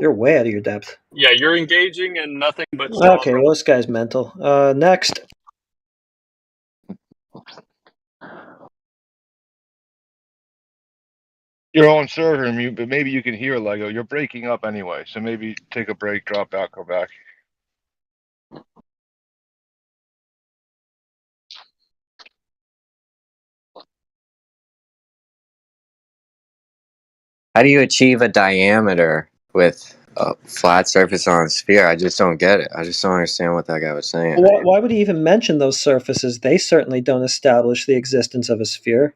You're way out of your depth. Yeah, you're engaging in nothing but Okay, well, this guy's mental. Next. You're on server mute, but maybe you can hear Lego. You're breaking up anyway, so maybe take a break, drop out, come back. How do you achieve a diameter with a flat surface on a sphere? I just don't get it. I just don't understand what that guy was saying. Why would he even mention those surfaces? They certainly don't establish the existence of a sphere.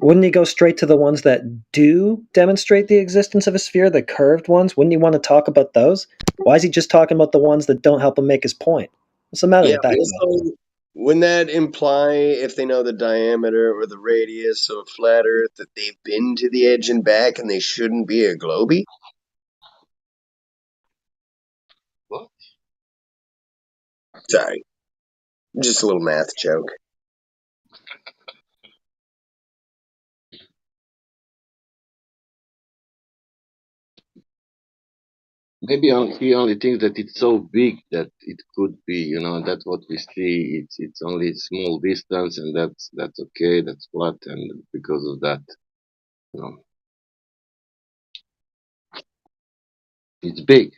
Wouldn't he go straight to the ones that do demonstrate the existence of a sphere, the curved ones? Wouldn't he want to talk about those? Why is he just talking about the ones that don't help him make his point? What's the matter Yeah, with that guy? also, wouldn't that imply, if they know the diameter or the radius of a flat Earth, that they've been to the edge and back and they shouldn't be a globie? What? Sorry. Just a little math joke. Maybe he only thinks that it's so big that it could be, you know, that's what we see. It's only small distance, and that's okay. That's flat, and because of that, you know, it's big.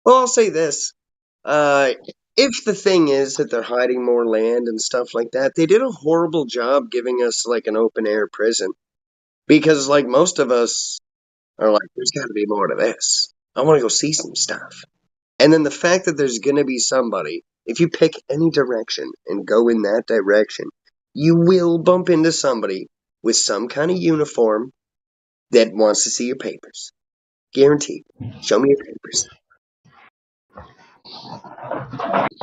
Well, I'll say this. If the thing is that they're hiding more land and stuff like that, they did a horrible job giving us, like, an open-air prison. Because, like, most of us are like, there's got to be more to this. I want to go see some stuff. And then the fact that there's going to be somebody, if you pick any direction and go in that direction, you will bump into somebody with some kind of uniform that wants to see your papers. Guaranteed. Show me your papers.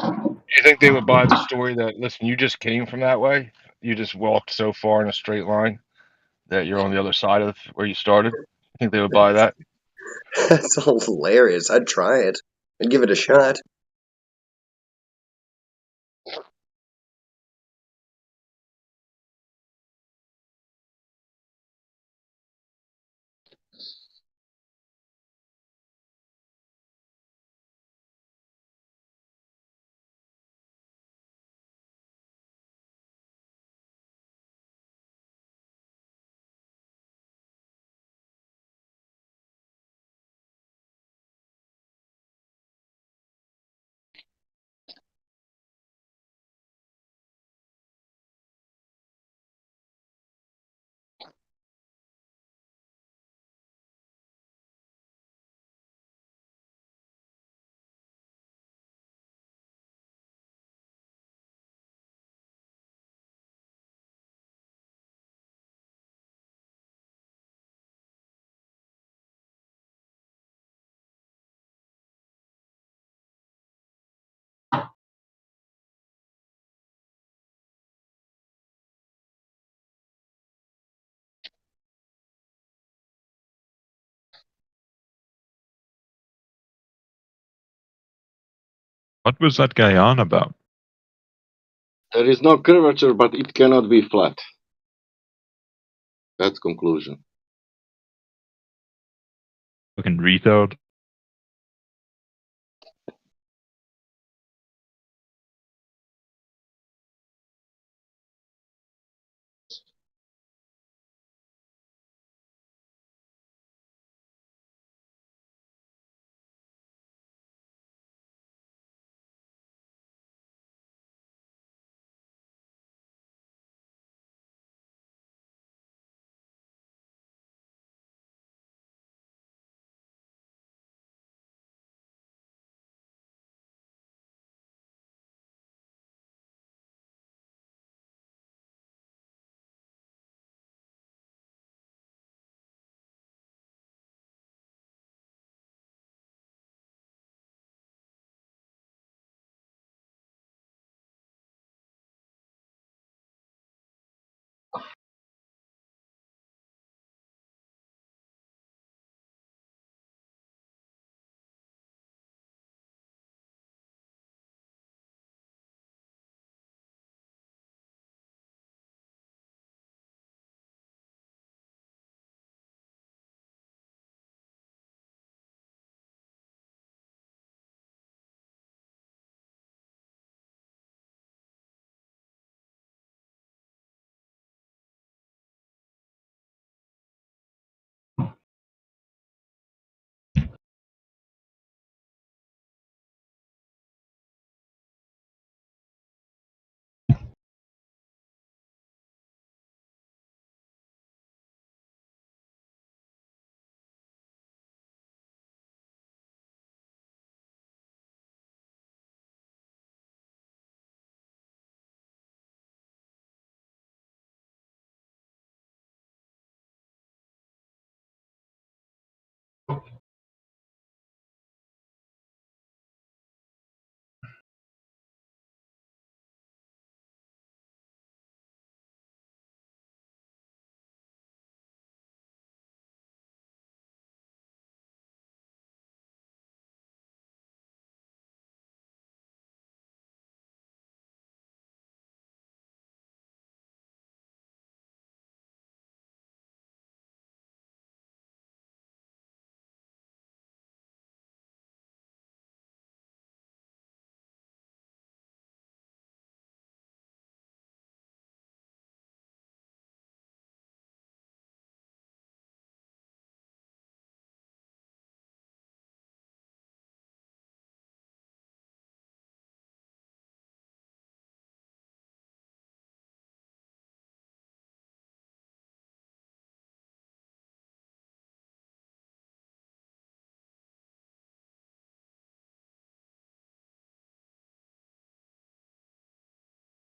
Do you think they would buy the story that, listen, you just came from that way? You just walked so far in a straight line that you're on the other side of where you started? I think they would buy that? That's all hilarious. I'd try it. I'd give it a shot. What was that guy on about? There is no curvature, but it cannot be flat. That's conclusion. Fucking retard.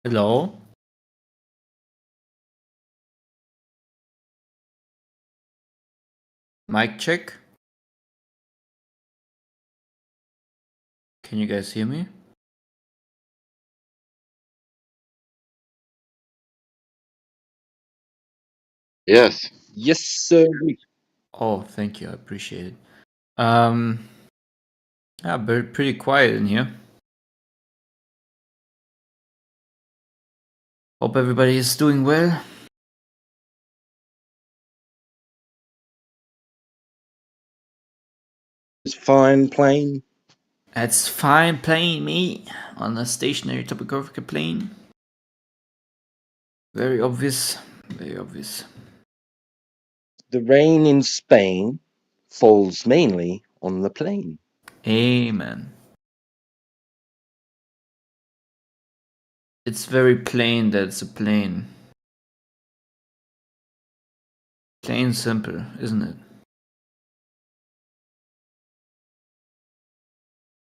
Hello? Mic check. Can you guys hear me? Yes. Yes, sir. Oh, thank you. I appreciate it. Yeah, pretty quiet in here. Hope everybody is doing well. It's fine, plain. It's fine playing me on a stationary topographical plane. Very obvious. Very obvious. The rain in Spain falls mainly on the plain. Amen. It's very plain that it's a plane. Plain simple, isn't it?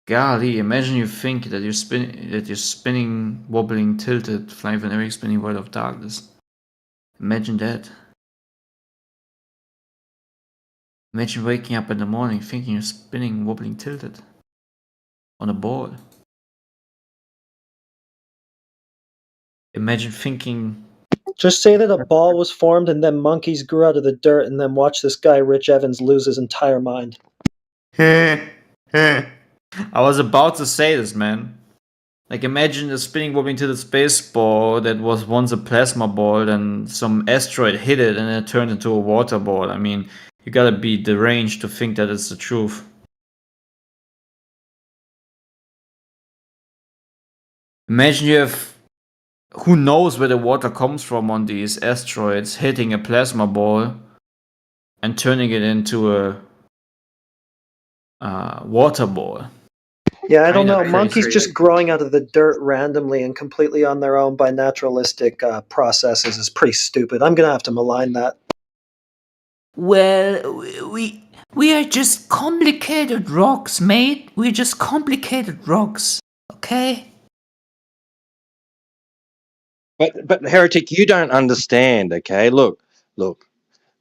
Golly, imagine you think that you're spinning, wobbling, tilted, flying for an every spinning world of darkness. Imagine that. Imagine waking up in the morning thinking you're spinning, wobbling, tilted on a ball. Imagine thinking. Just say that a ball was formed and then monkeys grew out of the dirt, and then watch this guy Rich Evans lose his entire mind. I was about to say this, man. Like, imagine a spinning, wobbling, tilted space ball that was once a plasma ball, then some asteroid hit it and it turned into a water ball. I mean, you gotta be deranged to think that it's the truth. Imagine you have who knows where the water comes from on these asteroids hitting a plasma ball and turning it into a water ball. Yeah, I don't know. Kinda Monkeys crazy. just growing out of the dirt randomly and completely on their own by naturalistic processes is pretty stupid. I'm gonna have to malign that. Well, we are just complicated rocks, mate. We're just complicated rocks, okay? But heretic, you don't understand, okay? Look.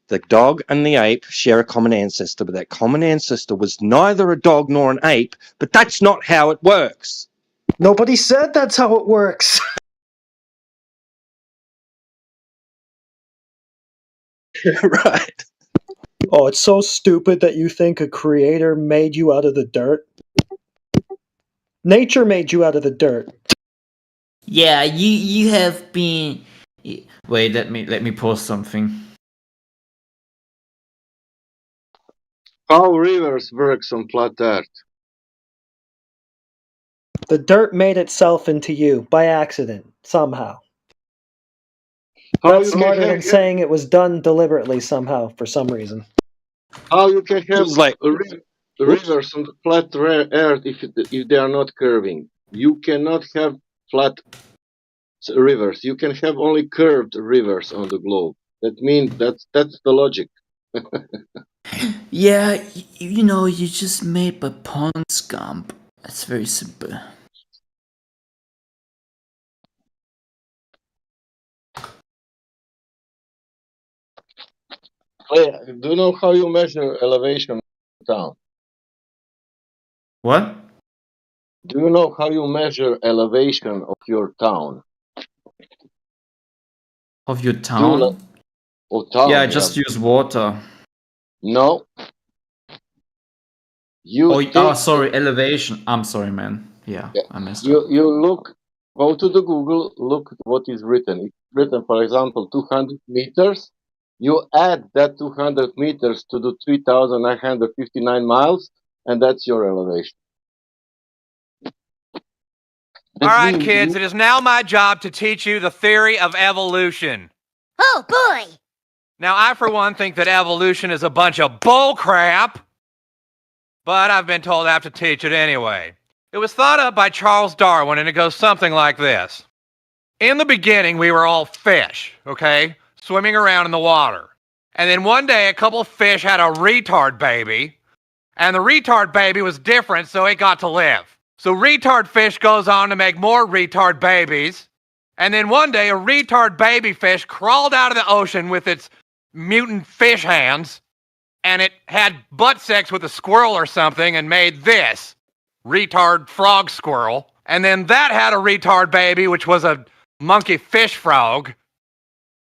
The dog and the ape share a common ancestor, but that common ancestor was neither a dog nor an ape, but that's not how it works. Nobody said that's how it works. Right. Oh, it's so stupid that you think a creator made you out of the dirt. Nature made you out of the dirt. Yeah, you have been. Wait, let me post something. How rivers works on flat Earth? The dirt made itself into you by accident, somehow. How That's you can smarter have than saying it was done deliberately somehow, for some reason. how you can have It's like, rivers on the flat Earth if they are not curving? You cannot have flat rivers. You can have only curved rivers on the globe. That means that's the logic. Yeah, you know, you just made by pond scum. It's very simple. Do you know how you measure elevation of a town? What? Do you know how you measure elevation of your town? Of your Do you know? town? Oh, town, Yeah, I yeah. just use water. No. You take Sorry, elevation. I'm sorry, man. Yeah, yeah, I messed up. you look, go to the Google, look what is written. It's written, for example, 200 meters. You add that 200 meters to the 3,959 miles, and that's your elevation. All right, kids, it is now my job to teach you the theory of evolution. Oh, boy! Now, I, for one, think that evolution is a bunch of bull crap, but I've been told I have to teach it anyway. It was thought up by Charles Darwin, and it goes something like this. In the beginning, we were all fish, okay? Swimming around in the water. And then one day, a couple of fish had a retard baby, and the retard baby was different, so it got to live. So retard fish goes on to make more retard babies, And then one day, a retard baby fish crawled out of the ocean with its mutant fish hands, and it had butt sex with a squirrel or something and made this retard frog squirrel. And then that had a retard baby, which was a monkey fish frog.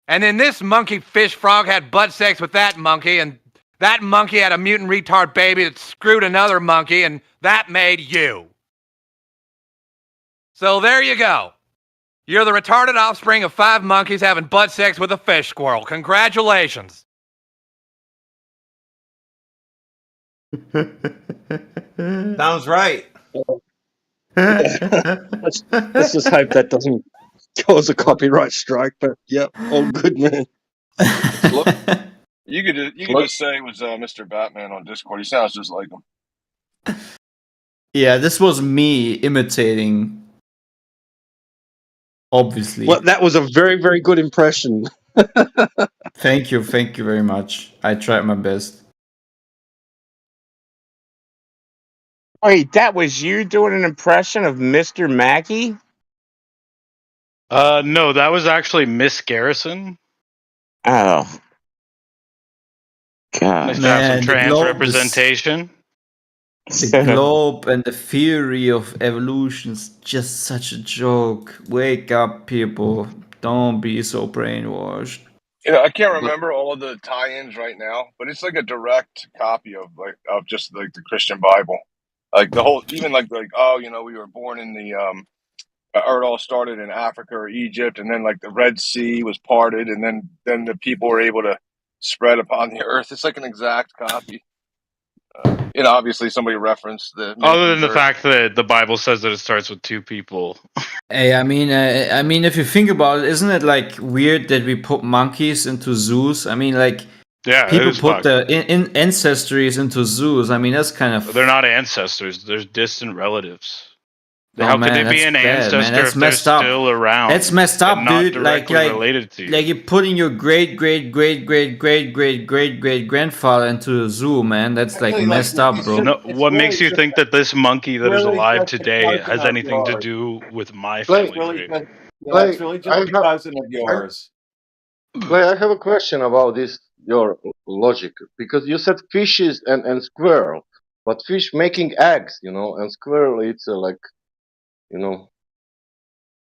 And then this monkey fish frog had butt sex with that monkey, and that monkey had a mutant retard baby that screwed another monkey, and that made you. So there you go. You're the retarded offspring of 5 monkeys having butt sex with a fish squirrel. Congratulations. Sounds right. Let's just hope that doesn't cause a copyright strike. But yep, all good, man. You could just say it was Mr. Batman on Discord. He sounds just like him. Yeah, this was me imitating. Obviously. Well, that was a very, very good impression. Thank you very much. I tried my best. Wait, that was you doing an impression of Mr. Mackey? No, that was actually Miss Garrison. Oh. God. Nice to have some Man, trans representation. The globe and the theory of evolution is just such a joke. Wake up, people. Don't be so brainwashed. I can't remember all of the tie-ins right now, but it's like a direct copy of just like the Christian Bible, like the whole, even like we were born in the or it all started in Africa or Egypt, and then like the Red Sea was parted, and then the people were able to spread upon the earth. It's like an exact copy. Obviously somebody referenced the. Other than the fact that the Bible says that it starts with 2 people. Hey, I mean, if you think about it, isn't it like weird that we put monkeys into zoos? I mean, like, yeah, people put their ancestries into zoos. I mean, that's kind of. They're not ancestors; they're distant relatives. How could they be an ancestor if they're still around? That's messed up, dude. Like related to you. Like you're putting your great grandfather into a zoo, man. That's like messed up, bro. No, what makes you think that this monkey that is alive today has anything to do with my family? It's really just a cousin of yours. Clay, I have a question about your logic, because you said fishes and squirrel, but fish making eggs, and squirrel it's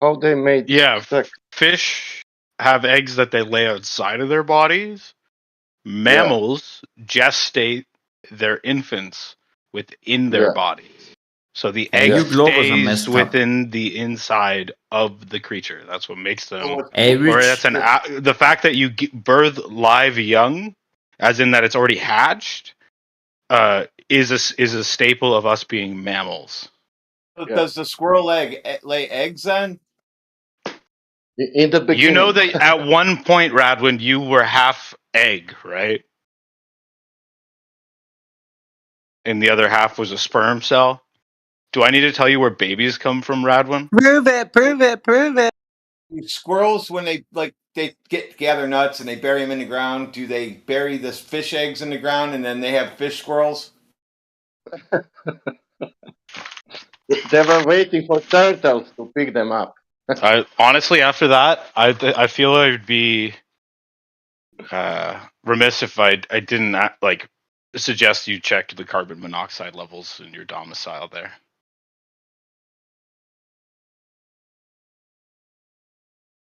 how they made sex. Fish have eggs that they lay outside of their bodies. Mammals gestate their infants within their bodies. So the egg stays within the inside of the creature. That's what makes them. The fact that you birth live young, as in that it's already hatched, is a staple of us being mammals. Does the squirrel lay eggs then? In the beginning. You know that at one point, Radwin, you were half egg, right? And the other half was a sperm cell. Do I need to tell you where babies come from, Radwin? Prove it. Squirrels, when they gather nuts and they bury them in the ground, do they bury the fish eggs in the ground and then they have fish squirrels? They were waiting for turtles to pick them up. Honestly, after that, I feel I would be remiss if I didn't suggest you check the carbon monoxide levels in your domicile there.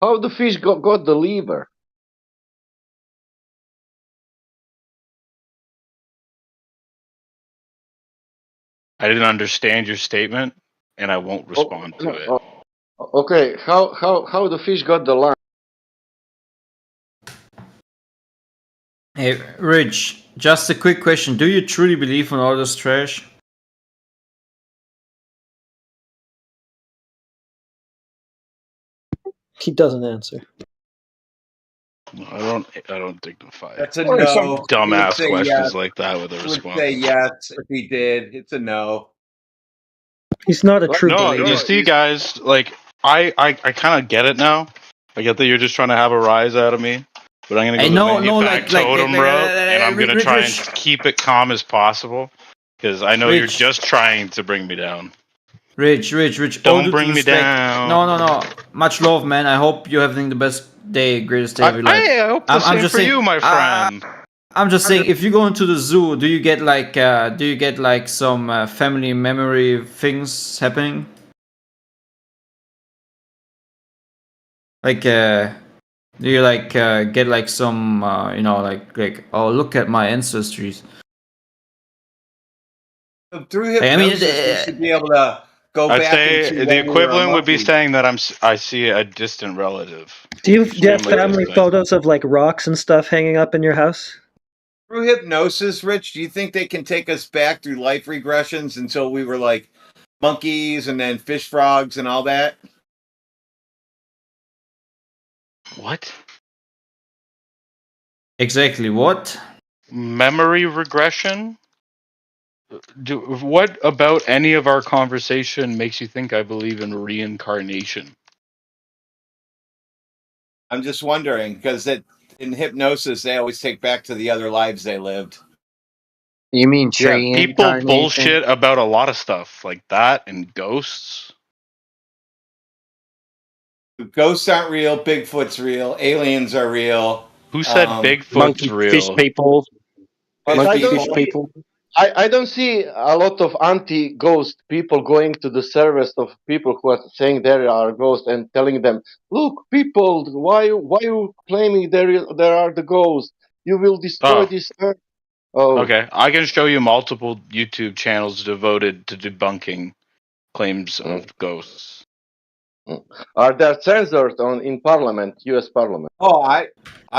How the fish got the liver? I didn't understand your statement, and I won't respond to it. Okay, how the fish got the lung? Hey, Rich, just a quick question. Do you truly believe in all this trash? He doesn't answer. I don't dignify. That's a no. Dumbass questions like that with a response. I would say yes if he did. It's a no. He's not a true believer. You see, guys, I kind of get it now. I get that you're just trying to have a rise out of me, but I'm gonna go totem route, and I'm gonna try and keep it calm as possible because I know you're just trying to bring me down. Rich. All Don't due to bring me respect. down. No. Much love, man. I hope you're having the best day, greatest day of your life. I hope the same just for saying, you, my friend. I'm just saying, if you go into the zoo, do you get like some family memory things happening? Like, do you get like some like oh, look at my ancestries? Through Like, I mean, hypnosis, we should be able to go I'd back into say the when we were a equivalent would be monkey. saying that I see a distant relative. Do you have Extremely family distant. photos of like rocks and stuff hanging up in your house? Through hypnosis, Rich, do you think they can take us back through life regressions until we were like monkeys and then fish frogs and all that? What? exactly what? Memory regression? What about any of our conversation makes you think I believe in reincarnation? I'm just wondering because in hypnosis they always take back to the other lives they lived. You mean Yeah, tree people incarnation? bullshit about a lot of stuff like that and ghosts. Ghosts aren't real. Bigfoot's real. Aliens are real. Who said Bigfoot's Monkey fish real? people. Fish I Monkey don't fish people. see. people. I don't see a lot of anti-ghost people going to the service of people who are saying there are ghosts and telling them, "Look, people, why you claiming there are the ghosts? You will destroy Oh, this earth." Oh, okay. I can show you multiple YouTube channels devoted to debunking claims mm, of ghosts. mm. Are there censored in Parliament, U.S. Parliament? Oh, I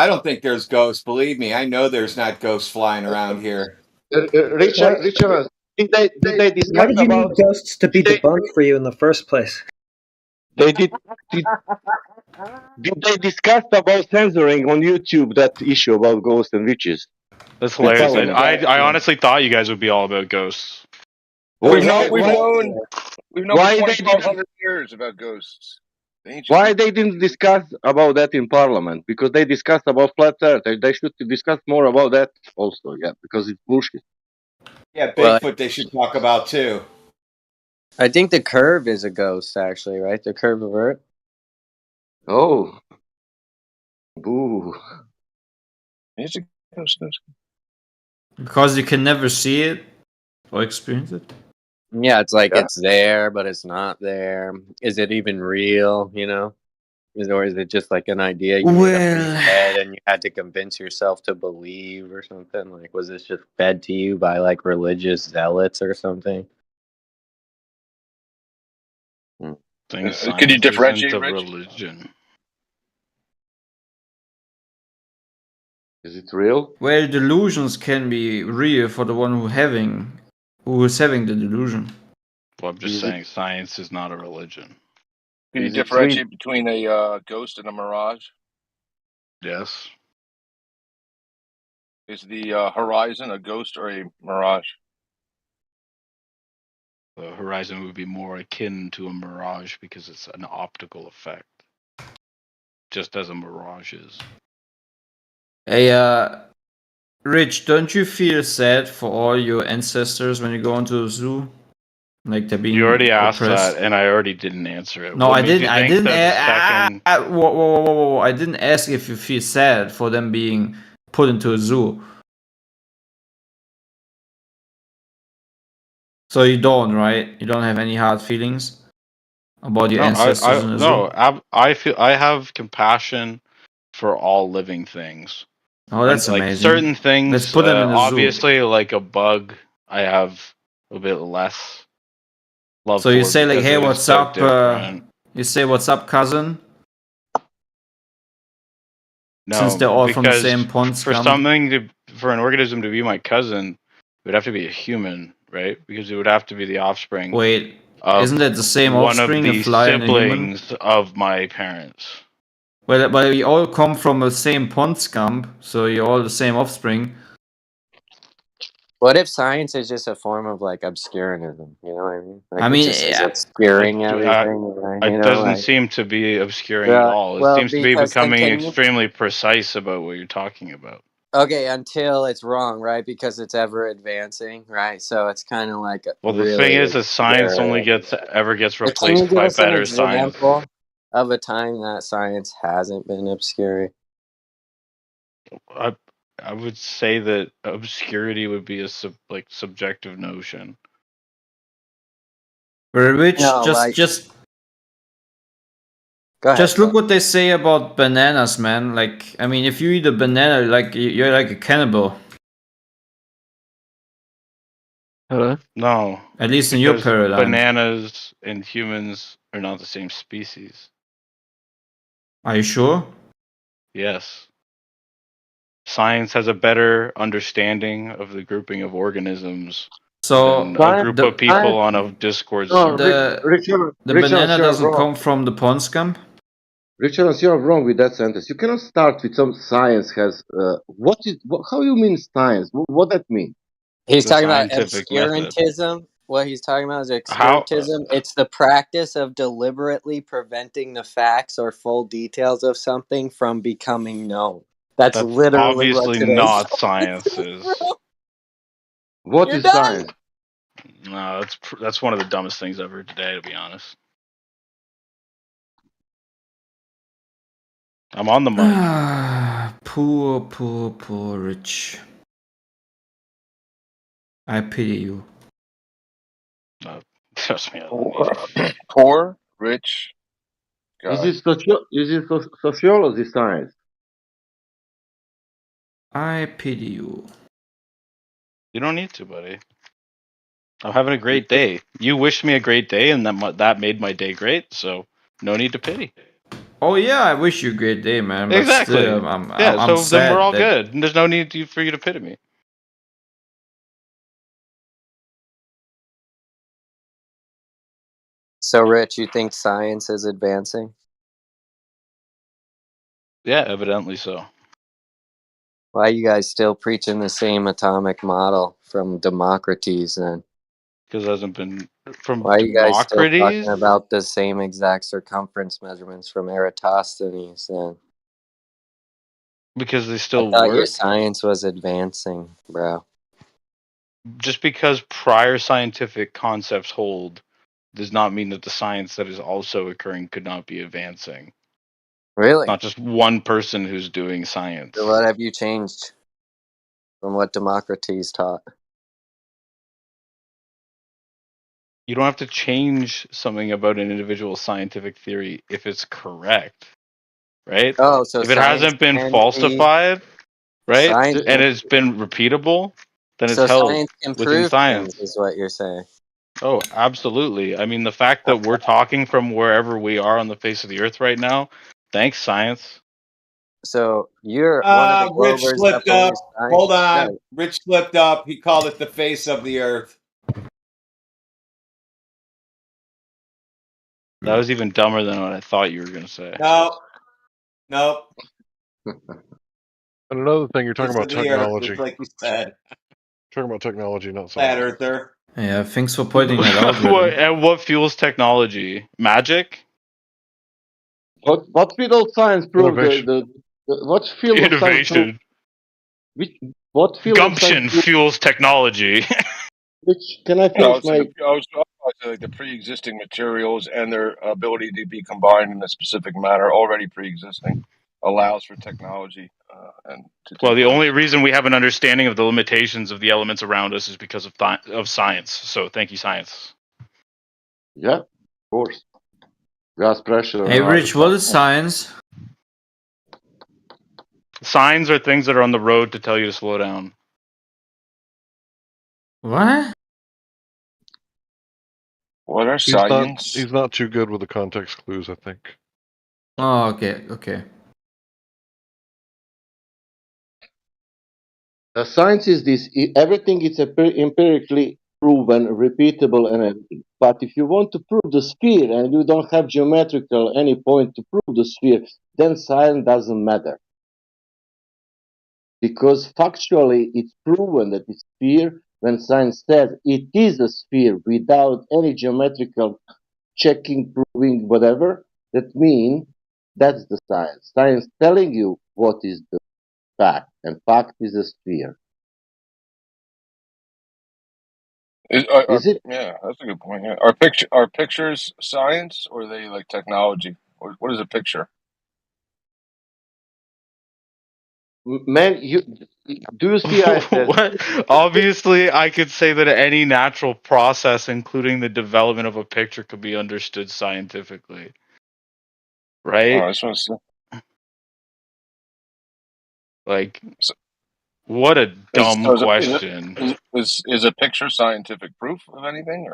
don't think there's ghosts. Believe me, I know there's not ghosts flying around here. Why, Richard, did they why discuss did you need about? ghosts to be Did debunked for you in the first place? they did did they discuss about censoring on YouTube that issue about ghosts and witches That's in hilarious. Some Parliament? of that, I yeah. honestly thought you guys would be all about ghosts. We've Why known we've why known we've known for why they didn't 2,500 years about ghosts. The ancient why people. they didn't discuss about that in Parliament? Because they discussed about flat Earth. They should discuss more about that also. Yeah, because it's bullshit. Yeah, Well, Bigfoot they should talk about too. I think the curve is a ghost, actually, right? The curve of Earth. Oh, boo. Ancient ghosts. Because you can never see it or experience it. Yeah, it's like Yeah. it's there, but it's not there. Is it even real? Or is it just like an idea you made up in your Well, head and you had to convince yourself to believe or something? Like, was this just fed to you by like religious zealots or something? Saying Could you science isn't differentiate, a Rich? religion. Is it real? well, delusions can be real for the one who is having the delusion. Well, I'm just Is it saying science is not a religion. Could you is it real? differentiate between a ghost and a mirage? Yes. Is the horizon a ghost or a mirage? The horizon would be more akin to a mirage because it's an optical effect. Just as a mirage is. Hey, Rich, don't you feel sad for all your ancestors when you go into the zoo? Like they're being You already asked oppressed? that, and I already didn't answer it. No, What I made didn't. you I think didn't. that the second? Whoa. I didn't ask if you feel sad for them being put into a zoo. So you don't, right? You don't have any hard feelings about your No, ancestors in the zoo. I feel I have compassion for all living things. Oh, When that's like amazing. certain Let's things, put them in the zoo. obviously, like a bug, I have a bit less love So you for say like, because "Hey, it is what's so up?" different. You say, "What's up, cousin?" Since No, they're all from the because same pond for scum. for an organism to be my cousin, it would have to be a human, right? Because it would have to be the offspring Wait, of isn't that the same one of offspring, a the fly and a human? siblings of my parents. Well, but we all come from the same pond scum, so you're all the same offspring. What if science is just a form of like obscurantism? You know what I mean? Like I it mean, just is yeah. obscuring everything. It doesn't seem to be obscuring at all. It Well, seems to be because then becoming can you? extremely precise about what you're talking about. Okay, until it's wrong, right? Because it's ever advancing, right? So it's kind of like Well, the thing really is that science only obscure. gets But can you replaced give by us an better science. example of a time that science hasn't been obscure? I I would say that obscurity would be a subjective notion. Rich, No, like go ahead. just look what they say about bananas, man. Like, I mean, if you eat a banana, like you're like a cannibal. Hello? No, At least in your because paradigm. bananas and humans are not the same species. Are you sure? Yes. Science has a better understanding of the grouping of organisms So than a group of people the on a Discord No, server. the banana doesn't come from the pond scum? Richard, you're wrong with that sentence. You cannot start with some science has. How you mean science? What that mean? He's The talking about scientific method. obscurantism. What he's talking about is How? obscurantism. It's the practice of deliberately preventing the facts or full details of something from becoming known. That's literally what obviously today's not science is, sciences. bro. What You're is done. science? No, that's one of the dumbest things I've heard today, to be honest. I'm on the mic. Poor Rich. I pity you. No, trust me, I love you. Poor rich Is guy. it sociology science? I pity you. You don't need to, buddy. I'm having a great day. You wished me a great day, and that made my day great. So no need to pity. Oh yeah, I wish you a great day, man. But Exactly. still, I'm Yeah. So then we're sad all that. good. And there's no need for you to pity me. So, Rich, you think science is advancing? Yeah, evidently so. Why are you guys still preaching the same atomic model from Democritus then? Because it hasn't been from Why are you guys still talking Democritus. about the same exact circumference measurements from Eratosthenes then? Because they I still thought your work. science was advancing, bro. Just because prior scientific concepts hold does not mean that the science that is also occurring could not be advancing. Really? Not just one person who's doing science. So what have you changed from what Democritus taught? You don't have to change something about an individual scientific theory if it's correct, right? Oh, so If it science hasn't been can be falsified, right, science. and it's been repeatable, then it's So held science can within prove science. things, is what you're saying. Oh, absolutely. I mean, the fact that we're talking from wherever we are on the face of the earth right now, thanks, science. So you're one of the Rich Glovers that slipped up. believes science. Hold on. No. Rich slipped up. He called it the face of the earth. That was even dumber than what I thought you were going to say. Nope. And another thing, you're talking Face about of the earth, technology. just like you said. Talking about technology, not Flat science. earther. Yeah, thanks for pointing that out, Rich. And what fuels technology? Magic? What field of science prove Innovation. what field of science prove Innovation. what field of science Gumption fuels technology. which can I You know, finish it's my I was talking about like the pre-existing materials and their ability to be combined in a specific manner, already pre-existing, allows for technology and to Well, take the place. only reason we have an understanding of the limitations of the elements around us is because of science. So thank you, science. Yeah, of course. Gas pressure Hey, and other Rich, what stuff. is science? Signs are things that are on the road to tell you to slow down. What? What are science? He's not too good with the context clues, I think. Oh, okay. Science is this: everything is empirically proven, repeatable, and everything. But if you want to prove the sphere and you don't have geometrical any point to prove the sphere, then science doesn't matter. Because factually it's proven that it's sphere when science says it is a sphere without any geometrical checking, proving, whatever. That means that's the science. Science telling you what is the fact, and fact is a sphere. Is it? Yeah, that's a good point. Yeah. Are pictures science or are they like technology? What is a picture? Man, do you see that? Obviously, I could say that any natural process, including the development of a picture, could be understood scientifically. Right? I just want to say. Like, So, what a dumb is question. is a picture scientific proof of anything,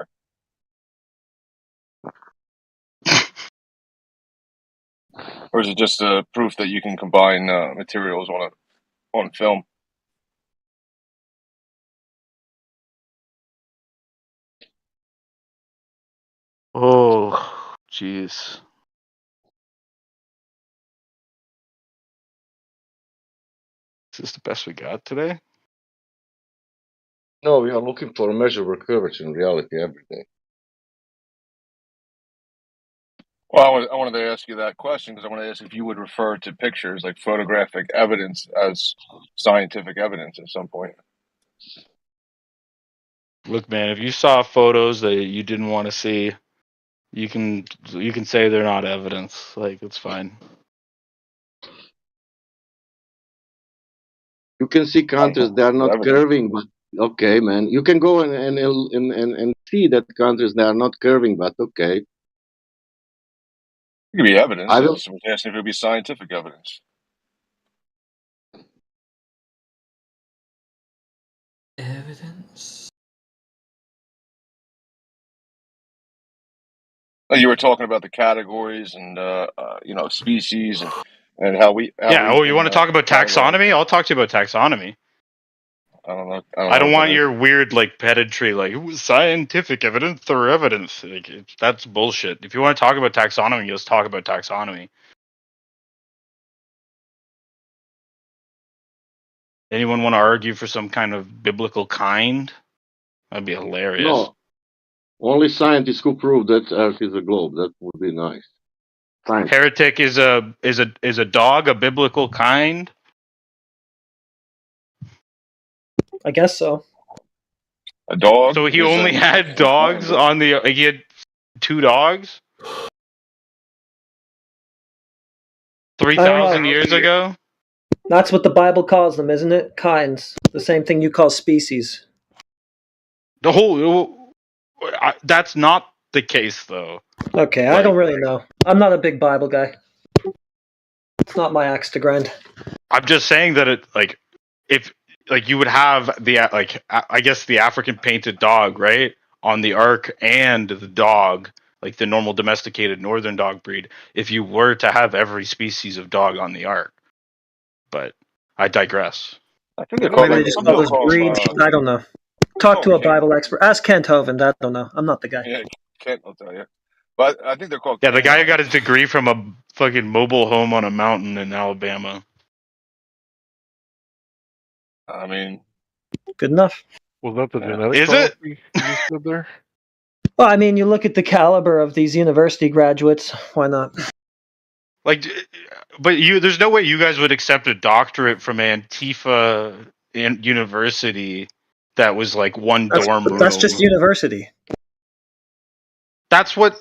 or is it just a proof that you can combine materials on film? Oh, jeez. Is this the best we got today? No, we are looking for a measurable curvature in reality every day. Well, I wanted to ask you that question because I want to ask if you would refer to pictures like photographic evidence as scientific evidence at some point. Look, man, if you saw photos that you didn't want to see, you can say they're not evidence. Like, it's fine. You can see countries that are not curving, but okay, man. You can go and see that countries that are not curving, but okay. It could be evidence. I I will. was asking if it would be scientific evidence. Evidence. You were talking about the categories and species and how we You want to talk about taxonomy? I'll talk to you about taxonomy. I don't know. I don't want your weird like pedantry, like scientific evidence or evidence. Like, that's bullshit. If you want to talk about taxonomy, let's talk about taxonomy. Anyone want to argue for some kind of biblical kind? That'd be hilarious. No, only scientists who prove that Earth is a globe. That would be nice. Science. Heretic is a dog a biblical kind? I guess so. A dog. So he only had dogs on the. He had 2 dogs. 3,000 years ago. That's what the Bible calls them, isn't it? Kinds. The same thing you call species. The whole. That's not the case, though. Okay, I don't really know. I'm not a big Bible guy. It's not my axe to grind. I'm just saying that if you would have I guess the African painted dog, right, on the ark, and the dog, like the normal domesticated northern dog breed, if you were to have every species of dog on the ark. But I digress. I think they're Maybe they just call this breed. I don't know. Talk to a Bible expert. Ask Kent Hovind. I don't know. I'm not the guy. Yeah, Kent will tell you. But I think they're called. Yeah, the guy who got his degree from a fucking mobile home on a mountain in Alabama. I mean, good enough. Was that the genetic? Is it? You just said there? Well, I mean, you look at the caliber of these university graduates. Why not? Like, but there's no way you guys would accept a doctorate from Antifa University that was like one dorm room. That's just university. That's what.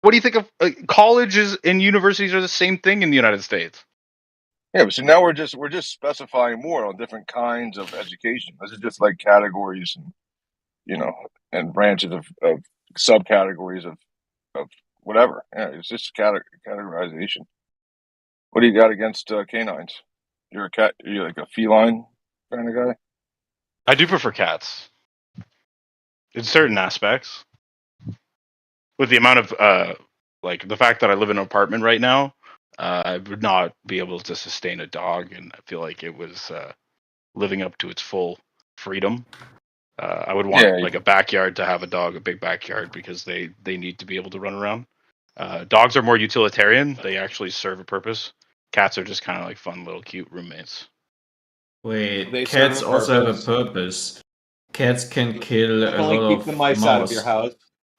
What do you think of colleges and universities are the same thing in the United States? Yeah, but so now we're just specifying more on different kinds of education. This is just like categories and and branches of subcategories of whatever. Yeah, it's just categorization. What do you got against canines? You're like a feline kind of guy? I do prefer cats in certain aspects. With the amount of like the fact that I live in an apartment right now, I would not be able to sustain a dog, and I feel like it was living up to its full freedom. I would want like a backyard to have a dog, a big backyard, because they need to be able to run around. Dogs are more utilitarian; they actually serve a purpose. Cats are just kind of like fun little cute roommates. Wait, cats also have a purpose. Cats can kill a lot keep of the mice mouse. out of your house.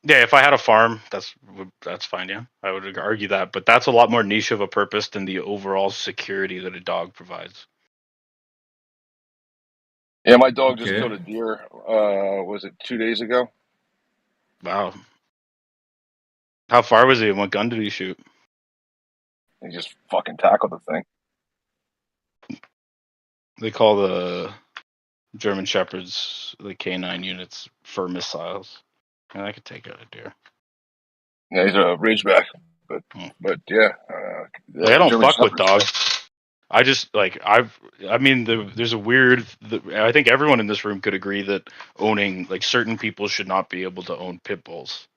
Yeah, if I had a farm, that's fine. Yeah, I would argue that, but that's a lot more niche of a purpose than the overall security that a dog provides. Yeah, my dog just killed a deer. Was it 2 days ago? Wow. How far was he, and what gun did he shoot? He just fucking tackled the thing. They call the German Shepherds, the K9 units, for missiles. And I could take out a deer. Yeah, he's a Ridgeback, but yeah, Like, I don't German fuck with Shepherds. dogs. I just like I mean, there's a weird. I think everyone in this room could agree that owning, like, certain people should not be able to own pit bulls,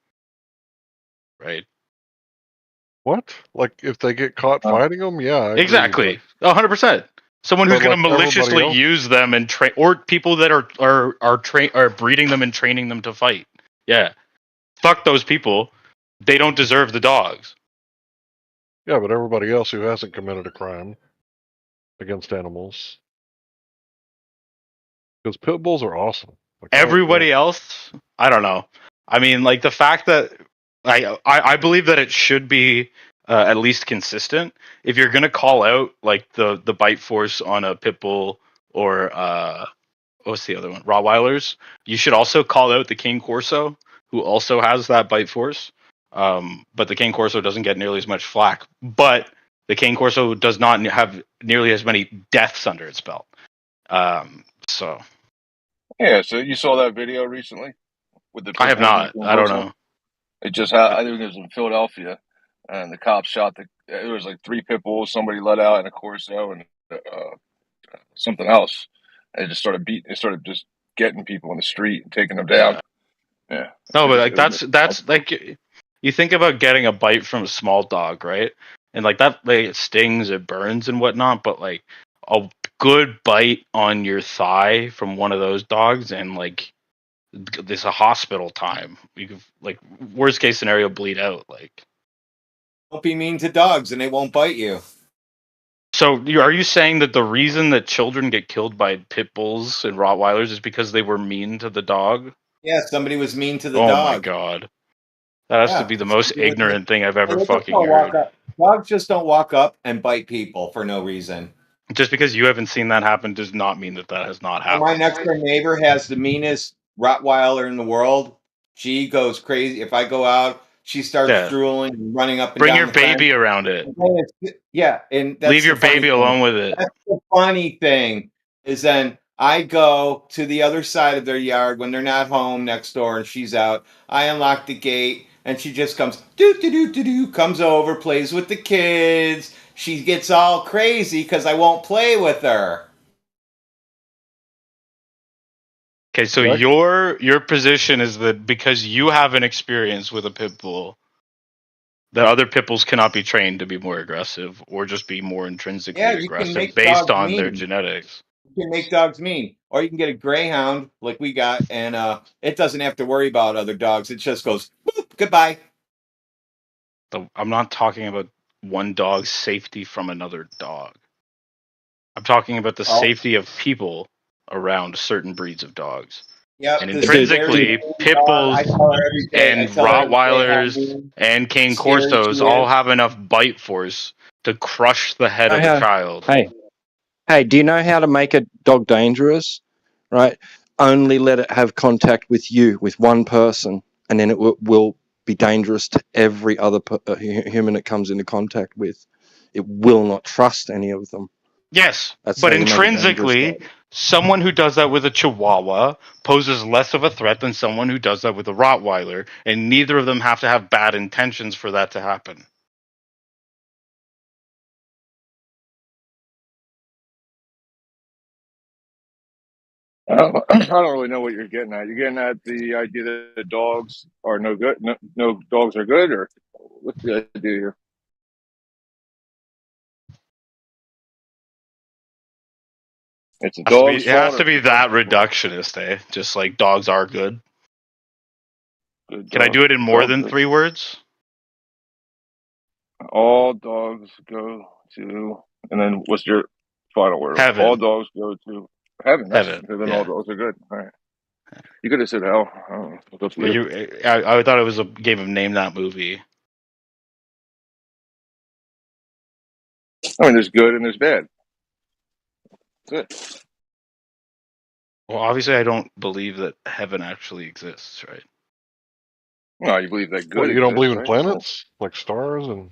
right? What? Like if they get caught fighting them? Yeah, I agree, Exactly, 100%. Someone who's but going to like everybody maliciously else- use them and train, or people that are breeding them and training them to fight. Yeah, fuck those people. They don't deserve the dogs. Yeah, but everybody else who hasn't committed a crime against animals, because pit bulls are awesome. Like, Everybody else, I don't know. I mean, like, the fact that I believe that it should be at least consistent. If you're gonna call out like the bite force on a pit bull or what's the other one, Rottweilers, you should also call out the King Corso, who also has that bite force. But the King Corso doesn't get nearly as much flack. But the King Corso does not have nearly as many deaths under its belt. So Yeah, so you saw that video recently with the I pit have bulls and not. the King I don't Corso? know. It just had, I think it was in Philadelphia, and the cops shot it was like 3 pit bulls somebody let out, and a Corso, and something else. And it started just getting people in the street and taking them down. Yeah. Yeah. No, It but was, like it was, that's like, you think about getting a bite from a small dog, right? And like that, like, it stings, it burns and whatnot. But like a good bite on your thigh from one of those dogs, and like there's a hospital time. You could, like, worst case scenario, bleed out. Like, Don't be mean to dogs, and they won't bite you. so are you saying that the reason that children get killed by pit bulls and Rottweilers is because they were mean to the dog? Yeah, somebody was mean to the Oh my dog. god. That has to Yeah, be the most somebody was mean. ignorant thing I've ever And they just fucking don't walk heard. up. Dogs just don't walk up and bite people for no reason. Just because you haven't seen that happen does not mean that that has not And my happened. next door neighbor has the meanest Rottweiler in the world. She goes crazy. If I go out, she starts Yeah. drooling and running up and Bring down your the fence. baby around it. Yeah, and that's Leave your the funny baby thing. alone with it. That's the funny thing is then I go to the other side of their yard when they're not home next door and she's out. I unlock the gate and she just comes comes over, plays with the kids. She gets all crazy because I won't play with her. Okay, so What? your position is that because you have an experience with a pit bull, that other pit bulls cannot be trained to be more aggressive or just be more intrinsically Yeah, you can aggressive make based dogs on their mean. genetics. You can make dogs mean. Or you can get a greyhound like we got, and it doesn't have to worry about other dogs. It just goes, boop, goodbye. I'm not talking about one dog's safety from another dog. I'm talking about the Oh, safety of people around certain breeds of dogs. yep. And This is very intrinsically, pit bulls I tell her every day. I and tell her every day how Rottweilers mean, and Cane scary she Corsos all is. have enough bite force to crush the head of a Hey, child. hey, do you know how to make a dog dangerous? Right? Only let it have contact with you, with one person, and then it will be dangerous to every other human it comes into contact with. It will not trust any of them. Yes, That's but how you make a dangerous intrinsically, dog. someone who does that with a Chihuahua poses less of a threat than someone who does that with a Rottweiler, and neither of them have to have bad intentions for that to happen. I don't really know what you're getting at. You're getting at the idea that the dogs are no good. No dogs are good, or what's the idea here? It's a dog's It has fault, to or it's be a that person's fault? reductionist, eh? Just like dogs are good. Good Can I dog. do it in more Dogs than are, 3 words? all dogs go to, and then what's your final word? All Heaven. dogs go to heaven. That's Heaven. because then all Yeah. dogs are good. All right. You could have said hell. I don't know. It's up to But you. I thought it was a game of name that movie. I mean, there's good and there's bad. That's it. Well, obviously, I don't believe that heaven actually exists, right? No, you believe that What, good you don't exists, believe in right? planets like stars and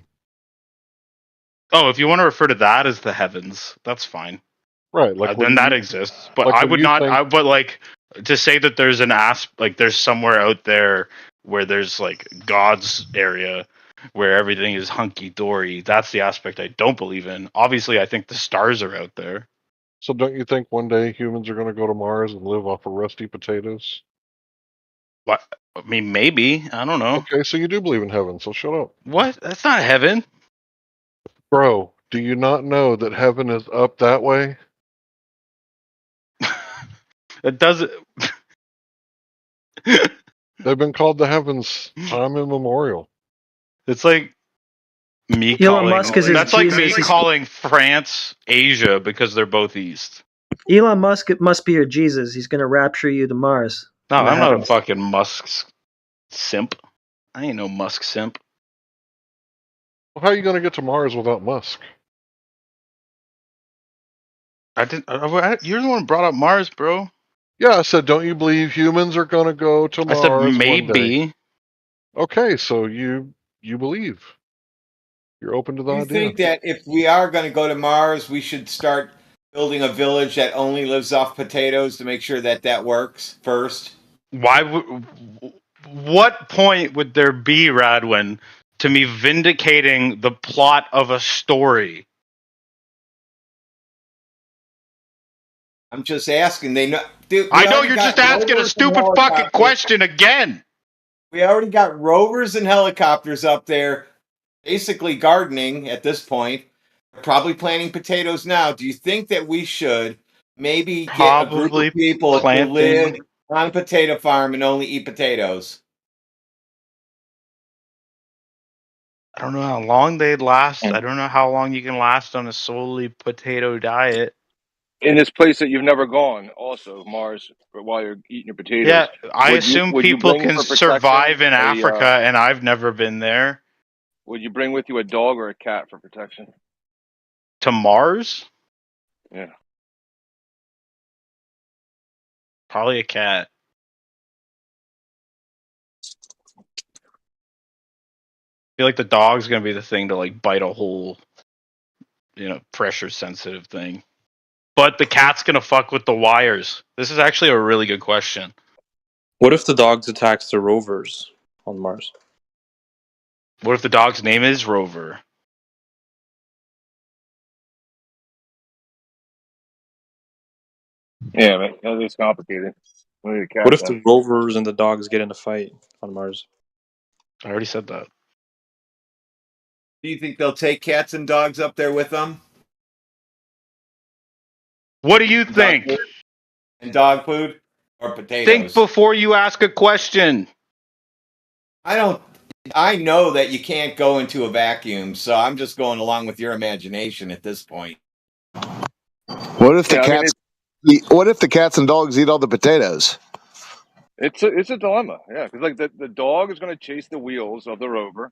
Oh, if you want to refer to that as the heavens, that's fine. right? Like Then when that you exists. But like I when would you not. think But like to say that there's like there's somewhere out there where there's like God's area where everything is hunky dory. That's the aspect I don't believe in. Obviously, I think the stars are out there. so. Don't you think one day humans are going to go to Mars and live off of rusty potatoes? What? I mean, maybe. I don't know. Okay, so you do believe in heaven. So shut up, What? That's not heaven. bro. Do you not know that heaven is up that way? It doesn't. They've been called the heavens time immemorial. It's like me Elon calling. Musk is his That's like me Jesus. calling France Asia because they're both east. Elon Musk must be your Jesus. He's going to rapture you to Mars. No, in the I'm not a heavens. fucking Musk simp. I ain't no Musk simp. Well, how are you going to get to Mars without Musk? I didn't. You're the one who brought up Mars, bro. Yeah, I said, don't you believe humans are going to go to I said Mars one day? maybe. Okay, so you believe. You're open to the You idea. think that if we are going to go to Mars, we should start building a village that only lives off potatoes to make sure that that works first? Why would? What point would there be, Radwin, to me vindicating the plot of a story? I'm just asking. They know. Dude, I know you're just asking a stupid fucking question again. We already got rovers and helicopters up there, basically gardening at this point. Probably planting potatoes now. Do you think that we should maybe get a group of Probably people to live planting. on a potato farm and only eat potatoes? I don't know how long they'd last. I don't know how long you can last on a solely potato diet. In this place that you've never gone, also Mars, while you're eating your potatoes, Yeah, I assume would you people bring can for protection survive in Africa, and I've never been there. would you bring with you a dog or a cat for protection? To Mars? Yeah. Probably a cat. I feel like the dog's gonna be the thing to like bite a hole, pressure sensitive thing. But the cat's gonna fuck with the wires. This is actually a really good question. What if the dogs attacks the rovers on Mars? What if the dog's name is Rover? Yeah, man, it's complicated. What if the rovers and the dogs get in a fight on Mars? I already said that. Do you think they'll take cats and dogs up there with them? What do you think? And dog food or potatoes? Think before you ask a question. I know that you can't go into a vacuum, so I'm just going along with your imagination at this point. What if what if the cats and dogs eat all the potatoes? It's a dilemma, yeah, because like the dog is going to chase the wheels of the rover,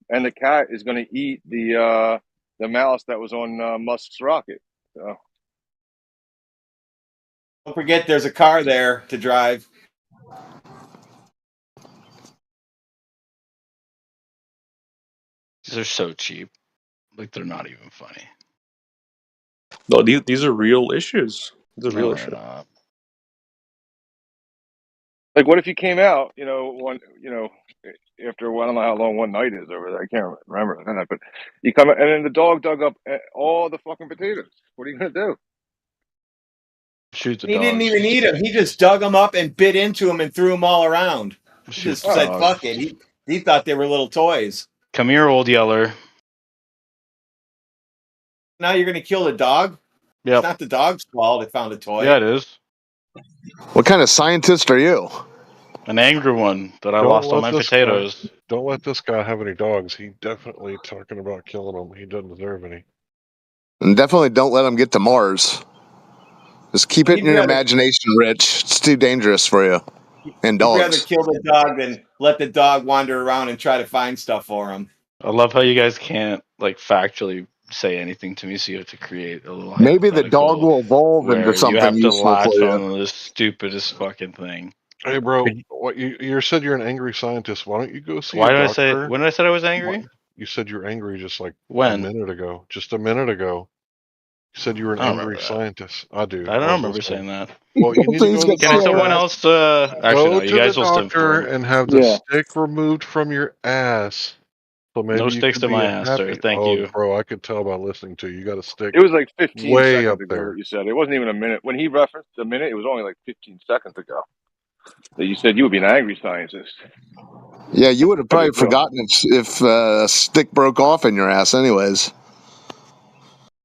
and the cat is going to eat the mouse that was on Musk's rocket. So. Don't forget, there's a car there to drive. These are so cheap. Like, they're not even funny. No, these are real issues. These are real No, issues. they're not. Like, what if you came out, after I don't know how long one night is over there. I can't remember that, but you come and then the dog dug up all the fucking potatoes. What are you gonna do? Shoot the He dogs. didn't even eat them. He just dug them up and bit into them and threw them all around. He just said, dogs. "Fuck it." He thought they were little toys. Come here, old yeller. Now you're gonna kill the dog? Yep. It's not the dog's fault. They found a toy. Yeah, it is. What kind of scientist are you? An angry one that I lost all my potatoes. Don't let this guy have any dogs. He definitely talking about killing them. He doesn't deserve any. And definitely don't let him get to Mars. Just keep it in your imagination, Rich. It's too dangerous for you. And You'd rather dogs. kill the dog than let the dog wander around and try to find stuff for him. I love how you guys can't like factually say anything to me, so you have to create a little Maybe the dog hypothetical will evolve into where you something have to useful for latch you. on to the stupidest fucking thing. Hey, bro, what you said you're an angry scientist. Why don't you go see Why a did I say? doctor? When did I said I was angry? You said you're angry just like a When? minute ago. Just a minute ago. You said you were an I don't angry remember that. scientist. I do. I don't was remember listening. saying that. Well, you need to go to the Can someone doctor. else? Actually, Go no. You to the guys will still doctor inform. and have the stick removed from your ass. So maybe No you sticks can to be my ass, sir. happy. Thank Oh, you. bro, I could tell by listening to you. You got a stick. It was like 15 way seconds up ago there. that you said. It wasn't even a minute. When he referenced a minute, it was only like 15 seconds ago that you said you would be an angry scientist. Yeah, you would have I probably just don't. forgotten if a stick broke off in your ass, anyways.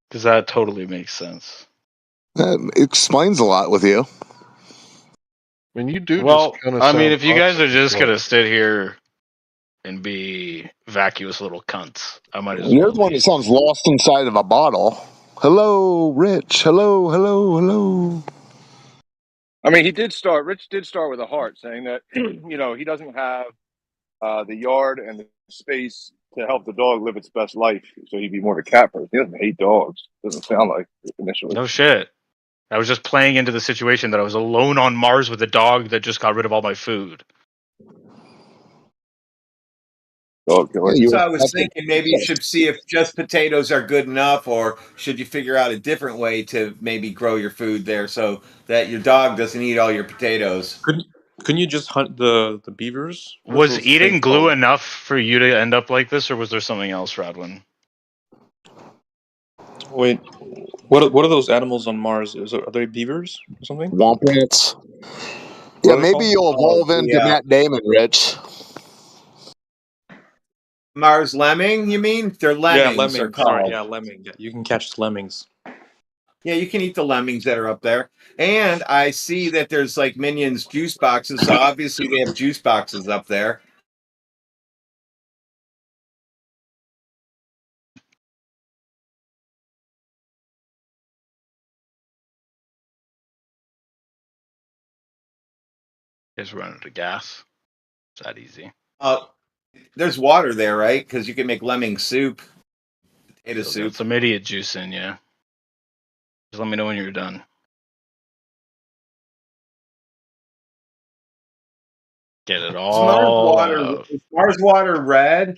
Because that totally makes sense. That explains a lot with you. I mean, you do Well, just kind of I mean, sound if you guys are just toxic. gonna sit here and be vacuous little cunts, I might as You're well the one that leave. sounds lost inside of a bottle. Hello, Rich. Hello, hello, hello. I mean, Rich did start with a heart, saying that he doesn't have the yard and the space to help the dog live its best life, so he'd be more of a cat person. He doesn't hate dogs. Doesn't sound like it initially. No shit. I was just playing into the situation that I was alone on Mars with a dog that just got rid of all my food. Dog killer. So I was thinking maybe you should see if just potatoes are good enough, or should you figure out a different way to maybe grow your food there so that your dog doesn't eat all your potatoes. Couldn't you just hunt the beavers? What's Was those eating things glue called? enough for you to end up like this, or was there something else, Radwin? Wait, what are those animals on Mars? Are they beavers or something? Womp rats. What Yeah, are they maybe called? you'll Oh, evolve into yeah. Matt Damon, Rich. Mars lemming, you mean? They're Yeah, lemmings, they're lemming. Sorry, called. yeah, lemming. Yeah, you can catch lemmings. Yeah, you can eat the lemmings that are up there. And I see that there's like Minions juice boxes, so obviously they have juice boxes up there. Just run out of gas. It's that easy. There's water there, right? Because you can make lemming soup, potato Still got soup. some idiot juice in you. Just let me know when you're done. Get it all out. Is Mars water red?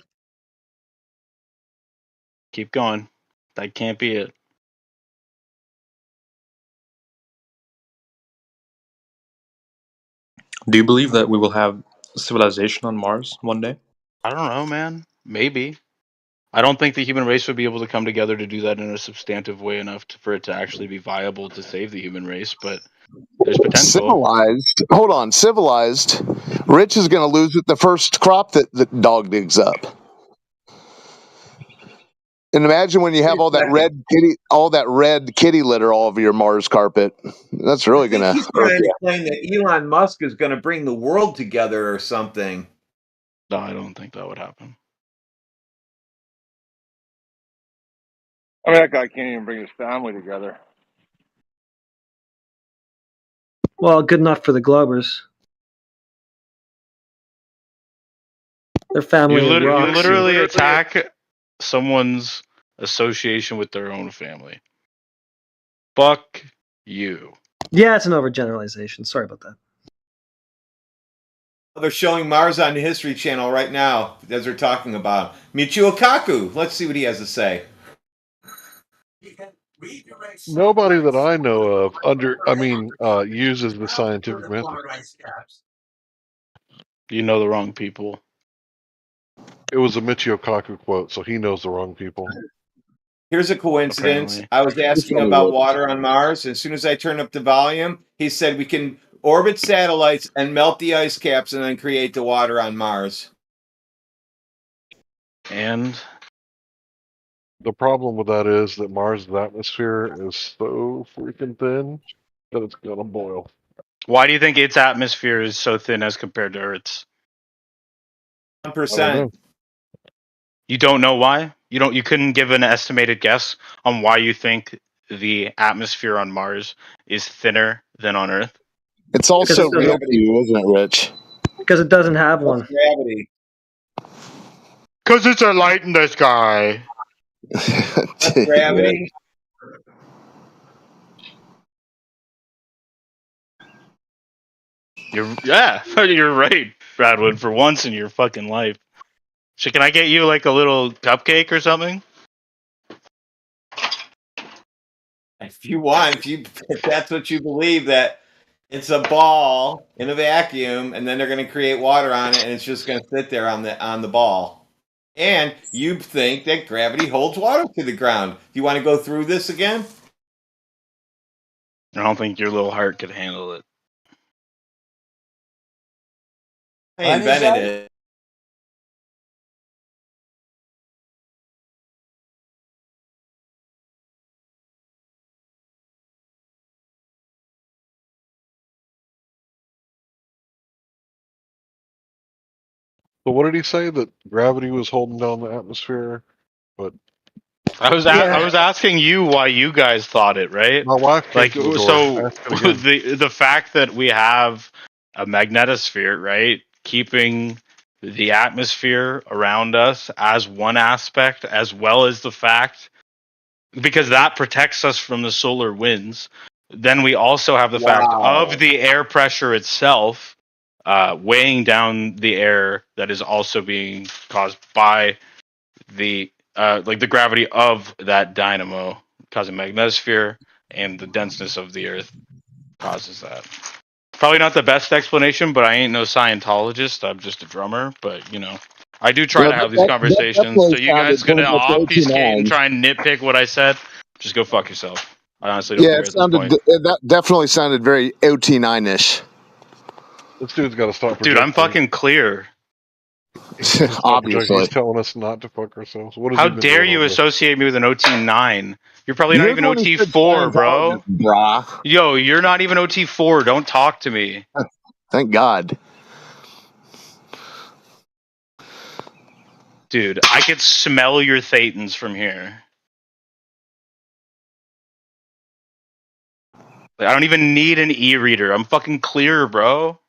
Keep going. That can't be it. Do you believe that we will have civilization on Mars one day? I don't know, man. Maybe. I don't think the human race would be able to come together to do that in a substantive way enough for it to actually be viable to save the human race, but there's potential. Civilized. Hold on, civilized. Rich is going to lose it the first crop that the dog digs up. And imagine when you have all that red kitty litter all over your Mars carpet. That's I really going think to he's hurt trying you. to claim that Elon Musk is going to bring the world together or something. No, I don't think that would happen. I mean, that guy can't even bring his family together. Well, good enough for the Globers. Their family You of rocks. literally attack someone's association with their own family. Fuck you. Yeah, it's an overgeneralization. Sorry about that. They're showing Mars on the History Channel right now as they're talking about Michio Kaku. Let's see what he has to say. Nobody that I know of uses the scientific method. You know the wrong people. It was a Michio Kaku quote, so he knows the wrong people. Here's a coincidence. Apparently. I was asking about water on Mars. As soon as I turned up the volume, he said we can orbit satellites and melt the ice caps and then create the water on Mars. And the problem with that is that Mars' atmosphere is so freaking thin that it's gonna boil. Why do you think its atmosphere is so thin as compared to Earth's? 1%. You don't know why? You couldn't give an estimated guess on why you think the atmosphere on Mars is thinner than on Earth? It's also real to you, isn't it, Rich? Because it doesn't have one. Gravity. Because it's a light in the sky. Gravity. You're right, Bradwood, for once in your fucking life. So can I get you like a little cupcake or something? If you want, if that's what you believe, that it's a ball in a vacuum, and then they're going to create water on it, and it's just going to sit there on the ball. And you think that gravity holds water to the ground. Do you want to go through this again? I don't think your little heart could handle it. I invented it. So what did he say? That gravity was holding down the atmosphere? But I was asking you why you guys thought it, right? my wife came Like, to the door. so Ask it again. the fact that we have a magnetosphere, right, keeping the atmosphere around us as one aspect, as well as the fact because that protects us from the solar winds. Then we also have the fact of the air pressure itself weighing down the air that is also being caused by the like the gravity of that dynamo causing magnetosphere, and the denseness of the Earth causes that. Probably not the best explanation, but I ain't no Scientologist. I'm just a drummer. But you know, I do try to have these conversations. So you guys gonna obfuscate and try and nitpick what I said? Just go fuck yourself. I honestly don't care at this point. That definitely sounded very OT9-ish. This dude's got to stop. Dude, I'm fucking clear. Obviously, he's telling us not to fuck ourselves. What How dare you associate me with an OT9? You're probably not even OT4, bro. Brah. Yo, you're not even OT4. Don't talk to me. Thank God. Dude, I could smell your thetans from here. Like, I don't even need an e-reader. I'm fucking clear, bro.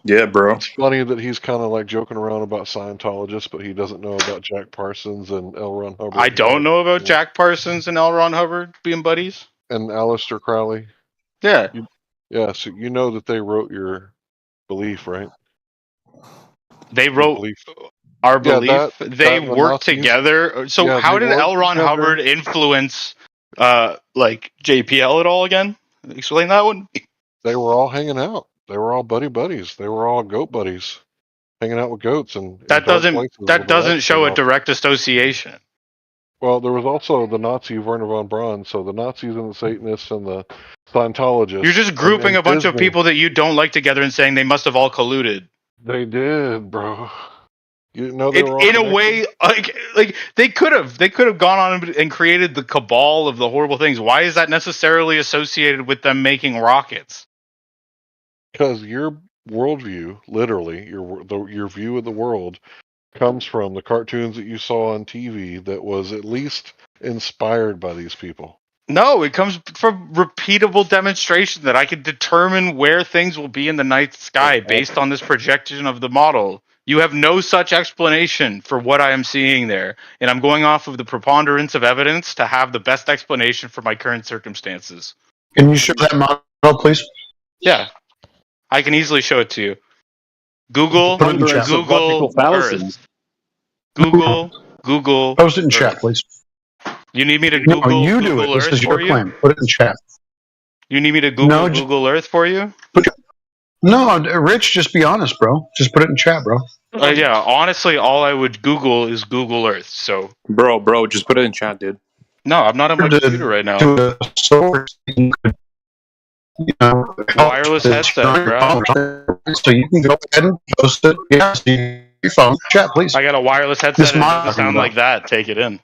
Yeah, bro. It's funny that he's kind of like joking around about Scientologists, but he doesn't know about Jack Parsons and L. Ron Hubbard. I don't know about Jack Parsons and L. Ron Hubbard being buddies. And Aleister Crowley. Yeah. So you know that they wrote your belief, right? They wrote our belief. They worked together. So how did L. Ron Hubbard influence like JPL at all again? Explain that one. They were all hanging out. They were all buddies. They were all goat buddies, hanging out with goats. And that doesn't show a direct association. Well, there was also the Nazi Werner von Braun. So the Nazis and the Satanists and the Scientologists. You're just grouping a bunch of people that you don't like together and saying they must have all colluded. They did, bro. You know, in a way, like they could have gone on and created the cabal of the horrible things. Why is that necessarily associated with them making rockets? Because your worldview, literally, your view of the world, comes from the cartoons that you saw on TV that was at least inspired by these people. No, it comes from repeatable demonstration that I can determine where things will be in the night sky based on this projection of the model. You have no such explanation for what I am seeing there, and I'm going off of the preponderance of evidence to have the best explanation for my current circumstances. Can you show that model, please? Yeah, I can easily show it to you. Google Earth. Google. Post it in chat, please. You need me to Google you do Google it. Earth This is for your you? claim. Put it in chat. You need me to Google Google Earth for you? No, Rich, just be honest, bro. Just put it in chat, bro. Yeah, honestly, all I would Google is Google Earth. So, bro, just put it in chat, dude. No, I'm not on my computer right now. Wireless headset, bro. So you can go ahead and post it. Yeah, your phone. Chat, please. I got a wireless headset. And it doesn't sound like that. Take it in.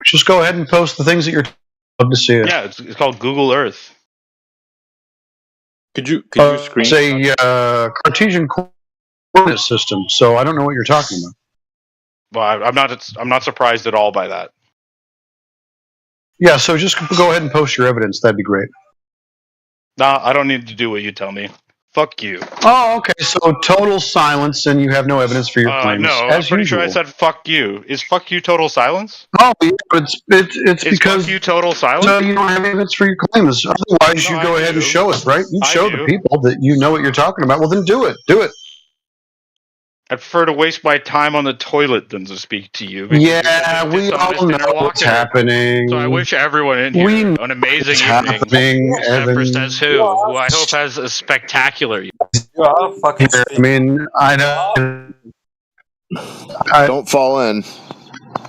Just go ahead and post the things that you're love to see. Yeah, it's called Google Earth. Could you screen? It's a Cartesian coordinate system, so I don't know what you're talking about. Well, I'm not surprised at all by that. Yeah, so just go ahead and post your evidence. That'd be great. Nah, I don't need to do what you tell me. Fuck you. Oh, okay. So total silence, and you have no evidence for your claims, No, I'm as pretty sure I usual. said fuck you. Is fuck you total silence? Oh, yeah, but it's Is because fuck you total silence? you don't have evidence for your claims. Otherwise, No, you I go ahead and do. show us, right? You I show the do. people that you know what you're talking about. Well, then do it. Do it. I prefer to waste my time on the toilet than to speak to you because you're such Yeah, a we all dishonest know what's interlocutor. happening. So I wish everyone in We here know an amazing what's evening, happening, except for Evan. Says who I hope has a spectacular evening. You are fucking Here, I mean, I know. Don't fall in.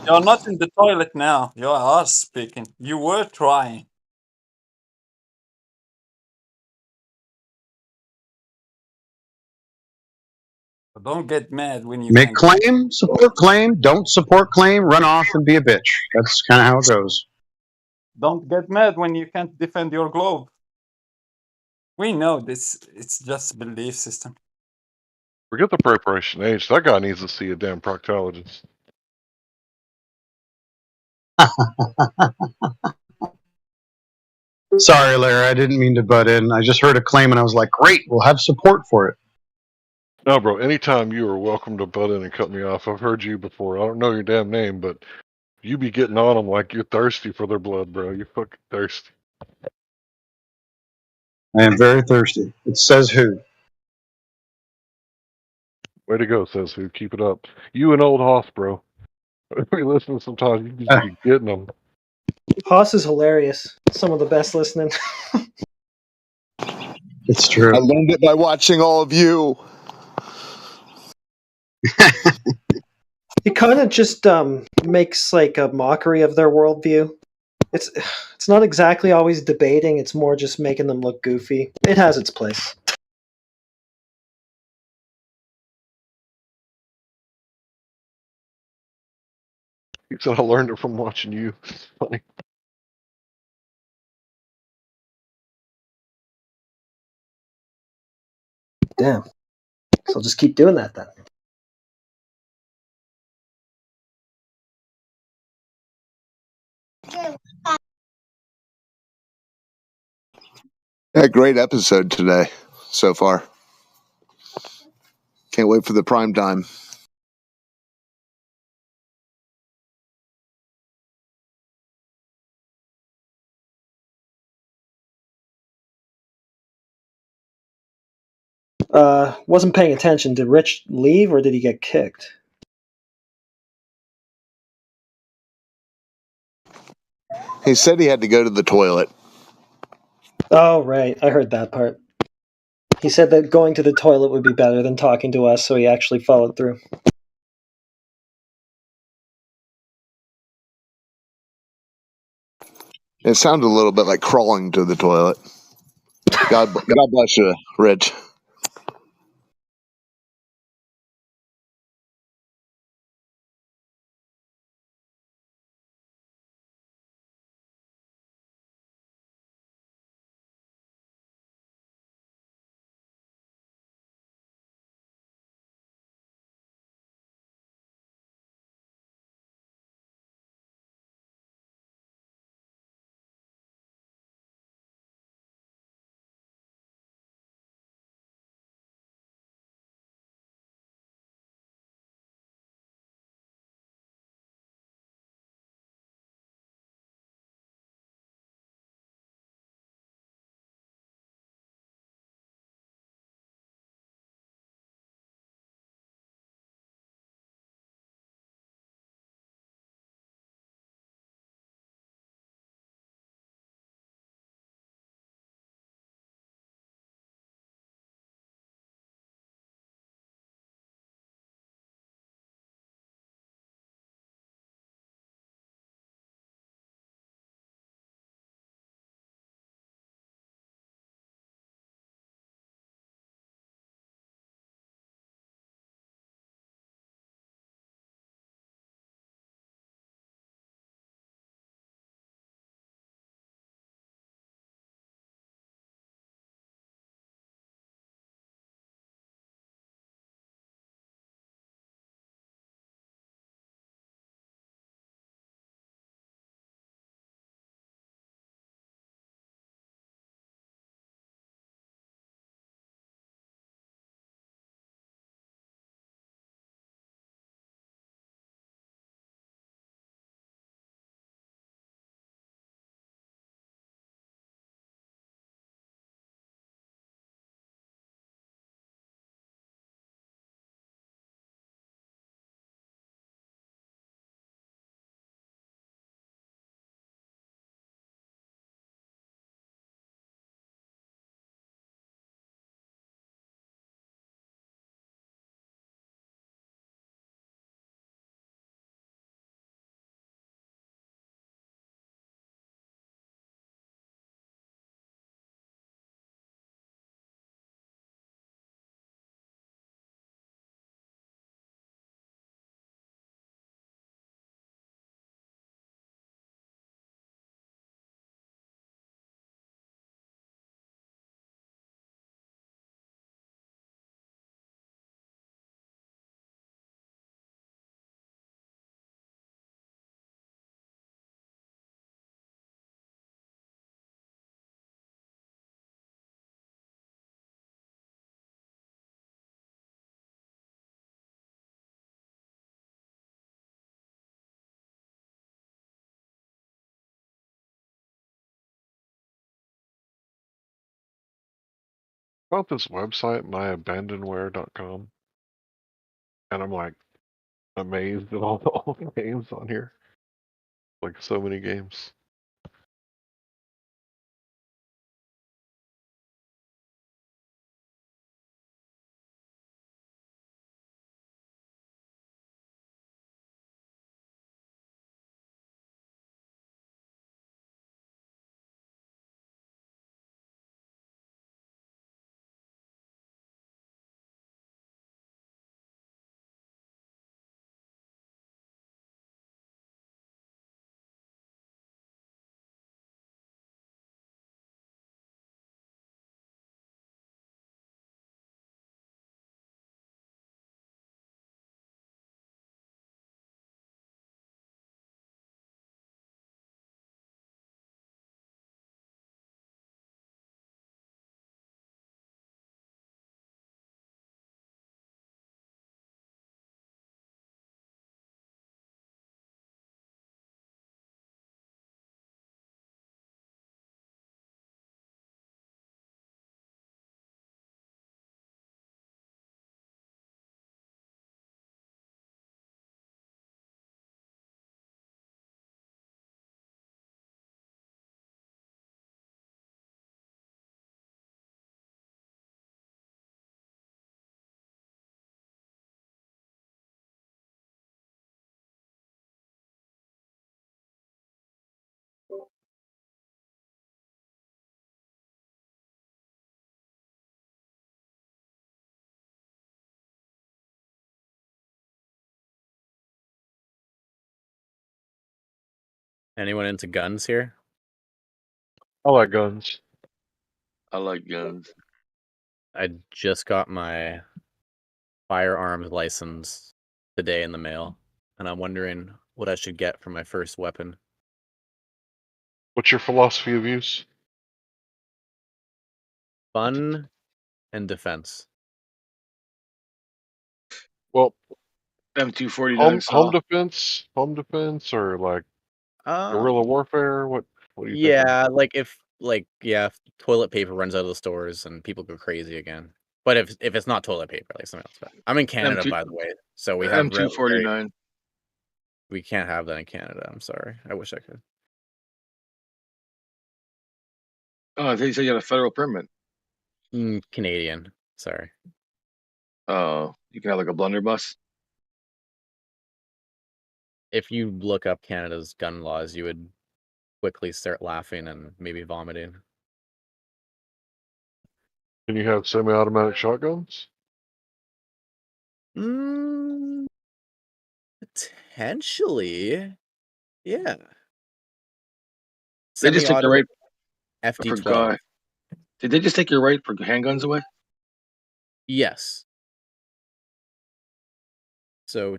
You're not in the toilet now. You're us speaking. You were trying. But don't get mad when you Make can't. claim, support claim, don't support claim, run off and be a bitch. That's kind of how it goes. Don't get mad when you can't defend your globe. We know this. It's just belief system. Forget the preparation age. That guy needs to see a damn proctologist. Sorry, Larry, I didn't mean to butt in. I just heard a claim and I was like, great, we'll have support for it. No, bro, anytime you are welcome to butt in and cut me off. I've heard you before. I don't know your damn name, but you be getting on them like you're thirsty for their blood, bro. You're fucking thirsty. I am very thirsty. It says who. Way to go, Says Who. Keep it up. You and old Hoff, bro. We listen sometimes. You just be getting them. Haas is hilarious. Some of the best listening. It's true. I learned it by watching all of you. He kind of just makes like a mockery of their worldview. It's not exactly always debating. It's more just making them look goofy. It has its place. He said I learned it from watching you. It's funny. Damn. So I'll just keep doing that then. Yeah, great episode today so far. Can't wait for the prime time. Wasn't paying attention. Did Rich leave or did he get kicked? He said he had to go to the toilet. Oh, right. I heard that part. He said that going to the toilet would be better than talking to us, so he actually followed through. It sounded a little bit like crawling to the toilet. God bless you, Rich. found this website, myabandonware.com, and I'm like amazed at all the old games on here. Like so many games. Anyone into guns here? I like guns. I like guns. I just got my firearms license today in the mail, and I'm wondering what I should get for my first weapon. What's your philosophy of use? Fun and defense. Well, M249 home defense, or like guerrilla warfare. What are you thinking? Yeah, if toilet paper runs out of the stores and people go crazy again. But if it's not toilet paper, like something else. But I'm in Canada, M2 by the way, so we have M249. we can't have that in Canada. I'm sorry. I wish I could. Oh, I think you said you had a federal permit. Canadian. Sorry. Oh, you can have like a blunderbuss. If you look up Canada's gun laws, you would quickly start laughing and maybe vomiting. Can you have semi-automatic shotguns? Potentially, yeah. They just take the right FD12. Did they just take your right for handguns away? Yes. So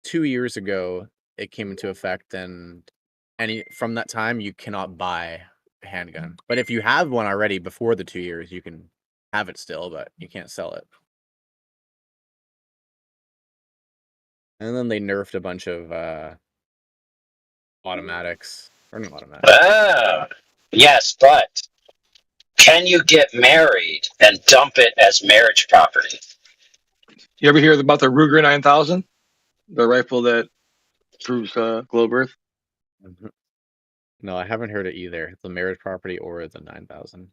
2 years ago, it came into effect, and from that time, you cannot buy a handgun. But if you have one already before the 2 years, you can have it still, but you can't sell it. And then they nerfed a bunch of automatics. Or not automatics. Yes, but can you get married and dump it as marriage property? You ever hear about the Ruger 9000? The rifle that proves globe Earth? No, I haven't heard it either. The marriage property or the 9000.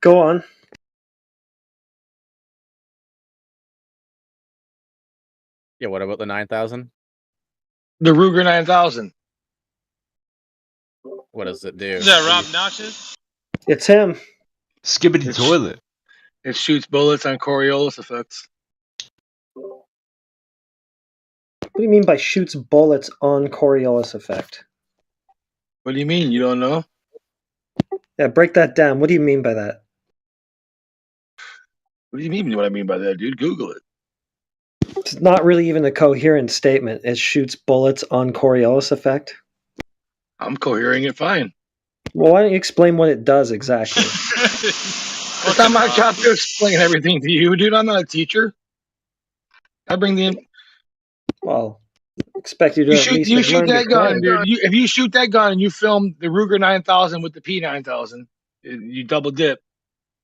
Go on. Yeah, what about the 9000? The Ruger 9000. What does it do? Is that Rob Notches? It's him. Skibbity toilet. It shoots bullets on Coriolis effects. What do you mean by shoots bullets on Coriolis effect? What do you mean? You don't know? Yeah, break that down. What do you mean by that? What do you mean what I mean by that, dude? Google it. It's not really even a coherent statement. It shoots bullets on Coriolis effect. I'm cohering it fine. Well, why don't you explain what it does exactly? It's not my job to explain everything to you, dude. I'm not a teacher. I bring the in. Well, expect you to at least shoot learn that to gun, play. dude. If you shoot that gun and you film the Ruger 9000 with the P9000, You double dip,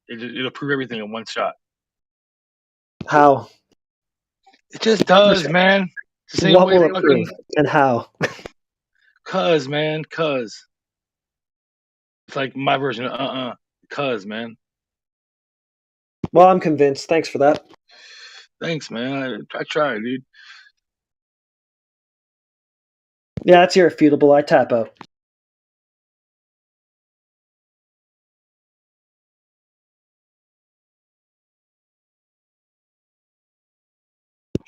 it'll prove everything in one shot. How? It just does, man. It's the same What way will it fucking. prove, and how? Cuz, man, cuz. It's like my version of cuz, man. Well, I'm convinced. Thanks for that. Thanks, man. I try, dude. Yeah, it's irrefutable. I tap out.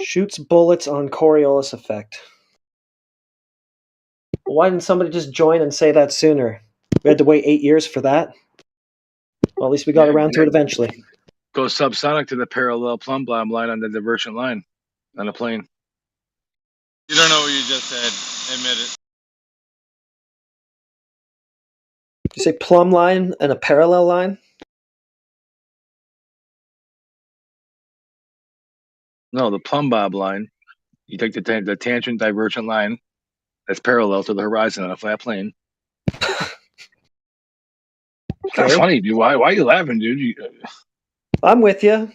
Shoots bullets on Coriolis effect. Why didn't somebody just join and say that sooner? We had to wait 8 years for that? Well, at least we got around to it eventually. Go subsonic to the parallel plumb bomb line on the divergent line on a plane. You don't know what you just said. Admit it. Did you say plumb line and a parallel line? No, the plumb bob line. You take the tangent divergent line that's parallel to the horizon on a flat plane. It's not funny, dude. Why are you laughing, dude? I'm with you.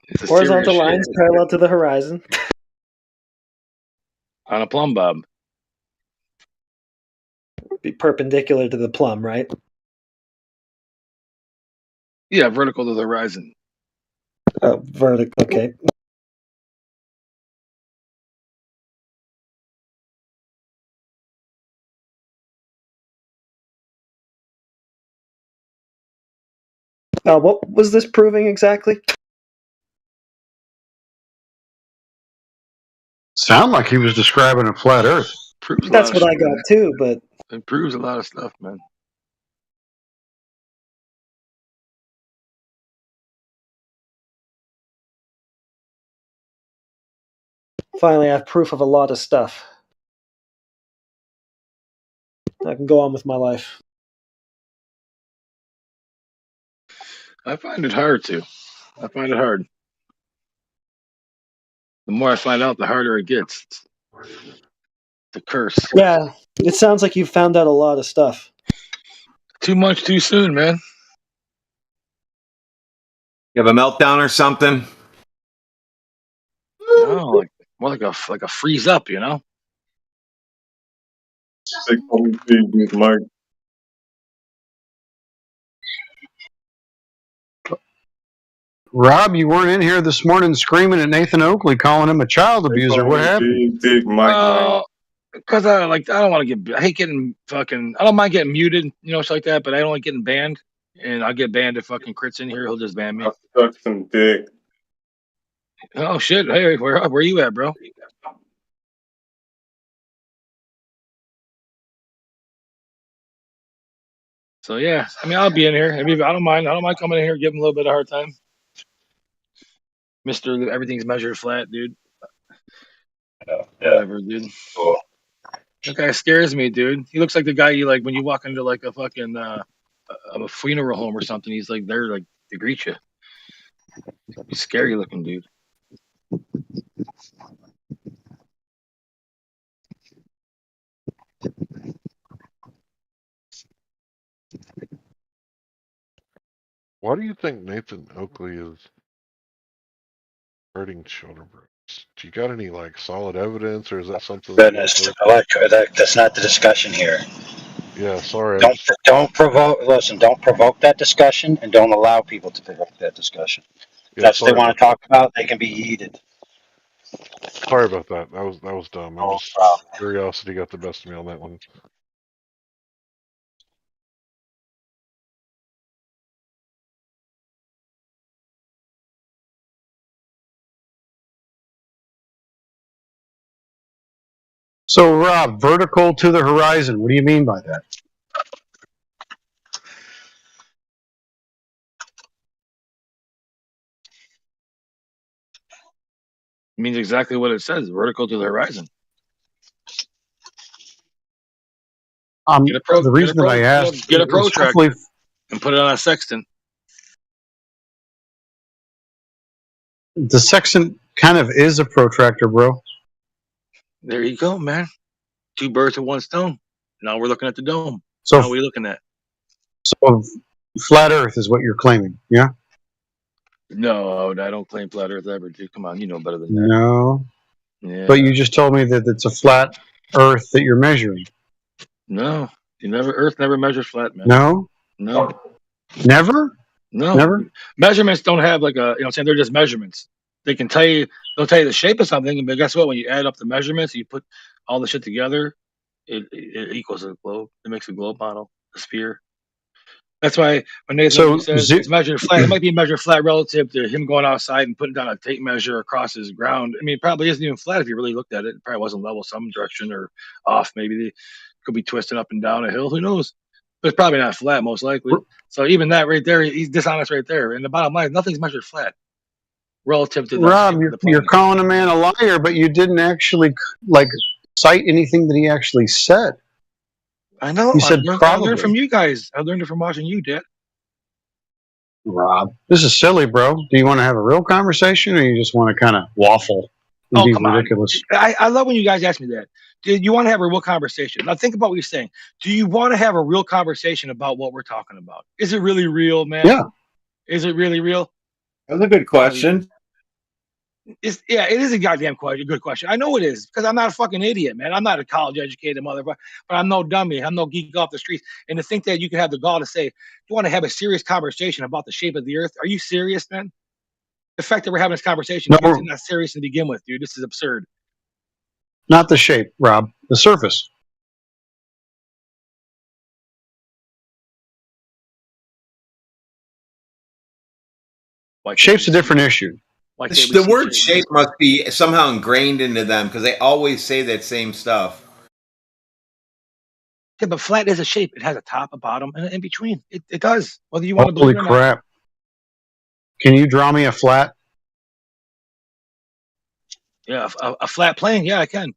It's Horizontal lines parallel to the horizon. On a plumb bob. Be perpendicular to the plumb, right? Yeah, vertical to the horizon. Oh, vertical. Okay. What was this proving exactly? Sound like he was describing a flat Earth. That's what I got too, but it proves a lot of stuff, man. Finally, I have proof of a lot of stuff. I can go on with my life. I find it hard to. I find it hard. The more I find out, the harder it gets. It's a curse. Yeah, it sounds like you've found out a lot of stuff. Too much too soon, man. You have a meltdown or something? No, more like a freeze up, you know. Mark. Rob, you weren't in here this morning screaming at Nathan Oakley, calling him a child abuser. What happened? Big Mike. Because I don't want to get. I hate getting fucking. I don't mind getting muted, shit like that. But I don't like getting banned, and I'll get banned if fucking Crit's in here. He'll just ban me. Suck some dick. Oh shit! Hey, where you at, bro? So yeah, I mean, I'll be in here. I don't mind. I don't mind coming in here, giving a little bit of hard time. Mister, everything's measured flat, dude. Whatever, dude. Cool. That guy scares me, dude. He looks like the guy you like when you walk into like a fucking a funeral home or something. He's like there like to greet you. He's scary looking, dude. Why do you think Nathan Oakley is hurting children? Do you got any like solid evidence, or is that something? Goodness, that's not the discussion here. Yeah, sorry. Don't provoke. Listen, don't provoke that discussion, and don't allow people to provoke that discussion. If that's what they want to talk about, they can be heated. Sorry about that. That was dumb. No problem. Curiosity got the best of me on that one. So, Rob, vertical to the horizon. What do you mean by that? It means exactly what it says: vertical to the horizon. The reason that I asked, get a protractor and put it on a sextant. The sextant kind of is a protractor, bro. There you go, man. 2 birds with 1 stone. Now we're looking at the dome. So how are we looking at? So Flat Earth is what you're claiming, yeah? No, I don't claim flat Earth ever, dude. Come on, you know better than that. No. Yeah. But you just told me that it's a flat Earth that you're measuring. No, Earth never measures flat, man. No? No. Never? No. Never? Measurements don't have like a, I'm saying, they're just measurements. They'll tell you the shape of something, but guess what? When you add up the measurements, you put all the shit together, it equals a globe. It makes a globe model, a sphere. That's why when Nathan says it's measured flat, it might be measured flat relative to him going outside and putting down a tape measure across his ground. I mean, it probably isn't even flat if you really looked at it. It probably wasn't level some direction or off. Maybe they could be twisted up and down a hill. Who knows? But it's probably not flat, most likely. So even that right there, he's dishonest right there. And the bottom line, nothing's measured flat relative to the Rob, shape of the you're planet. calling a man a liar, but you didn't actually like cite anything that he actually said. I know. You said I learned from probably. you guys. I learned it from watching you, Dad. Rob, this is silly, bro. Do you want to have a real conversation, or you just want to kind of waffle and be Come ridiculous? on. I love when you guys ask me that. Do you want to have a real conversation? Now think about what you're saying. Do you want to have a real conversation about what we're talking about? Is it really real, man? Yeah. Is it really real? That's a good question. It is a goddamn question. Good question. I know it is because I'm not a fucking idiot, man. I'm not a college educated motherfucker, but I'm no dummy. I'm no geek off the streets. And to think that you can have the gall to say, you want to have a serious conversation about the shape of the earth? Are you serious, man? The fact that we're having this conversation means you're not serious to begin with, dude. This is absurd. Not the shape, Rob. The surface. Shape's a different issue. The word shape must be somehow ingrained into them because they always say that same stuff. Yeah, but flat is a shape. It has a top, a bottom, and in between. It does, whether you want to believe it or not. Holy crap. Can you draw me a flat? Yeah, a flat plane. Yeah, I can.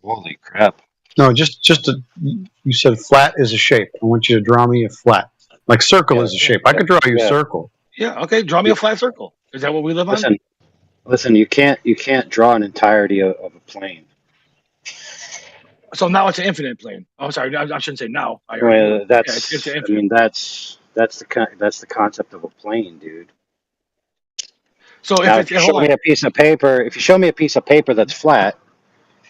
Holy crap. No, you said flat is a shape. I want you to draw me a flat. Like circle is a shape. I could draw you a circle. Yeah, okay. Draw me a flat circle. Is that what we live on? Listen. You can't draw an entirety of a plane. So now it's an infinite plane. Oh, sorry. I shouldn't say now. That's it's I mean that's the concept of a plane, dude. So now, if you show me a piece of paper that's flat,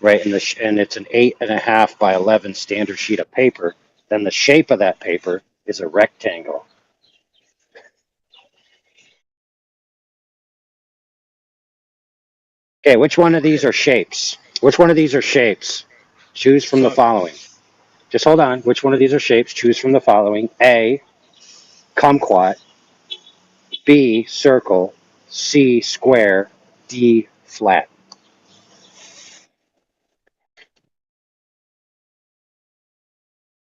right, and it's an 8.5 by 11 standard sheet of paper, then the shape of that paper is a rectangle. Okay, which one of these are shapes? Choose from the following. Just hold on. Which one of these are shapes? Choose from the following. A, kumquat. B, circle. C, square. D, flat.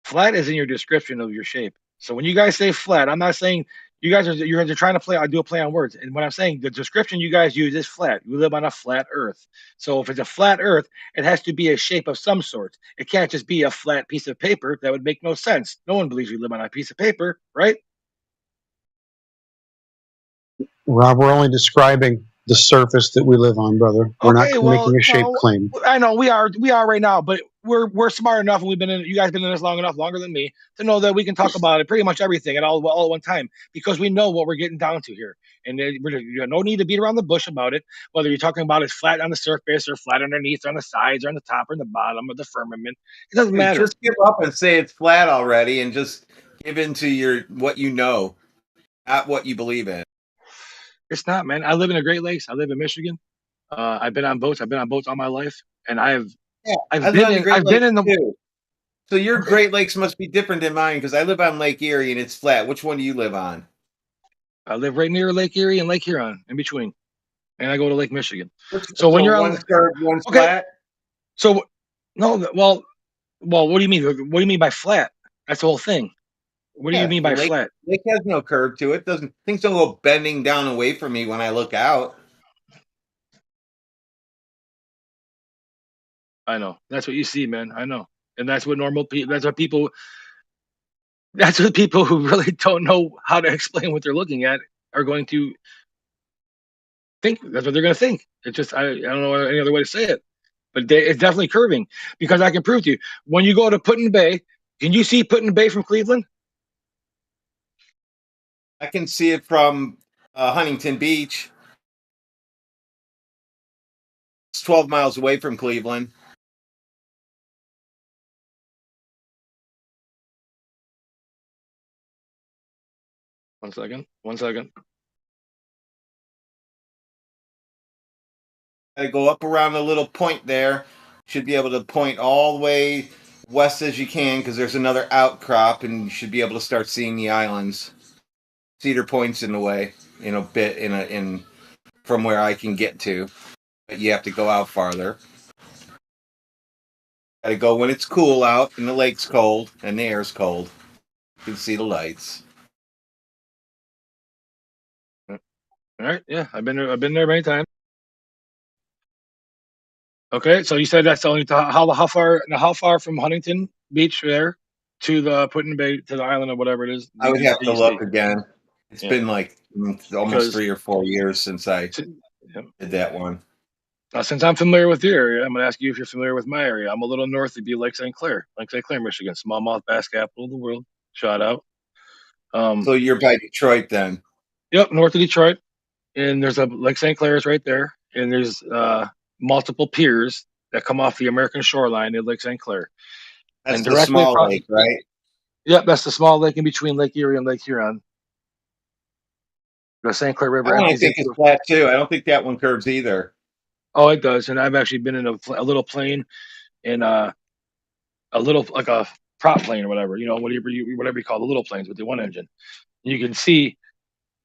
Flat is in your description of your shape. So when you guys say flat, I'm not saying you guys are trying to play. I do a play on words, and when I'm saying the description you guys use is flat. We live on a flat Earth. So if it's a flat Earth, it has to be a shape of some sort. It can't just be a flat piece of paper. That would make no sense. No one believes we live on a piece of paper, right? Rob, we're only describing the surface that we live on, brother. We're not making a shape claim. I know we are right now, but we're smart enough, and you guys been in this long enough, longer than me, to know that we can talk about it, pretty much everything, all at one time, because we know what we're getting down to here, and there's no need to beat around the bush about it. Whether you're talking about it flat on the surface or flat underneath, or on the sides, or on the top, or on the bottom, or the firmament, it doesn't matter. Just give up and say it's flat already, and just give into what you know, not what you believe in. It's not, man. I live in the Great Lakes. I live in Michigan. I've been on boats. I've been on boats all my life, and I've been in the. Too. So your Great Lakes must be different than mine because I live on Lake Erie and it's flat. Which one do you live on? I live right near Lake Erie and Lake Huron, in between, and I go to Lake Michigan. So when you're one's curved, one's flat. So no, well, what do you mean? What do you mean by flat? That's the whole thing. What do you mean by flat? Lake has no curve to it. Things don't go bending down away from me when I look out. I know. That's what you see, man. I know, and that's what normal people. That's what people. That's what people who really don't know how to explain what they're looking at are going to think. That's what they're going to think. It's just I don't know any other way to say it, but it's definitely curving because I can prove to you when you go to Put-in Bay. Can you see Put-in Bay from Cleveland? I can see it from Huntington Beach. It's 12 miles away from Cleveland. One second. Gotta go up around the little point there. Should be able to point all the way west as you can because there's another outcrop, and you should be able to start seeing the islands. Cedar Point's in the way, in from where I can get to, but you have to go out farther. Gotta go when it's cool out and the lake's cold and the air's cold. You can see the lights. All right, yeah, I've been there many times. Okay, so you said that's only how far from Huntington Beach there to the Putin Bay to the island or whatever it is? I would have to look again. It's been like almost 3 or 4 years since I did that one. Since I'm familiar with your area, I'm going to ask you if you're familiar with my area. I'm a little north of Lake St. Clair, Michigan, smallmouth bass capital of the world. Shout out. So you're by Detroit then? Yep, north of Detroit, and there's a Lake St. Clair is right there, and there's multiple piers that come off the American shoreline at Lake St. Clair. That's the small lake, right? Yep, that's the small lake in between Lake Erie and Lake Huron. The St. Clair River. I think it's flat too. I don't think that one curves either. Oh, it does, and I've actually been in a little plane, and a little like a prop plane or whatever, whatever you call the little planes with the one engine. You can see.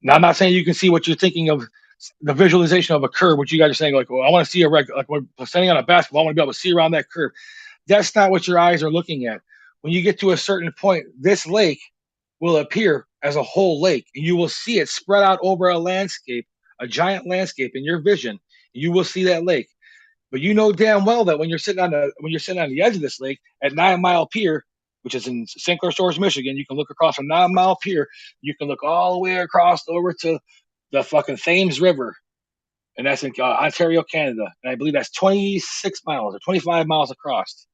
Now, I'm not saying you can see what you're thinking of, the visualization of a curve, which you guys are saying, like, well, I want to see like when standing on a basketball, I want to be able to see around that curve. That's not what your eyes are looking at. When you get to a certain point, this lake will appear as a whole lake, and you will see it spread out over a landscape, a giant landscape in your vision. You will see that lake. But you know damn well that when you're sitting on the edge of this lake at 9 Mile Pier, which is in St. Clair Shores, Michigan, you can look across from 9 Mile Pier. You can look all the way across over to the fucking Thames River, and that's in Ontario, Canada. And I believe that's 26 miles or 25 miles across.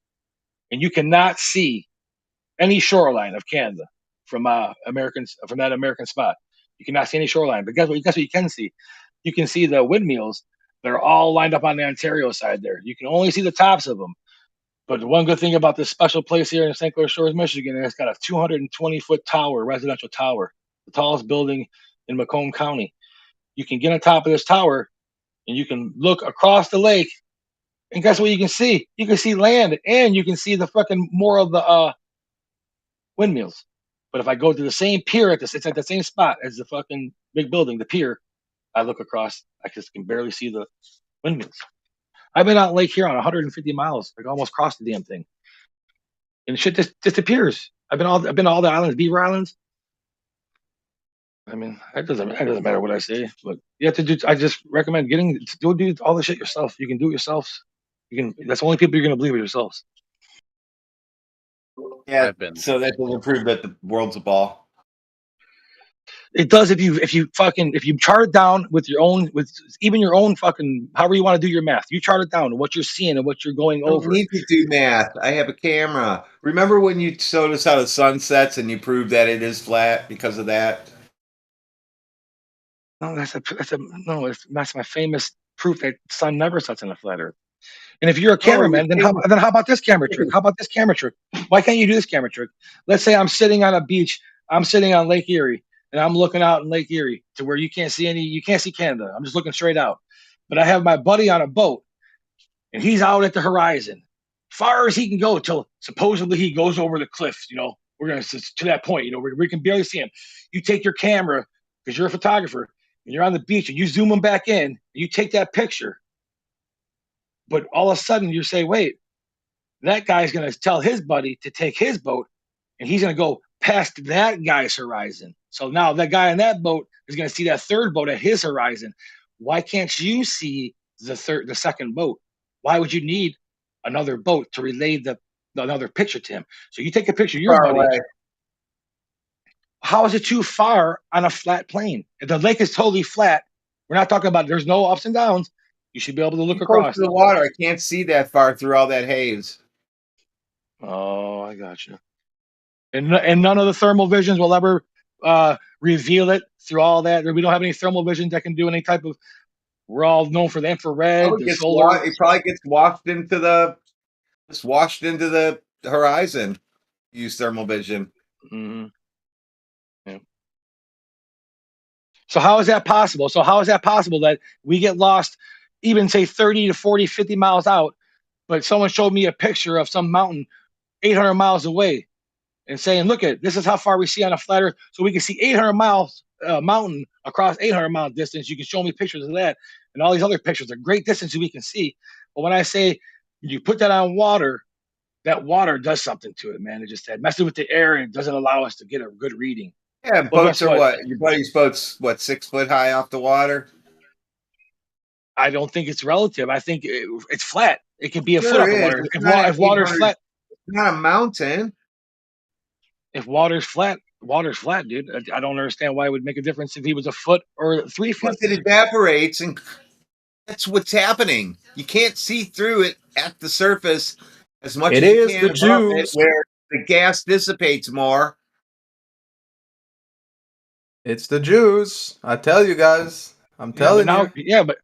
And you cannot see any shoreline of Canada from that American spot. You cannot see any shoreline. But guess what you can see? You can see the windmills. They're all lined up on the Ontario side there. You can only see the tops of them. But the one good thing about this special place here in St. Clair Shores, Michigan, it's got a 220-foot tower, residential tower, the tallest building in Macomb County. You can get on top of this tower, and you can look across the lake, and guess what you can see? You can see land, and you can see the fucking more of the windmills. But if I go to the same pier it's at the same spot as the fucking big building, the pier, I look across, I just can barely see the windmills. I've been out Lake Huron 150 miles, like almost crossed the damn thing. And shit just disappears. I've been to all the islands, Beaver Islands. I mean, it doesn't matter what I say, but you have to do. I just recommend do all the shit yourself. You can do it yourselves. That's the only people you're gonna believe it yourselves. Yeah, so that doesn't prove that the world's a ball. It does if you chart it down with even your own fucking however you want to do your math. You chart it down what you're seeing and what you're going over. I don't need to do math. I have a camera. Remember when you showed us how the sun sets and you proved that it is flat because of that? No, that's my famous proof that the sun never sets on a flat Earth. And if you're a cameraman, then how about this camera trick? How about this camera trick? Why can't you do this camera trick? Let's say I'm sitting on a beach. I'm sitting on Lake Erie, and I'm looking out in Lake Erie to where you can't see Canada. I'm just looking straight out. But I have my buddy on a boat, and he's out at the horizon, far as he can go till supposedly he goes over the cliff. We're going to that point. We can barely see him. You take your camera because you're a photographer, and you're on the beach, and you zoom him back in, and you take that picture. But all of a sudden you say, wait, that guy's going to tell his buddy to take his boat, and he's going to go past that guy's horizon. So now that guy in that boat is going to see that third boat at his horizon. Why can't you see the second boat? Why would you need another boat to relay another picture to him? So you take a picture of your buddy. Away. How is it too far on a flat plane? If the lake is totally flat, we're not talking about there's no ups and downs. You should be able to look across to the water. I can't see that far through all that haze. Oh, I got you. And none of the thermal visions will ever reveal it through all that. We don't have any thermal vision that can do any type of. We're all known for the infrared, the solar. It probably gets washed into the horizon. Use thermal vision. Mm-hmm. Yeah. So how is that possible? That we get lost, even say 30 to 40, 50 miles out, but someone showed me a picture of some mountain 800 miles away and saying, look at, this is how far we see on a flat earth. So we can see 800 miles mountain across 800-mile distance. You can show me pictures of that. And all these other pictures are great distances we can see. But when I say you put that on water, that water does something to it, man. It just messes with the air and it doesn't allow us to get a good reading. Yeah, boats are what? Your buddy's boat's what, 6 foot high off the water? I don't think it's relative. I think it's flat. It can be a foot off the water. If water's flat, it's not a mountain. If water's flat, dude. I don't understand why it would make a difference if he was a foot or 3 foot. Because it evaporates, and that's what's happening. You can't see through it at the surface as much as you can above it, where the gas dissipates more. It's the Jews. I tell you guys. I'm telling you. Yeah, but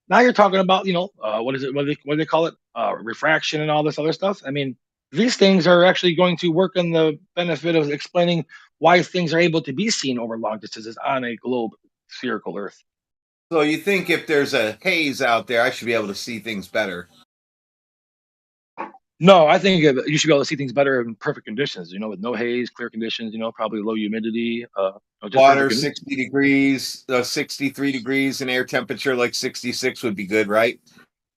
now you're talking about, what is it? What do they call it? Refraction and all this other stuff. I mean, these things are actually going to work in the benefit of explaining why things are able to be seen over long distances on a globe, spherical Earth. So you think if there's a haze out there, I should be able to see things better? No, I think you should be able to see things better in perfect conditions, with no haze, clear conditions, probably low humidity. Water 60 degrees, 63 degrees, and air temperature like 66 would be good, right?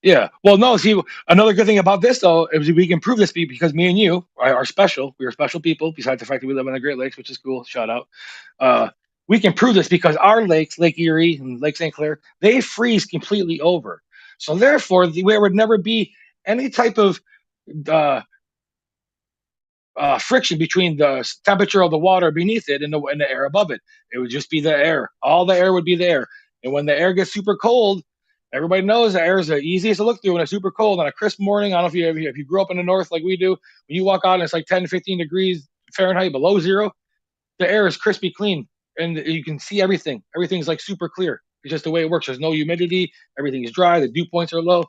Yeah. Well, no, see, another good thing about this, though, is we can prove this because me and you are special. We are special people, besides the fact that we live in the Great Lakes, which is cool. Shout out. We can prove this because our lakes, Lake Erie and Lake St. Clair, they freeze completely over. So therefore, there would never be any type of friction between the temperature of the water beneath it and the air above it. It would just be the air. All the air would be there. And when the air gets super cold, everybody knows the air is the easiest to look through when it's super cold on a crisp morning. I don't know if you grew up in the north like we do. When you walk out and it's like 10, 15 degrees Fahrenheit below zero, the air is crispy clean and you can see everything. Everything's like super clear. It's just the way it works. There's no humidity. Everything is dry. The dew points are low.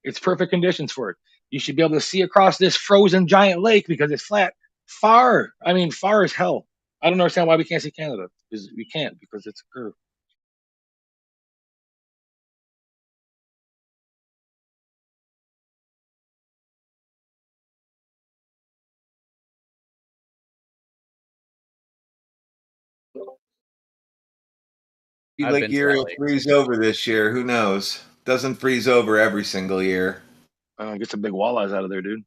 It's perfect conditions for it. You should be able to see across this frozen giant lake because it's flat. Far as hell. I don't understand why we can't see Canada. Because we can't, because it's a curve. Lake Erie will freeze over this year. Who knows? Doesn't freeze over every single year. Get some big walleyes out of there, dude.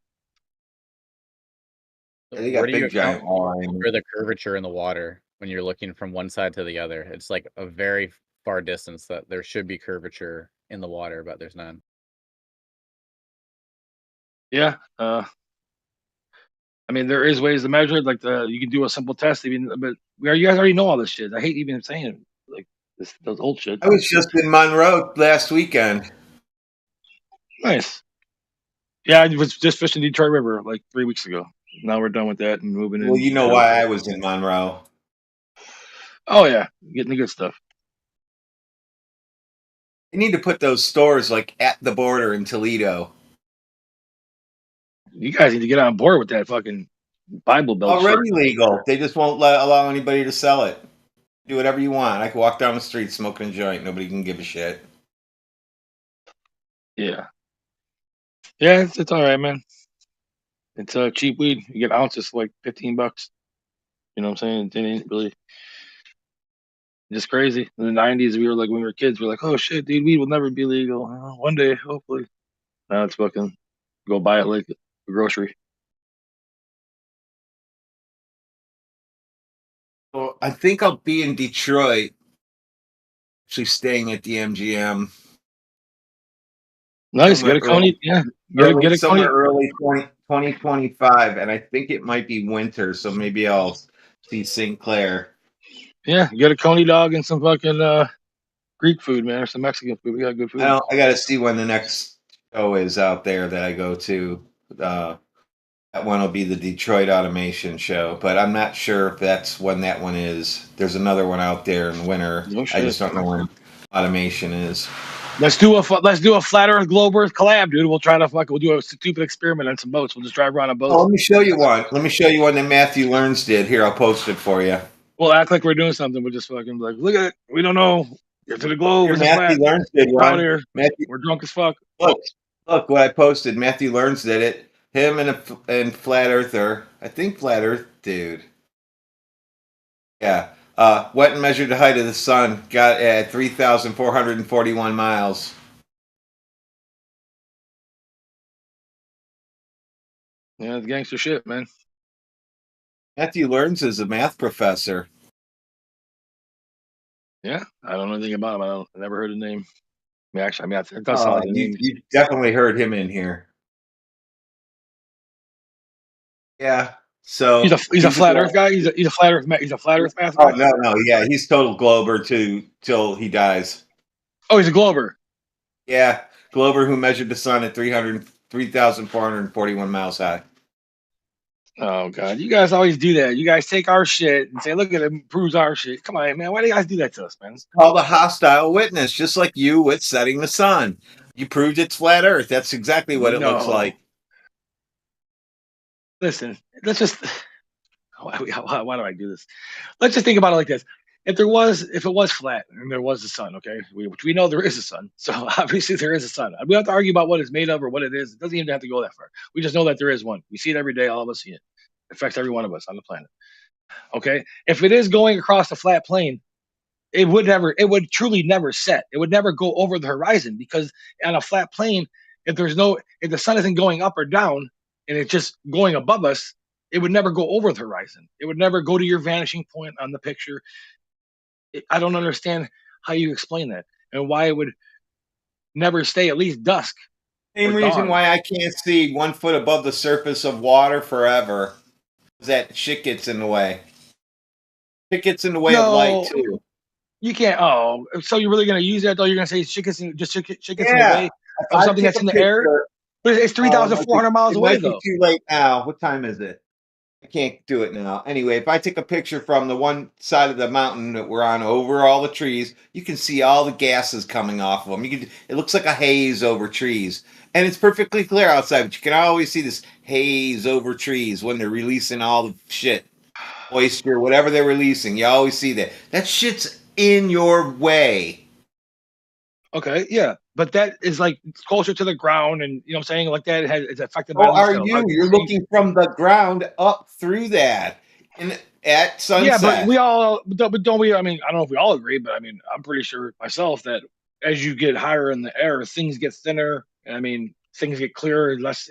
Yeah, they got big giant walleye. For the curvature in the water when you're looking from one side to the other, it's like a very far distance that there should be curvature in the water, but there's none. Yeah. I mean, there is ways to measure it. Like you can do a simple test, but you guys already know all this shit. I hate even saying it, like those old shit. I was just in Monroe last weekend. Nice. Yeah, I was just fishing Detroit River like 3 weeks ago. Now we're done with that and moving in. Well, you know why I was in Monroe. Oh yeah, getting the good stuff. You need to put those stores like at the border in Toledo. You guys need to get on board with that fucking Bible Belt. Already legal. They just won't allow anybody to sell it. Do whatever you want. I can walk down the street smoking a joint. Nobody can give a shit. Yeah. Yeah, it's all right, man. It's cheap weed. You get ounces for like $15. You know what I'm saying? It ain't really just crazy. In the 90s, we were like, when we were kids, we were like, oh shit, dude, weed will never be legal. One day, hopefully. Now it's fucking go buy it like a grocery. Well, I think I'll be in Detroit, actually staying at the MGM. Nice. Get a Coney. Yeah. Get a somewhere Coney. early 2025, and I think it might be winter, so maybe I'll see St. Clair. Yeah, get a Coney dog and some fucking Greek food, man, or some Mexican food. We got good food. I got to see when the next show is out there that I go to. That one will be the Detroit Automation Show, but I'm not sure if that's when that one is. There's another one out there in winter. No I shit. just don't know when Automation is. Let's do a flat Earth globe Earth collab, dude. We'll try to we'll do a stupid experiment on some boats. We'll just drive around on boats. Oh, let me show you one. Let me show you one that Matthew Learns did. Here, I'll post it for you. We'll act like we're doing something. We'll just fucking be like, look at it. We don't know. Get to the globe. Here, It's a flat. Matthew Learns did Out one. here. Matthew, We're drunk as fuck. look what I posted. Matthew Learns did it. Him and Flat Earther. I think Flat Earth dude. Yeah. Went and measured the height of the sun. Got at 3,441 miles. Yeah, it's gangster shit, man. Matthew Learns is a math professor. Yeah, I don't know anything about him. I never heard his name. It does sound like a name. You definitely heard him in here. Yeah. So he's a flat Earth guy. He's a flat Earth math guy. Oh no, yeah, he's total Glober till he dies. Oh, he's a Glober. Yeah, Glober who measured the sun at 3,441 miles high. Oh god, you guys always do that. You guys take our shit and say, "Look at it, proves our shit." Come on, man. Why do you guys do that to us, man? It's called a hostile witness, just like you with setting the sun. You proved it's flat Earth. That's exactly what it looks like. Listen, let's just. Why do I do this? Let's just think about it like this: if it was flat and there was a sun, okay, which we know there is a sun, so obviously there is a sun. We don't have to argue about what it's made of or what it is. It doesn't even have to go that far. We just know that there is one. We see it every day. All of us see it. It affects every one of us on the planet. Okay, if it is going across the flat plane, it would truly never set. It would never go over the horizon because on a flat plane, if the sun isn't going up or down and it's just going above us, it would never go over the horizon. It would never go to your vanishing point on the picture. I don't understand how you explain that and why it would never stay at least dusk. Same reason why I can't see 1 foot above the surface of water forever. That shit gets in the way. It gets in the way of light too. You can't. Oh, so you're really gonna use that though? You're gonna say shit gets in the way of something that's in the air? But it's 3,400 miles away though. Too late now. What time is it? I can't do it now. Anyway, if I take a picture from the one side of the mountain that we're on over all the trees, you can see all the gases coming off of them. It looks like a haze over trees. And it's perfectly clear outside, but you can always see this haze over trees when they're releasing all the shit. Moisture, whatever they're releasing. You always see that. That shit's in your way. Okay, yeah. But that is like closer to the ground, and you know what I'm saying? Like that it's affected by You're looking from the ground up through that at sunset. Yeah, but don't we? I mean, I don't know if we all agree, but I mean, I'm pretty sure myself that as you get higher in the air, things get thinner. I mean, things get clearer, less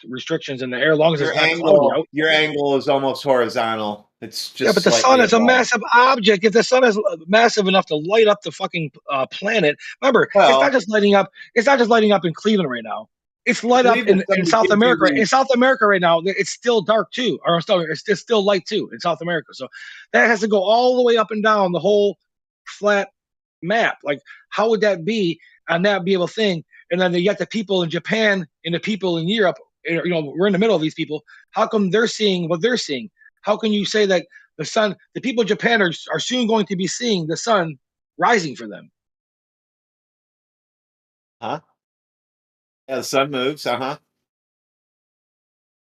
restrictions in the air. As long as it's not cloudy out. Your angle is almost horizontal. It's just but the sun is a massive object. If the sun is massive enough to light up the fucking planet, remember, it's not just lighting up. It's not just lighting up in Cleveland right now. It's light up in South America. In South America right now, it's still dark too, or it's still light too in South America. So that has to go all the way up and down the whole flat map. Like, how would that be on that be able thing? And then you got the people in Japan and the people in Europe. You know, we're in the middle of these people. How come they're seeing what they're seeing? How can you say that the sun, the people in Japan are soon going to be seeing the sun rising for them? Huh? Yeah, the sun moves.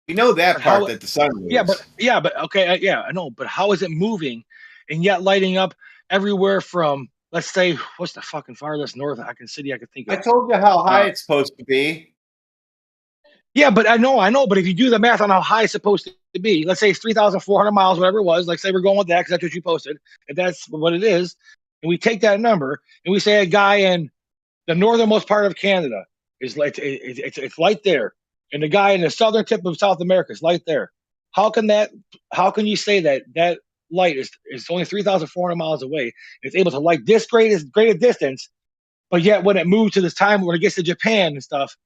We know that part that the sun moves. But okay, yeah, I know. But how is it moving, and yet lighting up everywhere from, let's say, what's the fucking farthest north city I could think of? I told you how high it's supposed to be. Yeah, but I know. But if you do the math on how high it's supposed to be, let's say it's 3,400 miles, whatever it was. Like, say we're going with that because that's what you posted. If that's what it is, and we take that number and we say a guy in the northernmost part of Canada is like it's light there, and the guy in the southern tip of South America is light there. How can you say that light is only 3,400 miles away? It's able to light this great a distance, but yet when it moves to this time when it gets to Japan and stuff,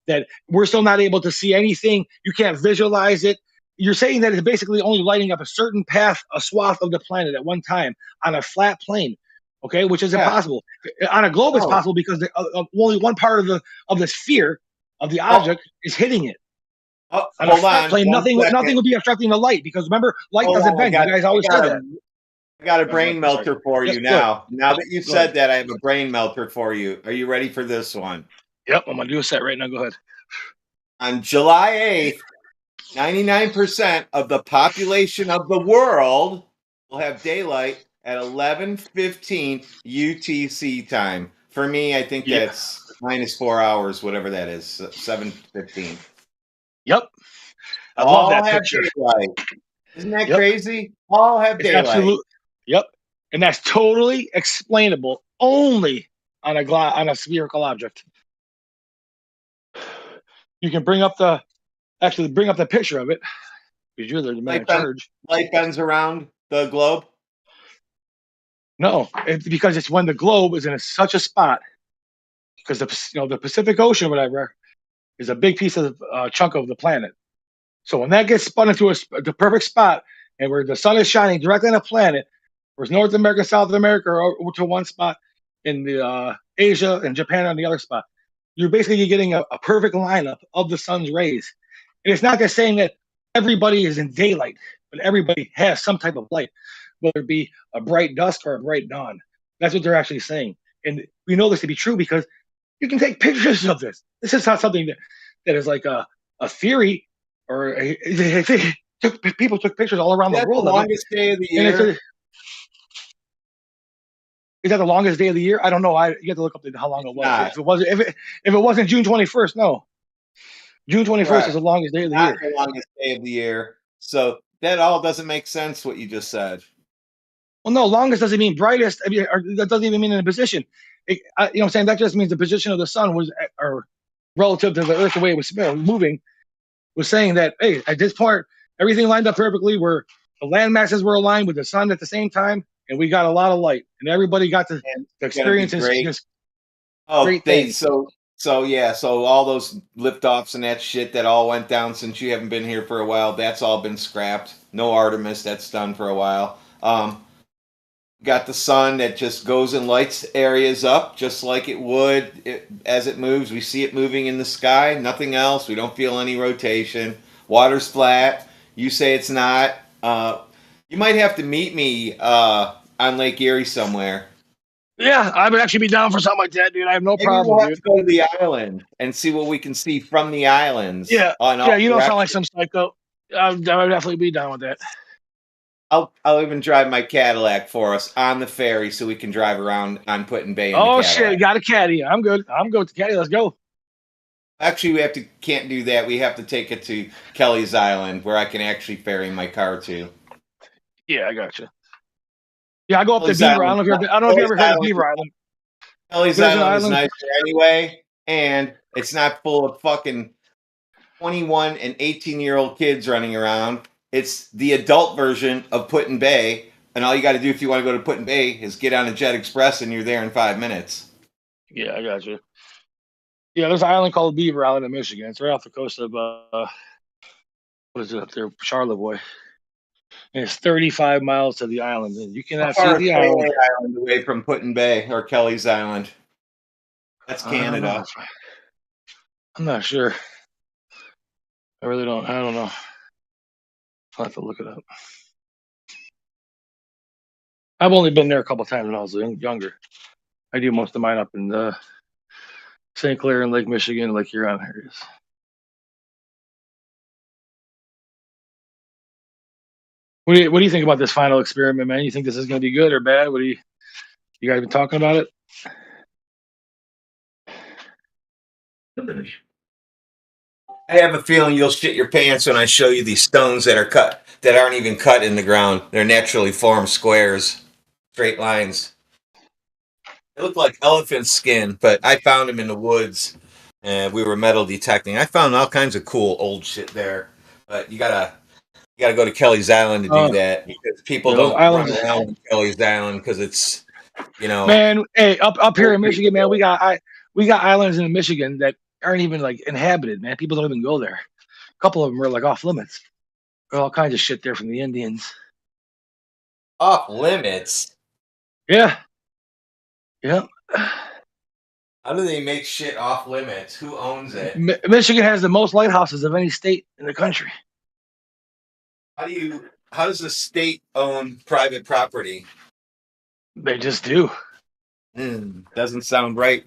that we're still not able to see anything. You can't visualize it. You're saying that it's basically only lighting up a certain path, a swath of the planet at one time on a flat plane, okay, which is impossible. On a globe, it's possible because only one part of the sphere of the object is hitting it. Oh, On a hold flat on plane, one nothing second. would be obstructing the light because remember, light Hold doesn't on, bend. You guys always said that. I got a brain I'm sorry. melter for Yes, you go ahead. now. Now that you Go ahead. said that, I have a brain melter for you. Are you ready for this one? Yep, I'm gonna do a set right now. Go ahead. On July 8th, 99% of the population of the world will have daylight at 11:15 UTC time. For me, I think Yeah. that's minus 4 hours, whatever that is, 7:15. Yep. I love All that have picture. daylight. Isn't that Yep. crazy? All have It's daylight. absolute. Yep. And that's totally explainable only on a spherical object. You can bring up the picture of it because you're the man in charge. Light bends around the globe. No, it's because it's when the globe is in such a spot because the Pacific Ocean, whatever, is a big piece of chunk of the planet. So when that gets spun into the perfect spot, and where the sun is shining directly on the planet, whereas North America, South America are over to one spot, in the Asia and Japan on the other spot, you're basically getting a perfect lineup of the sun's rays. And it's not just saying that everybody is in daylight, but everybody has some type of light, whether it be a bright dusk or a bright dawn. That's what they're actually saying. And we know this to be true because you can take pictures of this. This is not something that is like a theory or people took pictures all around Is the that the world of it. longest day of the And year? is that the longest day of the year? I don't know. You have to look up how long it was. Not. If it wasn't June 21st, no. June 21st is Correct. the longest day of the Not year. the longest day of the year. So that all doesn't make sense what you just said. Well, no, longest doesn't mean brightest. I mean, or that doesn't even mean in a position. You know what I'm saying? That just means the position of the sun was, or relative to the Earth, the way it was moving, was saying that, hey, at this point, everything lined up perfectly where the land masses were aligned with the sun at the same time, and we got a lot of light, and everybody got to experience this great thing. So all those liftoffs and that shit that all went down since you haven't been here for a while, that's all been scrapped. No Artemis, that's done for a while. Got the sun that just goes and lights areas up just like it would as it moves. We see it moving in the sky, nothing else. We don't feel any rotation. Water's flat. You say it's not. You might have to meet me on Lake Erie somewhere. Yeah, I would actually be down for something like that, dude. I have no Maybe problem, we'll have dude. to go to the island and see what we can see from the islands. Yeah, On all yeah, you don't sound like directions. some psycho. I would definitely be down with that. I'll even drive my Cadillac for us on the ferry so we can drive around on Put-in Bay in the Oh Cadillac. shit, got a caddy. I'm good. I'm good with the caddy. Let's go. Actually, can't do that. We have to take it to Kelly's Island where I can actually ferry my car to. Yeah, I got you. Yeah, I go up to Kelly's Beaver. Island. I don't know if you ever heard of Beaver Island. Kelly's There's an Island is island. nicer anyway, and it's not full of fucking 21 and 18-year-old kids running around. It's the adult version of Put-in Bay, and all you got to do if you want to go to Put-in Bay is get on a Jet Express, and you're there in 5 minutes. Yeah, I got you. Yeah, there's an island called Beaver Island in Michigan. It's right off the coast of what is it up there, Charlevoix. And it's 35 miles to the island, and you How cannot see far is the Fairway island. Island away from Put-in Bay or Kelly's Island? That's I don't know. Canada. I'm not sure. I really don't. I don't know. I'll have to look it up. I've only been there a couple times when I was younger. I do most of mine up in St. Clair and Lake Michigan, Lake Huron areas. What do you think about this final experiment, man? You think this is going to be good or bad? What do you guys been talking about it? I have a feeling you'll shit your pants when I show you these stones that aren't even cut in the ground. They're naturally formed squares, straight lines. They look like elephant skin, but I found them in the woods, and we were metal detecting. I found all kinds of cool old shit there, but you gotta go to Kelly's Island to do that because people those don't run islands. around on Kelly's Island because it's, Man, hey, up here old in Michigan, man, people. we got islands in Michigan that aren't even like inhabited, man. People don't even go there. A couple of them are like off limits. There's all kinds of shit there from the Indians. Off limits. Yeah. Yeah. How do they make shit off limits? Who owns it? Michigan has the most lighthouses of any state in the country. How does the state own private property? They just do. Doesn't sound right.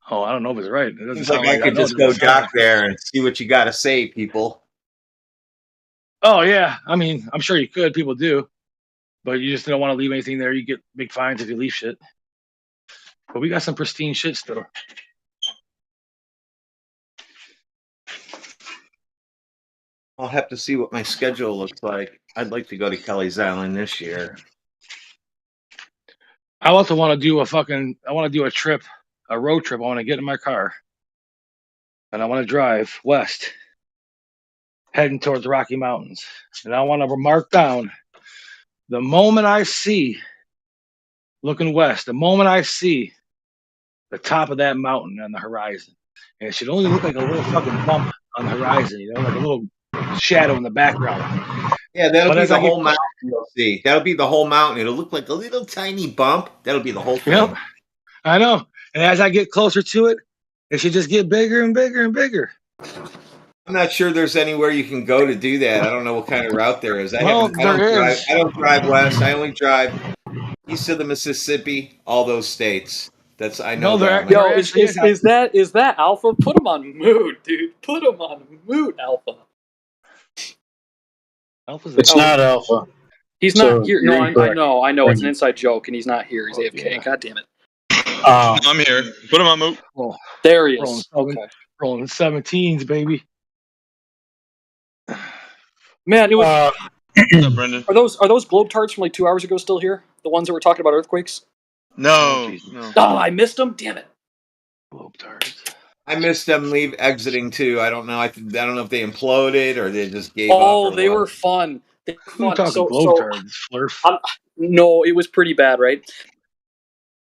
Oh, I don't know if it's right. It doesn't Seems sound like I like could know it just go doesn't sound dock right. there and see what you got to say, people. Oh yeah, I mean, I'm sure you could. People do, but you just don't want to leave anything there. You get big fines if you leave shit. But we got some pristine shit still. I'll have to see what my schedule looks like. I'd like to go to Kelly's Island this year. I also want to do a trip, a road trip. I want to get in my car, and I want to drive west, heading towards the Rocky Mountains, and I want to mark down the moment I see, looking west, the moment I see the top of that mountain on the horizon, and it should only look like a little fucking bump on the horizon, like a little shadow in the background. Yeah, that'll be the whole mountain you'll see. That'll be the whole mountain. It'll look like a little tiny bump. That'll be the whole thing. Yep, I know. And as I get closer to it, it should just get bigger and bigger and bigger. I'm not sure there's anywhere you can go to do that. I don't know what kind of route there is. I don't drive west. I only drive east of the Mississippi, all those states. I know that. Yo, is that Alpha? Put him on mood, dude. Put him on mood, Alpha. It's not Alpha. He's So not here. you're No, incorrect. I know. It's an Thank inside joke, and he's not here. He's AFK. God damn it. I'm here. Put him on mute. Oh, there he is. Rolling 17s, baby. Man, it was. What's up, Brendan? Are those globe tarts from like 2 hours ago still here? The ones that were talking about earthquakes? No. Oh, I missed them. Damn it. Globe tarts. I missed them exiting too. I don't know. I don't know if they imploded or they just gave up. Oh, they were fun. They were fun. Talking globe tarts, Flurf. No, it was pretty bad, right?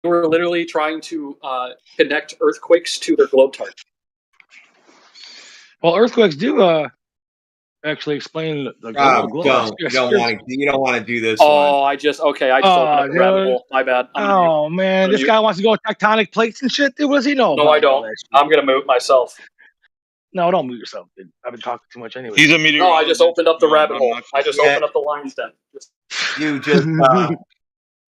They were literally trying to connect earthquakes to their globe tarts. Well, earthquakes do actually explain the globe. You don't want to do this one. I just opened up the dude. rabbit hole. My bad. Man, this guy wants to go with tectonic plates and shit. Dude, what does he know? No, I don't. I'm gonna mute myself. No, don't mute yourself, dude. I've been talking too much anyway. He's a meteorologist. No, I just opened up the rabbit hole. I just opened up the lion's den. You just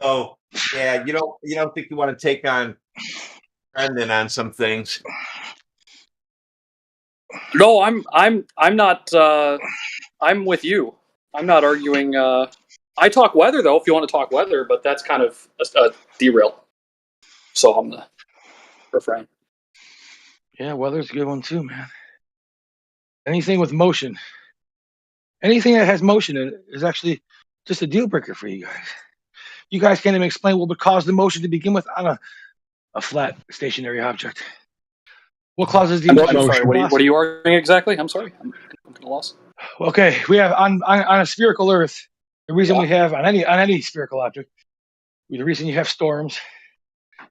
oh yeah, you don't think you want to take on Brendan on some things. No, I'm not. I'm with you. I'm not arguing. I talk weather though, if you want to talk weather, but that's kind of a derail. So I'm gonna refrain. Yeah, weather's a good one too, man. Anything with motion, anything that has motion in it is actually just a deal breaker for you guys. You guys can't even explain what would cause the motion to begin with on a flat stationary object. What causes the motion? I'm sorry. What are you arguing exactly? I'm sorry. I'm kind of lost. Okay, we have on a spherical Earth. The reason we have on any spherical object, the reason you have storms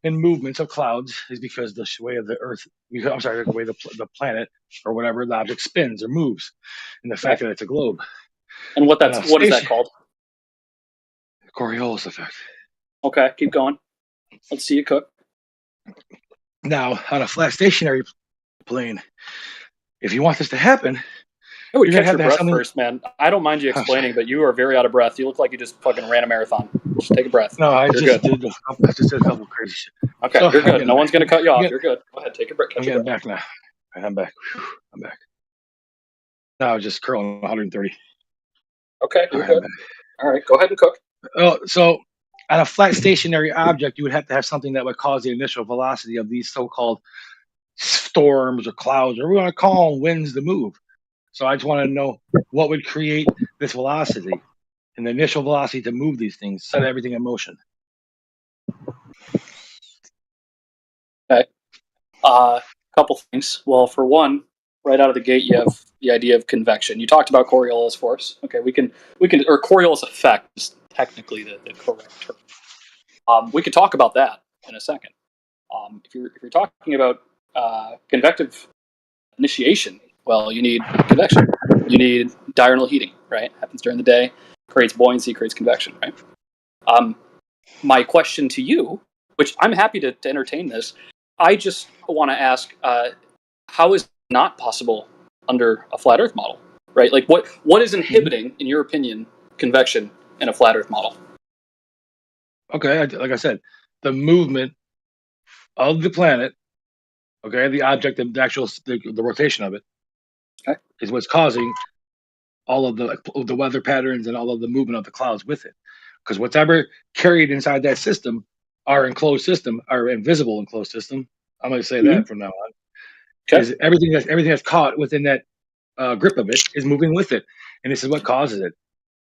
and movements of clouds is because the way of the Earth. The way the planet or whatever the object spins or moves, and the fact that it's a globe. And what is that called? Coriolis effect. Okay, keep going. Let's see you cook. Now, on a flat stationary plane, if you want this to happen, I would catch your breath first, man. I don't mind you explaining, but you are very out of breath. You look like you just fucking ran a marathon. Just take a breath. No, I just did a couple crazy shit. Okay, so, you're good. No one's going to cut you off. You're good. Go ahead, take a breath. I'm getting back now. I'm back. I'm back. Now I'm just curling 130. Okay, you're good. All right, go ahead and cook. Oh, so on a flat stationary object, you would have to have something that would cause the initial velocity of these so-called storms or clouds, or we want to call them winds, to move. So I just want to know what would create this velocity and the initial velocity to move these things, set everything in motion. Okay. Couple things. Well, for one, right out of the gate, you have the idea of convection. You talked about Coriolis force. Okay, we can, or Coriolis effect is technically the correct term. We could talk about that in a second. If you're talking about convective initiation, well, you need convection. You need diurnal heating, right? Happens during the day, creates buoyancy, creates convection, right? My question to you, which I'm happy to entertain this, I just want to ask, how is it not possible under a flat Earth model, right? Like, what is inhibiting, in your opinion, convection in a flat Earth model? Okay, like I said, the movement of the planet, okay, the object, the actual the rotation of it, okay, is what's causing all of the weather patterns and all of the movement of the clouds with it. Because whatever carried inside that system, our enclosed system, our invisible enclosed system, I'm going to say that from now on, is everything that's caught within that grip of it is moving with it, and this is what causes it.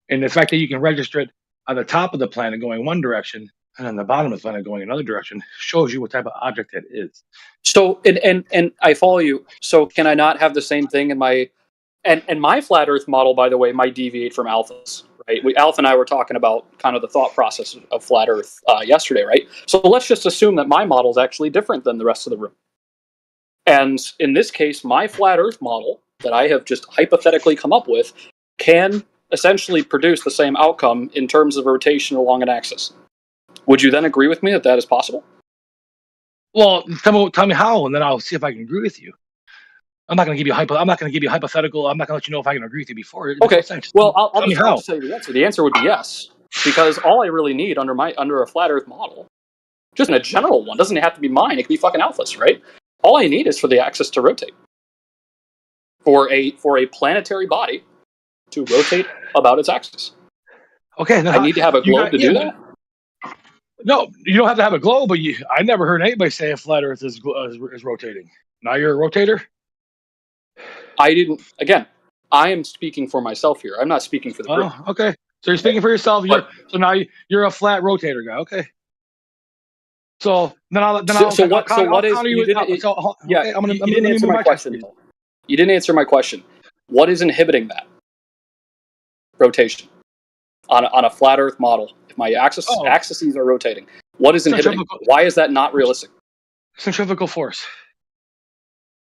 And the fact that you can register it on the top of the planet going one direction and on the bottom of the planet going another direction shows you what type of object that is. So, and I follow you. So, can I not have the same thing in my and my flat Earth model? By the way, might deviate from Alpha's. Right? Alpha and I were talking about kind of the thought process of flat Earth yesterday, right? So let's just assume that my model is actually different than the rest of the room. And in this case, my flat Earth model that I have just hypothetically come up with can essentially produce the same outcome in terms of rotation along an axis. Would you then agree with me that that is possible? Well, tell me how, and then I'll see if I can agree with you. I'm not going to give you I'm not going to give you a hypothetical. I'm not going to let you know if I can agree with you before. Okay. Well, I'll tell me just how. tell you the answer. The answer would be yes, because all I really need under a flat Earth model, just in a general one, doesn't have to be mine. It could be fucking Alpha's, right? All I need is for the axis to rotate. For a planetary body to rotate about its axis. Okay. I need to have a globe to do that. No, you don't have to have a globe, but I never heard anybody say a flat Earth is rotating. Now you're a rotator? I didn't. Again, I am speaking for myself here. I'm not speaking for the group. Oh, okay. So you're speaking for yourself. So now you're a flat rotator guy. Okay. So then I'll counter you. You didn't answer my question. You didn't answer my question. What is inhibiting that rotation on a flat Earth model? If my axes are rotating, what is inhibiting? Why is that not realistic? Centrifugal force.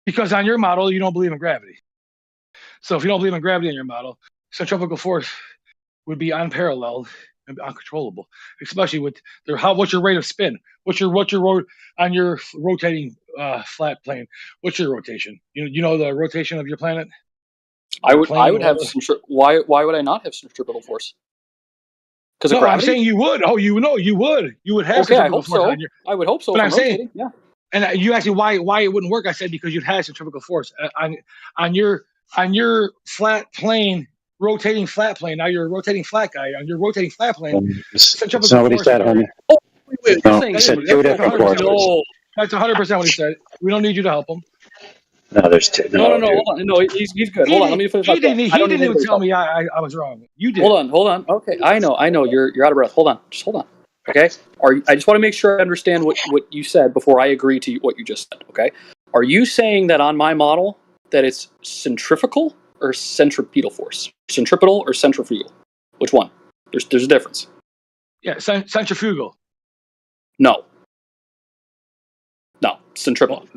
Because on your model, you don't believe in gravity. So if you don't believe in gravity in your model, centrifugal force would be unparalleled and uncontrollable, especially with what's your rate of spin? What's your on your rotating flat plane? What's your rotation? You know the rotation of your planet. I would have why would I not have centripetal force? Because of gravity. I'm saying you would. Oh, you would have. Okay, I hope so. I would hope so. But I'm saying, rotating, yeah. And you asked me why it wouldn't work. I said because you'd have centrifugal force on your flat plane, rotating flat plane. Now you're a rotating flat guy. On your rotating flat plane, That's not what he said, homie. Oh, wait, No, he said two different forces. No, that's 100% what he said. We don't need you to help him. No, there's two. No, hold on. No, he's good. Hold on, let me finish. He didn't even tell me I was wrong. You did. Hold on. Okay, I know. You're out of breath. Hold on. Just hold on. Okay. I just want to make sure I understand what you said before I agree to what you just said. Okay. Are you saying that on my model that it's centrifugal or centripetal force? Centripetal or centrifugal? Which one? There's a difference. Yeah, centrifugal. No, centripetal.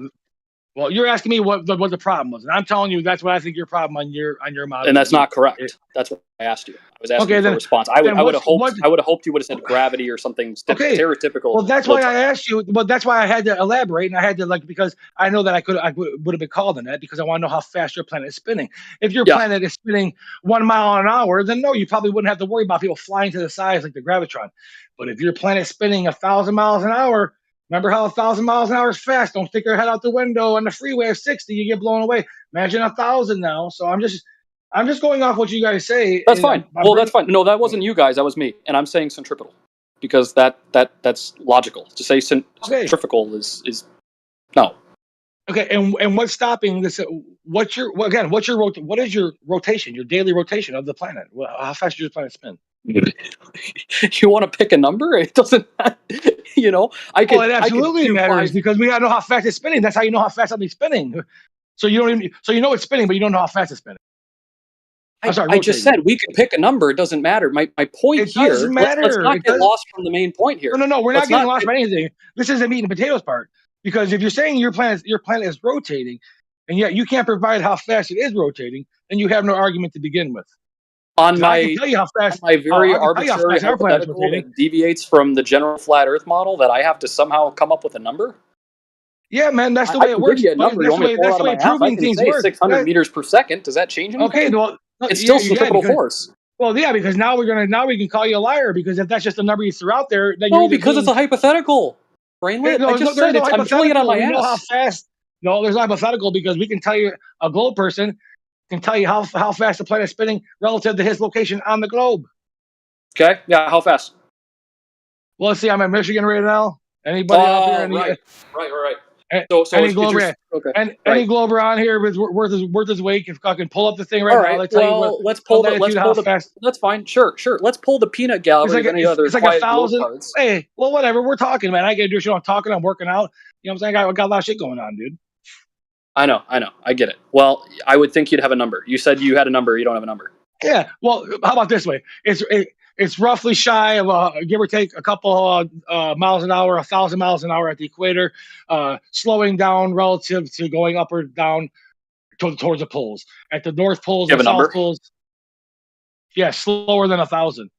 Well, you're asking me what the problem was, and I'm telling you that's what I think your problem on your model. And that's not correct. That's what I asked you. I was asking for a response. I would have hoped you would have said gravity or something stereotypical. Well, that's why I asked you. Well, that's why I had to elaborate, and I had to because I know that I would have been called on that because I want to know how fast your planet is spinning. If your planet is spinning 1 mile an hour, then no, you probably wouldn't have to worry about people flying to the sides like the gravitron. But if your planet is spinning 1,000 miles an hour. Remember how 1,000 miles an hour is fast? Don't stick your head out the window on the freeway of 60, you get blown away. Imagine 1,000 now. So I'm just going off what you guys say. That's fine. That's fine. No, that wasn't you guys. That was me. And I'm saying centripetal because that's logical. To say centrifugal is no. Okay, and what's stopping this? What is your rotation? Your daily rotation of the planet? How fast does your planet spin? You want to pick a number? It doesn't. It absolutely matters because we gotta know how fast it's spinning. That's how you know how fast something's spinning. So you know it's spinning, but you don't know how fast it's spinning. I just said we can pick a number. It doesn't matter. My point here. Doesn't matter. Let's not get lost from the main point here. No. We're not getting lost from anything. This is the meat and potatoes part. Because if you're saying your planet is rotating, and yet you can't provide how fast it is rotating, then you have no argument to begin with. On my very arbitrary hypothetical that deviates from the general flat Earth model, that I have to somehow come up with a number. Yeah, man, that's the I way it can works. give you a number. You That's want me to pull it that's out the of way my ass? I proving can things say work. 600 meters per second. Does that change anything? Okay, well, it's still centripetal because, force. Well, yeah, because now we can call you a liar because if that's just a number you threw out there, then No, because it's a hypothetical. Brainlet. I just said no I'm pulling it out of my we ass. know how fast. No, there's no hypothetical because we can tell you a globe person can tell you how fast the planet's spinning relative to his location on the globe. Okay, yeah, how fast? Well, let's see. I'm in Michigan right now. Anybody out there? Right. So any Glober, okay. any Glober on here with worth his weight? If I can pull up the thing right All now, right. they tell you what. Let's pull how fast. That's fine. Sure. Let's pull the peanut gallery of any other it's like quiet 1,000. cards. Hey, well, whatever. We're talking, man. I gotta do shit. I'm talking. I'm working out. You know what I'm saying? I got a lot of shit going on, dude. I know. I get it. Well, I would think you'd have a number. You said you had a number. You don't have a number. Yeah. Well, how about this way? It's roughly shy of give or take a couple miles an hour, 1,000 miles an hour at the equator, slowing down relative to going up or down towards the poles. At the North Poles and South Poles, yeah, slower than 1,000.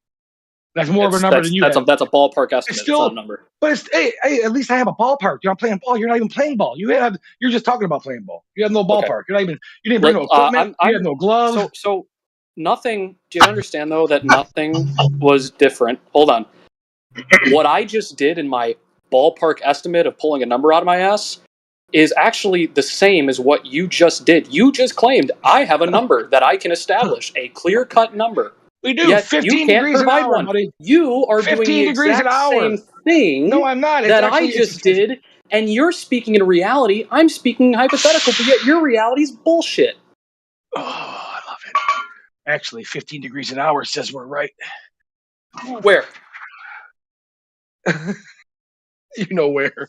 That's more of a number than you have. That's a ballpark estimate. It's not a number. But hey, at least I have a ballpark. You're not playing ball. You're not even playing ball. You're just talking about playing ball. You have no ballpark. You didn't bring no equipment. You have no gloves. So nothing. Do you understand though that nothing was different? Hold on. What I just did in my ballpark estimate of pulling a number out of my ass is actually the same as what you just did. You just claimed I have a number that I can establish, a clear-cut number. We do. Yet 15 you can't degrees provide an hour, one. buddy. You are doing the 15 degrees an exact hour. same thing No, I'm not. that I just did, and you're speaking in reality. I'm speaking hypothetical, but yet your reality's bullshit. Oh, I love it. Actually, 15 degrees an hour says we're right. Where? You know where.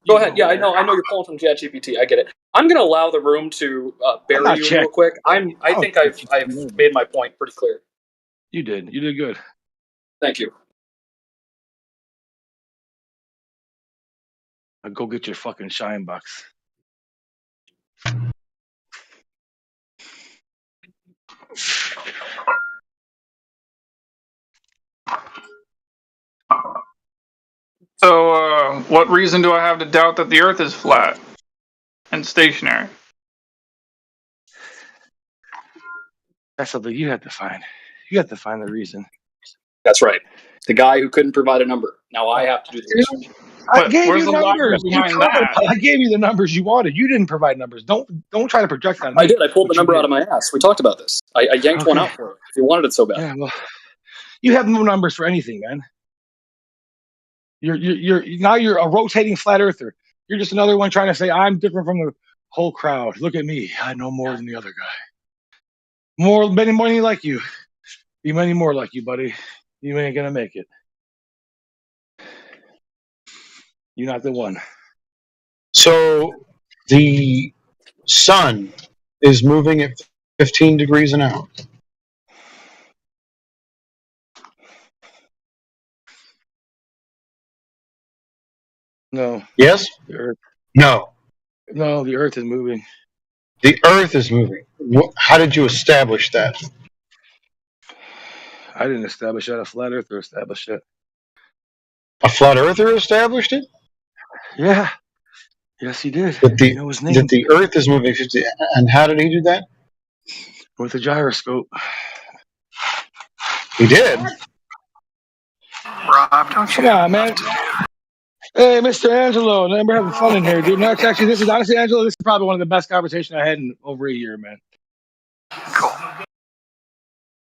Go ahead. Yeah, I know you're pulling from ChatGPT. I get it. I'm going to allow the room to bury you real quick. I think I've made my point pretty clear. You did good. Thank you. I'll go get your fucking shine box. So, what reason do I have to doubt that the Earth is flat and stationary? That's something you have to find. You have to find the reason. That's right. The guy who couldn't provide a number. Now I have to do the research. I gave you numbers. That? I gave you the numbers you wanted. You didn't provide numbers. Don't try to project on me. I did. I pulled the number out of my ass. We talked about this. I yanked one out for you. If you wanted it so bad. Yeah, well, you have no numbers for anything, man. You're a rotating flat earther. You're just another one trying to say I'm different from the whole crowd. Look at me. I know more than the other guy. Many more like you. Be many more like you, buddy. You ain't gonna make it. You're not the one. So the sun is moving at 15 degrees an hour. No. Yes? The Earth. No. No, the Earth is moving. The Earth is moving. How did you establish that? I didn't establish that. A flat earther established it. A flat earther established it? Yeah. Yes, he did. That You know his name. that the Earth is moving 50. And how did he do that? With a gyroscope. He did. Rob, don't you? Come on, man. Hey, Mr. Angelo, we're having fun in here, dude. No, this is honestly, Angelo, this is probably one of the best conversations I had in over a year, man. Cool.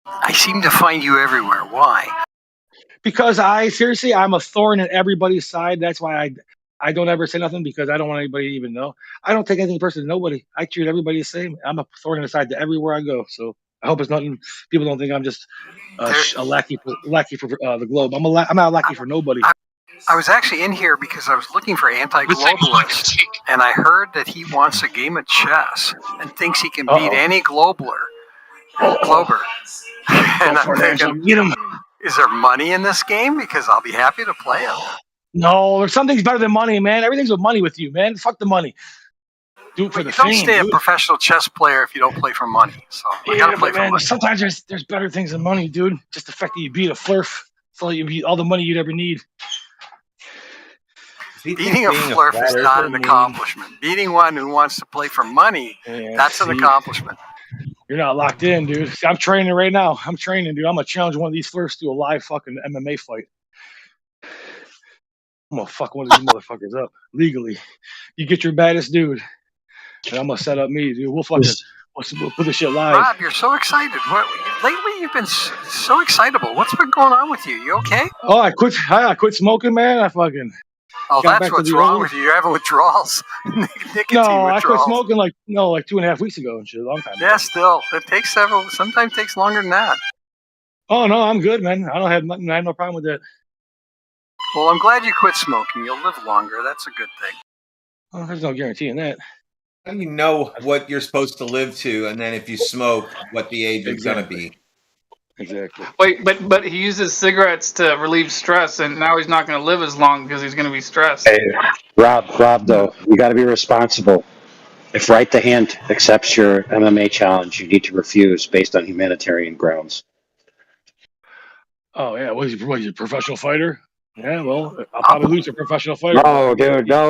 I seem to find you everywhere. Why? Because I'm a thorn in everybody's side. That's why I don't ever say nothing because I don't want anybody to even know. I don't take anything personally to nobody. I treat everybody the same. I'm a thorn in the side to everywhere I go. So I hope it's nothing. People don't think I'm just a lackey for the globe. I'm not a lackey for nobody. I was actually in here because I was looking for anti-globalists, and I heard that he wants a game of chess and thinks he can beat any glober. And I'm thinking, get him. Is there money in this game? Because I'll be happy to play it. No, there's something's better than money, man. Everything's with money with you, man. Fuck the money. Do it for the fame. Don't stay a professional chess player if you don't play for money. So you gotta play for money. Sometimes there's better things than money, dude. Just the fact that you beat a flurf, that's all the money you'd ever need. Beating a flirt is not an accomplishment. Beating one who wants to play for money, that's an accomplishment. You're not locked in, dude. See, I'm training right now. I'm training, dude. I'm gonna challenge one of these flirts to a live fucking MMA fight. I'm gonna fuck one of these motherfuckers up legally. You get your baddest dude, and I'm gonna set up me, dude. We'll put this shit live. Rob, you're so excited. Lately you've been so excitable. What's been going on with you? You okay? Oh, I quit smoking, man. I fucking. Oh, that's what's wrong with you. You're having withdrawals. Nicotine no, I quit withdrawals. smoking like 2.5 weeks ago and shit. A long time ago. Yeah, still. It takes sometimes takes longer than that. Oh no, I'm good, man. I have no problem with that. Well, I'm glad you quit smoking. You'll live longer. That's a good thing. Oh, there's no guarantee in that. How do you know what you're supposed to live to, and then if you smoke, what the age is going to be? Exactly. Wait, but he uses cigarettes to relieve stress, and now he's not going to live as long because he's going to be stressed. Hey, Rob, though, you got to be responsible. If Right the Hand accepts your MMA challenge, you need to refuse based on humanitarian grounds. Oh yeah, what is he a professional fighter? Yeah, well, I'll probably lose a professional fighter. No,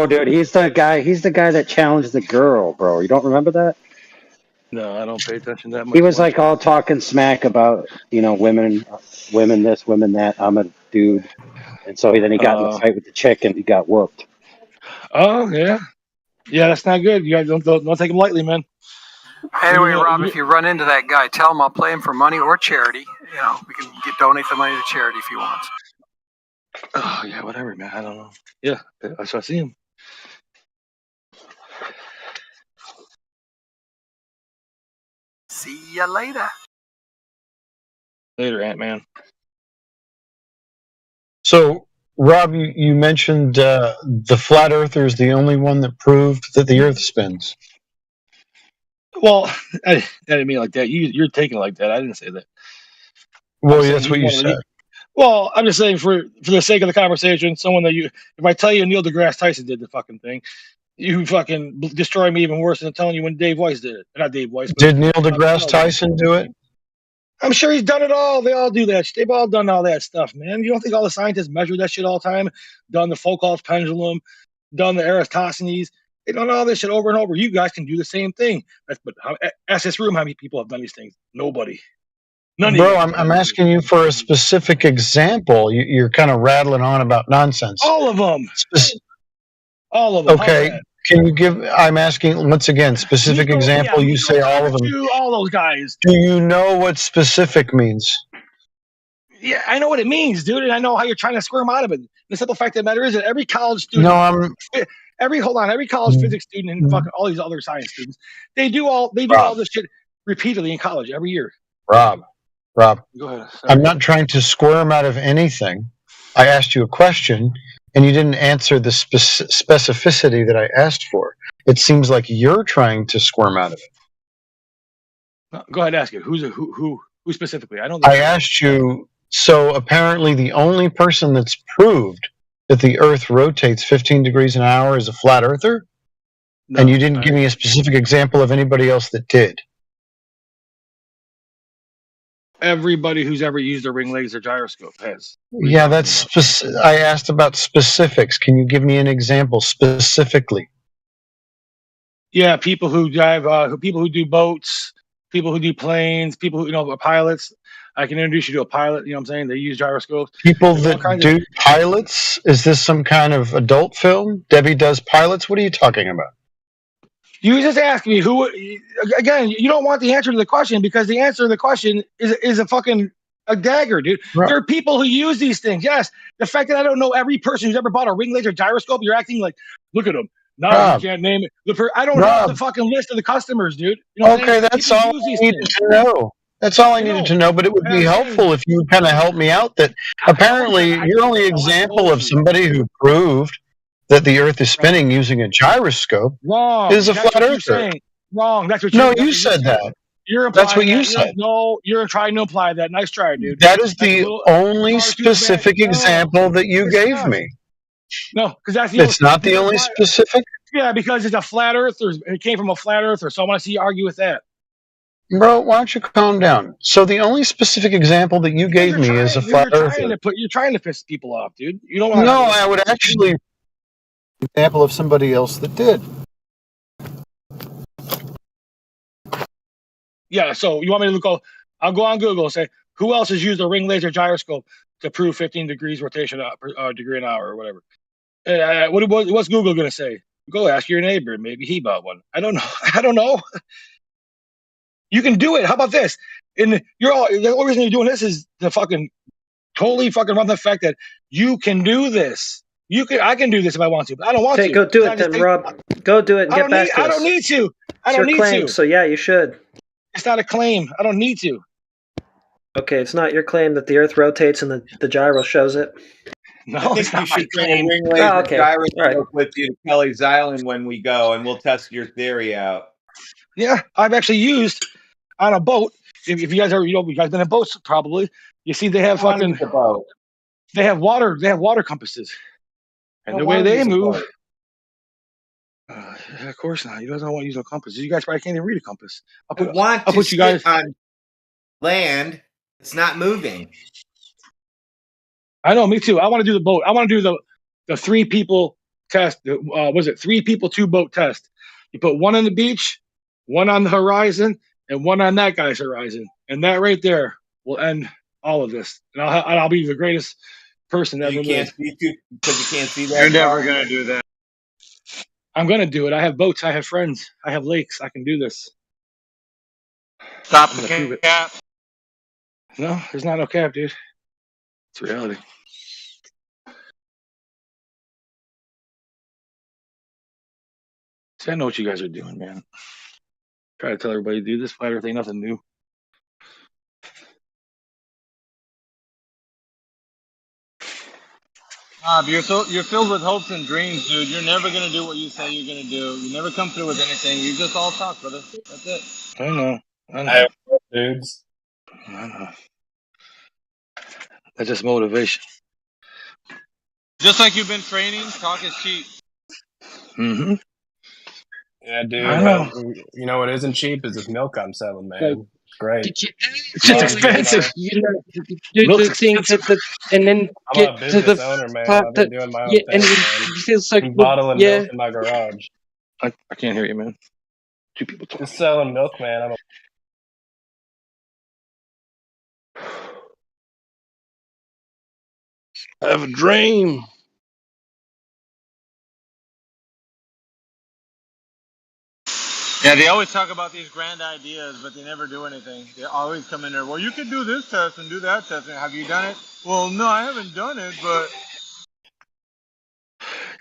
dude, he's the guy that challenged the girl, bro. You don't remember that? No, I don't pay attention that much. He was like all talking smack about, women this, women that. I'm a dude. And so then he got in a fight with the chick and he got whooped. Oh, yeah. Yeah, that's not good. You guys don't take him lightly, man. Anyway, Rob, if you run into that guy, tell him I'll play him for money or charity. We can donate the money to charity if he wants. Oh, yeah, whatever, man. I don't know. Yeah, I shall see him. See ya later. Later, Ant-Man. So, Rob, you mentioned the flat earther is the only one that proved that the Earth spins. Well, I didn't mean like that. You're taking it like that. I didn't say that. Well, that's what you said. Well, I'm just saying for the sake of the conversation, if I tell you Neil deGrasse Tyson did the fucking thing, you fucking destroy me even worse than telling you when Dave Weiss did it. Not Dave Weiss. Did Neil deGrasse Tyson do it? I'm sure he's done it all. They all do that. They've all done all that stuff, man. You don't think all the scientists measure that shit all the time? Done the Foucault's pendulum, done the Eratosthenes. They've done all this shit over and over. You guys can do the same thing. But ask this room how many people have done these things. Nobody. None Bro, I'm asking you for a specific example. You're kind of rattling on about nonsense. All of them. All of them. Okay. Can you give? I'm asking once again. Specific example. You say all of them. All those guys. Do you know what specific means? Yeah, I know what it means, dude, and I know how you're trying to squirm out of it. The simple fact of the matter is that every college student, every college physics student, and fucking all these other science students, they do all this shit repeatedly in college every year. Rob, go ahead. I'm not trying to squirm out of anything. I asked you a question, and you didn't answer the specificity that I asked for. It seems like you're trying to squirm out of it. Go ahead, ask it. Who specifically? I don't. I asked you. So apparently, the only person that's proved that the Earth rotates 15 degrees an hour is a flat earther, and you didn't give me a specific example of anybody else that did. Everybody who's ever used a ring laser gyroscope has. Yeah, that's I asked about specifics. Can you give me an example specifically? Yeah, people who drive, people who do boats, people who do planes, people who are pilots. I can introduce you to a pilot. You know what I'm saying? They use gyroscopes. People that do pilots? Is this some kind of adult film? Debbie does pilots? What are you talking about? You just asked me who. Again, you don't want the answer to the question because the answer to the question is a dagger, dude. Right. There are people who use these things. Yes, the fact that I don't know every person who's ever bought a ring laser gyroscope, you're acting like, look at them. No, you can't name it. I don't have the fucking list of the customers, dude. You know okay, that's all I needed to know. That's all I needed to know, but it would be helpful if you kind of help me out that apparently your only example of somebody who proved that the Earth is spinning using a gyroscope is a flat earther. Wrong. That's what you said that. That's what you said. No, you're trying to imply that. Nice try, dude. That is the only specific example that you gave me. No, because that's it's not the only specific. Yeah, because it's a flat earther. It came from a flat earther, so I want to see you argue with that. Bro, why don't you calm down? So the only specific example that you gave me is a flat earther. You're trying to piss people off, dude. You don't want. No, I would actually. example of somebody else that did. Yeah, so you want me to look? I'll go on Google and say, who else has used a ring laser gyroscope to prove 15 degrees rotation per degree an hour or whatever? What's Google going to say? Go ask your neighbor. Maybe he bought one. I don't know. I don't know. You can do it. How about this? The only reason you're doing this is the fucking totally fucking run the fact that you can do this. I can do this if I want to, but I don't want Okay, to. go do it then, Rob. Go do it and get back to us. I don't need to. I It's don't your need claim, to. so yeah, you should. It's not a claim. I don't need to. Okay, it's not your claim that the Earth rotates and the gyro shows it. No, I think it's you not my should bring a claim. ring laser okay. gyroscope All right. with you to Kelly's Island when we go, and we'll test your theory out. Yeah, I've actually used on a boat. If you guys you guys been in boats probably. You see, they have I use the boat. They have water compasses, and I the way want to they use a move. boat. Of course not. You guys don't want to use a compass. You guys probably can't even read a compass. I want to sit you guys on land. It's not moving. I know, me too. I want to do the boat. I want to do the 3 people test. Was it 3 people 2 boat test? You put one on the beach, one on the horizon, and one on that guy's horizon, and that right there will end all of this. And I'll be the greatest person ever. You can't see because you can't see that. You're never gonna do that. I'm gonna do it. I have boats. I have friends. I have lakes. I can do this. Stop I'm the gonna prove it. cap. No, there's not no cap, dude. It's reality. See, I know what you guys are doing, man. Try to tell everybody, dude, this flat earth ain't nothing new. You're filled with hopes and dreams, dude. You're never gonna do what you say you're gonna do. You never come through with anything. You just all talk, brother. That's it. I know. Dudes. I know. That's just motivation. Just like you've been training, talk is cheap. Mm-hmm. Yeah, dude. I know. You know what isn't cheap is this milk I'm selling, man. It's great. It's just expensive. You know, do Milk's the thing that, and then I'm get a to the business owner, man. part I've been that, doing my own yeah, thing, and man. you feel so I'm good. bottling Yeah. milk in my garage. I can't hear you, man. 2 people talking. Just selling milk, man. I'm a I have a dream. Yeah, they always talk about these grand ideas, but they never do anything. They always come in there. Well, you can do this test and do that test. And have you done it? Well, no, I haven't done it, but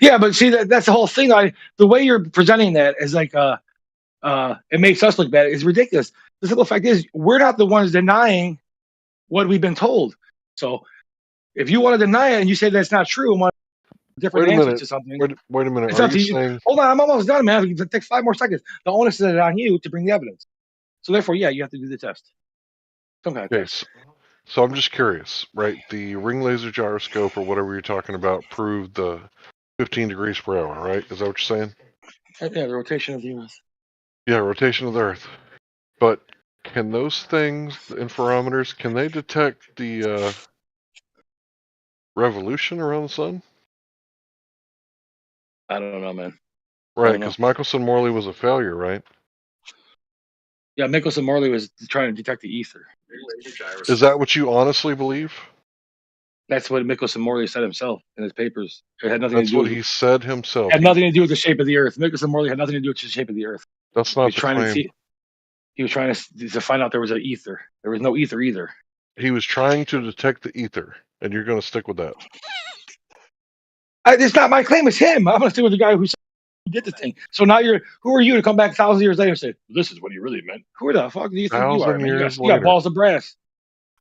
Yeah, but see that's the whole thing. The way you're presenting that is like it makes us look bad. It's ridiculous. The simple fact is we're not the ones denying what we've been told. So if you want to deny it and you say that's not true and want different Wait a answers minute. to something, Wait a minute. it's Are up you to you. saying? Hold on, I'm almost done, man. It takes 5 more seconds. The onus is on you to bring the evidence. So therefore, yeah, you have to do the test. Some kind of test. Okay, so I'm just curious, right? The ring laser gyroscope or whatever you're talking about proved the 15 degrees per hour, right? Is that what you're saying? Yeah, the rotation of the Earth. Yeah, rotation of the Earth. But can those things, the interferometers, can they detect the revolution around the sun? I don't know, man. Right, because Michelson-Morley was a failure, right? Yeah, Michelson-Morley was trying to detect the ether. Is that what you honestly believe? That's what Michelson-Morley said himself in his papers. It had nothing That's to do what with he said himself. had nothing to do with the shape of the Earth. Michelson-Morley had nothing to do with the shape of the Earth. That's not the claim. He was trying to find out there was an ether. There was no ether either. He was trying to detect the ether, and you're going to stick with that. It's not my claim. It's him. I'm going to stick with the guy who did the thing. So now who are you to come back 1,000 years later and say, this is what he really meant? Who the fuck do you think you are, man? You got balls of brass.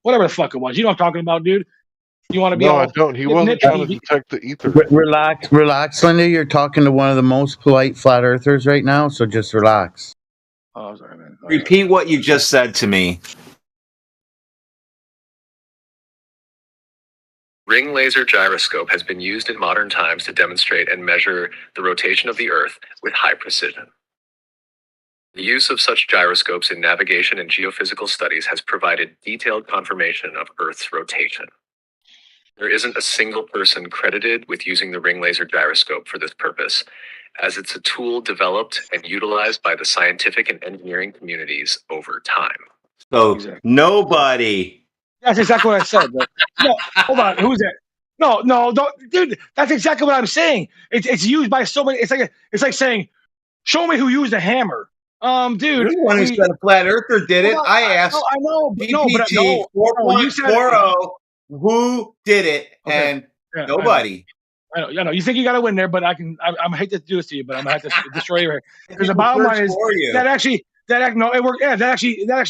Whatever the fuck it was. You know what I'm talking about, dude. You want to be No, I don't. He wasn't trying to detect the ether. Relax, Linda. You're talking to one of the most polite flat earthers right now, so just relax. Oh, I'm sorry, man. Repeat what you just said to me. Ring laser gyroscope has been used in modern times to demonstrate and measure the rotation of the Earth with high precision. The use of such gyroscopes in navigation and geophysical studies has provided detailed confirmation of Earth's rotation. There isn't a single person credited with using the ring laser gyroscope for this purpose, as it's a tool developed and utilized by the scientific and engineering communities over time. So nobody. That's exactly what I said. But no, hold on. Who's that? No, don't, dude. That's exactly what I'm saying. It's used by so many. It's like saying, show me who used a hammer. Dude. You're the one who said a flat earther did it. I asked I know, but GPT you said it. 4.40 who did it, and Yeah, nobody. I know. You think you got to win there, but I'm gonna hate to do this to you, but I'm gonna have to destroy you because the bottom line is that actually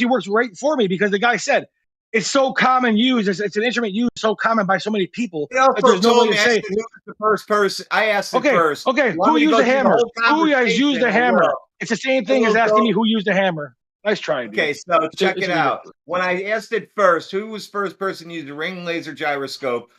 works right for me because the guy said it's so common used. It's an instrument used so common by so many people that there's no way to say. Who was the first person? I asked it first. Okay, who used a hammer? Who has used a hammer? It's the same thing as asking me who used a hammer. Nice try. Dude. Okay, so check it out. When I asked it first, who was first person to use a ring laser gyroscope?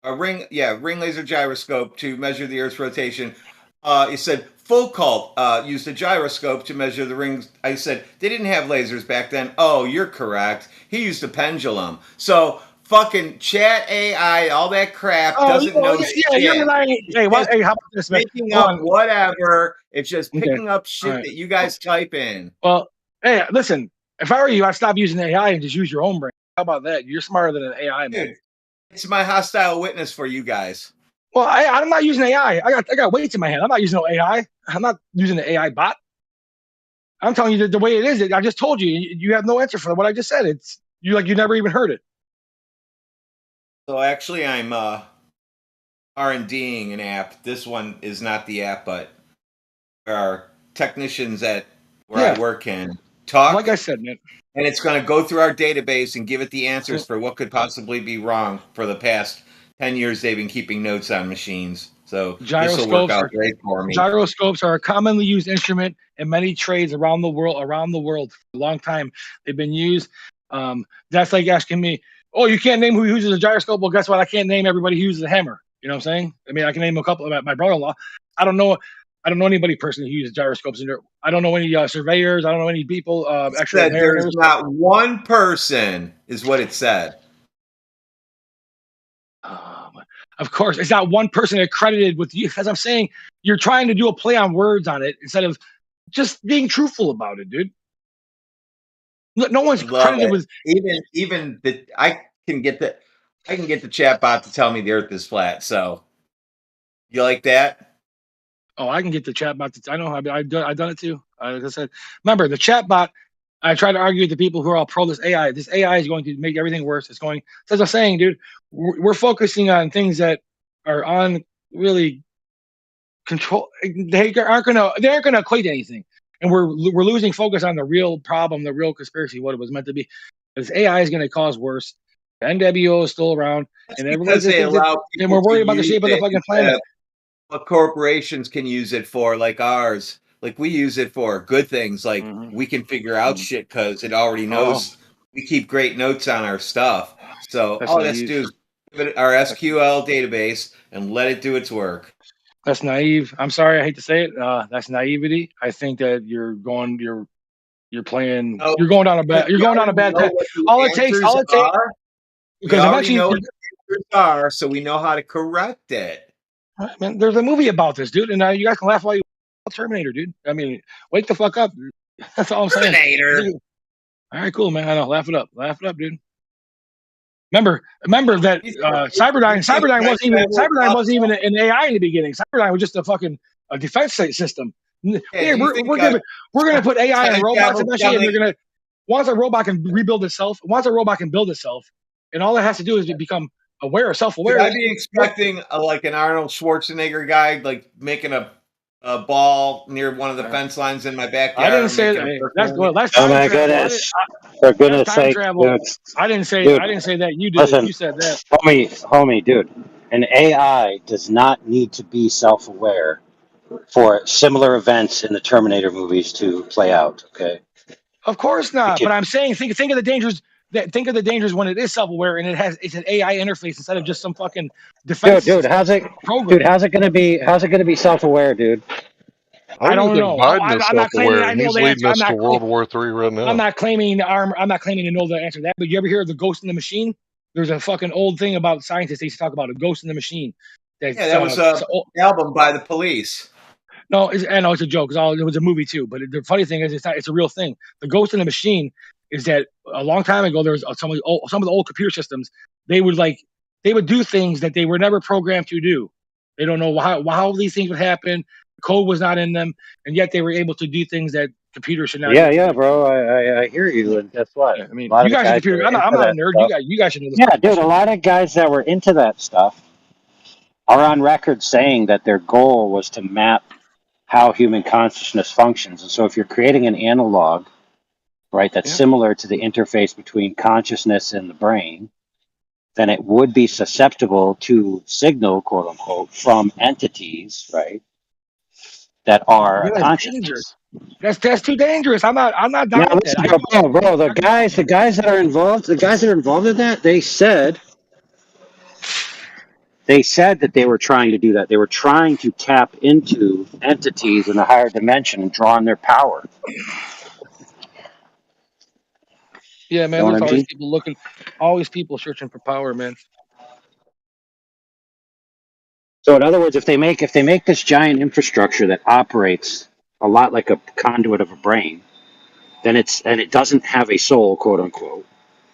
Ring laser gyroscope to measure the Earth's rotation. It said Foucault used a gyroscope to measure the rings. I said they didn't have lasers back then. Oh, you're correct. He used a pendulum. So fucking chat AI, all that crap doesn't know shit. You're lying. Hey, how about this, man? Picking up whatever. It's just picking up shit that you guys type in. Well, hey, listen. If I were you, I'd stop using AI and just use your own brain. How about that? You're smarter than an AI, man. Dude, it's my hostile witness for you guys. Well, I'm not using AI. I got weights in my hand. I'm not using no AI. I'm not using the AI bot. I'm telling you that the way it is. I just told you. You have no answer for what I just said. It's you like you never even heard it. So actually, I'm R&Ding an app. This one is not the app, but there are technicians at where I work can talk. Like I said, man. And it's going to go through our database and give it the answers for what could possibly be wrong for the past 10 years. They've been keeping notes on machines. So this will work out great for me. Gyroscopes are a commonly used instrument in many trades around the world. For a long time, they've been used. That's like asking me, "Oh, you can't name who uses a gyroscope." Well, guess what? I can't name everybody who uses a hammer. You know what I'm saying? I mean, I can name a couple of my brother-in-law. I don't know anybody personally who uses gyroscopes. I don't know any surveyors. I don't know any people. Actually, there's not one person, is what it said. Of course, it's not one person accredited with you. As I'm saying, you're trying to do a play on words on it instead of just being truthful about it, dude. No one's credited with even the I can get the chat bot to tell me the Earth is flat. So you like that? Oh, I can get the chat bot. I know. I've done it too. Like I said, remember the chat bot. I try to argue with the people who are all pro this AI. This AI is going to make everything worse. It's going. As I'm saying, dude, we're focusing on things that are on really control. They aren't gonna equate anything, and we're losing focus on the real problem, the real conspiracy, what it was meant to be. This AI is going to cause worse. The NWO is still around, and everybody's and we're worried about the shape of the fucking planet. What corporations can use it for, like ours. Like we use it for good things. Like we can figure out shit because it already knows. We keep great notes on our stuff. So all it has to do is give it our SQL database and let it do its work. That's naive. I'm sorry, I hate to say it. That's naivety. I think that you're going down a bad path. All it takes because eventually know what the answers are, so we know how to correct it. Man, there's a movie about this, dude, and you guys can laugh while you Terminator, dude. I mean, wake the fuck up. That's all I'm saying. Terminator. All right, cool, man. I know. Laugh it up, dude. Remember that Cyberdyne wasn't even an AI in the beginning. Cyberdyne was just a defense system. Hey, we're gonna put AI in robots eventually, and they're gonna once a robot can build itself, and all it has to do is become aware, self-aware. Should I be expecting like an Arnold Schwarzenegger guy like making a ball near one of the fence lines in my backyard? I didn't say that. That's oh my goodness! For goodness sake, dude. I didn't say that. You did. Listen, You said that. Homie, dude. An AI does not need to be self-aware for similar events in the Terminator movies to play out. Okay. Of course not. But I'm saying, think of the dangers. Think of the dangers when it is self-aware and it's an AI interface instead of just some fucking defense. Dude, how's it gonna be self-aware, dude? I don't know. Biden is self-aware, and he's leading us to World War III right now. I'm not claiming to know the answer to that. But you ever hear of the Ghost in the Machine? there's a fucking old thing about scientists. They used to talk about a ghost in the machine. That's, Yeah, that was a album by the Police. No, I know it's a joke. It was a movie too. But the funny thing is, it's not. It's a real thing. The ghost in the machine is that a long time ago there was some of the old computer systems. They would do things that they were never programmed to do. They don't know how these things would happen. Code was not in them, and yet they were able to do things that computers should not. Yeah, bro. I hear you, and guess what? I mean, A lot you of the guys are guys that computer. were into I'm not a that nerd. stuff. You guys should know this. Yeah, dude. A lot of guys that were into that stuff are on record saying that their goal was to map how human consciousness functions. And so, if you're creating an analog, right, that's similar to the interface between consciousness and the brain, then it would be susceptible to signal, quote unquote, from entities, right, that are Yeah, a that's dangerous. consciousness. That's too dangerous. I'm not Yeah, down with that. listen, bro, the guys that are involved, in that, they said that they were trying to do that. They were trying to tap into entities in the higher dimension and draw on their power. Yeah, You man. know what I There's always mean? people looking, always people searching for power, man. So in other words, if they make this giant infrastructure that operates a lot like a conduit of a brain, then it doesn't have a soul, quote unquote,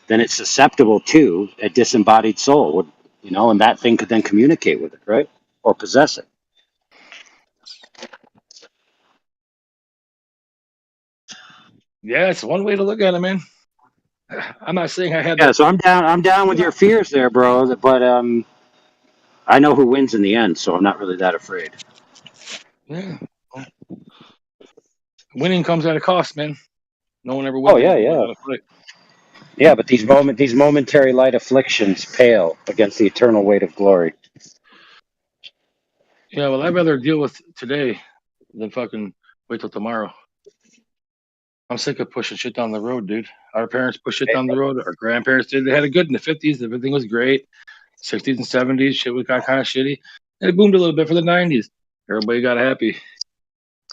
then it's susceptible to a disembodied soul, and that thing could then communicate with it, right? Or possess it. Yeah, it's one way to look at it, man. I'm not saying I had Yeah, the. so I'm down with your fears there, bro, but I know who wins in the end, so I'm not really that afraid. Yeah. Well, winning comes at a cost, man. No one ever Oh wins yeah, without yeah. a fight. Yeah, but these momentary light afflictions pale against the eternal weight of glory. Yeah, well, I'd rather deal with today than fucking wait till tomorrow. I'm sick of pushing shit down the road, dude. Our parents pushed shit down the road. Our grandparents did. They had it good in the 50s. Everything was great. 60s and 70s, shit got kind of shitty. And it boomed a little bit for the 90s. Everybody got happy.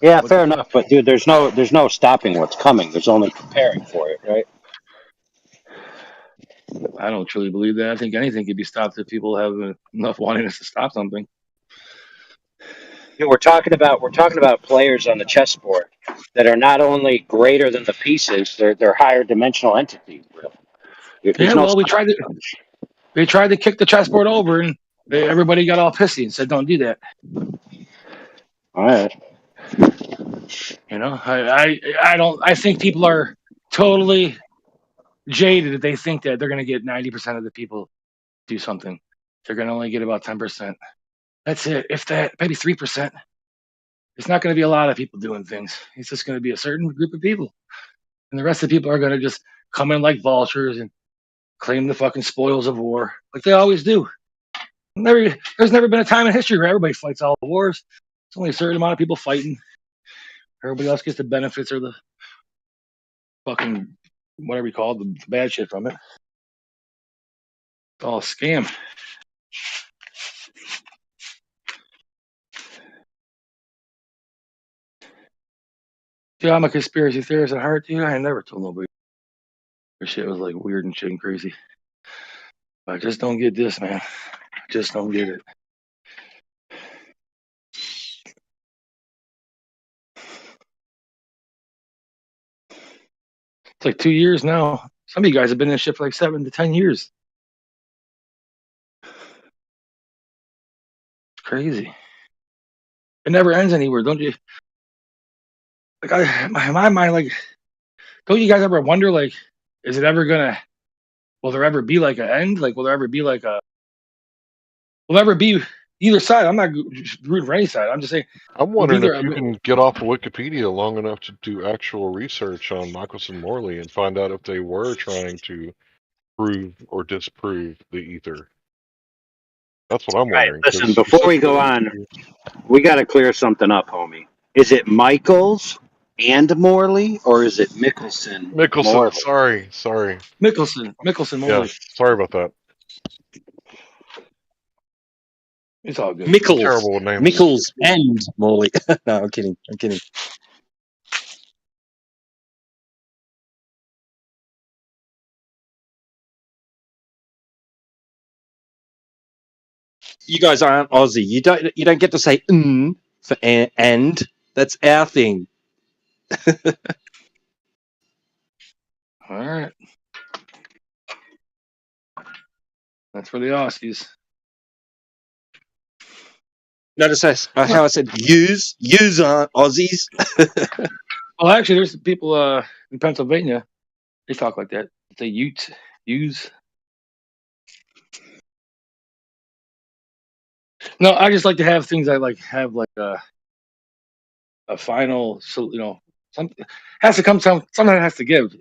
Yeah, What the fair fuck? enough, but dude, there's no stopping what's coming. There's only preparing for it, right? I don't truly believe that. I think anything could be stopped if people have enough wanting us to stop something. Dude, we're talking about players on the chessboard that are not only greater than the pieces, they're higher dimensional entities. There's Yeah, no well, stopping. they tried to kick the chessboard over, and everybody got all pissy and said, "Don't do that." All right. You know, I don't. I think people are totally jaded if they think that they're going to get 90% of the people do something. They're going to only get about 10%. That's it. If that, maybe 3%. It's not going to be a lot of people doing things. It's just going to be a certain group of people, and the rest of the people are going to just come in like vultures and claim the fucking spoils of war, like they always do. There's never been a time in history where everybody fights all the wars. It's only a certain amount of people fighting. Everybody else gets the benefits or the fucking whatever you call it, the bad shit from it. It's all a scam. Dude, I'm a conspiracy theorist at heart, dude. I never told nobody this shit was like weird and shit and crazy. I just don't get this, man. I just don't get it. It's like 2 years now. Some of you guys have been in this shit for like 7 to 10 years. It's crazy. It never ends anywhere, don't you? Like in my mind, like, don't you guys ever wonder, like, is it ever gonna? Will there ever be like an end? Like, will there ever be like a? Will there ever be either side? I'm not rooting for any side. I'm just saying. I'm Will be wondering there. if you can get off of Wikipedia long enough to do actual research on Michelson Morley and find out if they were trying to prove or disprove the ether. That's what I'm Right. wondering. Listen, 'Cause you before said we go on, we got to clear something up, homie. Is it Michaels and Morley, or is it Mickelson Mickelson. Morley? Sorry. Mickelson Yeah, Morley. sorry about that. It's all good. Mickles, Terrible with names. Mickles and Morley. No, I'm kidding. You guys aren't Aussie. You don't get to say for and. That's our thing. All right. That's for the Aussies. Notice how I said use aren't Aussies. Well, actually, there's people in Pennsylvania. They talk like that. They use. No, I just like to have things I like have like a final. So something has to come. Something has to give.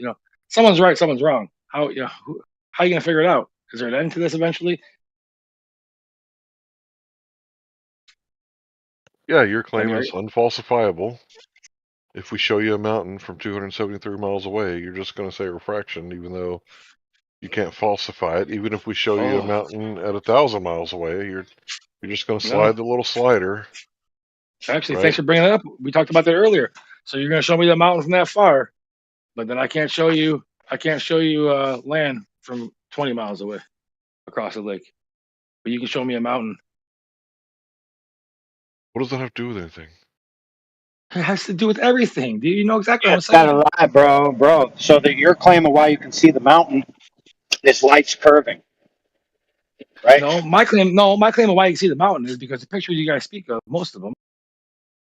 Someone's right, someone's wrong. How how are you gonna figure it out? Is there an end to this eventually? Yeah, your claim Okay. is unfalsifiable. If we show you a mountain from 273 miles away, you're just going to say refraction, even though you can't falsify it. Even if we show you a Oh. mountain at 1,000 miles away, you're just going to No. slide the little slider. Actually, right? thanks for bringing it up. We talked about that earlier. So you're gonna show me the mountain from that far, but then I can't show you. Land from 20 miles away across the lake. But you can show me a mountain. What does that have to do with anything? It has to do with everything. Do you know exactly what I'm It's got saying? a lie, bro. So that your claim of why you can see the mountain is light's curving, right? No, my claim of why you can see the mountain is because the pictures you guys speak of, most of them,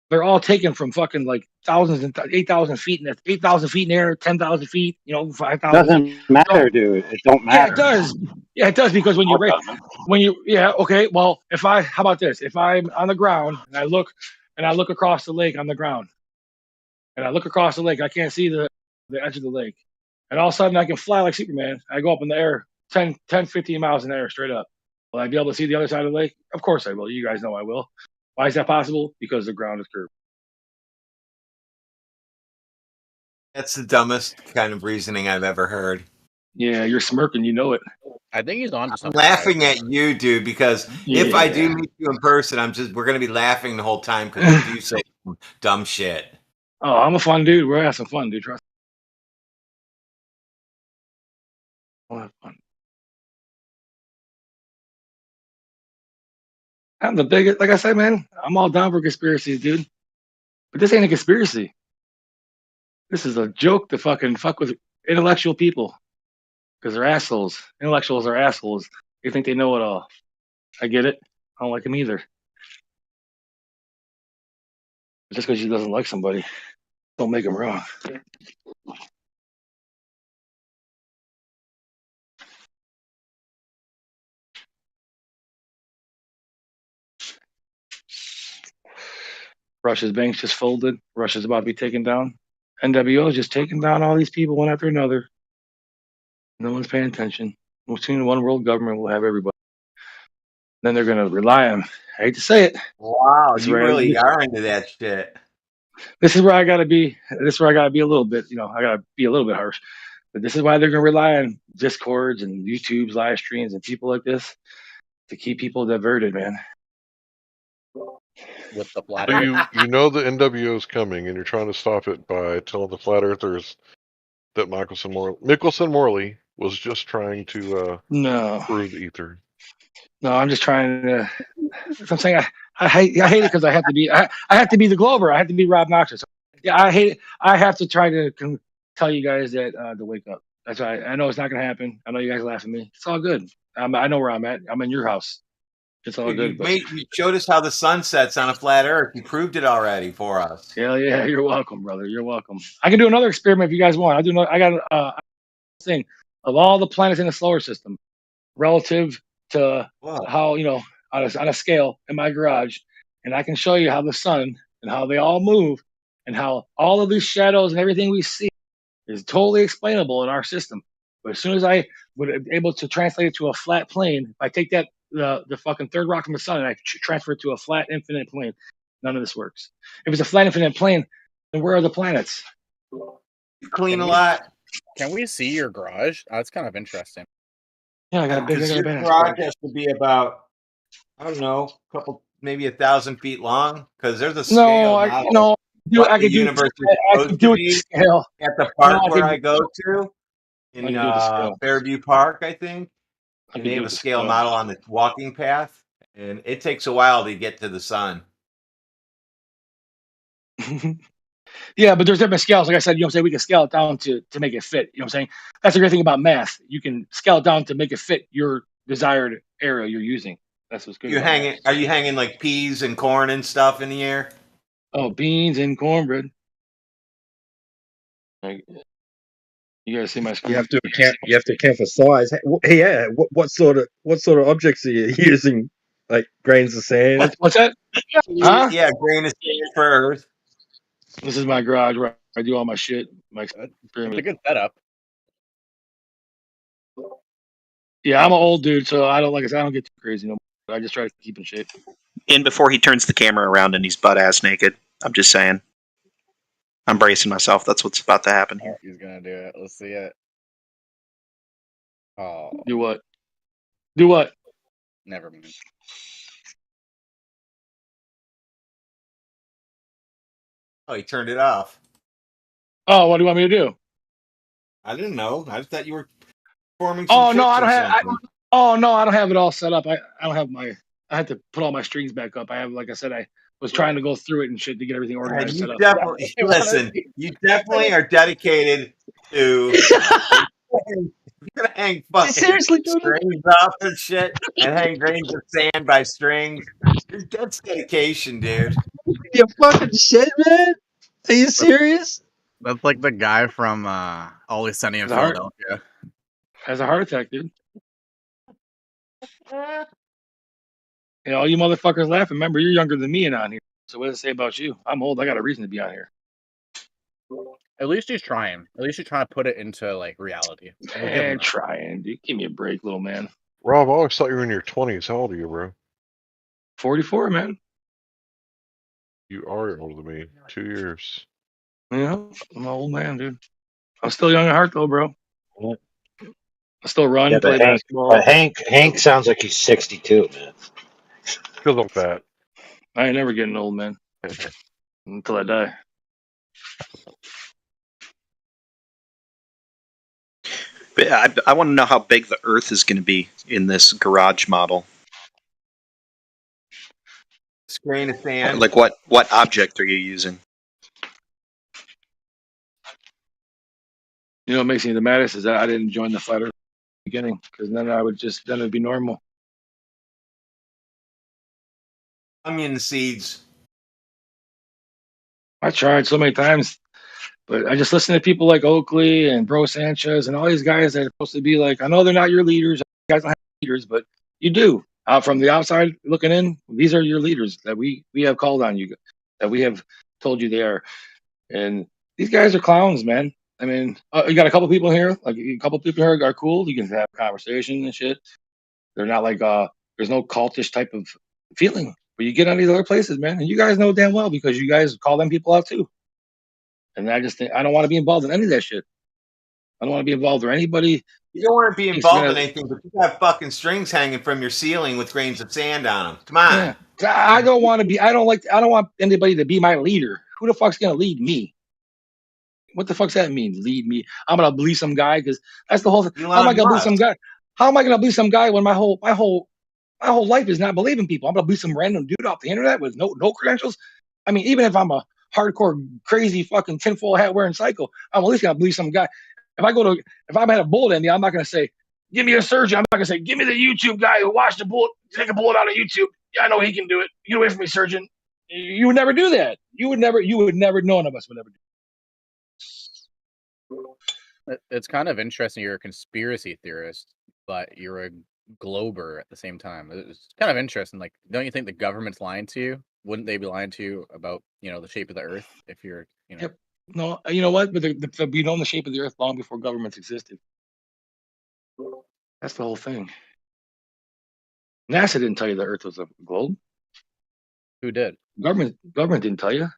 they're all taken from fucking like thousands and 8,000 feet in 8,000 feet in the air, 10,000 feet, 5,000 feet. Doesn't matter, dude. It don't Yeah, matter. it does. Yeah, it does because well, how about this? If I'm on the ground and I look across the lake on the ground, and I look across the lake, I can't see the edge of the lake, and all of a sudden I can fly like Superman. I go up in the air 10, 15 miles in the air straight up. Will I be able to see the other side of the lake? Of course I will. You guys know I will. Why is that possible? Because the ground is curved. That's the dumbest kind of reasoning I've ever heard. Yeah, you're smirking. You know it. I think he's on to I'm something. laughing at you, dude, because if I do Yeah. meet you in person, we're gonna be laughing the whole time because you do say dumb shit. Oh, I'm a fun dude. We're having some fun, dude. Trust me. We'll have fun. I'm the biggest. Like I said, man, I'm all down for conspiracies, dude. But this ain't a conspiracy. This is a joke to fucking fuck with intellectual people because they're assholes. Intellectuals are assholes. They think they know it all. I get it. I don't like them either. Just because she doesn't like somebody, don't make them wrong. Russia's banks just folded. Russia's about to be taken down. NWO is just taking down all these people one after another. No one's paying attention. Soon one world government will have everybody. Then they're going to rely on. I hate to say it. Wow, This is you where really are into that shit. This is where I gotta be. This is where I gotta be a little bit. I gotta be a little bit harsh. But this is why they're gonna rely on Discords and YouTube's live streams and people like this to keep people diverted, man. With the flat So Earth. you know the NWO is coming, and you're trying to stop it by telling the flat earthers that Mickelson Morley was just trying to No, prove the ether. no, I'm just trying to. I'm saying I hate it because I have to be. I have to be the Glover. I have to be Rob Noxious. Yeah, I hate it. I have to try to tell you guys that to wake up. That's why I know it's not gonna happen. I know you guys laugh at me. It's all good. I know where I'm at. I'm in your house. It's all good. But You showed us how the sun sets on a flat Earth. You proved it already for us. hell yeah, you're welcome, brother. You're welcome. I can do another experiment if you guys want. I got a thing of all the planets in the solar system relative to how on a scale in my garage, and I can show you how the sun and how they all move, and how all of these shadows and everything we see is totally explainable in our system. But as soon as I would be able to translate it to a flat plane, if I take that the fucking third rock from the sun and I transfer it to a flat infinite plane, none of this works. If it's a flat infinite plane, then where are the planets? You clean a lot. Can we see your garage? That's kind of interesting. Yeah, I got a big. I got a Your badass garage has to be about, I don't know, maybe 1,000 feet long, because there's a scale model. I could do the scale at the park where I go to in Fairview Park, I think. And they have a scale model on the walking path. and it takes a while to get to the sun. Yeah, but there's different scales. Like I said, we can scale it down to make it fit. You know what I'm saying? That's the great thing about math. You can scale it down to make it fit your desired area you're using. That's what's good. Are you hanging like peas and corn and stuff in the air? Oh, beans and cornbread. You gotta see my screen. You have to account for size. Yeah, what sort of objects are you using? Like grains of sand? What's that? Huh? Yeah, grain of sand for Earth. This is my garage where I do all my shit. My It's a good setup. Yeah, I'm an old dude, so I don't get too crazy no more. I just try to keep in shape. In before he turns the camera around and he's butt ass naked. I'm just saying. I'm bracing myself. That's what's about to happen here. He's gonna do it. Let's see it. Oh. Do what? Do what? Never mind. Oh, he turned it off. Oh, what do you want me to do? I didn't know. I thought you were forming. Oh no, I don't have. I don't have it all set up. I don't have my. I had to put all my strings back up. I have, like I said, I was trying to go through it and shit to get everything organized. You set up. definitely listen. You definitely are dedicated to. You're gonna hang fucking strings off and shit, and hang grains of sand by strings. That's dedication, dude. You fucking shit, man. Are you serious? That's like the guy from Always Sunny in Philadelphia. Has a heart attack, dude. Yeah, all you motherfuckers laughing. Remember, you're younger than me and on here. So what does it say about you? I'm old. I got a reason to be on here. At least he's trying. At least he's trying to put it into like reality. Man, trying, dude. Give me a break, little man. Rob, I always thought you were in your 20s. How old are you, bro? 44, man. You are older than me. 2 years. Yeah, I'm an old man, dude. I'm still young at heart, though, bro. I still run, play basketball. But Hank sounds like he's 62, man. Feels like that. I ain't never getting old, man. Until I die. But I want to know how big the Earth is going to be in this garage model. Grain of sand. Like what object are you using? You know what makes me the maddest is that I didn't join the flat Earth at the beginning, because then it'd be normal. Onion seeds. I tried so many times, but I just listen to people like Oakley and Bro Sanchez and all these guys that are supposed to be like, I know they're not your leaders. You guys don't have leaders, but you do. From the outside looking in, these are your leaders that we have called on you, that we have told you they are. And these guys are clowns, man. I mean, you got a couple people here, like a couple people here are cool. You can have a conversation and shit. They're not like, there's no cultish type of feeling. But you get on these other places, man, and you guys know damn well because you guys call them people out too. And I just think I don't want to be involved in any of that shit. I don't want to be involved with anybody. You don't want to be involved in anything, but you got fucking strings hanging from your ceiling with grains of sand on them. Come on. Yeah. I don't want to be. I don't want anybody to be my leader. Who the fuck's gonna lead me? What the fuck's that mean? Lead me? I'm gonna believe some guy because that's the whole thing. How am I gonna believe some guy? How am I gonna believe some guy when my whole life is not believing people? I'm gonna believe some random dude off the internet with no credentials. I mean, even if I'm a hardcore, crazy, fucking tinfoil hat wearing psycho, I'm at least gonna believe some guy. If I'm at a bullet in me, I'm not gonna say, "Give me a surgeon." I'm not gonna say, "Give me the YouTube guy who watched the bullet, take a bullet out of YouTube." Yeah, I know he can do it. Get away from me, surgeon. You would never do that. You would never. None of us would ever do. It's kind of interesting. You're a conspiracy theorist, but you're a glober at the same time. It's kind of interesting. Like, don't you think the government's lying to you? Wouldn't they be lying to you about the shape of the Earth if you're Yep. No, you know what? But we know the shape of the Earth long before governments existed. That's the whole thing. NASA didn't tell you the Earth was a globe. Who did? Government didn't tell you.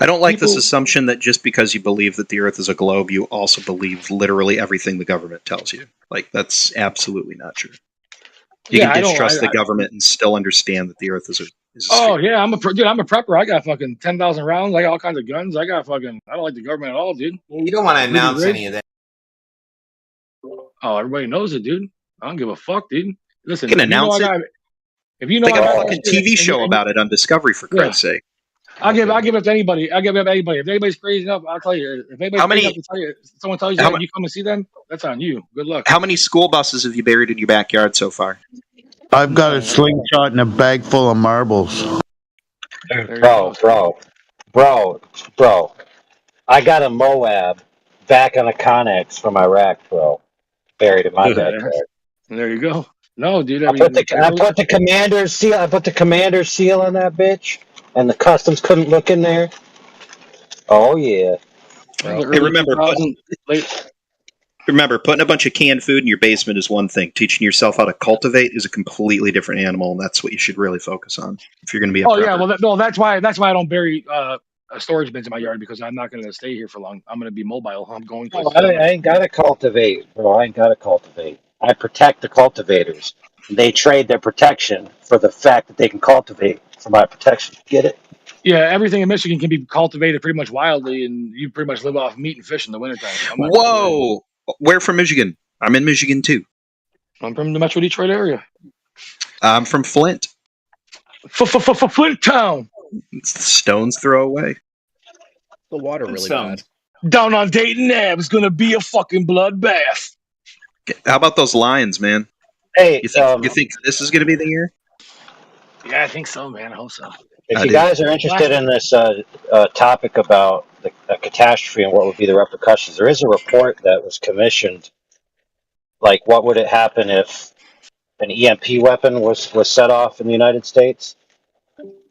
I don't like this assumption that just because you believe that the Earth is a globe, you also believe literally everything the government tells you. Like, that's absolutely not true. You can distrust the government and still understand that the Earth is a Oh yeah, I'm a prepper. I got fucking 10,000 rounds. I got all kinds of guns. I don't like the government at all, dude. You don't want to announce any of that. Oh, everybody knows it, dude. I don't give a fuck, dude. Listen, you can announce it. If you know, they got a fucking TV show about it on Discovery, for Christ's sake. I'll give it to anybody. I'll give it to anybody. If anybody's crazy enough, I'll tell you. If anybody's crazy enough to tell you, someone tells you that, and you come and see them, that's on you. Good luck. How many school buses have you buried in your backyard so far? I've got a slingshot and a bag full of marbles. Bro. I got a Moab back on a Connex from Iraq, bro. Buried in my backyard. There you go. No, dude. I put the commander's seal. I put the commander's seal on that bitch, and the customs couldn't look in there. Oh yeah. Hey, remember, putting a bunch of canned food in your basement is one thing. Teaching yourself how to cultivate is a completely different animal, and that's what you should really focus on if you're going to be a prepper. Yeah, well, that's why I don't bury storage bins in my yard, because I'm not going to stay here for long. I'm going to be mobile. I'm going. I ain't got to cultivate, bro. I ain't got to cultivate. I protect the cultivators. They trade their protection for the fact that they can cultivate for my protection. Get it? Yeah, everything in Michigan can be cultivated pretty much wildly, and you pretty much live off meat and fish in the wintertime. Whoa! Where from Michigan? I'm in Michigan too. I'm from the Metro Detroit area. I'm from Flint. Flint town. It's the stone's throw away. The water really bad. Down on Dayton Ave is gonna be a fucking bloodbath. How about those Lions, man? Hey, you think this is gonna be the year? Yeah, I think so, man. I hope so. If you guys are interested in this topic about a catastrophe and what would be the repercussions, there is a report that was commissioned. Like, what would it happen if an EMP weapon was set off in the United States?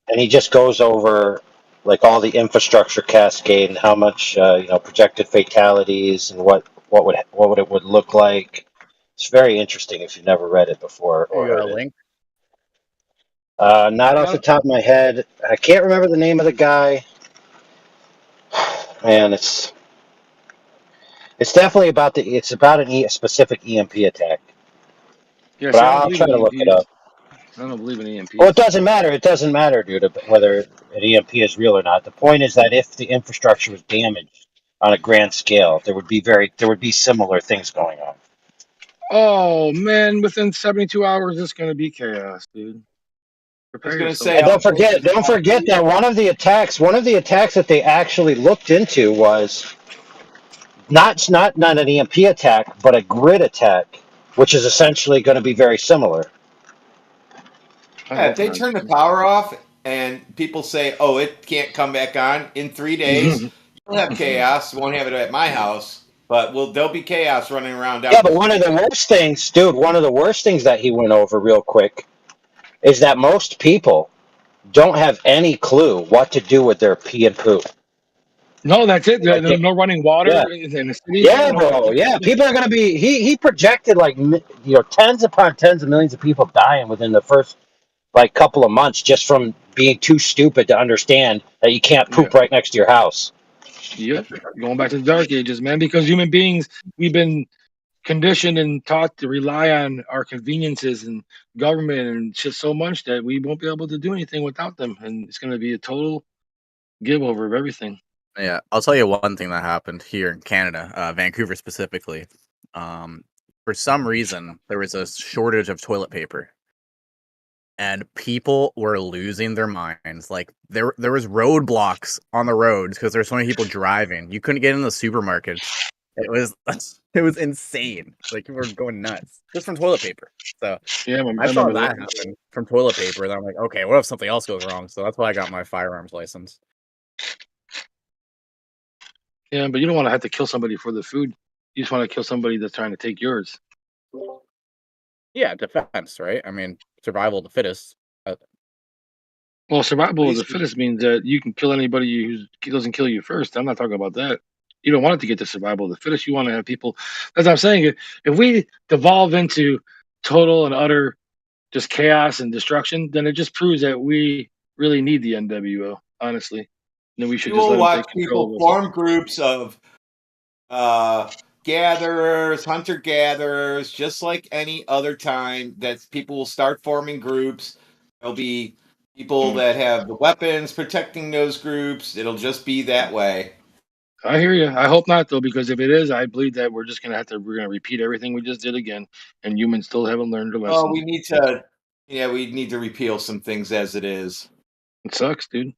And he just goes over like all the infrastructure cascade and how much projected fatalities and what it would look like. It's very interesting if you've never read it before or heard it. Link? Not off the top of my head. I can't remember the name of the guy. Man, it's definitely about a specific EMP attack. Yeah, but I'll try to look it up. I don't believe in EMP. Well, it doesn't matter. It doesn't matter, dude, whether an EMP is real or not. The point is that if the infrastructure was damaged on a grand scale, there would be similar things going on. Oh man, within 72 hours, it's going to be chaos, dude. I was going to say, don't forget that one of the attacks that they actually looked into was not an EMP attack, but a grid attack, which is essentially going to be very similar. Yeah, if they turn the power off and people say, "Oh, it can't come back on," in 3 days, you'll have chaos. You won't have it at my house, but there'll be chaos running around. Yeah, but one of the worst things that he went over real quick is that most people don't have any clue what to do with their pee and poo. No, that's it. There's no running water in the city. Yeah, bro. Yeah, people are going to be. He projected tens upon tens of millions of people dying within the first couple of months just from being too stupid to understand that you can't poop right next to your house. Yep, going back to the dark ages, man. Because human beings, we've been conditioned and taught to rely on our conveniences and government and shit so much that we won't be able to do anything without them, and it's going to be a total give over of everything. Yeah, I'll tell you one thing that happened here in Canada, Vancouver specifically. For some reason, there was a shortage of toilet paper, and people were losing their minds. Like there was roadblocks on the roads because there's so many people driving. You couldn't get in the supermarkets. It was insane. Like people were going nuts just from toilet paper. So yeah, I saw that happen from toilet paper. And I'm like, okay, what if something else goes wrong? So that's why I got my firearms license. Yeah, but you don't want to have to kill somebody for the food. You just want to kill somebody that's trying to take yours. Yeah, defense, right? I mean, survival of the fittest. Well, survival of the fittest means that you can kill anybody who doesn't kill you first. I'm not talking about that. You don't want it to get to survival of the fittest. You want to have people. As I'm saying, if we devolve into total and utter just chaos and destruction, then it just proves that we really need the NWO, honestly. Then we should you will watch people form groups of gatherers, hunter-gatherers, just like any other time that people will start forming groups. There'll be people that have the weapons protecting those groups. It'll just be that way. I hear you. I hope not, though, because if it is, I believe that we're going to repeat everything we just did again, and humans still haven't learned a lesson. Oh, we need to Yeah, we need to repeal some things as it is. It sucks, dude.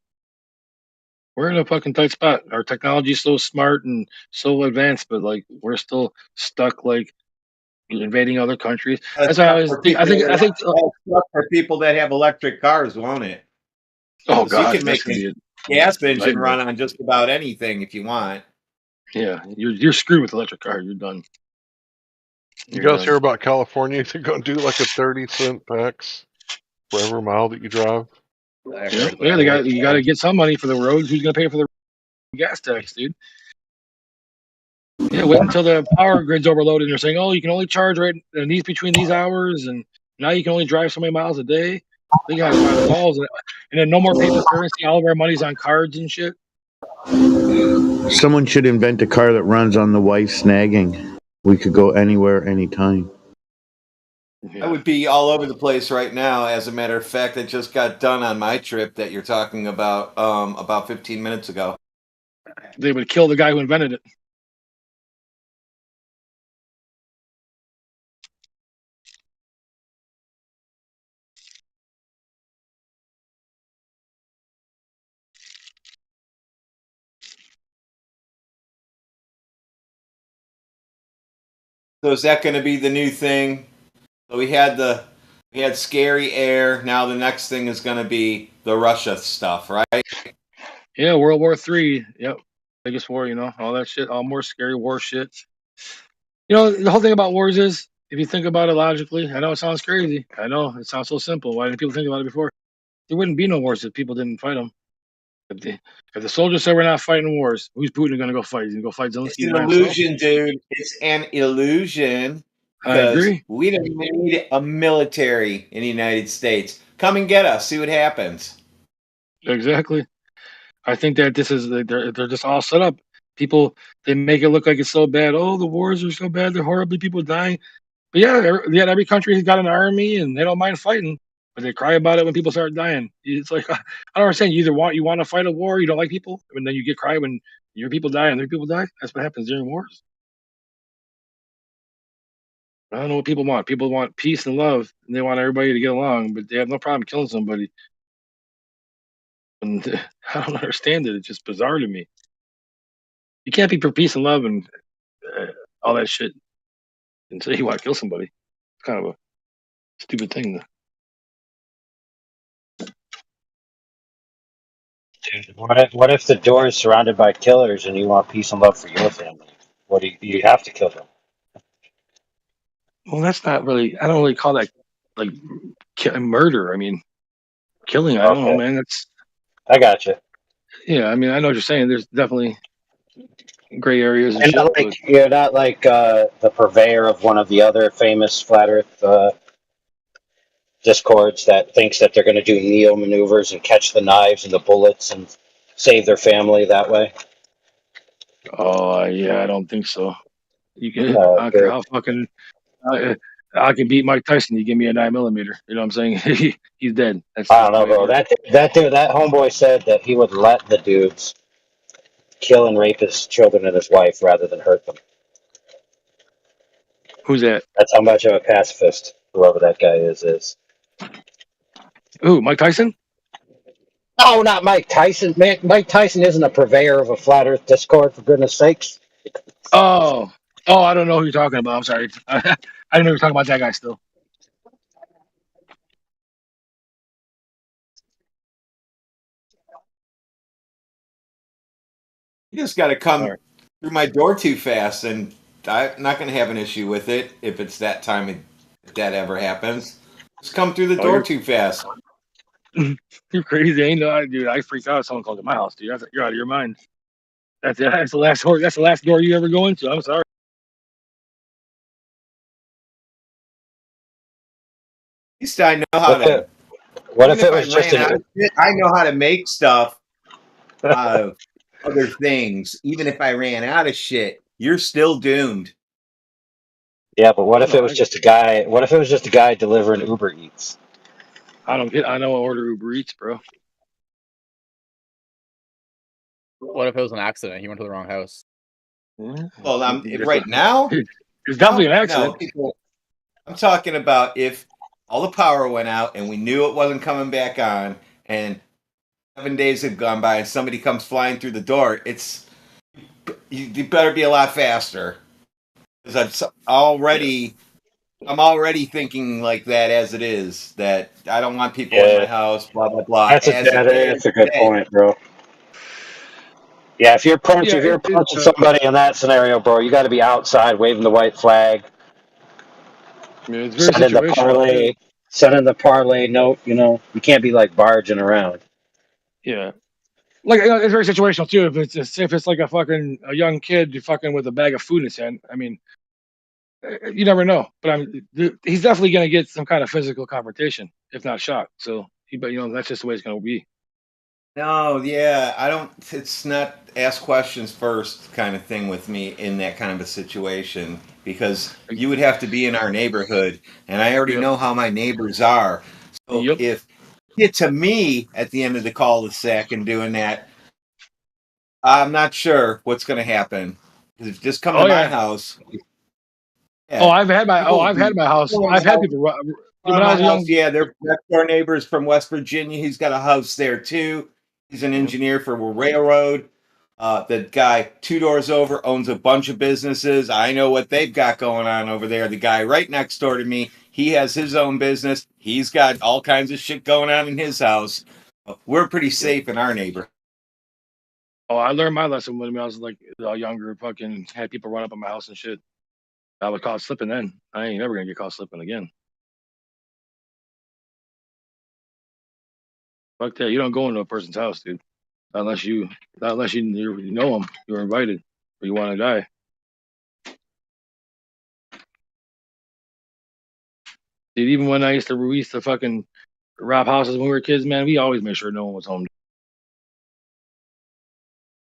We're in a fucking tight spot. Our technology's so smart and so advanced, but like we're still stuck like invading other countries. That's why I was. I think. For people that have electric cars, won't it? Oh So you God, can that's make gonna be a a gas engine nightmare. run on just about anything if you want. Yeah, you're screwed with electric car. You're done. You guys hear about California? They're going to do like a 30-cent tax for every mile that you drive. Yeah, you got to get some money for the roads. Who's gonna pay for the gas tax, dude? Yeah, wait until the power grid's overloaded and they're saying, oh, you can only charge right between these hours, and now you can only drive so many miles a day. They got it by the balls, and then no more paper currency. All of our money's on cards and shit. Someone should invent a car that runs on the wife's snagging. We could go anywhere, anytime. Yeah. I would be all over the place right now. As a matter of fact, I just got done on my trip that you're talking about 15 minutes ago. They would kill the guy who invented it. So is that going to be the new thing? So we had scary air. Now the next thing is going to be the Russia stuff, right? Yeah, World War III. Yep, biggest war. All that shit. All more scary war shit. The whole thing about wars is, if you think about it logically, I know it sounds crazy. I know it sounds so simple. Why didn't people think about it before? There wouldn't be no wars if people didn't fight them. If the soldiers said we're not fighting wars, who's Putin going to go fight? He's going to go fight Zelensky. It's an illusion, dude. It's an illusion. I agree. We don't need a military in the United States. Come and get us. See what happens. Exactly. I think that this is they're just all set up. People, they make it look like it's so bad. Oh, the wars are so bad. They're horribly people dying. But yeah, every country has got an army and they don't mind fighting. But they cry about it when people start dying. It's like, I don't understand. You want to fight a war, you don't like people, and then you get cry when your people die and their people die. That's what happens during wars. I don't know what people want. People want peace and love, and they want everybody to get along, but they have no problem killing somebody. And I don't understand it. It's just bizarre to me. You can't be for peace and love and all that shit and say you want to kill somebody. It's kind of a stupid thing. Dude, what if the door is surrounded by killers and you want peace and love for your family? What do you have to kill them? Well, that's not really. I don't really call that like murder. I mean, killing. I don't know, man. I got you. Yeah, I mean, I know what you're saying. There's definitely gray areas and shit. You're not like the purveyor of one of the other famous flat Earth discords that thinks that they're going to do Neo maneuvers and catch the knives and the bullets and save their family that way. Oh yeah, I don't think so. You can. I don't care how fucking. I can beat Mike Tyson. You give me a 9mm. You know what I'm saying? He's dead. That's I don't know, bro. That homeboy said that he would let the dudes kill and rape his children and his wife rather than hurt them. Who's that? That's how much of a pacifist whoever that guy is. Who? Mike Tyson? No, not Mike Tyson. Man, Mike Tyson isn't a purveyor of a flat Earth discord, for goodness sakes. Oh, I don't know who you're talking about. I'm sorry. I didn't know you were talking about that guy still. You just got to come through my door too fast, and I'm not going to have an issue with it if it's that time if that ever happens. Just come through the door too fast. You're crazy, ain't no, dude. I freaked out if someone called at my house, dude. You're out of your mind. That's the last door. That's the last door you ever go into. I'm sorry. At least I know how to. What if it was just I know how to make stuff out of other things. Even if I ran out of shit, you're still doomed. Yeah, but what if it was just a guy? What if it was just a guy delivering Uber Eats? I know I order Uber Eats, bro. What if it was an accident? He went to the wrong house. Well, right now, there's definitely an accident. No, I'm talking about if all the power went out, and we knew it wasn't coming back on, and 7 days have gone by, and somebody comes flying through the door, you better be a lot faster, because I'm already thinking like that as it is. That I don't want people in my house. Blah blah blah. That's As it is a good today. point, bro. Yeah, if you're Yeah, approaching somebody in that scenario, bro, you got to be outside waving the white flag, it's very situational too. sending the parlay note. You know, you can't be like barging around. Yeah, like it's very situational too. If it's like a young kid fucking with a bag of food in his hand, I mean, you never know. But he's definitely gonna get some kind of physical confrontation, if not shot. So, but that's just the way it's gonna be. No, yeah, I don't. It's not ask questions first kind of thing with me in that kind of a situation, because you would have to be in our neighborhood, and I already know how my neighbors are. So if you get to me at the end of the cul-de-sac and doing that, I'm not sure what's going to happen. Because if you just come to my house. Yeah. I've had my house. I've had people when I was young. Yeah, their next door neighbors from West Virginia. He's got a house there too. He's an engineer for a railroad. The guy 2 doors over owns a bunch of businesses. I know what they've got going on over there. The guy right next door to me, he has his own business. He's got all kinds of shit going on in his house. We're pretty safe in our neighborhood. Oh, I learned my lesson when I was like younger. Fucking had people run up on my house and shit. I was caught slipping then. I ain't never gonna get caught slipping again. Fuck that. You don't go into a person's house, dude. Unless you know them. You're invited. Or you want to die. Dude, even when we used to fucking rob houses when we were kids, man, we always made sure no one was home.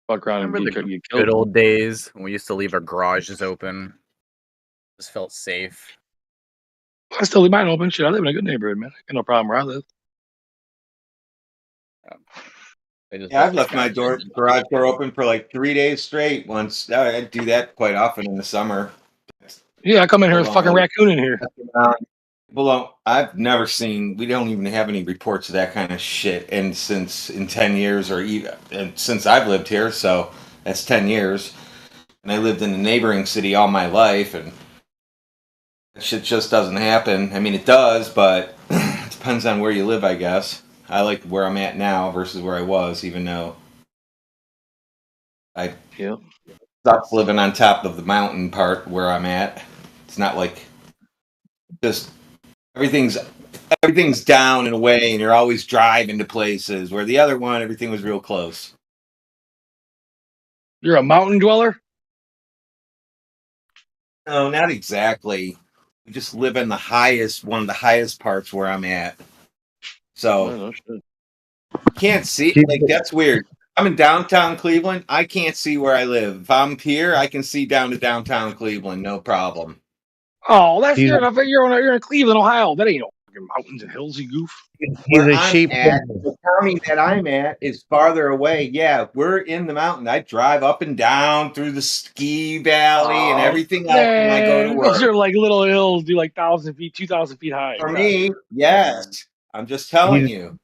Fuck around and get killed. Good old days when we used to leave our garages open. Just felt safe. I still leave mine open. Shit, I live in a good neighborhood, man. Got no problem where I live. Yeah, I've left my garage door open for like 3 days straight once. I do that quite often in the summer. Yeah, I come in here with a fucking raccoon in here. Well, I've never seen. We don't even have any reports of that kind of shit. And in 10 years, or even and since I've lived here, so that's 10 years. And I lived in a neighboring city all my life, and that shit just doesn't happen. I mean, it does, but it depends on where you live, I guess. I like where I'm at now versus where I was, even though I stopped living on top of the mountain part where I'm at. It's not like just everything's down in a way, and you're always driving to places. Where the other one, everything was real close. You're a mountain dweller? No, not exactly. We just live in one of the highest parts where I'm at. So can't see. Like, that's weird. I'm in downtown Cleveland. I can't see where I live. If I'm here, I can see down to downtown Cleveland, no problem. Oh, that's you're in Cleveland, Ohio. That ain't no fucking mountains and hills, you goof. Where I'm at, the county that I'm at is farther away. Yeah, we're in the mountain. I drive up and down through the ski valley and everything else when I go to work. Those are like little hills, do like 1,000 feet, 2,000 feet high. For me, yes. I'm just telling you.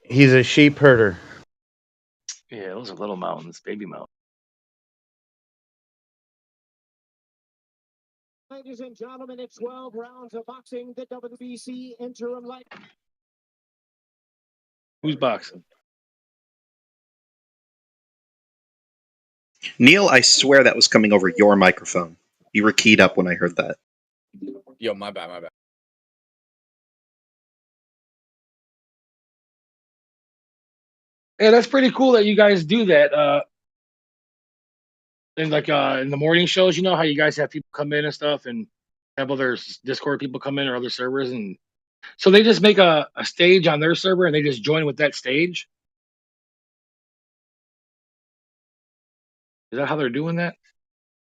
He's a sheep herder. Yeah, those are little mountains, baby mountains. Ladies and gentlemen, it's 12 rounds of boxing, the WBC interim light. Who's boxing? Neil, I swear that was coming over your microphone. You were keyed up when I heard that. Yo, my bad. Yeah, that's pretty cool that you guys do that. In the morning shows, you know how you guys have people come in and stuff, and have other Discord people come in or other servers, and so they just make a stage on their server and they just join with that stage. Is that how they're doing that?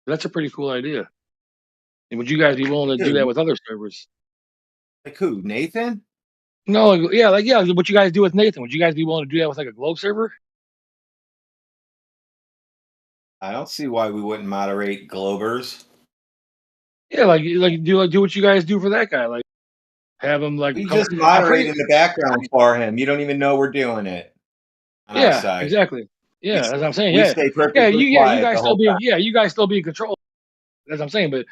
That's a pretty cool idea. And would you guys be willing to do that with other servers? Like who? Nathan? No, what you guys do with Nathan? Would you guys be willing to do that with like a Globe server? I don't see why we wouldn't moderate Globers. Yeah, like do what you guys do for that guy. Like, have him like. We just moderate in the background for him. You don't even know we're doing it on our Yeah, side. exactly. Yeah, that's what I'm saying. We Yeah, stay perfectly you quiet guys the still whole be time. you guys still be in control. That's what I'm saying. But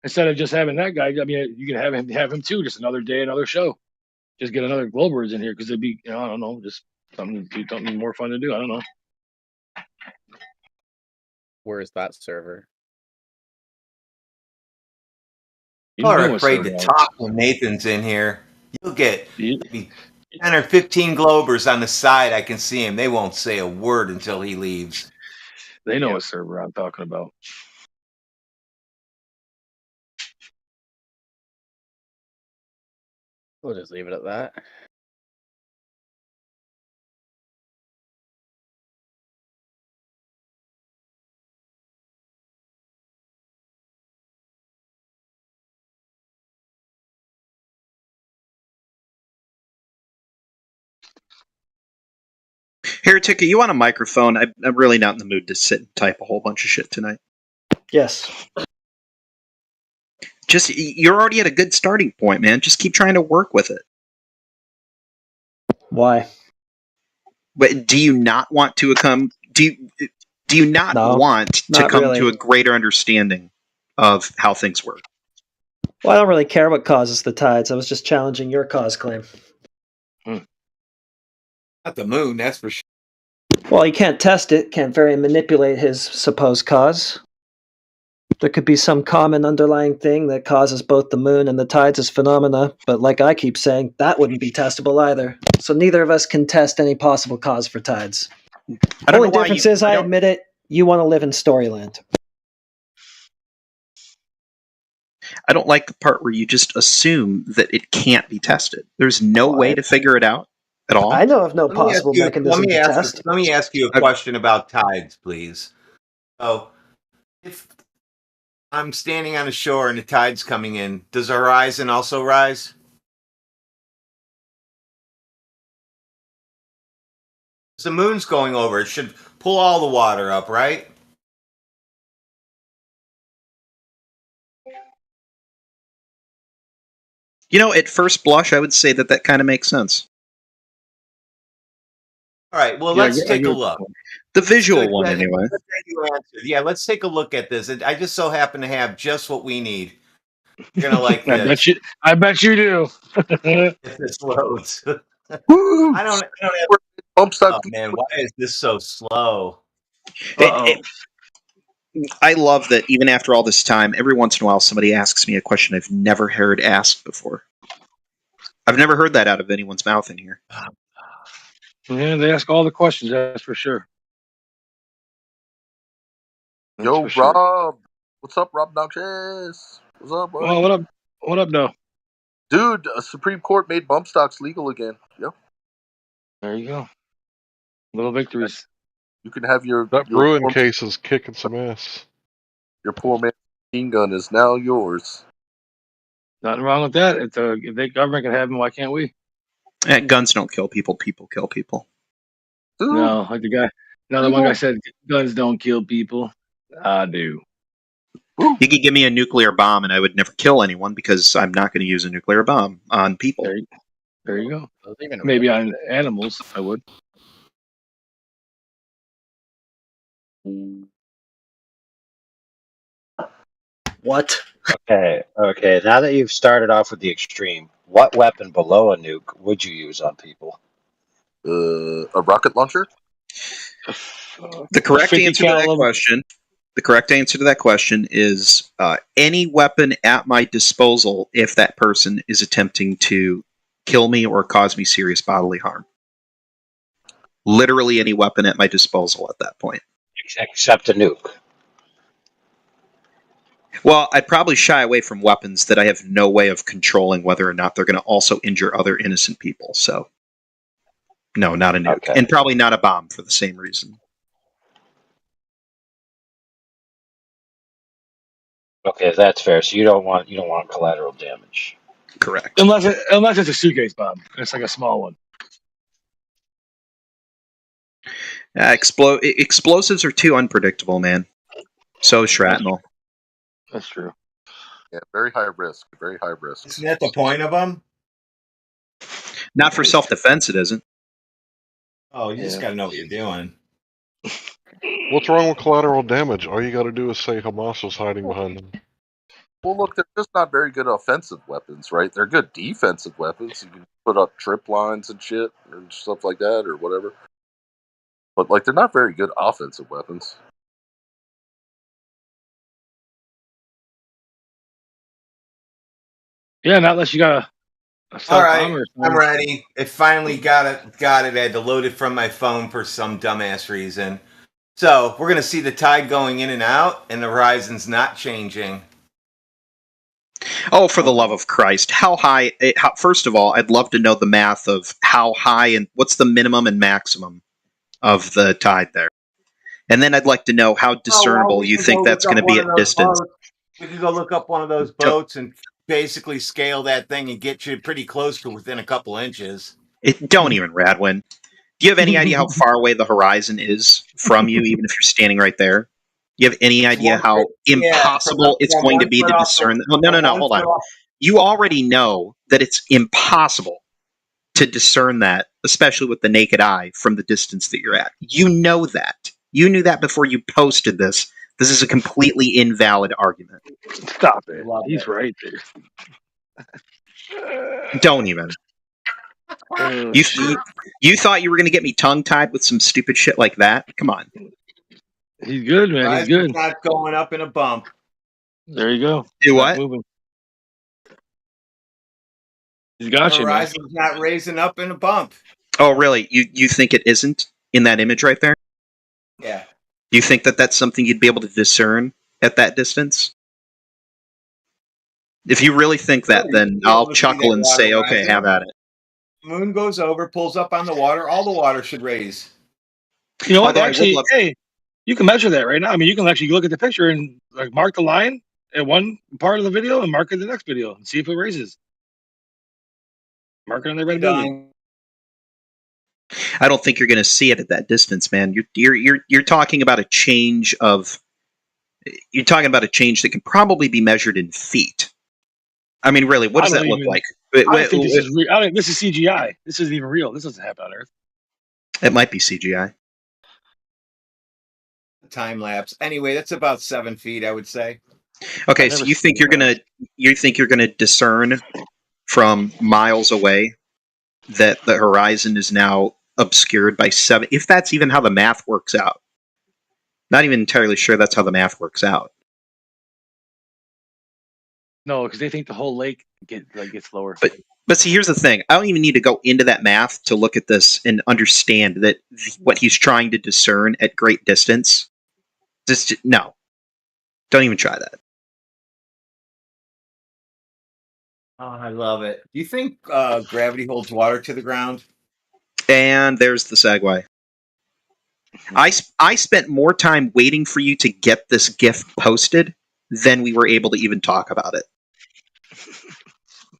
instead of just having that guy, I mean, you can have him too. Just another day, another show. Just get another Globers in here because it'd be, I don't know, just something more fun to do. I don't know. Where is that server? People are afraid to talk when Nathan's in here. You'll get maybe 10 or 15 Globers on the side. I can see him. They won't say a word until he leaves. They know what server I'm talking about. We'll just leave it at that. Heretic, are you on a microphone? I'm really not in the mood to sit and type a whole bunch of shit tonight. Yes. You're already at a good starting point, man. Just keep trying to work with it. Why? But do you not want to come? Do you not want to not come really. to a greater understanding of how things work? Well, I don't really care what causes the tides. I was just challenging your cause claim. Not the moon, that's for sure. Well, you can't test it, can't very manipulate his supposed cause. There could be some common underlying thing that causes both the moon and the tides as phenomena, but like I keep saying, that wouldn't be testable either. So neither of us can test any possible cause for tides. Only difference is, I admit it, you want to live in Storyland. I don't like the part where you just assume that it can't be tested. There's no way to figure it out at all. I know of no possible mechanism to test. Let me ask you a question about tides, please. So, if I'm standing on a shore and the tide's coming in, does the horizon also rise? The moon's going over. It should pull all the water up, right? You know, at first blush, I would say that kind of makes sense. All right, well, let's take a look. The visual one, anyway. Yeah, let's take a look at this. I just so happen to have just what we need. You're gonna like this. I bet you do. If this loads. I don't have oh, man, why is this so slow? I love that even after all this time, every once in a while somebody asks me a question I've never heard asked before. I've never heard that out of anyone's mouth in here. Yeah, they ask all the questions, that's for sure. Yo, Rob. What's up, Rob Noxious? What's up, buddy? Well, what up, though? Dude, Supreme Court made bump stocks legal again. Yep. There you go. Little victories. You can have your Bruin case is kicking some ass. Your poor man's machine gun is now yours. Nothing wrong with that. If the government can have them, why can't we? Guns don't kill people. People kill people. No, like the guy. No, the one guy said guns don't kill people. I do. You could give me a nuclear bomb and I would never kill anyone because I'm not going to use a nuclear bomb on people. There you go. Maybe on animals, I would. What? Okay. Now that you've started off with the extreme, what weapon below a nuke would you use on people? A rocket launcher? The correct answer to that question. The correct answer to that question is any weapon at my disposal if that person is attempting to kill me or cause me serious bodily harm. Literally any weapon at my disposal at that point. Except a nuke. Well, I'd probably shy away from weapons that I have no way of controlling whether or not they're going to also injure other innocent people. So, no, not a nuke. Okay. And probably not a bomb for the same reason. Okay, that's fair. So you don't want collateral damage. Correct. Unless it's a suitcase bomb. It's like a small one. Explosives are too unpredictable, man. So is shrapnel. That's true. Yeah, very high risk. Very high risk. Isn't that the point of them? Not for self-defense, it isn't. Oh, you just got to know what you're doing. What's wrong with collateral damage? All you got to do is say Hamas was hiding behind them. Well, look, they're just not very good offensive weapons, right? They're good defensive weapons. You can put up trip lines and shit and stuff like that or whatever. But, like, they're not very good offensive weapons. Yeah, not unless you got a All right, I'm ready. It finally got it. I had to load it from my phone for some dumbass reason. So we're gonna see the tide going in and out, and the horizon's not changing. Oh, for the love of Christ! How high? First of all, I'd love to know the math of how high and what's the minimum and maximum of the tide there, and then I'd like to know how discernible you think that's going to be at distance. We could go look up one of those boats and basically scale that thing and get you pretty close to within a couple inches. Don't even, Radwin. Do you have any idea how far away the horizon is from you, even if you're standing right there? Do you have any idea how impossible it's going to be to discern? No, hold on. You already know that it's impossible to discern that, especially with the naked eye, from the distance that you're at. You know that. You knew that before you posted this. This is a completely invalid argument. Stop it. He's right there. Don't even. You thought you were going to get me tongue-tied with some stupid shit like that? Come on. He's good, man. He's good. Not going up in a bump. There you go. Do what? Moving. He's got the you, man. horizon's not raising up in a bump. Oh, really? You think it isn't in that image right there? Yeah. Do you think that that's something you'd be able to discern at that distance? If you really think that, then I'll chuckle and say, okay, have at it. Moon goes over, pulls up on the water. All the water should raise. You know what? Actually, hey, you can measure that right now. I mean, you can actually look at the picture and like mark the line at one part of the video and mark it in the next video and see if it raises. Mark it on the red building. I don't think you're going to see it at that distance, man. You're talking about a change of. You're talking about a change that can probably be measured in feet. I mean, really, what does that look like? I think this is real. This is CGI. This isn't even real. This doesn't happen on Earth. It might be CGI. Time lapse. Anyway, that's about 7 feet, I would say. Okay, so you think you're gonna discern from miles away that the horizon is now obscured by 7? If that's even how the math works out, not even entirely sure that's how the math works out. No, because they think the whole lake gets lower. But see, here's the thing. I don't even need to go into that math to look at this and understand that what he's trying to discern at great distance. No. Don't even try that. Oh, I love it. Do you think gravity holds water to the ground? And there's the segue. I spent more time waiting for you to get this GIF posted than we were able to even talk about it.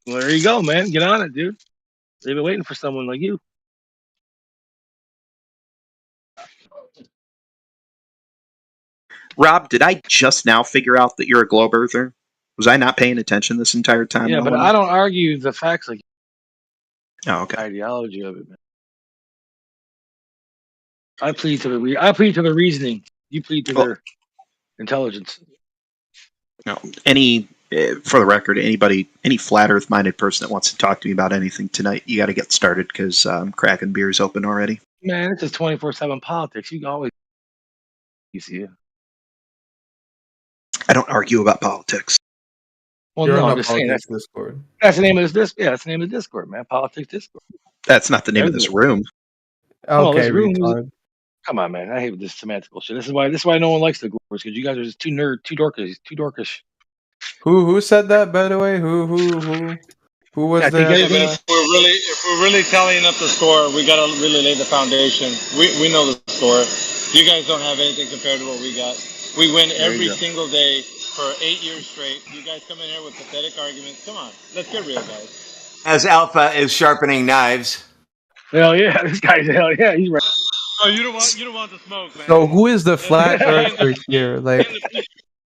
Well, there you go, man. Get on it, dude. They've been waiting for someone like you. Rob, did I just now figure out that you're a globe earther? Was I not paying attention this entire time? Yeah, but I don't argue the facts like. Oh, okay. Ideology of it, man. I plead to the reasoning. You plead to their intelligence. No, for the record, any flat Earth minded person that wants to talk to me about anything tonight, you got to get started because Kraken beer's open already. Man, it's just 24/7 politics. You can always see it. I don't argue about politics. Well, no, I'm just saying that's Discord. That's the name of this. Yeah, that's the name of the Discord, man. Politics Discord. That's not the name of this room. Okay, come on, man. I hate this semantic bullshit. This is why no one likes the Globers, because you guys are just too dorkish. Who said that, by the way? Who was the? If we're really tallying up the score, we gotta really lay the foundation. We know the score. You guys don't have anything compared to what we got. We win every single day for 8 years straight. You guys come in here with pathetic arguments. Come on, let's get real, guys. As Alpha is sharpening knives. Hell yeah, this guy's he's right. Oh, you don't want the smoke, man. So who is the flat earther here? Like,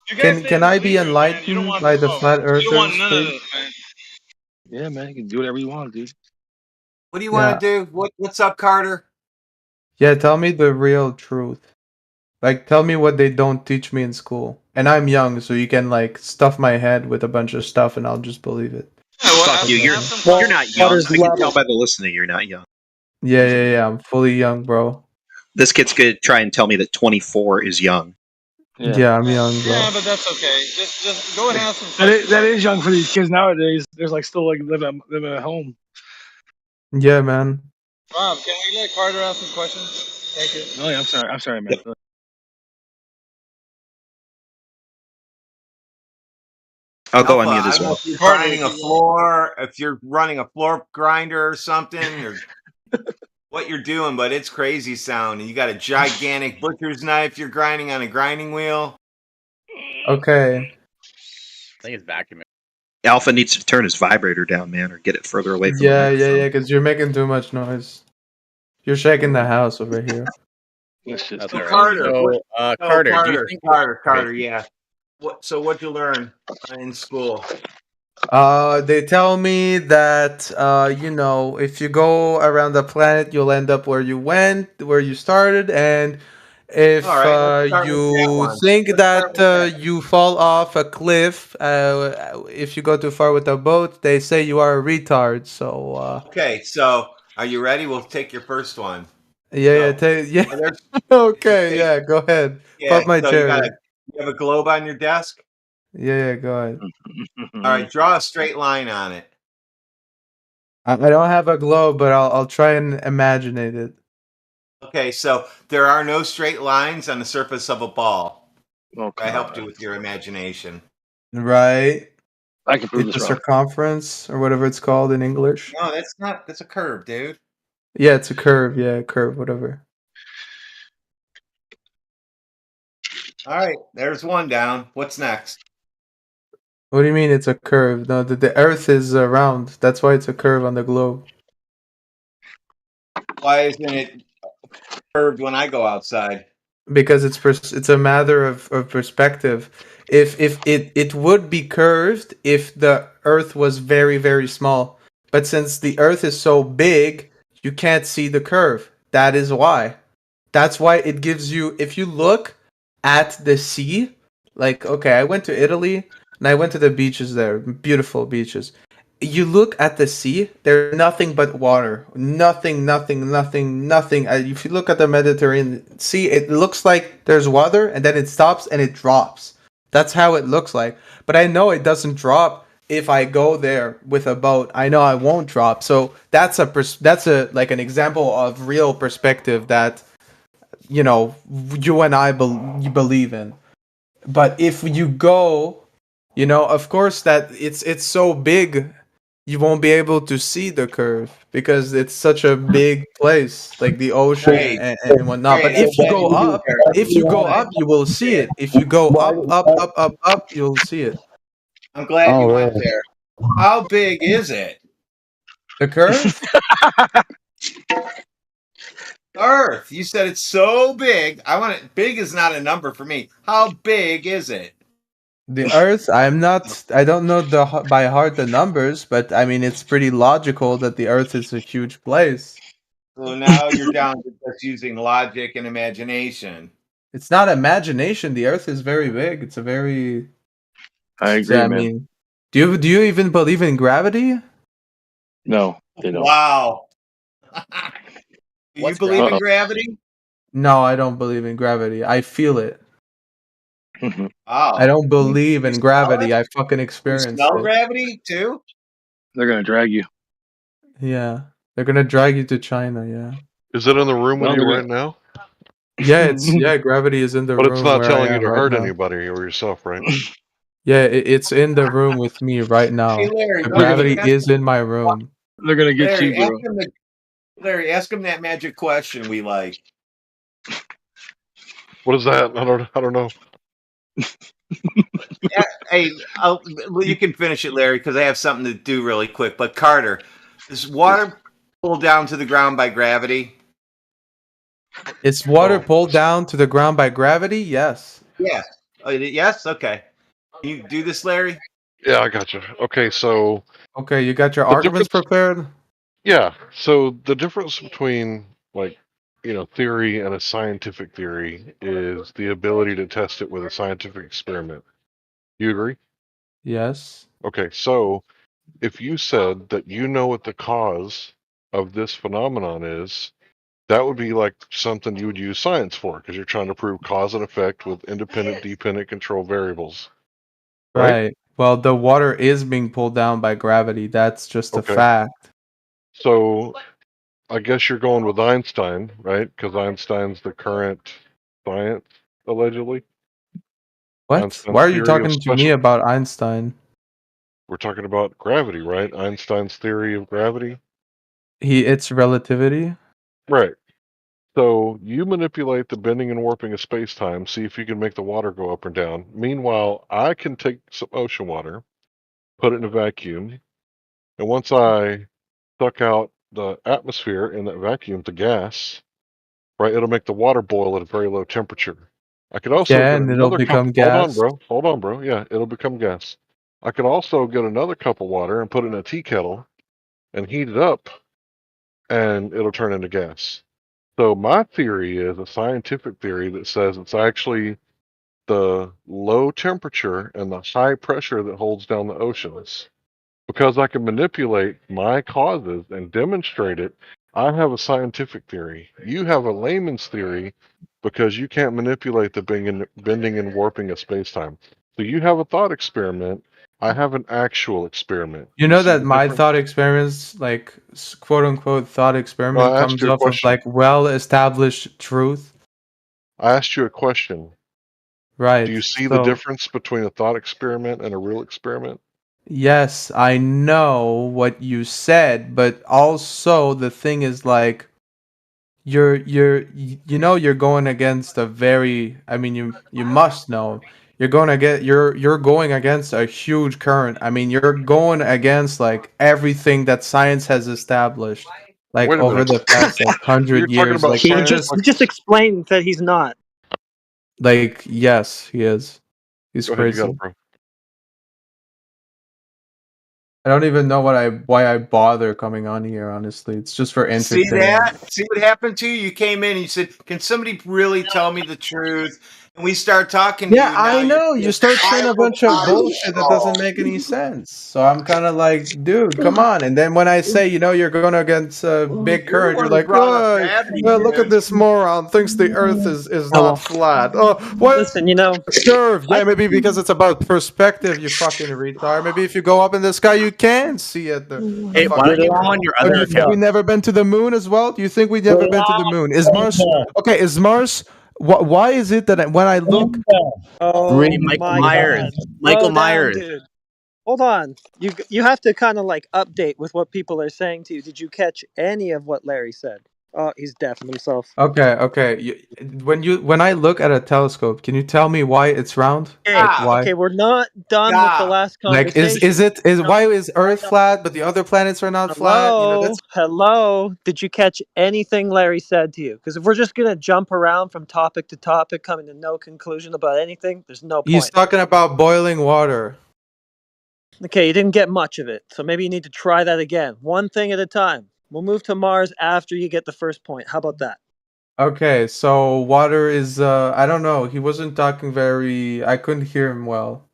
can I be enlightened by the flat earthers? You don't want none of this, man. Yeah, man, you can do whatever you want, dude. What do you want to do? What's up, Carter? Yeah, tell me the real truth. Like, tell me what they don't teach me in school. And I'm young, so you can, like, stuff my head with a bunch of stuff and I'll just believe it. Fuck you. You're not young. I can tell by the listening you're not young. Yeah. I'm fully young, bro. This kid's gonna try and tell me that 24 is young. Yeah, I'm young, bro. Yeah, but that's okay. Just go ahead and ask some questions. That is young for these kids nowadays. There's like still like living at home. Yeah, man. Rob, can we let Carter ask some questions? Thank you. Oh yeah, I'm sorry, man. I'll go on Alpha, mute as I don't know well. if you're grinding a floor, if you're running a floor grinder or something, or what you're doing, but it's crazy sound. And you got a gigantic butcher's knife you're grinding on a grinding wheel. Okay. I think it's vacuuming. Alpha needs to turn his vibrator down, man, or get it further away from the microphone. Yeah, because you're making too much noise. You're shaking the house over here. That's So all Carter, right. Carter, do you think Carter, yeah. What'd you learn in school? They tell me that if you go around the planet, you'll end up where you went, where you started, and if All right, let's start with that you one. think Let's start that you fall off a cliff, if you go too far with a boat, they say you are a retard. So Okay, so are you ready? We'll take your first one. yeah. Okay, yeah. Go ahead. Yeah, Pop my so you cherry. have a globe on your desk? Yeah. Go ahead. All right, draw a straight line on it. I don't have a globe, but I'll try and imagine it. Okay, so there are no straight lines on the surface of a ball. Okay. I helped you with your imagination. Right. I can prove It's this a wrong. circumference or whatever it's called in English. No, that's not. That's a curve, dude. Yeah, it's a curve. Yeah, curve, whatever. All right, there's one down. What's next? What do you mean it's a curve? No, the Earth is round. That's why it's a curve on the globe. Why isn't it curved when I go outside? Because it's a matter of perspective. If it would be curved if the Earth was very, very small. But since the Earth is so big, you can't see the curve. That is why. That's why it gives you, if you look at the sea, like, okay, I went to Italy and I went to the beaches there, beautiful beaches. You look at the sea, there's nothing but water. Nothing. If you look at the Mediterranean Sea, it looks like there's water and then it stops and it drops. That's how it looks like. But I know it doesn't drop if I go there with a boat. I know I won't drop. So that's like an example of real perspective that you and I believe in. But if you go, of course that it's so big, you won't be able to see the curve because it's such a big place, like the ocean and whatnot. But if you go up, you will see it. If you go up, you'll see it. I'm glad you went there. How big is it? The curve? Earth. You said it's so big. Big is not a number for me. How big is it? The Earth, I don't know by heart the numbers, but I mean it's pretty logical that the Earth is a huge place. So now you're down to just using logic and imagination. It's not imagination. The Earth is very big. It's a very. I agree, I man. mean, do you even believe in gravity? No, they don't. Wow. Do you believe in gravity? No, I don't believe in gravity. I feel it. Mm-hmm. Oh. I don't believe in gravity. it? I fucking You experienced smell it. gravity too? They're gonna drag you. Yeah, they're gonna drag you to China. Yeah. Is it in the room with No, you they're right now? Yeah, gravity is in the But room it's not where I telling you am to right hurt now. anybody or yourself, right? Yeah, it's in the room with me right now. Hey, Larry, The what do you gravity think? is in my room. They're gonna get Larry, you, bro. Larry, ask him that magic question we like. What is that? I don't know. Hey, you can finish it, Larry, because I have something to do really quick. But Carter, is water pulled down to the ground by gravity? Is water pulled down to the ground by gravity? Yes. Yes. Yes? Okay. Can you do this, Larry? Yeah, I got you. Okay, so. Okay, you got your The arguments difference- prepared? Yeah. So the difference between theory and a scientific theory is the ability to test it with a scientific experiment. You agree? Yes. Okay. So if you said that you know what the cause of this phenomenon is, that would be like something you would use science for, because you're trying to prove cause and effect with independent, dependent control variables. Right. Well, the water is being pulled down by gravity. That's just a Okay. fact. So I guess you're going with Einstein, right? Because Einstein's the current science, allegedly. What? Einstein's Why are you theory of talking to me special. about Einstein? We're talking about gravity, right? Einstein's theory of gravity. It's relativity. Right. So you manipulate the bending and warping of space-time, see if you can make the water go up or down. Meanwhile, I can take some ocean water, put it in a vacuum, and once I suck out the atmosphere in that vacuum, the gas, right, it'll make the water boil at a very low temperature. I could also Yeah, get and it'll another cup. become Hold on, gas. bro. Hold on, bro. Yeah, it'll become gas. I could also get another cup of water and put it in a tea kettle and heat it up, and it'll turn into gas. So my theory is a scientific theory that says it's actually the low temperature and the high pressure that holds down the oceans. Because I can manipulate my causes and demonstrate it, I have a scientific theory. You have a layman's theory because you can't manipulate the bending and warping of space-time. So you have a thought experiment. I have an actual experiment. You You know see that the my difference? thought experiments, like quote unquote thought No, experiment, I asked comes you a off of question. like well established truth. I asked you a question. Right. Do you see the So difference between a thought experiment and a real experiment? yes, I know what you said, but also the thing is like you're going against a very, I mean, you must know you're going against a huge current. I mean, you're going against like everything that science has established like Wait a over minute. the past like You're 100 talking years. about Like He you're science just just he like just explained that he's not. like yes, he is. He's Go ahead, you got crazy. it, bro. I don't even know why I bother coming on here, honestly. It's just for See entertainment. that? See what happened to you? You came in and you said, "Can somebody really tell me the truth?" And we start talking to Yeah, you. Now I you're know. You saying, start "I saying a will bunch of not bullshit that doesn't make any sense. So I'm kind of like, dude, come on. And then when I say, you're going against a big You're the current, you're one who like, brought up oh, gravity, look at dude." this moron. Thinks the Earth is Oh not well. flat. Oh, what? Listen, you know, Curve. I Yeah, maybe because it's about perspective, you fucking retard. Maybe if you go up in the sky, you can see it. The Hey, why fucking don't you Earth. go on your Oh, do other you think we account? never been to the moon as well? Do you think we never been to the moon? Is Mars okay? Is Mars? Why is it that when I look? oh Hey, Michael my Myers. god. Michael Slow down, Myers. dude. Hold on. You have to kind of like update with what people are saying to you. Did you catch any of what Larry said? Oh, he's deafened himself. Okay. When I look at a telescope, can you tell me why it's round? Okay, Like Stop. why? okay, we're not done with the Stop. last Like conversation. why is Earth flat but the other planets are not flat? Hello, That's hello. Did you catch anything Larry said to you? Because if we're just gonna jump around from topic to topic, coming to no conclusion about anything, there's no he's point. talking about boiling water. Okay, you didn't get much of it, so maybe you need to try that again. One thing at a time. We'll move to Mars after you get the first point. How about that? Okay, so water is I don't know. He wasn't talking very I couldn't hear him well.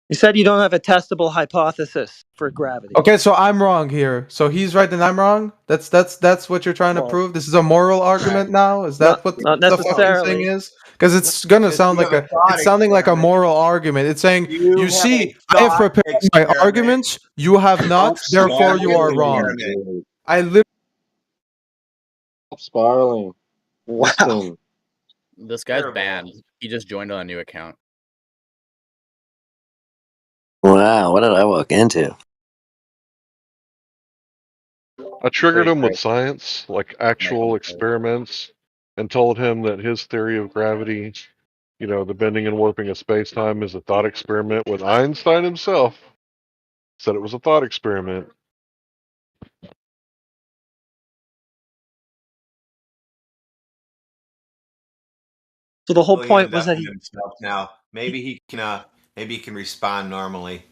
You said you don't have a testable hypothesis for gravity. Okay, so I'm wrong here. So he's right and I'm wrong? That's what you're trying to Well, prove? This is a moral argument now? Is that what not the fucking thing necessarily. is? Because it's gonna sound You like have a thought it's sounding like a experiment. moral argument. It's saying, You you have a see, I have thought prepared my experiment. arguments, you have not, Stop therefore you are spiraling, wrong. dude. I literally Stop spiraling. Wow. Listen. This guy's Terrible. banned. He just joined on a new account. Wow, what did I walk into? I triggered Pretty him with great. science, like actual experiments, and told him that his theory of gravity, the bending and warping of space-time, is a thought experiment with Einstein himself. Said it was a thought experiment. So the whole Really point was that invested he in himself now. Maybe he can Maybe you can respond normally.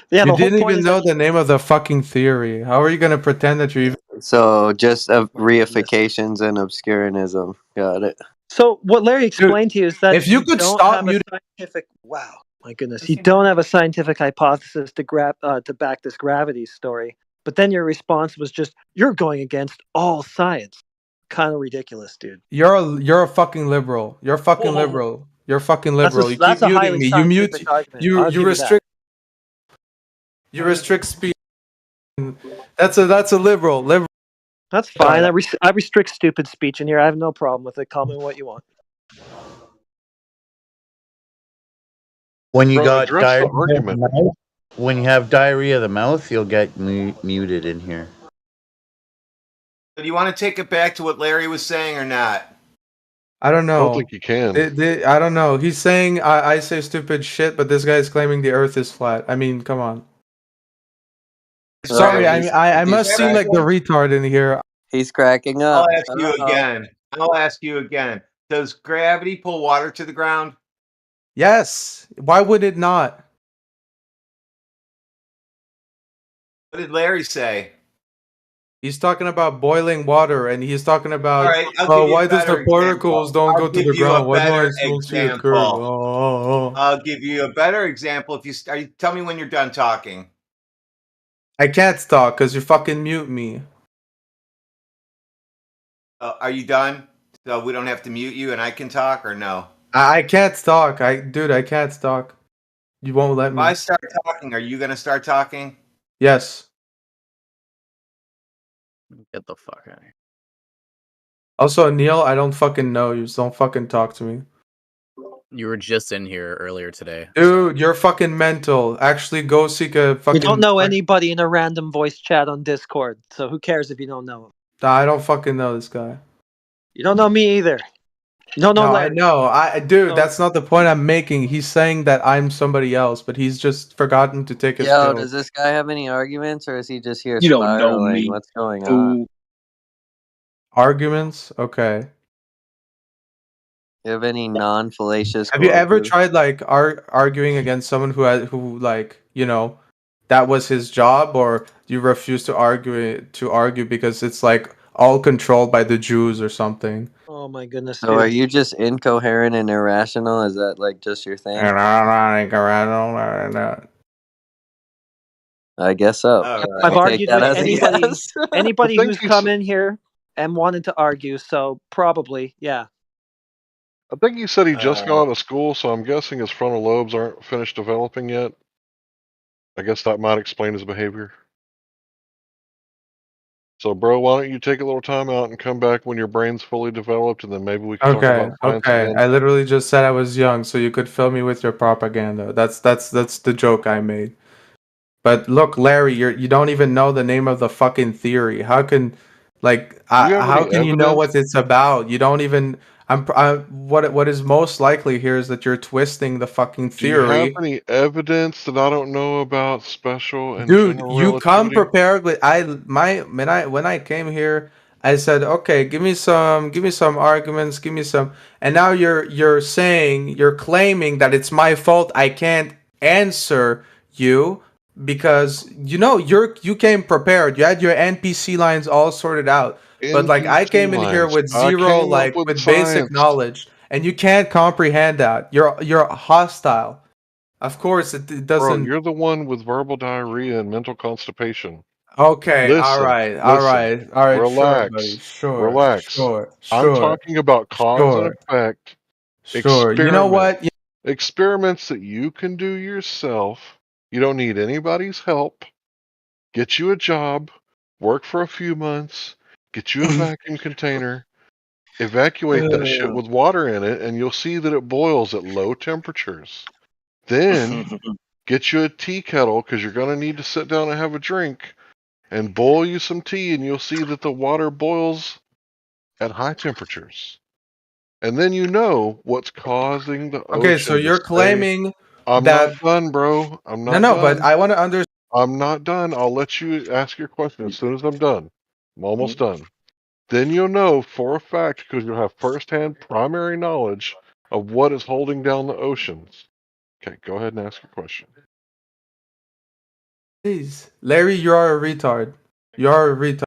Yeah, You the whole didn't point even is know that the name of the fucking theory. How are you gonna pretend that you even? So just reifications and obscurantism. Got it. so what Larry explained to you is that If you could don't stop have muting. a scientific. Wow, my goodness, you don't have a scientific hypothesis to back this gravity story. But then your response was just, "You're going against all science." Kind of ridiculous, dude. You're a fucking liberal. You're a fucking liberal. You're a fucking liberal. You keep That's a muting highly me. You mute. scientific argument. You I'll you give you that. restrict speech. That's a liberal. Liberal. That's fine. I restrict stupid speech in here. I have no problem with it. Call me what you want. When you Bro, got address the diarrhea of the argument. mouth, when you have diarrhea of the mouth, you'll get muted in here. Do you want to take it back to what Larry was saying or not? I don't know. I don't think you can. I don't know. He's saying I say stupid shit, but this guy is claiming the Earth is flat. I mean, come on. Sorry, I must seem like the retard in here. He's cracking I'll up. ask you again. I'll ask you again. Does gravity pull water to the ground? Yes. Why would it not? What did Larry say? He's talking about boiling water, and he's talking about, All right, I'll give you why a does the better particles example. don't go I'll to give the you ground? a Why do I better still see a curve? example. I'll give you a better example. If you tell me when you're done talking. I can't talk because you fucking mute me. Are you done? So we don't have to mute you, and I can talk, or no? I can't talk. Dude, I can't talk. You won't let If me. I start talking, are you gonna start talking? Yes. Get the fuck out of here. Also, Neil, I don't fucking know you, so don't fucking talk to me. You were just in here earlier today. Dude, you're fucking mental. Actually, go seek a fucking... You don't know anybody in a random voice chat on Discord, so who cares if you don't know him? I don't fucking know this guy. You don't know me either. You don't know Larry. I know. Dude, that's not the point I'm making. He's saying that I'm somebody else, but he's just forgotten to take his Yo, pills. does this guy have any arguments, or is he just here You don't know spiraling? me, What's going fool. on? Arguments? Okay. You have any non-fallacious? Have you ever quotes? tried like arguing against someone who like, you know, that was his job, or you refuse to argue because it's like all controlled by the Jews or something? Oh my goodness, So dude. are you just incoherent and irrational? Is that like just your thing? I guess so. I've I'll argued take that with as a anybody yes. anybody I think who's he's- come in here and wanted to argue, so probably, yeah. I think he said he just got out of school, so I'm guessing his frontal lobes aren't finished developing yet. I guess that might explain his behavior. So, bro, why don't you take a little time out and come back when your brain's fully developed, and then maybe we can talk about science again. I literally just said I was young, so you could fill me with your propaganda. That's the joke I made. But look, Larry, you don't even know the name of the fucking theory. How can, like, how can you know what it's about? You don't even. What is most likely here is that you're twisting the fucking Do you have theory. any evidence that I don't know about special and Dude, general you come relativity? prepared with when I came here, I said, okay, give me some arguments, give me some, and now you're claiming that it's my fault I can't answer you because you came prepared. You had your NPC lines all sorted out. But like I NPC came in here lines. with I zero, came up like with with basic science. knowledge, and you can't comprehend that. You're hostile. Of course, it Bro, doesn't. you're the one with verbal diarrhea and mental constipation. Okay, all Listen, right, sure, buddy, relax, sure. relax. I'm talking about cause and effect. Sure. You know what? Experiments that you can do yourself. You don't need anybody's help. Get you a job, work for a few months, get you a vacuum container, evacuate that shit with water in it, and you'll see that it boils at low temperatures. Then get you a tea kettle because you're going to need to sit down and have a drink, and boil you some tea, and you'll see that the water boils at high temperatures. And then you know what's causing the ocean. Okay, so you're claiming I'm that. not done, bro. I'm not No, done. but I want to understand. I'm not done. I'll let you ask your question as soon as I'm done. I'm almost done. Then you'll know for a fact, because you'll have firsthand primary knowledge of what is holding down the oceans. Okay, go ahead and ask your question. Please, Larry, you are a retard. You are a retard.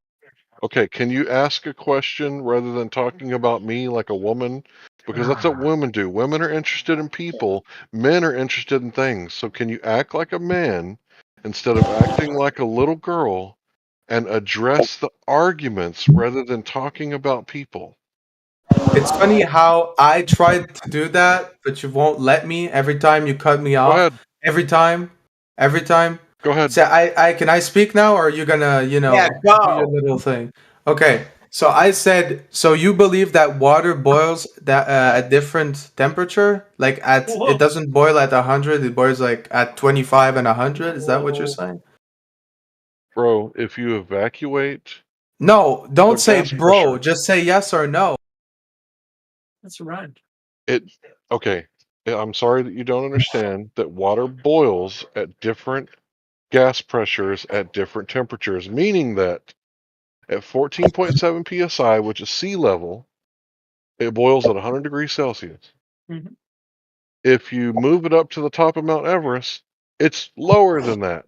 Okay, can you ask a question rather than talking about me like a woman? Because that's what women do. Women are interested in people. Men are interested in things. So can you act like a man instead of acting like a little girl and address the arguments rather than talking about people? It's funny how I tried to do that, but you won't let me. Every time you cut me off. ahead. Every time. Go ahead. So I can I speak now, or are you gonna do your little thing? Okay. So I said, so you believe that water boils that at different temperature? Like it doesn't boil at 100, it boils like at 25 and 100? Is that what you're saying? Bro, if you evacuate... No, don't say gas bro. pressure- Just say yes or no. That's right. Okay, I'm sorry that you don't understand that water boils at different gas pressures at different temperatures, meaning that at 14.7 psi, which is sea level, it boils at 100 degrees Celsius. Mhm. If you move it up to the top of Mount Everest, it's lower than that.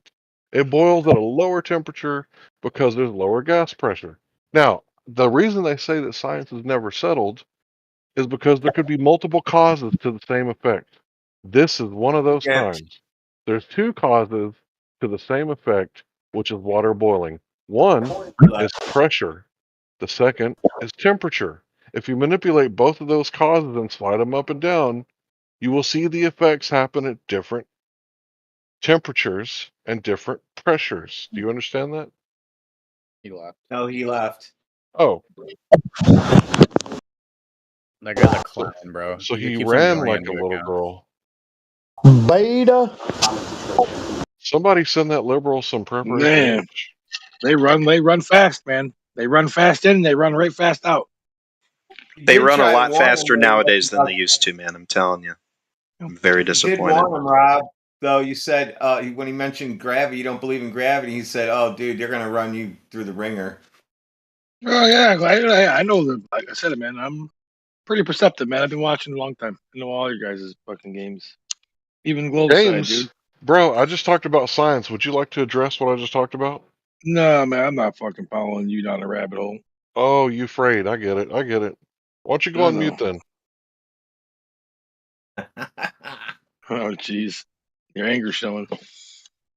It boils at a lower temperature because there's lower gas pressure. Now, the reason they say that science is never settled is because there could be multiple causes to the same effect. This is one of those times. There's two causes to the same effect, which is water boiling. One is pressure. The second is temperature. If you manipulate both of those causes and slide them up and down, you will see the effects happen at different temperatures and different pressures. Do you understand that? He left. No, he left. Oh. That guy's a clown, bro. So he keeps on ran going like into a it little now. girl. Beta. Somebody send that liberal some preparation Man, H. they run fast, man. They run fast in, they run right fast out. They run a lot faster nowadays than they used to, man. I'm telling you. I'm very You did disappointed. warn him, Rob. Though you said when he mentioned gravity, you don't believe in gravity. He said, "Oh, dude, they're gonna run you through the ringer." Oh yeah, I know that. Like I said, man, I'm pretty perceptive, man. I've been watching a long time. I know all your guys' fucking games, even Globe side, dude. James, bro, I just talked about science. Would you like to address what I just talked about? No, man, I'm not fucking following you down a rabbit hole. Oh, you afraid? I get it. I get it. Why don't you go I on know. mute then? Oh, jeez, your anger showing.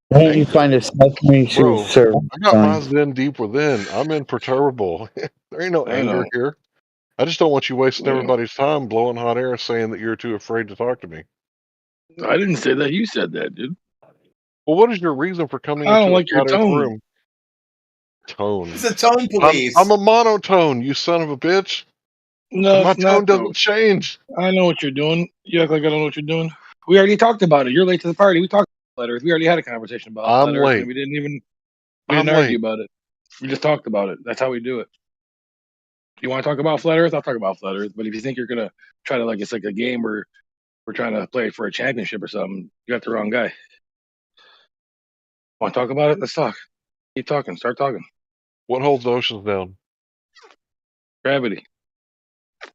Why don't you find a sesame soup Bro, server? I got my zen deep within. I'm imperturbable. There ain't no I know. anger here. I just don't want you wasting Yeah. everybody's time blowing hot air saying that you're too afraid to talk to me. I didn't say that. You said that, dude. Well, what is your reason for coming I into don't the like your flat earth tone. room? Tone. It's the tone police. I'm a monotone, you son of a bitch. No, My it's tone not though. doesn't change. I know what you're doing. You act like I don't know what you're doing. We already talked about it. You're late to the party. We talked about Flat Earth. We already had a conversation about I'm Flat Earth, and late. we didn't I'm argue late. about it. We just talked about it. That's how we do it. You want to talk about Flat Earth? I'll talk about Flat Earth. But if you think you're gonna try to it's like a game where we're trying to play for a championship or something, you got the wrong guy. Want to talk about it? Let's talk. Keep talking. Start talking. What holds the oceans down? Gravity.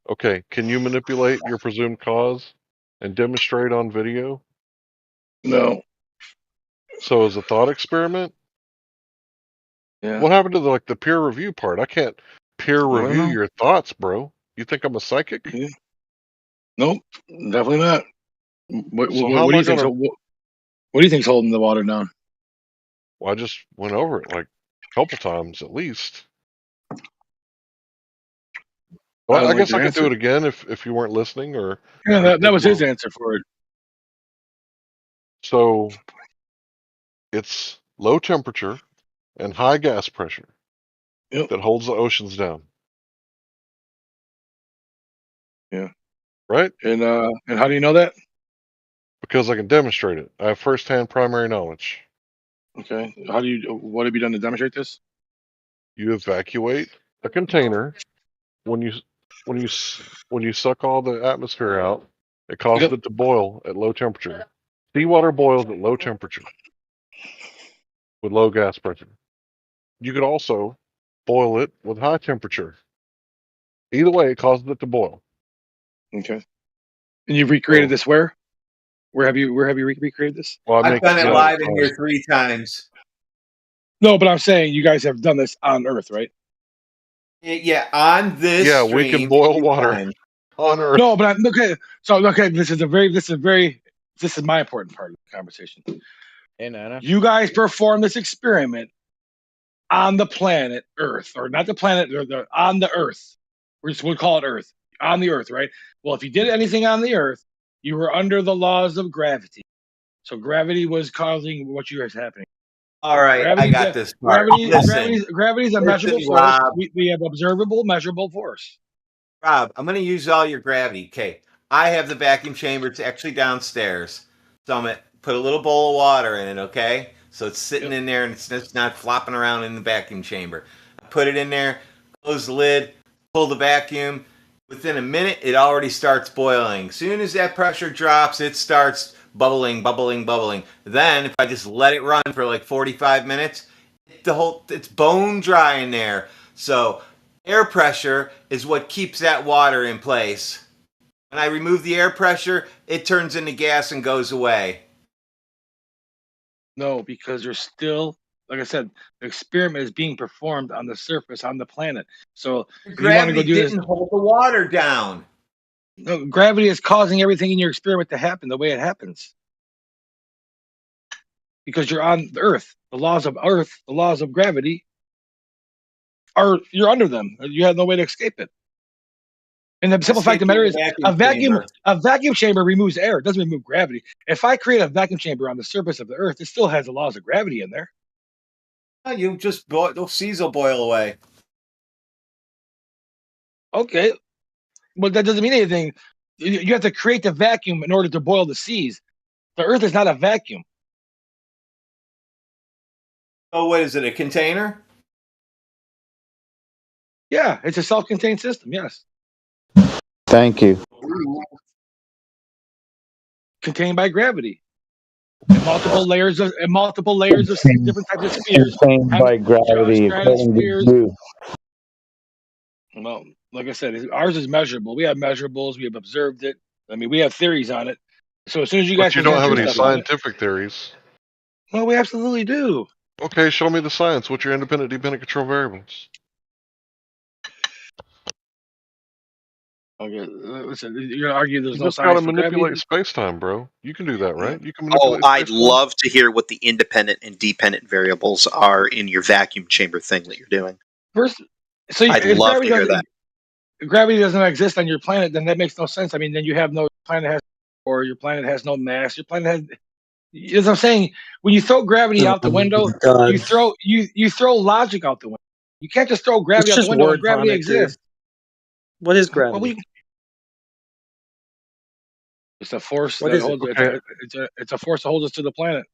Okay, can you manipulate your presumed cause and demonstrate on video? No. So as a thought experiment? Yeah. What happened to the peer review part? I can't peer I don't review know. your thoughts, bro. You think I'm a psychic? Yeah. Nope. Definitely not. What, So what, how what am do I you think? gonna... What do you think's holding the water down? Well, I just went over it like a couple times at least. I Well, don't I like guess I your could do answer. it again if you weren't listening or Yeah, if that it was his were... answer for it. So it's low temperature and high gas pressure that holds the oceans down. Yeah. Right? And how do you know that? Because I can demonstrate it. I have first-hand primary knowledge. Okay. What have you done to demonstrate this? You evacuate a container when you suck all the atmosphere out. It causes it to boil at low temperature. Seawater boils at low temperature with low gas pressure. You could also boil it with high temperature. Either way, it causes it to boil. Okay. And you've recreated this where? Where have you recreated this? Well, I've done it live in here 3 times. No, but I'm saying you guys have done this on Earth, right? Yeah, on this Yeah, stream. we can boil 3 water times. on Earth. No, but okay. So okay, this is my important part of the conversation. Hey, Nana. You guys perform this experiment on the planet Earth, or not the planet, on the Earth. We'll call it Earth. On the Earth, right? Well, if you did anything on the Earth, you were under the laws of gravity. So gravity was causing what you guys happening. All right, I got this part. Gravity is a measurable force. Rob. We have observable, measurable force. Rob, I'm going to use all your gravity. Okay, I have the vacuum chamber. It's actually downstairs. So I'm going to put a little bowl of water in it, okay? So it's sitting in there and it's just not flopping around in the vacuum chamber. I put it in there, close the lid, pull the vacuum. Within a minute, it already starts boiling. Soon as that pressure drops, it starts bubbling, bubbling, bubbling. Then, if I just let it run for like 45 minutes, it's bone dry in there. So air pressure is what keeps that water in place. When I remove the air pressure, it turns into gas and goes away. No, because there's still, like I said, the experiment is being performed on the surface, on the planet. So if you want to go do this, didn't hold the water down. No, gravity is causing everything in your experiment to happen the way it happens. Because you're on the Earth. The laws of Earth, the laws of gravity, you're under them. You have no way to escape it. And the simple fact of the matter is, a vacuum chamber removes air. It doesn't remove gravity. If I create a vacuum chamber on the surface of the Earth, it still has the laws of gravity in there. You just those seas will boil away. Okay, but that doesn't mean anything. You have to create the vacuum in order to boil the seas. The Earth is not a vacuum. Oh, what is it? A container? Yeah, it's a self-contained system. Yes. Thank you. Contained by gravity. And multiple layers of different types of spheres. Contained by gravity, according to Stratospheres. you. Well, like I said, ours is measurable. We have measurables. We have observed it. I mean, we have theories on it. So as soon as you guys But you don't have present your any stuff on it, scientific theories. well, we absolutely do. Okay, show me the science. What's your independent, dependent control variables? Okay, listen, you're gonna argue there's You no just got to science for gravity? manipulate space-time, bro. You can do that, right? You can manipulate I'd space-time? love to hear what the independent and dependent variables are in your vacuum chamber thing that you're doing. First, so I'd if love to hear that. If gravity doesn't exist on your planet, then that makes no sense. I mean, then you have no planet has, or your planet has no mass. Your planet has. As I'm saying, when you throw gravity out the window, God. you throw logic out the window. You can't just throw gravity It's out the just window when word gravity vomit, dude. exists. What is Well, gravity? It's a force What that is it? holds. It's a force that holds us to the planet.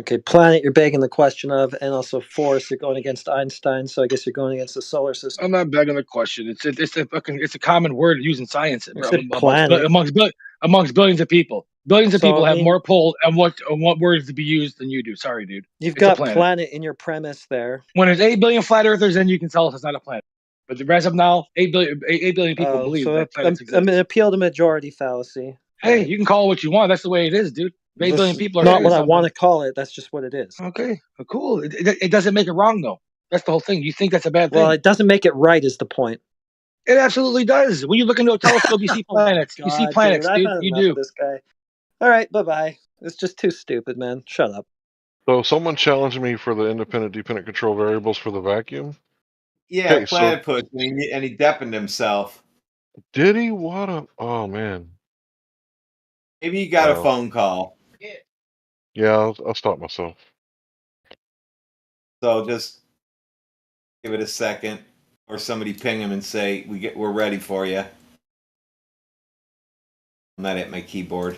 Okay, planet you're begging the question of, and also force you're going against Einstein, so I guess you're going against the solar system. I'm not begging the question. It's a common word used in science I said planet. amongst billions of people. Billions of So, people I have mean- more pull on what words to be used than you do. Sorry, dude. You've It's a got planet. planet in your premise there. When there's 8 billion flat earthers, then you can tell us it's not a planet. But as of now, 8 billion people believe so that planets exist. I'm an appeal to majority fallacy. Hey, you can call it what you want. That's the way it is, dude. 8 billion people are not saying what I something. want to call it. That's just what it is. Okay, cool. It doesn't make it wrong, though. That's the whole thing. You think that's a bad thing. Well, it doesn't make it right is the point. It absolutely does. When you look into a telescope, you see planets. You see planets, I've dude. had You enough do. of this guy. All right, bye-bye. It's just too stupid, man. Shut up. So someone challenged me for the independent, dependent control variables for the vacuum. Yeah, Okay, platypus, and he deafened himself. Did he? What a... Oh, man. Maybe he got a Wow. phone call. Yeah, I'll stop myself. So just give it a second, or somebody ping him and say we're ready for you. I'm not at my keyboard.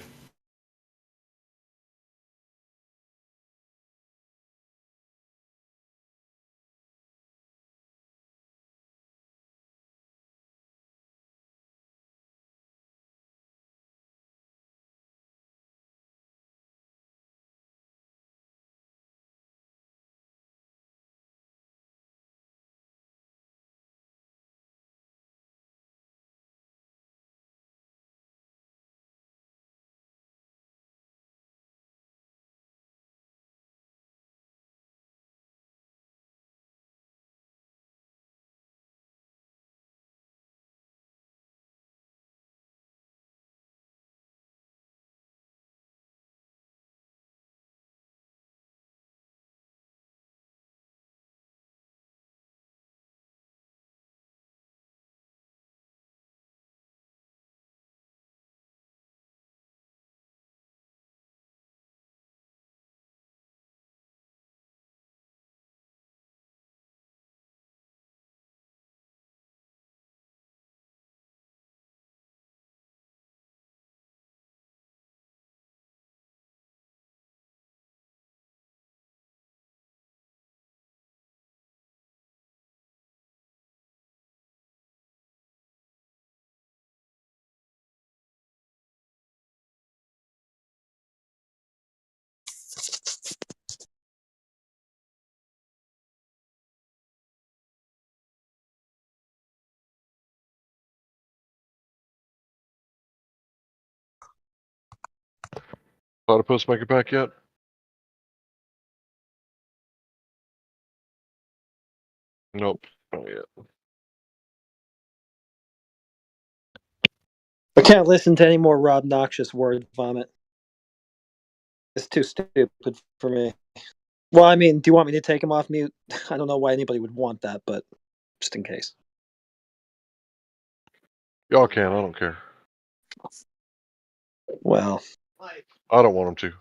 Platypus make it back yet? Nope, not yet. I can't listen to any more Rob Noxious word vomit. It's too stupid for me. Well, I mean, do you want me to take him off mute? I don't know why anybody would want that, but just in case. Y'all can, I don't care. Well, I don't want him to.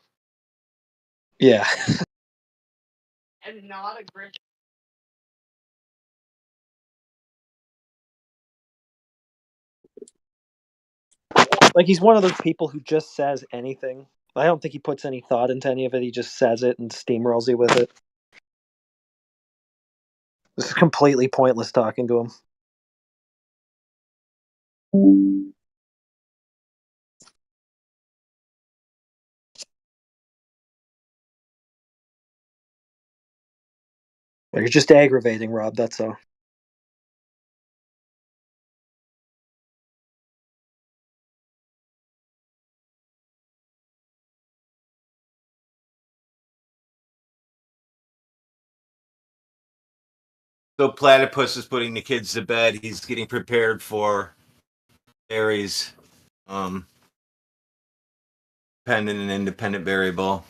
yeah. And not a great. Like, he's one of those people who just says anything. I don't think he puts any thought into any of it. He just says it and steamrolls you with it. This is completely pointless talking to him. You're just aggravating, Rob, that's all. So Platypus is putting the kids to bed. He's getting prepared for Aries, dependent and independent variable.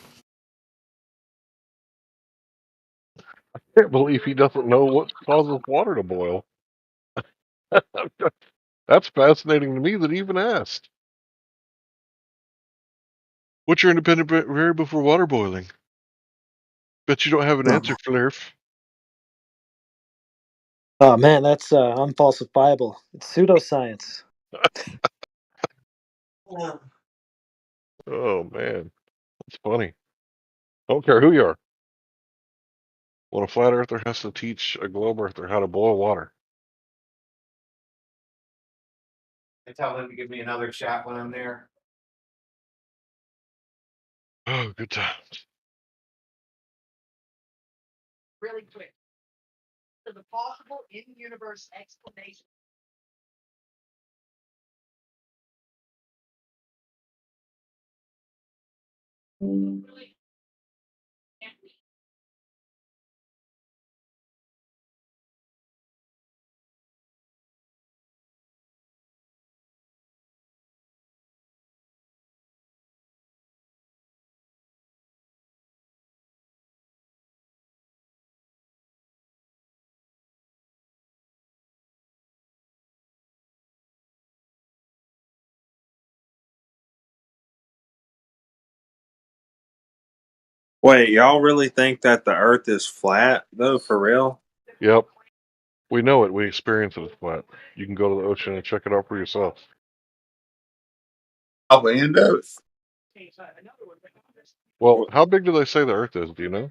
I can't believe he doesn't know what causes water to boil. That's fascinating to me that he even asked. What's your independent variable for water boiling? Bet you don't have an answer, Flurf. Oh man, that's unfalsifiable. It's pseudoscience. Oh man, that's funny. Don't care who you are. When a flat earther has to teach a globe earther how to boil water. I tell them to give me another shot when I'm there. Oh, good times. Really quick. To the possible in-universe explanation. Wait, y'all really think that the Earth is flat, though, for real? Yep. We know it. We experience it as flat. You can go to the ocean and check it out for yourself. I'll end up. Well, how big do they say the Earth is? Do you know?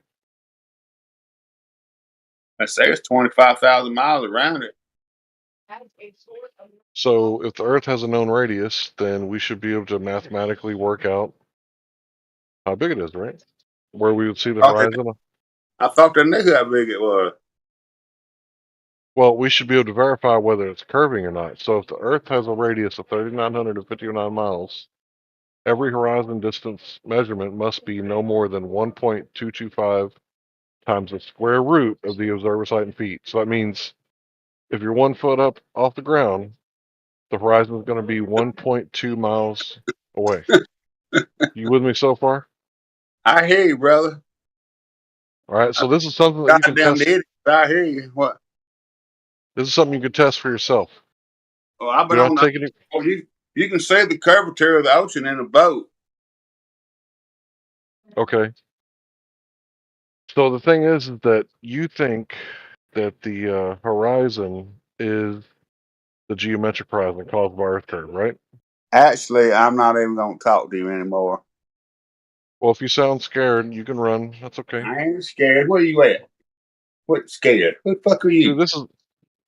I say it's 25,000 miles around it. So if the Earth has a known radius, then we should be able to mathematically work out how big it is, right? Where we would see the horizon. I thought they knew how big it was. Well, we should be able to verify whether it's curving or not. So if the Earth has a radius of 3,959 miles, every horizon distance measurement must be no more than 1.225 times the square root of the observer site in feet. So that means if you're 1 foot up off the ground, the horizon is going to be 1.2 miles away. You with me so far? I hear you, brother. All right, so this is something that you can test. I hear you. What? This is something you can test for yourself. Well, I've been You're on. not taking it. Oh, you can see the curvature of the ocean in a boat. Okay. So the thing is that you think that the horizon is the geometric horizon caused by Earth curve, right? Actually, I'm not even going to talk to you anymore. Well, if you sound scared, you can run. That's okay. I ain't scared. Where you at? What scared? Who the fuck are you? Dude,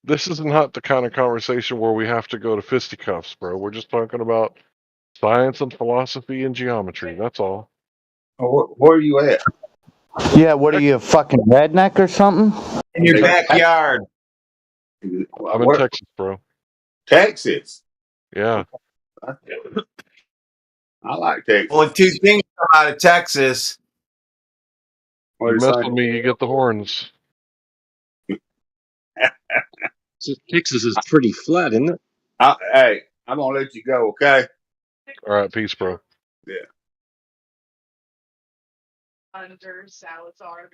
this is not the kind of conversation where we have to go to fisticuffs, bro. We're just talking about science and philosophy and geometry. That's all. Oh, where are you at? Yeah, what are you, a fucking redneck or something? In your backyard. I'm in Texas, bro. Texas. Yeah. I like Texas. Well, two things come out of Texas. You mess with me, you get the horns. Texas is pretty flat, isn't it? Hey, I'm gonna let you go, okay? All right, peace, bro. Yeah. Under Salazar.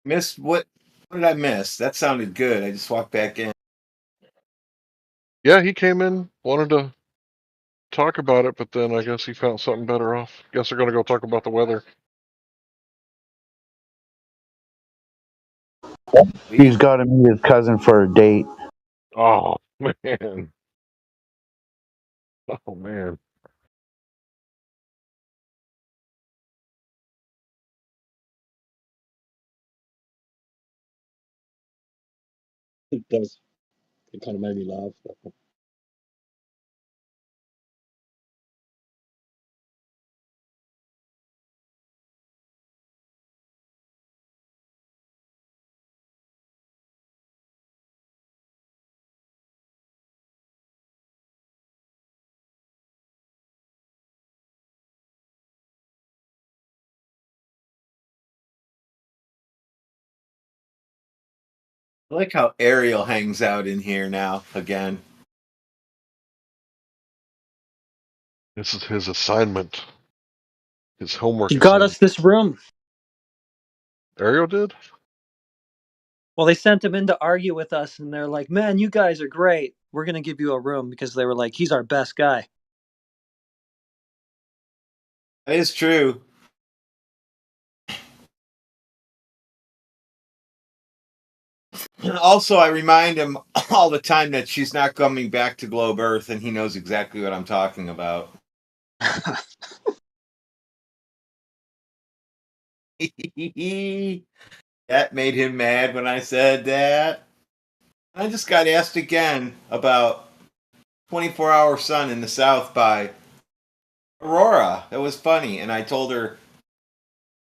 Missed what? What did I miss? That sounded good. I just walked back in. Yeah, he came in, wanted to talk about it, but then I guess he found something better off. Guess they're going to go talk about the weather. He's got to meet his cousin for a date. Oh, man. Oh, man. It does. It kind of made me laugh. I like how Ariel hangs out in here now again. This is his assignment. His homework He got assignment. us this room. Ariel did? Well, they sent him in to argue with us, and they're like, man, you guys are great. We're going to give you a room because they were like, he's our best guy. That is true. Also, I remind him all the time that she's not coming back to Globe Earth, and he knows exactly what I'm talking about. That made him mad when I said that. I just got asked again about 24-hour sun in the south by Aurora. That was funny. And I told her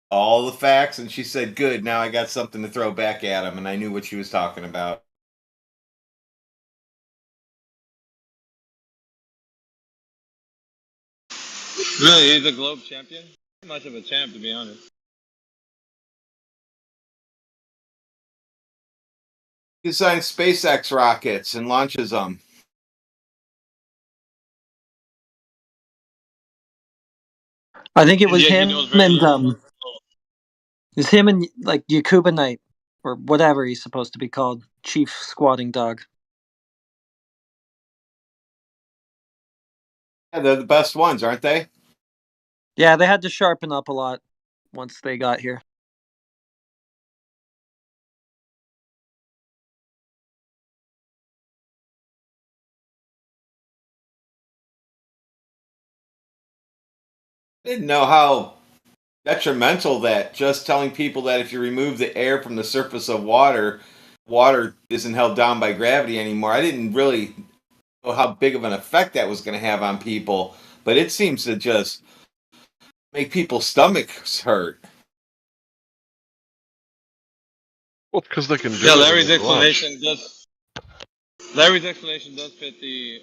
all the facts, and she said, good, now I got something to throw back at him. And I knew what she was talking about. Really, he's a globe champion? Not much of a champ, to be honest. He designs SpaceX rockets and launches them. I think it was Yeah, he him knows very and little. it's him and like Yakuba Knight or whatever he's supposed to be called, Chief Squatting Dog. Yeah, they're the best ones, aren't they? Yeah, they had to sharpen up a lot once they got here. I didn't know how detrimental that just telling people that if you remove the air from the surface of water, water isn't held down by gravity anymore. I didn't really know how big of an effect that was going to have on people, but it seems to just make people's stomachs hurt. Well, because they can do Yeah, it. Larry's explanation does fit the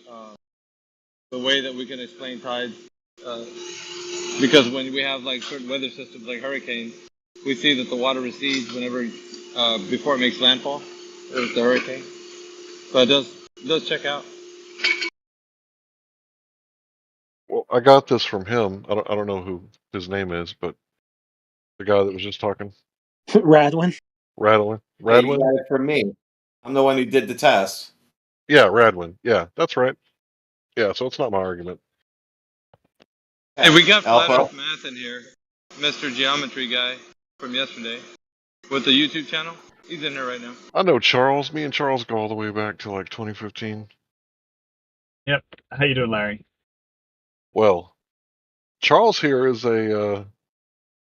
way that we can explain tides. Because when we have like certain weather systems like hurricanes, we see that the water recedes whenever before it makes landfall with the hurricane. So it does check out. Well, I got this from him. I don't know who his name is, but the guy that was just talking. Radwin. Radwin. Yeah, you got it from me. I'm the one who did the test. Yeah, Radwin. Yeah, that's right. Yeah, so it's not my argument. Hey, we got Flat Alpha. Earth Math in here, Mr. Geometry guy from yesterday with the YouTube channel. He's in here right now. I know Charles. Me and Charles go all the way back to like 2015. Yep. How you doing, Larry? Well, Charles here is a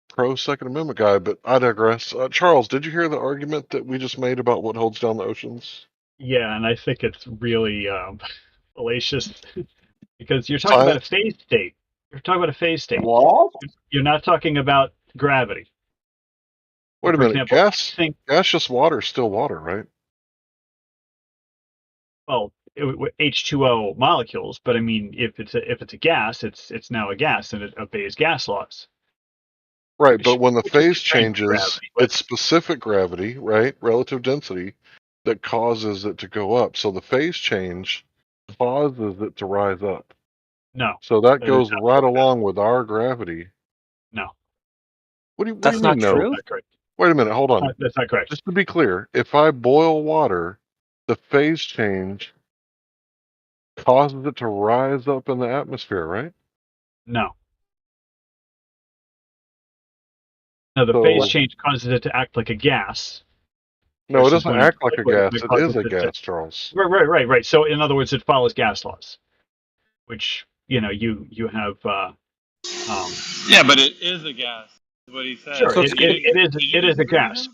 pro Second Amendment guy, but I digress. Charles, did you hear the argument that we just made about what holds down the oceans? Yeah, and I think it's really fallacious because you're talking about a phase state. You're talking about a phase state. What? You're not talking about gravity. Wait a For minute. example, Gaseous water is still water, right? well, H2O molecules, but I mean, if it's a gas, it's now a gas and it obeys gas laws. Right, but when the Which is phase constrained by changes, gravity, but it's specific gravity, right? Relative density that causes it to go up. So the phase change causes it to rise up. no, So that that is goes not right true. along with our gravity. No, What do you That's mean not no? true. that's correct. Wait a minute, hold on. That's not correct. Just to be clear, if I boil water, the phase change causes it to rise up in the atmosphere, right? No, no, the phase So change causes it to act like a gas no, it versus doesn't going into act like a liquid. gas. It It causes is a it to, gas, Charles. right. So in other words, it follows gas laws, which you have. Yeah, but it is a gas. Is what he said. Sure, So it's it is a Disagree with gas, him?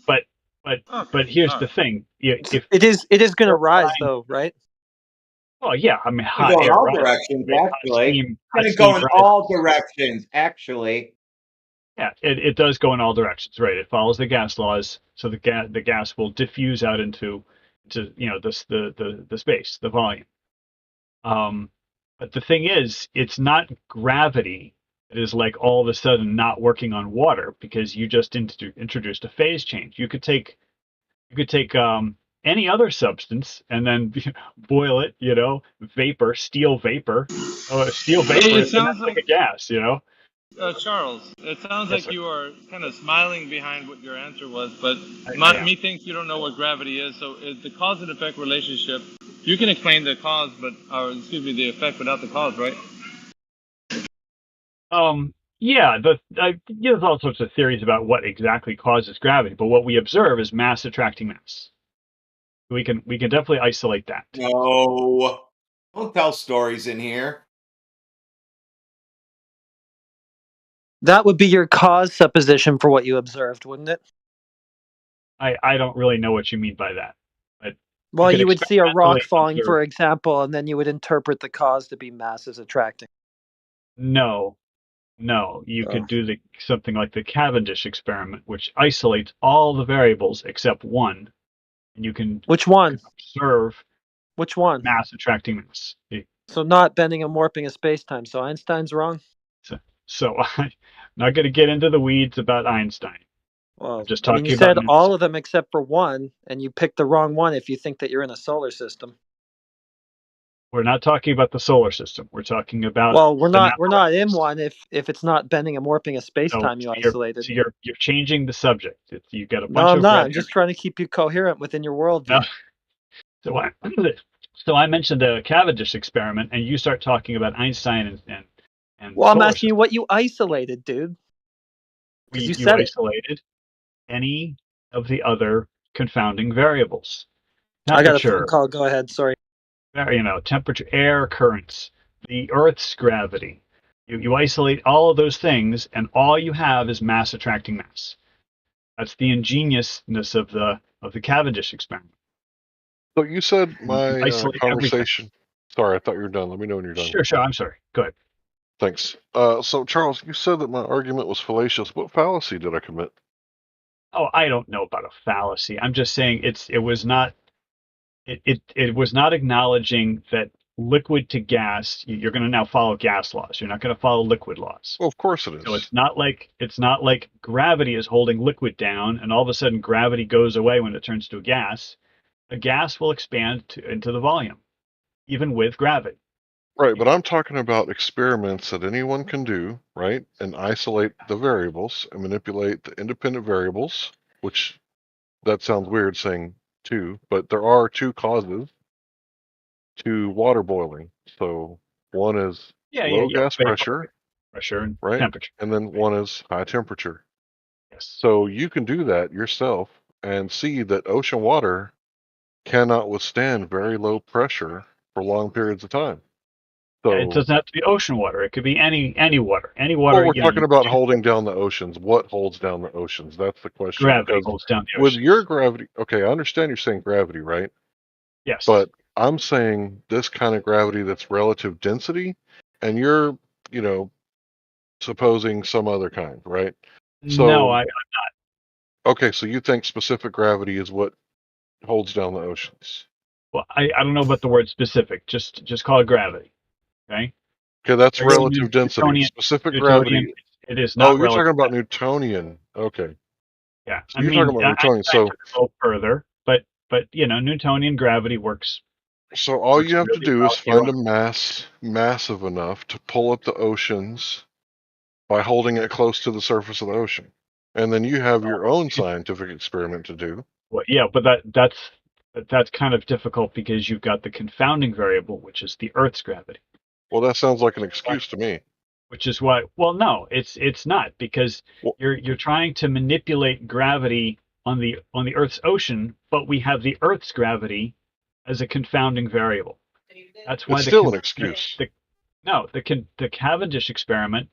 Okay, but here's all the right. thing: if it is going to you're rise applying, though, right? well, yeah, I mean, It's hot going air all rises, directions, right? actually. It's Hot going to steam go in all rises. directions, actually. Yeah, it does go in all directions, right? It follows the gas laws, so the gas will diffuse out into the space, the volume. But the thing is, it's not gravity that is like all of a sudden not working on water because you just introduced a phase change. You could take any other substance and then boil it, vapor, steel vapor. Oh, steel vapor It is going to sounds act like like a gas, Charles. It sounds Yes, like sir. you are kind of smiling behind what your answer was, but I am. me thinks you don't know what gravity is. So, is the cause and effect relationship? You can explain the cause, or excuse me, the effect without the cause, right? Yeah, there's all sorts of theories about what exactly causes gravity, but what we observe is mass attracting mass. We can definitely isolate that. No. Don't tell stories in here. That would be your cause supposition for what you observed, wouldn't it? I don't really know what you mean by that, but Well, could you would see a rock experimentally falling, observe. for example, and then you would interpret the cause to be masses attracting. No, you could do something like the Cavendish experiment, which isolates all the variables except one, and you can Which one? observe Which one? mass attracting mass. So not bending and warping of space-time. So Einstein's wrong? So I'm not going to get into the weeds about Einstein. Well, I'm just I mean, you talking about said all of them except for one, and you picked the wrong one if you think that you're in a solar system. we're not talking about the solar system. We're talking about Well, we're the not in one if it's not bending and warping of space-time you isolated. you're changing the subject. You got a No, bunch I'm of not. red I'm just herrings. trying to keep you coherent within your worldview. No. So I mentioned the Cavendish experiment, and you start talking about Einstein and Well, I'm solar asking you system. what you isolated, dude. Because you You said it. isolated any of the other confounding variables. I got a phone Temperature, call. Go ahead. Sorry. temperature, air currents, the Earth's gravity. You isolate all of those things, and all you have is mass attracting mass. That's the ingeniousness of the Cavendish experiment. So you said You my isolate everything. conversation. Sorry, I thought you were done. Let me know when you're done. Sure. I'm sorry. Go ahead. Thanks. So Charles, you said that my argument was fallacious. What fallacy did I commit? Oh, I don't know about a fallacy. I'm just saying it was not acknowledging that liquid to gas, you're going to now follow gas laws. You're not going to follow liquid laws. Well, of course it is. So it's not like gravity is holding liquid down, and all of a sudden gravity goes away when it turns to a gas. A gas will expand into the volume, even with gravity. Right, but I'm talking about experiments that anyone can do, right? And isolate the variables and manipulate the independent variables, which that sounds weird saying two, but there are two causes to water boiling. So one is low gas pressure, and right? temperature. And then one is high temperature. Yes. So you can do that yourself and see that ocean water cannot withstand very low pressure for long periods of time. So Yeah, it doesn't have to be ocean water. It could be any water. Any well, water. we're talking about holding down the oceans. What holds down the oceans? That's the question. Gravity Because holds down the with ocean. your gravity, okay, I understand you're saying gravity, right? Yes. But I'm saying this kind of gravity that's relative density, and you're, supposing some other kind, right? So, No, I'm not. okay, so you think specific gravity is what holds down the oceans? Well, I don't know about the word specific. Just call it gravity. Okay. Okay, that's Real relative density. Newtonian, Specific Newtonian, gravity. it is Oh, not you're talking relative. about Newtonian. Okay. Yeah, So I you're mean, talking about I Newtonian. So took it a little further, but Newtonian gravity works. all Works you have to really do well is here. find a mass massive enough to pull up the oceans by holding it close to the surface of the ocean. And then you have your own scientific experiment to do. Well, yeah, but that's kind of difficult because you've got the confounding variable, which is the Earth's gravity. Well, that sounds like an excuse to me. Which is why, well, no, it's not, because you're trying to manipulate gravity on the Earth's ocean, but we have the Earth's gravity as a confounding variable. That's why It's still an excuse. The Cavendish experiment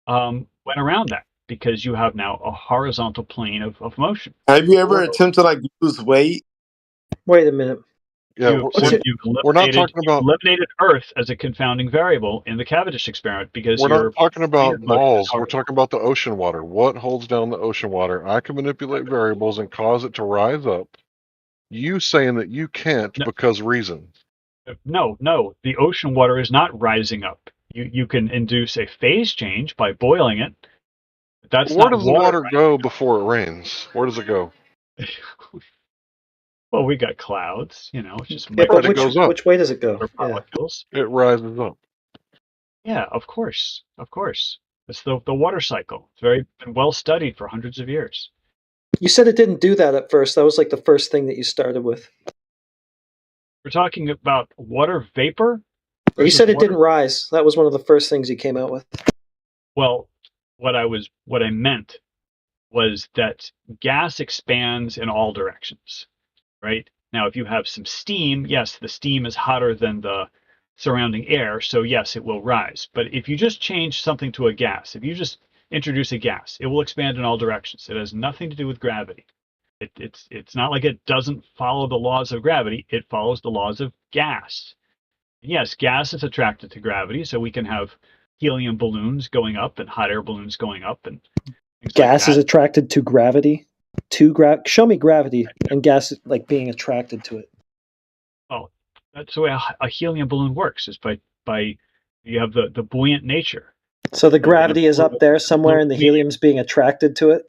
went around that, because you have now a horizontal plane of motion. Have you ever attempted to lose weight? Wait a minute. Yeah, we're not talking about eliminated Earth as a confounding variable in the Cavendish experiment, because we're not talking about motion balls. We're talking about the ocean water. What holds down the ocean water? I can manipulate variables and cause it to rise up. You saying that you can't because reason. No, the ocean water is not rising up. You can induce a phase change by boiling it. That's Where not does the water go before it rains? Where does it go? Well, we got clouds, it's just Yeah, but which way does it go? molecules. It rises up. Yeah, of course. It's the water cycle. It's been well studied for hundreds of years. You said it didn't do that at first. That was like the first thing that you started with. We're talking about water vapor? You said it didn't rise. That was one of the first things you came out with. Well, what I meant was that gas expands in all directions, right? Now, if you have some steam, yes, the steam is hotter than the surrounding air, so yes, it will rise. But if you just change something to a gas, if you just introduce a gas, it will expand in all directions. It has nothing to do with gravity. It's not like it doesn't follow the laws of gravity. It follows the laws of gas. Yes, gas is attracted to gravity, so we can have helium balloons going up and hot air balloons going up, and things gas like is attracted to gravity. Show me gravity and gas like being attracted to it. Oh, that's the way a helium balloon works. Is by you have the buoyant nature. So the gravity is up there somewhere, and the helium's being attracted to it.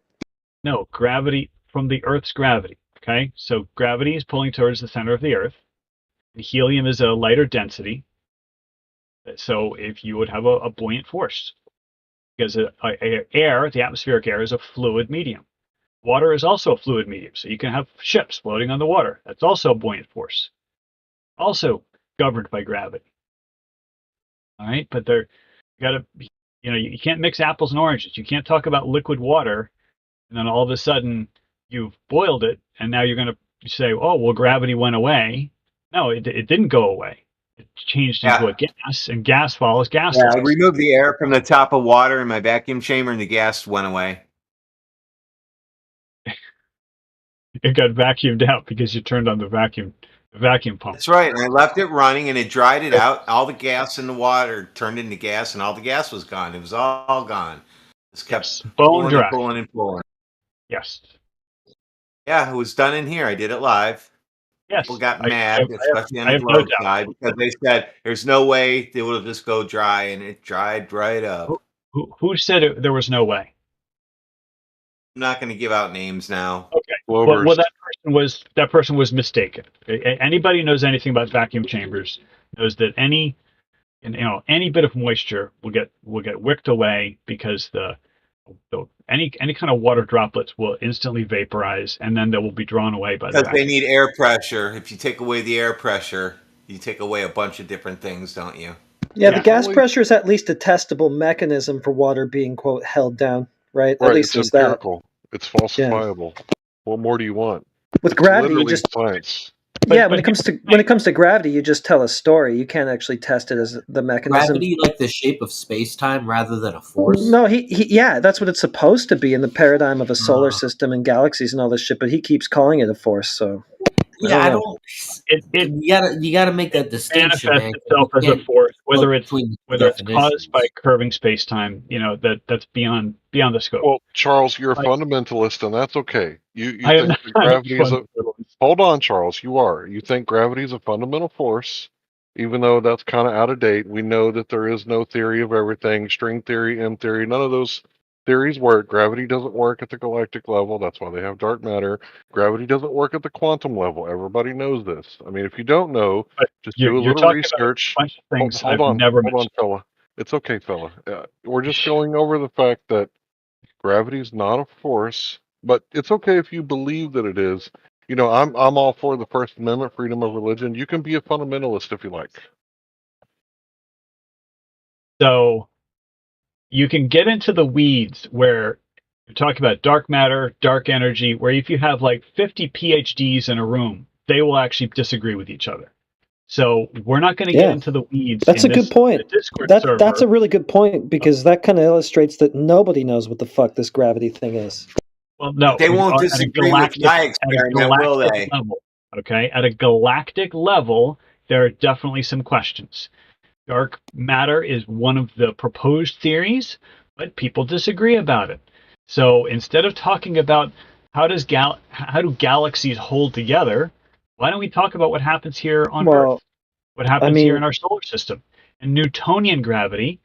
No, gravity from the Earth's gravity. Okay, so gravity is pulling towards the center of the Earth. The helium is a lighter density. So if you would have a buoyant force, because air, the atmospheric air, is a fluid medium. Water is also a fluid medium, so you can have ships floating on the water. That's also a buoyant force, also governed by gravity. All right, but you can't mix apples and oranges. You can't talk about liquid water, and then all of a sudden you've boiled it, and now you're going to say, oh, well, gravity went away. No, it didn't go away. It changed into a gas, and gas follows gas. Yeah, I removed the air from the top of water in my vacuum chamber, and the gas went away. It got vacuumed out because you turned on the vacuum pump. That's right, and I left it running, and it dried it out. All the gas in the water turned into gas, and all the gas was gone. It was all gone. It just kept bone dry. Pulling and pulling. Yes. Yeah, it was done in here. I did it live. Yes. People got mad, especially on the no globe side, because they said there's no way it would just go dry, and it dried right up. Who said there was no way? I'm not going to give out names now. Okay. Well, that person was mistaken. Anybody who knows anything about vacuum chambers knows that any bit of moisture will get wicked away, because any kind of water droplets will instantly vaporize, and then they will be drawn away by the vacuum. Because they need air pressure. If you take away the air pressure, you take away a bunch of different things, don't you? Yeah, the gas pressure is at least a testable mechanism for water being, quote, held down, right? Right, At least it's there's empirical. It's falsifiable. Yeah. What more do you want? With gravity, you just science. When it comes to gravity, you just tell a story. You can't actually test it as the mechanism. Gravity, like the shape of space-time rather than a force? No, yeah, that's what it's supposed to be in the paradigm of a solar system and galaxies and all this shit. But he keeps calling it a force. So yeah, I don't. You gotta make that distinction. Manifests itself as a force, whether it's caused by curving space-time. That's beyond the scope. Well, Charles, you're a fundamentalist, and that's okay. You think that gravity is a Hold on, Charles. You are. You think gravity is a fundamental force, even though that's kind of out of date. We know that there is no theory of everything, string theory, M theory. None of those theories work. Gravity doesn't work at the galactic level. That's why they have dark matter. Gravity doesn't work at the quantum level. Everybody knows this. I mean, if you don't know, But just do a you're little talking about a research. bunch of things Hold I've on, never hold on, mentioned. fella. It's okay, fella. We're just going over the fact that gravity is not a force, but it's okay if you believe that it is. You know, I'm all for the First Amendment, freedom of religion. You can be a fundamentalist if you like. So you can get into the weeds where you're talking about dark matter, dark energy, where if you have like 50 PhDs in a room, they will actually disagree with each other. So we're not going to get into the weeds. That's in a good this point. Discord That's server. a really good point because that kind of illustrates that nobody knows what the fuck this gravity thing is. Well, no, But they won't at a disagree with my experiment, will they? level. Okay, at a galactic level, there are definitely some questions. Dark matter is one of the proposed theories, but people disagree about it. So instead of talking about how do galaxies hold together, why don't we talk about what happens here on Earth? What happens here in our solar system? And Newtonian gravity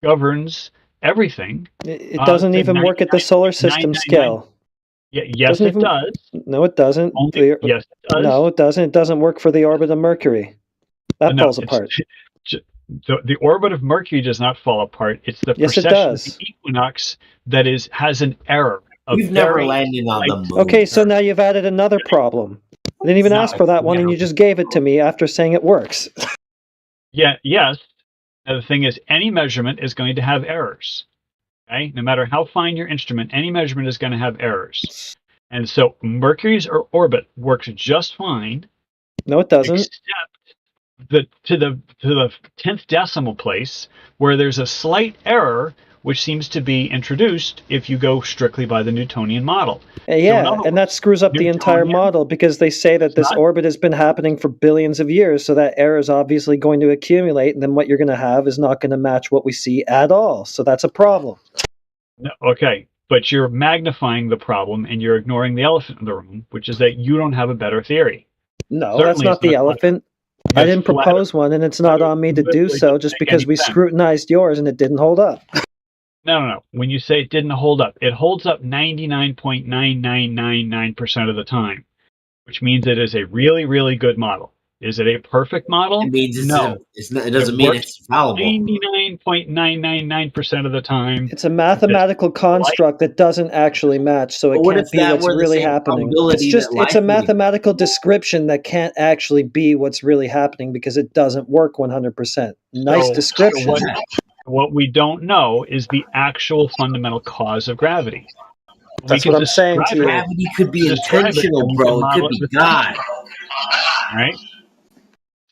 governs everything. It doesn't even work at the solar system scale. Yes, it does. No, it doesn't. Yes, it does. No, it doesn't. It doesn't work for the orbit of Mercury. That falls apart. The orbit of Mercury does not fall apart. It's the precession of the equinox that has an error. We've never landed on the moon. Okay, so now you've added another problem. I didn't even ask for that one, and you just gave it to me after saying it works. Yeah. Yes. Now, the thing is, any measurement is going to have errors. Okay? No matter how fine your instrument, any measurement is going to have errors. And so Mercury's orbit works just fine. No, it doesn't. Except to the 10th decimal place, where there's a slight error, which seems to be introduced if you go strictly by the Newtonian model. Yeah, and that screws up the entire model because they say that this orbit has been happening for billions of years, so that error is obviously going to accumulate, and then what you're going to have is not going to match what we see at all. So that's a problem. No, okay, but you're magnifying the problem and you're ignoring the elephant in the room, which is that you don't have a better theory. No, that's not the elephant. I didn't propose one, and it's not on me to do so just because we scrutinized yours and it didn't hold up. No. When you say it didn't hold up, it holds up 99.9999% of the time, which means it is a really, really good model. Is it a perfect model? It means no. It doesn't mean it's fallible. 99.999% of the time. It's a mathematical construct that doesn't actually match, so it can't be what's really happening. It's a mathematical description that can't actually be what's really happening because it doesn't work 100%. Nice description. What we don't know is the actual fundamental cause of gravity. That's what I'm saying to you. Gravity could be intentional, bro. It could be God. Right?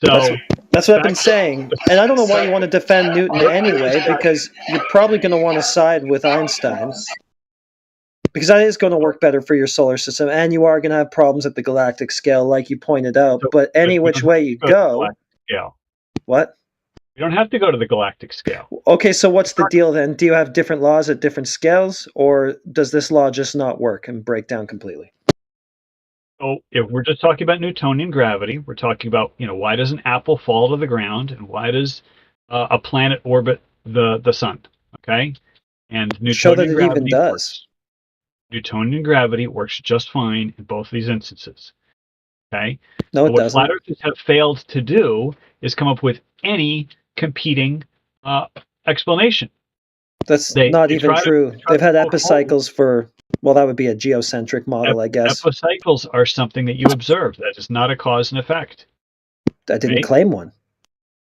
So that's what I've been saying. And I don't know why you want to defend Newton anyway, because you're probably going to want to side with Einstein. Because that is going to work better for your solar system, and you are going to have problems at the galactic scale, like you pointed out. But any which way you go... What? You don't have to go to the galactic scale. Okay, so what's the deal then? Do you have different laws at different scales, or does this law just not work and break down completely? So if we're just talking about Newtonian gravity, we're talking about, why does an apple fall to the ground and why does a planet orbit the sun? Okay? And Newtonian show that it gravity even does. Newtonian gravity works just fine in both of these instances. Okay? No, it what doesn't. flat earthers have failed to do is come up with any competing explanation. That's not even true. They've had epicycles for, well, that would be a geocentric model, I guess. Epicycles are something that you observe. That is not a cause and effect. I didn't claim one.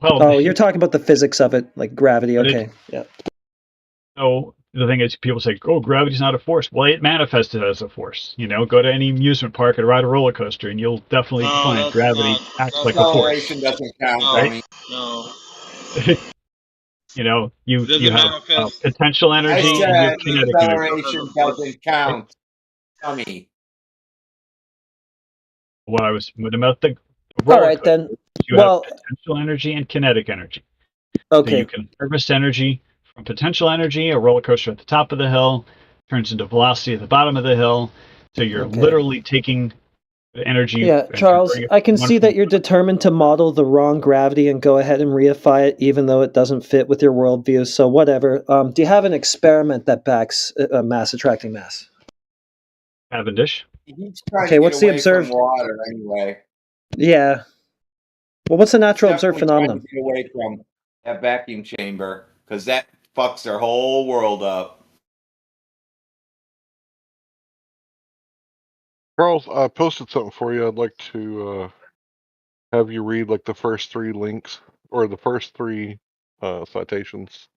Well, you're talking about the physics of it, like gravity. Okay, yeah. So the thing is, people say, "Oh, gravity's not a force." Well, it manifested as a force. Go to any amusement park and ride a roller coaster, and you'll definitely find gravity acts like a force. Acceleration doesn't count, right? No. You have potential energy and you have kinetic energy. Acceleration doesn't count, dummy. What about the all right then. You have potential energy and kinetic energy. Okay. So you can harvest energy from potential energy. A roller coaster at the top of the hill turns into velocity at the bottom of the hill. So you're literally taking energy. Yeah, Charles, I can see that you're determined to model the wrong gravity and go ahead and reify it, even though it doesn't fit with your worldview. So whatever. Do you have an experiment that backs mass attracting mass? Cavendish. He's trying Okay, to what's get the away from observed? water anyway. Yeah. Well, what's the natural observed Definitely trying phenomenon? to get away from that vacuum chamber because that fucks their whole world up. Charles, I posted something for you. I'd like to have you read like the first 3 links or the first 3 citations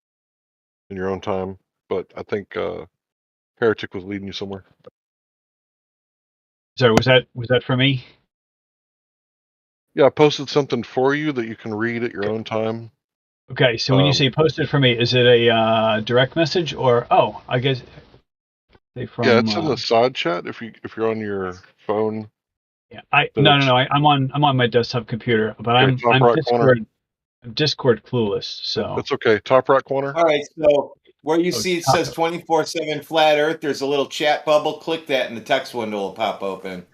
in your own time. But I think Heretic was leading you somewhere. Sorry, was that for me? Yeah, I posted something for you that you can read at your own time. Okay, so when you say posted for me, is it a direct message or I guess from yeah, it's in the side chat if you're on your phone. Yeah, no, I'm on my desktop computer, but Okay, I'm right corner. Discord clueless, so That's okay. Top right corner. All right, so where you see it says 24/7 flat Earth, there's a little chat bubble. Click that, and the text window will pop open.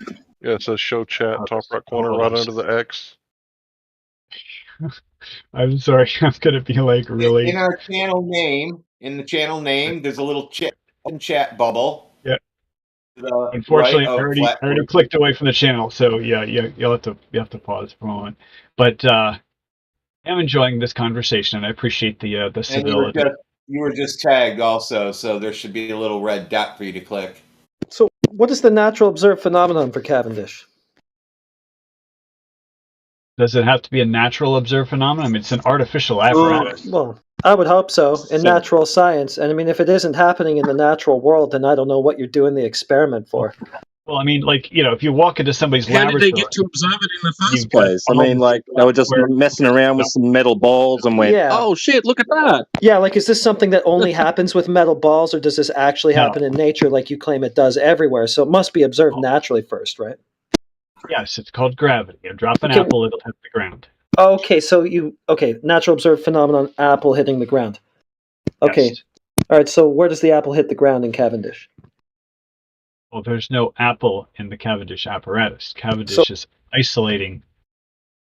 Yeah, it says show chat, top right corner, right under the X. I'm sorry, I'm gonna be like really. In our channel name, there's a little chat bubble. Yeah. Unfortunately, I already clicked away from the channel, so yeah, you'll have to pause for a moment. But I'm enjoying this conversation, and I appreciate the civility. And you were just tagged also, so there should be a little red dot for you to click. So, what is the natural observed phenomenon for Cavendish? Does it have to be a natural observed phenomenon? I mean, it's an artificial apparatus. Well, I would hope so in natural science. And I mean, if it isn't happening in the natural world, then I don't know what you're doing the experiment for. Well, I mean, like, if you walk into somebody's laboratory, did they get to observe it in the first place? I mean, like, they were just messing around with some metal balls and went, oh shit, look at that. Yeah, like, is this something that only happens with metal balls, or does this actually happen in nature like you claim it does everywhere? So it must be observed naturally first, right? Yes, it's called gravity. You drop an apple, it'll hit the ground. Okay, so natural observed phenomenon, apple hitting the ground. Okay. Yes. All right, so where does the apple hit the ground in Cavendish? Well, there's no apple in the Cavendish apparatus. Cavendish is isolating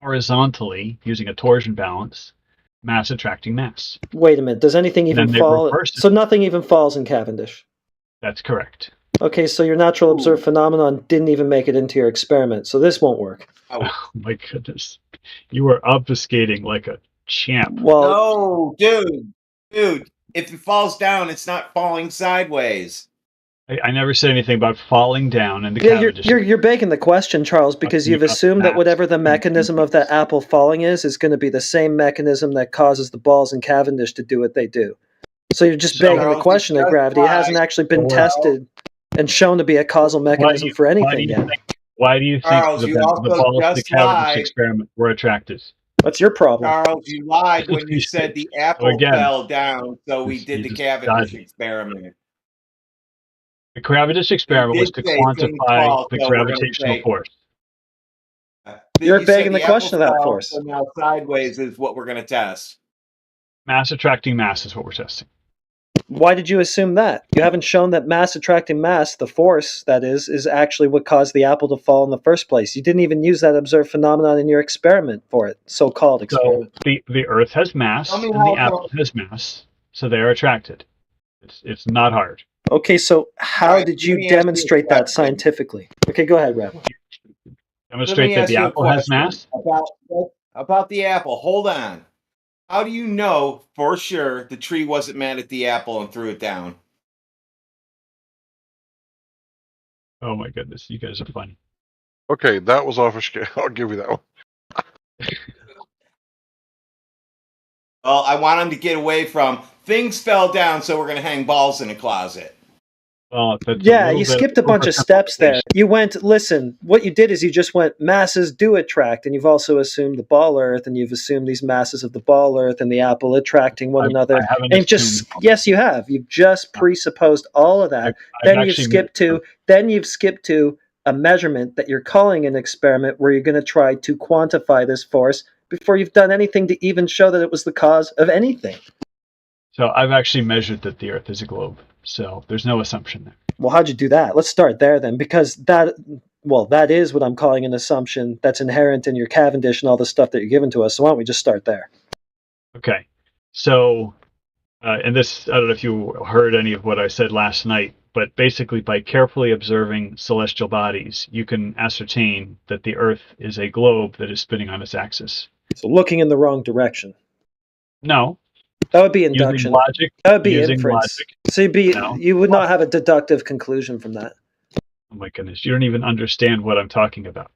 horizontally using a torsion balance, mass attracting mass. Wait a minute, does anything even fall? So nothing even falls in Cavendish? That's correct. Okay, so your natural observed phenomenon didn't even make it into your experiment, so this won't work. Oh my goodness. You are obfuscating like a champ. Well, no, dude, if it falls down, it's not falling sideways. I never said anything about falling down in the Cavendish. You're begging the question, Charles, because you've assumed that whatever the mechanism of that apple falling is going to be the same mechanism that causes the balls in Cavendish to do what they do. So you're just begging the question of gravity. It hasn't actually been tested and shown to be a causal mechanism for anything yet. Why do you think Charles, the balls in the Cavendish experiment were attracted? What's your problem? Charles, you lied when you said the apple fell down, so we did the Cavendish experiment. The Cavendish experiment was to quantify the gravitational force. You're begging the question of that force. So now sideways is what we're going to test. Mass attracting mass is what we're testing. Why did you assume that? You haven't shown that mass attracting mass, the force, that is actually what caused the apple to fall in the first place. You didn't even use that observed phenomenon in your experiment for it, so-called experiment. So the Earth has mass, and the apple has mass, so they're attracted. It's not hard. Okay, so how did you demonstrate that scientifically? Okay, go ahead, Rebel. Demonstrate that the apple has mass? About the apple. Hold on. How do you know for sure the tree wasn't mad at the apple and threw it down? Oh my goodness, you guys are funny. Okay, that was off a scale. I'll give you that one. Well, I want him to get away from things fell down, so we're going to hang balls in a closet. Yeah, you skipped a bunch of steps there. You went, listen, what you did is you just went, masses do attract, and you've also assumed the ball Earth, and you've assumed these masses of the ball Earth and the apple attracting one another. And yes, you have. You've just presupposed all of that. Then you've skipped to a measurement that you're calling an experiment where you're going to try to quantify this force before you've done anything to even show that it was the cause of anything. So I've actually measured that the Earth is a globe. So there's no assumption there. Well, how'd you do that? Let's start there then, because that Well, that is what I'm calling an assumption that's inherent in your Cavendish and all the stuff that you're giving to us. So why don't we just start there? Okay. So, and this, I don't know if you heard any of what I said last night, but basically by carefully observing celestial bodies, you can ascertain that the Earth is a globe that is spinning on its axis. So looking in the wrong direction. No. That would be induction. Using logic. That would be using inference. Logic. So you would not have a deductive conclusion from that. Oh my goodness, you don't even understand what I'm talking about.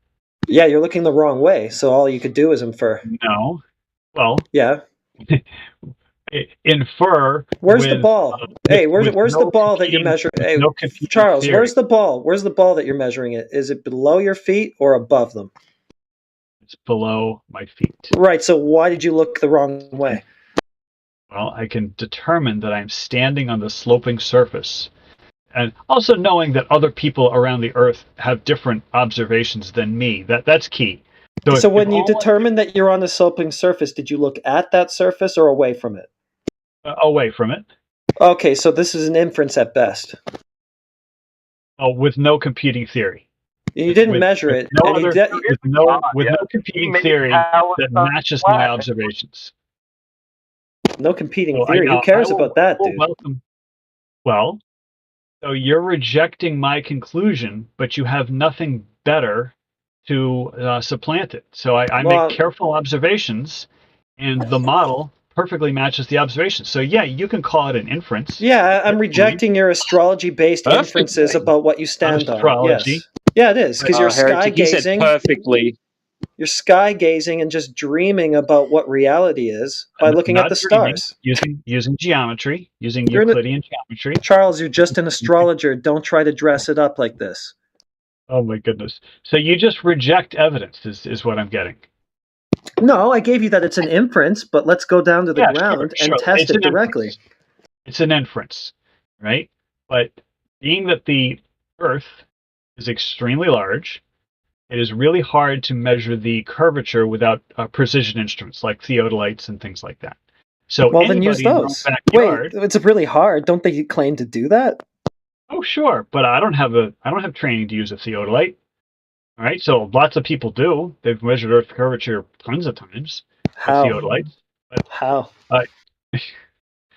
Yeah, you're looking the wrong way, so all you could do is infer. No. Well. Yeah. Infer. Where's the ball? Hey, where's the ball that you're measuring? Hey, Charles, theory. Where's the ball? Where's the ball that you're measuring it? Is it below your feet or above them? It's below my feet. Right, so why did you look the wrong way? Well, I can determine that I'm standing on the sloping surface. And also knowing that other people around the Earth have different observations than me. That's key. So when you determine that you're on the sloping surface, did you look at that surface or away from it? Away from it. Okay, so this is an inference at best. Oh, with no competing theory. You didn't measure it. With no competing theory that matches my observations. No competing theory. Who cares about that, dude? Well, so you're rejecting my conclusion, but you have nothing better to supplant it. So I make careful observations, and the model perfectly matches the observations. So yeah, you can call it an inference. Yeah, I'm rejecting your astrology-based inferences about what you stand on. Yes. Yeah, it is, because you're sky gazing. Perfectly. You're sky gazing and just dreaming about what reality is by looking at the stars. Using geometry, using Euclidean geometry. Charles, you're just an astrologer. Don't try to dress it up like this. Oh my goodness. So you just reject evidence is what I'm getting. No, I gave you that it's an inference, but let's go down to the ground and test it directly. It's an inference, right? But being that the Earth is extremely large, it is really hard to measure the curvature without precision instruments like theodolites and things like that. So well, then use those. Wait, it's really hard. Don't they claim to do that? Oh, sure, but I don't have training to use a theodolite. All right, so lots of people do. They've measured Earth curvature tons of times with theodolites. How?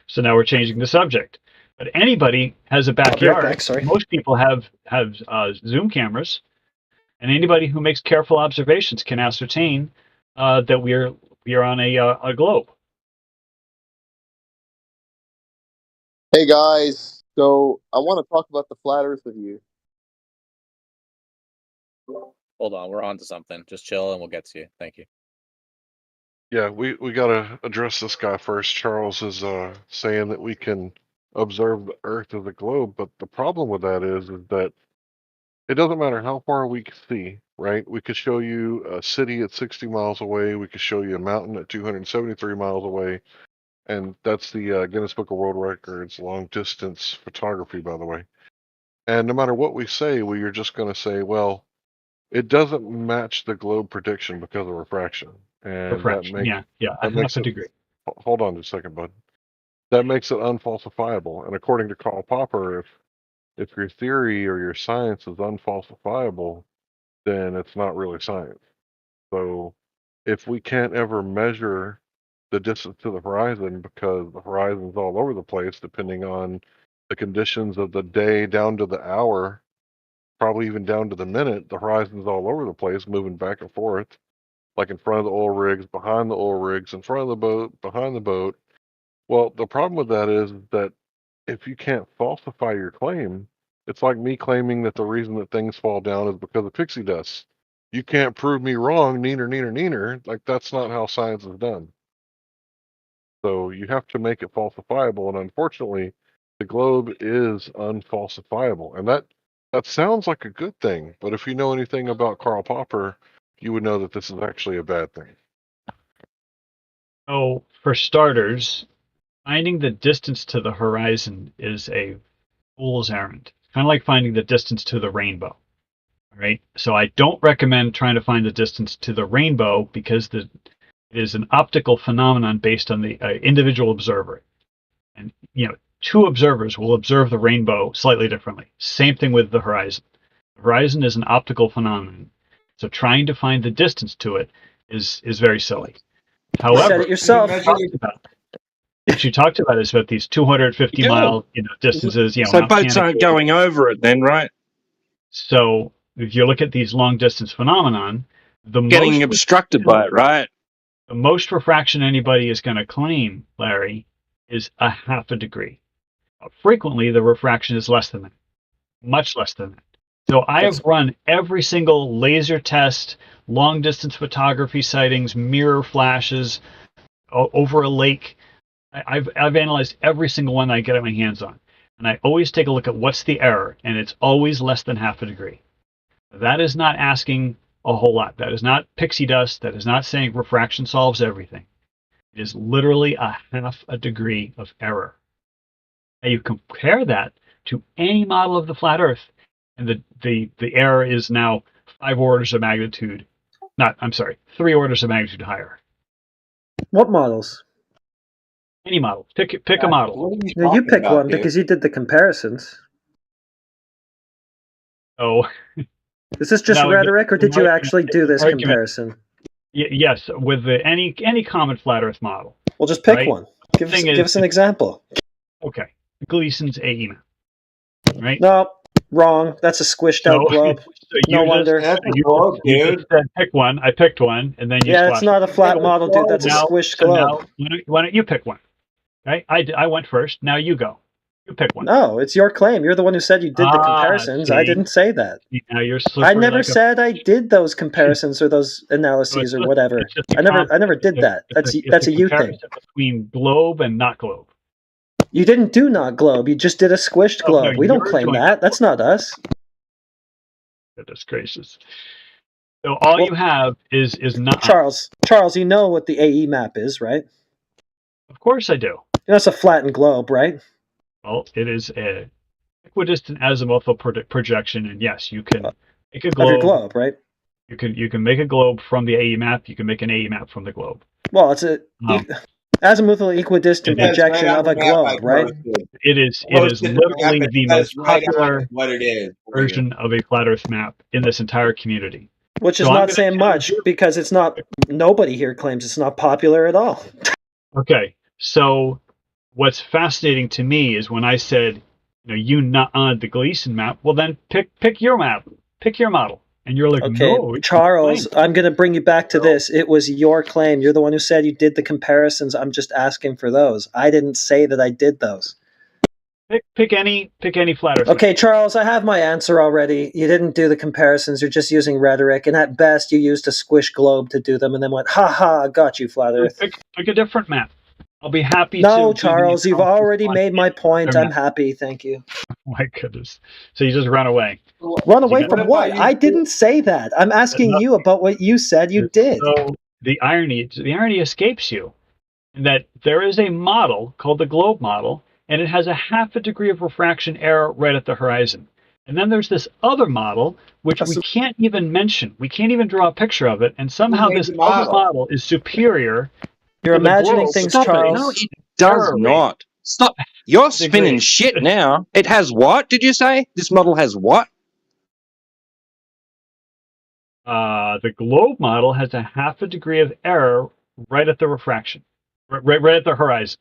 So now we're changing the subject. But anybody has a backyard. Most people have zoom cameras, and anybody who makes careful observations can ascertain that we are on a globe. Hey guys, so I want to talk about the flat Earth with you. Hold on, we're on to something. Just chill and we'll get to you. Thank you. Yeah, we got to address this guy first. Charles is saying that we can observe the Earth as a globe, but the problem with that is that it doesn't matter how far we can see, right? We could show you a city at 60 miles away. We could show you a mountain at 273 miles away. And that's the Guinness Book of World Records long distance photography, by the way. And no matter what we say, we are just going to say, well, it doesn't match the globe prediction because of refraction. And refraction, I have to agree. Hold on just a second, bud. That makes it unfalsifiable. And according to Karl Popper, if your theory or your science is unfalsifiable, then it's not really science. So if we can't ever measure the distance to the horizon because the horizon's all over the place, depending on the conditions of the day down to the hour, probably even down to the minute, the horizon's all over the place, moving back and forth, like in front of the oil rigs, behind the oil rigs, in front of the boat, behind the boat. Well, the problem with that is that if you can't falsify your claim, it's like me claiming that the reason that things fall down is because of pixie dust. You can't prove me wrong, neener, neener, neener. Like, that's not how science is done. So you have to make it falsifiable, and unfortunately, the globe is unfalsifiable. And that sounds like a good thing, but if you know anything about Karl Popper, you would know that this is actually a bad thing. Oh, for starters, finding the distance to the horizon is a fool's errand. Kind of like finding the distance to the rainbow. All right. So I don't recommend trying to find the distance to the rainbow because it is an optical phenomenon based on the individual observer. And, two observers will observe the rainbow slightly differently. Same thing with the horizon. The horizon is an optical phenomenon, so trying to find the distance to it is very silly. However, said it yourself. what you talked about is about these 250-mile distances. So Mount boats aren't Canada. going over it then, right? So if you look at these long-distance phenomenon, Getting obstructed by it, right? The most refraction anybody is going to claim, Larry, is a half a degree. Frequently, the refraction is less than that, much less than that. So I have run every single laser test, long-distance photography sightings, mirror flashes over a lake. I've analyzed every single one that I get my hands on, and I always take a look at what's the error, and it's always less than half a degree. That is not asking a whole lot. That is not pixie dust. That is not saying refraction solves everything. It is literally a half a degree of error. And you compare that to any model of the flat Earth, and the error is now 3 orders of magnitude higher. What models? Any model. Pick a model. No, you pick one because you did the comparisons. Oh. Is this just rhetoric, or did you actually do this comparison? Yes, with any common flat Earth model. Well, just pick one. Give us an example. Okay, Gleason's AE map. Right? No, wrong. That's a squished out globe. No wonder. You just said pick one. I picked one, and then you. Yeah, it's not a flat model, dude. That's a squished globe. Now, why don't you pick one? Right? I went first. Now you go. You pick one. No, it's your claim. You're the one who said you did the comparisons. I didn't say that. Now you're I never said I did those comparisons or those analyses or whatever. I never did that. That's a you thing. Between globe and not globe. You didn't do not globe. You just did a squished globe. No, we don't claim that. That's not us. Goodness gracious. So all you have is not Charles, you know what the AE map is, right? Of course I do. You know it's a flattened globe, right? Well, it is a equidistant azimuthal projection, and yes, you can make a globe. Of your globe, right? You can make a globe from the AE map. You can make an AE map from the globe. Well, it's a azimuthal equidistant projection of a globe, right? It is literally the most popular version of a flat Earth map in this entire community. Which is not saying much because it's not. Nobody here claims it's not popular at all. Okay, so what's fascinating to me is when I said, you not on the Gleason map. Well, then pick your map, pick your model, and you're like, okay, no, Charles. I'm going to bring you back to this. It was your claim. You're the one who said you did the comparisons. I'm just asking for those. I didn't say that I did those. Pick any flat Earth. Okay, Charles, I have my answer already. You didn't do the comparisons. You're just using rhetoric, and at best, you used a squish globe to do them, and then went, "Ha ha, got you, flat Earth." Pick a different map. I'll be happy. No, Charles, you've already made my point. I'm happy. Thank you. My goodness. So you just run away. Run away from what? I didn't say that. I'm asking you about what you said you did. So the irony escapes you, in that there is a model called the globe model, and it has a half a degree of refraction error right at the horizon. And then there's this other model, which we can't even mention. We can't even draw a picture of it, and somehow this other model is superior. You're imagining things, Charles. No, it does not. Stop. You're spinning shit now. It has what, did you say? This model has what? The globe model has a half a degree of error right at the refraction, right at the horizon.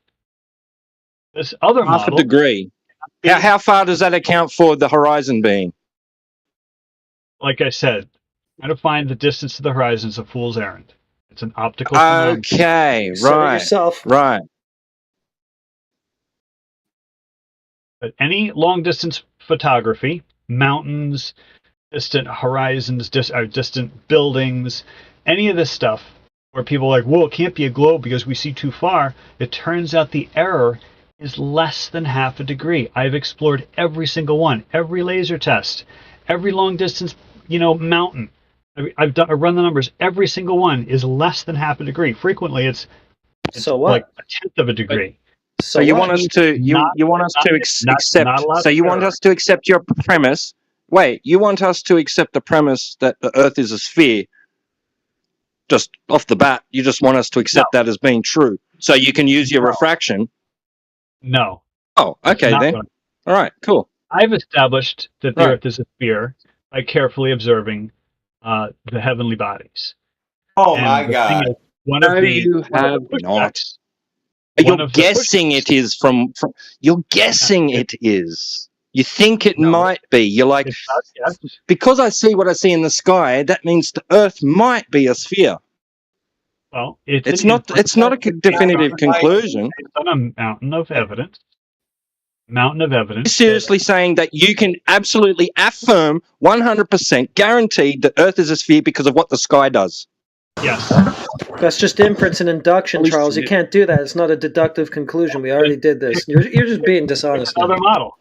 This other model... Half a degree. How far does that account for the horizon being? Like I said, trying to find the distance to the horizon is a fool's errand. It's an optical phenomenon. Okay, right. But any long-distance photography, mountains, distant horizons, distant buildings, any of this stuff, where people are like, well, it can't be a globe because we see too far, it turns out the error is less than half a degree. I've explored every single one, every laser test, every long-distance, mountain. I've run the numbers. Every single one is less than half a degree. Frequently, it's so what? Like a tenth of a degree. So you want us to accept? So you want us to accept your premise? Wait, you want us to accept the premise that the Earth is a sphere? Just off the bat, you just want us to accept that as being true, so you can use your refraction. No. Oh, okay then. All right, cool. I've established that the Earth is a sphere by carefully observing the heavenly bodies. Oh And my the thing God! is, one No, of the you have not. pushbacks. You're One of the guessing it is from. You're guessing it is. You think it No, might be. You're like, it's not. Yes. because I see what I see in the sky, that means the Earth might be a sphere. Well, it's It's an not. inference It's not a definitive conclusion. based on a mountain of evidence. Mountain of evidence. You're seriously saying that you can absolutely affirm 100% guaranteed that Earth is a sphere because of what the sky does? Yes. That's just inference and induction, Holy Charles. You shit. can't do that. It's not a deductive conclusion. We already did this. You're just being dishonest now. Another model.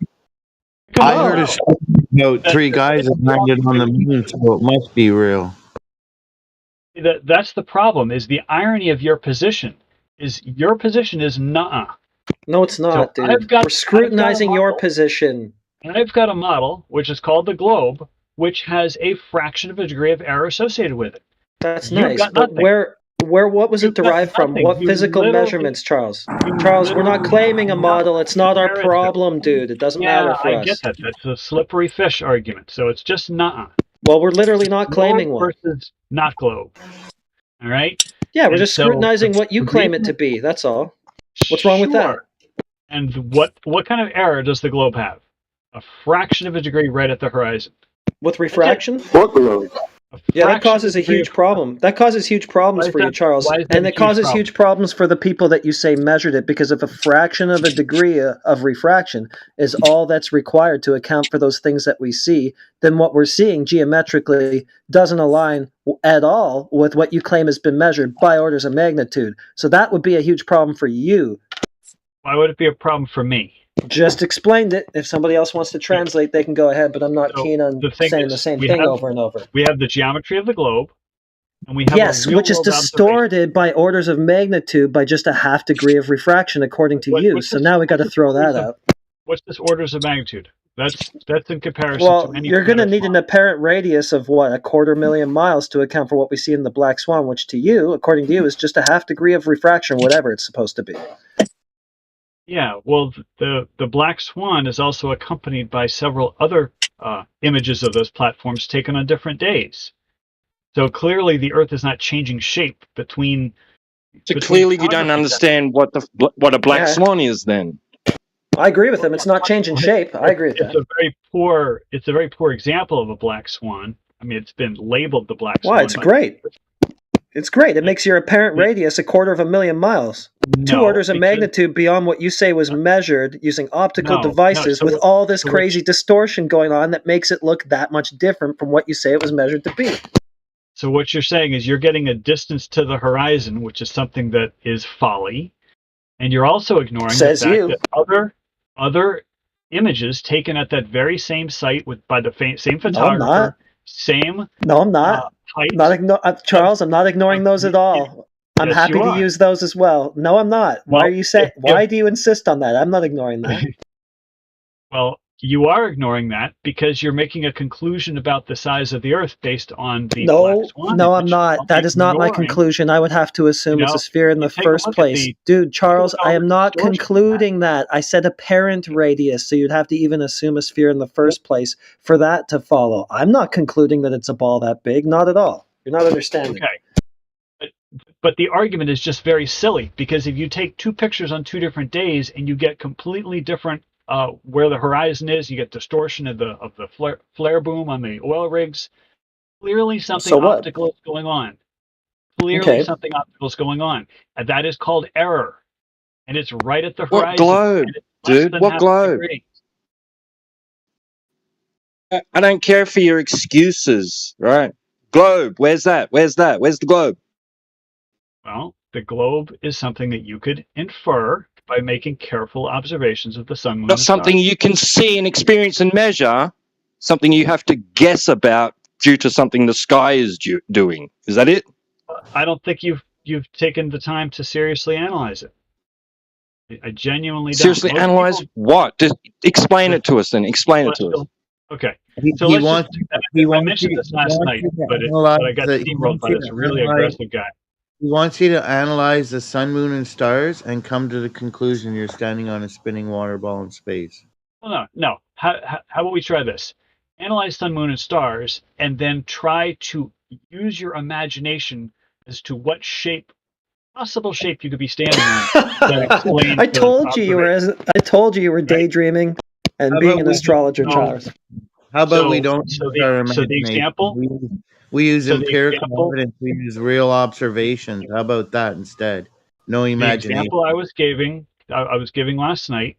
I heard a story about 3 guys that landed on the moon, so it must be real. That's the problem. Is the irony of your position? Is your position is nuh-uh. No, it's not, So dude. We're scrutinizing your position. And I've got a model which is called the globe, which has a fraction of a degree of error associated with it. That's You've nice, got but nothing. what was it derived from? nothing. What You physical literally- measurements, Charles? Charles, we're not claiming a model. It's not our problem, dude. It doesn't matter for I us. get that. That's a slippery fish argument. So it's just nuh-uh. Well, we're literally not claiming one. Versus not globe. All right? Yeah, we're And just so scrutinizing what you the claim it to be. That's all. What's wrong with that? Sure. And what kind of error does the globe have? A fraction of a degree right at the horizon. With refraction? A Yeah, that fraction causes a of degree huge of- problem. That causes huge problems Why is for you, that- Charles. why is that And a it huge causes problem? huge problems for the people that you say measured it, because if a fraction of a degree of refraction is all that's required to account for those things that we see, then what we're seeing geometrically doesn't align at all with what you claim has been measured by orders of magnitude. So that would be a huge problem for you. Why would it be a problem for me? Just explained it. If somebody else wants to translate, they can go ahead, but I'm not keen on saying the same thing over and over. We have the geometry of the globe, and we have Yes, a real which is world observation. distorted by orders of magnitude by just a half degree of refraction, according to you. So now we got to throw that out. What's this orders of magnitude? That's in comparison Well, to any. you're going to need an apparent radius of what, 250,000 miles to account for what we see in the black swan, which to you, according to you, is just a half degree of refraction, whatever it's supposed to be. Yeah, well, the black swan is also accompanied by several other images of those platforms taken on different days. So clearly, the Earth is not changing shape between. So clearly, you don't understand what a black swan is. Then I agree with him. It's not changing shape. I agree with that. It's a very poor example of a black swan. I mean, it's been labeled the black swan. Why? It's great. It's great. It makes your apparent radius 250,000 miles. 2 orders of magnitude beyond what you say was measured using optical devices with all this crazy distortion going on that makes it look that much different from what you say it was measured to be. So what you're saying is you're getting a distance to the horizon, which is something that is folly, and you're also ignoring the fact that other images taken at that very same site by the same photographer, same. No, I'm not. Charles, I'm not ignoring those at all. I'm Yes, happy you to are. use those as well. No, I'm not. Why are you saying? Why do you insist on that? I'm not ignoring that. Well, you are ignoring that because you're making a conclusion about the size of the Earth based on the black swan. No, I'm not. That is not my conclusion. I would have to assume it's a sphere in the first place. Dude, Charles, I am not concluding that. I said apparent radius, so you'd have to even assume a sphere in the first place for that to follow. I'm not concluding that it's a ball that big. Not at all. You're not understanding. Okay. But the argument is just very silly because if you take 2 pictures on 2 different days and you get completely different where the horizon is, you get distortion of the flare boom on the oil rigs. Clearly, something optical is going on. Clearly, something optical is going on, and that is called error. And it's right at the horizon. What globe, dude? What globe? I don't care for your excuses, right? Globe, where's that? Where's that? Where's the globe? Well, the globe is something that you could infer by making careful observations of the sun, moon, Not and something stars. you can see and experience and measure, something you have to guess about due to something the sky is doing. Is that it? I don't think you've taken the time to seriously analyze it. I genuinely don't. Seriously analyze what? Just explain it to us then. Explain it to us. Okay. He So let's wants- just, he I wants mentioned you- this he last wants night, you to but analyze I got the- he steamrolled wants by you this to really analyze- aggressive guy. He wants you to analyze the sun, moon, and stars and come to the conclusion you're standing on a spinning water ball in space. Well, no. How about we try this? analyze sun, moon, and stars, and then try to use your imagination as to what possible shape you could be standing on that explains I told you you were daydreaming and How being about an we astrologer, Charles. How about we don't use our the imagination? example. We use So the empirical example. evidence. We use real observations. How about that instead? No The imagination. example I was giving last night,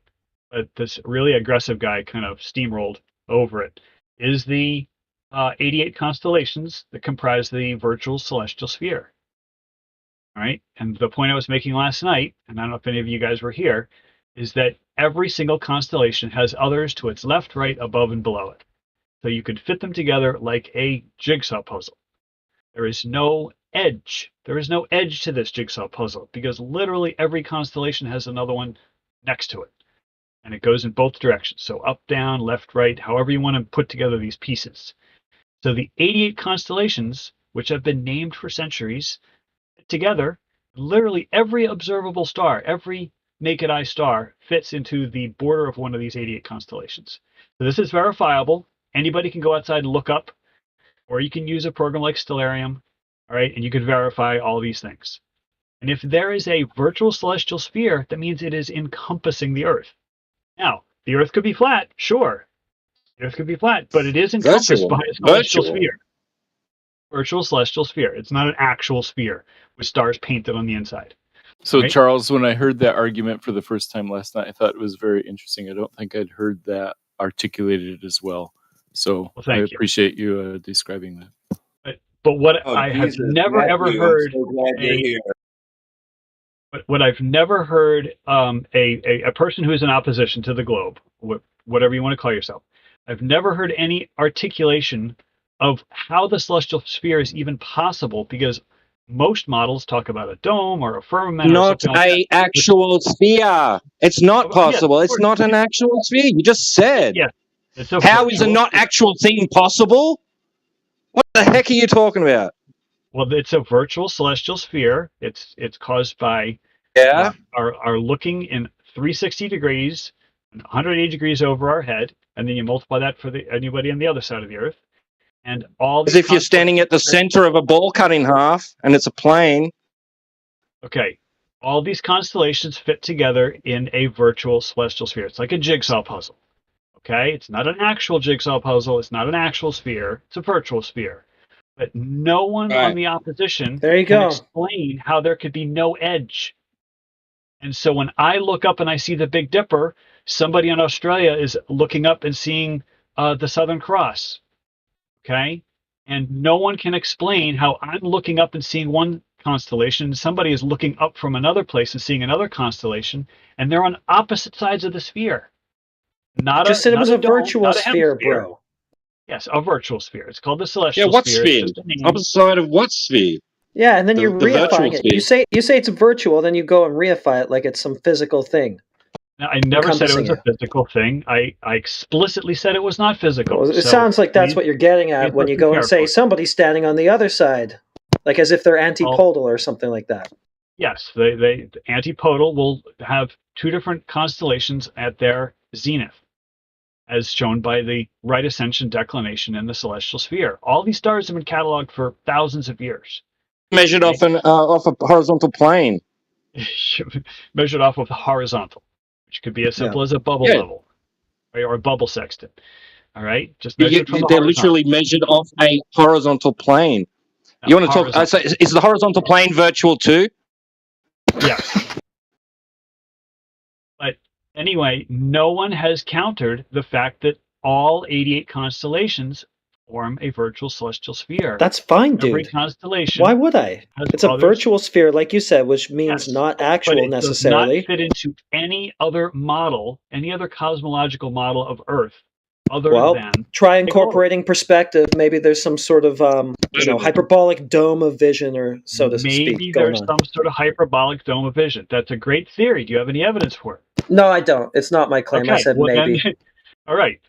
but this really aggressive guy kind of steamrolled over it, is the 88 constellations that comprise the virtual celestial sphere. All right. And the point I was making last night, and I don't know if any of you guys were here, is that every single constellation has others to its left, right, above, and below it. So you could fit them together like a jigsaw puzzle. There is no edge. There is no edge to this jigsaw puzzle because literally every constellation has another one next to it. And it goes in both directions. So up, down, left, right, however you want to put together these pieces. So the 88 constellations, which have been named for centuries, together, literally every observable star, every naked eye star fits into the border of one of these 88 constellations. So this is verifiable. Anybody can go outside and look up, or you can use a program like Stellarium, all right, and you can verify all these things. And if there is a virtual celestial sphere, that means it is encompassing the Earth. Now, the Earth could be flat, sure. The Earth could be flat, but it is encompassed by a celestial sphere. Virtual celestial sphere. It's not an actual sphere with stars painted on the inside. So, right? Charles, when I heard that argument for the first time last night, I thought it was very interesting. I don't think I'd heard that articulated as well. So I appreciate you describing that. But what I have never ever heard what I've never heard a person who is in opposition to the globe, whatever you want to call yourself, I've never heard any articulation of how the celestial sphere is even possible, because most models talk about a dome or a firmament. Not a actual sphere. It's not possible. It's not an actual sphere. You just said. Yeah. How is a not actual thing possible? What the heck are you talking about? Well, it's a virtual celestial sphere. It's caused by our looking in 360 degrees, 180 degrees over our head, and then you multiply that for anybody on the other side of the Earth. And all as if you're standing at the center of a ball cut in half and it's a plane. Okay. All these constellations fit together in a virtual celestial sphere. It's like a jigsaw puzzle. Okay? It's not an actual jigsaw puzzle. It's not an actual sphere. It's a virtual sphere. But no one on the opposition can explain how there could be no edge. And so when I look up and I see the Big Dipper, somebody in Australia is looking up and seeing the Southern Cross. Okay? And no one can explain how I'm looking up and seeing one constellation, somebody is looking up from another place and seeing another constellation, and they're on opposite sides of the sphere. Just said it was a virtual sphere, bro. Yes, a virtual sphere. It's called the celestial sphere. Yeah, what sphere? Opposite side of what sphere? Yeah, and then you're reifying it. You say it's virtual, then you go and reify it like it's some physical thing. Now, I never said it was a physical thing. I explicitly said it was not physical. Well, it sounds like that's what you're getting at when you go and say somebody's standing on the other side, like as if they're antipodal or something like that. Yes, they antipodal will have two different constellations at their zenith, as shown by the right ascension declination in the celestial sphere. All these stars have been cataloged for thousands of years. Measured off a horizontal plane. Measured off of the horizontal, which could be as simple as a bubble level, right, or a bubble sextant. All right, just measured from they're literally measured off a horizontal plane. No, you want to talk? So is the horizontal plane virtual too? Yes. But anyway, no one has countered the fact that all 88 constellations form a virtual celestial sphere. That's fine, dude. Every constellation. Why would I? It's a virtual sphere, like you said, which means not actual but it necessarily. Does not fit into any other model, any other cosmological model of Earth, other than. Try incorporating perspective. Maybe there's some sort of hyperbolic dome of vision, or so to speak. Maybe there's some sort of hyperbolic dome of vision. That's a great theory. Do you have any evidence for it? No, I don't. It's not my claim. I said maybe. Then, all right.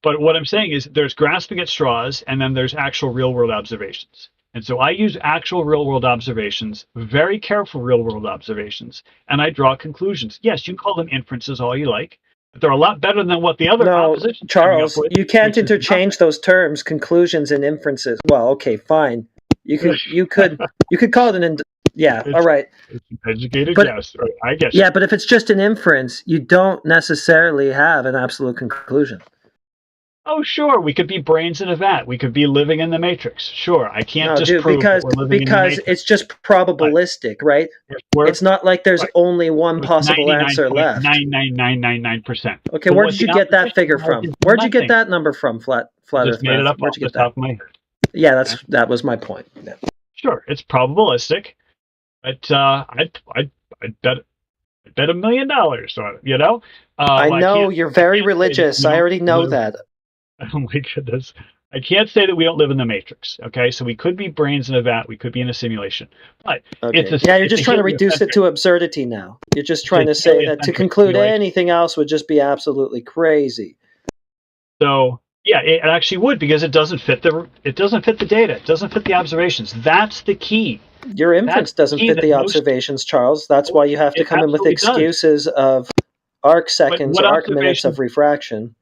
But what I'm saying is there's grasping at straws, and then there's actual real-world observations. And so I use actual real-world observations, very careful real-world observations, and I draw conclusions. Yes, you can call them inferences all you like, They're a lot better than what the other opposition. Charles, you can't interchange those terms, conclusions and inferences. Well, okay, fine. You could call it all right. It's an educated But, guess. Right? I guess. Yeah, but if it's just an inference, you don't necessarily have an absolute conclusion. Oh, sure. We could be brains in a vat. We could be living in the Matrix. Sure. I can't disprove because that we're living in the Matrix. it's just probabilistic, right? It's not like there's only one possible answer left. 99.99999%. Okay, where did you get that figure from? Where'd you get that number from, Flat Just Earth made it Math? up off the top of my head. Yeah, that was my point. Yeah. Sure, it's probabilistic, but I'd bet $1 million on it. You know. I know you're very religious. I already know that. Oh my goodness. I can't say that we don't live in the Matrix, okay? So we could be brains in a vat, we could be in a simulation. But you're just trying to reduce it to absurdity now. You're just trying to say that to conclude anything else would just be absolutely crazy. So, yeah, it actually would, because it doesn't fit the data. It doesn't fit the observations. That's the key. Your inference doesn't fit the observations, Charles. That's why you have to come in with excuses of arc seconds or arc minutes of refraction.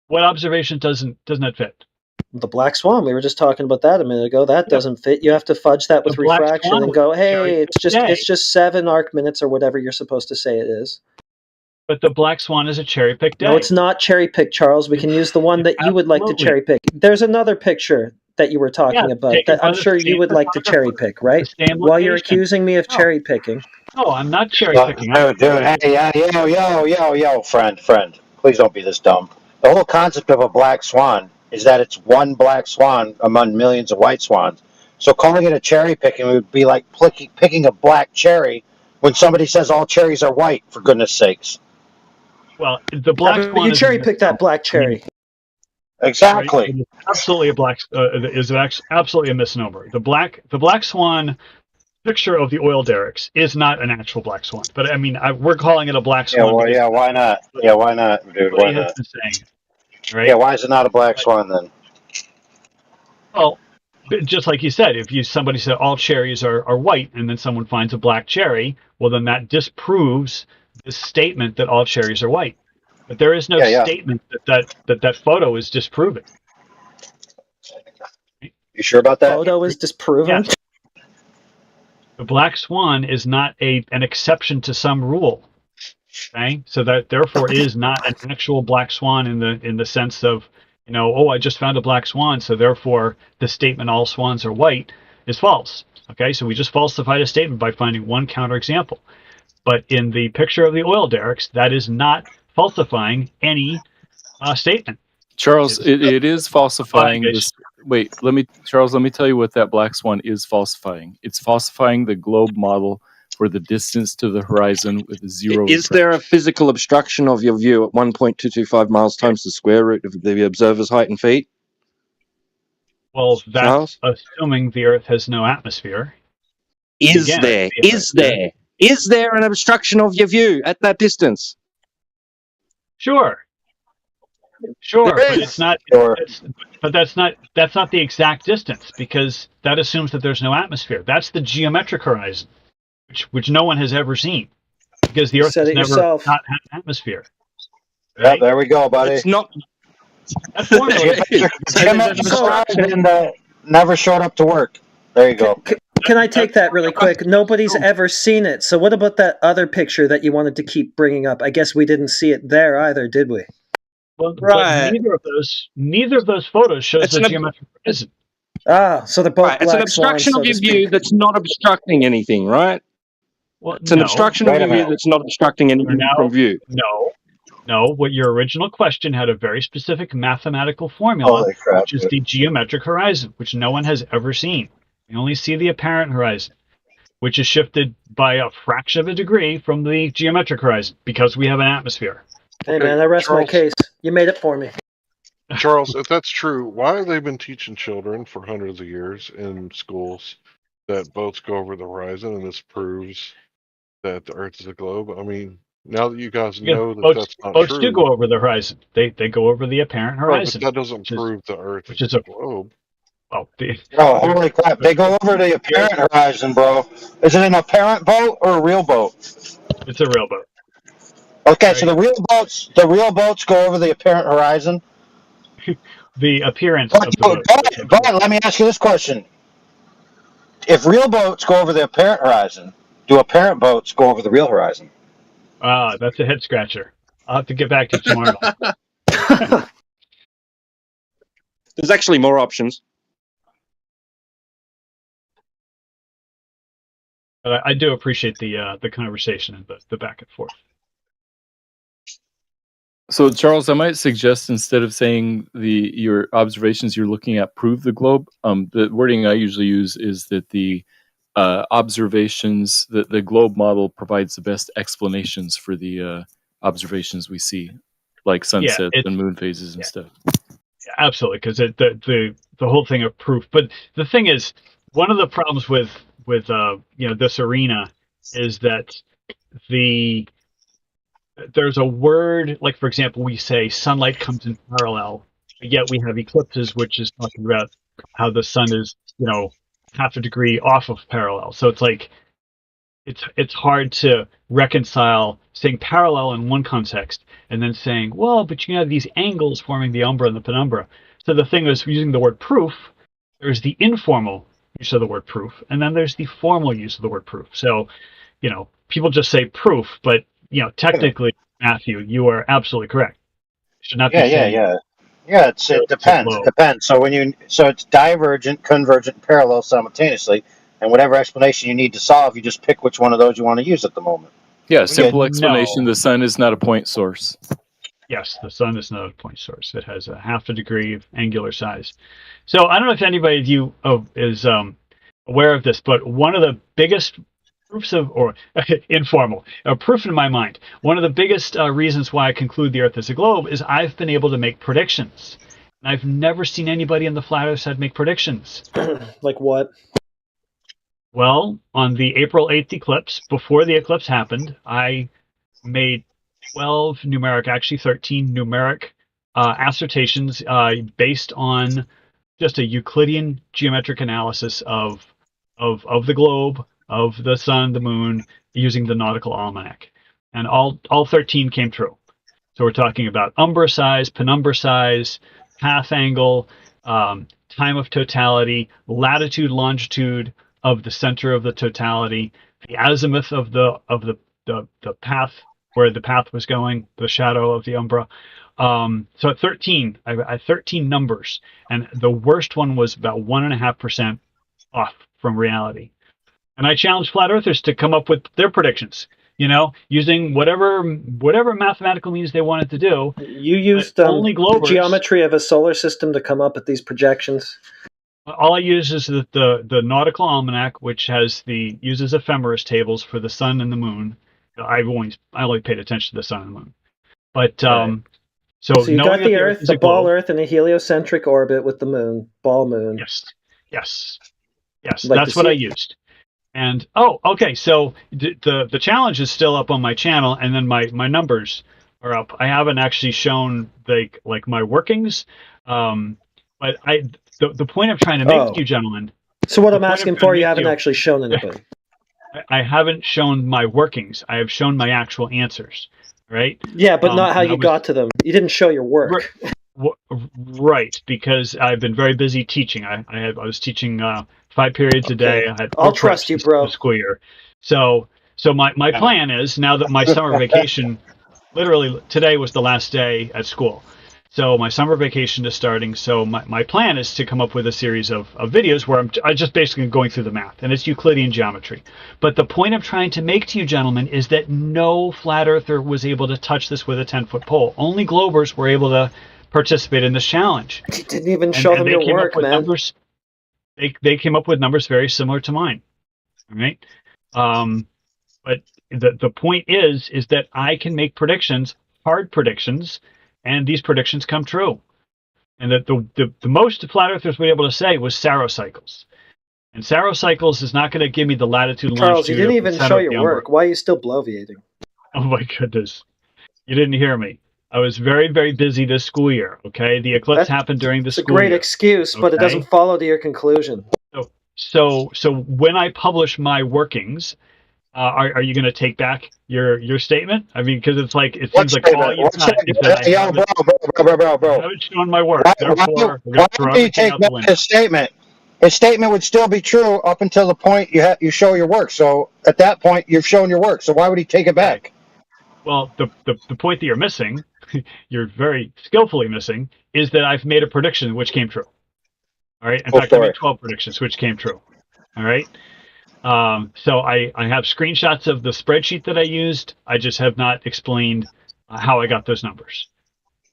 What observation doesn't it fit? The black swan. We were just talking about that a minute ago. That doesn't fit. You have to fudge that with refraction and go, hey, it's just 7 arc minutes or whatever you're supposed to say it is. But the black swan is a cherry picked day. No, it's not cherry picked, Charles. We can use the one that you would like to cherry pick. There's another picture that you were talking about that I'm sure you would like to cherry pick, right? While you're accusing me of cherry picking. No, I'm not cherry picking. Dude, hey, yo, friend. Please don't be this dumb. The whole concept of a black swan is that it's one black swan among millions of white swans. So calling it a cherry picking would be like picking a black cherry when somebody says all cherries are white, for goodness sakes. Well, the black swan. You cherry picked that black cherry. Exactly. Right? Absolutely absolutely a misnomer. The black swan picture of the oil derricks is not an actual black swan, but I mean, we're calling it a black swan. Why not? Yeah, why not, dude? Why not? Right? Yeah, why is it not a black swan then? Well, just like you said, if somebody said all cherries are white, and then someone finds a black cherry, well, then that disproves the statement that all cherries are white. But there is no statement that photo is disproving. You sure about that? Photo is disproven? Yeah. The black swan is not an exception to some rule. Okay, so that therefore is not an actual black swan in the sense of, I just found a black swan, so therefore the statement all swans are white is false. Okay, so we just falsified a statement by finding one counterexample. But in the picture of the oil derricks, that is not falsifying any statement. Charles, it is falsifying this. Wait, let me tell you what that black swan is falsifying. It's falsifying the globe model for the distance to the horizon with 0. Is there a physical obstruction of your view at 1.225 miles times the square root of the observer's height in feet? Well, that's assuming the Earth has no atmosphere. Is there an obstruction of your view at that distance? Sure, but it's not. But that's not the exact distance, because that assumes that there's no atmosphere. That's the geometric horizon, which no one has ever seen, because the Earth has never not had an atmosphere. Right? Yeah, there we go, buddy. It's not. Never showed up to work. There you go. Can I take that really quick? Nobody's ever seen it. So what about that other picture that you wanted to keep bringing up? I guess we didn't see it there either, did we? Well, right. Neither of those photos shows the geometric horizon. Ah, so they're both black It's an obstruction of your view that's not obstructing anything, right? Well, it's an obstruction of your view that's not obstructing anything from view. No. What your original question had a very specific mathematical formula, which is the geometric horizon, which no one has ever seen. We only see the apparent horizon, which is shifted by a fraction of a degree from the geometric horizon because we have an atmosphere. Hey, man, I rest my case. You made it for me. Charles, if that's true, why have they been teaching children for hundreds of years in schools that boats go over the horizon, and this proves that the Earth is a globe? I mean, now that you guys know that that's not true. Boats do go over the horizon. They go over the apparent horizon. Right, but that doesn't prove the Earth is a globe. Oh, holy crap. They go over the apparent horizon, bro. Is it an apparent boat or a real boat? It's a real boat. Okay, right? so the real boats go over the apparent horizon. The appearance of the boat. But let me ask you this question: if real boats go over the apparent horizon, do apparent boats go over the real horizon? Ah, that's a head scratcher. I'll have to get back to you tomorrow. There's actually more options. But I do appreciate the conversation and the back and forth. So, Charles, I might suggest instead of saying your observations you're looking at prove the globe, the wording I usually use is that the observations, that the globe model provides the best explanations for the observations we see, like sunsets and moon phases and stuff. Absolutely, because the whole thing of proof. But the thing is, one of the problems with this arena is that there's a word, like for example, we say sunlight comes in parallel, but yet we have eclipses, which is talking about how the sun is half a degree off of parallel. So it's like it's hard to reconcile saying parallel in one context and then saying, well, but you have these angles forming the umbra and the penumbra. So the thing is, using the word proof, there's the informal use of the word proof, and then there's the formal use of the word proof. So, people just say proof, but technically, Matthew, you are absolutely correct. You should not be saying. Yeah, it depends. It depends. So it's divergent, convergent, and parallel simultaneously, and whatever explanation you need to solve, you just pick which one of those you want to use at the moment. Yeah, simple explanation. The sun is not a point source. Yes, the sun is not a point source. It has a half a degree of angular size. So I don't know if anybody of you is aware of this, but one of the biggest proofs or informal, a proof in my mind, one of the biggest reasons why I conclude the Earth is a globe is I've been able to make predictions. And I've never seen anybody in the flat Earth side make predictions. Like what? Well, on the April 8th eclipse, before the eclipse happened, I made 12 numeric, actually 13 numeric assertions based on just a Euclidean geometric analysis of the globe, of the sun, the moon, using the nautical almanac. And all 13 came true. So we're talking about umbra size, penumbra size, path angle, time of totality, latitude, longitude of the center of the totality, the azimuth of the path where the path was going, the shadow of the umbra. So at 13, I had 13 numbers, and the worst one was about 1.5% off from reality. And I challenged flat earthers to come up with their predictions, using whatever mathematical means they wanted to do. You used only globers, the geometry of a solar system to come up with these projections. All I use is the nautical almanac, which uses ephemeris tables for the sun and the moon. I only paid attention to the sun and the moon. But right. So you got the Earth, the ball Earth, in a heliocentric orbit with the moon, ball moon. Yes. That's what I used. And okay. So the challenge is still up on my channel, and then my numbers are up. I haven't actually shown like my workings, but the point I'm trying to make to you gentlemen. So what I'm asking for, you haven't actually shown anybody. I haven't shown my workings. I have shown my actual answers, right? Yeah, but not how you got to them. You didn't show your work. Right, because I've been very busy teaching. I was teaching 5 periods a day. I had I'll trust you, bro. School year. So my plan is, now that my summer vacation, literally today was the last day at school. So my summer vacation is starting. So my plan is to come up with a series of videos where I'm just basically going through the math, and it's Euclidean geometry. But the point I'm trying to make to you gentlemen is that no flat earther was able to touch this with a 10-foot pole. Only globers were able to participate in this challenge. You didn't even show them your work, man. Numbers, they came up with numbers very similar to mine. All right. But the point is that I can make predictions, hard predictions, and these predictions come true. And that the most flat earthers were able to say was Saros cycles. And Saros cycles is not going to give me the latitude and Charles, longitude. you didn't even show your work. Why are you still bloviating? Oh my goodness. You didn't hear me. I was very, very busy this school year, okay? The eclipse happened during the school year. It's a great excuse, but it doesn't follow to your conclusion. So when I publish my workings, Are you going to take back your statement? I mean, because it's like it What seems like all statement? you've What got is statement? that I Yo, haven't I haven't shown my work. Therefore, we're going why to throw would he everything take out the back window. his statement? His statement would still be true up until the point you show your work. So at that point, you've shown your work. So why would he take it back? Well, the point that you're missing, you're very skillfully missing, is that I've made a prediction which came true. All right. In Go fact, I for made it. 12 predictions which came true. All right. So I have screenshots of the spreadsheet that I used. I just have not explained how I got those numbers.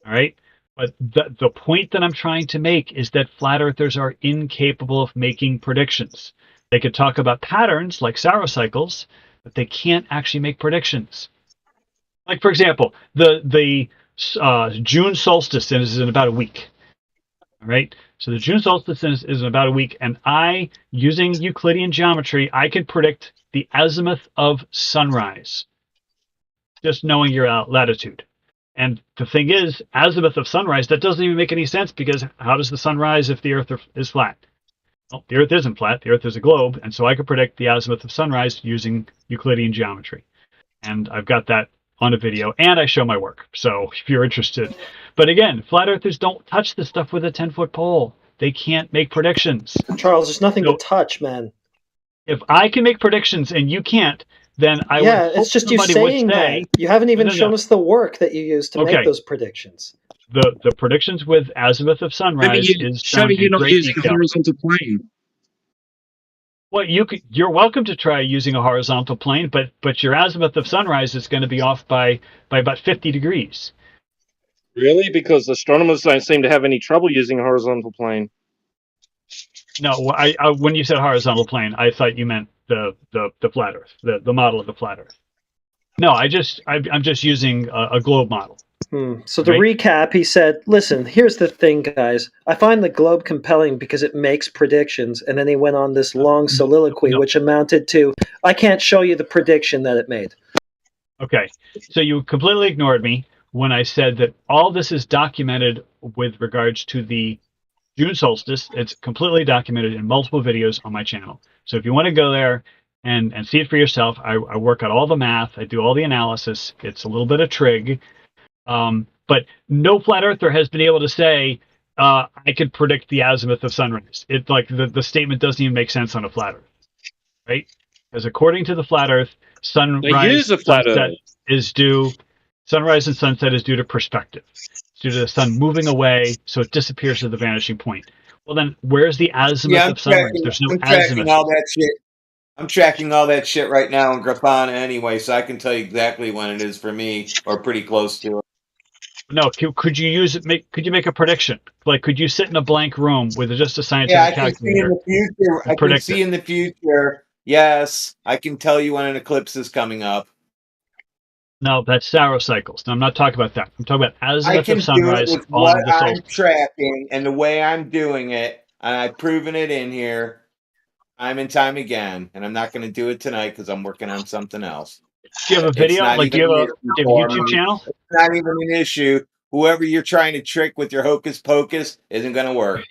All right. But the point that I'm trying to make is that flat earthers are incapable of making predictions. They could talk about patterns like cycles, but they can't actually make predictions. Like, for example, the June solstice is in about a week. All right. So the June solstice is in about a week, and using Euclidean geometry, I can predict the azimuth of sunrise, just knowing your latitude. And the thing is, azimuth of sunrise, that doesn't even make any sense, because how does the sun rise if the Earth is flat? Well, the Earth isn't flat. The Earth is a globe, and so I could predict the azimuth of sunrise using Euclidean geometry. And I've got that on a video, and I show my work. So if you're interested. But again, flat earthers don't touch this stuff with a 10-foot pole. They can't make predictions. Charles, there's nothing to touch, man. If I can make predictions and you can't, then I yeah, would it's just you saying that. You haven't even shown us the work that you used to make those predictions. The predictions with azimuth of sunrise is show me you're not using a horizontal plane. Well, you're welcome to try using a horizontal plane, but your azimuth of sunrise is going to be off by about 50 degrees. Really? Because astronomers don't seem to have any trouble using a horizontal plane. No, I when you said horizontal plane, I thought you meant the flat Earth, the model of the flat Earth. No, I'm just using a globe model. So to recap, he said, listen, here's the thing, guys. I find the globe compelling because it makes predictions. And then he went on this long soliloquy, which amounted to, I can't show you the prediction that it made. Okay. So you completely ignored me when I said that all this is documented with regards to the June solstice. It's completely documented in multiple videos on my channel. So if you want to go there and see it for yourself, I work out all the math. I do all the analysis. It's a little bit of trig. But no flat earther has been able to say, I could predict the azimuth of sunrise. It's like the statement doesn't even make sense on a flat earth, right? Because according to the flat earth, sunrise and sunset is due to perspective. It's due to the sun moving away, so it disappears at the vanishing point. Well, then where's the azimuth of sunrise? There's no azimuth. All that shit. I'm tracking all that shit right now in Grafana anyway, so I can tell you exactly when it is for me, or pretty close to it. No, could you use it? Could you make a prediction? Like, could you sit in a blank room with just a scientific calculator? I can see in the future. Yes, I can tell you when an eclipse is coming up. No, that's cycles. No, I'm not talking about that. I'm talking about azimuth of sunrise. Do it with what I'm tracking and the way I'm doing it, and I've proven it in here time and time again. And I'm not going to do it tonight because I'm working on something else. Do you have a video? Like, do you have a YouTube channel? It's not even an issue. Whoever you're trying to trick with your hocus pocus isn't going to work.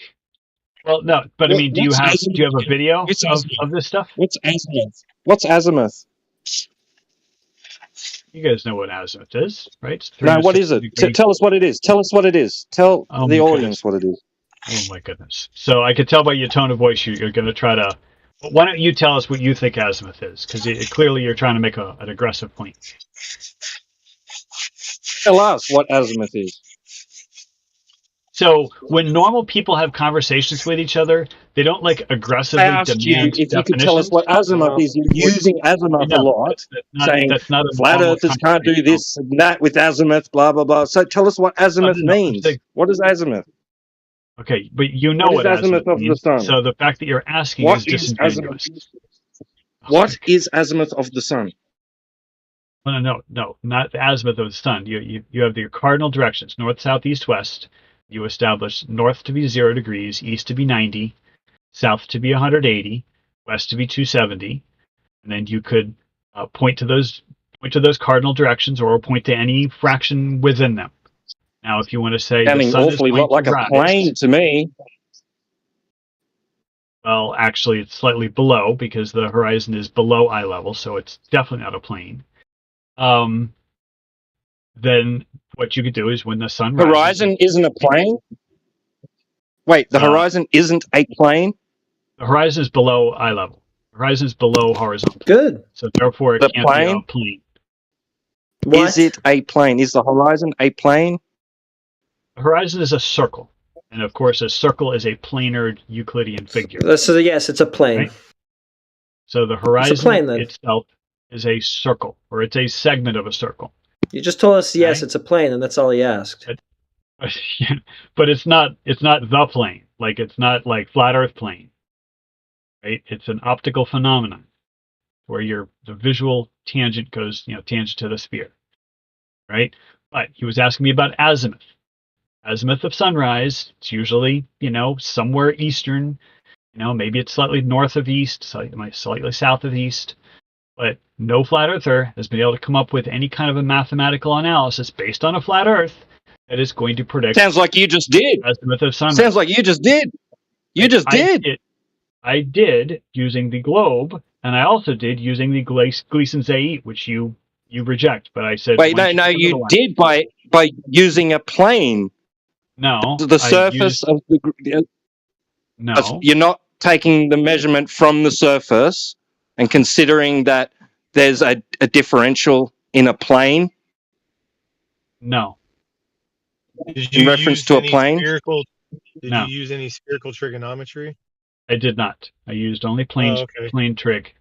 Well, no, but I mean, do you have a video of this stuff? What's azimuth? What's azimuth? You guys know what azimuth is, right? No, what is it? Tell us what it is. Tell us what it is. Tell the audience what it is. Oh my goodness! So I could tell by your tone of voice you're going to try to. Why don't you tell us what you think azimuth is? Because clearly you're trying to make an aggressive point. Tell us what azimuth is. So when normal people have conversations with each other, they don't like aggressively demand if you could tell us what azimuth is, you're using azimuth a lot, saying flat earthers can't do this and that with azimuth, blah, blah, blah. So tell us what azimuth means. What is azimuth? Okay, but you know what azimuth of means, the sun? So the fact that you're asking is disingenuous. What is azimuth of the sun? No, not the azimuth of the sun. You have your cardinal directions, north, south, east, west. You establish north to be 0 degrees, east to be 90, south to be 180, west to be 270, and then you could point to those cardinal directions, or point to any fraction within them. Now, if you want to say sounding awfully lot like a plane to me. Well, actually, it's slightly below because the horizon is below eye level, so it's definitely not a plane. Then what you could do is when the sun rises... Horizon isn't a plane? Wait, the horizon isn't a plane? The horizon is below eye level. The horizon is below horizontal. Good. So therefore, it The can't be a plane? plane. Is it a plane? Is the horizon a plane? The horizon is a circle. And of course, a circle is a planar Euclidean figure. So yes, it's a plane. Right? So the horizon plane, then. itself is a circle, or it's a segment of a circle. You just told us yes, it's a plane, and that's all he asked. But it's not the plane. Like, it's not like flat Earth plane. Right? It's an optical phenomenon where the visual tangent goes, tangent to the sphere. Right? But he was asking me about azimuth. Azimuth of sunrise, it's usually, somewhere eastern, maybe it's slightly north of east, slightly south of east, but no flat earther has been able to come up with any kind of a mathematical analysis based on a flat earth that is going to predict... Sounds like you just did. Azimuth of sunrise. Sounds like you just did. You just did. I did using the globe, and I also did using the Gleason's AE, which you reject, but I said... Wait, no, you did by using a plane. No. The surface of the... No. You're not taking the measurement from the surface and considering that there's a differential in a plane? No. Did you in reference use to a any plane? Did you use any spherical trigonometry? I did not. I used only plain trig.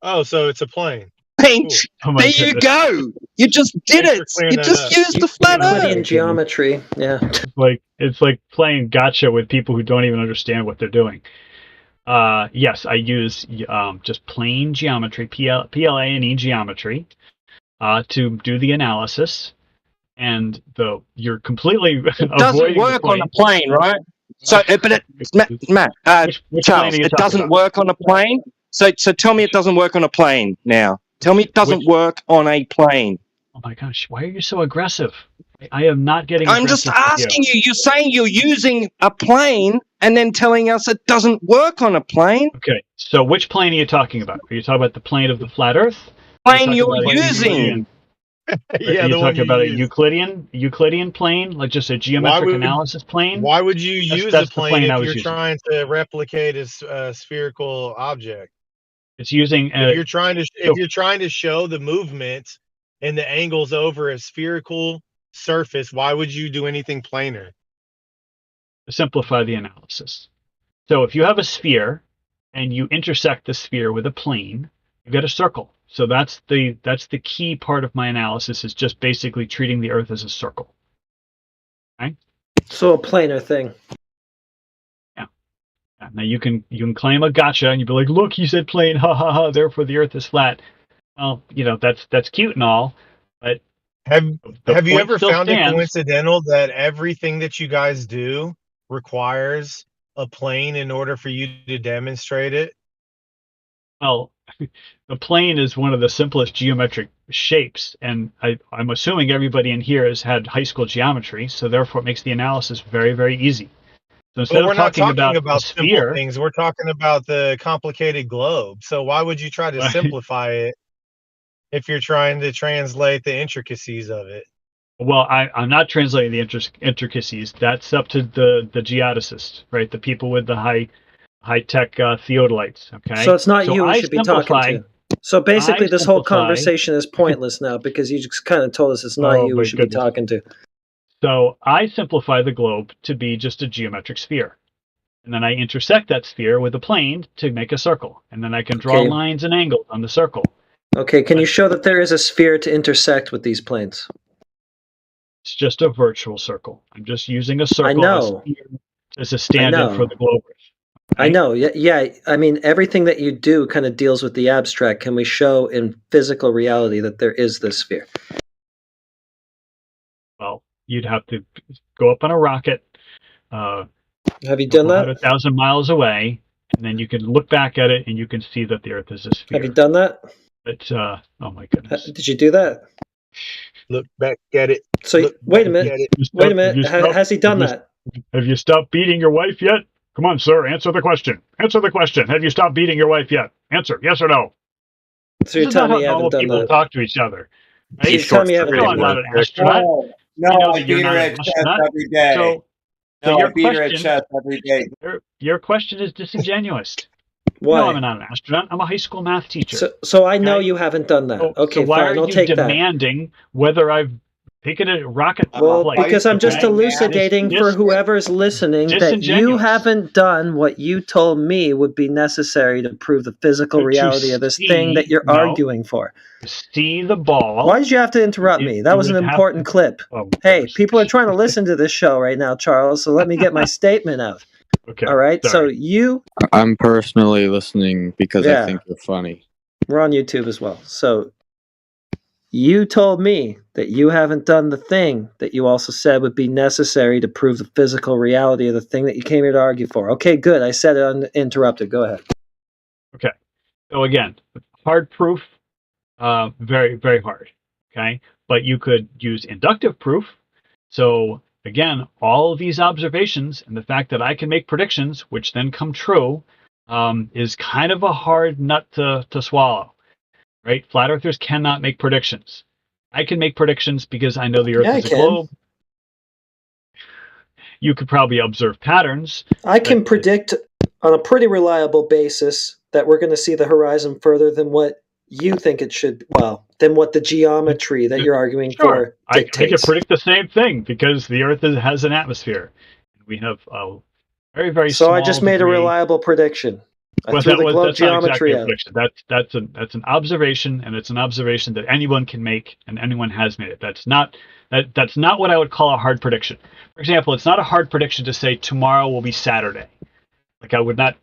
Oh, so it's a plane. Cool. Oh my There you goodness. go. You just did Thanks it. for clearing You that just up. used the flat Euclidean Earth. geometry, yeah. It's like playing gotcha with people who don't even understand what they're doing. Yes, I use just plain geometry, PLA&E geometry, to do the analysis, and you're completely It doesn't work on a plane, right? So, but Matt, Charles, it doesn't work on a plane. So tell me it doesn't work on a plane now. Tell me it doesn't work on a plane. Oh my gosh, why are you so aggressive? I am not getting I'm just asking you. You're saying you're using a plane and then telling us it doesn't work on a plane. Okay, so which plane are you talking about? Are you talking about the plane of the flat Earth? Plane you're using. Yeah, are you the one talking you about use. a Euclidean plane, like just a geometric analysis plane? Why would you use That's a plane the I if was you're using. trying to replicate a spherical object? It's using. If you're trying to show the movement and the angles over a spherical surface, why would you do anything planar? To simplify the analysis. So if you have a sphere and you intersect the sphere with a plane, you get a circle. So that's the key part of my analysis, is just basically treating the Earth as a circle. Right? So a planar thing. Yeah. Now you can claim a gotcha and you'd be like, look, he said plane, ha ha ha, therefore the Earth is flat. Well, that's cute and all, but have you ever found stands. it coincidental that everything that you guys do requires a plane in order for you to demonstrate it? Well, the plane is one of the simplest geometric shapes, and I'm assuming everybody in here has had high school geometry, so therefore it makes the analysis very, very easy. So instead We're of not talking about about the simple sphere, things. We're talking about the complicated globe. So why would you try to Right. simplify it if you're trying to translate the intricacies of it? well, I'm not translating the intricacies. That's up to the geodesists, right? The people with the high-tech theodolites, okay? So it's not you we I should be talking to. So basically, this whole conversation is pointless now because you just kind of told us it's not you we should be talking to. So I simplify the globe to be just a geometric sphere. And then I intersect that sphere with a plane to make a circle. And then I can draw lines and angles on the circle. Okay, can you show that there is a sphere to intersect with these planes? It's just a virtual circle. I'm just using a circle I know. as a stand-in for the globe. I know. Yeah. I mean, everything that you do kind of deals with the abstract. Can we show in physical reality that there is this sphere? Well, you'd have to go up on a rocket. Have you done that? 100,000 miles away, and then you can look back at it and you can see that the Earth is a sphere. Have you done that? But oh my goodness! Did you do that? Look back at it. So wait a minute. Wait a minute. Has he done that? Have you stopped beating your wife yet? Come on, sir, answer the question. Answer the question. Have you stopped beating your wife yet? Answer, yes or no. So you're telling me you haven't done people that? talk to each other. Right? You're telling me you haven't No, done I'm not that? an astronaut. No, You know I that you're beat her not at an chess astronaut. every day. So No, your I beat her at question, chess every day. your question is disingenuous. Why? No, I'm not an astronaut. I'm a high school math teacher. So I know you haven't done that. Okay, so why fine. are I'll you take that. demanding whether I've taken a rocket Well, flight? because I'm just elucidating for whoever's listening that you disingenuous. haven't done what you told me would be necessary to prove the physical reality of this thing that you're arguing for. See the ball. Why did you have to interrupt me? That was an important clip. Hey, people are trying to listen to this show right now, Charles, so let me get my statement out. Okay. All right, so you... I'm personally listening because I think you're funny. We're on YouTube as well. So you told me that you haven't done the thing that you also said would be necessary to prove the physical reality of the thing that you came here to argue for. Okay, good. I said it uninterrupted. Go ahead. Okay. So again, hard proof, very, very hard. Okay. But you could use inductive proof. So again, all of these observations and the fact that I can make predictions, which then come true, is kind of a hard nut to swallow. Right? Flat earthers cannot make predictions. I can make predictions because I know the Earth is a globe. You could probably observe patterns. I can predict on a pretty reliable basis that we're going to see the horizon further than what you think it should, than what the geometry that you're arguing for dictates. I can predict the same thing because the Earth has an atmosphere. We have a very, very small So I just made a reliable prediction. I threw the globe geometry out. That's an observation, and it's an observation that anyone can make, and anyone has made it. That's not what I would call a hard prediction. For example, it's not a hard prediction to say tomorrow will be Saturday. Like I would not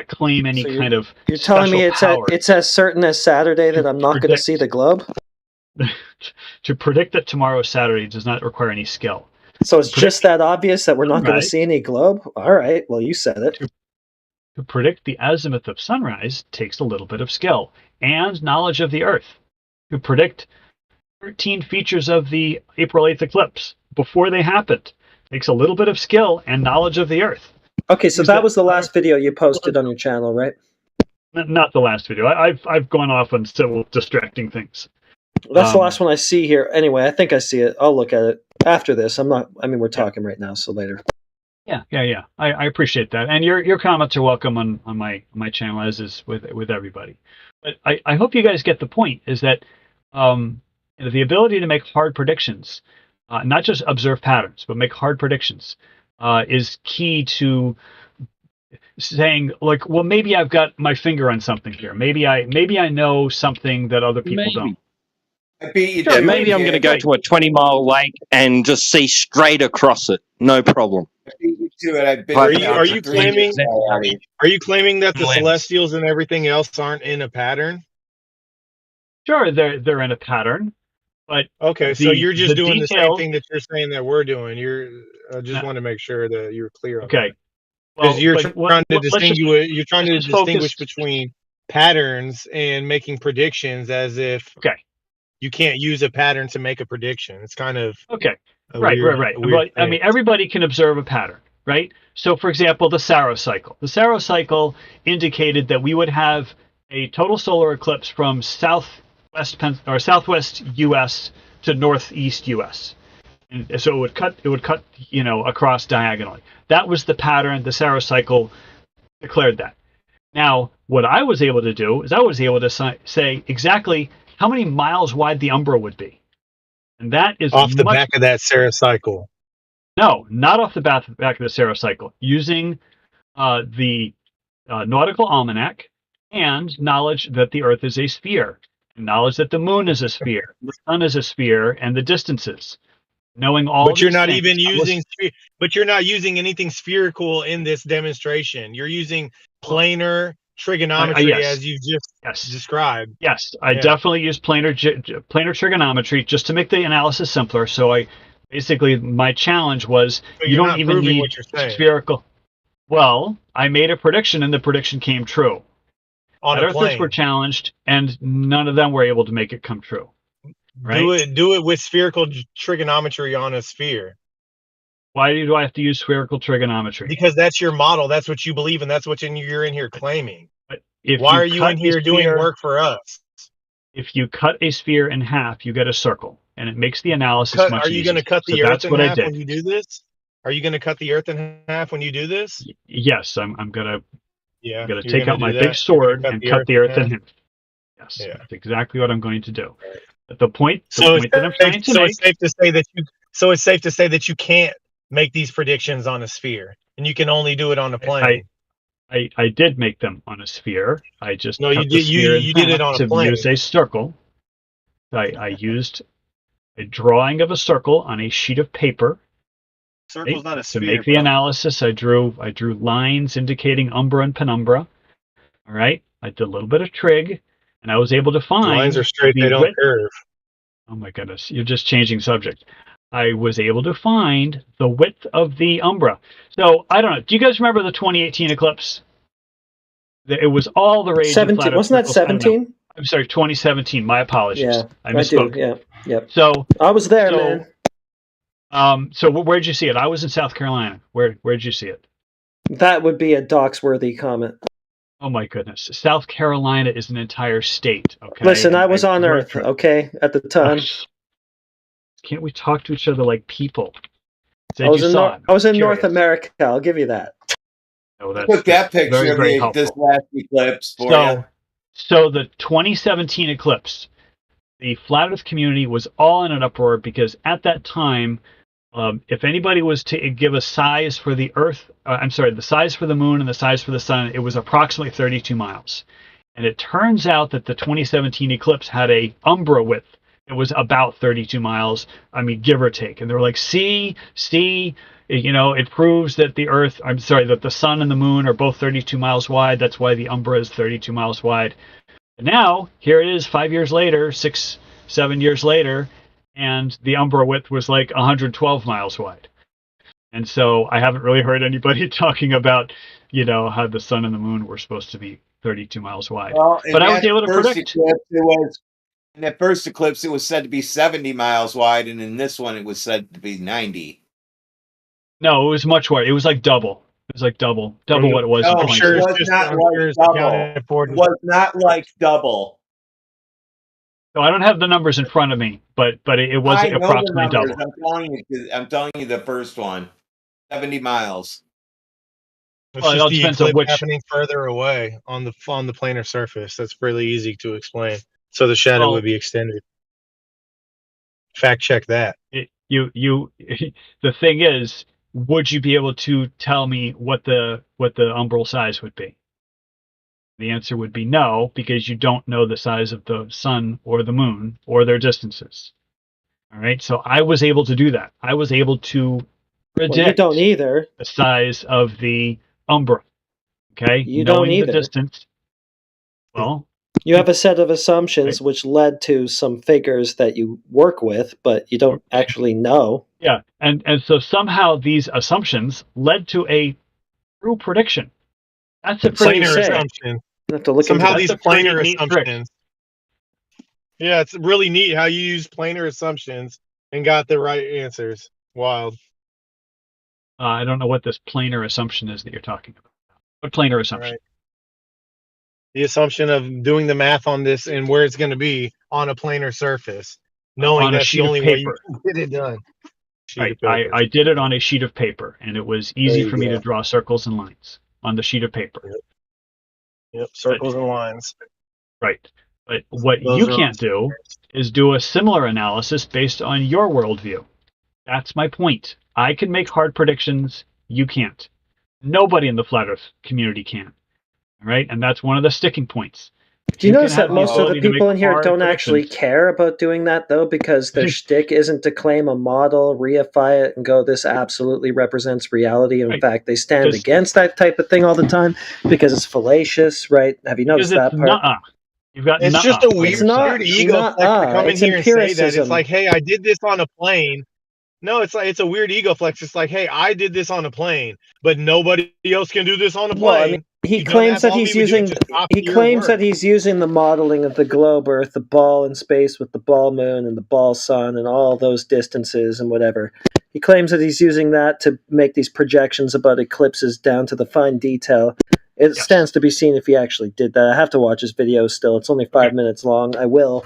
claim any kind of. You're telling me it's as certain as Saturday that I'm not going to see the globe? To predict that tomorrow is Saturday does not require any skill. So it's just that obvious that we're not going to see any globe? All right, well, you said it. To predict the azimuth of sunrise takes a little bit of skill and knowledge of the Earth. To predict 13 features of the April 8th eclipse before they happened takes a little bit of skill and knowledge of the Earth. Okay, so that was the last video you posted on your channel, right? Not the last video. I've gone off on several distracting things. That's the last one I see here. Anyway, I think I see it. I'll look at it after this. We're talking right now, so later. Yeah. I appreciate that, and your comments are welcome on my channel, as is with everybody. But I hope you guys get the point. Is that the ability to make hard predictions, not just observe patterns, but make hard predictions, is key to saying, like, well, maybe I've got my finger on something here. Maybe I know something that other people don't. I beat you. Yeah, maybe I'm going to go to a 20-mile lake and just see straight across it. No problem. I beat you to it. I've been. Are you claiming that the celestials and everything else aren't in a pattern? Sure, they're in a pattern, but okay. So you're just doing the same details, thing that you're saying that we're doing. I just want to make sure that you're clear on okay. that. Because you're trying to distinguish. You're trying to distinguish between patterns and making predictions, as if you can't use a pattern to make a prediction. It's kind of Right. But I mean, everybody can observe a pattern, right? So, for example, the Saros cycle. The Saros cycle indicated that we would have a total solar eclipse from southwest U.S. to northeast U.S. And so it would cut, across diagonally. That was the pattern. The Saros cycle declared that. Now, what I was able to do is I was able to say exactly how many miles wide the umbra would be. And that is off the back of that Saros cycle. No, not off the back of the Saros cycle. Using the nautical almanac and knowledge that the Earth is a sphere, and knowledge that the Moon is a sphere, the Sun is a sphere, and the distances. Knowing all. But you're not even using. But you're not using anything spherical in this demonstration. You're using planar trigonometry, as you just described. Yes, I definitely use planar trigonometry just to make the analysis simpler. So my challenge was you don't even need spherical. Well, I made a prediction and the prediction came true. Earthers were challenged and none of them were able to make it come true. Right? Do it with spherical trigonometry on a sphere. Why do I have to use spherical trigonometry? Because that's your model. That's what you believe, and that's what you're in here claiming. If Why you are you in here doing work for us? If you cut a sphere in half, you get a circle, and it makes the analysis much easier. Are you going to cut the so Earth that's in what half I did. when you do this? Are you going to cut the Earth in half when you do this? Yes, I'm gonna. Yeah, I'm gonna take out my big sword and cut the Earth in half. Yes, that's exactly what I'm going to do. But the point that I'm trying to make. It's safe to say that you can't make these predictions on a sphere, and you can only do it on a plane. I did make them on a sphere. I just no, cut the sphere you did it on a plane. Use a circle. I used a drawing of a circle on a sheet of paper. Circle's not a sphere. To make the analysis, I drew lines indicating umbra and penumbra. All right, I did a little bit of trig, and I was able to find lines are straight; they don't curve. Oh my goodness, you're just changing subject. I was able to find the width of the umbra. So I don't know. Do you guys remember the 2018 eclipse? It was all the rage. 17, wasn't that 17? I'm sorry, 2017. My apologies. Yeah, I misspoke. Yeah, yep. So I was there, man. So where'd you see it? I was in South Carolina. Where'd you see it? That would be a docs-worthy comment. Oh my goodness, South Carolina is an entire state. Okay. Listen, I was on Earth. Okay, at the time. Can't we talk to each other like people? I was in North America. I'll give you that. Oh, I took that picture very, very of this last eclipse for you. So the 2017 eclipse, the flat Earth community was all in an uproar because at that time, if anybody was to give a size for the Earth, the size for the moon and the size for the sun, it was approximately 32 miles. And it turns out that the 2017 eclipse had a umbra width. It was about 32 miles, give or take. And they were like, see, it proves that that the sun and the moon are both 32 miles wide. That's why the umbra is 32 miles wide. And now, here it is 5 years later, 6-7 years later, and the umbra width was like 112 miles wide. And so I haven't really heard anybody talking about, how the sun and the moon were supposed to be 32 miles wide. Well, but I was able to predict. In that first eclipse, it was said to be 70 miles wide, and in this one, it was said to be 90. No, it was much wider. It was like double. It was like double what it was. No, it was not like double. It was not like double. So I don't have the numbers in front of me, but it was approximately double. I'm telling you the first one, 70 miles. It's just the eclipse happening further away on the planar surface. That's really easy to explain. So the shadow would be extended. Fact check that. The thing is, would you be able to tell me what the umbral size would be? The answer would be no, because you don't know the size of the sun or the moon or their distances. All right, so I was able to do that. I was able to predict you don't either. The size of the umbra. Okay, you don't either. The distance. Well, you have a set of assumptions which led to some figures that you work with, but you don't actually know. Yeah, and so somehow these assumptions led to a true prediction. That's a planar assumption. You have to look somehow into these planar assumptions. Yeah, it's really neat how you use planar assumptions and got the right answers. Wild. I don't know what this planar assumption is that you're talking about. What planar assumption? Right. The assumption of doing the math on this and where it's going to be on a planar surface, knowing that's the only way you can get it done. I did it on a sheet of paper, and it was easy for me to draw circles and lines on the sheet of paper. Yep, circles and lines. Right. But what you can't do is do a similar analysis based on your worldview. That's my point. I can make hard predictions. You can't. Nobody in the flat Earth community can. All right, and that's one of the sticking points. Do you notice that most of the people in here don't actually care about doing that, though, because their shtick isn't to claim a model, reify it, and go, this absolutely represents reality. In fact, they stand against that type of thing all the time because it's fallacious, right? Have you noticed that part? You've got it's just a weird ego flex to come in here and say that. It's like, hey, I did this on a plane. No, it's a weird ego flex. It's like, hey, I did this on a plane, but nobody else can do this on a plane. Well, I mean, he claims that he's using the modeling of the globe Earth, the ball in space with the ball moon and the ball sun and all those distances and whatever. He claims that he's using that to make these projections about eclipses down to the fine detail. It stands to be seen if he actually did that. I have to watch his video still. It's only 5 minutes long. I will.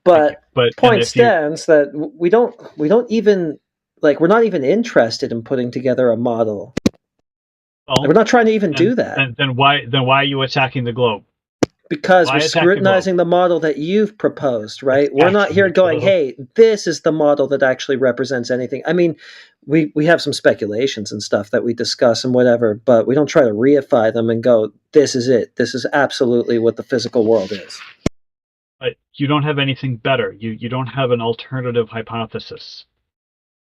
But point stands that we don't even we're not even interested in putting together a model. Well, we're not trying to even do that. Then why are you attacking the globe? Because we're scrutinizing the model that you've proposed, right? We're not here going, hey, this is the model that actually represents anything. I mean, we have some speculations and stuff that we discuss and whatever, but we don't try to reify them and go, this is it. This is absolutely what the physical world is. But you don't have anything better. You don't have an alternative hypothesis.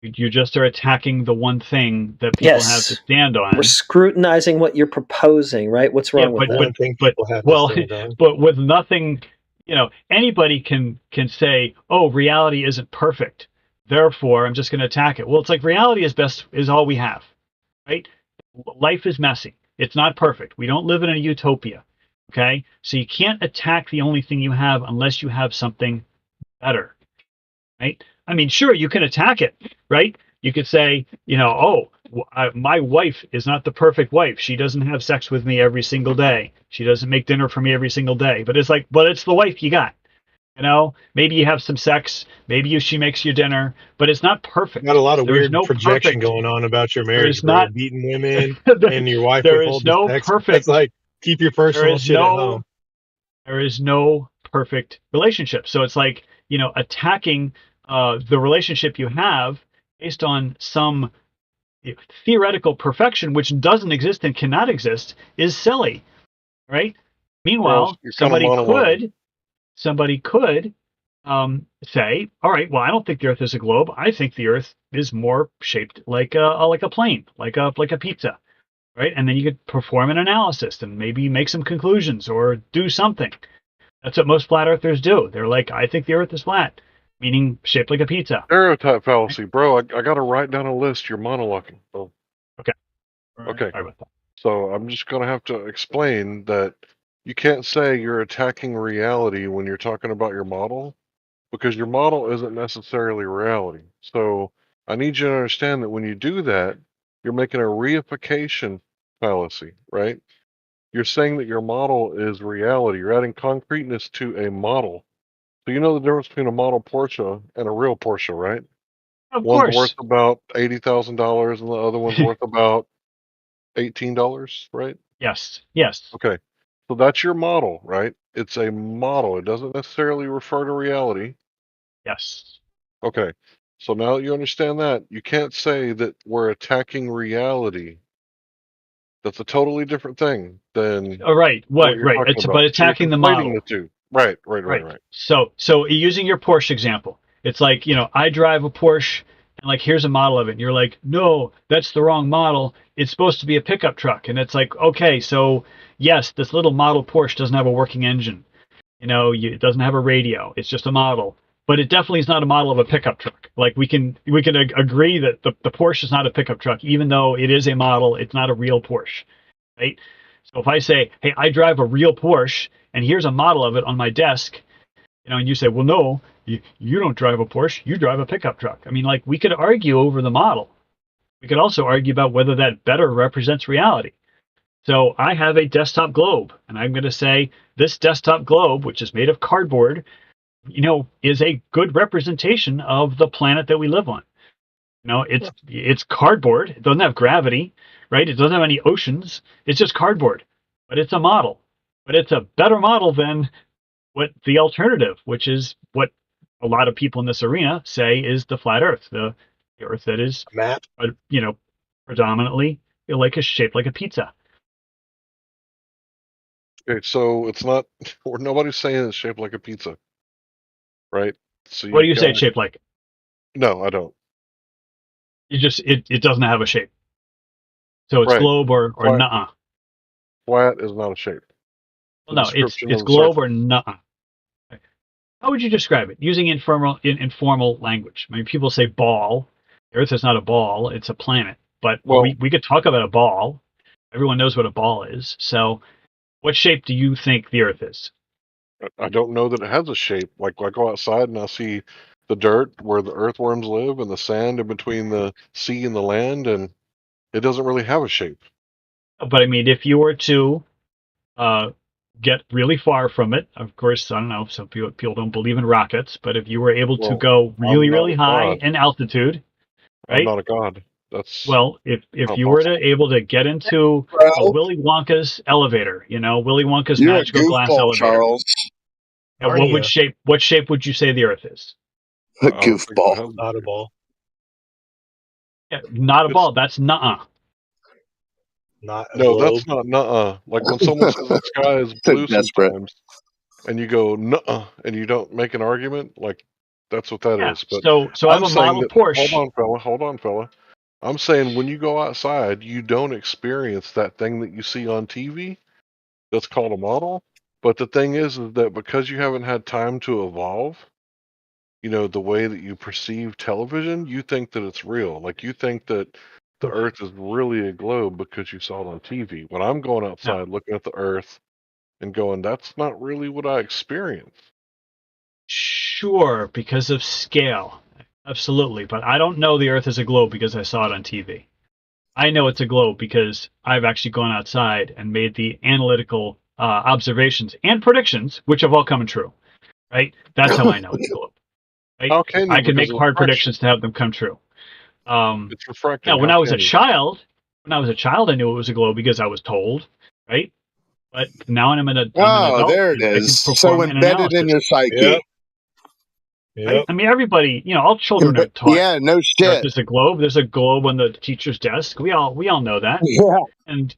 You just are attacking the one thing that people have to stand on. We're scrutinizing what you're proposing, right? What's wrong with that? But with nothing, anybody can say, "Oh, reality isn't perfect. Therefore, I'm just going to attack it." Well, it's like reality is all we have, right? Life is messy. It's not perfect. We don't live in a utopia, okay? So you can't attack the only thing you have unless you have something better, right? I mean, sure, you can attack it, right? You could say, my wife is not the perfect wife. She doesn't have sex with me every single day. She doesn't make dinner for me every single day. But it's it's the wife you got. Maybe you have some sex. Maybe she makes you dinner, but it's not perfect. Got a lot of weird projection going on about your marriage, bro. Beating women and your wife there withhold is no sex. perfect. It's keep your personal shit at home. There is no perfect relationship. So it's attacking the relationship you have based on some theoretical perfection, which doesn't exist and cannot exist, is silly, right? Meanwhile, somebody could say, all right, well, I don't think the Earth is a globe. I think the Earth is more shaped like a plane, like a pizza, right? And then you could perform an analysis and maybe make some conclusions or do something. That's what most flat earthers do. They're like, I think the Earth is flat, meaning shaped like a pizza. Stereotype fallacy, bro. I got to write down a list. You're monologuing. Oh. Okay. Okay. Sorry about that. So I'm just going to have to explain that you can't say you're attacking reality when you're talking about your model, because your model isn't necessarily reality. So I need you to understand that when you do that, you're making a reification fallacy, right? You're saying that your model is reality. You're adding concreteness to a model. So you know the difference between a model Porsche and a real Porsche, right? Of One's course. worth about $80,000 and the other one's worth about $18, right? Yes. Okay. So that's your model, right? It's a model. It doesn't necessarily refer to reality. Yes. Okay. So now that you understand that, you can't say that we're attacking reality. That's a totally different thing than right. what you're Right. talking about. But attacking the model. The two. Right. So using your Porsche example, it's like, I drive a Porsche and here's a model of it. And you're like, no, that's the wrong model. It's supposed to be a pickup truck. And it's like, okay, so yes, this little model Porsche doesn't have a working engine. It doesn't have a radio. It's just a model. But it definitely is not a model of a pickup truck. We can agree that the Porsche is not a pickup truck, even though it is a model. It's not a real Porsche, right? So if I say, hey, I drive a real Porsche, and here's a model of it on my desk, and you say, well, no, you don't drive a Porsche, you drive a pickup truck. I mean, we could argue over the model. We could also argue about whether that better represents reality. So I have a desktop globe, and I'm going to say this desktop globe, which is made of cardboard, is a good representation of the planet that we live on. It's cardboard. It doesn't have gravity, right? It doesn't have any oceans. It's just cardboard, but it's a model. But it's a better model than what the alternative, which is what a lot of people in this arena say is the flat Earth, the Earth that is map, predominantly shaped like a pizza. Okay, so it's not. Nobody's saying it's shaped like a pizza, right? So what do you say it's shaped like? No, I don't. You just it doesn't have a shape. So it's globe or nuh-uh. Flat is not a shape. Well, no, it's globe or nuh-uh. How would you describe it using informal language? I mean, people say ball. The Earth is not a ball; it's a planet. But we could talk about a ball. Everyone knows what a ball is. So, what shape do you think the Earth is? I don't know that it has a shape. I go outside and I see the dirt where the earthworms live and the sand in between the sea and the land, and it doesn't really have a shape. But I mean, if you were to get really far from it, of course, I don't know, some people don't believe in rockets, but if you were able to go really, really high in altitude, right? I'm not a god. That's well, if you were able to get into a Willy Wonka's elevator, Willy Wonka's You're magical a glass goofball, elevator. Charles. And what shape would you say the Earth is? A goofball. Not a ball. Yeah, not a ball. That's nuh-uh. Not a no, globe. that's not nuh-uh. Like when someone says the sky is blue sometimes, and you go nuh-uh, and you don't make an argument, like that's what that is. But so I have a model Porsche. Hold on, fella. I'm saying when you go outside, you don't experience that thing that you see on TV. That's called a model. But the thing is that because you haven't had time to evolve, the way that you perceive television, you think that it's real. Like you think that the Earth is really a globe because you saw it on TV. When I'm going outside looking at the Earth and going, that's not really what I experienced. Sure, because of scale. Absolutely. But I don't know the Earth is a globe because I saw it on TV. I know it's a globe because I've actually gone outside and made the analytical observations and predictions, which have all come true. Right? That's how I know it's a globe. Right? I can make hard predictions to have them come true. It's refracting. Now, when I was a child, I knew it was a globe because I was told, right? But now I'm an adult. There it is. So embedded in your psyche. Yep. Right? I mean, everybody, all children are taught. Yeah, no shit. There's a globe. There's a globe on the teacher's desk. We all know that. Yeah. And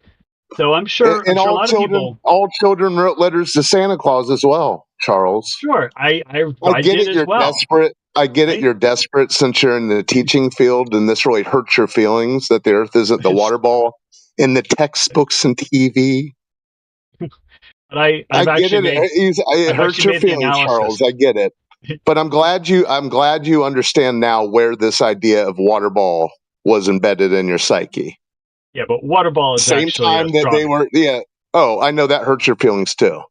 so I'm sure, and a all lot children, of people. all children wrote letters to Santa Claus as well, Charles. Sure, I get did it. as You're well. desperate. I get it. You're desperate since you're in the teaching field, and this really hurts your feelings that the Earth isn't the water ball in the textbooks and TV. But I get it. It hurts your feelings, Charles. I get it. But I'm glad you understand now where this idea of water ball was embedded in your psyche. Yeah, but water ball is same actually time that they were. Yeah. Oh, I know that hurts your feelings too.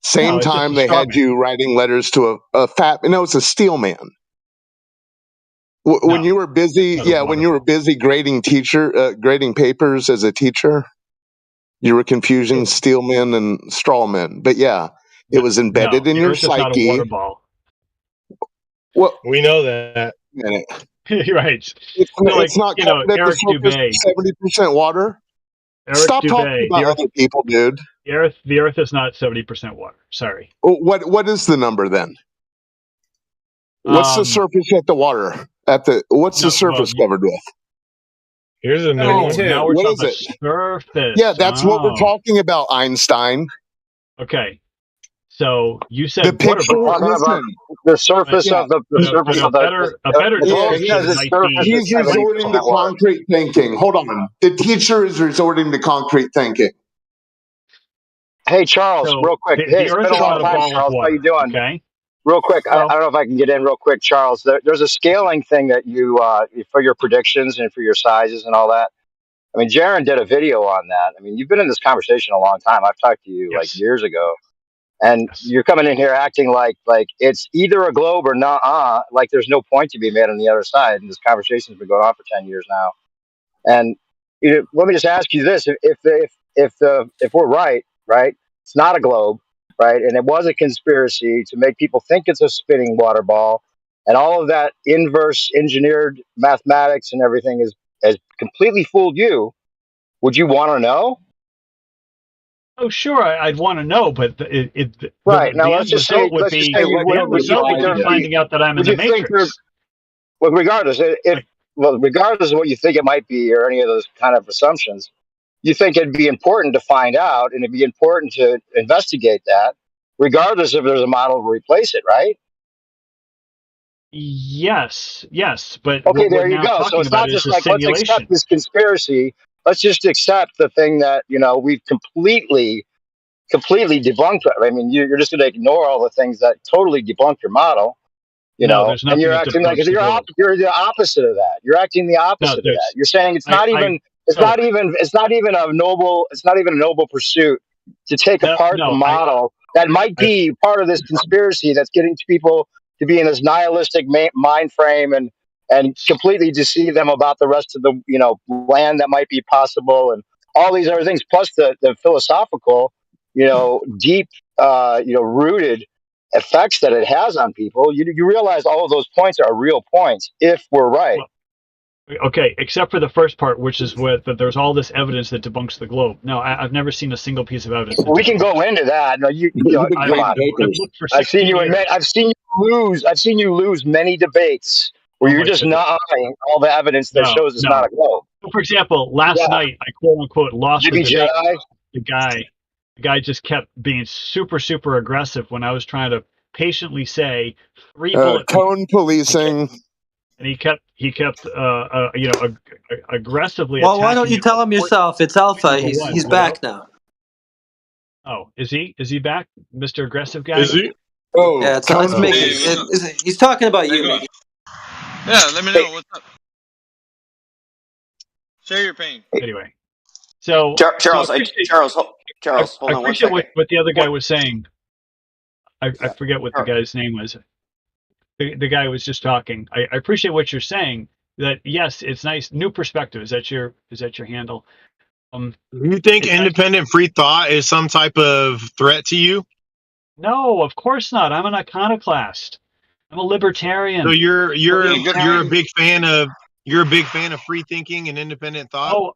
Same time they had you writing letters to a fat. No, it's a steel man. When you were busy, when you were busy grading papers as a teacher, you were confusing steel men and straw men. But it was embedded in your psyche. Not a water ball. Well, we know that. Right. It's not covered at the surface, 70% water. Stop talking about other people, dude. The Earth is not 70% water. Sorry. What is the number then? What's the surface at the water? What's the surface covered with? Here's a new one. Now we're what talking is it? Surface. Yeah, that's what we're talking about, Einstein. Okay. So you said the picture. Listen, the surface of the surface of the a better He's resorting to concrete thinking. Hold on. The teacher is resorting to concrete thinking. Hey Charles, real quick. Hey, it's been a long time, Charles. How you doing? Okay. Real quick, I don't know if I can get in real quick, Charles. There's a scaling thing that you for your predictions and for your sizes and all that. I mean, Jaron did a video on that. I mean, you've been in this conversation a long time. I've talked to you like years ago. And you're coming in here acting like it's either a globe or not. Like there's no point to be made on the other side. And this conversation's been going on for 10 years now. And let me just ask you this: if we're right, it's not a globe, right? And it was a conspiracy to make people think it's a spinning water ball, and all of that inverse engineered mathematics and everything has completely fooled you. Would you want to know? Oh, sure, I'd want to know, but right now, let's just say finding out that I'm in the Matrix. Well, regardless of what you think it might be, or any of those kind of assumptions, you think it'd be important to find out, and it'd be important to investigate that, regardless if there's a model to replace it, right? Yes, but okay, there you go. So it's not just like let's accept this conspiracy. Let's just accept the thing that we've completely debunked. I mean, you're just going to ignore all the things that totally debunk your model, and you're acting like you're the opposite of that. You're acting the opposite of that. You're saying it's not even a noble pursuit to take apart the model that might be part of this conspiracy that's getting people to be in this nihilistic mind frame and completely deceive them about the rest of the land that might be possible and all these other things, plus the philosophical, deep, rooted effects that it has on people. You realize all of those points are real points if we're right. Well, okay, except for the first part, which is that there's all this evidence that debunks the globe. No, I've never seen a single piece of evidence. We can go into that. No, come on. I've seen you admit. I've seen you lose many debates where you're just not denying all the evidence that shows it's not a globe. For example, last night I quote unquote lost the debate. Jedi? The guy just kept being super, super aggressive when I was trying to patiently say 3 bullet cone policing. And he kept aggressively. Well, why don't you tell him yourself? It's Alpha. He's back now. Oh, is he? Is he back, Mr. Aggressive guy? Is he? Oh, yeah. It's Mickey. He's talking about you, Mickey. Yeah, let me know what's up. Share your pain. Anyway, so Charles, Charles, hold on. I appreciate what the other guy was saying. I forget what the guy's name was. The guy was just talking. I appreciate what you're saying. That yes, it's nice. New perspective. Is that your handle? You think independent free thought is some type of threat to you? No, of course not. I'm an iconoclast. I'm a libertarian. So you're a big fan of free thinking and independent thought. Oh,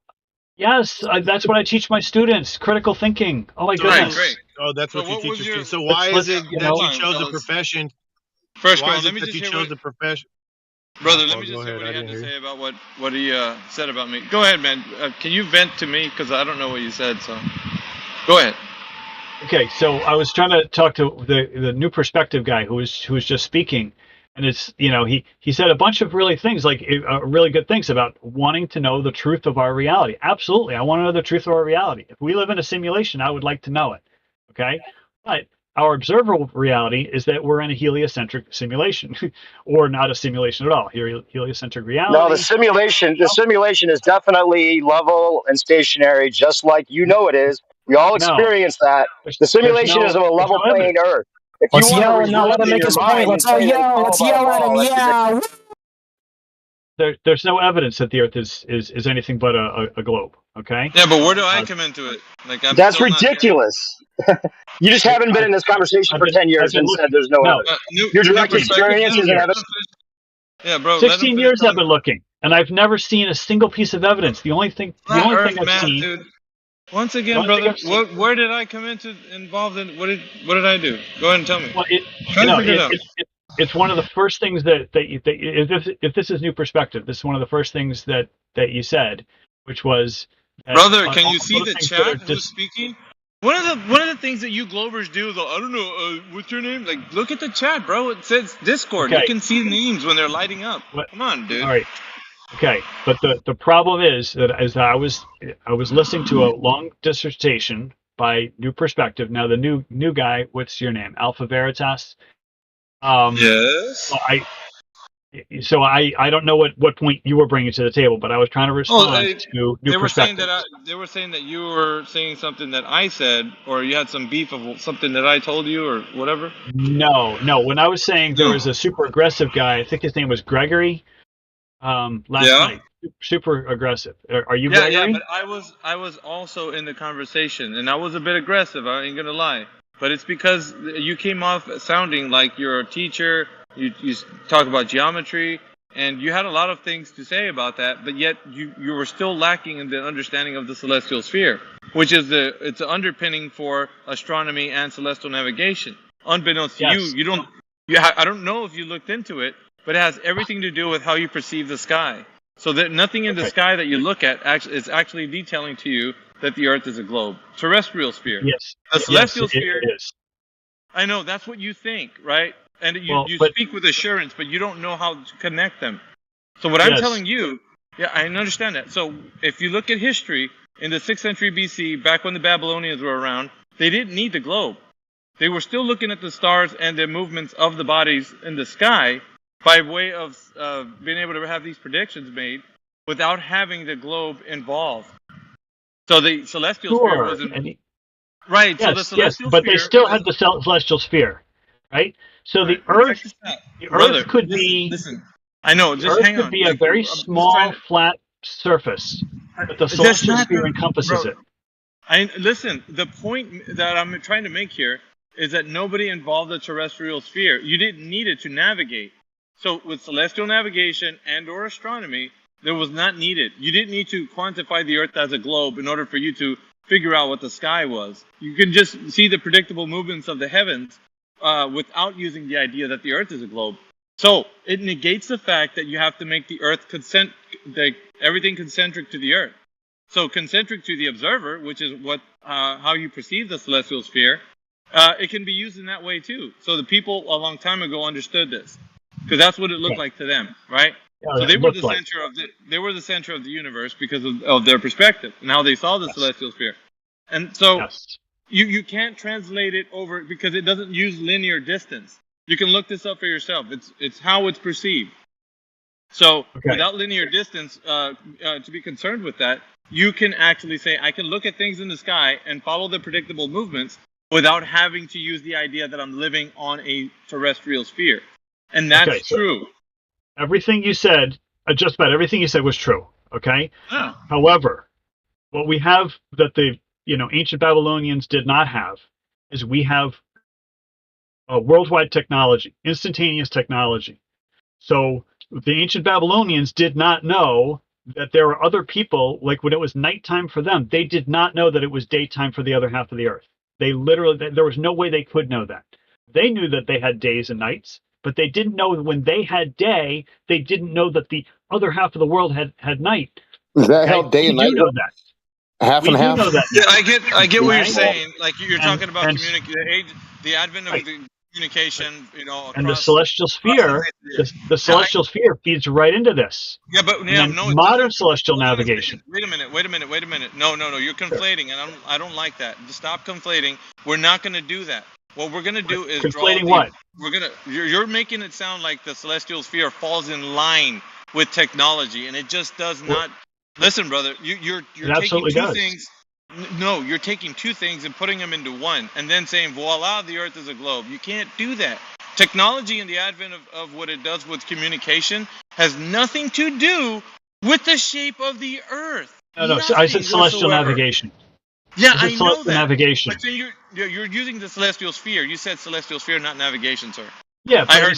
yes, that's what I teach my students. Critical thinking. Oh my goodness. Right. Oh, that's what you teach your students. So why is it that you chose the profession? First of why all, is let it me that just you hear chose the profession? Brother, let me just hear what he had to say about what he said about me. Go ahead, man. Can you vent to me? Because I don't know what you said, so go ahead. Okay, so I was trying to talk to the new perspective guy who was just speaking, and it's he said a bunch of really things like really good things about wanting to know the truth of our reality. Absolutely, I want to know the truth of our reality. If we live in a simulation, I would like to know it. Okay, but our observable reality is that we're in a heliocentric simulation, or not a simulation at all. Heliocentric reality. No, the simulation is definitely level and stationary, just like it is. We all experience that. The simulation is a level playing Earth. If let's you yell want and to not let him make his point. Let's all yell. Let's yell at him. Yeah. There's no evidence that the Earth is anything but a globe. Okay. Yeah, but where do I come into it? Like that's ridiculous. You just haven't been in this conversation for 10 years and said there's no evidence. Your direct experience isn't evidence. Yeah, bro. 16 years I've been looking, and I've never seen a single piece of evidence. The only thing I've seen. Dude. Once again, brother, where did I come involved in? What did I do? Go ahead and tell me. Well, it's one of the first things that if this is new perspective, this is one of the first things that you said, which was. Brother, can you see the chat? Who's speaking? One of the things that you Globers do, though, I don't know, what's your name? Like, look at the chat, bro. It says Discord. Okay. You can see names when they're lighting up. Come on, dude. All right. Okay, but the problem is that I was listening to a long dissertation by New Perspective. Now the new guy, what's your name? Alpha Veritas. Yes. So I don't know what point you were bringing to the table, but I was trying to respond to New Perspective. They were saying that you were saying something that I said, or you had some beef of something that I told you, or whatever. No. When I was saying there was a super aggressive guy, I think his name was Gregory. Last night, super aggressive. Are you Gregory? Yeah, but I was also in the conversation, and I was a bit aggressive. I ain't gonna lie, but it's because you came off sounding like you're a teacher. You talk about geometry, and you had a lot of things to say about that, but yet you were still lacking in the understanding of the celestial sphere, which is it's an underpinning for astronomy and celestial navigation. Unbeknownst to you don't. I don't know if you looked into it, but it has everything to do with how you perceive the sky. So that nothing in the sky that you look at is actually detailing to you that the Earth is a globe, terrestrial sphere. Yes, the celestial sphere. It is. I know that's what you think, right? And you speak with assurance, but you don't know how to connect them. So what I'm telling you, I understand that. So if you look at history, in the 6th century BC, back when the Babylonians were around, they didn't need the globe. They were still looking at the stars and the movements of the bodies in the sky by way of being able to have these predictions made without having the globe involved. So the celestial sphere wasn't... Right, Yes, so the celestial but sphere... they still had the celestial sphere, right? So the Earth, the Earth could be. Listen. I know. The Just Earth hang could on. be a Like, very I'm just trying small, to. flat surface, but the That's celestial not sphere the encompasses bro. it. I listen. The point that I'm trying to make here is that nobody involved the terrestrial sphere. You didn't need it to navigate. So with celestial navigation and/or astronomy, there was not needed. You didn't need to quantify the Earth as a globe in order for you to figure out what the sky was. You can just see the predictable movements of the heavens without using the idea that the Earth is a globe. So it negates the fact that you have to make the Earth everything concentric to the Earth. So concentric to the observer, which is what how you perceive the celestial sphere, it can be used in that way too. So the people a long time ago understood this, because that's what it looked like to them, right? Yeah, So they it were looked the like. center of the center of the universe because of their perspective and how they saw the celestial sphere. And so you can't translate it over because it doesn't use linear distance. You can look this up for yourself. It's how it's perceived. So without linear distance, to be concerned with that, you can actually say, I can look at things in the sky and follow the predictable movements without having to use the idea that I'm living on a terrestrial sphere. And that's true. Everything you said, just about everything you said was true. Okay. Yeah. However, what we have that the ancient Babylonians did not have is we have worldwide technology, instantaneous technology. So the ancient Babylonians did not know that there were other people, like when it was nighttime for them, they did not know that it was daytime for the other half of the earth. They literally, there was no way they could know that. They knew that they had days and nights, but they didn't know when they had day, they didn't know that the other half of the world had night. Is that how day We and do night know work? that. Half We and do half? know that now. Yeah, I get what you're Right? saying. Like you're talking about and the advent of the communication, and the across celestial sphere, the celestial sphere feeds right into this. Yeah, but And then no, it modern doesn't. celestial Hold on a navigation. second. Wait a minute. No, you're conflating, and I don't like that. Just stop conflating. We're not going to do that. What we're going to do is draw Conflating the. what? You're making it sound like the celestial sphere falls in line with technology, and it just does not. Listen, brother, you're It taking absolutely two does. things. No, you're taking two things and putting them into one, and then saying, voila, the Earth is a globe. You can't do that. Technology and the advent of what it does with communication has nothing to do with the shape of the Earth. No, I said celestial navigation. Yeah, I said I know celestial that. navigation. But then you're using the celestial sphere. You said celestial sphere, not navigation, sir. Yeah, I but heard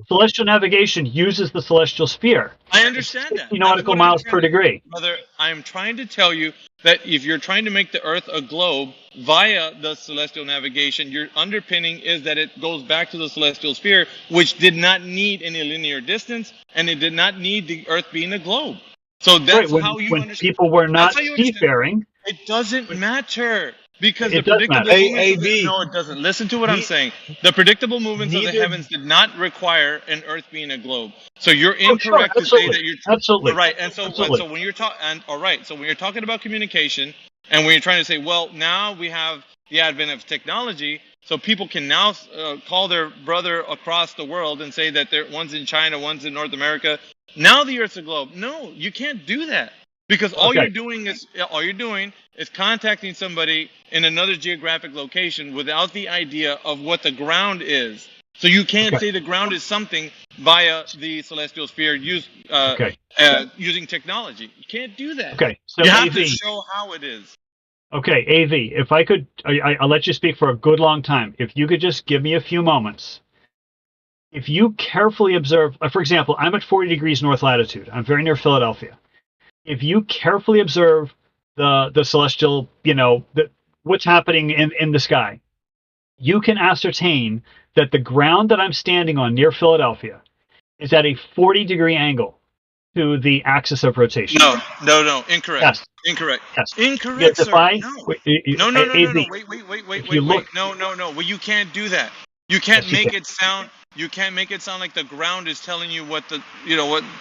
celestial navigation uses the celestial sphere. I understand that. It's nautical miles per degree. Brother, I am trying to tell you that if you're trying to make the Earth a globe via the celestial navigation, your underpinning is that it goes back to the celestial sphere, which did not need any linear distance, and it did not need the Earth being a globe. So that's right, how you when understand. people were not That's how you understand. seafaring. It doesn't matter because It the does predictable matter. movements. No, it doesn't. Listen to what I'm saying. The predictable movements of the heavens did not require an Earth being a globe. So you're incorrect to say that you're absolutely right. And so when you're talking, so when you're talking about communication, and when you're trying to say, well, now we have the advent of technology, so people can now call their brother across the world and say that one's in China, one's in North America. Now the Earth's a globe. No, you can't do that. Because all you're doing is contacting somebody in another geographic location without the idea of what the ground is. So you can't say the ground is something via the celestial sphere using technology. You can't do that. Okay, so you have AV. to show how it is. Okay, AV, if I could, I'll let you speak for a good long time. If you could just give me a few moments. If you carefully observe, for example, I'm at 40 degrees north latitude. I'm very near Philadelphia. If you carefully observe the celestial, what's happening in the sky, you can ascertain that the ground that I'm standing on near Philadelphia is at a 40-degree angle to the axis of rotation. No, incorrect. Yes. Incorrect. Yes. Incorrect, Yes, sir. No. No. Wait. No. Well, you can't do that. You can't make it sound. You can't make it sound like the ground is telling you what the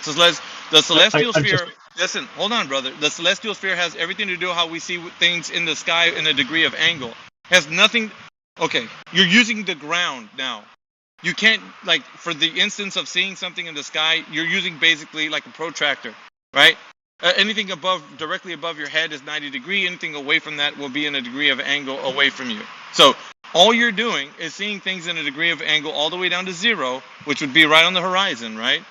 celestial sphere. Listen, hold on, brother. The celestial sphere has everything to do how we see things in the sky in a degree of angle. Has nothing. Okay, you're using the ground now. You can't, like, for the instance of seeing something in the sky, you're using basically like a protractor, right? Anything directly above your head is 90 degrees. Anything away from that will be in a degree of angle away from you. So all you're doing is seeing things in a degree of angle all the way down to 0, which would be right on the horizon, right?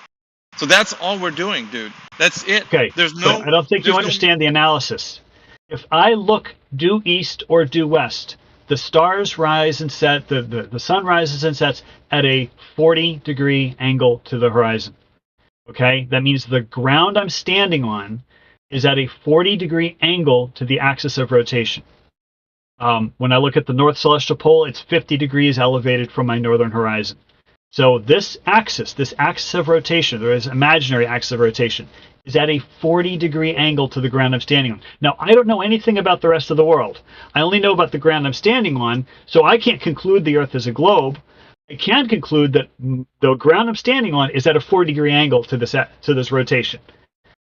So that's all we're doing, dude. That's it. Okay. There's But I don't think you understand the analysis. If I look due east or due west, the stars rise and set, the sun rises and sets at a 40-degree angle to the horizon. Okay? That means the ground I'm standing on is at a 40-degree angle to the axis of rotation. When I look at the North Celestial Pole, it's 50 degrees elevated from my northern horizon. So this axis of rotation, there is imaginary axis of rotation, is at a 40-degree angle to the ground I'm standing on. Now, I don't know anything about the rest of the world. I only know about the ground I'm standing on, so I can't conclude the Earth is a globe. I can conclude that the ground I'm standing on is at a 40-degree angle to this rotation.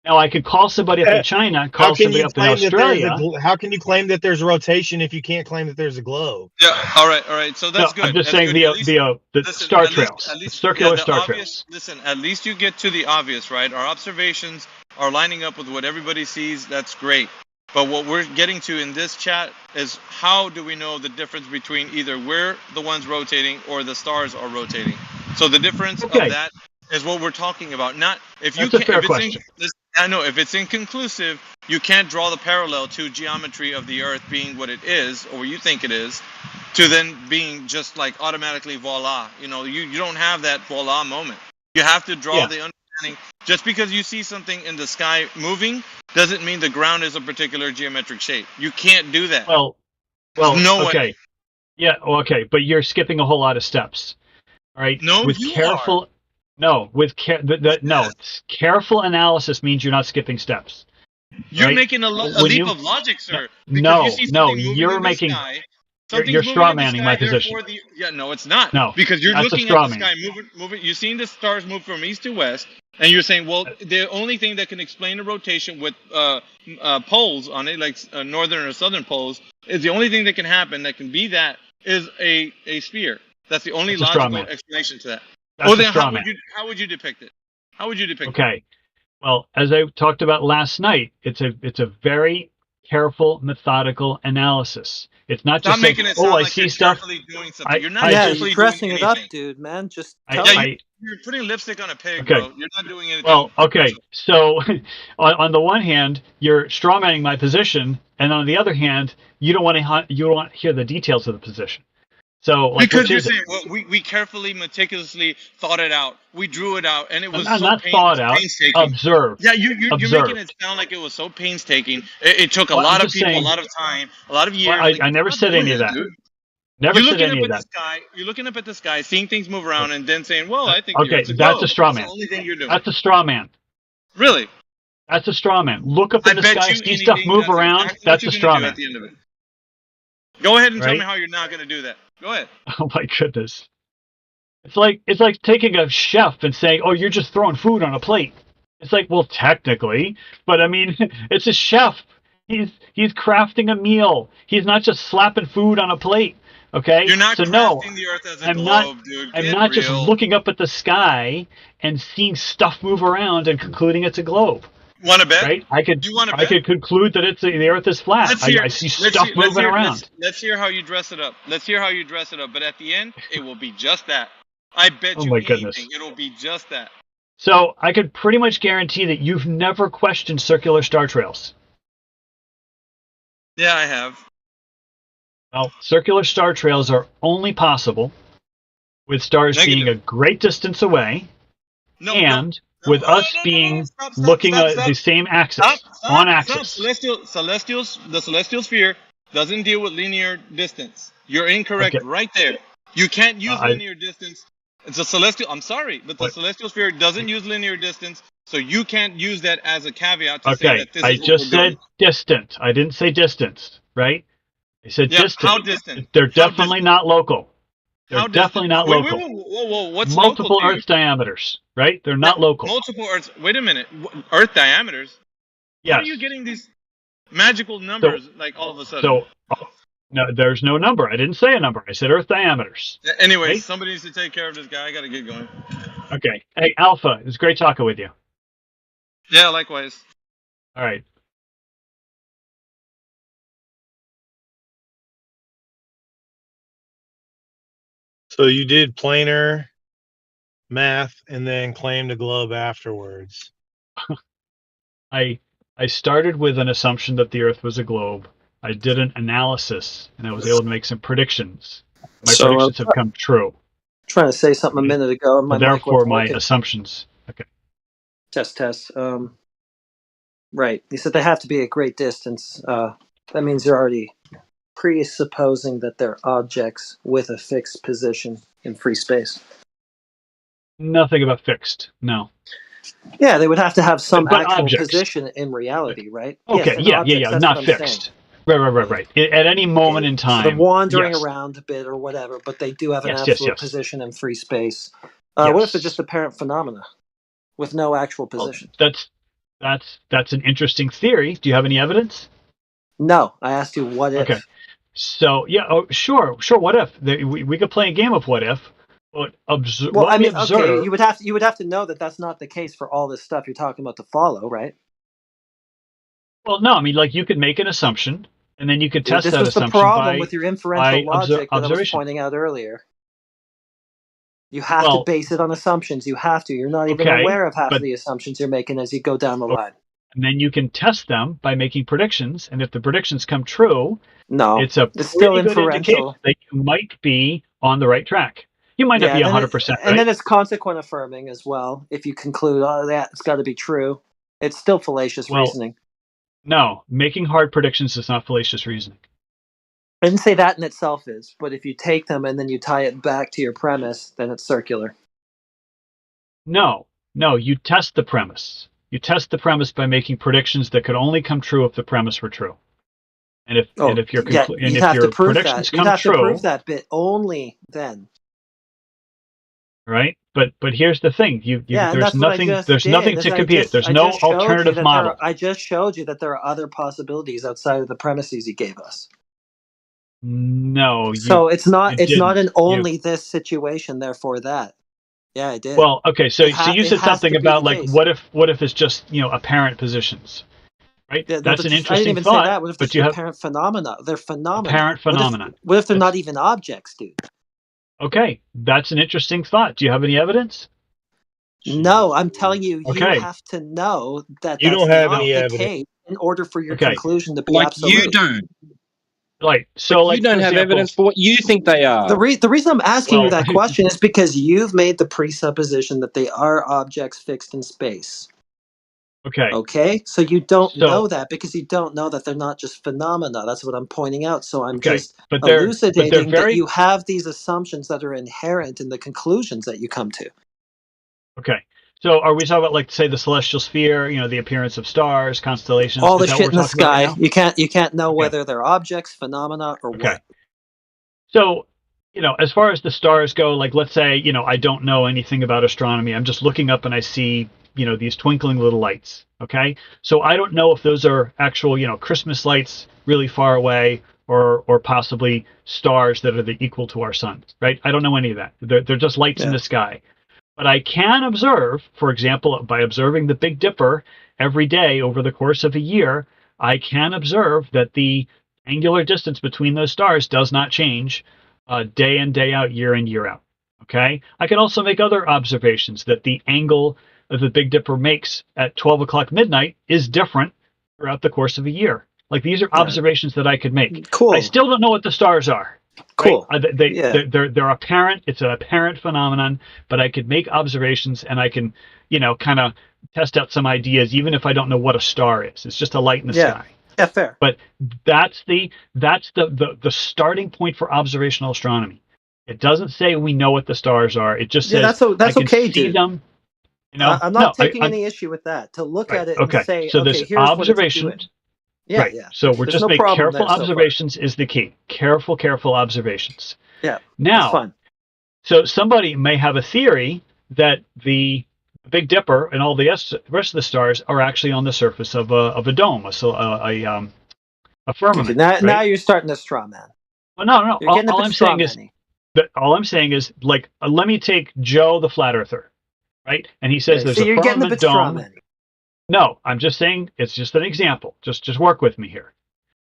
Now, I could call somebody up in China, call somebody up in Australia. How can you claim that there's rotation if you can't claim that there's a globe? Yeah. All right. So that's good. I'm just That's saying good. the star trails, the circular star trails. Listen, at least you get to the obvious, right? Our observations are lining up with what everybody sees. That's great. But what we're getting to in this chat is how do we know the difference between either we're the ones rotating or the stars are rotating? So the difference of that is what we're talking about. Not if you That's can. a fair question. I know if it's inconclusive, you can't draw the parallel to geometry of the Earth being what it is or what you think it is, to then being just like automatically voila. You know, you don't have that voila moment. You have to draw the understanding. Just because you see something in the sky moving doesn't mean the ground is a particular geometric shape. You can't do that. Well, no okay. way. Yeah, okay, but you're skipping a whole lot of steps. All right. No, with you careful. are. No, with careful analysis means you're not skipping steps. You're right? making a leap of logic, sir. Because No, you see something moving you're in the making. sky. You're straw manning my position. No, it's not. No, because you're that's looking a at straw the man. sky moving. You're seeing the stars move from east to west, and you're saying, well, the only thing that can explain the rotation with poles on it, like northern or southern poles, is the only thing that can happen that can be that is a sphere. That's the only logical explanation to that. That's then a straw man. how would you depict it? How would you depict it? Okay. Well, as I talked about last night, it's a very careful, methodical analysis. It's not just saying, "Oh, I see stuff." Doing something. You're not you're dressing it up, dude, man. Just tell me. You're putting lipstick on a pig, bro. You're not doing anything. Well, okay. So, on the one hand, you're strawmanning my position, and on the other hand, you don't want to hear the details of the position. So, like, because you're saying, well, we carefully, meticulously thought it out. We drew it out, and it was not thought out. Painstaking. Observe. Yeah, you're making it sound like it was so painstaking. It took a lot of people, a lot of time, a lot of years. Well, I never said any of that. Dude. Never said any of that. You're looking up at the sky, seeing things move around, and then saying, "Well, I think okay, that's a straw man. That's the only thing you're doing. That's a straw man. Really? That's a straw man. Look up in the sky, see stuff move around. Exactly that's a straw man. at the end of it. Go ahead and tell me how you're not going to do that. Go ahead. Oh my goodness. It's like taking a chef and saying, "Oh, you're just throwing food on a plate." It's like, well, technically, but I mean, it's a chef. He's crafting a meal. He's not just slapping food on a plate. Okay? You're not crafting the Earth as a globe, dude. I'm not just looking up at the sky and seeing stuff move around and concluding it's a globe. Want to bet? Right? I could conclude that the Earth is flat. I see stuff moving around. Let's hear how you dress it up. But at the end, it will be just that. I bet you anything. It'll be just that. So I could pretty much guarantee that you've never questioned circular star trails. Yeah, I have. Well, circular star trails are only possible with stars being a great distance away with us being looking at the same axis, on axis. The celestial sphere doesn't deal with linear distance. You're incorrect right there. You can't use linear distance. It's a celestial. I'm sorry, but the celestial sphere doesn't use linear distance, so you can't use that as a caveat to say that this is I just said distant. I didn't say distance, right? I said distant. How distant? They're definitely not local. They're definitely not local. Whoa, what's multiple local Earth diameters, right? They're not local. Multiple Earths. Wait a minute. Earth diameters? Yes. How are you getting these magical numbers like all of a sudden? So, no, there's no number. I didn't say a number. I said Earth diameters. Anyway, somebody needs to take care of this guy. I got to get going. Okay. Hey, Alpha, it was great talking with you. Yeah, likewise. All right. So you did planar math and then claimed a globe afterwards. I started with an assumption that the Earth was a globe. I did an analysis, and I was able to make some predictions. My predictions have come true. Trying to say something a minute ago, and my So mic therefore, wasn't my working. assumptions. Okay. Test. Right. You said they have to be at great distance. That means you're already presupposing that they're objects with a fixed position in free space. Nothing about fixed. No. Yeah, they would have to have some But actual objects. position in reality, right? Okay. Yes, Yeah. that's Not what I'm fixed. saying. Right. At any moment in time. So they're wandering yes. around a bit or whatever, but they do have an Yes. absolute position in free space. What if they're just apparent phenomena with no actual position? That's an interesting theory. Do you have any evidence? No, I asked you what if. Okay. So sure. What if we could play a game of what if? But okay, you would have to know that that's not the case for all this stuff you're talking about to follow, right? Well, no, I mean, like you could make an assumption, and then you could test that assumption. This was the problem with your inferential logic that I was pointing out earlier. You have to base it on assumptions. You have to. You're not even aware of half of the assumptions you're making as you go down the line. And then you can test them by making predictions, and if the predictions come true, it's still good indication inferential that you might be on the right track. You might not be 100%, right? And then it's consequent affirming as well. If you conclude, it's got to be true, it's still fallacious reasoning. No, making hard predictions is not fallacious reasoning. I didn't say that in itself is, but if you take them and then you tie it back to your premise, then it's circular. No, you test the premise. You test the premise by making predictions that could only come true if the premise were true. And if your predictions come true, you'd have to prove that bit only then. Right, but here's the thing: there's nothing to compute. There's no alternative model. I just showed you that there are other possibilities outside of the premises you gave us. No, so it's not an only this situation, therefore that. Yeah, I did. Well, okay, so you said something about like what if it's just apparent positions, right? Yeah, that's an interesting I didn't even thought. say that. What if but you have apparent phenomena? They're phenomena. Apparent phenomena. What if they're not even objects, dude? Okay, that's an interesting thought. Do you have any evidence? No, I'm telling you, you have to know that you don't have any the evidence case in order for your conclusion to be like absolute. You don't. Like so, you don't have evidence for what you think they are. The reason I'm asking you that question is because you've made the presupposition that they are objects fixed in space. Okay. So you don't know that because you don't know that they're not just phenomena. That's what I'm pointing out. So I'm just elucidating that you have these assumptions that are inherent in the conclusions that you come to. Okay. So are we talking about, like, say, the celestial sphere, the appearance of stars, constellations? All the shit in the sky. You can't know whether they're objects, phenomena, or what. So, as far as the stars go, like, let's say, I don't know anything about astronomy. I'm just looking up and I see, these twinkling little lights. Okay. So I don't know if those are actual, Christmas lights really far away or possibly stars that are equal to our sun, right? I don't know any of that. They're just lights in the sky. But I can observe, for example, by observing the Big Dipper every day over the course of a year, I can observe that the angular distance between those stars does not change day in, day out, year in, year out. Okay? I can also make other observations that the angle that the Big Dipper makes at 12 o'clock midnight is different throughout the course of a year. Like, these are observations that I could make. Cool. I still don't know what the stars are. Cool. Right? They're apparent. It's an apparent phenomenon, but I could make observations and I can, kind of test out some ideas, even if I don't know what a star is. It's just a light in the sky. Yeah, fair. But that's the starting point for observational astronomy. It doesn't say we know what the stars are. It just says that's I can okay, see dude. them. I'm not taking any issue with that. To look at it and say, so there's here's observation. what it's doing. Right. So we're just making careful observations is the key. Careful observations. Yeah. Now, so somebody may have a theory that the Big Dipper and all the rest of the stars are actually on the surface of a dome, a firmament. Okay, now you're starting to straw man. Well, no. All I'm saying is, like, let me take Joe the flat earther, right? And he says there's a firmament dome. No, I'm just saying it's just an example. Just work with me here,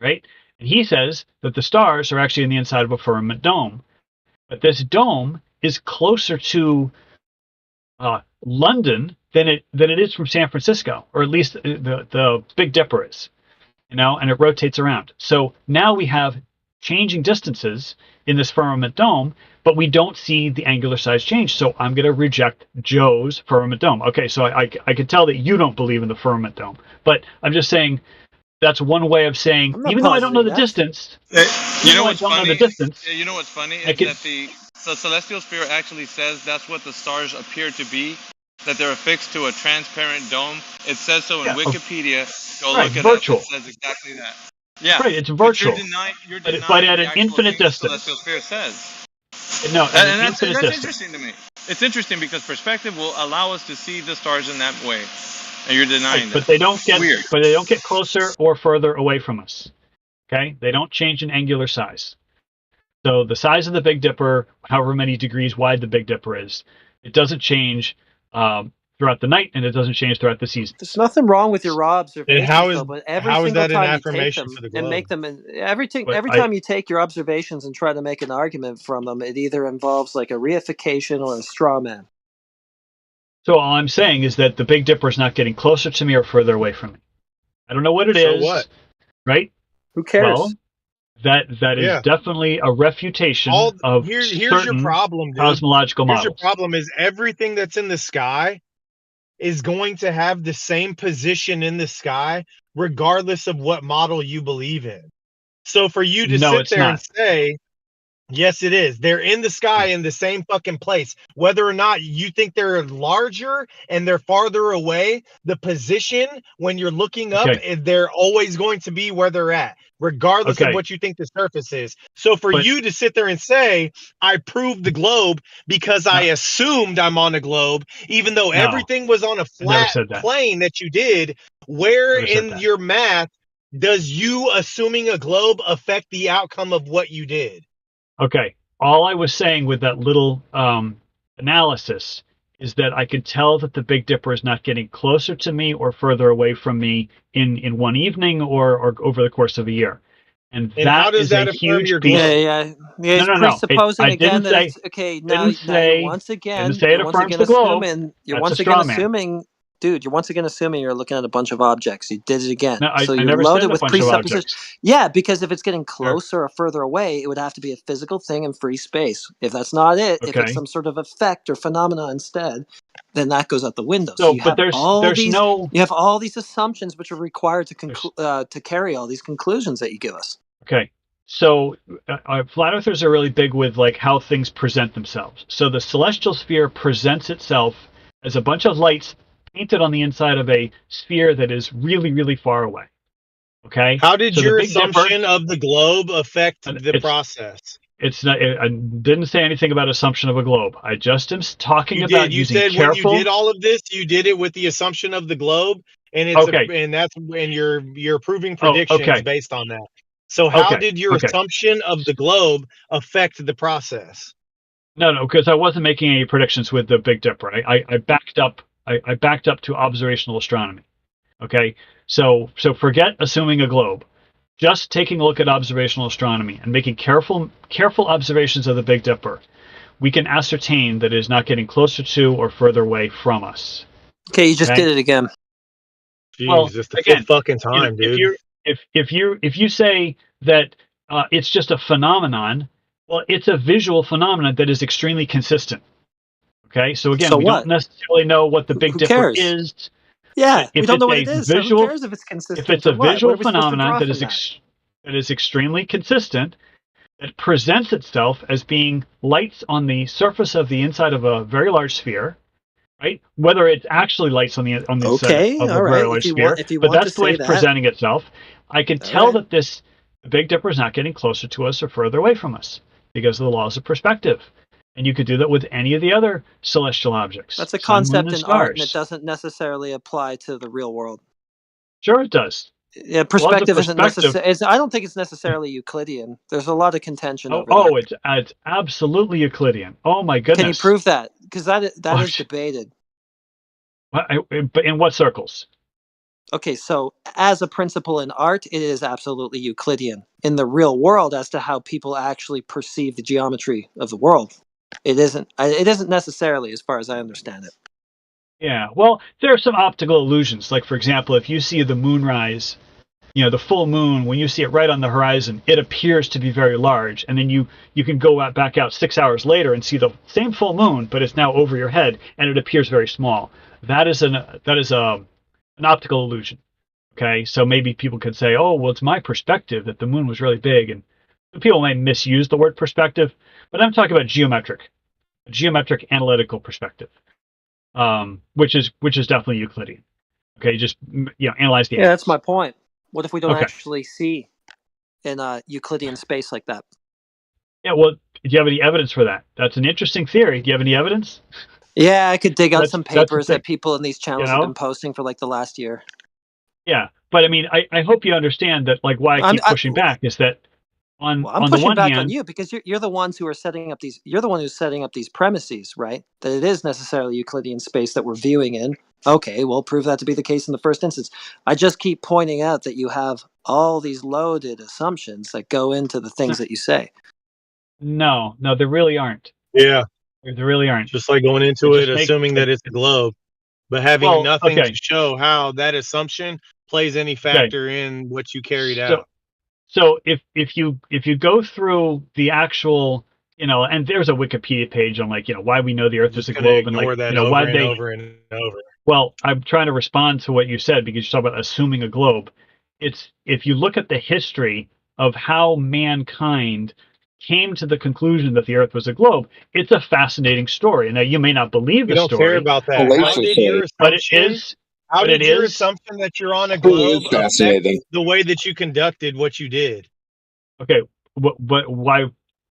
right? And he says that the stars are actually in the inside of a firmament dome. But this dome is closer to London than it is from San Francisco, or at least the Big Dipper is, and it rotates around. So now we have changing distances in this firmament dome, but we don't see the angular size change. So I'm going to reject Joe's firmament dome. Okay, so I can tell that you don't believe in the firmament dome, but I'm just saying that's one way of saying, even though I don't know the distance, You know what's funny? The distance, You know what's funny is that the celestial sphere actually says that's what the stars appear to be, that they're affixed to a transparent dome. It says so in Wikipedia. Go look it virtual. up. It says exactly that. Yeah, right. It's virtual. You're but denying at the an actual infinite thing the distance. celestial sphere says. No, and that's distance. interesting to me. It's interesting because perspective will allow us to see the stars in that way, and you're denying that. But they don't get weird. But they don't get closer or further away from us. Okay, they don't change in angular size. So the size of the Big Dipper, however many degrees wide the Big Dipper is, it doesn't change throughout the night, and it doesn't change throughout the season. There's nothing wrong with your raw observations, though, but every single that an time you take affirmation them for the and make globe? them, every time you take your observations and try to make an argument from them, it either involves like a reification or a straw man. So all I'm saying is that the Big Dipper is not getting closer to me or further away from me. I don't know what it is. What? Right? Who cares? Well, that is definitely a refutation of here's certain your problem, dude. cosmological models. Your problem is everything that's in the sky is going to have the same position in the sky regardless of what model you believe in. So for you to sit there and say, yes, it is. They're in the sky in the same fucking place. Whether or not you think they're larger and they're farther away, the position when you're looking up, they're always going to be where they're at, regardless of what you think the surface is. So for you to sit there and say, I proved the globe because I assumed I'm on a globe, even though everything was on a flat plane that you did, where in your math does you assuming a globe affect the outcome of what you did? Okay. All I was saying with that little analysis is that I could tell that the Big Dipper is not getting closer to me or further away from me in one evening or over the course of a year. And that how does is that a affirm huge your piece. globe? Yeah. He's No. presupposing I again didn't that say, it's okay. Now you're once again affirms the globe. You're That's once a straw again man. assuming. Dude, you're once again assuming you're looking at a bunch of objects. You did it again. No, So I you're never loaded said a with bunch of presuppositions. objects. Yeah, because if it's getting closer or further away, it would have to be a physical thing in free space. If that's not it, if it's some sort of effect or phenomena instead, then that goes out the window. So you have you have all these assumptions which are required to carry all these conclusions that you give us. Okay. So flat earthers are really big with like how things present themselves. So the celestial sphere presents itself as a bunch of lights painted on the inside of a sphere that is really, really far away. Okay. How did your Big assumption Dipper, of the globe affect the process? It's not. I didn't say anything about assumption of a globe. I just am talking you about did. You using said careful. when you did all of this, you did it with the assumption of the globe, and it's and that's when you're proving predictions based on that. So how did your assumption of the globe affect the process? No, because I wasn't making any predictions with the Big Dipper. I backed up. I backed up to observational astronomy. Okay, so forget assuming a globe. Just taking a look at observational astronomy and making careful observations of the Big Dipper, we can ascertain that it is not getting closer to or further away from us. Okay, you just did it again. Jeez, just the fifth fucking time, dude. If you say that it's just a phenomenon, well, it's a visual phenomenon that is extremely consistent. Okay, so again, we don't necessarily know what the Big Dipper is. Yeah, we don't know what it is. So who cares if it's consistent? If it's a visual phenomenon that is extremely consistent, that presents itself as being lights on the surface of the inside of a very large sphere, right? Whether it's actually lights on the inside of a very large sphere, but that's the way it's presenting itself. I can tell that the Big Dipper is not getting closer to us or further away from us because of the laws of perspective. And you could do that with any of the other celestial objects. That's a concept in art, and it doesn't necessarily apply to the real world. Sure, it does. Yeah, perspective isn't necessary. I don't think it's necessarily Euclidean. There's a lot of contention over that. It's absolutely Euclidean. Oh my goodness! Can you prove that? Because that is debated. But in what circles? Okay, so as a principle in art, it is absolutely Euclidean. In the real world, as to how people actually perceive the geometry of the world, it isn't. It isn't necessarily, as far as I understand it. Yeah, well, there are some optical illusions. Like, for example, if you see the moonrise, the full moon, when you see it right on the horizon, it appears to be very large. And then you can go back out 6 hours later and see the same full moon, but it's now over your head, and it appears very small. That is an optical illusion. Okay, so maybe people could say, oh, well, it's my perspective that the moon was really big. And people may misuse the word perspective, but I'm talking about geometric analytical perspective. Which is definitely Euclidean. Okay, just analyze the Yeah, that's my point. What if we don't Okay. actually see in a Euclidean space like that? Yeah, well, do you have any evidence for that? That's an interesting theory. Do you have any evidence? Yeah, I could dig out That's- some that's the papers thing. that people in these channels have been posting for like the last year. Yeah, but I mean, I hope you understand that. Like, why I keep pushing back is that on Well, I'm on the pushing one back hand, on you because you're the ones who are setting up these. You're the one who's setting up these premises, right? That it is necessarily Euclidean space that we're viewing in. Okay, we'll prove that to be the case in the first instance. I just keep pointing out that you have all these loaded assumptions that go into the things that you say. no, there really aren't. Yeah. There really aren't. Just like going into It it, just make- assuming that it's a globe, but having Well, nothing okay. to show how that assumption plays any factor in what you carried out. So if you go through the actual, and there's a Wikipedia page on why we know the Earth is a globe, and Ignore that why over and they. over and over. Well, I'm trying to respond to what you said because you talk about assuming a globe. It's if you look at the history of how mankind came to the conclusion that the Earth was a globe, it's a fascinating story. Now, you may not believe We the don't story. care about that. How did your But it assumption? is. How But did it your is. assumption that you're on a It is globe affect fascinating. the way that you conducted what you did? Okay, why?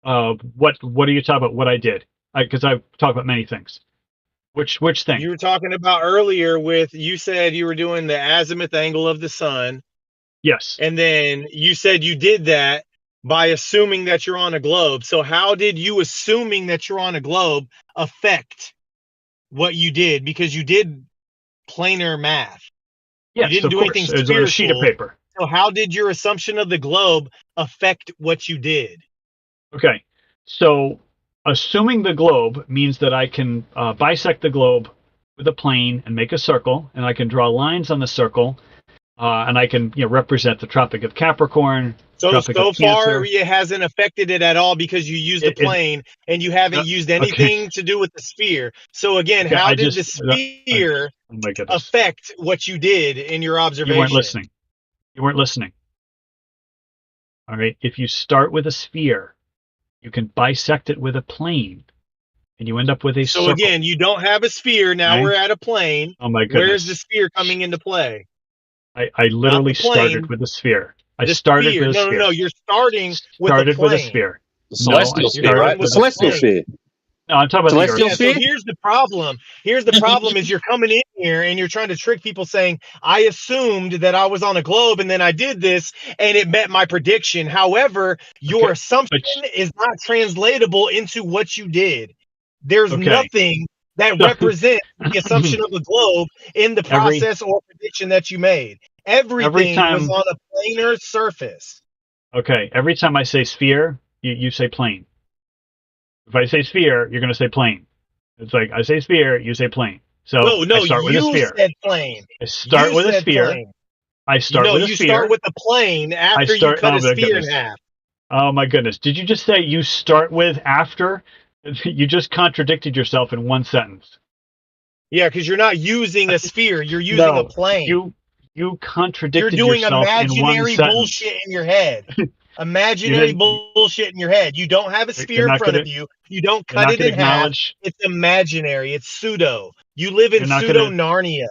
What are you talking about? What I did? Because I've talked about many things. Which thing? You were talking about earlier you said you were doing the azimuth angle of the sun. Yes. And then you said you did that by assuming that you're on a globe. So how did you assuming that you're on a globe affect what you did? Because you did planar math. Yes, You didn't of do anything course. It was on a sheet of spiritual. paper. So how did your assumption of the globe affect what you did? Okay, so assuming the globe means that I can bisect the globe with a plane and make a circle, and I can draw lines on the circle, and I can represent the Tropic of Capricorn, So Tropic of far Cancer. it hasn't affected it at all because you used the plane and you haven't used anything to do with the sphere. So again, Okay, how did the sphere oh my goodness. affect what you did in your observation? You weren't listening. You weren't listening. All right. If you start with a sphere, you can bisect it with a plane, and you end up with a So circle. again, you don't have a sphere. Now Okay. we're at a plane. Oh my Where's goodness. the sphere coming into play? I literally Not the plane, started with a sphere. I The started sphere. with a sphere. No. You're starting with a Started with a plane. sphere. The No, I celestial sphere, started right? The with a celestial plane. sphere. No, I'm talking about the Celestial Earth. So here's the problem. Here's the problem is you're coming in here and you're trying to trick people saying, I assumed that I was on a globe and then I did this and it met my prediction. However, your assumption is not translatable into what you did. There's Okay. nothing that represents the assumption of a globe in the process or prediction that you made. Everything was time- on a planar surface. Okay. Every time I say sphere, you say plane. If I say sphere, you're going to say plane. It's like I say sphere, you say plane. So No, I start with a you sphere. said plane. I start You with a said sphere. plane. I start with a you sphere. start with the plane after you cut a sphere in half. Oh my goodness. Did you just say you start with after? You just contradicted yourself in one sentence. Yeah, because you're not using a sphere, you're using a plane. You contradicted You're doing yourself in one imaginary sentence. bullshit in your head. Imaginary bullshit in your head. You don't have a sphere in front of you. You don't cut it in half. It's imaginary. It's pseudo. You live in pseudo Narnia.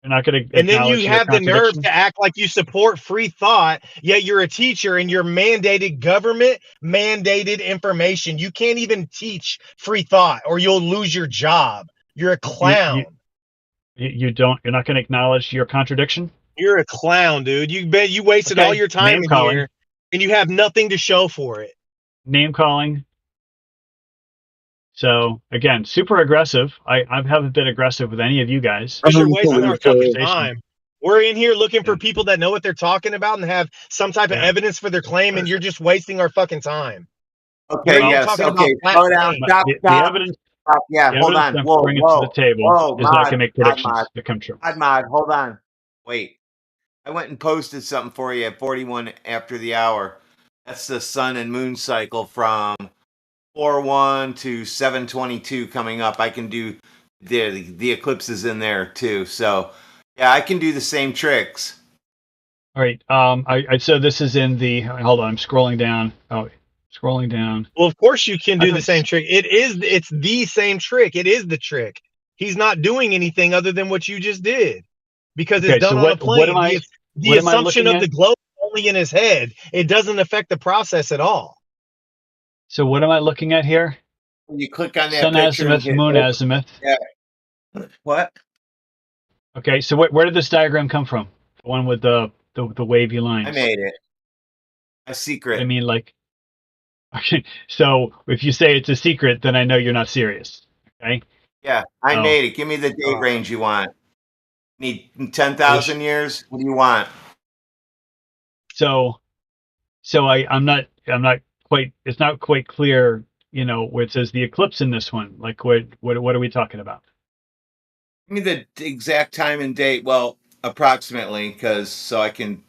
You're not going to And then acknowledge you your have the nerve contradiction? to act like you support free thought, yet you're a teacher and you're mandated government mandated information. You can't even teach free thought or you'll lose your job. You're a clown. You're not going to acknowledge your contradiction? You're a clown, dude. You wasted all your time in here and you have nothing to show for it. Name calling. So again, super aggressive. I haven't been aggressive with any of you guys. You're wasting our fucking time. We're in here looking for people that know what they're talking about and have some type of evidence for their claim, and you're just wasting our fucking time. Okay, You're yes. talking Okay, about flat slow down. planes. Stop, The stop. evidence, Stop. Yeah, the hold evidence on. I'm Whoa, bringing to the whoa, table whoa, is that I can mod, make predictions that come true. mod, hold on. Wait. I went and posted something for you at 41 after the hour. That's the sun and moon cycle from 4/1 to 7/22 coming up. I can do the eclipses in there too. So yeah, I can do the same tricks. All right. So this is in the. Hold on. I'm scrolling down. Oh, scrolling down. Well, of course you can do the same trick. It's the same trick. It is the trick. He's not doing anything other than what you just did, because it's Okay. done So on a what am plane. I? The What am I assumption looking of at? the globe is only in his head. It doesn't affect the process at all. So what am I looking at here? When you click on that Sun picture and azimuth, hit moon open, azimuth. yeah. What? Okay. So where did this diagram come from? The one with the wavy lines. I made it. A secret. I mean, like. Okay. So if you say it's a secret, then I know you're not serious. Okay. Yeah, I made it. Give me the date range you want. Need 10,000 years? What do you want? So I'm not quite. It's not quite clear. You know, where it says the eclipse in this one. Like, what are we talking about? Give me the exact time and date. Well, approximately, because so I can.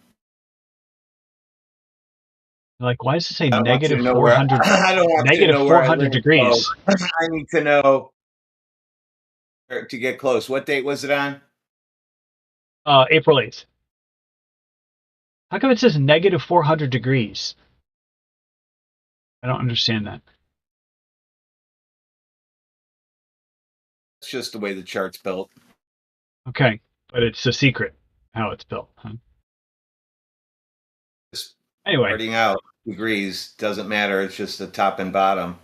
Like, why does it say I don't want you to negative know 400? I don't want you to Negative know where I 400 live. degrees. So I need to know to get close. What date was it on? April 8th. How come it says negative 400 degrees? I don't understand that. It's just the way the chart's built. Okay, but it's a secret how it's built. Huh? Anyway, Starting out degrees doesn't matter. It's just the top and bottom.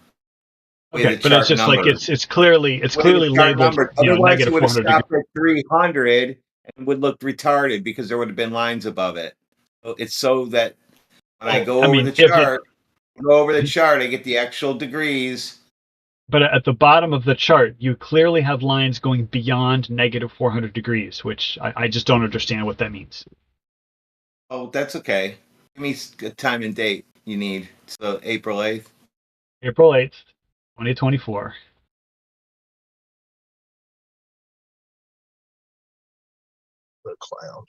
okay, but it's just like it's clearly labeled. Otherwise, you Negative would have 400 degrees. stopped at 300 and would look retarded because there would have been lines above it. So it's so that when I go over the chart, I get the actual degrees. But at the bottom of the chart, you clearly have lines going beyond negative 400 degrees, which I just don't understand what that means. Oh, that's okay. Give me a time and date you need. So April 8th. April 8th, 2024. The clown.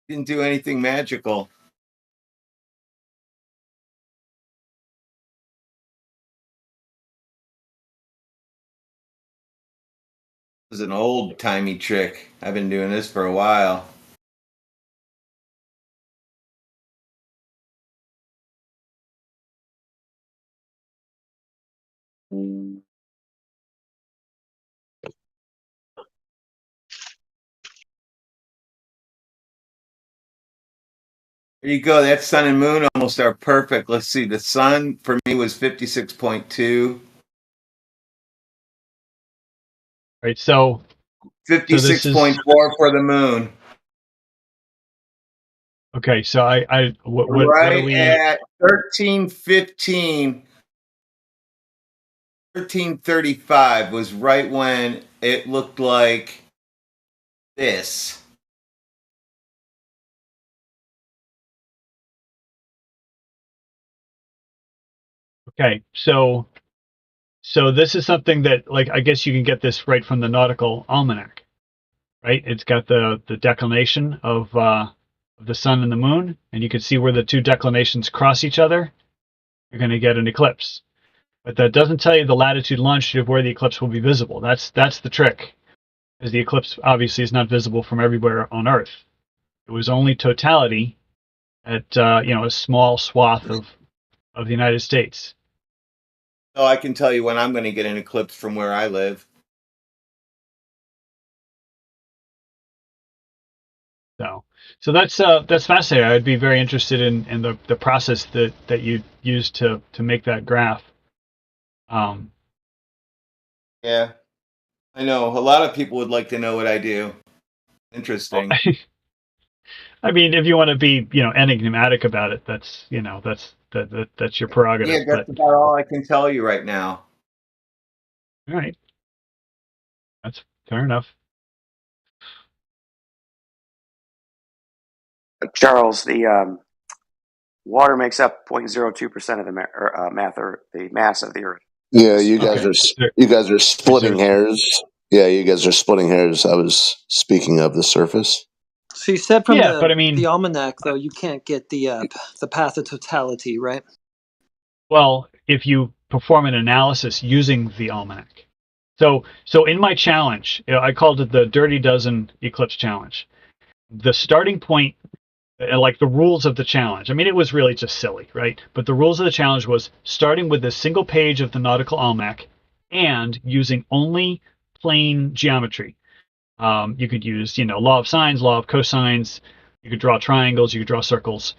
Didn't do anything magical. This is an old-timey trick. I've been doing this for a while. There you go. That sun and moon almost are perfect. Let's see. The sun for me was 56.2. Right. So 56.4 for the moon. Okay. So what right are we at 13:15. 13:35 was right when it looked like this. Okay, so this is something that, like, I guess you can get this right from the Nautical Almanac, right? It's got the declination of the sun and the moon, and you can see where the two declinations cross each other. You're going to get an eclipse, but that doesn't tell you the latitude and longitude of where the eclipse will be visible. That's the trick, because the eclipse obviously is not visible from everywhere on Earth. It was only totality at a small swath of the United States. So I can tell you when I'm going to get an eclipse from where I live. So that's fascinating. I'd be very interested in the process that you used to make that graph. Yeah, I know a lot of people would like to know what I do. Interesting. I mean, if you want to be enigmatic about it, that's that's your prerogative. Yeah, that's about all I can tell you right now. All right. That's fair enough. Charles, the water makes up 0.02% of the the mass of the Earth. Yeah, you guys are splitting hairs. Yeah, you guys are splitting hairs. I was speaking of the surface. So you said from the almanac, though, you can't get the path of totality, right? Well, if you perform an analysis using the almanac. So in my challenge, I called it the Dirty Dozen Eclipse Challenge. The starting point, like the rules of the challenge, I mean, it was really just silly, right? But the rules of the challenge was starting with a single page of the Nautical Almanac and using only plane geometry. You could use, law of sines, law of cosines. You could draw triangles. You could draw circles.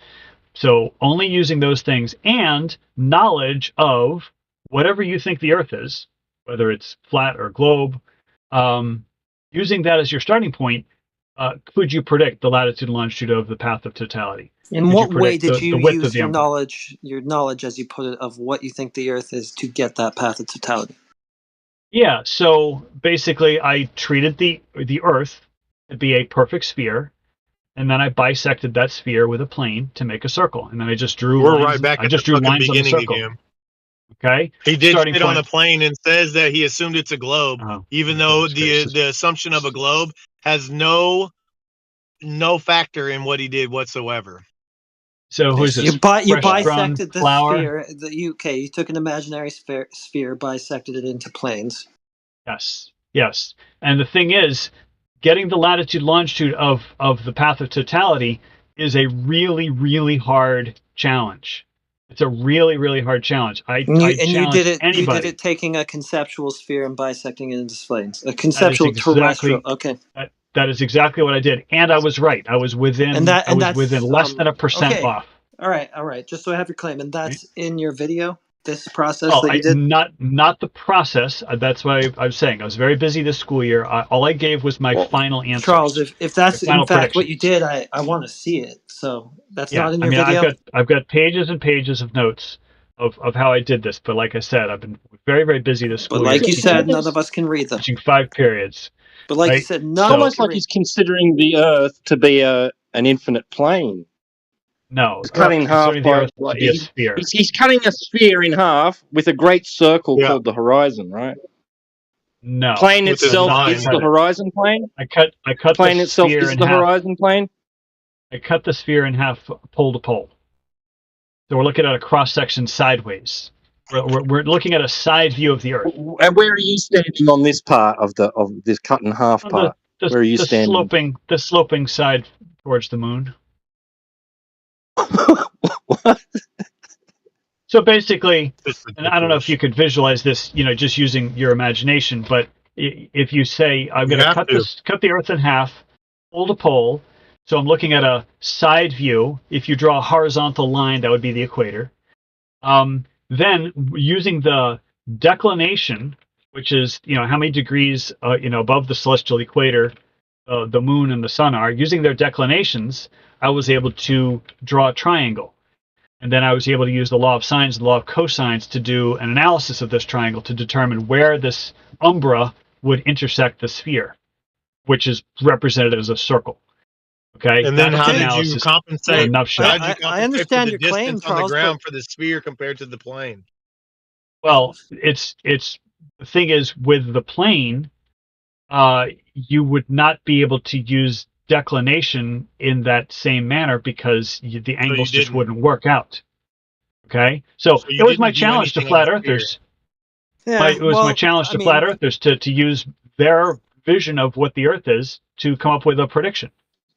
So only using those things and knowledge of whatever you think the Earth is, whether it's flat or globe, using that as your starting point, could you predict the latitude and longitude of the path of totality? In what way did you use your knowledge, as you put it, of what you think the Earth is to get that path of totality? Yeah, so basically I treated the Earth to be a perfect sphere, and then I bisected that sphere with a plane to make a circle, and then I just drew We're lines. right back I at just the drew fucking lines on the beginning circle. again. Okay. He did Starting shit on point. a plane and says that he assumed it's a globe, even though the assumption of a globe has no factor in what he did whatsoever. So who's this? You Fresh sprung bisected the flower? sphere. You took an imaginary sphere, bisected it into planes. Yes. And the thing is, getting the latitude longitude of the path of totality is a really, really hard challenge. It's a really, really hard challenge. I challenge anybody. You did it taking a conceptual sphere and bisecting it into planes. A conceptual terrestrial. Okay. That is exactly what I did, and I was right. I was within. I was within less than 1% off. All right. Just so I have your claim, and that's in your video. This process Oh, that you did. Not the process. That's why I was saying I was very busy this school year. All I gave was my final answer. Charles, if that's in fact what you did, I want to see it. So that's not in your video. I've got pages and pages of notes of how I did this. But like I said, I've been very, very busy this school year. But like you said, none of us can read them. Teaching 5 periods. But like you said, it's almost like he's considering the Earth to be an infinite plane. No, it's cut in half by a sphere. He's cutting a sphere in half with a great circle called the horizon, right? No, plane itself is the horizon plane. I cut plane the itself sphere is in the half. horizon plane. I cut the sphere in half, pole to pole. So we're looking at a cross section sideways. We're looking at a side view of the Earth. And where are you standing on this part of this cut in half part? Where are you standing? The sloping side towards the moon. So basically, and I don't know if you could visualize this, just using your imagination, but if you say, I'm going to cut the Earth in half, pole to pole, so I'm looking at a side view. If you draw a horizontal line, that would be the equator. Then using the declination, which is, how many degrees, above the celestial equator, the moon and the sun are, using their declinations, I was able to draw a triangle. And then I was able to use the law of sines and the law of cosines to do an analysis of this triangle to determine where this umbra would intersect the sphere, which is represented as a circle. Okay. And then how did you compensate? I understand your claim, on Charles, the ground for the sphere compared to the plane. Well, it's the thing is with the plane, you would not be able to use declination in that same manner because the angles just wouldn't work out. Okay, so it was my challenge to flat earthers. It was my challenge to flat earthers to use their vision of what the Earth is to come up with a prediction.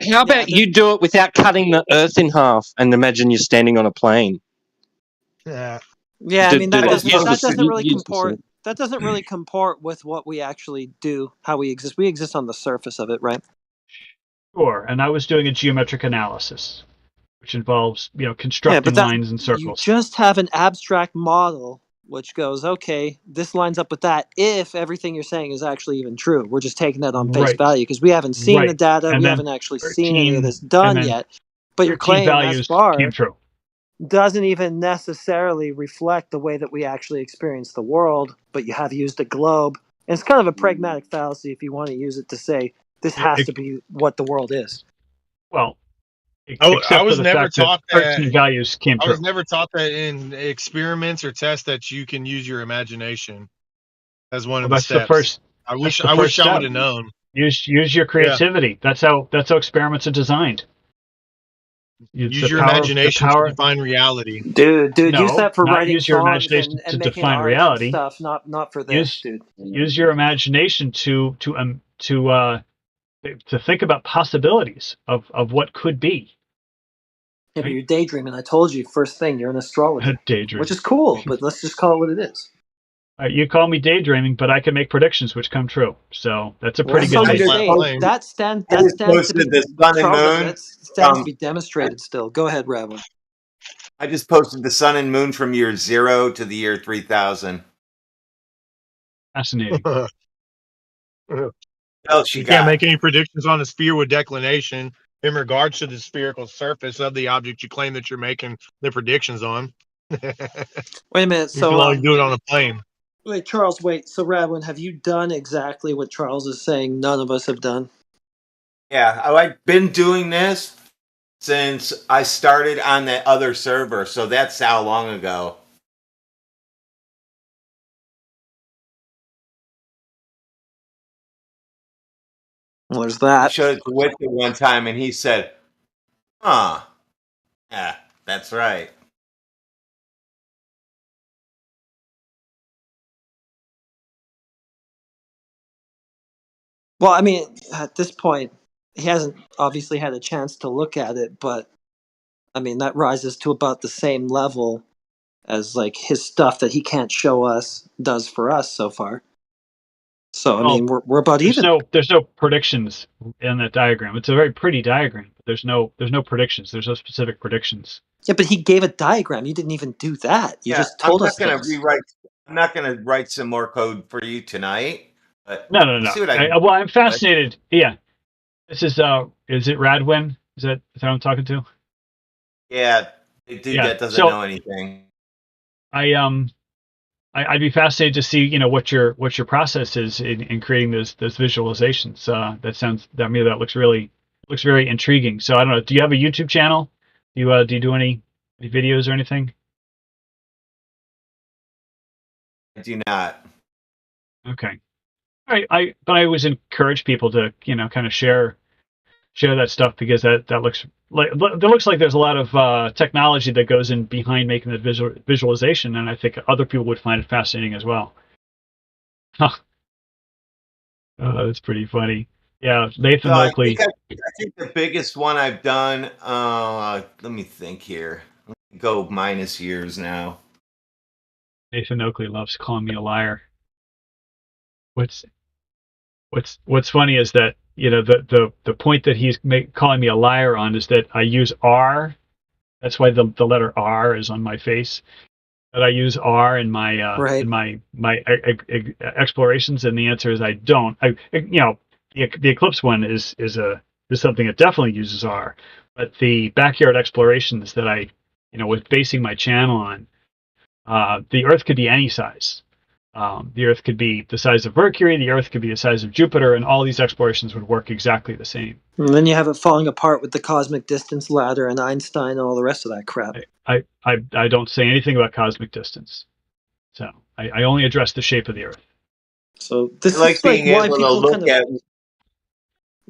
How about you do it without cutting the Earth in half and imagine you're standing on a plane? Yeah, I mean that doesn't really comport. That doesn't really comport with what we actually do, how we exist. We exist on the surface of it, right? Sure, and I was doing a geometric analysis, which involves, constructing lines and circles. You just have an abstract model which goes, okay, this lines up with that if everything you're saying is actually even true. We're just taking that on face value because we haven't seen the data, we haven't actually seen any of this done yet. But your claim thus far doesn't even necessarily reflect the way that we actually experience the world, but you have used a globe And it's kind of a pragmatic fallacy if you want to use it to say this has to be what the world is. Well, I except for was the never fact that taught that. 13 values came I true. was never taught that in experiments or tests that you can use your imagination as one Well, of the that's the steps. first. I That's wish the I first wish I step. would have known. Use your creativity. That's how experiments are designed. It's Use the your power. The imagination to power. define reality. Dude, use No, that for not writing use your songs imagination and to making define art and reality. stuff. Not for this, dude. Use your imagination to think about possibilities of what could be. Yeah, but you're daydreaming. I told you first thing you're an astrologer, Daydream. which is cool. But let's just call it what it is. You call me daydreaming, but I can make predictions which come true. So that's a pretty That's good what I'm basis. saying. That stands to be the sun and Charles. moon. That stands to be demonstrated. Still, go ahead, Radwin. I just posted the sun and moon from year 0 to the year 3000. Fascinating. Else You got? can't make any predictions on a sphere with declination in regards to the spherical surface of the object you claim that you're making the predictions on. Wait a minute. You can only do it on a plane. Wait, Charles. Wait. So, Radwin, have you done exactly what Charles is saying? None of us have done. Yeah, I've been doing this since I started on that other server, so that's how long ago. Well, there's that. I showed it to Wicked one time, and he said, "Huh? Yeah, that's right." Well, I mean, at this point, he hasn't obviously had a chance to look at it, but I mean, that rises to about the same level as like his stuff that he can't show us does for us so far. So, I mean, we're about even. There's no predictions in that diagram. It's a very pretty diagram, but there's no predictions. There's no specific predictions. Yeah, but he gave a diagram. You didn't even do that. You just told us I'm things. not gonna write some more code for you tonight. But No. see what I Well, I'm fascinated. Yeah, this is it Radwin? Is that who I'm talking to? Yeah, a dude that doesn't know anything. I'd be fascinated to see what your process is in creating those visualizations. That looks very intriguing. So I don't know. Do you have a YouTube channel? Do you do any videos or anything? I do not. Okay. I always encourage people to kind of share that stuff because that looks like there's a lot of technology that goes in behind making the visualization, and I think other people would find it fascinating as well. That's pretty funny. Yeah, Nathan Oakley. I think the biggest one I've done. Let me think here. Let me go minus years now. Nathan Oakley loves calling me a liar. What's funny is that the point that he's calling me a liar on is that I use R. That's why the letter R is on my face. That I use R in my in my explorations, and the answer is I don't. The Eclipse one is something that definitely uses R, but the backyard explorations that I was basing my channel on, the Earth could be any size. The Earth could be the size of Mercury, the Earth could be the size of Jupiter, and all these explorations would work exactly the same. And then you have it falling apart with the cosmic distance ladder and Einstein and all the rest of that crap. I don't say anything about cosmic distance. So I only address the shape of the Earth. So this I like is being like why able to people look kind of. at.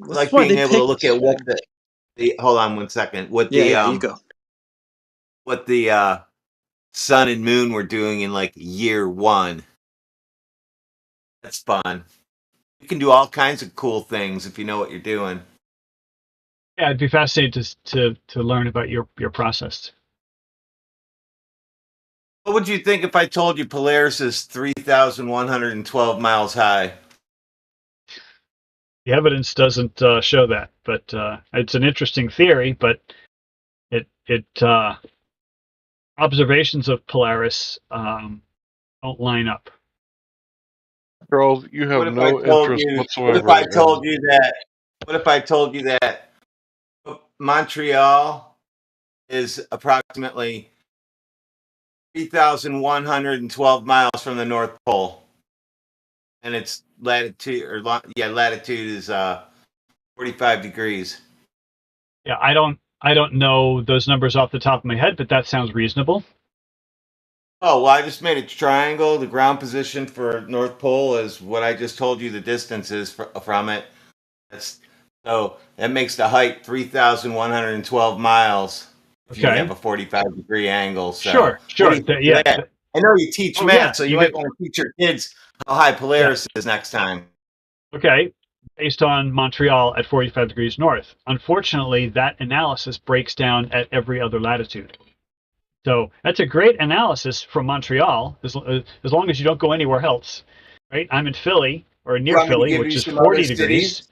I like being able to look at what the. Hold on 1 second. What the you go. What the sun and moon were doing in like year 1. That's fun. You can do all kinds of cool things if you know what you're doing. Yeah, I'd be fascinated to learn about your process. What would you think if I told you Polaris is 3,112 miles high? The evidence doesn't show that, but it's an interesting theory. But it observations of Polaris don't line up. Charles, you have no interest whatsoever. What if I told you that? What if I told you that Montreal is approximately 3,112 miles from the North Pole, and its latitude is 45 degrees. Yeah, I don't know those numbers off the top of my head, but that sounds reasonable. Oh, well, I just made a triangle. The ground position for North Pole is what I just told you the distance is from it. So that makes the height 3,112 miles if you have a 45-degree angle. So Sure. I know you teach math, so you might want to teach your kids how high Polaris is next time. Okay, based on Montreal at 45 degrees north. Unfortunately, that analysis breaks down at every other latitude. So that's a great analysis from Montreal, as long as you don't go anywhere else, right? I'm in Philly, or near Philly, which is 40 degrees.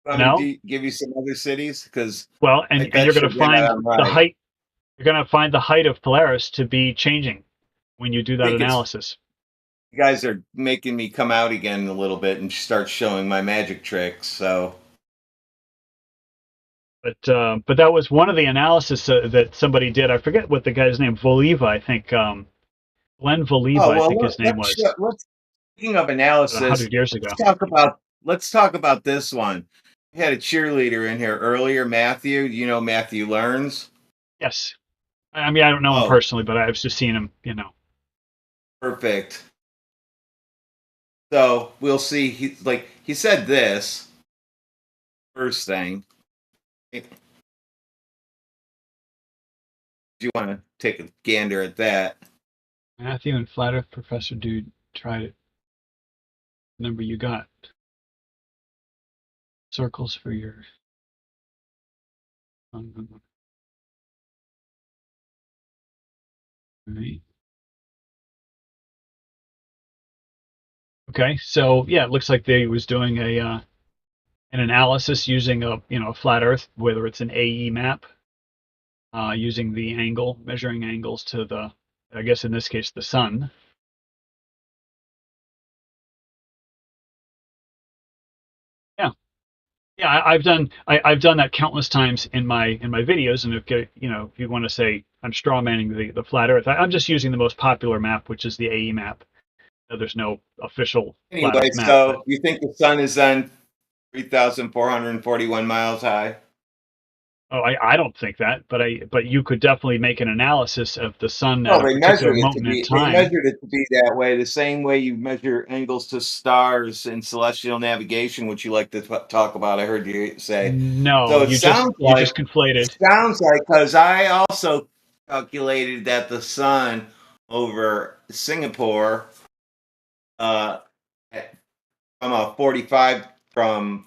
Give you some other cities? Because and you're going to find the height. You're going to find the height of Polaris to be changing when you do that analysis. You guys are making me come out again a little bit and start showing my magic tricks. So, but that was one of the analysis that somebody did. I forget what the guy's name, Voliva, I think. Glenn Voliva, I think his name was. Speaking of analysis, 100 years ago. Let's talk about this one. We had a cheerleader in here earlier, Matthew. You know Matthew Learns? Yes. I mean, I don't know him personally, but I've just seen him, Perfect. So we'll see. He said this first thing. Do you want to take a gander at that? Matthew and Flat Earth Professor Dude tried it. Number you got. Circles for your. Right. Okay, so yeah, it looks like they was doing an analysis using a flat Earth, whether it's an AE map, using the angle, measuring angles to the, I guess in this case, the sun. Yeah, I've done that countless times in my videos, and if you want to say I'm strawmanning the flat Earth, I'm just using the most popular map, which is the AE map. There's no official flat Earth map. So you think the sun is then 3,441 miles high? Oh, I don't think that, but you could definitely make an analysis of the sun at a particular moment in time. They measured it to be that way, the same way you measure angles to stars in celestial navigation, which you like to talk about. I heard you say. No, so you just conflated. It sounds like, because I also calculated that the sun over Singapore, from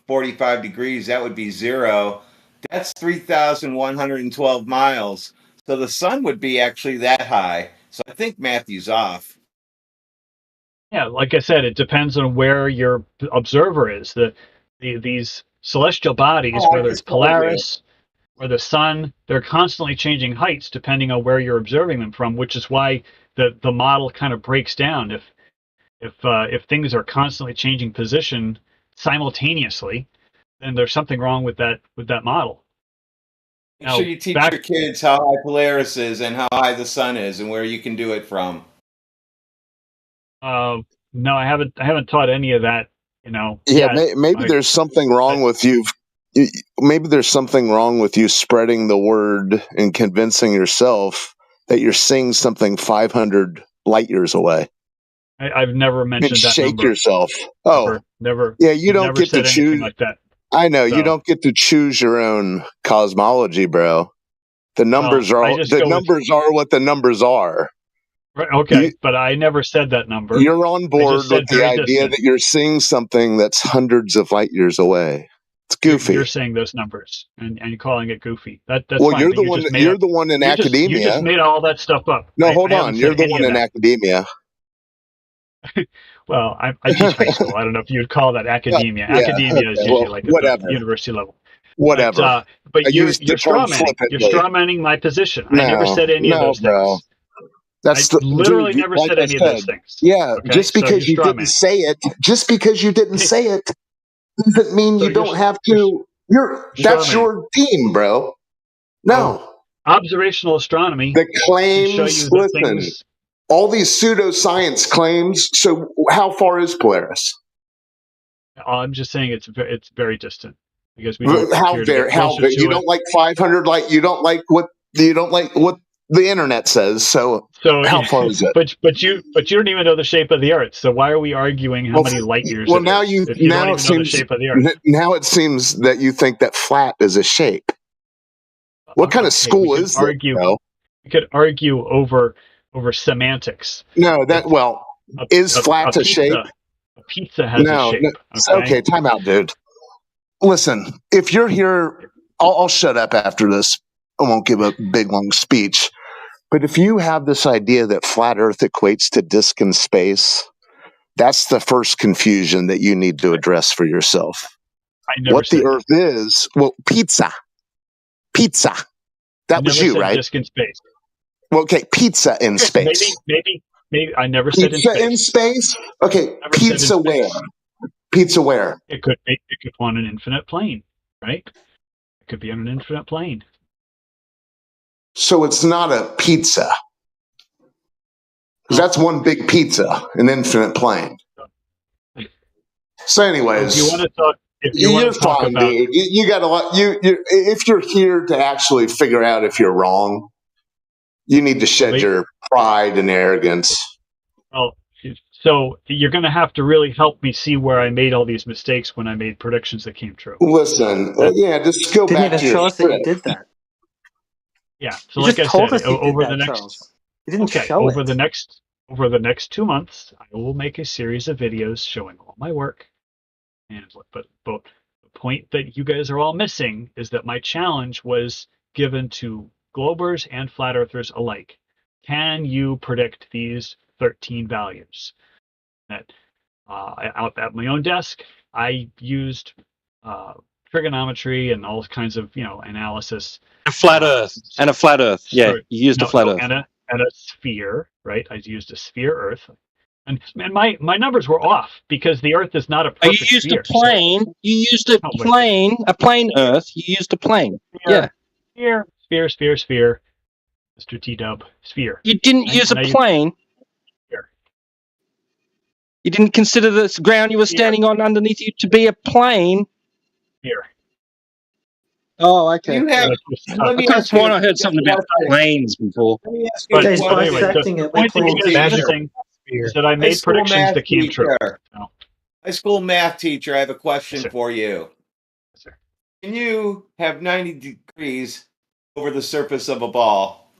45 degrees, that would be 0. That's 3,112 miles. So the sun would be actually that high. So I think Matthew's off. Yeah, like I said, it depends on where your observer is. These celestial bodies, whether it's Polaris or the sun, they're constantly changing heights depending on where you're observing them from, which is why the model kind of breaks down. If things are constantly changing position simultaneously, then there's something wrong with that model. Make sure you teach your kids how high Polaris is and how high the sun is and where you can do it from. No, I haven't taught any of that. Yeah, maybe there's something wrong with you. Maybe there's something wrong with you spreading the word and convincing yourself that you're seeing something 500 light years away. I've never mentioned that shake number. Yourself. Oh, never. Yeah, you don't get to choose. Like that. I know you don't get to choose your own cosmology, bro. The numbers are what the numbers are. Right, okay, but I never said that number. You're on board with the idea that you're seeing something that's hundreds of light years away. It's goofy. You're saying those numbers and you're calling it goofy. That's well, fine. You're the one in academia. You just made all that stuff up. No, hold on. You're the one in academia. Well, I teach high school. I don't know if you'd call that academia. Academia is usually like at the university level. Whatever. But you're strawmanning my position. I never said any of those things. That's literally never said any of those things. Yeah, okay? Just because you didn't say it, doesn't mean you don't have to. That's your team, bro. No. Observational astronomy. The claims. Listen. all these pseudoscience claims. So how far is Polaris? I'm just saying it's very distant because we don't How appear to get very? How closer very? You to it. don't like 500 light. You don't like what the internet says. So how far is it? But you don't even know the shape of the Earth. So why are we arguing how many light years it now is you if you now don't it even know the seems shape of the Earth? now it seems that you think that flat is a shape. What kind of school is this? We could argue over semantics. No, is flat a shape? A pizza has a shape. Okay, time out, dude. Listen, if you're here, I'll shut up after this. I won't give a big long speech. But if you have this idea that flat Earth equates to disk in space, that's the first confusion that you need to address for yourself. What the Earth is, pizza. That was you, right? Disk in space. Well, okay, pizza in space. Maybe I never said in space. Pizza in space? Okay, pizza where? Pizza where? It could be on an infinite plane, right? It could be on an infinite plane. So it's not a pizza. Because that's one big pizza, an infinite plane. So, anyways, if you want to talk about, dude. You got a lot. If you're here to actually figure out if you're wrong, you need to shed your pride and arrogance. Well, so you're going to have to really help me see where I made all these mistakes when I made predictions that came true. Listen, just go Didn't back even to your show us that you script. did that. Yeah, so You like just I told said, us you over did the that, next, Charles. You didn't show over it. the next 2 months, I will make a series of videos showing all my work. And but the point that you guys are all missing is that my challenge was given to globers and flat earthers alike. Can you predict these 13 values? That out at my own desk, I used trigonometry and all kinds of analysis. A flat Earth and a flat Earth. Yeah, you used a flat Earth and a sphere, right? I used a sphere Earth, and my numbers were off because the Earth is not a perfect You used sphere. a plane. You used a plane Earth. You used a plane. Yeah. Sphere. Mr. T-Dub, sphere. You didn't use a plane. You didn't consider the ground you were standing on underneath you to be a plane. Here. Oh, okay. You have. I could have sworn I heard something about planes before. Let me ask you He's a question. bisecting it with planes. Is that I made predictions that came true. High school math teacher, I have a question for you. Yes, sir. Can you have 90 degrees over the surface of a ball?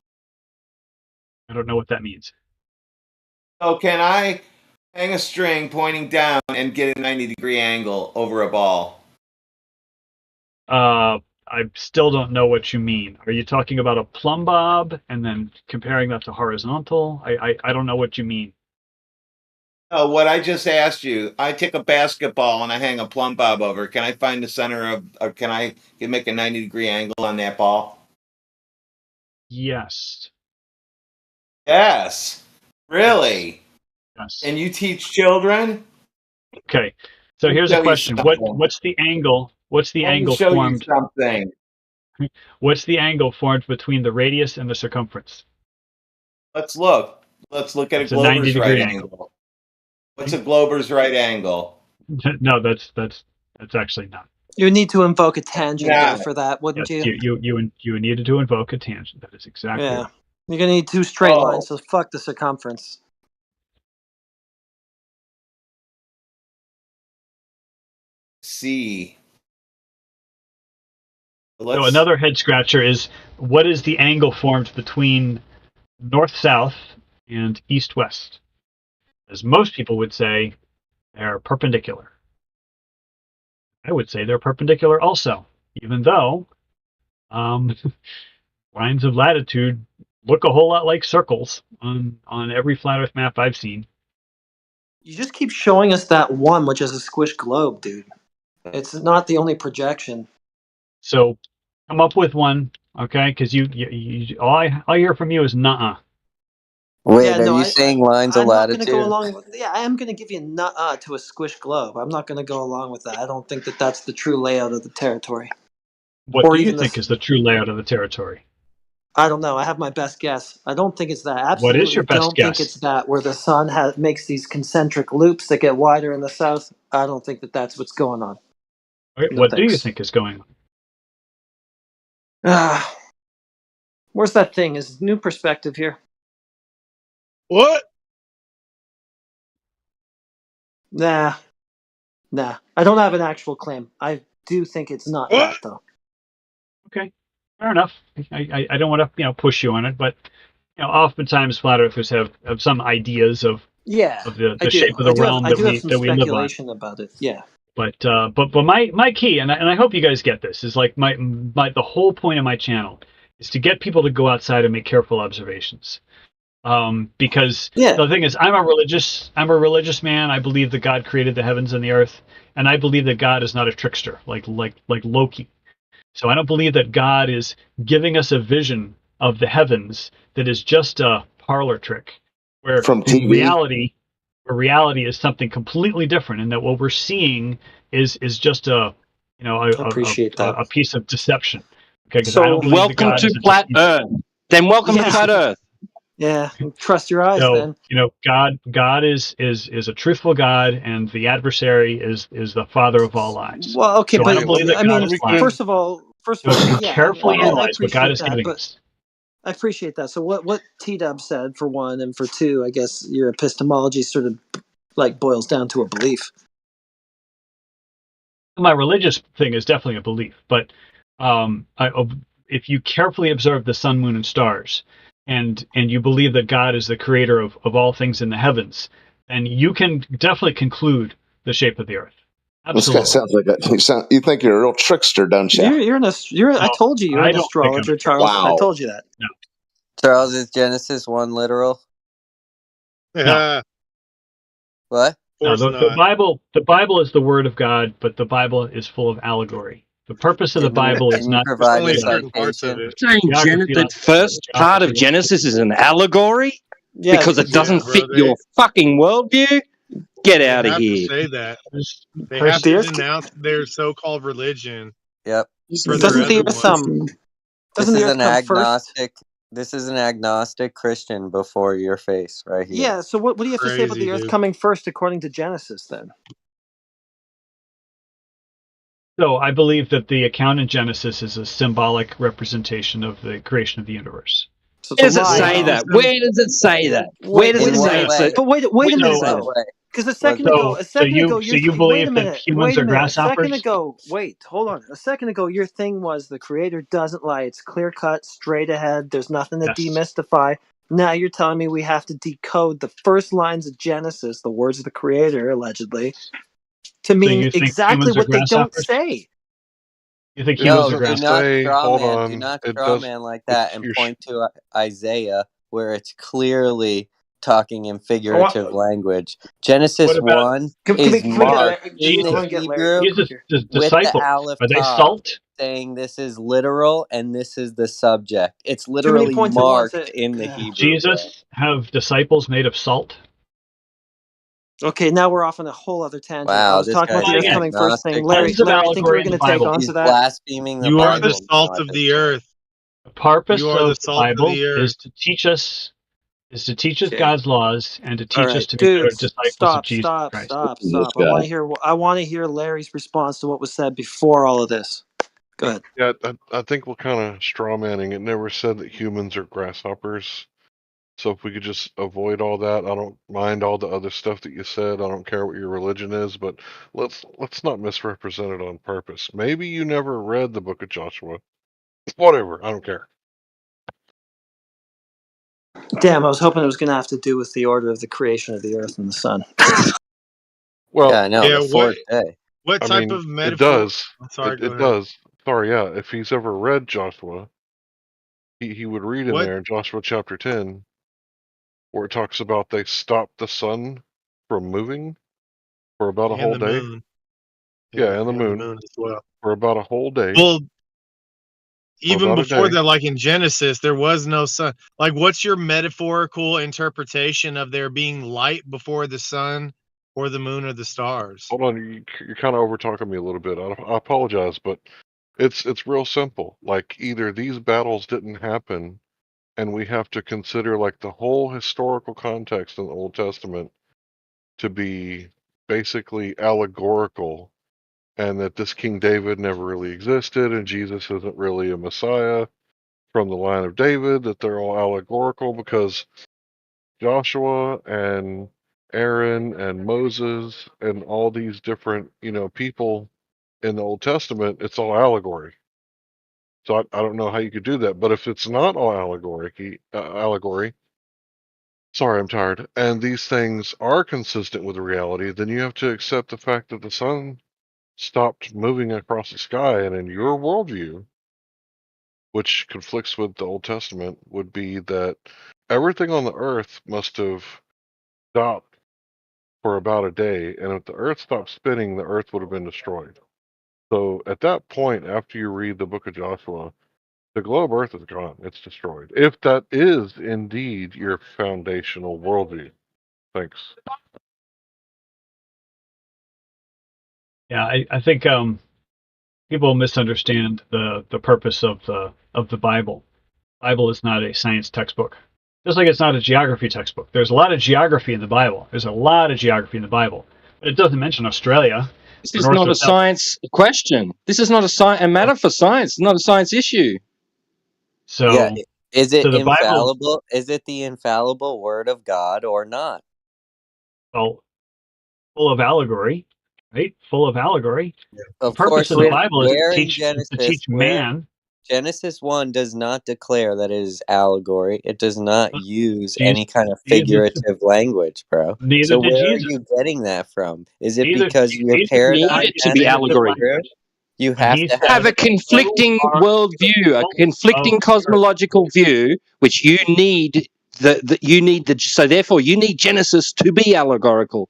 I don't know what that means. So can I hang a string pointing down and get a 90-degree angle over a ball? I still don't know what you mean. Are you talking about a plumb bob and then comparing that to horizontal? I don't know what you mean. Oh, what I just asked you, I take a basketball and I hang a plumb bob over. Can I find the center of, or can I make a 90-degree angle on that ball? Yes. Yes. Really? Yes. And you teach children? Okay. So here's a question. What's the angle? What's the angle formed? Something. What's the angle formed between the radius and the circumference? Let's look. Let's look at It's a a 90 glober's degree right angle. angle. What's a glober's right angle? No, that's actually not. You need to invoke a tangent there for that, wouldn't Yes, you? you needed to invoke a tangent. That is exactly Yeah. right. You're gonna need two straight lines, so fuck the circumference. See. So another head scratcher is, what is the angle formed between north-south and east-west? As most people would say, they're perpendicular. I would say they're perpendicular also, even though lines of latitude look a whole lot like circles on every flat Earth map I've seen. You just keep showing us that one, which is a squished globe, dude. It's not the only projection. So come up with one, okay? Because you all I hear from you is nuh-uh. Wait, are you saying lines of I'm not latitude? going to go along with. Yeah, I am going to give you a nuh-uh to a squished globe. I'm not going to go along with that. I don't think that that's the true layout of the territory. What do you think is the true layout of the territory? I don't know. I have my best guess. I don't think it's that. What is Absolutely your best don't think guess? it's that where the sun makes these concentric loops that get wider in the south. I don't think that that's what's going on. Okay, No what do you thanks. think is going on? Where's that thing? Is new perspective here? What? Nah. I don't have an actual claim. I do think it's not What? that though. Okay, fair enough. I don't want to push you on it, but oftentimes flat earthers have some ideas of Yeah, the I do. shape of the realm I that do have some we live on. speculation about it. Yeah. But my key, and I hope you guys get this, is like my the whole point of my channel is to get people to go outside and make careful observations. Because the thing is, I'm a religious man. I believe that God created the heavens and the earth, and I believe that God is not a trickster like Loki. So I don't believe that God is giving us a vision of the heavens that is just a parlor trick, where From TV? reality is something completely different, and that what we're seeing is just a appreciate that. a piece of deception. Okay, because I So don't believe that Welcome God to is a flat Earth. Then welcome to flat Earth. Yeah, trust your eyes, So then. God is a truthful God, and the adversary is the father of all lies. Well, okay, So but I don't believe that I God mean, is lying. first of all, So if you yeah, carefully I analyze what God appreciate is that, giving but us, I appreciate that. So what T-Dub said for one, and for two, I guess your epistemology sort of like boils down to a belief. my religious thing is definitely a belief, but if you carefully observe the sun, moon, and stars, and you believe that God is the creator of all things in the heavens, then you can definitely conclude the shape of the earth. Absolutely. This guy sounds like you think you're a real trickster, don't you? I told you you're an astrologer, Charles. Wow. I told you that. No. Charles, is Genesis 1 literal? No. What? No, the Bible is the word of God, but the Bible is full of allegory. The purpose of the Bible is Can you not provide a citation? The first part of Genesis is an allegory Yeah, because it because doesn't fit your fucking worldview. Get out of They have to here. say that. They have to denounce their so-called religion. Yep. For their other one. Doesn't the earth come first? This is an agnostic Christian before your face, right here. Yeah. So what do you have to say about the earth coming first according to Genesis then? So I believe that the account in Genesis is a symbolic representation of the creation of the universe. Where does it say that? Where does it say that? Where does it say it? But wait a minute though. Because a second ago, you believe that humans are grasshoppers? A second ago, hold on. A second ago, your thing was the creator doesn't lie. It's clear cut, straight ahead. There's nothing to demystify. Now you're telling me we have to decode the first lines of Genesis, the words of the creator, allegedly, to mean exactly what they don't say. You think No, humans are do grasshoppers? not straw man. Do not straw man like that and point to Isaiah where it's clearly talking in figurative language. Genesis 1 is marked in the Hebrew with the Aleph are they Tav, salt? saying this is literal and this is the subject. It's many literally points at once. marked in the Hebrew. Jesus have disciples made of salt? Okay, now we're off on a whole other tangent. Wow, I was this talking about the guy's earth coming first thing. Larry, Tons of I think you were allegory in going the to take Bible. on He's to that. blaspheming the You Bible. are the salt of the earth. The purpose You are the of the salt of Bible the earth. is to teach us Okay. God's laws and to teach All us right, to be better dudes, disciples of Jesus Christ. stop. I want to hear Larry's response to what was said before all of this. Go ahead. Yeah, I think we're kind of straw manning. It never said that humans are grasshoppers. So if we could just avoid all that, I don't mind all the other stuff that you said. I don't care what your religion is, but let's not misrepresent it on purpose. Maybe you never read the book of Joshua. Whatever, I don't care. Damn, I was hoping it was going to have to do with the order of the creation of the earth and the sun. Well, yeah, I know. The fourth day. What type of metaphor? It does. I'm sorry, It does. Sorry, yeah. If he's ever read Joshua, he would read in there in Joshua chapter 10, where it talks about they stopped the sun from moving for about a whole day. Moon. Yeah, and the moon moon as well. for about a whole day. Well, even before that, like in Genesis, there was no sun. Like, what's your metaphorical interpretation of there being light before the sun or the moon or the stars? Hold on, you're kind of over talking me a little bit. I apologize, but it's real simple. Like either these battles didn't happen and we have to consider like the whole historical context in the Old Testament to be basically allegorical, and that this King David never really existed, and Jesus isn't really a Messiah from the line of David, that they're all allegorical because Joshua and Aaron and Moses and all these different, people in the Old Testament, it's all allegory. So I don't know how you could do that. But if it's not all allegory, sorry, I'm tired, and these things are consistent with reality, then you have to accept the fact that the sun stopped moving across the sky, and in your worldview, which conflicts with the Old Testament, would be that everything on the earth must have stopped for about a day, and if the earth stopped spinning, the earth would have been destroyed. So at that point, after you read the book of Joshua, the globe earth is gone. It's destroyed. If that is indeed your foundational worldview. Thanks. Yeah, I think people misunderstand the purpose of the Bible. Bible is not a science textbook. Just like it's not a geography textbook. There's a lot of geography in the Bible. There's a lot of geography in the Bible. But it doesn't mention Australia. This is not a science question. This is not a matter for science. It's not a science issue. So yeah, is it so the Bible, infallible? Is it the infallible word of God or not? well, full of allegory, right? Full of allegory. Of The purpose course, of the Bible is where to in teach man. Genesis 1 does not declare that it is allegory. It does not use Jesus, any kind of Jesus, figurative language, bro. neither So did where are Jesus. you getting that from? Is it Neither because your Jesus paradigm died Need it to in be hasn't been figurative allegory. true? language. You When have he to said, have Have a conflicting worldview, a conflicting cosmological view, which you need. So therefore, you need Genesis to be allegorical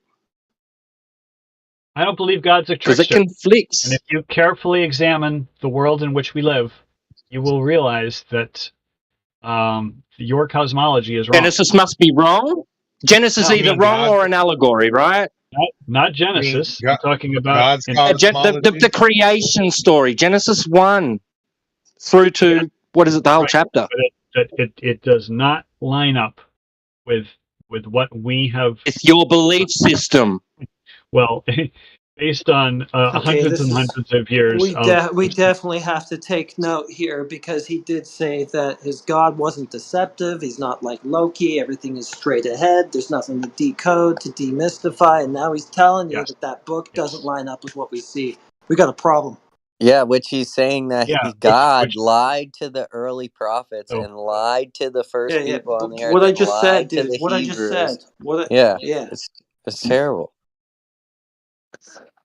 I don't believe God's a because it trickster. conflicts. And if you carefully examine the world in which we live, you will realize that your cosmology is wrong. Genesis must be wrong. Genesis No, either wrong or an allegory, right? not Genesis. I'm talking about God's The creation story, Genesis 1 through to what is it, the whole right, chapter? but it does not line up with what we have. It's your belief system. Well, based on Okay, hundreds this and is hundreds of years of we definitely have to take note here because he did say that his God wasn't deceptive. He's not like Loki. Everything is straight ahead. There's nothing to decode, to demystify, and now he's telling you yes, that book doesn't line up with what we see. We got a problem. Yeah, which he's saying that yeah, God which lied to the early prophets so and lied to the Yeah, first yeah. people on the earth What I and just said, lied to dude. the What I just Hebrews. said. Yeah, Yeah. it's terrible.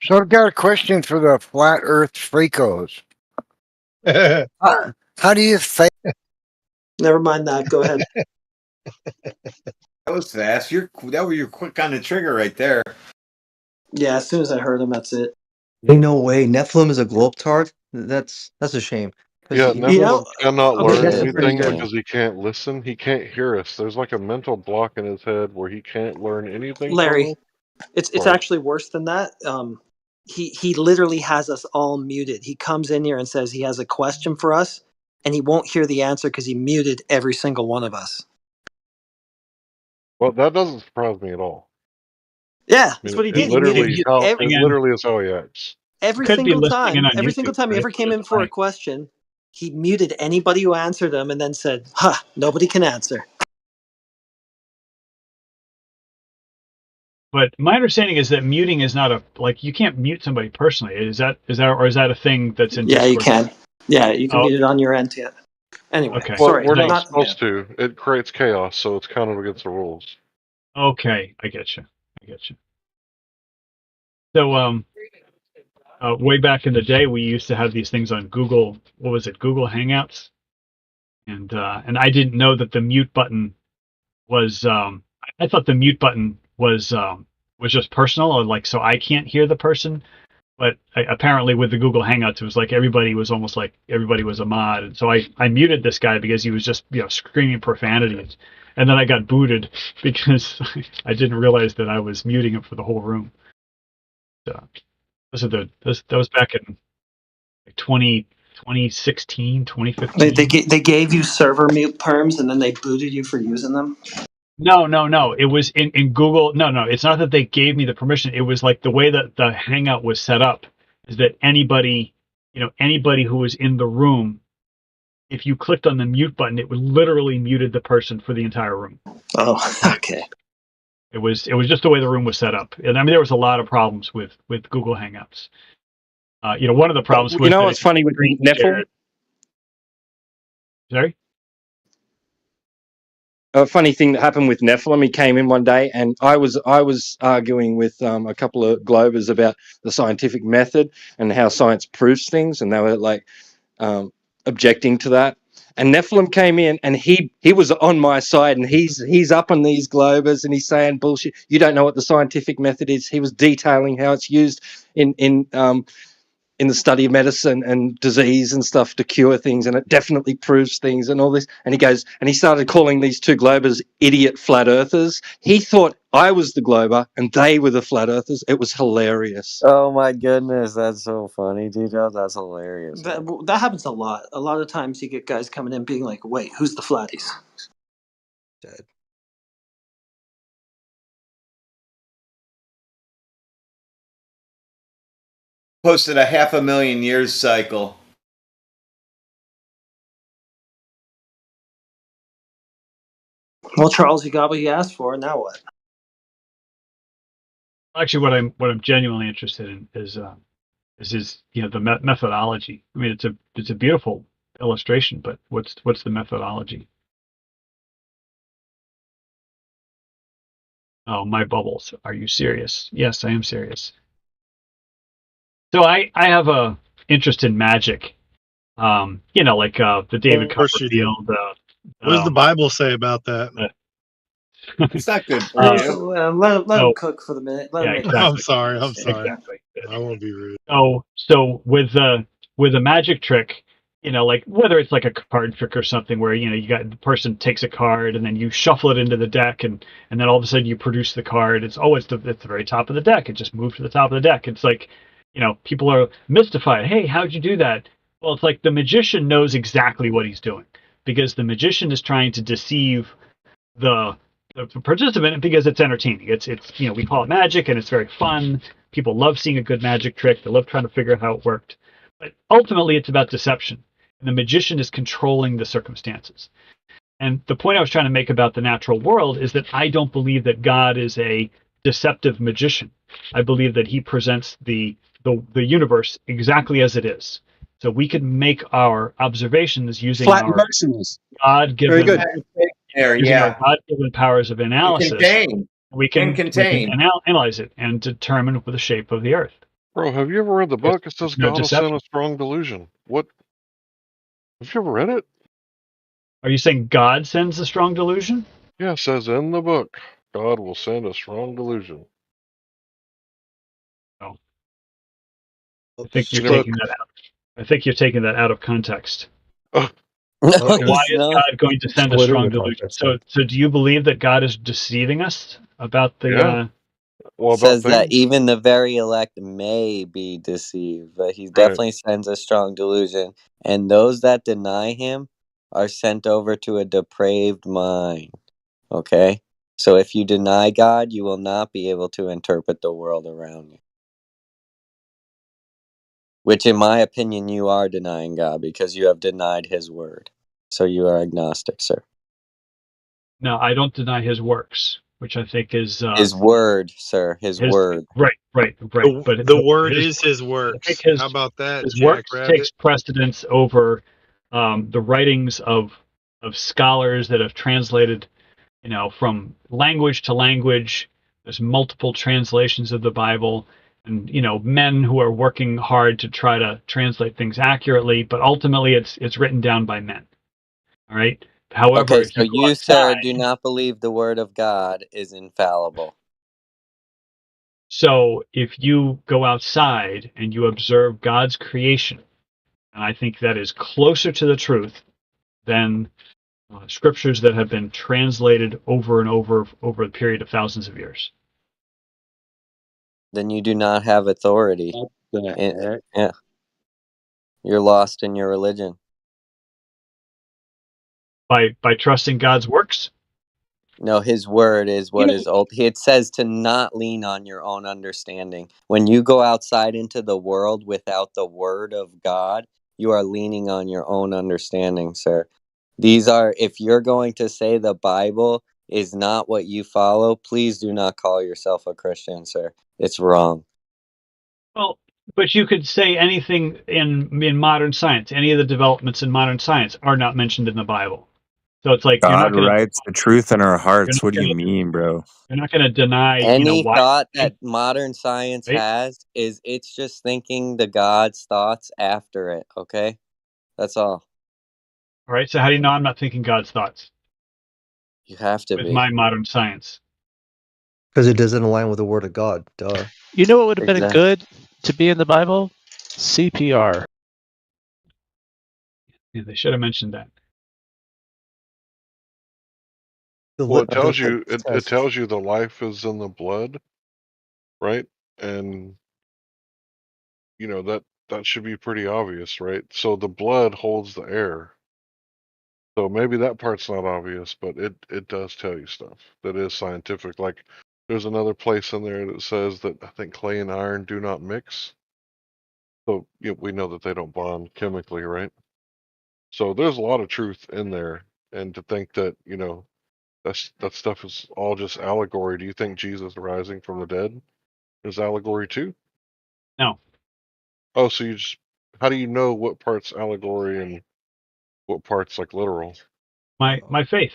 So I've got a question for the flat Earth freakos. How do you say? Never mind that. Go ahead. That was fast. You're quick on the trigger right there. Yeah, as soon as I heard him, that's it. Ain't no way. Nephilim is a globetard? That's a shame. Yeah, Nephilim cannot okay, learn that's pretty anything good. because he can't listen. He can't hear us. There's like a mental block in his head where he can't learn anything from Larry, us. it's actually worse than that. He literally has us all muted. He comes in here and says he has a question for us, and he won't hear the answer because he muted every single one of us. Well, that doesn't surprise me at all. Yeah, I that's mean, what he it did. He muted literally is how he acts. every could be single listening in time. on Every YouTube, single time he right? ever came in for a question, he muted anybody who answered him, and then said, "Ha, nobody can answer." But my understanding is that muting is not you can't mute somebody personally. Is that a thing that's in Yeah, you Discord? can. Yeah, you can Oh, mute it on your end. Yeah. Anyway, okay. Well, sorry. we're not Not supposed to. It creates chaos, so it's kind of against the rules. Okay, I get you. So, way back in the day, we used to have these things on Google. What was it? Google Hangouts, and I didn't know that the mute button was. I thought the mute button was just personal, or like so I can't hear the person. But apparently, with the Google Hangouts, it was like everybody was almost like everybody was a mod, and so I muted this guy because he was just screaming profanities, and then I got booted because I didn't realize that I was muting him for the whole room. So that was back in like 2016, 2015. They gave you server perms and then they booted you for using them? No. It was in Google. No. It's not that they gave me the permission. It was like the way that the Hangout was set up is that anybody who was in the room, if you clicked on the mute button, it would literally muted the person for the entire room. Oh, okay. It was just the way the room was set up. And I mean, there was a lot of problems with Google Hangouts. One of the problems was what's funny with Nephilim? Sorry? A funny thing that happened with Nephilim, he came in one day and I was arguing with a couple of Globers about the scientific method and how science proves things, and they were like objecting to that. And Nephilim came in and he was on my side, and he's up on these Globers and he's saying bullshit. You don't know what the scientific method is. He was detailing how it's used in the study of medicine and disease and stuff to cure things, and it definitely proves things and all this. And he started calling these two Globers idiot flat earthers. He thought I was the Glober and they were the flat earthers. It was hilarious. Oh my goodness, that's so funny, Tito. That's hilarious. That happens a lot. A lot of times you get guys coming in being like, wait, who's the flatties? Dead. Posted a 500,000 years cycle. Well, Charles, you got what you asked for. Now what? Actually, what I'm genuinely interested in is his the methodology. I mean, it's a beautiful illustration, but what's the methodology? Oh, my bubbles. Are you serious? Yes, I am serious. So I have a interest in magic. Like the David Of course you do. Copperfield. What does the Bible say about that? It's not good for you. Let him cook for the minute. Exactly. I'm sorry. Exactly. I won't be rude. So with a magic trick, like whether it's like a card trick or something where you got the person takes a card and then you shuffle it into the deck and then all of a sudden you produce the card. It's the very top of the deck. It just moved to the top of the deck. It's like people are mystified. Hey, how'd you do that? Well, it's like the magician knows exactly what he's doing because the magician is trying to deceive the participant because it's entertaining. It's we call it magic and it's very fun. People love seeing a good magic trick. They love trying to figure out how it worked. But ultimately, it's about deception. And the magician is controlling the circumstances. And the point I was trying to make about the natural world is that I don't believe that God is a deceptive magician. I believe that he presents the universe exactly as it is. So we can make our observations using Flat our motions. God-given, Very good. using our God-given powers of analysis. We can contain. analyze it and determine the shape of the Earth. Bro, have you ever read the book? It says no God will deception. send a strong delusion. What? Have you ever read it? Are you saying God sends a strong delusion? Yeah, it says in the book, God will send a strong delusion. No. I think you're taking that out. I think you're taking that out of context. No, Why he's is not. God going to send a strong delusion? So do you believe that God is deceiving us about the? Yeah. Well, Says that things. even the very elect may be deceived, but he definitely sends a strong delusion, and those that deny him are sent over to a depraved mind. Okay? So if you deny God, you will not be able to interpret the world around you. Which, in my opinion, you are denying God because you have denied his word. So you are agnostic, sir. No, I don't deny his works, which I think is his word, sir. His word. Right. But the word is his works. How about that, his Jack works Rabbit? takes precedence over the writings of scholars that have translated, from language to language. There's multiple translations of the Bible, and men who are working hard to try to translate things accurately. But ultimately, it's written down by men. All right. However, Okay, if so you go you, outside, sir, do not believe the word of God is infallible. So if you go outside and you observe God's creation, and I think that is closer to the truth than scriptures that have been translated over and over a period of thousands of years. Then you do not have authority. Yeah. You're lost in your religion. By trusting God's works? No, his word is what is old. It says to not lean on your own understanding. When you go outside into the world without the word of God, you are leaning on your own understanding, sir. These are, if you're going to say the Bible is not what you follow, please do not call yourself a Christian, sir. It's wrong. Well, but you could say anything in modern science. Any of the developments in modern science are not mentioned in the Bible. So it's like you're not God going to writes the truth in our hearts. What do you mean, bro? You're not going to deny, Any why. thought that modern science Right? has is it's just thinking the God's thoughts after it, okay? That's all. All right. So how do you know I'm not thinking God's thoughts? You have to With be. my modern science. Because it doesn't align with the word of God. Duh. You know what would have been Exactly. good to be in the Bible? CPR. Yeah, they should have mentioned that. Well, it tells you it tells you the life is in the blood, right? And that should be pretty obvious, right? So the blood holds the air. So maybe that part's not obvious, but it does tell you stuff that is scientific. Like there's another place in there that says that I think clay and iron do not mix. So we know that they don't bond chemically, right? So there's a lot of truth in there. And to think that, that stuff is all just allegory. Do you think Jesus rising from the dead is allegory too? No. Oh, so how do you know what part's allegory and what part's like literal? My faith.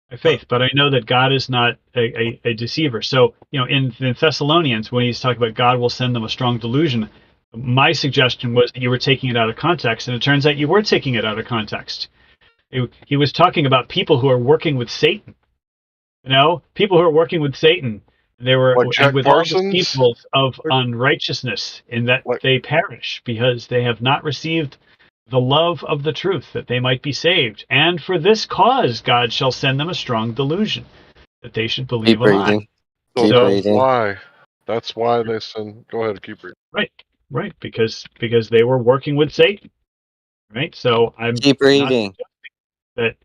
My faith. But I know that God is not a deceiver. So, in Thessalonians, when he's talking about God will send them a strong delusion, my suggestion was that you were taking it out of context, and it turns out you were taking it out of context. He was talking about people who are working with Satan. People who are working with Satan. They were and with all the peoples of unrighteousness, in that they perish because they have not received the love of the truth, that they might be saved. And for this cause God shall send them a strong delusion, that they should believe a lie. So that's why they send. Go ahead, keep reading. Right, because they were working with Satan. Right, so I'm keep reading. That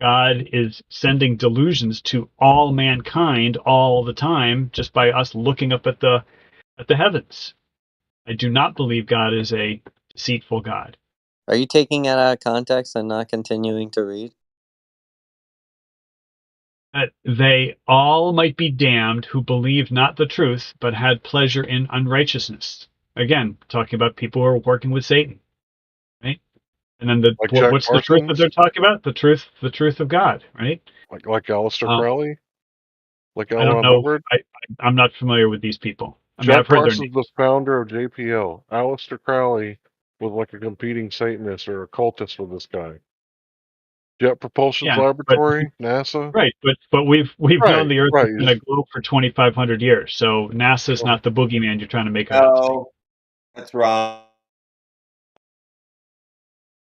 God is sending delusions to all mankind all the time just by us looking up at the heavens. I do not believe God is a deceitful God. Are you taking it out of context and not continuing to read? That they all might be damned who believed not the truth, but had pleasure in unrighteousness. Again, talking about people who are working with Satan. Right? And then what's the truth that they're talking about? The truth of God, right? Like Aleister Crowley? Like I don't know. I'm not familiar with these people. Jack Parsons, the founder of JPL. Aleister Crowley was like a competing Satanist or occultist with this guy. Jet Propulsion Laboratory, NASA. Right, but we've known the Earth has been a globe for 2,500 years, so NASA's not the boogeyman you're trying to make it out to be. That's wrong.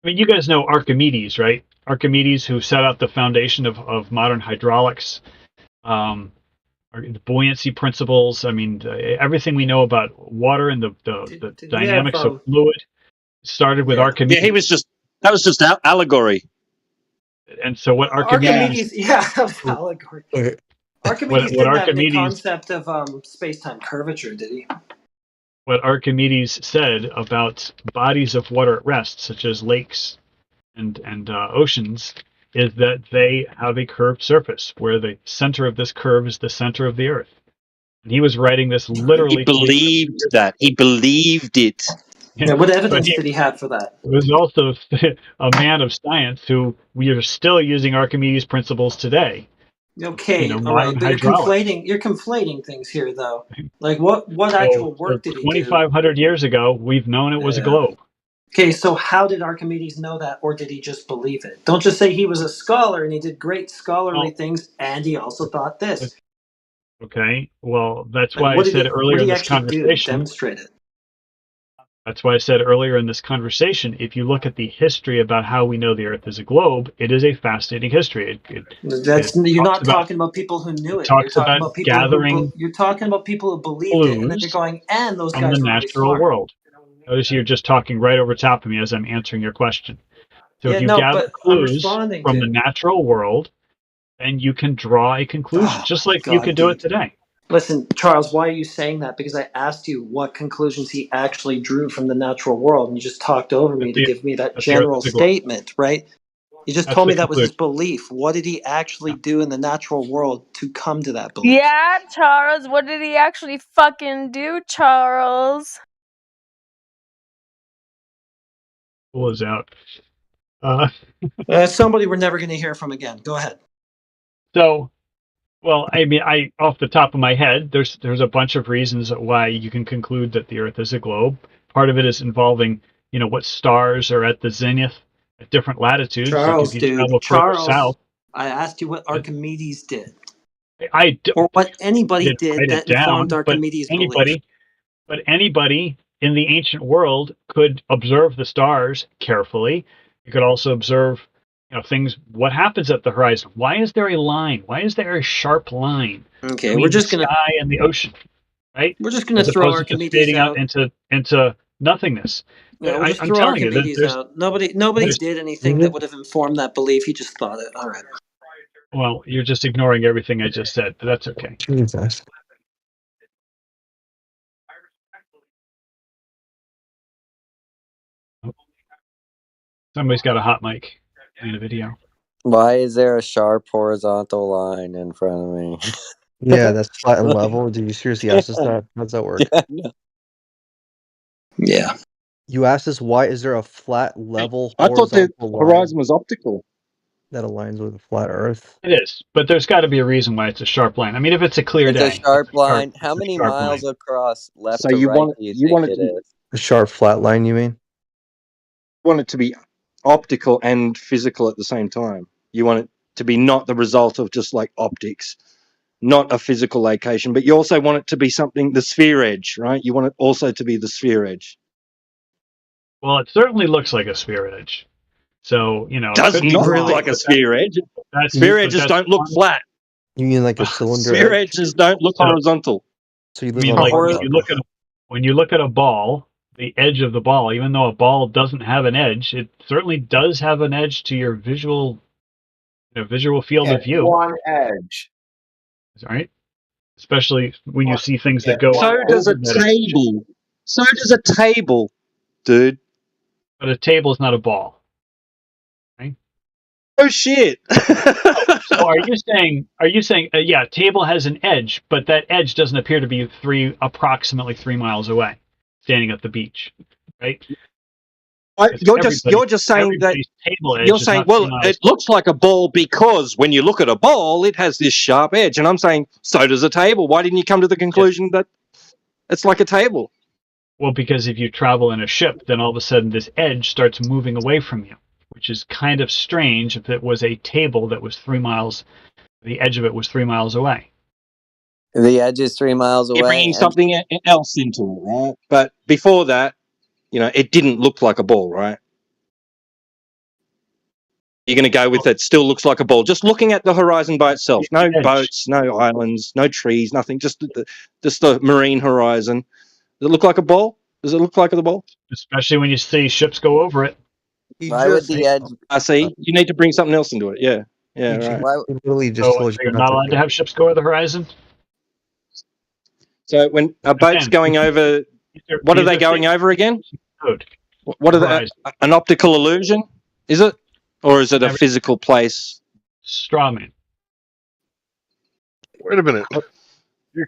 I mean, you guys know Archimedes, right? Archimedes, who set out the foundation of modern hydraulics, the buoyancy principles. I mean, everything we know about water and the dynamics of fluid started with Archimedes. Yeah, that was just allegory. And so what Archimedes that was allegory. Archimedes didn't have any concept of space-time curvature, did he? What Archimedes said about bodies of water at rest, such as lakes and oceans, is that they have a curved surface, where the center of this curve is the center of the Earth. And he was writing this literally. He believed that. He believed it. Yeah, what evidence did he have for that? He was also a man of science who we are still using Archimedes' principles today. Okay, all right, but you're conflating things here, though. Like, what actual work did he do? 2,500 years ago, we've known it was a globe. Okay, so how did Archimedes know that, or did he just believe it? Don't just say he was a scholar and he did great scholarly things, and he also thought this. Okay, well, that's why I said earlier in this conversation. Demonstrate it. That's why I said earlier in this conversation, if you look at the history about how we know the Earth is a globe, it is a fascinating history. You're not talking about people who knew it. You're talking about people gathering. You're talking about people who believed it, and then you're going, and those guys from the were natural really smart. world. Notice you're just talking right over top of me as I'm answering your question. So Yeah, if you no, gather but I'm clues responding from the to. natural world, then you can draw a conclusion, Oh just my like you God, could do it dude. today. Listen, Charles, why are you saying that? Because I asked you what conclusions he actually drew from the natural world, and you just talked over me to give me that That the Earth general is a globe. statement, right? You just That's told the me that was his conclusion. belief. What did he actually do in the natural world to come to that belief? Yeah, Charles, what did he actually fucking do, Charles? Pull is out. Somebody we're never going to hear from again. Go ahead. So, well, I mean, off the top of my head, there's a bunch of reasons why you can conclude that the Earth is a globe. Part of it is involving, what stars are at the zenith at different latitudes. Like if Charles, you dude. travel further Charles, south, I asked you what Archimedes did. I Or what anybody didn't did write it that informed down, but Archimedes' belief. anybody in the ancient world could observe the stars carefully. You could also observe, things. What happens at the horizon? Why is there a line? Why is there a sharp line Okay, between the sky and the ocean? Right? We're just gonna As throw opposed to just Archimedes fading out out. into nothingness. Yeah, we'll just I'm throw telling you, Archimedes there's out. Nobody did anything that would have informed that belief. He just thought it. All right. well, you're just ignoring everything I just said, but that's okay. Jesus. Somebody's got a hot mic in a video. Why is there a sharp horizontal line in front of me? Yeah, that's flat and level. Did you seriously ask us that? How does that work? Yeah. You asked us why is there a flat, level, I thought the horizontal horizon line was optical. that aligns with a flat Earth? It is, but there's got to be a reason why it's a sharp line. I mean, if it's a clear It's a day, sharp line. How it's a many sharp line. miles across left So to you right want do you you think want it it to be, is? A sharp, flat line, you mean? want it to be optical and physical at the same time. You want it to be not the result of just like optics, not a physical location, but you also want it to be something, the sphere edge, right? You want it also to be the sphere edge. Well, it certainly looks like a sphere edge. So, it Does could be not wrong, look like a but sphere edge. that's Sphere but edges that's don't look one. flat. You mean like a cylinder Sphere edge? edges don't look So, horizontal. So you I live mean, on like Mars? when you look at a ball, the edge of the ball, even though a ball doesn't have an edge, it certainly does have an edge to your visual field of view. One edge. Right? Especially when you see things that go So does a over that edge. table. So does a table, dude. But a table is not a ball. Right? Oh shit. So are you saying yeah, a table has an edge, but that edge doesn't appear to be approximately 3 miles away, standing at the beach, right? You're just saying that table edge you're is saying, not 3 well, miles it looks like a ball because when you look at a ball, it has this sharp edge. And I'm saying, so does a table. Why didn't you come to the conclusion that it's like a table? Well, because if you travel in a ship, then all of a sudden this edge starts moving away from you, which is kind of strange if it was a table that was 3 miles, the edge of it was 3 miles away. The edge is 3 miles away. You're bringing something else into it, right? But before that, it didn't look like a ball, right? You're going to go with it still looks like a ball. Just looking at the horizon by itself. No boats, no islands, no trees, nothing. Just the marine horizon. Does it look like a ball? Does it look like the ball? Especially when you see ships go over it. Why would the edge? I see. You need to bring something else into it. Yeah. Yeah, right. Literally just told you you're not allowed to have ships go over the horizon? So when a boat's going over, what are they going over again? What are they? An optical illusion? Is it? Or is it a physical place? Strawman. Wait a minute.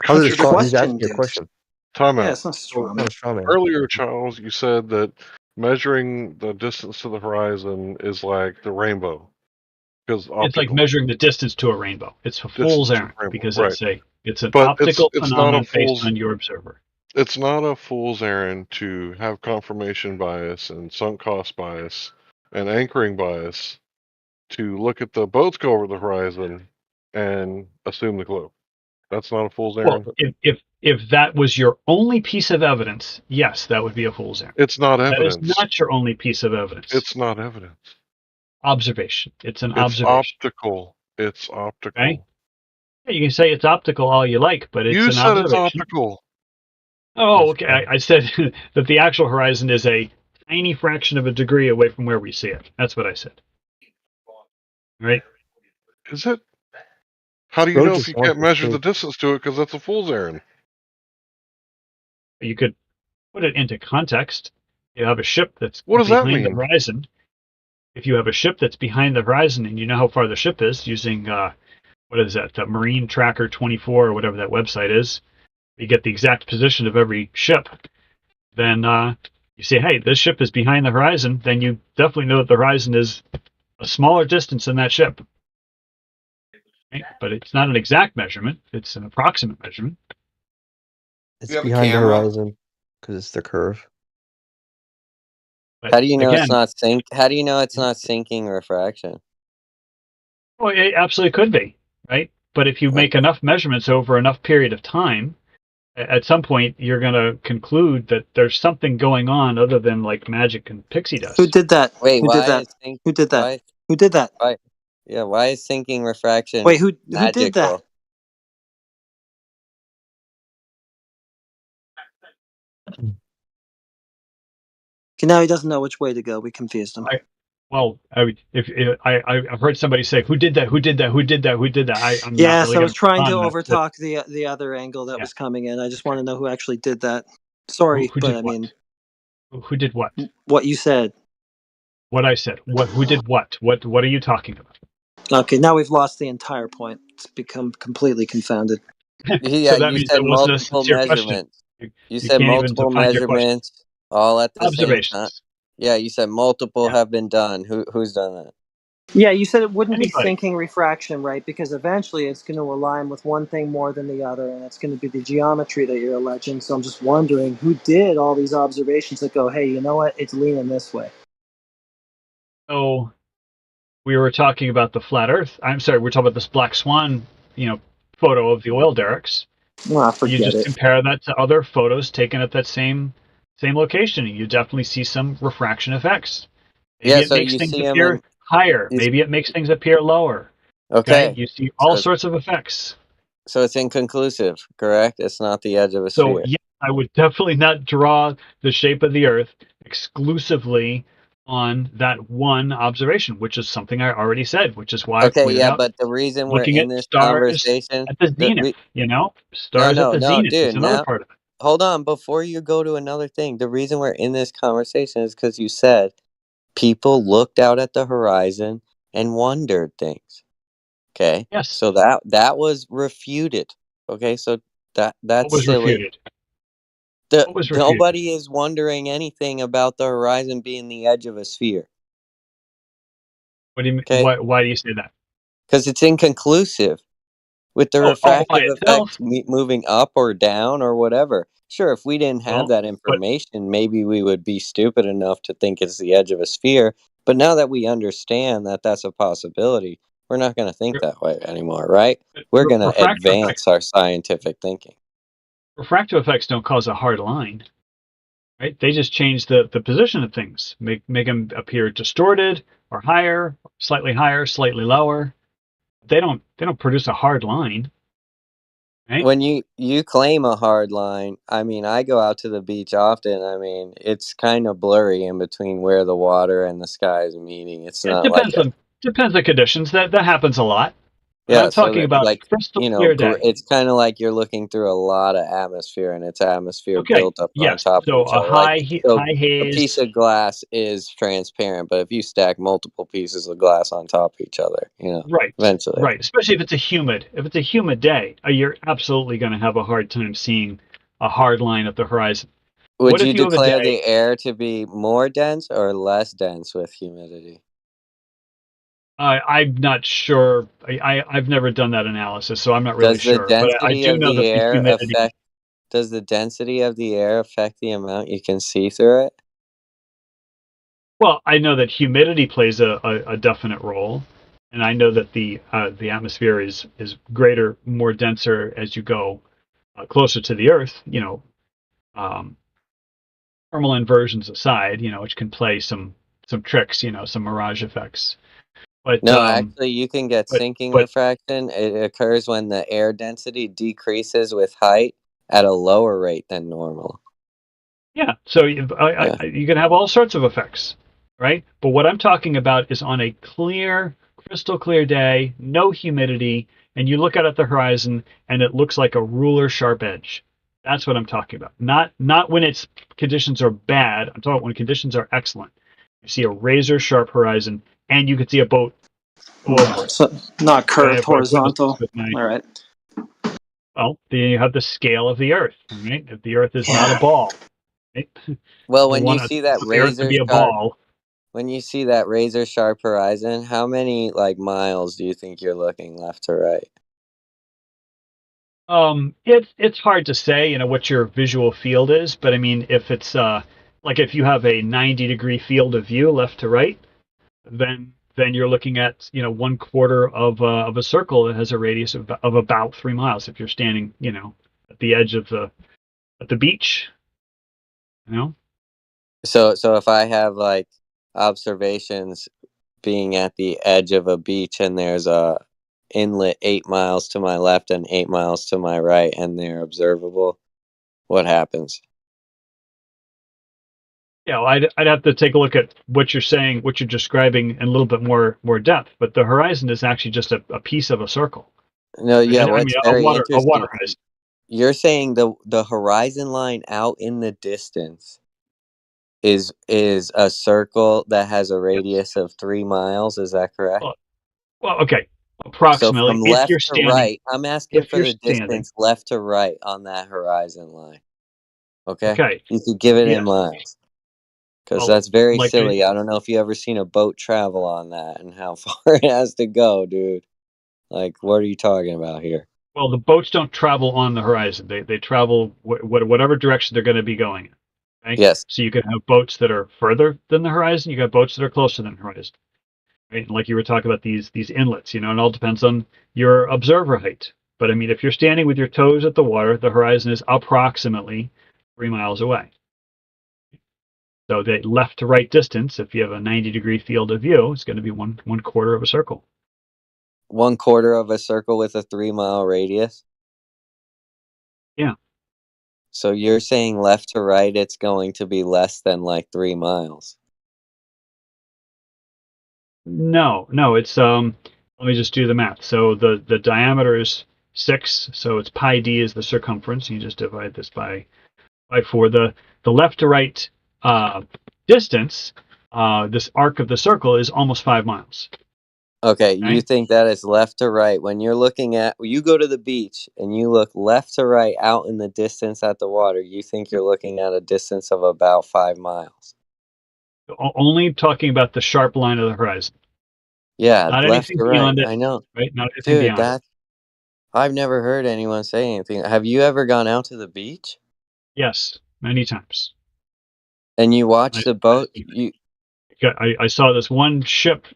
How is he's asking your question? Time Yeah, out. it's not straw man. Not a straw man. Earlier, Charles, you said that measuring the distance to the horizon is like the rainbow. Because It's like measuring the distance to a rainbow. It's a fool's errand because it's an optical phenomenon based on your observer. It's not a fool's errand to have confirmation bias and sunk cost bias and anchoring bias to look at the boats go over the horizon and assume the globe. That's not a fool's errand. Well, if that was your only piece of evidence, yes, that would be a fool's errand. It's not evidence. That is not your only piece of evidence. It's not evidence. Observation. It's an It's observation. optical. It's optical. Okay? Yeah, you can say it's optical all you like, but it's You an said it's observation. optical. Oh, okay. I said that the actual horizon is a tiny fraction of a degree away from where we see it. That's what I said. Right? Is it? How do you know if you can't measure the distance to it? Because that's a fool's errand. You could put it into context. You have a ship that's What does that behind the mean? horizon. If you have a ship that's behind the horizon and you know how far the ship is using, what is that, the Marine Tracker 24 or whatever that website is, you get the exact position of every ship, then you say, hey, this ship is behind the horizon, then you definitely know that the horizon is a smaller distance than that ship. Right? But it's not an exact measurement, it's an approximate measurement. It's You have a behind the camera? horizon because it's the curve. But How do you know again, it's not How do you know it's not sinking refraction? well, it absolutely could be, right? But if you make enough measurements over enough period of time, at some point you're going to conclude that there's something going on other than like magic and pixie dust. Who did that? Wait, Who did why that? is think Who did that? why Who did that? why yeah, why is sinking refraction Wait, who did that? magical? Okay, now he doesn't know which way to go. We confused him. I've heard somebody say, "Who did that? Who did that? Who did that? Who did that?" I'm not Yes, really I going was to trying to respond to that. overtalk the other angle that Yeah. was coming in. I just want to know who actually did that. Sorry, Who but did I what? mean, Who did what? what you said. What I said. What? Who did what? What are you talking about? Okay, now we've lost the entire point. It's become completely confounded. Yeah, So that you means said that wasn't a multiple sincere question. measurements. You You said can't even multiple define your question. measurements all at the same time. Observations. Yeah, you said multiple Yeah. have been done. Who's done that? Yeah, you said it wouldn't be Anybody. sinking refraction, right? Because eventually it's going to align with one thing more than the other, and it's going to be the geometry that you're alleging. So I'm just wondering who did all these observations that go, hey, you know what? It's leaning this way. So we were talking about the flat Earth. I'm sorry, we're talking about this black swan, photo of the oil derricks. Ah, You forget just it. compare that to other photos taken at that same location, and you definitely see some refraction effects. Maybe Yeah, it so makes you things see them appear higher. you- Maybe it makes things appear lower. Okay, okay. you see all So sorts of effects. so it's inconclusive, correct? It's not the edge of a So sphere. yeah, I would definitely not draw the shape of the Earth exclusively on that one observation, which is something I already said, which is why I Okay, pointed yeah, out but the reason we're looking in at this stars conversation, at the zenith, stars at the no, zenith is dude, another now part of it. hold on, before you go to another thing, the reason we're in this conversation is because you said people looked out at the horizon and wondered things. Okay. Yes. So that was refuted. Okay, so What that's was silly. refuted? What was refuted? Nobody is wondering anything about the horizon being the edge of a sphere. What do you mean? Okay. Why do you say that? Because it's inconclusive with the All by refractive itself. effect moving up or down or whatever. Sure, if we didn't have that But information, maybe we would be stupid enough to think it's the edge of a sphere. But now that we understand that that's a possibility, we're not going to think that way anymore, right? We're going to refractive effects. advance our scientific thinking. Refractive effects don't cause a hard line, right? They just change the position of things, make them appear distorted or higher, slightly lower. They don't produce a hard line. Right? When you claim a hard line, I mean, I go out to the beach often. I mean, it's kind of blurry in between where the water and the sky is meeting. It's It not like depends on conditions. That happens a lot. But yeah. I'm So talking that, about like crystal clear day. it's kind of like you're looking through a lot of atmosphere, and it's atmosphere Okay. built up on Yes. top of So each a other. Like high a piece haze. of glass is transparent, but if you stack multiple pieces of glass on top of each other, eventually. Right. Especially if it's a humid day, you're absolutely going to have a hard time seeing a hard line at the horizon. Would What you if you have a declare day? the air to be more dense or less dense with humidity? I'm not sure. I've never done that analysis, so I'm not really Does the sure. But I density do of know the that the air humidity. affect? Does the density of the air affect the amount you can see through it? Well, I know that humidity plays a definite role, and I know that the atmosphere is greater, more denser as you go closer to the Earth. Um, thermal inversions aside, which can play some tricks, some mirage effects. But No, actually, you can get but sinking but refraction. It occurs when the air density decreases with height at a lower rate than normal. Yeah, so you can have all sorts of effects, right? But what I'm talking about is on a clear, crystal clear day, no humidity, and you look out at the horizon and it looks like a ruler sharp edge. That's what I'm talking about. Not when its conditions are bad. I'm talking when conditions are excellent. You see a razor sharp horizon, and you can see a boat go over it. So not curved, I've witnessed horizontal. this with All right. well, then you have the scale of the Earth, right? If the Earth is not a ball, right? Well, You when you want see that the Earth to razor be a sharp, ball. when you see that razor sharp horizon, how many like miles do you think you're looking left to right? It's hard to say, what your visual field is, but I mean, if it's like if you have a 90-degree field of view left to right, then you're looking at 1/4 of a circle that has a radius of about 3 miles. If you're standing, at the edge of at the beach, So if I have like observations being at the edge of a beach and there's a inlet 8 miles to my left and 8 miles to my right and they're observable, what happens? Yeah, well, I'd have to take a look at what you're saying, what you're describing in a little bit more depth. But the horizon is actually just a piece of a circle. No, yeah, I mean, what's a very water interesting, horizon. you're saying the horizon line out in the distance is a circle that has a radius of 3 miles, is that correct? Well, okay, So approximately. from If left you're to standing, right, I'm asking for the standing, distance left to right on that horizon line. Okay? okay, You could give it yeah. in miles. Because Well, that's very like silly. I don't know if you ever seen a boat travel on that and how far it has to go, dude. Like, what are you talking about here? Well, the boats don't travel on the horizon. They travel whatever direction they're going to be going in. Okay? Yes. So you can have boats that are further than the horizon. You got boats that are closer than the horizon. Right? Like you were talking about these inlets. It all depends on your observer height. But I mean, if you're standing with your toes at the water, the horizon is approximately 3 miles away. So the left to right distance, if you have a 90-degree field of view, is going to be 1/4 of a circle. 1/4 of a circle with a 3-mile radius? Yeah. So you're saying left to right, it's going to be less than like 3 miles? No, it's let me just do the math. So the diameter is 6, so it's pi d is the circumference. You just divide this by 4. The left to right distance, this arc of the circle is almost 5 miles. Okay, you think that is left to right. When you're looking at, you go to the beach and you look left to right out in the distance at the water, you think you're looking at a distance of about 5 miles. Only talking about the sharp line of the horizon. Yeah, Not left anything to right. beyond it. I know. Right? Not anything Dude, beyond it. I've never heard anyone say anything. Have you ever gone out to the beach? Yes, many times. And you watch the boat? I saw this one ship,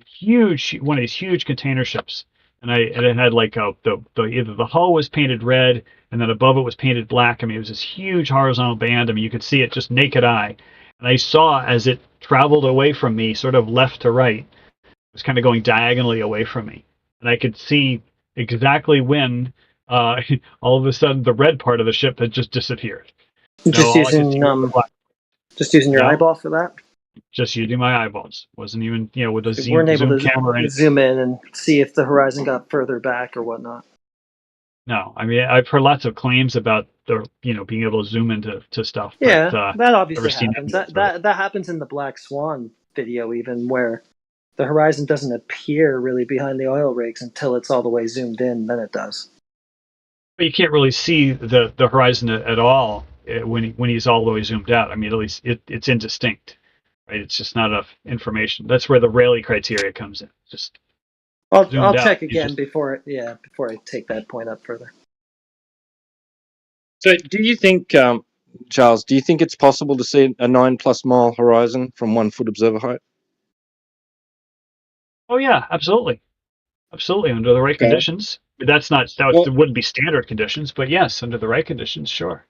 huge, one of these huge container ships, and it had like either the hull was painted red, and then above it was painted black. I mean, it was this huge horizontal band. I mean, you could see it just naked eye, and I saw as it traveled away from me, sort of left to right, it was kind of going diagonally away from me, and I could see exactly when all of a sudden the red part of the ship had just disappeared. Just using your eyeball for that? Just using my eyeballs. Wasn't even, with a We weren't able zoom to camera. zoom in and see if the horizon got further back or whatnot. No, I mean, I've heard lots of claims about the, being able to zoom into stuff. Yeah, but, that obviously happens. That That happens in the Black Swan video, even where the horizon doesn't appear really behind the oil rigs until it's all the way zoomed in. Then it does. But you can't really see the horizon at all when he's all the way zoomed out. I mean, at least it's indistinct, right? It's just not enough information. That's where the Rayleigh criteria comes in. Just I'll check again before I take that point up further. So, do you think, Charles? Do you think it's possible to see a 9+ mile horizon from 1 foot observer height? Oh yeah, absolutely, under the right conditions. That wouldn't be standard conditions, but yes, under the right conditions, sure.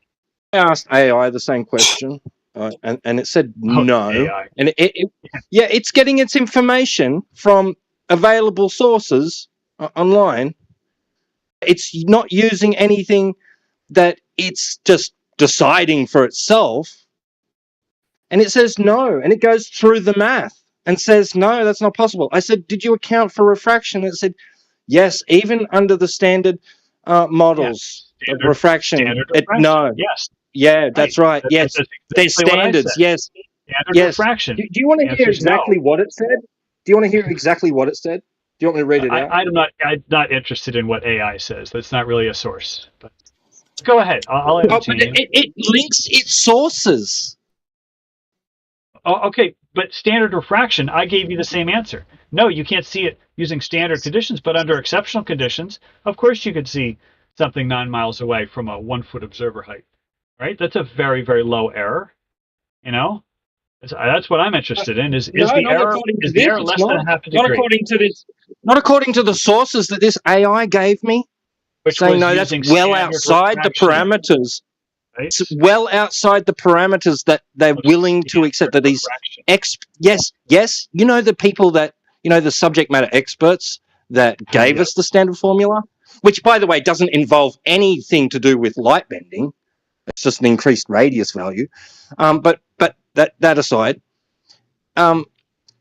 I asked AI the same question, and it said no. AI. And it's getting its information from available sources online. It's not using anything that it's just deciding for itself. And it says no, and it goes through the math and says, no, that's not possible. I said, did you account for refraction? And it said, yes, even under the standard models of refraction. Standard refraction. No. Yes. Yeah, that's right. Yes. There's standards. Yes. Standard Yes. refraction. Do you want to hear exactly what it said? Do you want to hear exactly what it said? Do you want me to read it out? I'm not interested in what AI says. That's not really a source. But go ahead. I'll entertain you. It links its sources. Oh, okay, but standard refraction, I gave you the same answer. No, you can't see it using standard conditions, but under exceptional conditions, of course you could see something 9 miles away from a 1 foot observer height, right? That's a very, very low error. You know, that's what I'm interested in. Is the error less than half a degree? Not according to this. Not according to the sources that this AI gave me. Which saying no, that's well outside the parameters. Right? It's well outside the parameters that they're willing to accept. That these yes, you know the people that the subject matter experts that gave us the standard formula, which by the way doesn't involve anything to do with light bending. It's just an increased radius value. But that aside,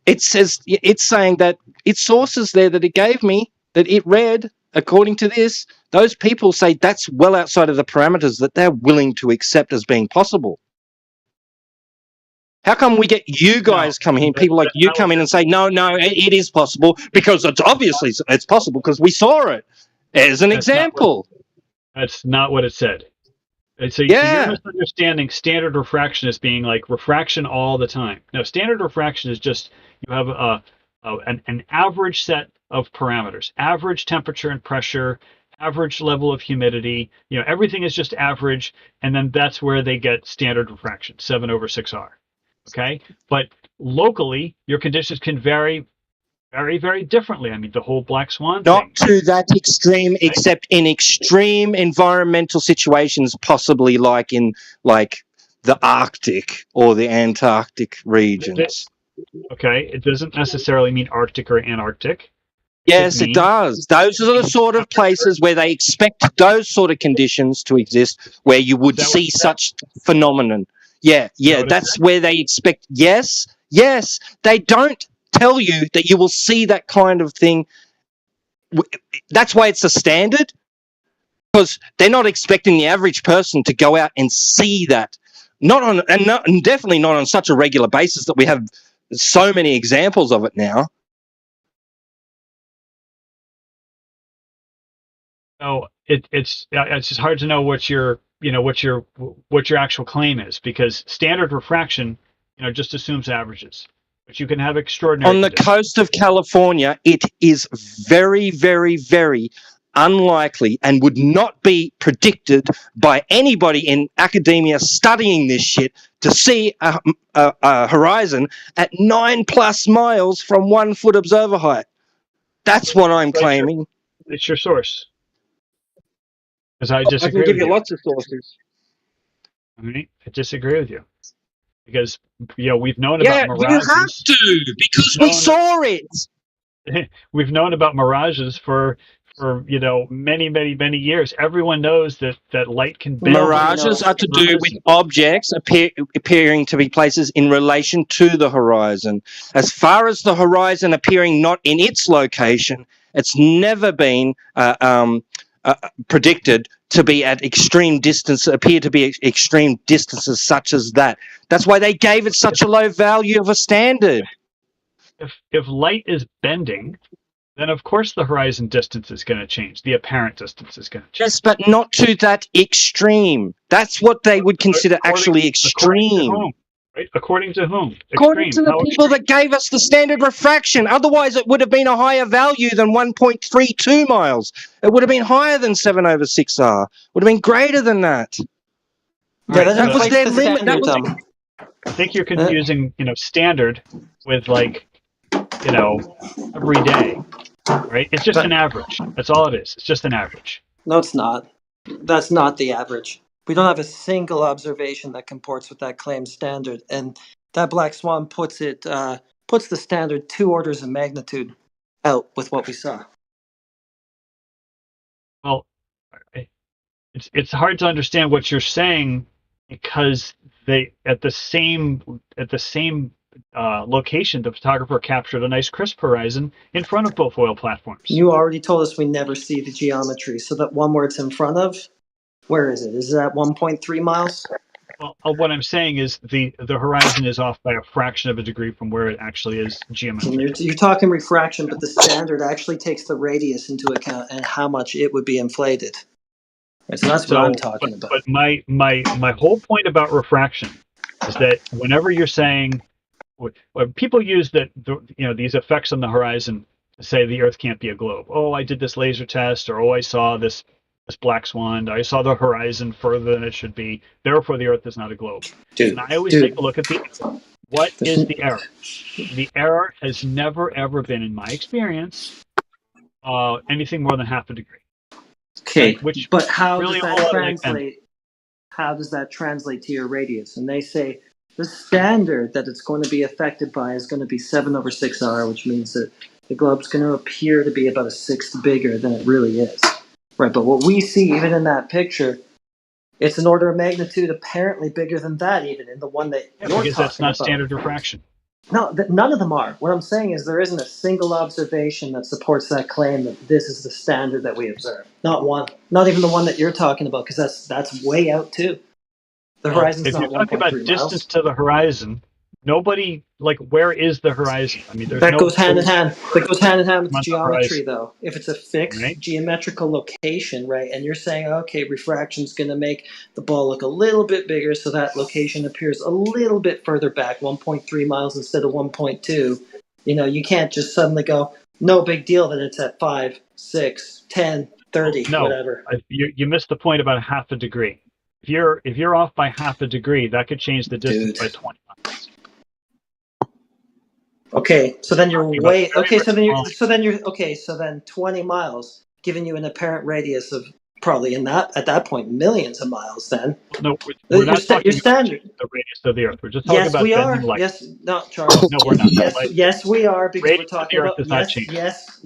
it's saying that its sources there that it gave me that it read. According to this, those people say that's well outside of the parameters that they're willing to accept as being possible. How come we get you guys coming in, people like you come in and say, no, it is possible because it's possible because we saw it. As an example. That's not what it said. So you're misunderstanding standard refraction as being like refraction all the time. No, standard refraction is just you have an average set of parameters, average temperature and pressure, average level of humidity. Everything is just average, and then that's where they get standard refraction, 7/6R. Okay, but locally, your conditions can vary very, very differently. I mean, the whole black swan thing. Not to that extreme, except in extreme environmental situations, possibly like in the Arctic or the Antarctic regions. Okay, it doesn't necessarily mean Arctic or Antarctic. Yes, it does. Those are the sort of places where they expect those sort of conditions to exist, where you would see such phenomenon. Yeah, that's where they expect. Yes, they don't tell you that you will see that kind of thing. That's why it's a standard, because they're not expecting the average person to go out and see that. And definitely not on such a regular basis that we have so many examples of it now. So it's just hard to know what your actual claim is, because standard refraction just assumes averages, but you can have extraordinary on the coast of California. It is very, very, very unlikely and would not be predicted by anybody in academia studying this shit to see a horizon at 9+ miles from 1 foot observer height. That's what I'm claiming. It's your source. Because I disagree. I can give you lots of sources. I disagree with you, because we've known about mirages. You have to, because we saw it. We've known about mirages for many, many, many years. Everyone knows that light can bend. Mirages are to do with objects appearing to be places in relation to the horizon. As far as the horizon appearing not in its location, it's never been predicted to be at extreme distance, appear to be extreme distances such as that. That's why they gave it such a low value of a standard. If light is bending, then of course the horizon distance is going to change. The apparent distance is going to change. Yes, but not to that extreme. That's what they would consider actually extreme. According to whom? According to the people that gave us the standard refraction. Otherwise, it would have been a higher value than 1.32 miles. It would have been higher than 7/6R. Would have been greater than that. Yeah, that was their limit. I think you're confusing, standard with every day, right? It's just an average. That's all it is. It's just an average. No, it's not. That's not the average. We don't have a single observation that comports with that claimed standard, and that black swan puts the standard 2 orders of magnitude out with what we saw. Well, it's hard to understand what you're saying because they at the same location, the photographer captured a nice crisp horizon in front of both oil platforms. You already told us we never see the geometry, so that one where it's in front of, where is it? Is it at 1.3 miles? Well, what I'm saying is the horizon is off by a fraction of a degree from where it actually is geometrically. You're talking refraction, but the standard actually takes the radius into account and how much it would be inflated. Right, so that's what I'm talking about. But my whole point about refraction is that whenever you're saying, when people use these effects on the horizon to say the Earth can't be a globe. Oh, I did this laser test, or oh, I saw this black swan. I saw the horizon further than it should be. Therefore, the Earth is not a globe. And I always take a look at the error. What is the error? The error has never ever been, in my experience, anything more than half a degree. Okay, but how does that translate? How does that translate to your radius? And they say the standard that it's going to be affected by is going to be 7/6R, which means that the globe's going to appear to be about a sixth bigger than it really is. Right, but what we see even in that picture, it's an order of magnitude apparently bigger than that, even in the one that you're talking about. Because that's not standard refraction. No, none of them are. What I'm saying is there isn't a single observation that supports that claim that this is the standard that we observe. Not one. Not even the one that you're talking about, because that's way out too. The horizon's not 1.3 miles. If you're talking about distance to the horizon, nobody, where is the horizon? I mean, that goes hand in hand. That goes hand in hand with the geometry, though. If it's a fixed geometrical location, right, and you're saying, okay, refraction's going to make the ball look a little bit bigger, so that location appears a little bit further back, 1.3 miles instead of 1.2. You can't just suddenly go, no big deal that it's at 5, 6, 10, 30, whatever. You missed the point about half a degree. If you're off by half a degree, that could change the distance by 20 miles. Okay, so then you're way okay. So then 20 miles, giving you an apparent radius of probably at that point millions of miles. Then no, we're not talking standard the radius of the Earth. We're just talking about bending light. Yes, no, Charles. No, we're not. Yes, we are, because radius we're talking about yes.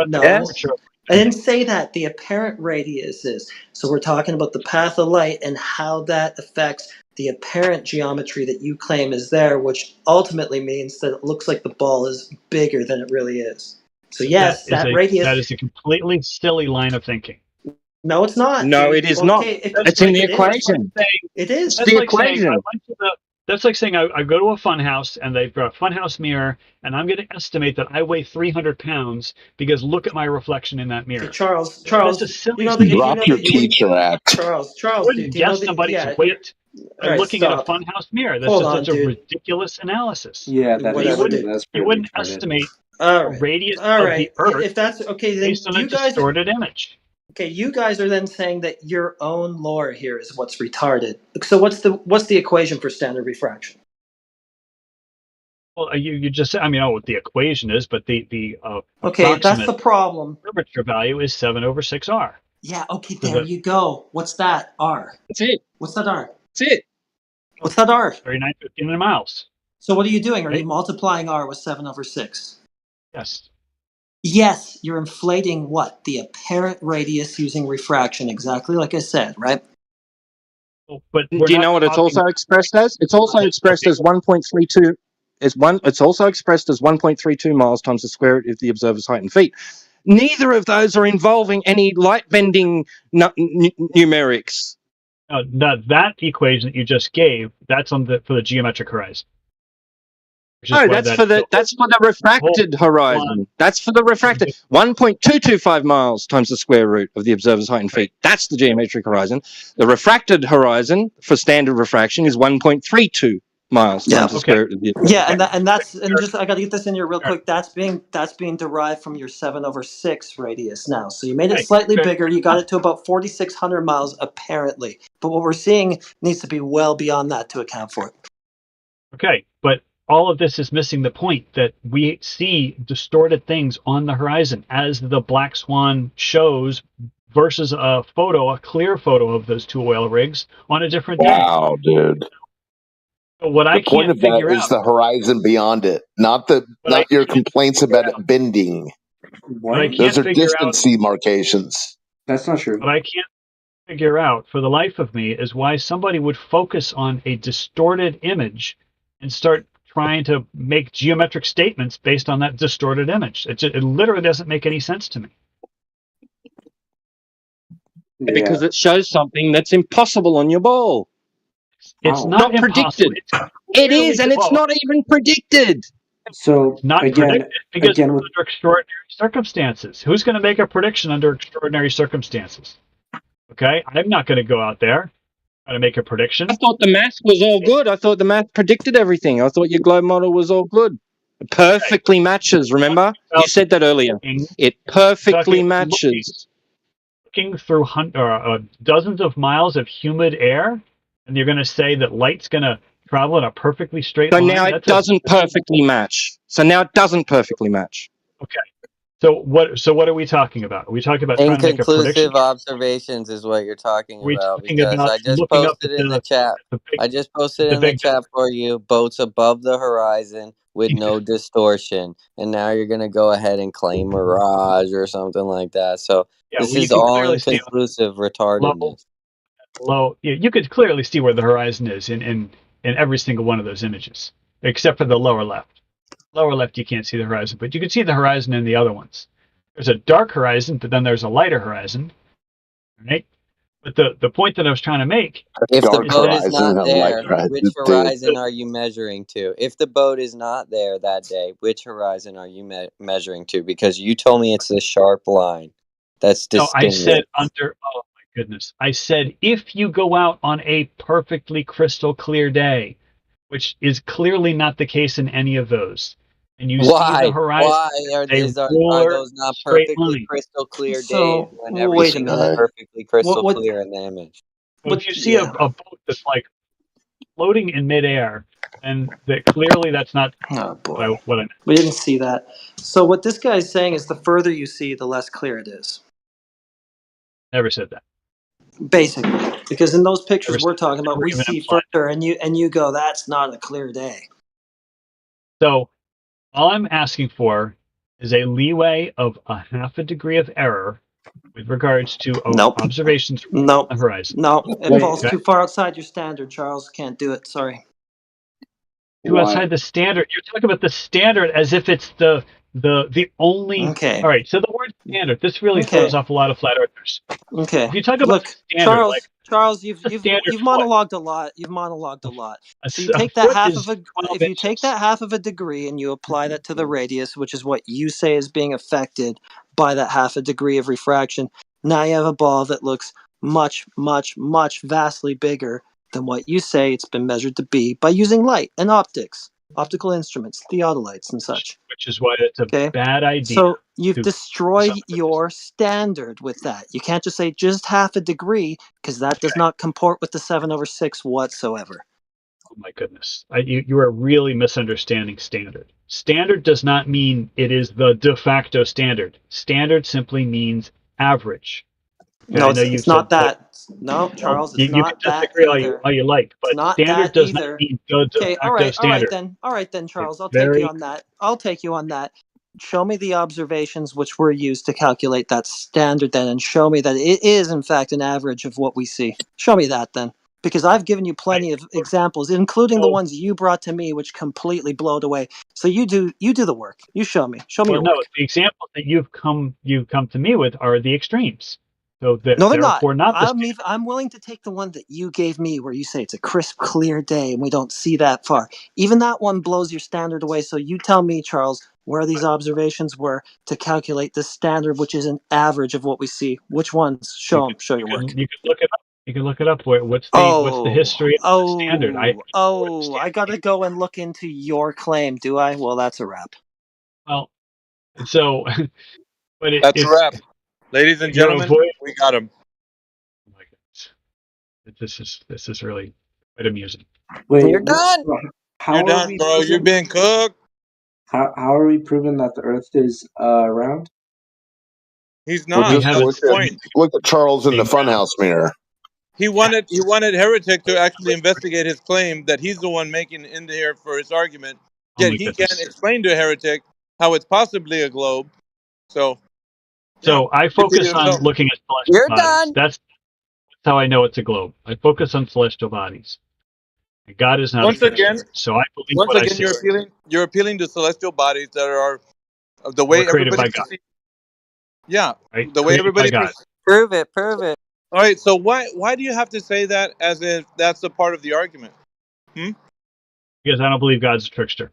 No. I didn't say that. The apparent radius is. So we're talking about the path of light and how that affects the apparent geometry that you claim is there, which ultimately means that it looks like the ball is bigger than it really is. So yes, that radius. That is a completely silly line of thinking. No, it's not. No, it is not. It's in the equation. It is. It's the equation. That's like saying I go to a fun house and they've got a fun house mirror, and I'm going to estimate that I weigh 300 pounds because look at my reflection in that mirror. Hey, Charles, that's a silly drop your teacher act. Charles, wouldn't guess somebody's weight by looking at a fun house mirror. That's such a ridiculous analysis. Yeah, you wouldn't estimate a radius of the Earth if that's okay, then based on a distorted image. Okay, you guys are then saying that your own lore here is what's retarded. So what's the equation for standard refraction? Well, you just said, what the equation is, but the okay, that's the problem. Curvature value is 7/6R. Yeah, okay, there you go. What's that R? That's it. What's that R? That's it. What's that R? 39.15 miles. So what are you doing? Are you multiplying R with 7/6? Yes. Yes, you're inflating what? The apparent radius using refraction, exactly like I said, right? But do you know what it's also expressed as? It's also expressed as 1.32. It's also expressed as 1.32 miles times the square root of the observer's height in feet. Neither of those are involving any light bending numerics. That equation that you just gave, that's for the geometric horizon. No, that's for the refracted horizon. That's for the refracted. 1.225 miles times the square root of the observer's height in feet. That's the geometric horizon. The refracted horizon for standard refraction is 1.32 miles times the square root of the observer's height. Just I got to get this in here real quick. That's being derived from your 7/6 radius now. So you made it slightly bigger. You got it to about 4,600 miles apparently. But what we're seeing needs to be well beyond that to account for it. Okay, but all of this is missing the point that we see distorted things on the horizon as the black swan shows versus a clear photo of those two oil rigs on a different day. Wow, dude. So what the point of that is the horizon beyond it, not your complaints about it bending. What? Those are distance demarcations. That's not true. But I can't figure out for the life of me is why somebody would focus on a distorted image and start trying to make geometric statements based on that distorted image. It literally doesn't make any sense to me. Yeah. Because it shows something that's impossible on your ball. It's not predicted. It is, and it's not even predicted. So not again, predicted because again, it's under extraordinary circumstances. Who's going to make a prediction under extraordinary circumstances? Okay, I'm not going to go out there and make a prediction. I thought the math was all good. I thought the math predicted everything. I thought your globe model was all good. It perfectly matches, remember? You said that earlier. It perfectly matches. Looking through dozens of miles of humid air, and you're going to say that light's going to travel in a perfectly straight line? So now it doesn't perfectly match. Okay. So what are we talking about? Are we talking about trying to make a prediction? Inconclusive observations is what you're talking about, talking because about I just looking up posted at in the chat. I just posted in the chat for you boats above the horizon with no distortion, and now you're gonna go ahead and claim mirage or something like that. So this is all inconclusive retardedness. Low, you could clearly see where the horizon is in every single one of those images, except for the lower left. Lower left, you can't see the horizon, but you can see the horizon in the other ones. There's a dark horizon, but then there's a lighter horizon, right? But the point that I was trying to make, if the boat is not there, which horizon are you measuring to? If the boat is not there that day, which horizon are you measuring to? Because you told me it's the sharp line. That's distinct. No, I said under. Oh my goodness! I said if you go out on a perfectly crystal clear day, which is clearly not the case in any of those. And you see the horizon. Why are those not perfectly crystal clear days when everything is perfectly crystal clear in the image? Well, if you see a boat that's like floating in midair, and that clearly that's not what I meant. We didn't see that. So what this guy is saying is the further you see, the less clear it is. Never said that. Basically, because in those pictures we're talking about, we see further, and you go, that's not a clear day. So all I'm asking for is a leeway of a half a degree of error with regards to observations from the horizon. No, it falls too far outside your standard, Charles. Can't do it. Sorry. Too outside the standard. You're talking about the standard as if it's the only. Okay. All right. So the word standard. This really throws off a lot of flat earthers. Okay. If you talk about standard, Charles, you've monologued a lot. You've monologued a lot. So you take that half of if you take that half of a degree and you apply that to the radius, which is what you say is being affected by that half a degree of refraction, now you have a ball that looks much, much, much vastly bigger than what you say it's been measured to be by using light and optical instruments, theodolites and such. Which is why it's a bad idea. So you've destroyed your standard with that. You can't just say just half a degree, because that does not comport with the 7/6 whatsoever. Oh my goodness. You are really misunderstanding standard. Standard does not mean it is the de facto standard. Standard simply means average. Okay, no, it's not that. No, Charles, it's not that. You can disagree all you like, but standard does not mean the de facto standard. All right then, Charles, I'll take you on that. I'll take you on that. Show me the observations which were used to calculate that standard then, and show me that it is in fact an average of what we see. Show me that then. Because I've given you plenty of examples, including the ones you brought to me, which completely blowed away. So you do the work. You show me. Show me your work. The examples that you've come to me with are the extremes. So no, they're not. Not I'm willing to take the one that you gave me, where you say it's a crisp, clear day, and we don't see that far. Even that one blows your standard away. So you tell me, Charles, where these observations were to calculate the standard, which is an average of what we see. Which ones? Show your work. You can look it up. You can look it up. What's the history of the standard? I gotta go and look into your claim, do I? Well, that's a wrap. Well, so, but that's a wrap, ladies and gentlemen. We got him. Oh my goodness, this is really quite amusing. Wait, you're done. You're done, bro. You're being cooked. How are we proving that the Earth is round? He's not. Look at Charles in the funhouse mirror. He wanted Heretic to actually investigate his claim that he's the one making in here for his argument. Yet he can't explain to Heretic how it's possibly a globe. So I focus on looking at celestial You're bodies. done. how I know it's a globe. I focus on celestial bodies. And God is not Once a trickster. again, So I believe once what I again, see. you're appealing to celestial bodies that are the We're way created everybody by God. perceives. Yeah, Right? the way Created by everybody God. perceives. Prove it. Prove it. All right. So why do you have to say that as if that's a part of the argument? Because I don't believe God's a trickster.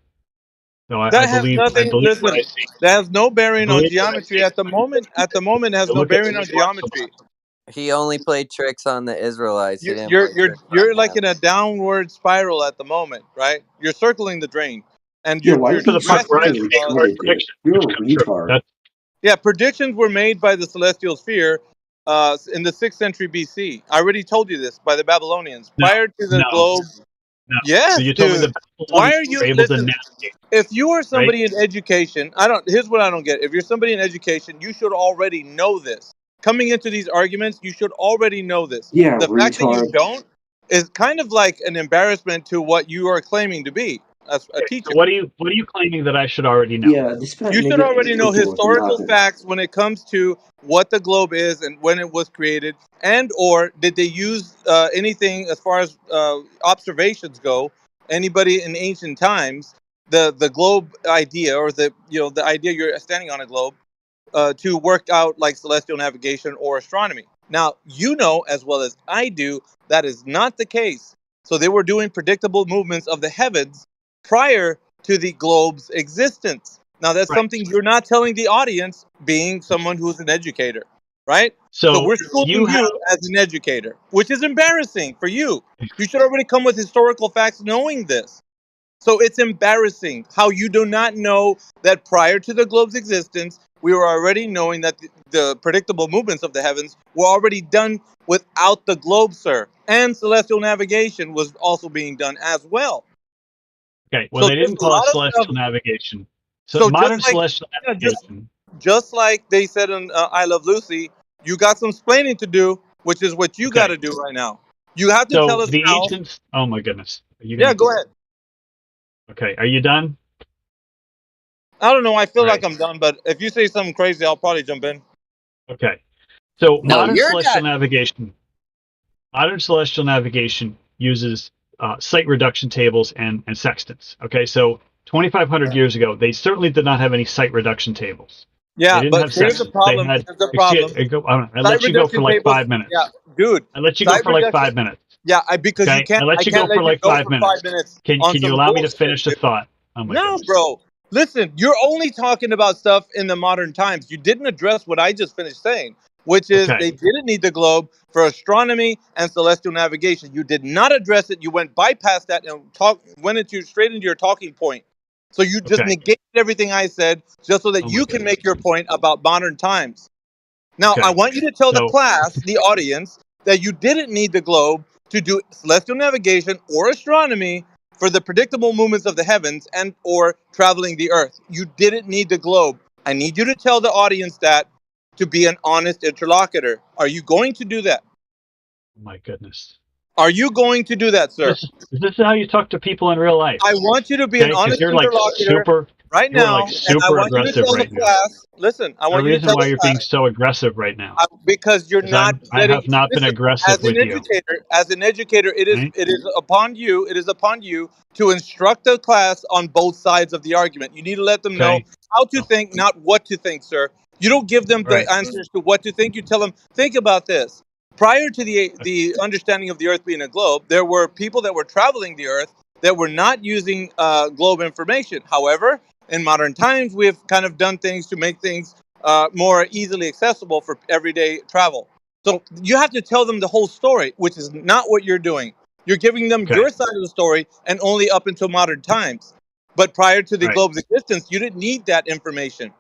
So I That has believe nothing. what Listen, I see. that has no I bearing on believe what I geometry see. at the moment. At the moment, it has I no look at bearing on what's geometry. He only played tricks on the Israelites. He You're didn't you're play you're tricks on you're like man. in a downward spiral at the moment, right? You're circling the drain, and Yeah, why you're do to you the keep part where I grasping have at to saying make a straws. true, dude? prediction which You're a comes true. retard. Yeah, predictions were made by the celestial sphere in the 6th century BC. I already told you this by the Babylonians No, prior to the no, globe. no. So Yes, you told me dude. the Why Babylonians are you were able to listen? navigate, If you are right? somebody in education, here's what I don't get. If you're somebody in education, you should already know this. Coming into these arguments, you should already know this. Yeah, The fact that you retard. don't is kind of like an embarrassment to what you are claiming to be as a Okay. So teacher. what are you claiming that I should already know? Yeah, this fat You should nigga is already know speaking with historical nothing. facts when it comes to what the globe is and when it was created, and or did they use anything as far as observations go? Anybody in ancient times, the globe idea, or the idea you're standing on a globe, to work out like celestial navigation or astronomy. Now, you know as well as I do that is not the case. So they were doing predictable movements of the heavens prior to the globe's existence. Now, that's Right. something you're not telling the audience, being someone who's an educator, right? So So we're schooling you have you as an educator, which is embarrassing for you. You should already come with historical facts knowing this. So it's embarrassing how you do not know that prior to the globe's existence, we were already knowing that the predictable movements of the heavens were already done without the globe, sir. And celestial navigation was also being done as well. okay. Well, So they there's didn't a call it lot of stuff. celestial navigation. So So modern celestial yeah, navigation. just like they said in I Love Lucy, you got some splaining to do, which is what you got Okay. to do right now. You have to tell So us the how. ancients. Oh my goodness. Are you Yeah, gonna? go ahead. Okay. Are you done? I don't know. I feel All like right. I'm done, but if you say something crazy, I'll probably jump in. Okay. So No, modern you're celestial done. navigation. Modern celestial navigation uses site reduction tables and sextants. Okay. So 2,500 years ago, they certainly did not have any site reduction tables. They Yeah, didn't but have here's the sextants. They problem. had. Here's the problem. I Site let you go for reduction like tables. 5 minutes. Yeah, dude. I let you go Site for like reduction. 5 minutes. Yeah, because you Okay. can't. I let I you go can't for let you like go five for 5 minutes. minutes Can on you some allow me to bullshit, finish the dude. thought? Oh my No, goodness. bro. Listen, you're only talking about stuff in the modern times. You didn't address what I just finished saying, which is Okay. they didn't need the globe for astronomy and celestial navigation. You did not address it. You went bypass that and went straight into your talking point. So you just Okay. negated everything I said just so that Oh my you can goodness. make your point about modern times. Now, I Okay. want you to tell the So class, the audience, that you didn't need the globe to do celestial navigation or astronomy for the predictable movements of the heavens and or traveling the earth. You didn't need the globe. I need you to tell the audience that to be an honest interlocutor. Are you going to do that? oh my goodness. Are you going to do that, sir? This is how you talk to people in real life. I want you to be an Okay? Because honest you're like interlocutor super right you are like now, and I super want you to aggressive tell the right now. class, listen, I The want you to reason tell why the you're being class, so aggressive right now because you're is not I setting. have not been Listen, aggressive with you. as an educator, Right? it is upon you. It is upon you to instruct the class on both sides of the argument. You need to let them know Okay. how to think, not what to think, sir. You don't give them the Right. answers to what to think. You tell them, think about this. Prior to the understanding of the Earth being a globe, there were people that were traveling the Earth that were not using globe information. However, in modern times, we have kind of done things to make things more easily accessible for everyday travel. So you have to tell them the whole story, which is not what you're doing. You're giving them Okay. your side of the story and only up until modern times. But prior to the Right. globe's existence, you didn't need that information,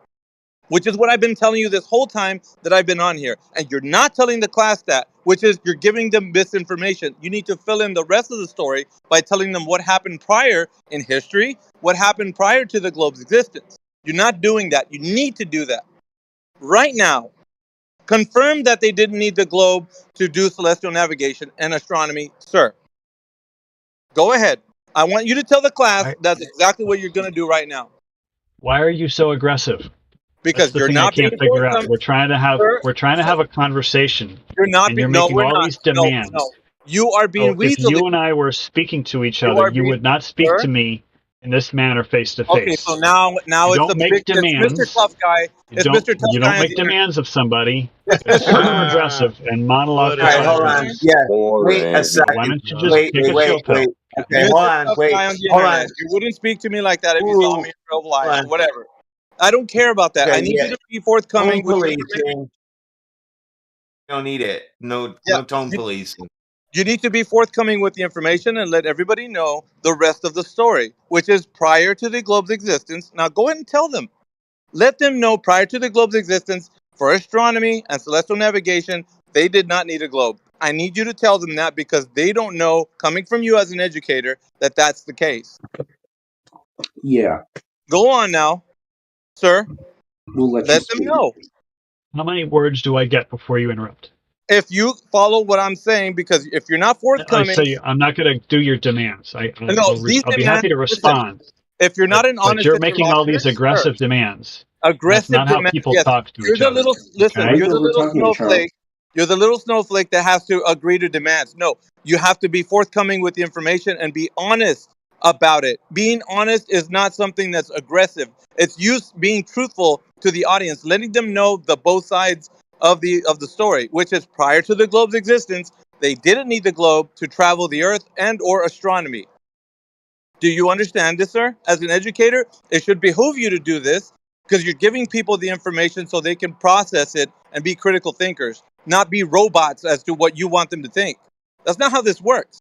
which is what I've been telling you this whole time that I've been on here. And you're not telling the class that, which is you're giving them misinformation. You need to fill in the rest of the story by telling them what happened prior in history, what happened prior to the globe's existence. You're not doing that. You need to do that right now. Confirm that they didn't need the globe to do celestial navigation and astronomy, sir. Go ahead. I want you to tell the class Why that's exactly what you're going to do right now. why are you so aggressive? because That's the you're thing I not being can't figure out. forthcoming. We're trying to have Sir, a conversation, you're not and being. you're No, making we're all not. these No, demands. you are being So if weaselly. you and I were speaking to each You other, are you being, would not speak sir. to me in this manner face to Okay, face. so now You it's don't make it's Mr. demands. Tough Guy. It's Mr. Tough You don't Guy on make the internet. demands of somebody. It's It's Mr. super aggressive and monologue for All right, 5 hold on. minutes. Yeah, wait a Boring. So why second. don't you just take a chill pill? Okay, Mr. hold on. Tough Guy on the Hold on. internet. You wouldn't speak to me like that if you saw Ooh, me in real hold life. on. Whatever. I don't care about that. I Okay, need yeah. you to be forthcoming Tone with the information. policing. You don't need it. No tone policing. You need to be forthcoming with the information and let everybody know the rest of the story, which is prior to the globe's existence. Now go ahead and tell them. Let them know prior to the globe's existence, for astronomy and celestial navigation, they did not need a globe. I need you to tell them that because they don't know, coming from you as an educator, that that's the case. Yeah. Go on now, sir. We'll let Let them know. How many words do I get before you interrupt? If you follow what I'm saying, because if you're not I forthcoming, say I'm not going to do your demands. I'll be happy to respond. If you're not an But honest you're making all these interlocutor, sir, aggressive demands. That's aggressive not how demand. people Yes, talk to you're each the other. little. Listen, Okay? you're the little snowflake. You're the little snowflake that has to agree to demands. No, you have to be forthcoming with the information and be honest about it. Being honest is not something that's aggressive. It's you being truthful to the audience, letting them know the both sides of the story, which is prior to the globe's existence, they didn't need the globe to travel the Earth and or astronomy. Do you understand this, sir? As an educator, it should behoove you to do this because you're giving people the information so they can process it and be critical thinkers, not be robots as to what you want them to think. That's not how this works.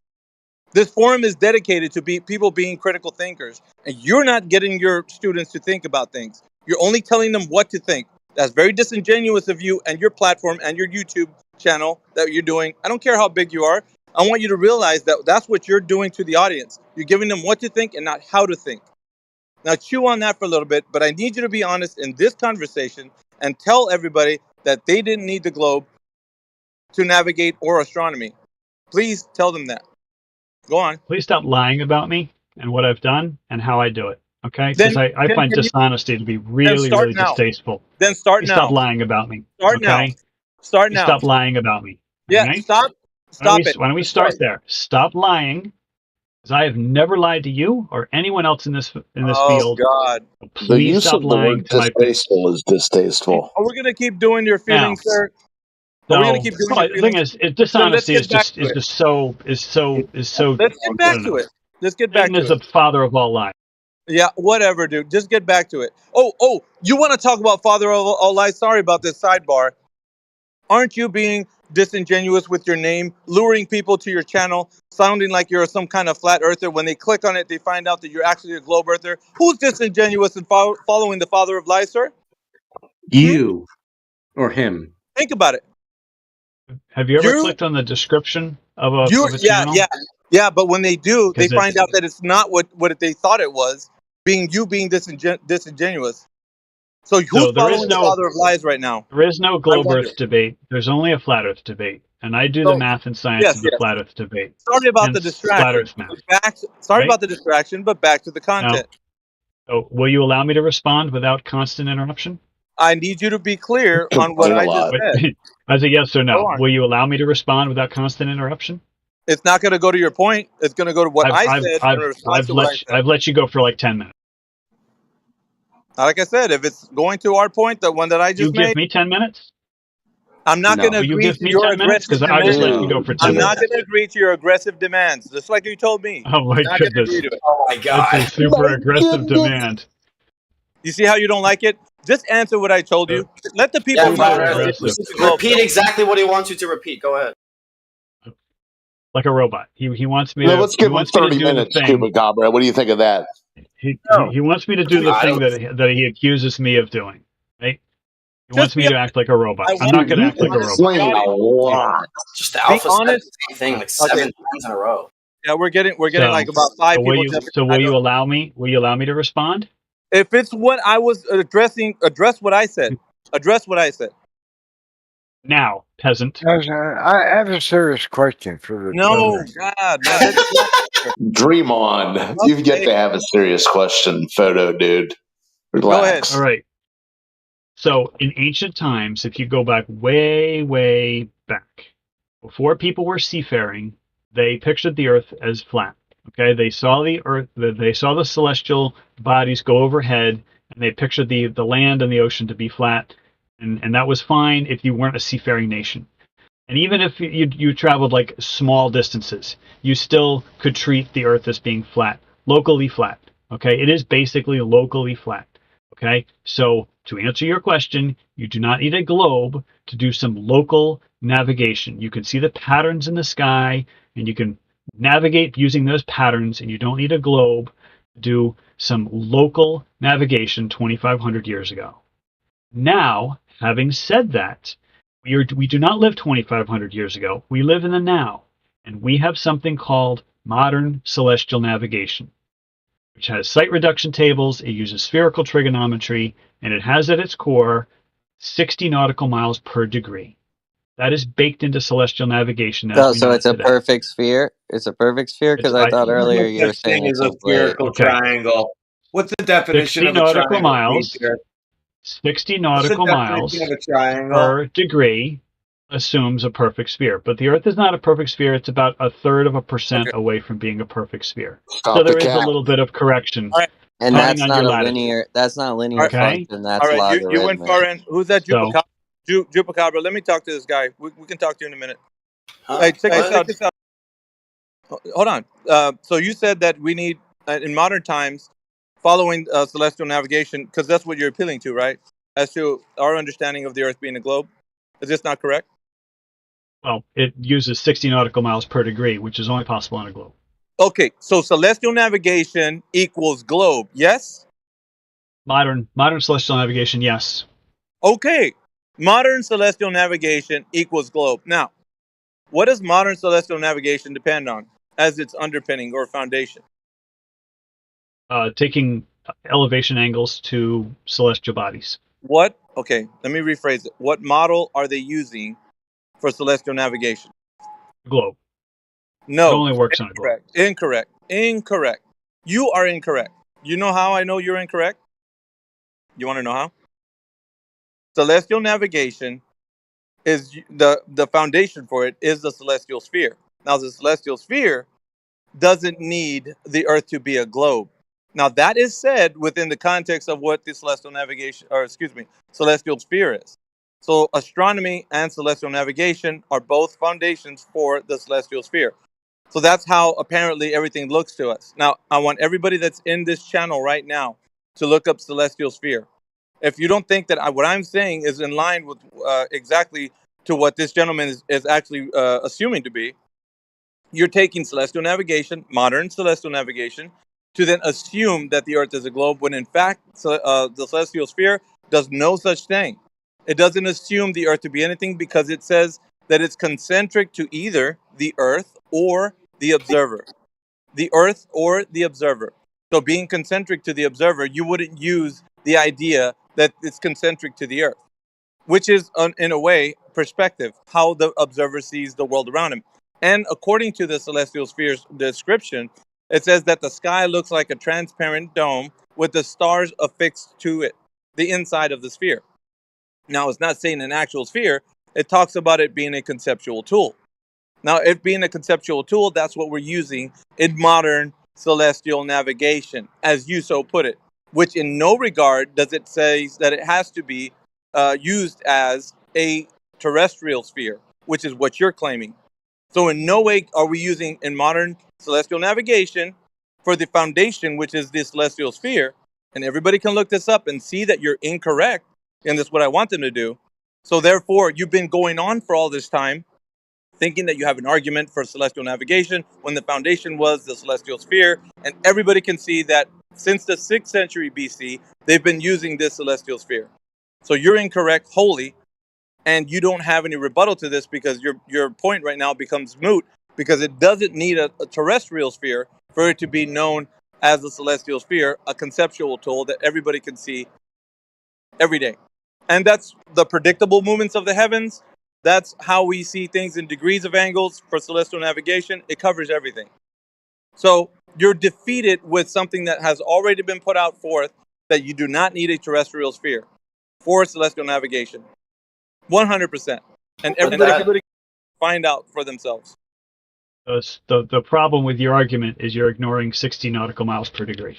This forum is dedicated to people being critical thinkers, and you're not getting your students to think about things. You're only telling them what to think. That's very disingenuous of you and your platform and your YouTube channel that you're doing. I don't care how big you are. I want you to realize that that's what you're doing to the audience. You're giving them what to think and not how to think. Now, chew on that for a little bit, but I need you to be honest in this conversation and tell everybody that they didn't need the globe to navigate or astronomy. Please tell them that. Go on. Please stop lying about me and what I've done and how I do it. Okay? Then, Because I find can you dishonesty to be then really, start really now? distasteful. Then start Please stop now. lying about me. Start now. Okay? Start Please now. stop lying about me. Yeah, Okay? stop it. Why don't we Just start there? Stop lying, because I have never lied to you or anyone else in this Oh field. God. So The please use stop of the lying word to my face. distasteful is distasteful. Are we gonna keep doing your Now, feelings, sir? Are we gonna keep doing your the thing feelings? is, Then let's dishonesty get back to it. is so Let's get I back don't to know. it. Let's get back Satan to is it. the father of all lies. Yeah, whatever, dude. Just get back to it. Oh, you want to talk about father of all lies? Sorry about this sidebar. Aren't you being disingenuous with your name, luring people to your channel, sounding like you're some kind of flat earther? When they click on it, they find out that you're actually a globe earther. Who's disingenuous and following the father of lies, sir? You or him. Think about it. Have you ever clicked on the description of a channel? Yeah. But when they do, they Because find out that it's not what they thought it was. Being disingenuous. So who's there following is the father of lies right now? There is no I globe wonder. Earth debate. There's only a flat Earth debate, and I do the So math and science yes, of the flat Earth debate. Sorry about the Hence, flat distraction. Earth math. Sorry Right? about the distraction, but back to the Now, content. so will you allow me to respond without constant interruption? I need you to be clear on what I just said. As a yes or Go no, on. will you allow me to respond without constant interruption? It's not going to go to your point. It's going to go to what I said in response to what I said. I've let you go for like 10 minutes. Like I said, if it's going to our point, the one that I just You made. give me 10 minutes? I'm not going to Will you agree give to me your 10 minutes? aggressive Because I just let demands. you go for 10 I'm minutes. not going to agree to your aggressive demands, just like you told me. Oh my I'm not going to goodness. agree to it. Oh my God. That's a super aggressive demand. You see how you don't like it? Just answer what I told you. Let the people Yeah, know. flat that Earth. they need to go. Repeat exactly what he wants you to repeat. Go ahead. Like a robot. He wants me No, to. let's He give him wants me to 30 do the minutes, thing. Chupacabra. What do you think of that? He wants me to do the thing that he accuses me of doing. Right? He wants me to act like a robot. I'm not going to act like a robot. A lot. Just the alpha said the same thing like 7 times in a row. Yeah, we're getting like about 5 people. Will you allow me? Will you allow me to respond? If it's what I was addressing, address what I said. Address what I said. Now, peasant. I have a serious question for the No, God, man. Dream on. You've yet to have a serious question, photo dude. Relax. All right. So in ancient times, if you go back way, way back, before people were seafaring, they pictured the earth as flat. Okay, they saw the earth, they saw the celestial bodies go overhead, and they pictured the land and the ocean to be flat, and that was fine if you weren't a seafaring nation. And even if you traveled like small distances, you still could treat the earth as being flat, locally flat. Okay, it is basically locally flat. Okay, so to answer your question, you do not need a globe to do some local navigation. You can see the patterns in the sky and you can navigate using those patterns, and you don't need a globe to do some local navigation 2,500 years ago. Now, having said that, we do not live 2,500 years ago. We live in the now, and we have something called modern celestial navigation, which has site reduction tables, it uses spherical trigonometry, and it has at its core 60 nautical miles per degree. That is baked into celestial navigation as Oh, we so know it's it a today. perfect sphere? It's a perfect sphere? Because I thought earlier you were saying it's a complete. spherical Okay. triangle. What's the definition 60 of a nautical triangle, miles, teacher? 60 What's the nautical definition miles of a triangle? per degree assumes a perfect sphere. But the Earth is not a perfect sphere. It's about 1/3% away from being a perfect sphere. So there is a little bit of correction All right. And depending that's on not your a latitude. linear. That's not a linear Okay. function. All That's right, you went logarithmic. far in. Who's that So, Jupacabra? Let me talk to this guy. We can talk to you in a minute. Hey, check this out. Hold on. So you said that we need, in modern times, following celestial navigation, because that's what you're appealing to, right? As to our understanding of the Earth being a globe. Is this not correct? well, it uses 60 nautical miles per degree, which is only possible on a globe. Okay, so celestial navigation equals globe, yes? Modern celestial navigation, yes. Okay, modern celestial navigation equals globe. Now, what does modern celestial navigation depend on as its underpinning or foundation? Taking elevation angles to celestial bodies. What? Okay, let me rephrase it. What model are they using for celestial navigation? Globe. No. It only works on a globe. Incorrect. You are incorrect. You know how I know you're incorrect? You want to know how? Celestial navigation is the foundation for it is the celestial sphere. Now, the celestial sphere doesn't need the Earth to be a globe. Now, that is said within the context of what the celestial sphere is. So, astronomy and celestial navigation are both foundations for the celestial sphere. So that's how apparently everything looks to us. Now, I want everybody that's in this channel right now to look up celestial sphere. If you don't think that what I'm saying is in line with exactly to what this gentleman is actually assuming to be, you're taking celestial navigation, modern celestial navigation, to then assume that the Earth is a globe, when in fact the celestial sphere does no such thing. It doesn't assume the Earth to be anything because it says that it's concentric to either the Earth or the observer. The Earth or the observer. So being concentric to the observer, you wouldn't use the idea that it's concentric to the Earth, which is, in a way, perspective, how the observer sees the world around him. And according to the celestial sphere's description, it says that the sky looks like a transparent dome with the stars affixed to it, the inside of the sphere. Now, it's not saying an actual sphere. It talks about it being a conceptual tool. Now, it being a conceptual tool, that's what we're using in modern celestial navigation, as you so put it, which in no regard does it say that it has to be used as a terrestrial sphere, which is what you're claiming. So in no way are we using in modern celestial navigation for the foundation, which is the celestial sphere. And everybody can look this up and see that you're incorrect. And that's what I want them to do. So therefore, you've been going on for all this time thinking that you have an argument for celestial navigation when the foundation was the celestial sphere. And everybody can see that since the 6th century BC, they've been using this celestial sphere. So you're incorrect wholly, and you don't have any rebuttal to this because your point right now becomes moot because it doesn't need a terrestrial sphere for it to be known as the celestial sphere, a conceptual tool that everybody can see every day. And that's the predictable movements of the heavens. That's how we see things in degrees of angles for celestial navigation. It covers everything. So you're defeated with something that has already been put out forth that you do not need a terrestrial sphere for celestial navigation. 100%. And everybody can find out for themselves. The problem with your argument is you're ignoring 60 nautical miles per degree.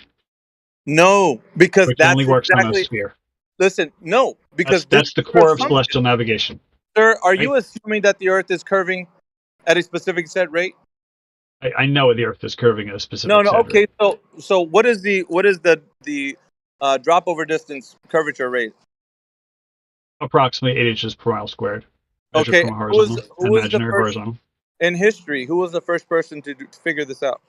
No, because which that's only works on a exactly. sphere. Listen, no, because that's the core of celestial navigation. Sir, are you assuming that the Earth is curving at a specific set rate? I know the Earth is curving at a specific No, set okay. rate. So what is the drop over distance curvature rate? Approximately 8 inches per mile squared. Measured Okay. from a horizontal, Who was the imaginary first horizontal. in history? Who was the first person to figure this out?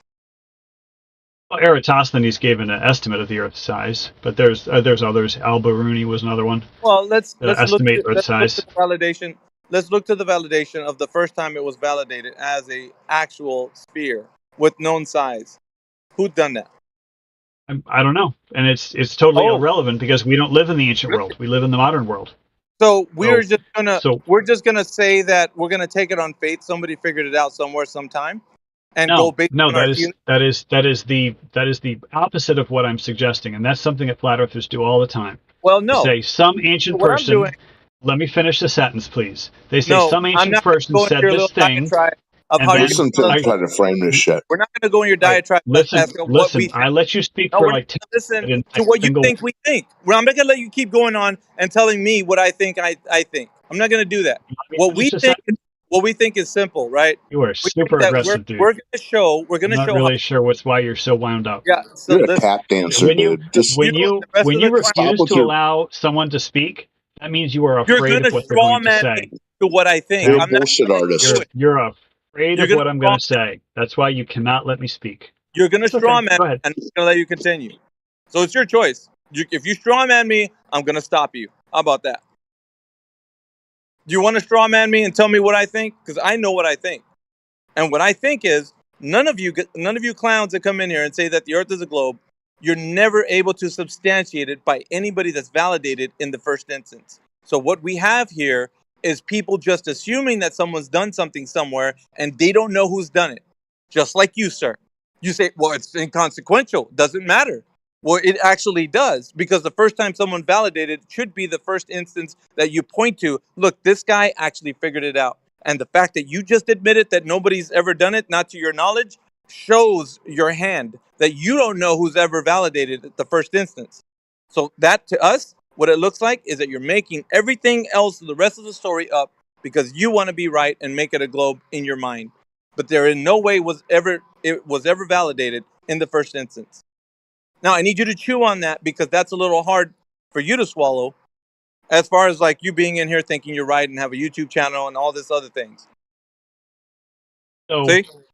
Well, Eratosthenes gave an estimate of the Earth's size, but there's others. Al-Biruni was another one. Well, let's estimate Earth's size. look to the validation. Let's look to the validation of the first time it was validated as a actual sphere with known size. Who'd done that? I don't know, and it's totally irrelevant because we don't live in the ancient world. We live in the modern world. So we're just gonna say that we're gonna take it on faith. Somebody figured it out somewhere, sometime, and go based on our feelings. that is the opposite of what I'm suggesting, and that's something that flat earthers do all the time. Well, no. They say some ancient person. Let me finish the sentence, please. They say some ancient person said this thing. Listen to him try to frame this shit. We're not going to go in your diatribe. Listen. I let you speak for like 10 listen to what you think we think. Well, I'm not going to let you keep going on and telling me what I think. I think I'm not going to do that. What we think is simple, right? You are super aggressive, dude. We're going to show. We're going to show. I'm not really sure why you're so wound up. Yeah, so you're a tap dancer, dude. When you refuse to allow someone to speak, that means you are afraid of what they're going to say. To what I think. You're a bullshit artist. You're afraid of what I'm going to say. That's why you cannot let me speak. You're going to straw man, and I'm going to let you continue. So it's your choice. If you straw man me, I'm going to stop you. How about that? Do you want to straw man me and tell me what I think? Because I know what I think. And what I think is none of you clowns that come in here and say that the Earth is a globe, you're never able to substantiate it by anybody that's validated in the first instance. So what we have here is people just assuming that someone's done something somewhere and they don't know who's done it. Just like you, sir. You say, well, it's inconsequential. Doesn't matter. Well, it actually does, because the first time someone validated should be the first instance that you point to. Look, this guy actually figured it out. And the fact that you just admitted that nobody's ever done it, not to your knowledge, shows your hand that you don't know who's ever validated at the first instance. So that, to us, what it looks like is that you're making everything else, the rest of the story, up because you want to be right and make it a globe in your mind. But there in no way was ever validated in the first instance. Now, I need you to chew on that because that's a little hard for you to swallow, as far as like you being in here thinking you're right and have a YouTube channel and all this other things. So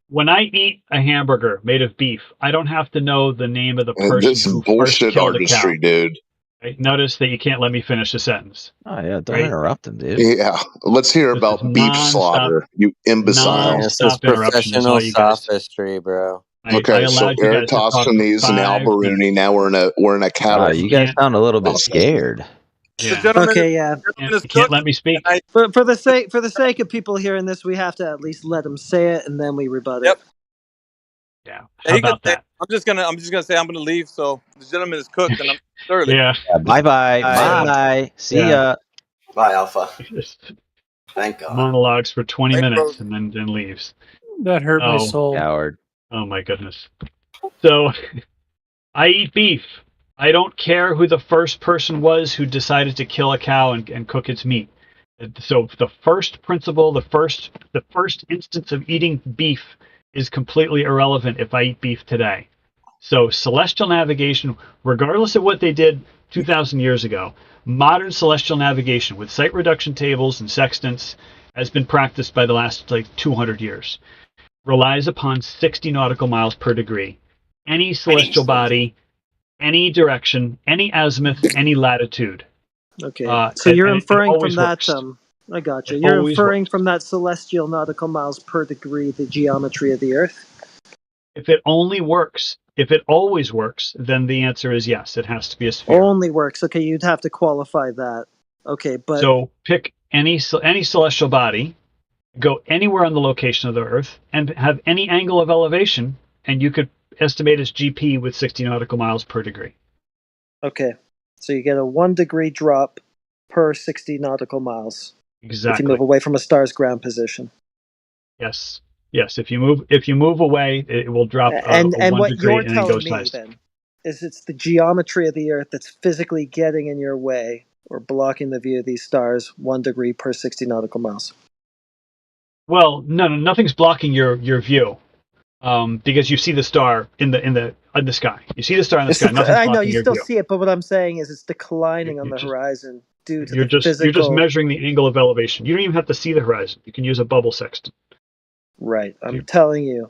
when I eat a hamburger made of beef, I don't have to know the name of the person who first killed the cow. Dude. Right? Notice that you can't let me finish the sentence. Oh yeah, don't interrupt him, dude. Yeah, let's hear about beef slaughter, you imbecile. This is professional sophistry, bro. Okay, so Eratosthenes and Al-Biruni. Now we're in a cattle. You guys sound a little bit scared. Yeah. Okay, yeah. You can't let me speak. For the sake of people hearing this, we have to at least let them say it, and then we rebut it. Yeah. How about that? I'm just gonna say I'm gonna leave. So the gentleman is cooked, and I'm thoroughly. Yeah. Bye. See ya. Bye, Alpha. Thank God. Monologues for 20 minutes and then leaves. That hurt my soul. Coward. Oh my goodness. So I eat beef. I don't care who the first person was who decided to kill a cow and cook its meat. So the first principle, the first instance of eating beef is completely irrelevant if I eat beef today. So celestial navigation, regardless of what they did 2,000 years ago, modern celestial navigation with site reduction tables and sextants has been practiced by the last 200 years. Relies upon 60 nautical miles per degree. Any celestial body, any direction, any azimuth, any latitude. Okay. So you're inferring from that. I got you. You're inferring from that celestial nautical miles per degree the geometry of the Earth. If it only works, if it always works, then the answer is yes. It has to be a sphere. Only works. Okay, you'd have to qualify that. Okay, but so pick any celestial body, go anywhere on the location of the Earth, and have any angle of elevation, and you could estimate its GP with 60 nautical miles per degree. Okay, so you get a 1 degree drop per 60 nautical miles. Exactly. If you move away from a star's ground position. Yes. Yes. If you move away, it will drop and 1 what degree you're and then go telling me size. then is it's the geometry of the Earth that's physically getting in your way or blocking the view of these stars 1 degree per 60 nautical miles. Well, no, nothing's blocking your view, because you see the star in the sky. You see the star in the sky. Nothing's I know blocking you your still view. see it, but what I'm saying is it's declining on the horizon due to the physical. You're just measuring the angle of elevation. You don't even have to see the horizon. You can use a bubble sextant. Right. I'm telling you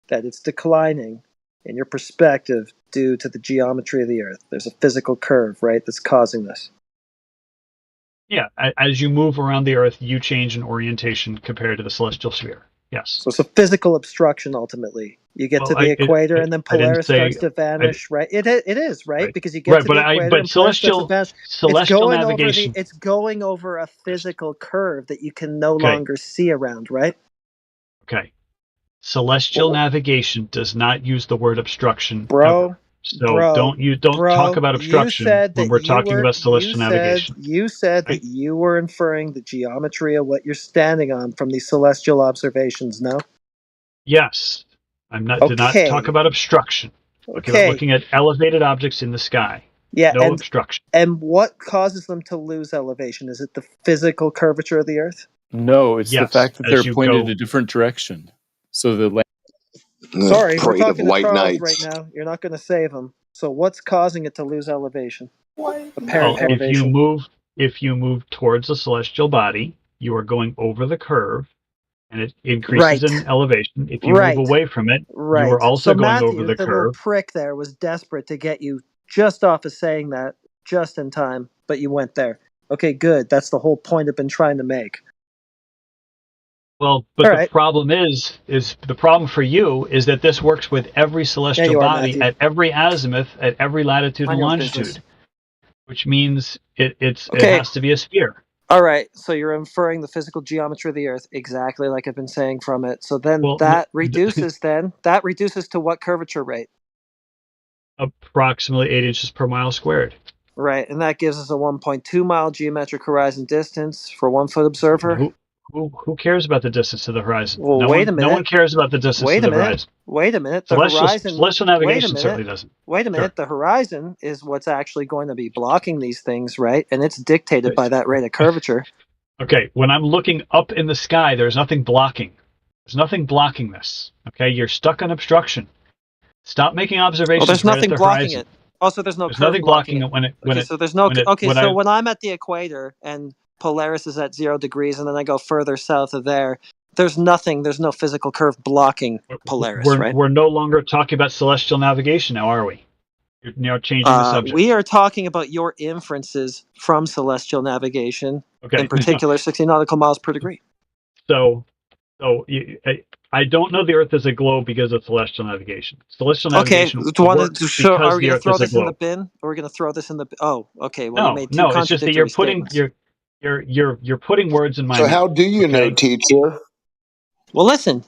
that it's declining in your perspective due to the geometry of the Earth. There's a physical curve, right, that's causing this. Yeah, as you move around the Earth, you change in orientation compared to the celestial sphere. Yes. So it's a physical obstruction ultimately. You get to the equator and then Polaris starts to vanish, right? It is, right? Because you get to the equator and Polaris starts to vanish. Celestial navigation. It's going over a physical curve that you can no longer see around, right? Okay. Celestial navigation does not use the word obstruction, bro. Ever. So don't talk about obstruction when we're talking about celestial navigation. You said that you were inferring the geometry of what you're standing on from these celestial observations, no? Yes. Did not talk about obstruction. Okay. About looking at elevated objects in the sky. Yeah, no obstruction. And what causes them to lose elevation? Is it the physical curvature of the Earth? No, it's the fact that they're pointed a different direction. So the land. Sorry, we're talking to Charles right now. You're not going to save him. So what's causing it to lose elevation? Apparent elevation. If you move towards a celestial body, you are going over the curve, and it increases in elevation. If you move away from it, you are also going over the curve. Little prick there was desperate to get you just off of saying that just in time, but you went there. Okay, good. That's the whole point I've been trying to make. Well, but the problem is the problem for you is that this works with every celestial body at every azimuth, at every latitude and longitude, which means it has to be a sphere. All right, so you're inferring the physical geometry of the Earth exactly like I've been saying from it. So then that reduces to what curvature rate? Approximately 8 inches per mile squared. Right, and that gives us a 1.2 mile geometric horizon distance for 1 foot observer. Who cares about the distance to the horizon? Well, wait a minute. No one cares about the distance to the horizon. Wait a minute. Celestial navigation certainly doesn't. Wait a minute. Sure. The horizon is what's actually going to be blocking these things, right? And it's dictated by that rate of curvature. Okay, when I'm looking up in the sky, there's nothing blocking. There's nothing blocking this. Okay, you're stuck on obstruction. Stop making observations. Well, there's nothing blocking horizon. it. Also, there's no there's nothing blocking it so when I'm at the equator and Polaris is at 0 degrees, and then I go further south of there's no physical curve blocking Polaris, right? We're no longer talking about celestial navigation now, are we? You're now changing the subject. We are talking about your inferences from celestial navigation, in particular 60 nautical miles per degree. I don't know the Earth is a globe because of celestial navigation. Celestial navigation works are we going to throw this in the bin? Or are we going to throw this in the bin? Oh, okay. Well, no, you made two it's just that you're putting you're putting words in my mouth. So how do you know, teacher? Well, listen.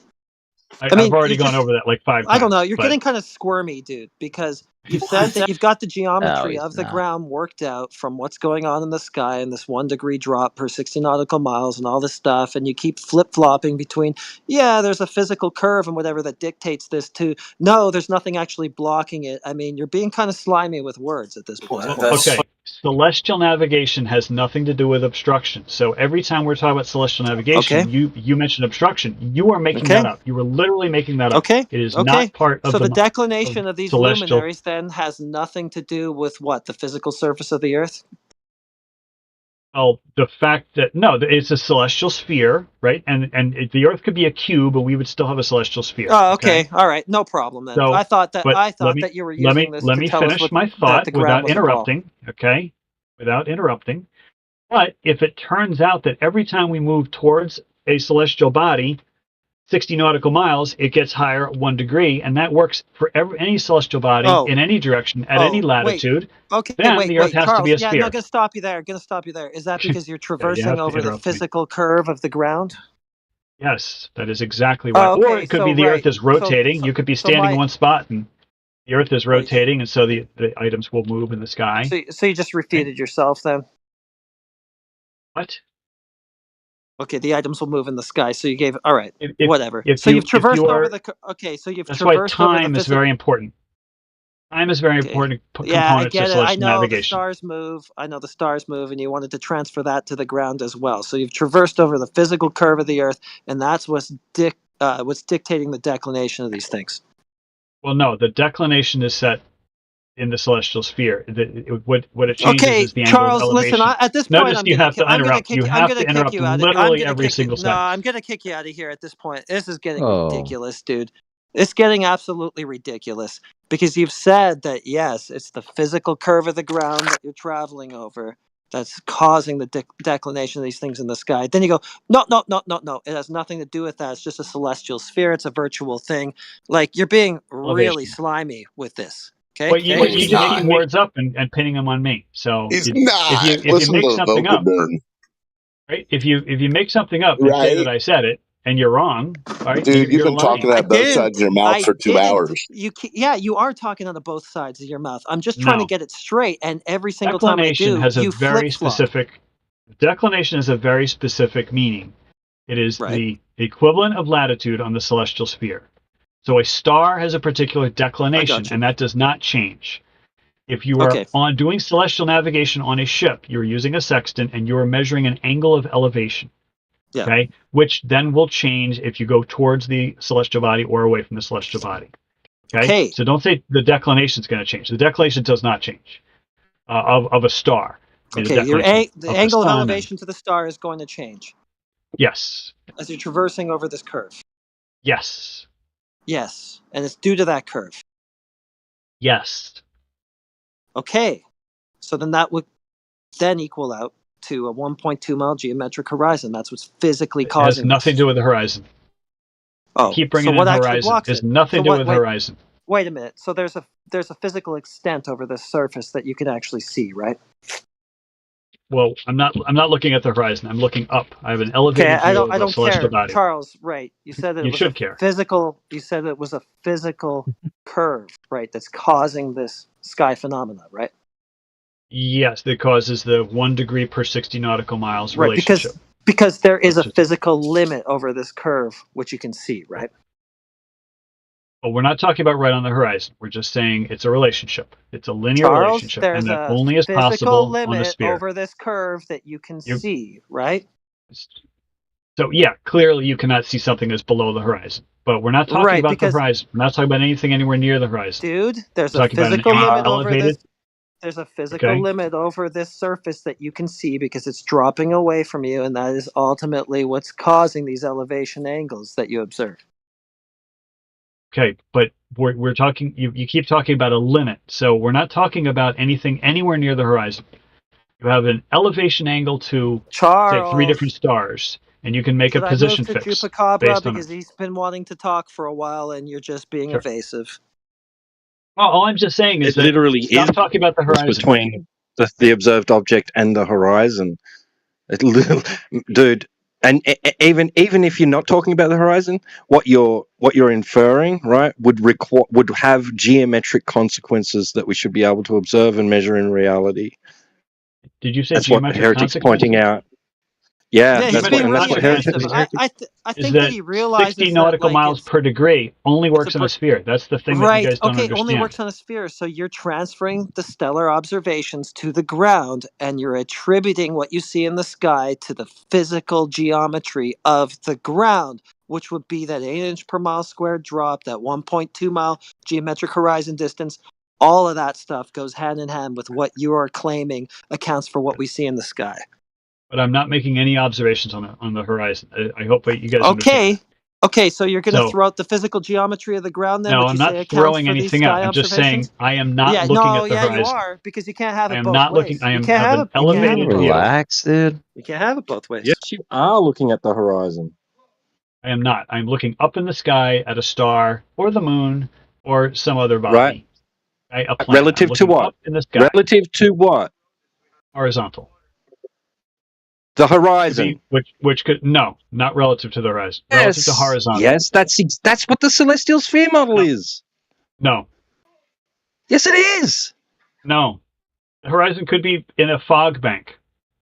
I've already gone over that like 5 times. I don't know. You're getting kind of squirmy, dude, because you've said that you've got the geometry of the ground worked out from what's going on in the sky and this 1 degree drop per 60 nautical miles and all this stuff. And you keep flip-flopping between, there's a physical curve and whatever that dictates this to, no, there's nothing actually blocking it. I mean, you're being kind of slimy with words at this point. Okay. Celestial navigation has nothing to do with obstruction. So every time we're talking about celestial navigation, you mentioned obstruction. You are making that up. You were literally making that up. Okay. It is not part of the declination of these luminaries then has nothing to do with what? The physical surface of the Earth? Well, the fact that it's a celestial sphere, right? And the Earth could be a cube, but we would still have a celestial sphere. Oh, okay. All right, no problem then. So, I thought that you were using this to tell us finish my thought without interrupting. Okay, without interrupting. But if it turns out that every time we move towards a celestial body, 60 nautical miles, it gets higher 1 degree, and that works for any celestial body in any direction at any latitude. Then the Earth has to be a sphere. Yeah, I'm going to stop you there. Is that because you're traversing over the physical curve of the ground? Yes, that is exactly right. Or it could be the Earth is rotating. You could be standing in one spot, and the Earth is rotating, and so the items will move in the sky. So you just repeated yourself then? What? Okay, the items will move in the sky. So you gave all right, If whatever. if So you you've if traversed you over are, the. Okay, so you've that's why traversed over the time is physical. very important. Time is a very Okay. important Yeah, I component to get it. I celestial know the navigation. stars move. I know the stars move, and you wanted to transfer that to the ground as well. So you've traversed over the physical curve of the Earth, and that's what's dictating the declination of these things. Well, no, the declination is set in the celestial sphere. What it changes Okay, is the angle of Charles. Listen, elevation. at this point, Notice you have to interrupt. You I'm have gonna to kick interrupt you out. I'm literally gonna every kick you. single No, sentence. I'm gonna kick you out of here at this point. This is getting Oh. ridiculous, dude. It's getting absolutely ridiculous because you've said that yes, it's the physical curve of the ground that you're traveling over that's causing the declination of these things in the sky. Then you go, no, no, no, no, no. It has nothing to do with that. It's just a celestial sphere. It's a virtual thing. Like you're being really Elevation. slimy with this. Okay. Well, you just making words up and pinning them on me. So He's if not. you Listen make to the something vocal up, burn. right? If you make something up and say Right? that I said it and you're wrong, right? Dude, you've You're been lying. talking out both sides of your mouth for 2 hours. Yeah, you are talking out of both sides of your mouth. I'm just trying to No. get it straight, and every single time I Declination do, has a you very flip flop. specific. Declination is a very specific meaning. It is Right. the equivalent of latitude on the celestial sphere. So a star has a particular declination, and that does not change. If you are doing celestial navigation on a ship, you're using a sextant and you're measuring an angle of elevation. Yeah. Okay, which then will change if you go towards the celestial body or away from the celestial body. Okay. So don't say the declination is going to change. The declination does not change of a star. I mean, Okay, the of angle of sun elevation to the star is going to change yes. as you're traversing over this curve. Yes. Yes, and it's due to that curve. Yes. Okay, so then that would then equal out to a 1.2 mile geometric horizon. That's what's physically It causing has nothing this. to do with the horizon. Oh, You keep bringing so in what actually horizon. blocks There's it? nothing to do with horizon. Wait a minute. So there's a physical extent over this surface that you can actually see, right? Well, I'm not looking at the horizon. I'm looking up. I have an elevated Okay, view of I a don't celestial care, body. Charles. Right? You said that You it was should care. physical. You said it was a physical curve, right? That's causing this sky phenomena, right? Yes, that causes the 1 degree per 60 nautical miles Right, relationship. because there is a physical limit over this curve, which you can see, right? But we're not talking about right on the horizon. We're just saying it's a relationship. It's a linear Charles, relationship, there's and that a only is physical possible on a limit sphere. over this curve that you can see, right? So yeah, clearly you cannot see something that's below the horizon. But we're not talking about the horizon. We're not talking about anything anywhere near the horizon. Dude, there's We're a talking about physical limit over elevated. this. There's a physical limit over this surface that you can see because it's dropping away from you, and that is ultimately what's causing these elevation angles that you observe. Okay, but we're talking. You keep talking about a limit, so we're not talking about anything anywhere near the horizon. You have an elevation angle to say 3 different stars, and you can make a position Should I move fix to Chupacabra based on because it. he's been wanting to talk for a while, and you're just being evasive. Well, all I'm just saying is It that literally stop is talking about the horizon. between the observed object and the horizon. Dude, and even if you're not talking about the horizon, what you're inferring, right, would have geometric consequences that we should be able to observe and measure in reality. Did you say that's what geometric Heretic's pointing out? Yeah, he's that's being what really Heretic evasive. I is think that he realizes 60 that, nautical like, miles per degree only works on a sphere. That's the thing that you guys don't okay, understand. only works on a sphere. So you're transferring the stellar observations to the ground, and you're attributing what you see in the sky to the physical geometry of the ground, which would be that 8-inch per mile squared drop, that 1.2 mile geometric horizon distance. All of that stuff goes hand in hand with what you are claiming accounts for what we see in the sky. But I'm not making any observations on the horizon. I hope you guys understand. Okay, so you're going to throw out the physical geometry of the ground then, No, which I'm you not say accounts throwing for these anything out. sky I'm just saying observations? I am not looking at the horizon. You are, because you can't have it I am both not ways. looking. I You am can't have have an it. You can't have elevated it both view. ways. Relax, dude. You can't have it both ways. Yes, you are looking at the horizon. I am not. I'm looking up in the sky at a star or the moon or some other body. Right. A planet. Relative to what? Up in the sky. Relative to what? Horizontal. The horizon. Which could not relative to the horizon. Yes. Relative to horizontal. Yes, that's what the celestial sphere model is. No. Yes, it is. No. The horizon could be in a fog bank,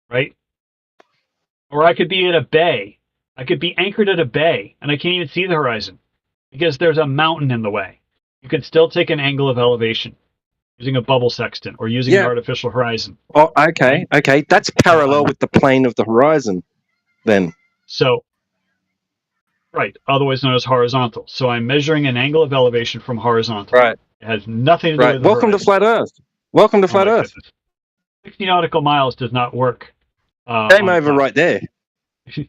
right? Or I could be at a bay. I could be anchored at a bay, and I can't even see the horizon because there's a mountain in the way. You can still take an angle of elevation using a bubble sextant or using an artificial horizon. Oh, okay. That's parallel with the plane of the horizon, then. So, right, otherwise known as horizontal. So I'm measuring an angle of elevation from horizontal. Right. It has nothing to do with the Welcome horizon. to flat Earth. Welcome to flat Earth. Goodness. 60 nautical miles does not work. Game over right there.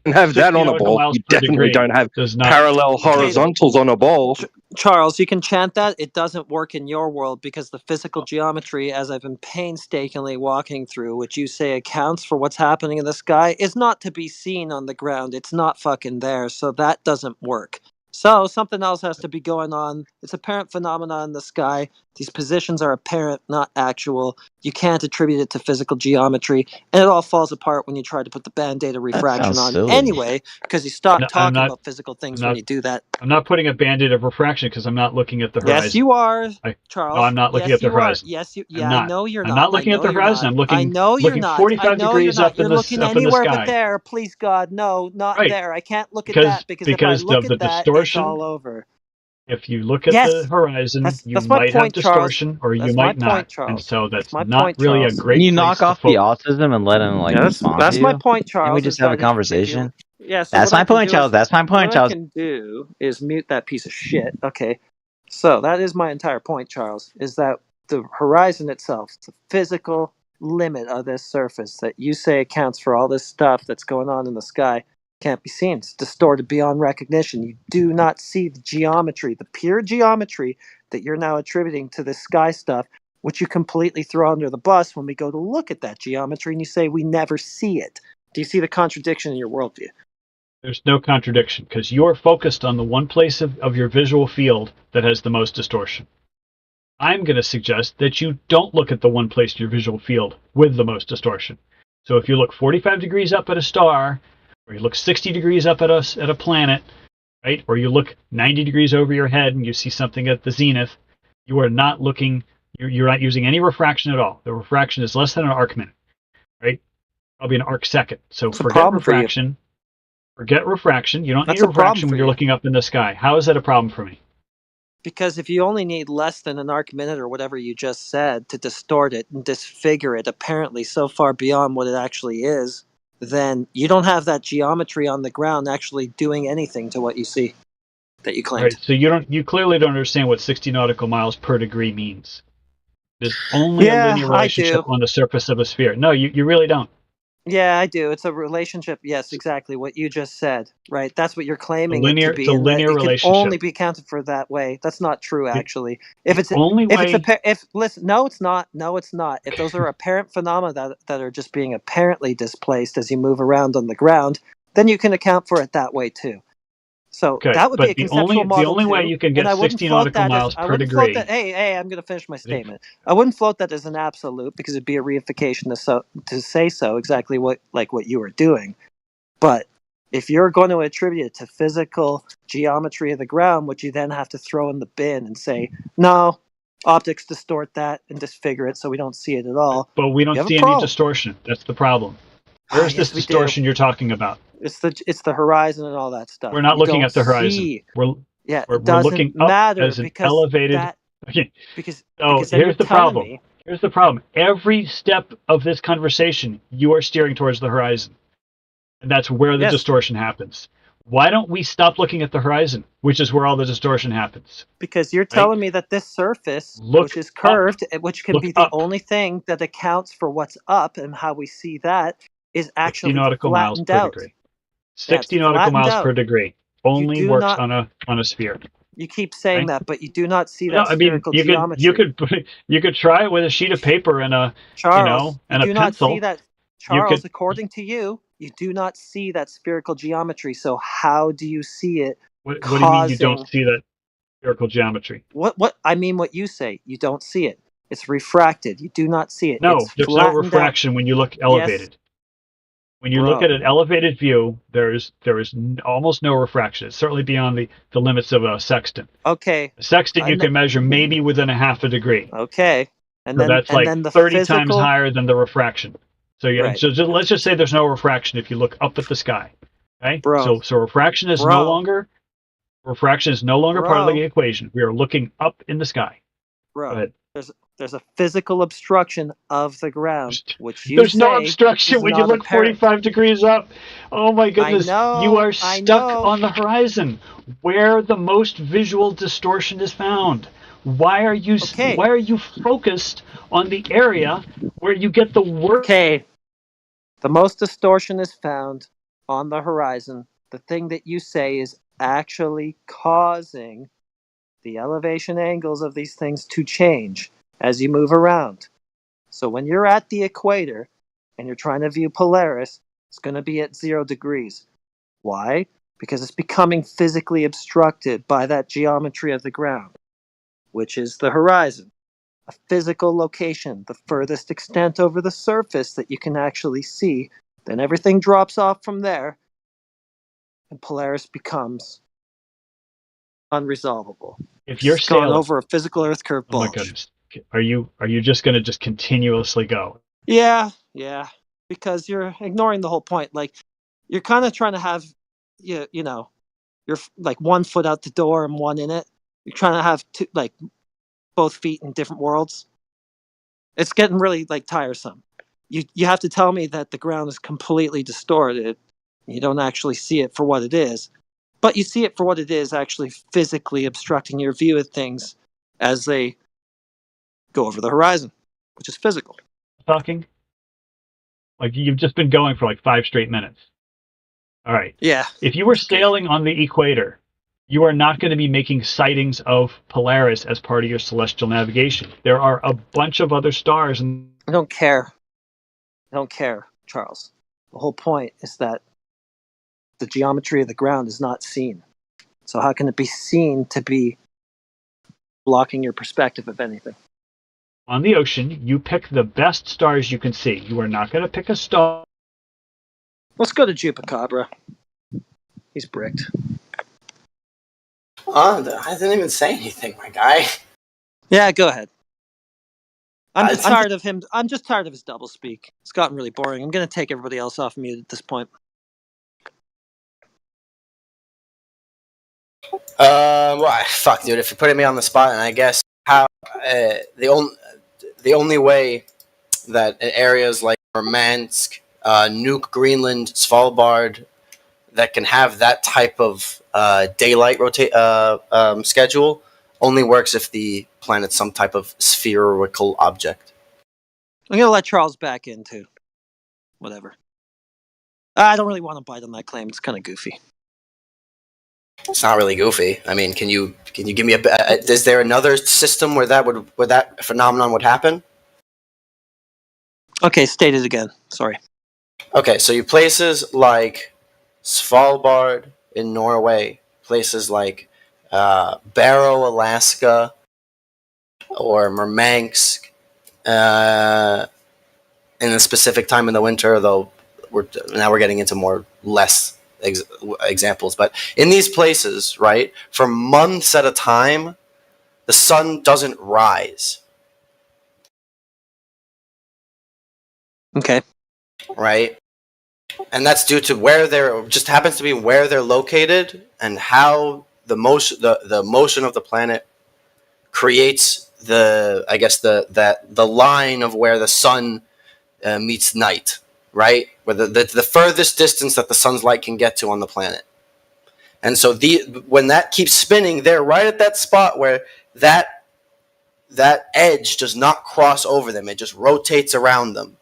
And have that on a ball. You definitely don't have parallel horizontals on a ball. Charles, you can chant that. It doesn't work in your world because the physical geometry, as I've been painstakingly walking through, which you say accounts for what's happening in the sky, is not to be seen on the ground. It's not fucking there. So that doesn't work. So something else has to be going on. It's apparent phenomena in the sky. These positions are apparent, not actual. You can't attribute it to physical geometry. And it all falls apart when you try to put the band-aid of refraction on silly. anyway, because you stop talking about physical things when you do that. I'm not putting a band-aid of refraction because I'm not looking at the horizon. Yes, you are, Charles. No, I'm not looking at the horizon. Yes, you. I'm Yeah, not. I know you're not. I'm not looking at the horizon. I'm looking. I know you're looking not. 45 I know degrees you're not. up You're in the looking up in the anywhere sky. but there. Please God, no, not Right. there. I can't look because, at that because if I because look of the at that, distortion, it's all over. If you look at Yes, the horizon, you that's my might point, have distortion, or you That's my might not, point, Charles. and so that's my not point, really a Charles. great Can you place knock to off the focus. autism and let him like Yeah, respond that's to my you? point, Charles. Can we just have a conversation? Yeah, so That's what I my can point, do is- Charles. That's my point, what Charles. I can do is mute that piece of shit. Okay, so that is my entire point, Charles. Is that the horizon itself, the physical limit of this surface that you say accounts for all this stuff that's going on in the sky, can't be seen. It's distorted beyond recognition. You do not see the geometry, the pure geometry that you're now attributing to this sky stuff, which you completely throw under the bus when we go to look at that geometry and you say we never see it. Do you see the contradiction in your worldview? There's no contradiction because you're focused on the one place of your visual field that has the most distortion. I'm going to suggest that you don't look at the one place in your visual field with the most distortion. So if you look 45 degrees up at a star, or you look 60 degrees up at a planet, right? Or you look 90 degrees over your head and you see something at the zenith, you are not looking, you're not using any refraction at all. The refraction is less than an arc minute, right? Probably an arc second. So forget refraction. Forget refraction. You don't need refraction when you're looking up in the sky. How is that a problem for me? Because if you only need less than an arc minute or whatever you just said to distort it and disfigure it apparently so far beyond what it actually is, then you don't have that geometry on the ground actually doing anything to what you see that you claimed. Right. So you clearly don't understand what 60 nautical miles per degree means. There's only a linear relationship on the surface of a sphere. No, you really don't. Yeah, I do. It's a relationship. Yes, exactly what you just said. Right. That's what you're claiming it to be. It's a linear relationship. It can only be counted for that way. That's not true, actually. Listen, no, it's not. No, it's not. If those are apparent phenomena that are just being apparently displaced as you move around on the ground, then you can account for it that way too. So that would be a conceptual model. The only way you can get 60 nautical miles per degree. Hey, I'm going to finish my statement. I wouldn't float that as an absolute because it'd be a reification to say so exactly what you were doing. But if you're going to attribute it to physical geometry of the ground, which you then have to throw in the bin and say, no, optics distort that and disfigure it so we don't see it at all. But we don't see any distortion. That's the problem. Where's this distortion you're talking about? It's the horizon and all that stuff. We're not looking at the horizon. We're looking up as an elevated. Because here's the problem. Here's the problem. Every step of this conversation, you are steering towards the horizon, and that's where the distortion happens. Why don't we stop looking at the horizon, which is where all the distortion happens? Because you're telling me that this surface, which is curved, which can be the only thing that accounts for what's up and how we see that, is actually 60 nautical miles per degree. 60 nautical miles per degree only works on a sphere. You keep saying that, but you do not see that spherical geometry. You could try it with a sheet of paper and a and a pencil. Not see that, Charles. According to you, you do not see that spherical geometry. So how do you see it? What do you mean you don't see that spherical geometry? What I mean, what you say, you don't see it. It's refracted. You do not see it. No, there's no refraction when you look elevated. When you look at an elevated view, there is almost no refraction. It's certainly beyond the limits of a sextant. Okay. A sextant you can measure maybe within a half a degree. Okay. And so that's like 30 times higher than the refraction. So Right. so let's just say there's no refraction if you look up at the sky. Okay. Bro. So refraction is no longer part of the equation. We are looking up in the sky. Bro. Go ahead. There's a physical obstruction of the ground, which you There's no say obstruction is when you not look apparent. 45 degrees up. Oh my goodness. You are stuck on the horizon where the most visual distortion is found. Why are you focused on the area where you get the worst? Okay. The most distortion is found on the horizon. The thing that you say is actually causing the elevation angles of these things to change as you move around. So when you're at the equator and you're trying to view Polaris, it's going to be at 0 degrees. Why? Because it's becoming physically obstructed by that geometry of the ground, which is the horizon, a physical location, the furthest extent over the surface that you can actually see. Then everything drops off from there, and Polaris becomes unresolvable. If you're gone sailing over a physical Earth curve Oh my bulge. goodness. Are you just going to just continuously go? Yeah, because you're ignoring the whole point. Like, you're kind of trying to have, you know, you're like 1 foot out the door and 1 in it. You're trying to have two, like, both feet in different worlds. It's getting really like tiresome. You have to tell me that the ground is completely distorted. You don't actually see it for what it is, but you see it for what it is, actually physically obstructing your view of things as they go over the horizon, which is physical. Talking? Like you've just been going for like 5 straight minutes. All right. Yeah. If you were sailing on the equator, you are not going to be making sightings of Polaris as part of your celestial navigation. There are a bunch of other stars. I don't care. Charles. The whole point is that the geometry of the ground is not seen. So how can it be seen to be blocking your perspective of anything? On the ocean, you pick the best stars you can see. You are not going to pick a star. Let's go to Chupacabra. He's bricked. I didn't even say anything, my guy. Yeah, go ahead. I'm just tired of him. I'm just tired of his doublespeak. It's gotten really boring. I'm going to take everybody else off mute at this point. Well, fuck, dude. If you're putting me on the spot, and I guess how the only way that areas like Murmansk, Nuuk, Greenland, Svalbard, that can have that type of daylight schedule only works if the planet's some type of spherical object. I'm going to let Charles back in too. Whatever. I don't really want to bite on that claim. It's kind of goofy. It's not really goofy. I mean, can you give me is there another system where that phenomenon would happen? Okay, state it again. Sorry. Okay, so you places like Svalbard in Norway, places like Barrow, Alaska, or Murmansk, in a specific time in the winter, though we're getting into more less examples. But in these places, right, for months at a time, the sun doesn't rise. Okay. Right? And that's due to where happens to be where they're located and how the motion of the planet creates the line of where the sun meets night, right? Where the furthest distance that the sun's light can get to on the planet. And so when that keeps spinning, they're right at that spot where that edge does not cross over them. It just rotates around them.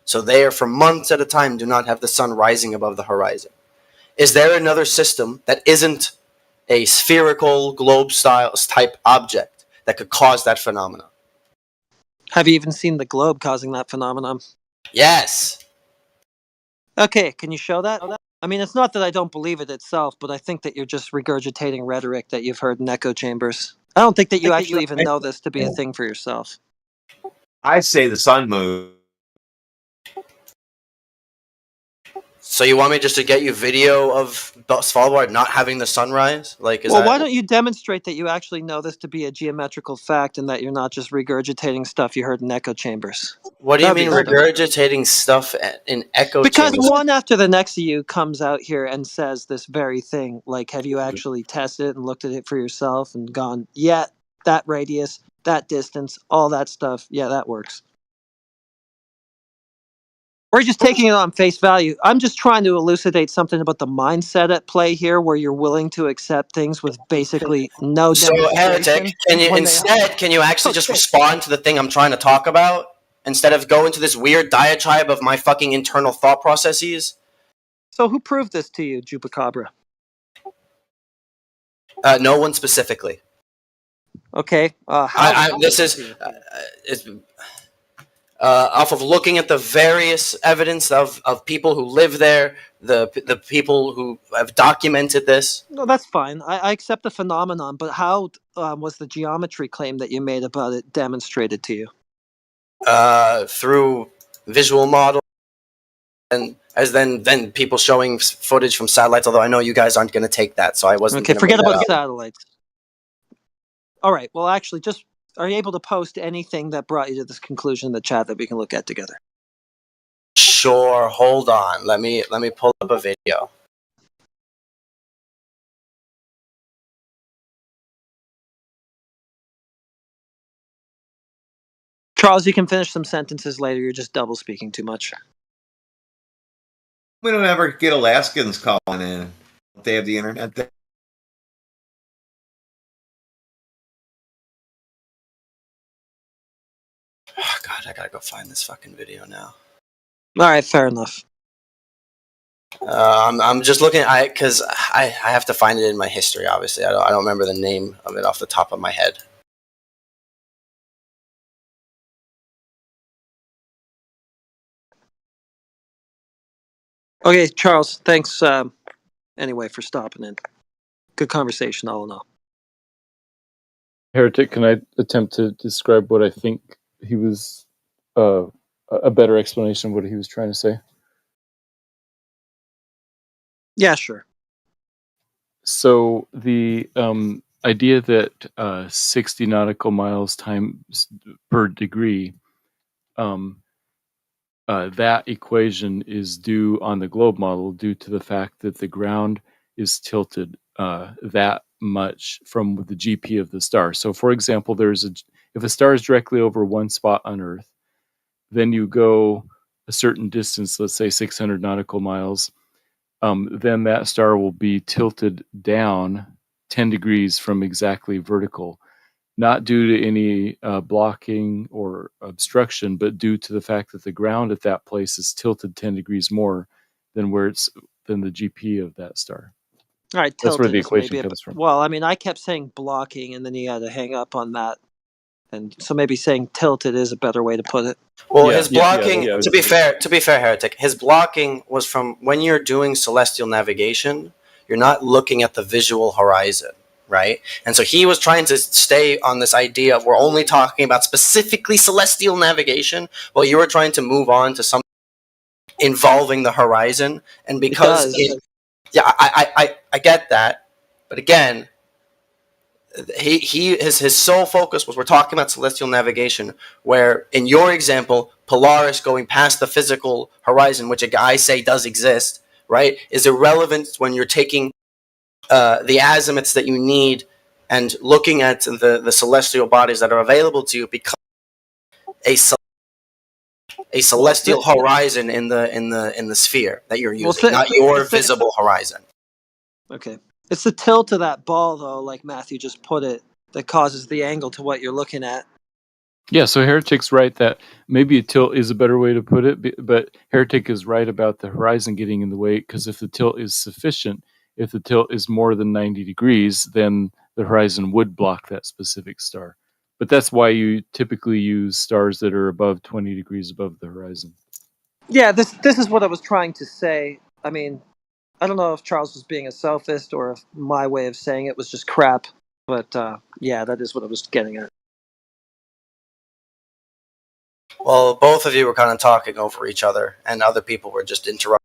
So they are, for months at a time, do not have the sun rising above the horizon. Is there another system that isn't a spherical globe-style type object that could cause that phenomenon? Have you even seen the globe causing that phenomenon? Yes. Okay, can you show that? I mean, it's not that I don't believe it itself, but I think that you're just regurgitating rhetoric that you've heard in echo chambers. I don't think that you actually even know this to be a thing for yourself. I say the sun moves. So you want me just to get you video of Svalbard not having the sunrise? Like, is Well, that? why don't you demonstrate that you actually know this to be a geometrical fact and that you're not just regurgitating stuff you heard in echo chambers? What do you That'd mean be interesting. regurgitating stuff in echo Because chambers? one after the next of you comes out here and says this very thing. Like, have you actually tested it and looked at it for yourself and gone, yeah, that radius, that distance, all that stuff, yeah, that works. We're just taking it on face value. I'm just trying to elucidate something about the mindset at play here, where you're willing to accept things with basically no So, demonstration. Heretic, can you actually just respond to the thing I'm trying to talk about instead of go into this weird diatribe of my fucking internal thought processes? So who proved this to you, Chupacabra? No one specifically. Okay. This is off of looking at the various evidence of people who live there, the people who have documented this. No, that's fine. I accept the phenomenon, but how was the geometry claim that you made about it demonstrated to you? Through visual model, and as then people showing footage from satellites. Although I know you guys aren't going to take that, so I wasn't. Okay, forget about satellites. All right. Well, actually, just are you able to post anything that brought you to this conclusion in the chat that we can look at together? Sure. Hold on. Let me pull up a video. Charles, you can finish some sentences later. You're just double speaking too much. We don't ever get Alaskans calling in. They have the internet there. Oh, God, I gotta go find this fucking video now. All right, fair enough. I'm just looking at because I have to find it in my history. Obviously, I don't remember the name of it off the top of my head. Okay, Charles, thanks anyway for stopping in. Good conversation, all in all. Heretic, can I attempt to describe what I think he was, a better explanation of what he was trying to say? Yeah, sure. So the idea that 60 nautical miles times per degree, that equation is due on the globe model due to the fact that the ground is tilted that much from the GP of the star. So, for example, if a star is directly over one spot on Earth, then you go a certain distance, let's say 600 nautical miles, then that star will be tilted down 10 degrees from exactly vertical, not due to any blocking or obstruction, but due to the fact that the ground at that place is tilted 10 degrees more than the GP of that star. All right, that's where the tilted is equation maybe comes from. Well, I mean, I kept saying blocking, and then you had to hang up on that, and so maybe saying tilted is a better way to put it. Well, his blocking. To be fair, Heretic, his blocking was from when you're doing celestial navigation. You're not looking at the visual horizon, right? And so he was trying to stay on this idea of we're only talking about specifically celestial navigation, while you were trying to move on to something involving the horizon. And because I get that, but again, his sole focus was we're talking about celestial navigation, where in your example, Polaris going past the physical horizon, which I say does exist, right, is irrelevant when you're taking the azimuths that you need and looking at the celestial bodies that are available to you, because a celestial horizon in the sphere that you're using, not your visible horizon. Okay. It's the tilt of that ball, though, like Matthew just put it, that causes the angle to what you're looking at. Yeah, so Heretic's right that maybe a tilt is a better way to put it, but Heretic is right about the horizon getting in the way, because if the tilt is sufficient, if the tilt is more than 90 degrees, then the horizon would block that specific star. But that's why you typically use stars that are above 20 degrees above the horizon. Yeah, this is what I was trying to say. I mean, I don't know if Charles was being a sophist or if my way of saying it was just crap, but yeah, that is what I was getting at. Well, both of you were kind of talking over each other, and other people were just interrupting.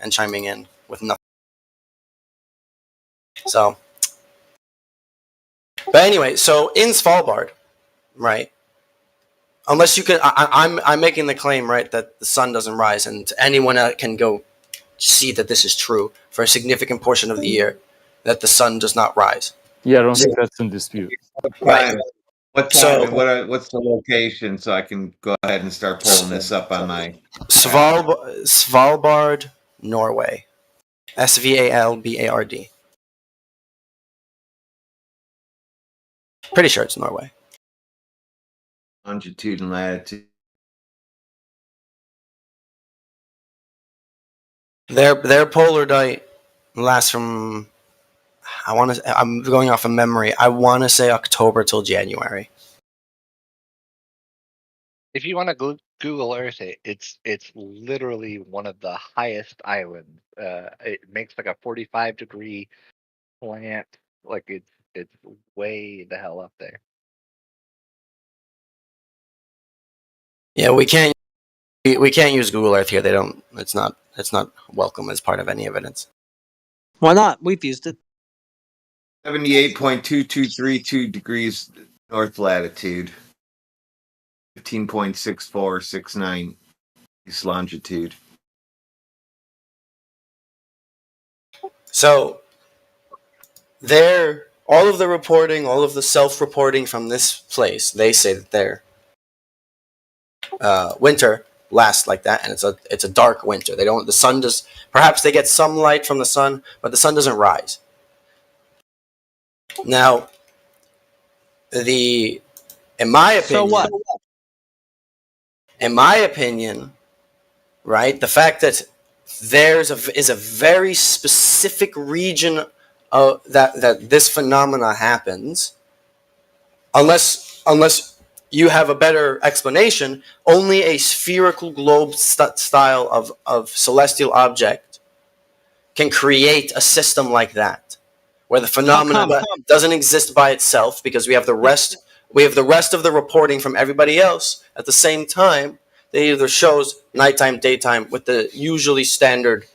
and chiming in with nothing. So, but anyway, so in Svalbard, right? Unless you can, I'm making the claim, right, that the sun doesn't rise, and anyone can go see that this is true for a significant portion of the year, that the sun does not rise. Yeah, I don't think that's in dispute. Right. What So- time and what's the location so I can go ahead and start pulling this up on my Svalbard, Norway. Svalbard. Pretty sure it's Norway. longitude and latitude. Their polar diet lasts from, I'm going off of memory. I want to say October till January. If you want to Google Earth it, it's literally one of the highest islands. It makes like a 45-degree slant. Like it's way the hell up there. Yeah, we can't use Google Earth here. They don't. It's not welcome as part of any evidence. Why not? We've used it. 78.2232 degrees north latitude. 15.6469 east longitude. So, all of the reporting, all of the self-reporting from this place, they say that their winter lasts like that, and it's a dark winter. The sun does. Perhaps they get some light from the sun, but the sun doesn't rise. Now, in my opinion, So what? In my opinion, right, the fact that is a very specific region that this phenomena happens, unless you have a better explanation, only a spherical globe style of celestial object can create a system like that, where the phenomenon doesn't exist by itself, because we have the rest of the reporting from everybody else at the same time. They either shows nighttime, daytime, with the usually standard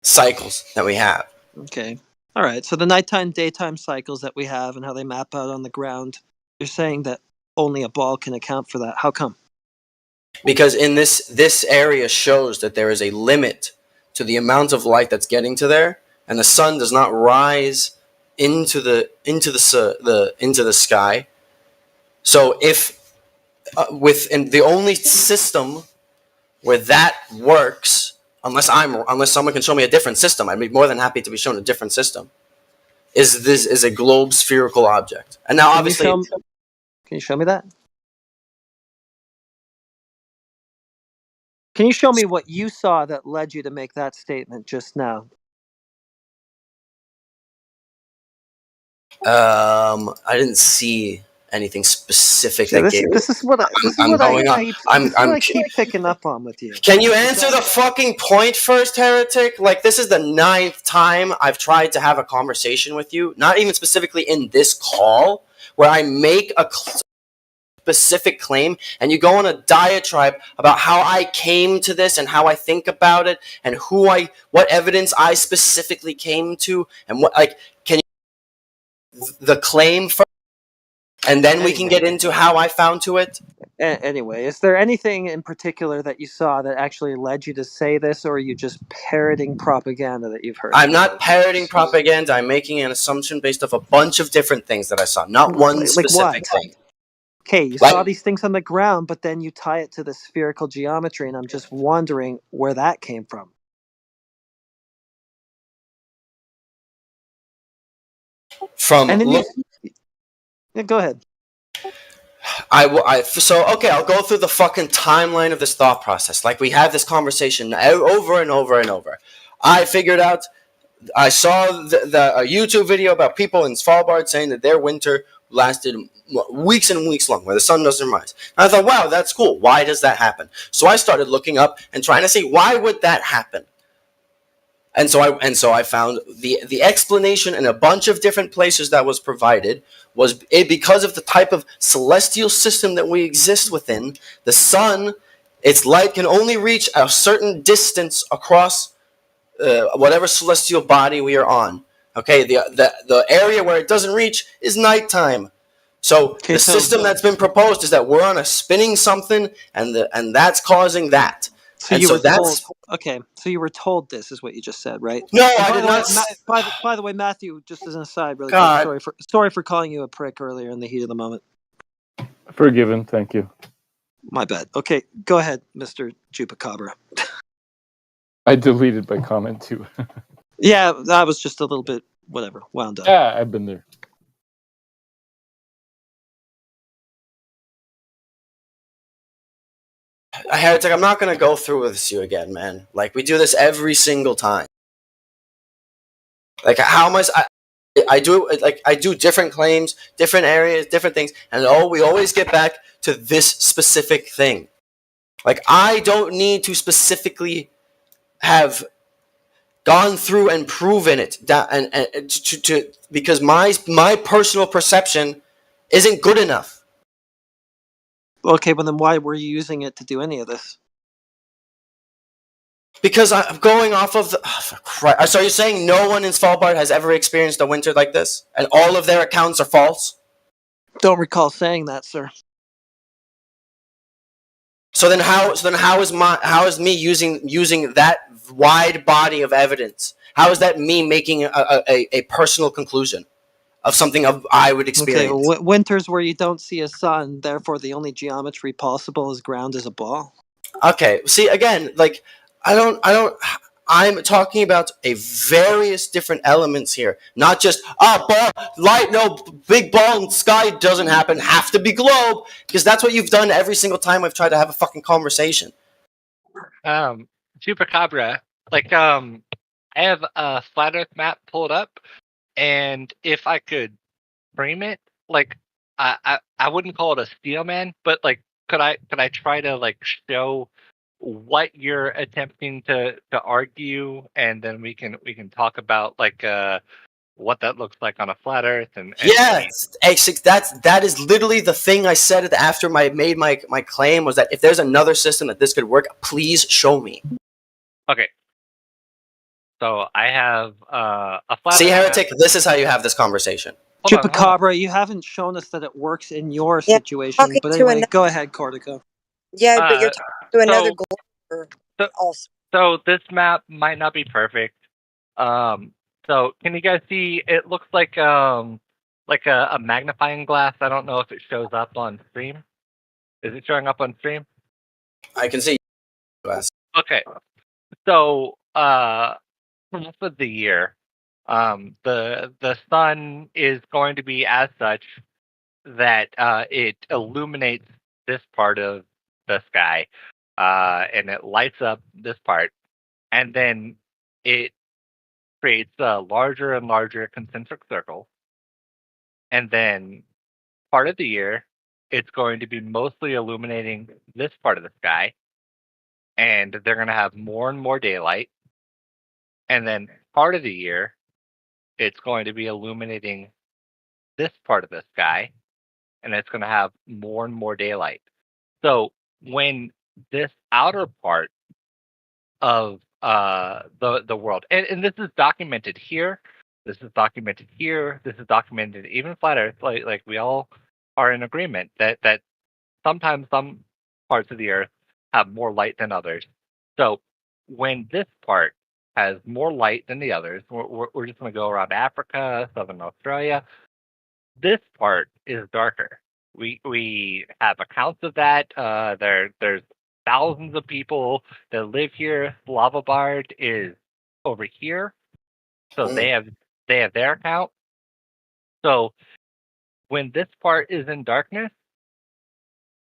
cycles that we have. Okay. All right. So the nighttime, daytime cycles that we have and how they map out on the ground, you're saying that only a ball can account for that. How come? Because in this area shows that there is a limit to the amount of light that's getting to there, and the sun does not rise into the sky. So if within the only system where that works, unless someone can show me a different system, I'd be more than happy to be shown a different system, is a globe spherical object. And now obviously, can you show me that? Can you show me what you saw that led you to make that statement just now? I didn't see anything specific So that this is what I keep picking up on with you. Can you answer the fucking point first, heretic? Like, this is the 9th time I've tried to have a conversation with you, not even specifically in this call, where I make a specific claim, and you go on a diatribe about how I came to this and how I think about it and what evidence I specifically came to, and can you the claim first, and then we can get into how I found to it. Anyway, is there anything in particular that you saw that actually led you to say this, or are you just parroting propaganda that you've heard? I'm not parroting propaganda. I'm making an assumption based off a bunch of different things that I saw, not one specific thing. Okay, you saw these things on the ground, but then you tie it to the spherical geometry, and I'm just wondering where that came from. Go ahead. I'll go through the fucking timeline of this thought process. Like, we have this conversation over and over and over. I saw a YouTube video about people in Svalbard saying that their winter lasted weeks and weeks long, where the sun doesn't rise. And I thought, wow, that's cool. Why does that happen? So I started looking up and trying to see, why would that happen? And so I found the explanation in a bunch of different places that was provided was because of the type of celestial system that we exist within. The sun Its light can only reach a certain distance across whatever celestial body we are on. Okay, the area where it doesn't reach is nighttime. So the system that's been proposed is that we're on a spinning something, and that's causing that. So and you so were that's told. Okay, so you were told this is what you just said, right? no, And I by did the way, not. by the way, Matthew, just as an aside, really quick. God. Sorry for calling you a prick earlier in the heat of the moment. Forgiven, thank you. My bad. Okay, go ahead, Mr. Chupacabra. I deleted my comment too. Yeah, that was just a little bit whatever, wound up. Yeah, I've been there. Heretic, I'm not going to go through with you again, man. Like, we do this every single time. Like, how much I do different claims, different areas, different things, and we always get back to this specific thing. Like, I don't need to specifically have gone through and proven it because my personal perception isn't good enough. Okay, well then why were you using it to do any of this? Because I'm going off of the... Oh, so you're saying no one in Svalbard has ever experienced a winter like this? And all of their accounts are false? Don't recall saying that, sir. So then how is me using that wide body of evidence? How is that me making a personal conclusion of something I would experience? Okay, winters where you don't see a sun, therefore the only geometry possible is ground as a ball. Okay, see, again, like, I'm talking about a various different elements here, not just ball, light, no, big ball in sky doesn't happen, have to be globe, because that's what you've done every single time I've tried to have a fucking conversation. Chupacabra, like, I have a flat Earth map pulled up, and if I could frame it, like, I wouldn't call it a steel man, but like, could I try to like show what you're attempting to argue, and then we can talk about like what that looks like on a flat Earth and Yes, that is literally the thing I said after I made my claim, was that if there's another system that this could work, please show me. Okay. So I have a flat. See, Heretic, this is how you have this conversation. Chupacabra, you haven't shown us that it works in your situation, but anyway, go ahead, Cortico. Yeah, but you're talking to another globe also. So this map might not be perfect. So can you guys see? It looks like a magnifying glass. I don't know if it shows up on stream. Is it showing up on stream? I can see glass. Okay. So half of the year, the sun is going to be as such that it illuminates this part of the sky, and it lights up this part, and then it creates a larger and larger concentric circle, and then part of the year it's going to be mostly illuminating this part of the sky, and they're going to have more and more daylight, and then part of the year it's going to be illuminating this part of the sky, and it's going to have more and more daylight. So when this outer part of the world, and this is documented here, this is documented here, this is documented even flat Earth, like we all are in agreement that sometimes some parts of the Earth have more light than others. So when this part has more light than the others, we're just going to go around Africa, Southern Australia. This part is darker. We have accounts of that. There's thousands of people that live here. Svalbard is over here, so they have their account. So when this part is in darkness,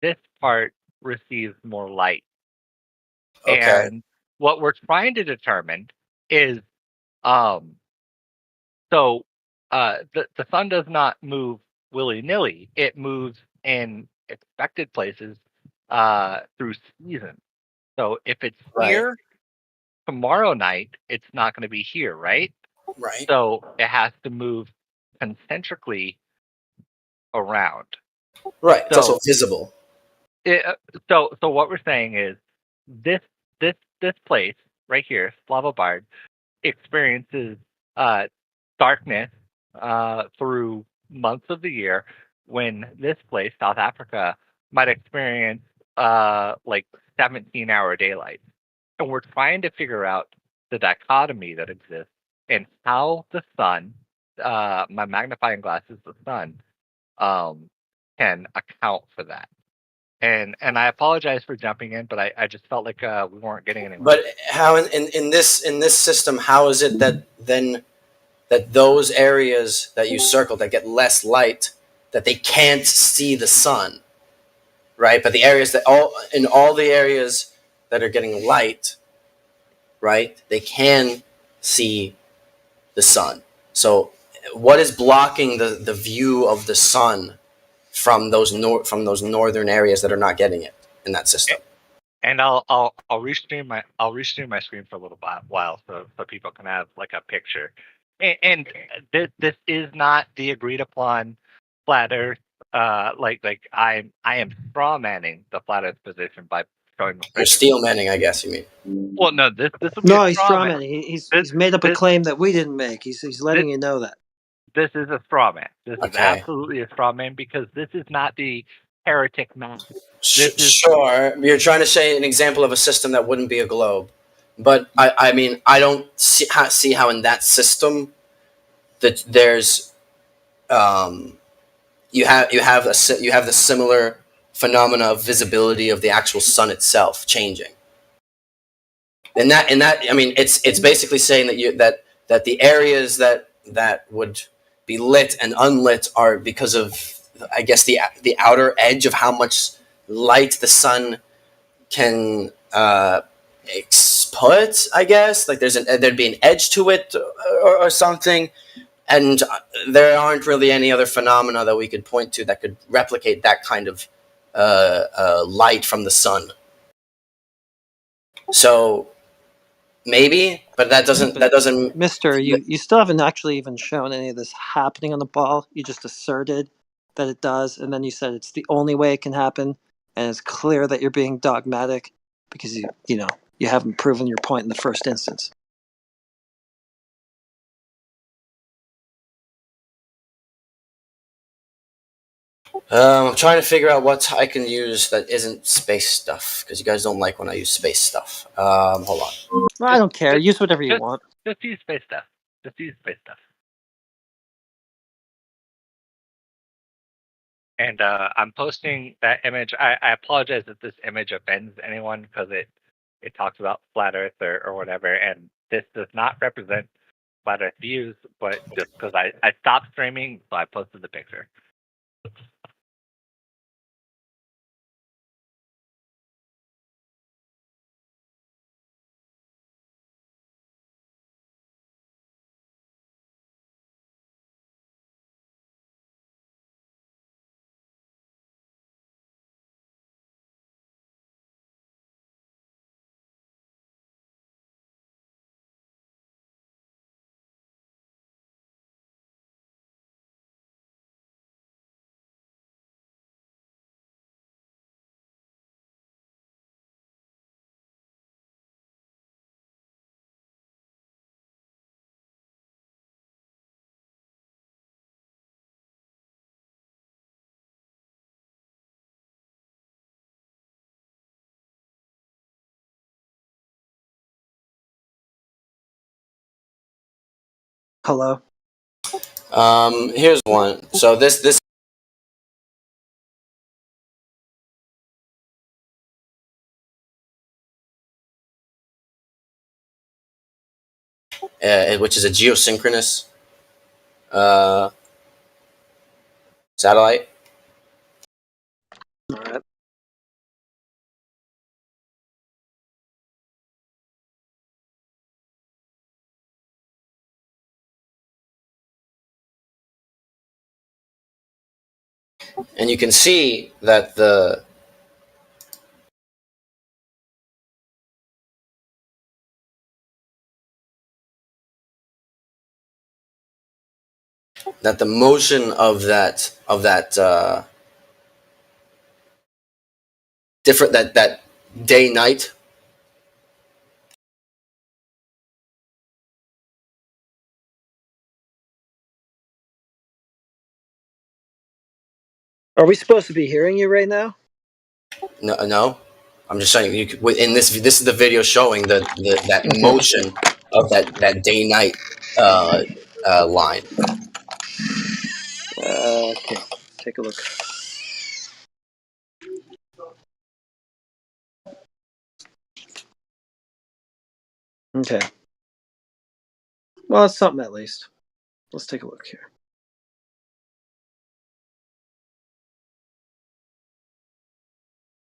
this part receives more light. Okay. And what we're trying to determine is, so the sun does not move willy-nilly. It moves in expected places through season. So if it's here tomorrow night, it's not going to be here, right? Right. So it has to move concentrically around. Right. It's also visible. So what we're saying is this this place right here, Slavobard, experiences darkness through months of the year, when this place, South Africa, might experience like 17-hour daylight. And we're trying to figure out the dichotomy that exists and how the sun, my magnifying glass is the sun, can account for that. And I apologize for jumping in, but I just felt like we weren't getting anywhere. But how in this system, how is it that then that those areas that you circled that get less light, that they can't see the sun, right? But the areas that all the areas that are getting light, right, they can see the sun. So what is blocking the view of the sun from those northern areas that are not getting it in that system? And I'll restream my screen for a little while so people can have like a picture. And this is not the agreed upon flat Earth. Like I am straw manning the flat Earth position by showing the You're picture. steel manning, I guess you mean. Well, no, this will be No, a he's straw straw man. man. He's made up a claim that we didn't make. He's letting you know that. This is a straw man. This is Okay. absolutely a straw man because this is not the heretic math. Sure, you're trying to say an example of a system that wouldn't be a globe, but I mean I don't see how in that system that there's you have the similar phenomena of visibility of the actual sun itself changing. In that I mean it's basically saying that the areas that would be lit and unlit are because of, I guess, the outer edge of how much light the sun can put, I guess, like there'd be an edge to it or something, and there aren't really any other phenomena that we could point to that could replicate that kind of light from the sun. So maybe, but that doesn't. Mister, you still haven't actually even shown any of this happening on the ball. You just asserted that it does, and then you said it's the only way it can happen, and it's clear that you're being dogmatic because you haven't proven your point in the first instance. I'm trying to figure out what I can use that isn't space stuff, because you guys don't like when I use space stuff. Hold on. Well, I don't care. Use whatever you want. Just use space stuff. Just use space stuff. And I'm posting that image. I apologize if this image offends anyone because it talks about flat Earth or whatever, and this does not represent flat Earth views, but just because I stopped streaming, so I posted the picture. Hello. Here's one. So this. Which is a geosynchronous satellite. All right. And you can see that the motion of that different that day night. Are we supposed to be hearing you right now? No, I'm just saying. In this is the video showing that motion of that day night line. Okay, take a look. Okay. Well, it's something at least. Let's take a look here.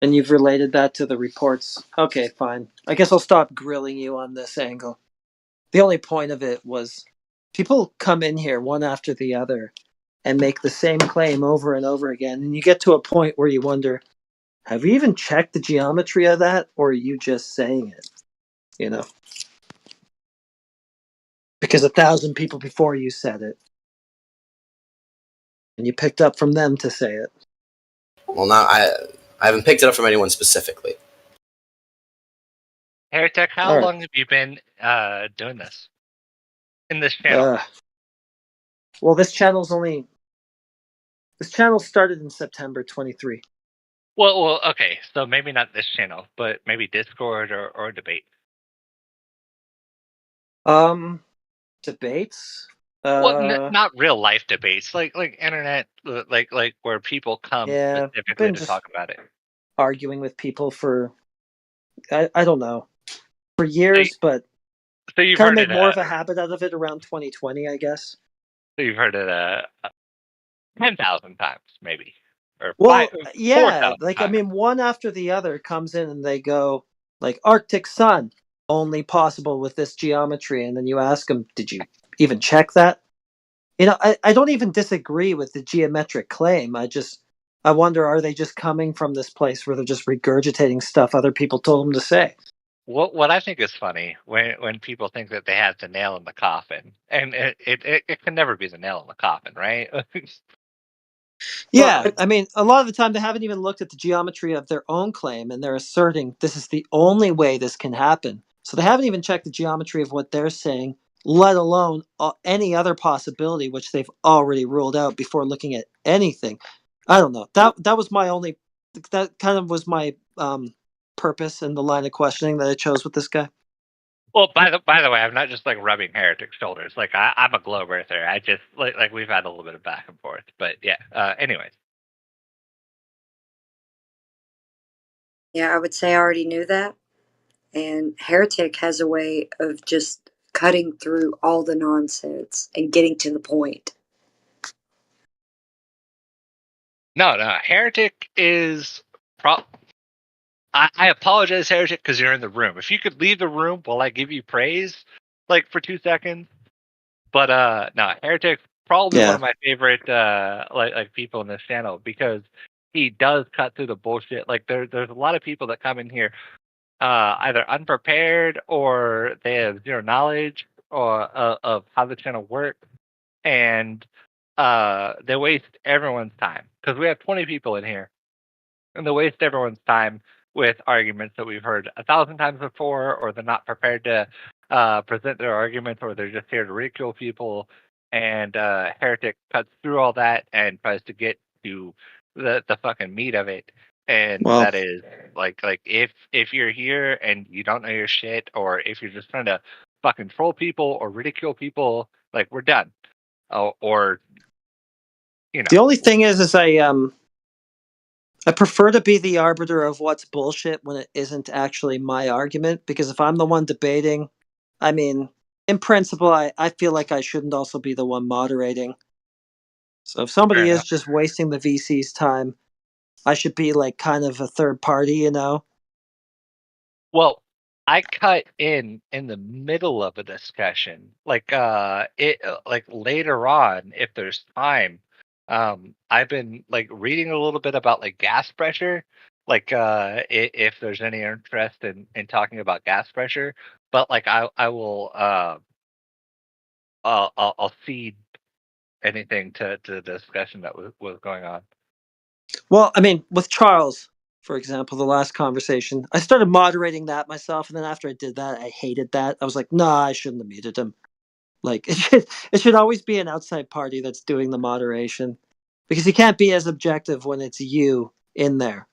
And you've related that to the reports. Okay, fine. I guess I'll stop grilling you on this angle. The only point of it was people come in here one after the other and make the same claim over and over again. And you get to a point where you wonder, have you even checked the geometry of that? Or are you just saying it? You know? Because 1,000 people before you said it. And you picked up from them to say it. Well, now I haven't picked it up from anyone specifically. Heretic, how All right. long have you been doing this in this channel? Well, this channel started in September 23. Well, okay, so maybe not this channel, but maybe Discord or debate. Debates. Well, not real life debates, like internet, like where people come specifically to talk about it. Arguing with people for I don't know, for years, but so you've kind of heard made more of a habit out of it around 2020, I guess. So you've heard it 10,000 times, maybe, or Well, 4,000 like times. I mean, one after the other comes in and they go like Arctic Sun only possible with this geometry, and then you ask them, did you even check that? You know, I don't even disagree with the geometric claim. I wonder, are they just coming from this place where they're just regurgitating stuff other people told them to say? What I think is funny when people think that they have the nail in the coffin, and it can never be the nail in the coffin, right? Yeah, I mean, a lot of the time they haven't even looked at the geometry of their own claim, and they're asserting this is the only way this can happen. So they haven't even checked the geometry of what they're saying, let alone any other possibility which they've already ruled out before looking at anything. I don't know. That was my only. That kind of was my purpose in the line of questioning that I chose with this guy. Well, by the way, I'm not just like rubbing Heretic's shoulders. Like I'm a globe earther. I just like we've had a little bit of back and forth, but yeah. Anyways. Yeah, I would say I already knew that. And Heretic has a way of just cutting through all the nonsense and getting to the point. No, Heretic is I apologize, Heretic, because you're in the room. If you could leave the room while I give you praise, like for 2 seconds. But no, Heretic's probably one of my favorite like people in this channel because he does cut through the bullshit. Like there's a lot of people that come in here either unprepared or they have zero knowledge or of how the channel works, and they waste everyone's time because we have 20 people in here, and they waste everyone's time with arguments that we've heard 1,000 times before, or they're not prepared to present their arguments, or they're just here to ridicule people. And Heretic cuts through all that and tries to get to the fucking meat of it. And that is like if you're here and you don't know your shit, or if you're just trying to fucking troll people or ridicule people, like we're done. Or you know. The only thing is I prefer to be the arbiter of what's bullshit when it isn't actually my argument, because if I'm the one debating, I mean, in principle, I feel like I shouldn't also be the one moderating. So if somebody is just wasting the VC's time, I should be like kind of a third party, you know? Well, I cut in the middle of a discussion, like like later on, if there's time. I've been like reading a little bit about like gas pressure, like if there's any interest in talking about gas pressure. But like I will I'll feed anything to the discussion that was going on. Well, I mean, with Charles, For example, the last conversation, I started moderating that myself, and then after I did that, I hated that. I was like, nah, I shouldn't have muted him. Like, it should always be an outside party that's doing the moderation, because you can't be as objective when it's you in there.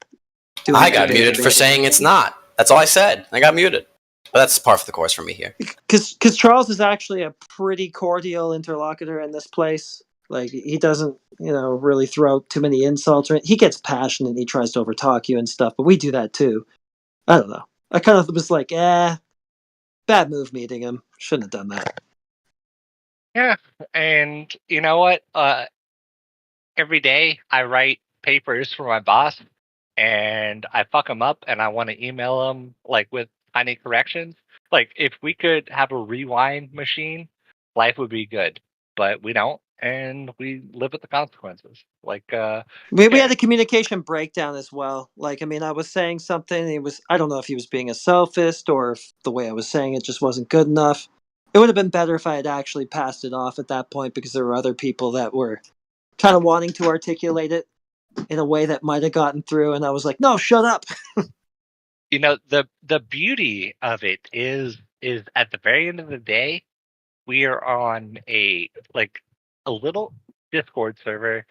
I got muted for saying it's not. That's all I said. I got muted. But that's par for the course for me here. Because Charles is actually a pretty cordial interlocutor in this place. Like, he doesn't, really throw out too many insults. He gets passionate and he tries to overtalk you and stuff, but we do that too. I don't know. I kind of was like, bad move meeting him. Shouldn't have done that. Yeah, and you know what? Every day I write papers for my boss, and I fuck them up, and I want to email them like with tiny corrections. Like, if we could have a rewind machine, life would be good. But we don't, and we live with the consequences. Like, we had a communication breakdown as well. Like, I was saying something. I don't know if he was being a sophist or if the way I was saying it just wasn't good enough. It would have been better if I had actually passed it off at that point, because there were other people that were kind of wanting to articulate it in a way that might have gotten through, and I was like, no, shut up. The beauty of it is at the very end of the day, we are on a little Discord server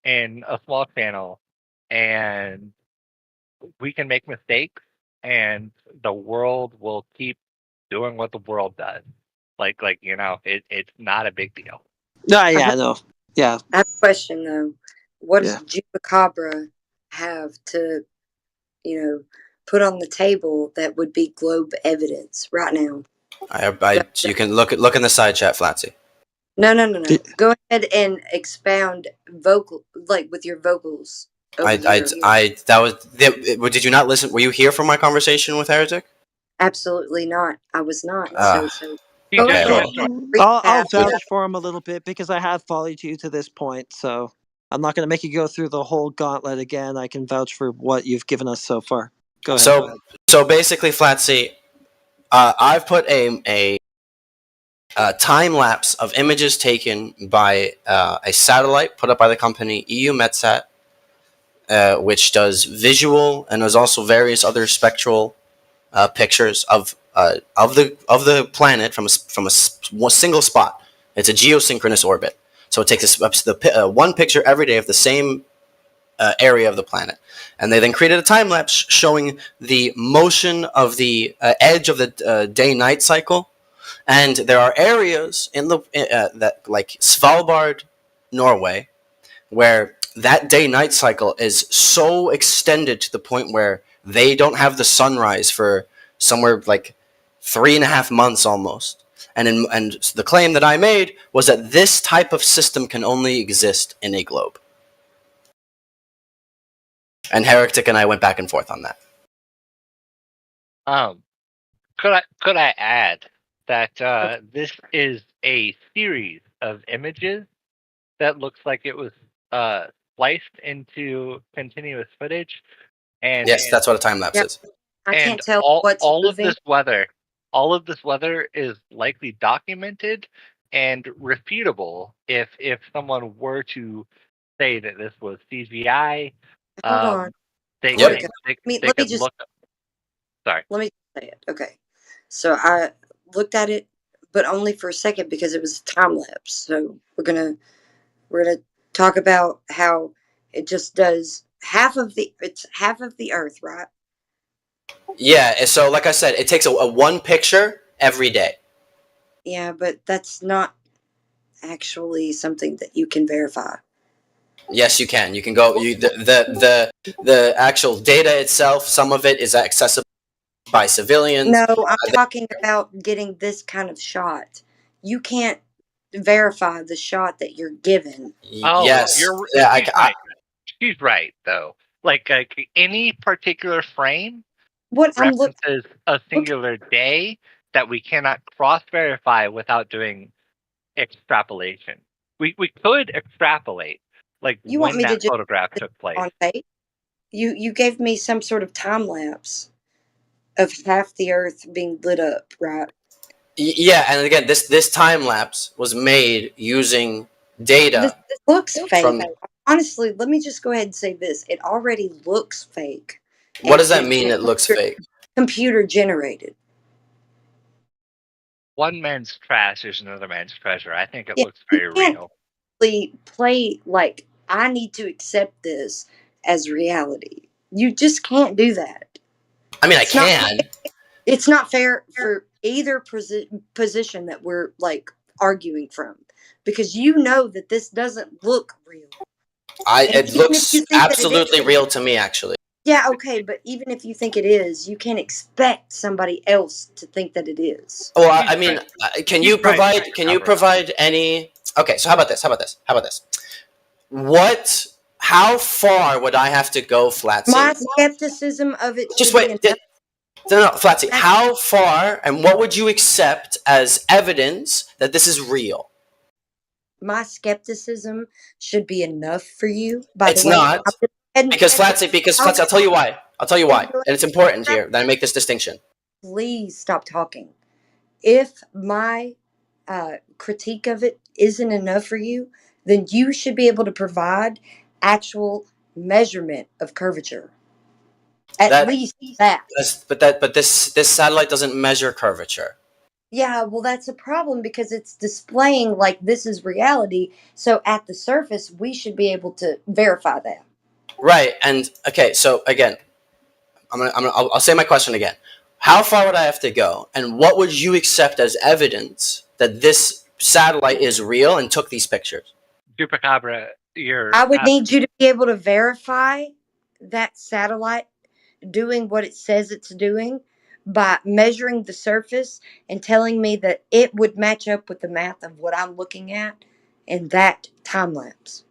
in a small channel, and we can make mistakes, and the world will keep doing what the world does. It's not a big deal. Yeah, no. Yeah. I have a question though. What does Chupacabra have to, put on the table that would be globe evidence right now? You can look in the side chat, Flatsy. No. Go ahead and expound with your vocals. Did you not listen? Were you here for my conversation with Heretic? Absolutely not. I was not. I'll vouch for him a little bit, because I have followed you to this point, so I'm not going to make you go through the whole gauntlet again. I can vouch for what you've given us so far. Go ahead. So basically, Flatsy, I've put a time lapse of images taken by a satellite put up by the company EUMETSAT, which does visual and does also various other spectral pictures of the planet from a single spot. It's a geosynchronous orbit, so it takes one picture every day of the same area of the planet, and they then created a time lapse showing the motion of the edge of the day-night cycle. And there are areas in that, like Svalbard, Norway, where that day-night cycle is so extended to the point where they don't have the sunrise for somewhere like 3.5 months almost. And the claim that I made was that this type of system can only exist in a globe. And Heretic and I went back and forth on that. Could I add that this is a series of images that looks like it was spliced into continuous footage? And yes, that's what a time lapse is. I can't tell what's all moving. All of this weather is likely documented and refutable if someone were to say that this was CGI. Hold on. They could look up. Sorry. Let me say it. Okay. So I looked at it, but only for a second, because it was a time lapse. So we're gonna talk about how it just does half of the Earth, right? Yeah. So like I said, it takes a one picture every day. Yeah, but that's not actually something that you can verify. Yes, you can. You can go. The actual data itself, some of it is accessible by civilians. No, I'm talking about getting this kind of shot. You can't verify the shot that you're given. Oh, yes. She's right, though. Like any particular frame references a singular day that we cannot cross-verify without doing extrapolation. We could extrapolate, like you when want me that to photograph took place. On tape? You gave me some sort of time lapse of half the Earth being lit up, right? Yeah, and again, this time lapse was made using data. This looks fake. Honestly, let me just go ahead and say this: it already looks fake. What does that mean? It looks fake. Computer generated. One man's trash is another man's treasure. I think it Yeah, looks very real. Play like I need to accept this as reality. You just can't do that. I mean, It's I not. can. It's not fair for either position that we're like arguing from, because you know that this doesn't look real. It looks absolutely real to me, actually. Yeah, okay, but even if you think it is, you can't expect somebody else to think that it is. Well, I mean, can you provide any? Okay, so how about this? How far would I have to go, Flatsy? My skepticism of it. Just wait. No, Flatsy. How far, and what would you accept as evidence that this is real? My skepticism should be enough for you. It's not, because Flatsy. I'll tell you why. And it's important here that I make this distinction. Please stop talking. If my critique of it isn't enough for you, then you should be able to provide actual measurement of curvature. At least that. But this satellite doesn't measure curvature. Yeah, well, that's a problem because it's displaying like this is reality. So at the surface, we should be able to verify that. Right. And okay, so again, I'll say my question again. How far would I have to go, and what would you accept as evidence that this satellite is real and took these pictures? Chupacabra, I would need you to be able to verify that satellite doing what it says it's doing by measuring the surface and telling me that it would match up with the math of what I'm looking at in that time lapse.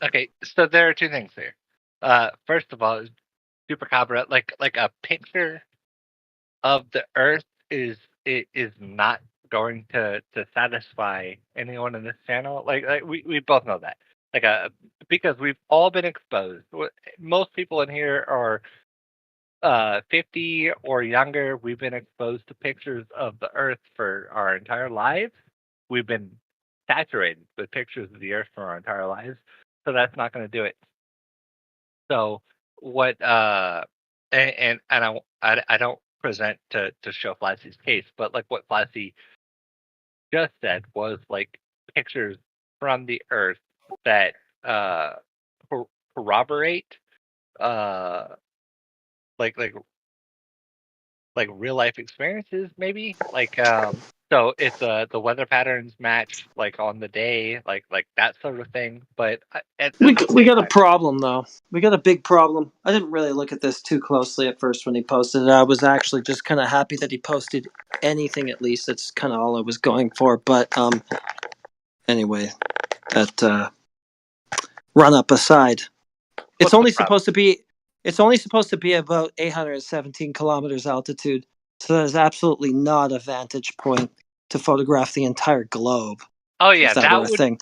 Okay, so there are two things here. First of all, Chupacabra, like a picture of the Earth is not going to satisfy anyone in this channel. Like we both know that. Because we've all been exposed. Most people in here are 50 or younger. We've been exposed to pictures of the Earth for our entire lives. We've been saturated with pictures of the Earth for our entire lives. So that's not going to do it. So what? And I don't present to show Flassy's case, but like what Flassy just said was like pictures from the Earth that corroborate like real life experiences, maybe so it's the weather patterns match like on the day, like that sort of thing. But we got a problem though. We got a big problem. I didn't really look at this too closely at first when he posted it. I was actually just kind of happy that he posted anything. At least that's kind of all I was going for. But anyway, that run up aside, it's only supposed to be. It's only supposed to be about 817 kilometers altitude, so that is absolutely not a vantage point to photograph the entire globe. Oh yeah, that were a thing.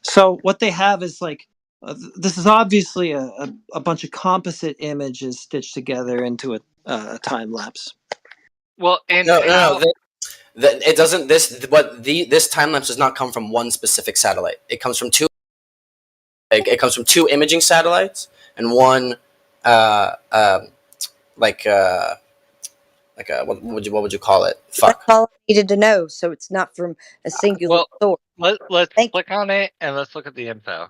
So what they have is like this is obviously a bunch of composite images stitched together into a time lapse. Well, and no, it doesn't. This time lapse does not come from one specific satellite. It comes from two. It comes from two imaging satellites and one. What would you call it? Fuck. That's all I needed to know. So it's not from a singular source. Let's click on it and let's look at the info.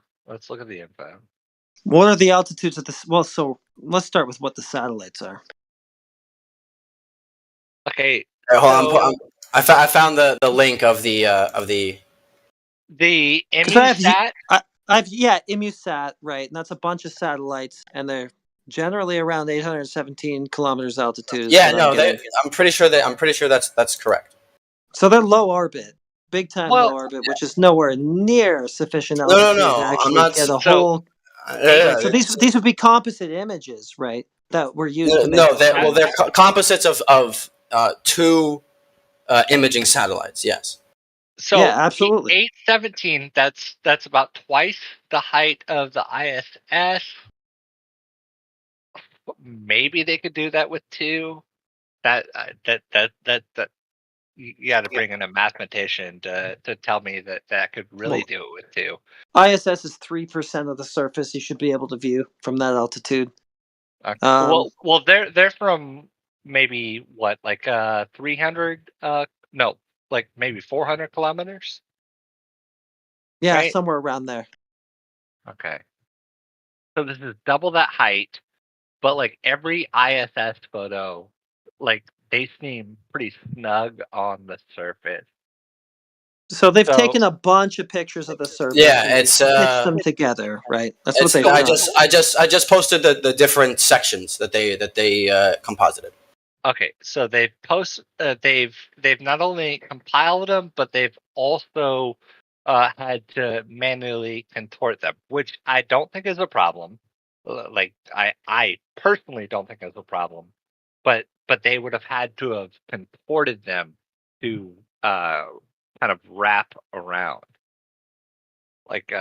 What are the altitudes of this? Well, so let's start with what the satellites are. Okay. Hold on. I found the link of the ImmuSat. ImmuSat, right, and that's a bunch of satellites, and they're generally around 817 kilometers altitude. Yeah, no, I'm pretty sure that's correct. So they're low orbit, big time low orbit, which is nowhere near sufficient altitude to actually get a whole. So these would be composite images, right? That were used to make. They're composites of two imaging satellites. Yes. So yeah, absolutely. 817. That's about twice the height of the ISS. Maybe they could do that with two. That you got to bring in a mathematician to tell me that could really do it with two. ISS is 3% of the surface you should be able to view from that altitude. Well, they're from maybe what, like 300? No, like maybe 400 kilometers. Yeah, Right? somewhere around there. Okay. So this is double that height, but like every ISS photo, like they seem pretty snug on the surface. So they've taken a bunch of pictures of the surface. Yeah, and it's stitched them together, right? That's what it's they've I done. just posted the different sections that they composited. Okay, so they've not only compiled them, but they've also had to manually contort them, which I don't think is a problem. Like I personally don't think is a problem, but they would have had to have contorted them to kind of wrap around, like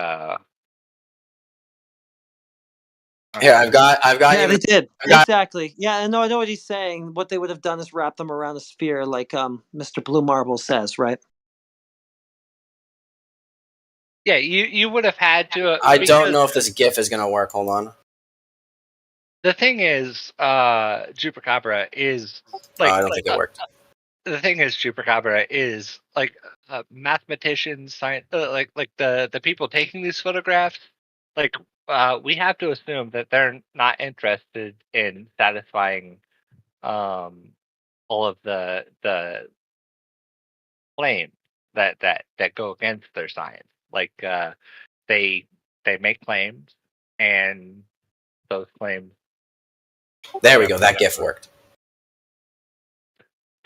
Here, I've got Yeah, even they did. got, Exactly. Yeah, I know what he's saying. What they would have done is wrap them around a sphere, like Mr. Blue Marble says, right? Yeah, you would have had to. I don't know if this GIF is gonna work. Hold on. The thing is, Chupacabra is like. I don't think it worked. The thing is, Chupacabra is like mathematicians, science, like the people taking these photographs. Like, we have to assume that they're not interested in satisfying all of the claims that go against their science. Like, they make claims, and those claims. There we go. That GIF worked.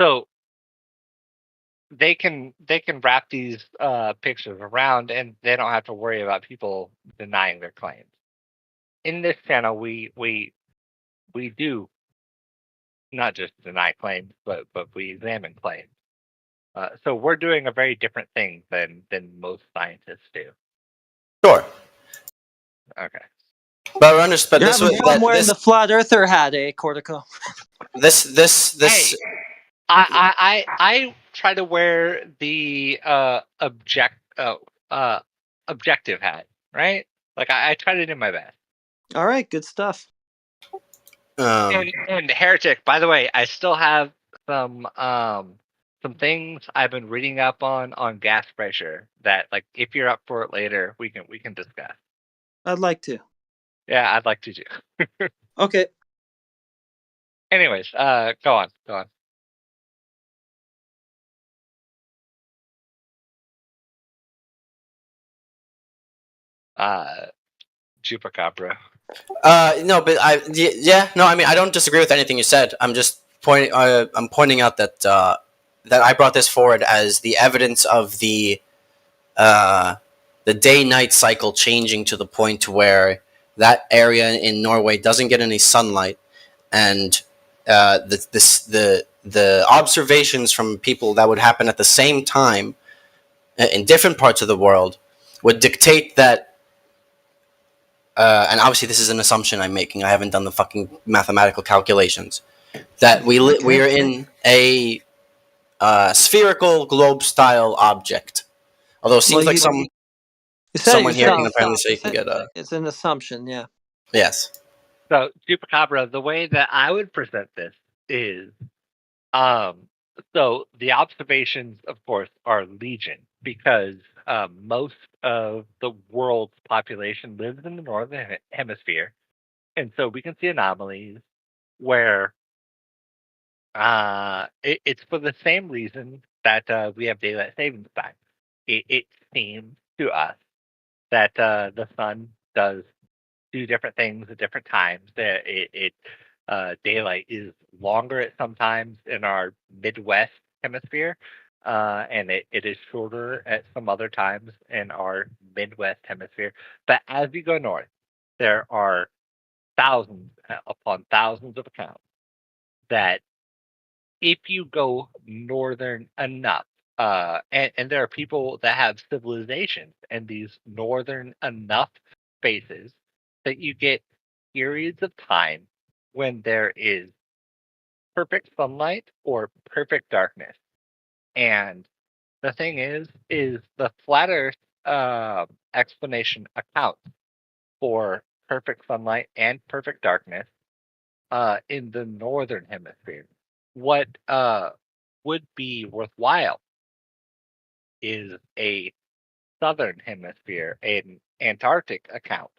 So they can wrap these pictures around, and they don't have to worry about people denying their claims. In this channel, we do not just deny claims, but we examine claims. So we're doing a very different thing than most scientists do. Sure. Okay. But understand. You're having fun wearing the flat earther hat, eh, Cortico? This. Hey, I try to wear the objective hat, right? Like I try to do my best. All right, good stuff. And Heretic, by the way, I still have some things I've been reading up on gas pressure that, like, if you're up for it later, we can discuss. I'd like to. Yeah, I'd like to too. Okay. Anyways, go on. Chupacabra. No, but no. I mean, I don't disagree with anything you said. I'm just pointing. I'm pointing out that that I brought this forward as the evidence of the day-night cycle changing to the point where that area in Norway doesn't get any sunlight, and the observations from people that would happen at the same time in different parts of the world would dictate that. And obviously, this is an assumption I'm making. I haven't done the fucking mathematical calculations. That we are in a spherical globe-style object. Although it seems like someone here can apparently say you can get a. It's an assumption, yeah. Yes. So, Chupacabra, the way that I would present this is, so the observations, of course, are legion because most of the world's population lives in the northern hemisphere, and so we can see anomalies where it's for the same reason that we have daylight savings time. It seems to us that the sun does do different things at different times. Daylight is longer at some times in our Midwest hemisphere, and it is shorter at some other times in our Midwest hemisphere. But as we go north, there are thousands upon thousands of accounts that if you go northern enough, and there are people that have civilizations in these northern enough spaces that you get periods of time when there is perfect sunlight or perfect darkness. And the thing is the flat Earth explanation accounts for perfect sunlight and perfect darkness. in the northern hemisphere. What would be worthwhile is a southern hemisphere, an Antarctic account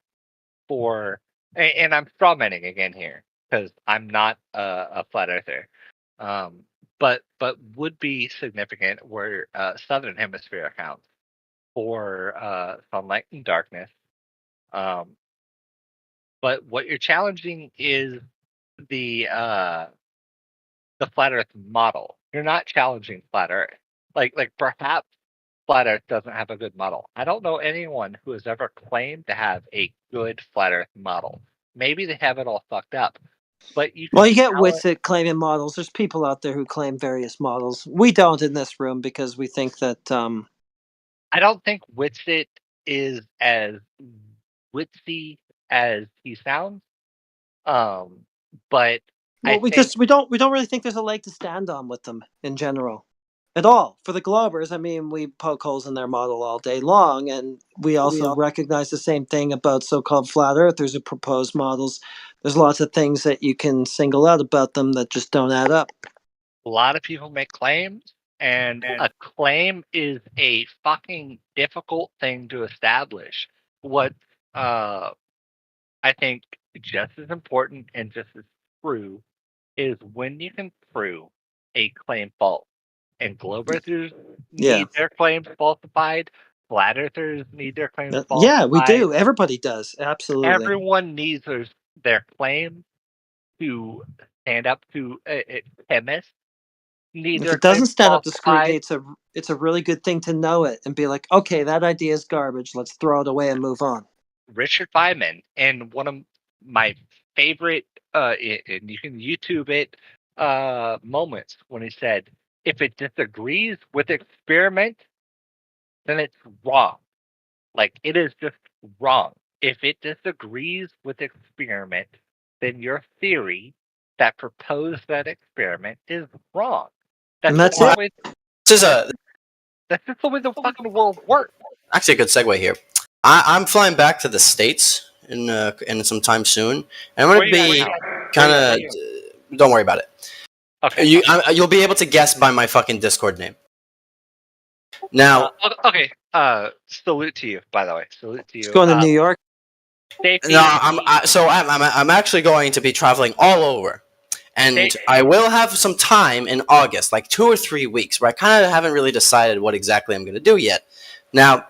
for, and I'm strawmanning again here because I'm not a flat earther, but would be significant were southern hemisphere accounts for sunlight and darkness. But what you're challenging is the flat Earth model. You're not challenging flat Earth. Like perhaps flat Earth doesn't have a good model. I don't know anyone who has ever claimed to have a good flat Earth model. Maybe they have it all fucked up. But you Well, you get Witsit claiming models. There's people out there who claim various models. We don't in this room because we think that. I don't think Witsit is as witsy as he sounds. But well, we don't really think there's a leg to stand on with them in general, at all. For the Globers, I mean, we poke holes in their model all day long, and we also recognize the same thing about so-called flat earthers who propose models. There's lots of things that you can single out about them that just don't add up. A lot of people make claims, and a claim is a fucking difficult thing to establish. What I think just as important and just as true is when you can prove a claim false. And globe earthers need their claims falsified. Flat earthers need their claims falsified. Yeah, we do. Everybody does. Absolutely. Everyone needs their claim to stand up to chemists. If it doesn't stand up to scrutiny, it's a really good thing to know it and be like, okay, that idea is garbage. Let's throw it away and move on. Richard Feynman, and one of my favorite, and you can YouTube it, moments when he said, if it disagrees with experiment, then it's wrong. Like, it is just wrong. If it disagrees with experiment, then your theory that proposed that experiment is wrong. That's it. That's just the way the fucking world works. Actually, a good segue here. I'm flying back to the States in some time soon, and I'm going to be kind of. Don't worry about it. Okay. You'll be able to guess by my fucking Discord name. Now. Okay. Salute to you, by the way. Salute to you. It's going to New York. No, I'm actually going to be traveling all over. And I will have some time in August, like 2 or 3 weeks, where I kind of haven't really decided what exactly I'm going to do yet. Now,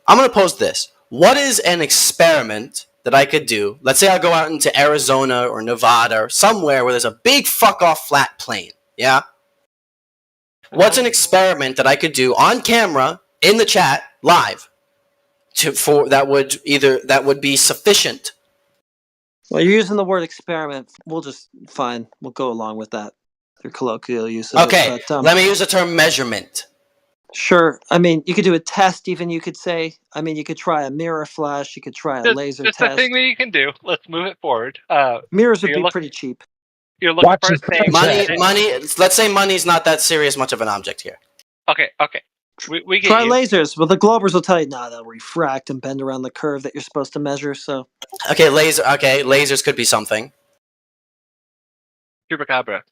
I'm going to pose this. What is an experiment that I could do? Let's say I go out into Arizona or Nevada or somewhere where there's a big fuck-off flat plain. Yeah? What's an experiment that I could do on camera, in the chat, live, that would be sufficient? Well, you're using the word experiment. We'll go along with that. Your colloquial use of it. Okay, let me use the term measurement. Sure. I mean, you could do a test, even, you could say. I mean, you could try a mirror flash. You could try a laser test. It's a thing that you can do. Let's move it forward. Mirrors would be pretty cheap. You're looking for a thing. Money. Let's say money's not that serious much of an object here. Okay. We get try you. lasers. Well, the Globers will tell you, they'll refract and bend around the curve that you're supposed to measure. So. Okay, lasers could be something. Chupacabra.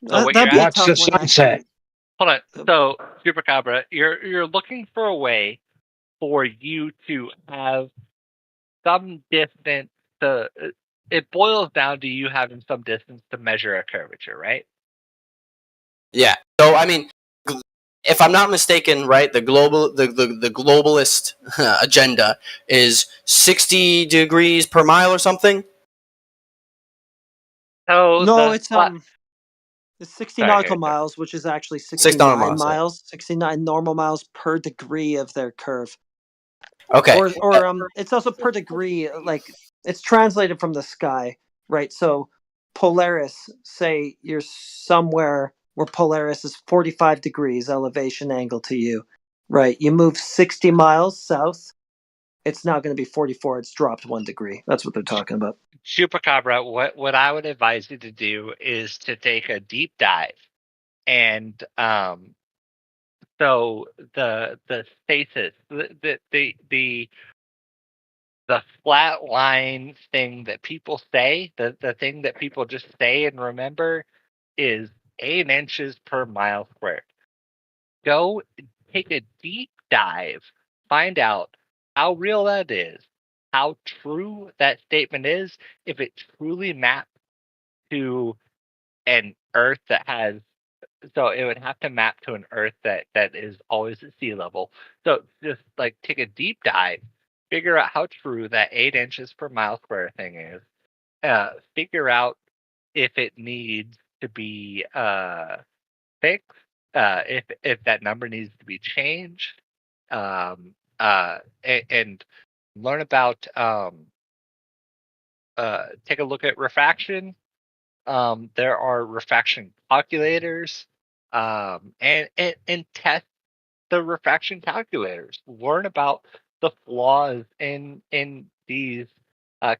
So watch the sunset. Hold on. So, Chupacabra, you're looking for a way for you to have some distance to. It boils down to you having some distance to measure a curvature, right? Yeah. So, I mean, if I'm not mistaken, right, the globalist agenda is 60 degrees per mile or something. No, it's 60 nautical miles, which is actually 69 miles, 69 normal miles per degree of their curve. Okay. Or it's also per degree, like it's translated from the sky, right? So Polaris, say you're somewhere where Polaris is 45 degrees elevation angle to you, right? You move 60 miles south, it's now going to be 44. It's dropped 1 degree. That's what they're talking about. Chupacabra, what I would advise you to do is to take a deep dive, and so the stasis, the the flat line thing that people say, the thing that people just say and remember, is 8 inches per mile squared. Go take a deep dive, find out how real that is, how true that statement is, if it truly maps to an Earth that has. So it would have to map to an Earth that is always at sea level. So just like take a deep dive, figure out how true that 8 inches per mile square thing is. Figure out if it needs to be fixed, if that number needs to be changed, and learn about take a look at refraction. There are refraction calculators, and test the refraction calculators. Learn about the flaws in these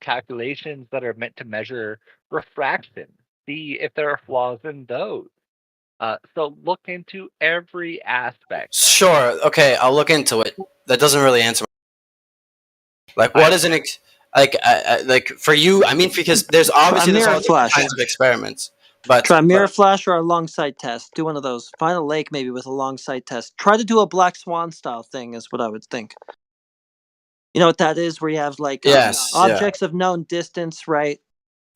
calculations that are meant to measure refraction. See if there are flaws in those. So look into every aspect. Sure. Okay, I'll look into it. That doesn't really answer. Like, what is an like for you? I mean, because there's obviously there's all different kinds of experiments, but Try mirror flash or a long sight test. Do one of those. Find a lake maybe with a long sight test. Try to do a black swan style thing is what I would think. You know what that is? Where you have like objects of known distance, right,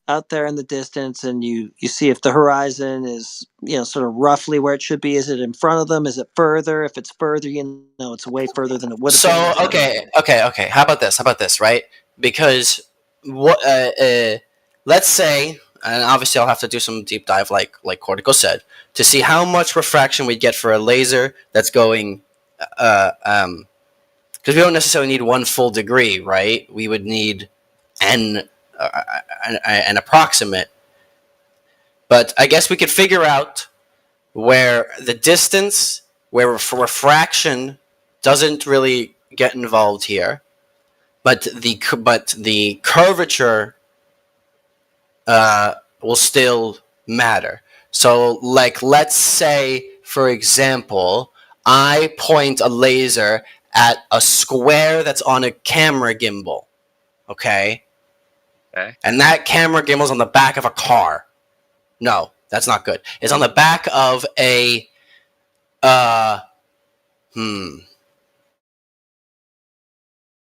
out there in the distance, and you see if the horizon is sort of roughly where it should be. Is it in front of them? Is it further? If it's further, it's way further than it would have been. So okay. How about this? Right? Because what? Let's say, and obviously I'll have to do some deep dive, like Cortico said, to see how much refraction we'd get for a laser that's going. Because we don't necessarily need 1 full degree, right? We would need an approximate. But I guess we could figure out where the distance, where refraction doesn't really get involved here, but the curvature will still matter. So, like, let's say, for example, I point a laser at a square that's on a camera gimbal, okay? And that camera gimbal's on the back of a car. No, that's not good. It's on the back of a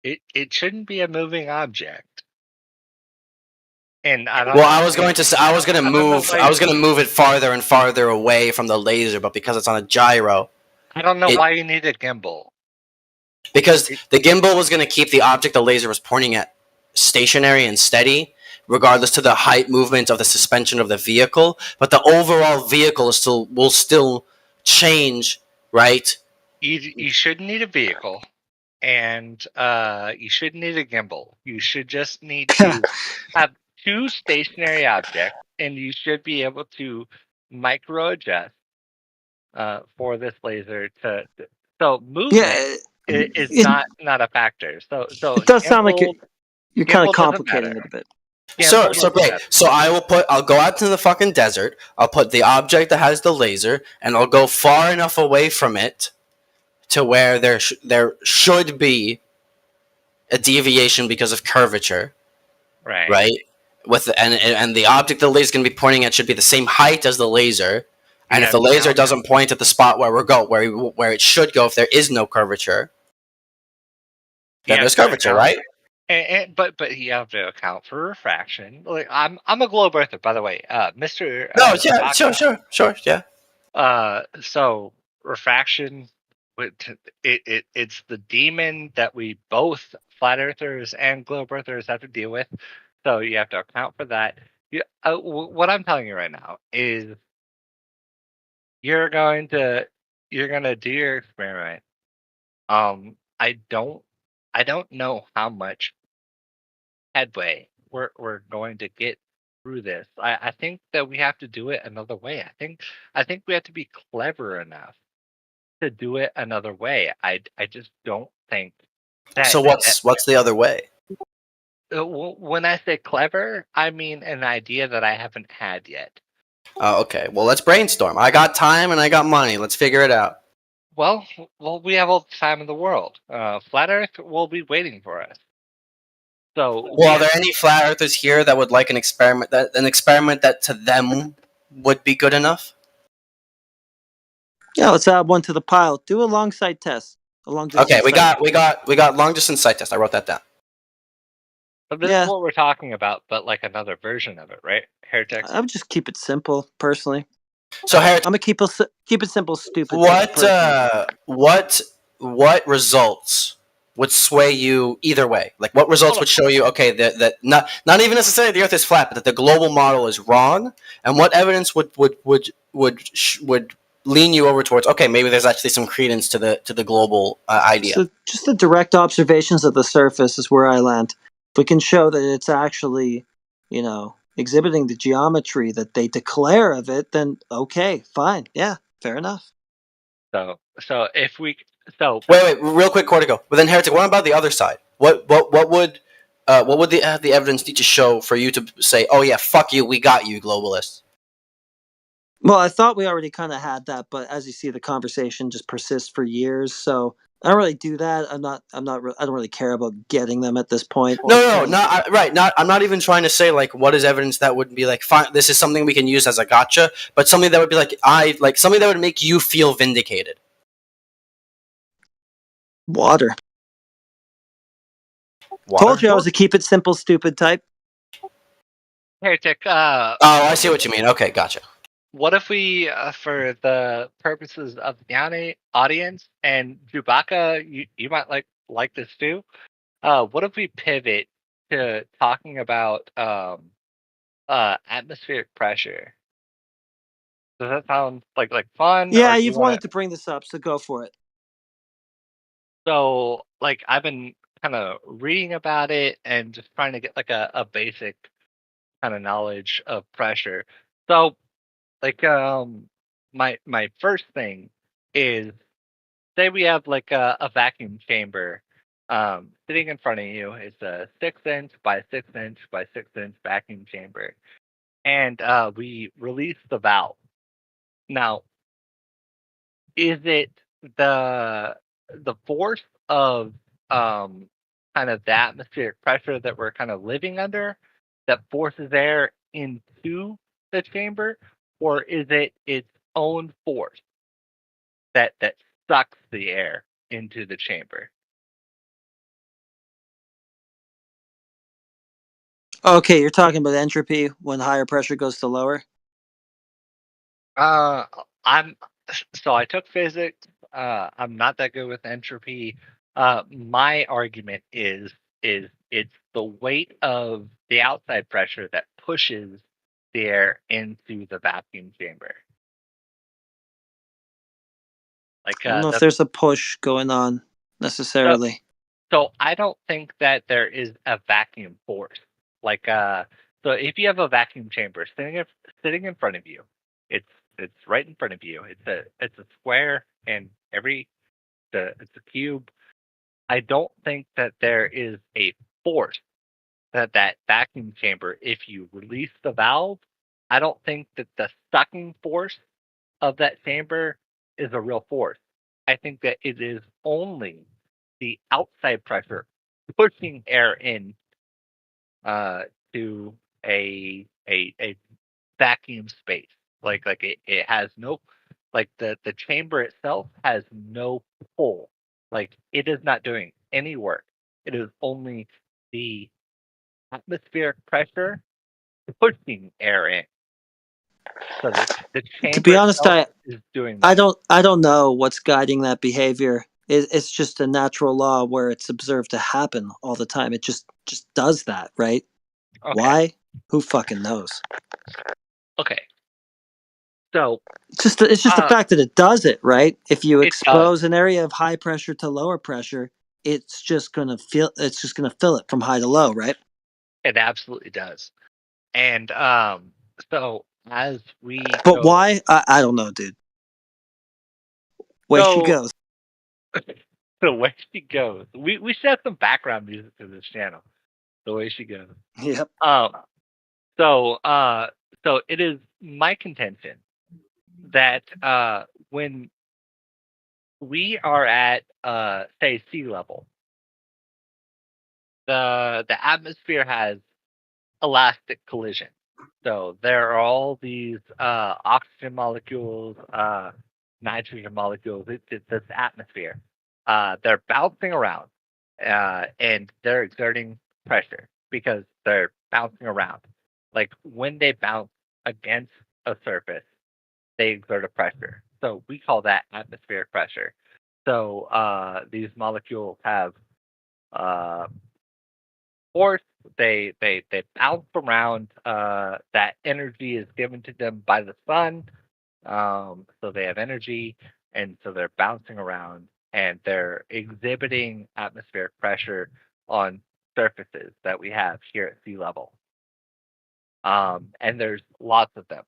It shouldn't be a moving object. And I was going to move it farther and farther away from the laser, but because it's on a gyro, I don't know why you need a gimbal. Because the gimbal was going to keep the object the laser was pointing at stationary and steady, regardless to the height movement of the suspension of the vehicle. But the overall vehicle will still change, right? You shouldn't need a vehicle, and you shouldn't need a gimbal. You should just need to have 2 stationary objects, and you should be able to micro adjust for this laser to. So movement is not a factor. So it does sound like you're kind of complicating it a bit. So great. So I'll go out to the fucking desert. I'll put the object that has the laser, and I'll go far enough away from it to where there should be a deviation because of curvature. Right. Right. And the object the laser is going to be pointing at should be the same height as the laser. And if the laser doesn't point at the spot where where it should go, if there is no curvature, then there's curvature, right? But you have to account for refraction. Like I'm a globe earther, by the way, Mr. No, yeah, sure, yeah. So refraction, it's the demon that we both flat earthers and globe earthers have to deal with. So you have to account for that. What I'm telling you right now is you're going to do your experiment. I don't know how much headway we're going to get through this. I think that we have to do it another way. I think we have to be clever enough to do it another way. I just don't think that. So what's the other way? When I say clever, I mean an idea that I haven't had yet. Oh, okay. Well, let's brainstorm. I got time and I got money. Let's figure it out. Well, we have all the time in the world. Flat Earth will be waiting for us. Well, are there any flat earthers here that would like an experiment that to them would be good enough? Yeah, let's add one to the pile. Do a long sight test. A long distance. Okay, we sight. got long distance sight test. I wrote that down. But this is what we're talking about, but like another version of it, right? Heretics. I would just keep it simple, personally. So I'm gonna keep it simple, stupid. What results would sway you either way? Like, what results would show you, okay, that not even necessarily the Earth is flat, but that the global model is wrong? And what evidence would lean you over towards, okay, maybe there's actually some credence to the global idea? So just the direct observations of the surface is where I land. If we can show that it's actually, exhibiting the geometry that they declare of it, then okay, fine, yeah, fair enough. So if we wait, real quick, Cortico. But then Heretic, what about the other side? What would the evidence need to show for you to say, oh yeah, fuck you, we got you, globalists? Well, I thought we already kind of had that, but as you see, the conversation just persists for years. So I don't really do that. I don't really care about getting them at this point. No, right. I'm not even trying to say like what is evidence that would be like fine. This is something we can use as a gotcha, but something that would be like something that would make you feel vindicated. Water. Told you I was a keep it simple, stupid type. Heretic. Oh, I see what you mean. Okay, gotcha. What if we, for the purposes of the audience, and Chewbacca, you might like this too. What if we pivot to talking about atmospheric pressure? Does that sound like fun? Yeah, you've wanted to bring this up, so go for it. So, I've been kind of reading about it and just trying to get like a basic kind of knowledge of pressure. So, my first thing is, say we have like a vacuum chamber sitting in front of you. It's a 6-inch by 6-inch by 6-inch vacuum chamber, and we release the valve. Now, is it the force of kind of the atmospheric pressure that we're kind of living under that forces air into the chamber, or is it its own force that sucks the air into the chamber? Okay, you're talking about entropy when higher pressure goes to lower. I took physics. I'm not that good with entropy. My argument is it's the weight of the outside pressure that pushes the air into the vacuum chamber. I don't know if there's a push going on necessarily. So I don't think that there is a vacuum force. So if you have a vacuum chamber sitting in front of you, it's right in front of you. It's a square, and it's a cube. I don't think that there is a force that vacuum chamber. If you release the valve, I don't think that the sucking force of that chamber is a real force. I think that it is only the outside pressure pushing air in to a vacuum space. It has no, the chamber itself has no pull. It is not doing any work. It is only the atmospheric pressure pushing air in. So the chamber, to be honest, is doing that. I don't know what's guiding that behavior. It's just a natural law where it's observed to happen all the time. It just does that, right? Okay. Why? Who fucking knows? Okay. So it's just the fact that it does it, right? If you expose an area of high pressure to lower pressure, it's just gonna fill it from high to low, right? It absolutely does. And so as we But why? I don't know, dude. She goes. The way she goes. We should have some background music to this channel. The way she goes. Yep. So it is my contention that when we are at say sea level, the atmosphere has elastic collision. So there are all these oxygen molecules, nitrogen molecules. It's this atmosphere. They're bouncing around, and they're exerting pressure because they're bouncing around. Like when they bounce against a surface, they exert a pressure. So we call that atmospheric pressure. So these molecules have uh, force. They bounce around. That energy is given to them by the sun. So they have energy, and so they're bouncing around, and they're exhibiting atmospheric pressure on surfaces that we have here at sea level. And there's lots of them,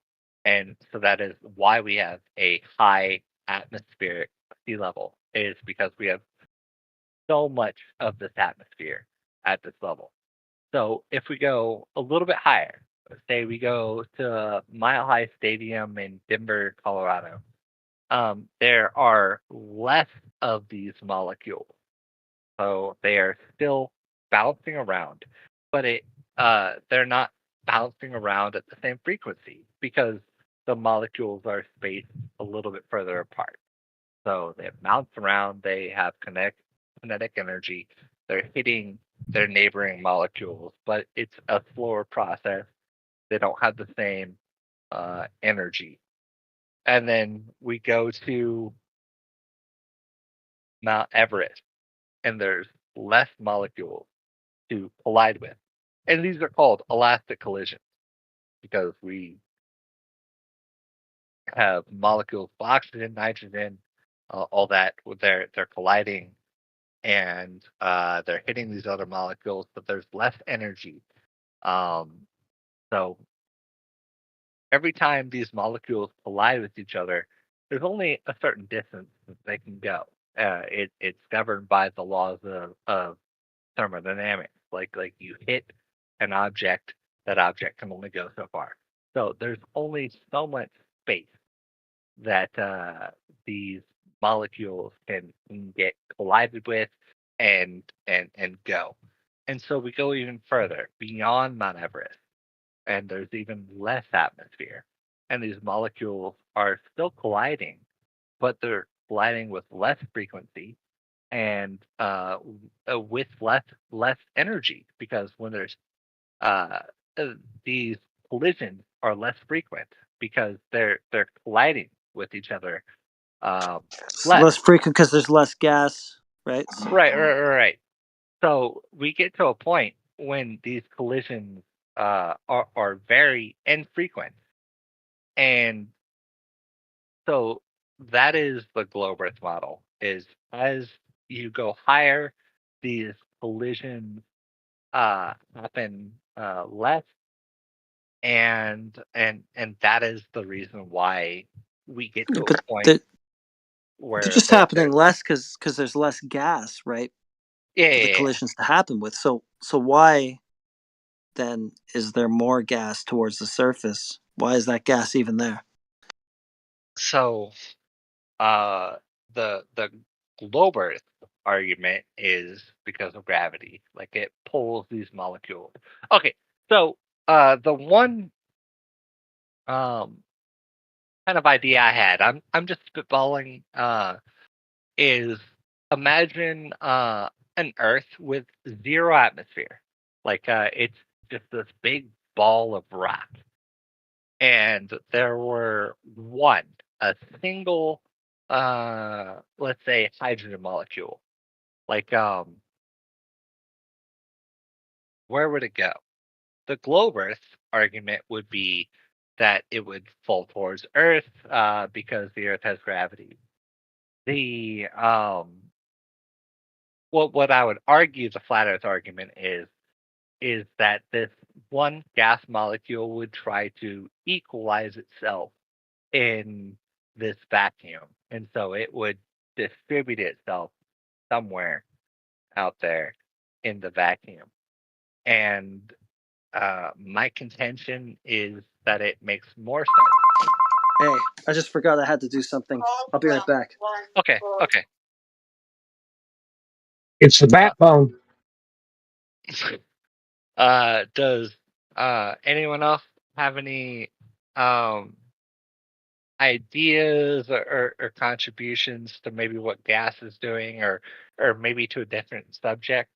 and so that is why we have a high atmospheric sea level. Is because we have so much of this atmosphere at this level. So if we go a little bit higher, say we go to Mile High Stadium in Denver, Colorado, there are less of these molecules. So they are still bouncing around, but they're not bouncing around at the same frequency because the molecules are spaced a little bit further apart. So they bounce around, they have kinetic energy, they're hitting their neighboring molecules, but it's a slower process. They don't have the same energy. And then we go to Mount Everest, and there's less molecules to collide with. And these are called elastic collisions because we have molecules of oxygen, nitrogen, all that. They're colliding and they're hitting these other molecules, but there's less energy. So every time these molecules collide with each other, there's only a certain distance that they can go. It's governed by the laws of thermodynamics. Like you hit an object, that object can only go so far. So there's only so much space that these molecules can get collided with and go. And so we go even further beyond Mount Everest, and there's even less atmosphere. And these molecules are still colliding, but they're colliding with less frequency and with less energy because when there's uh, these collisions are less frequent because they're colliding with each other It's less. less frequent because there's less gas, right? Right. So we get to a point when these collisions are very infrequent, and so that is the globe Earth model. Is as you go higher, these collisions happen less, and that is the reason why we get to a But point they're where just happening less because there's less gas, right? For the yeah. collisions to happen with. So why then is there more gas towards the surface? Why is that gas even there? So the globe Earth argument is because of gravity. Like it pulls these molecules. Okay, so the one kind of idea I had, I'm just spitballing, is imagine an Earth with zero atmosphere. Like it's just this big ball of rock. And there were a single let's say hydrogen molecule. Like where would it go? The globe Earth argument would be that it would fall towards Earth because the Earth has gravity. The what I would argue the flat Earth argument is that this one gas molecule would try to equalize itself in this vacuum, and so it would distribute itself somewhere out there in the vacuum. And my contention is that it makes more sense. Hey, I just forgot I had to do something. I'll be right back. Okay. It's the backbone. Does anyone else have any ideas or contributions to maybe what gas is doing, or maybe to a different subject?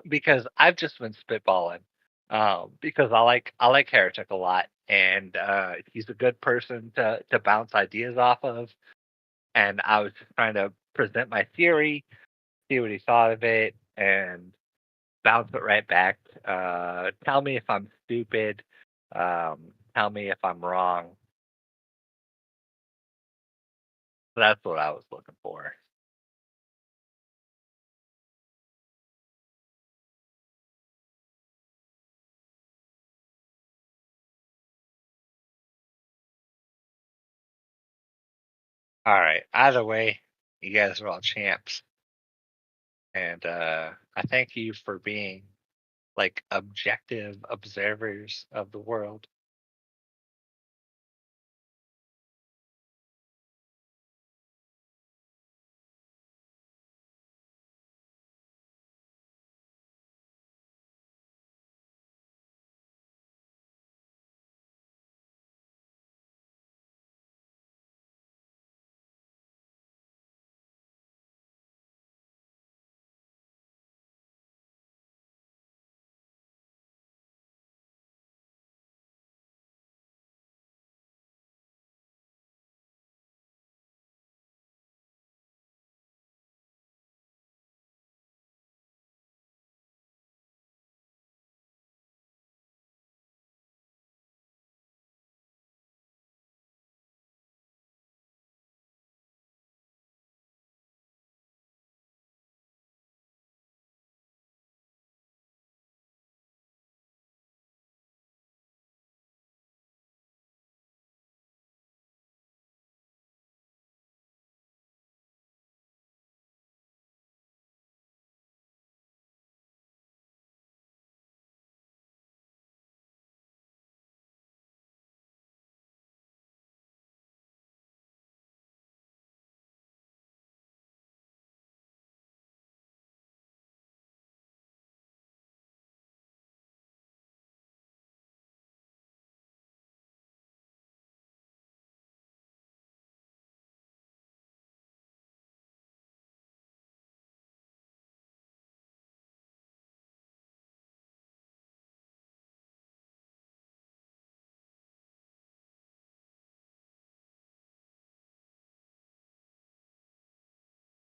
Because I've just been spitballing. Because I like Heretic a lot, and he's a good person to bounce ideas off of. And I was just trying to present my theory, see what he thought of it, and bounce it right back. Tell me if I'm stupid. Tell me if I'm wrong. That's what I was looking for. All right. Either way, you guys are all champs. And I thank you for being like objective observers of the world.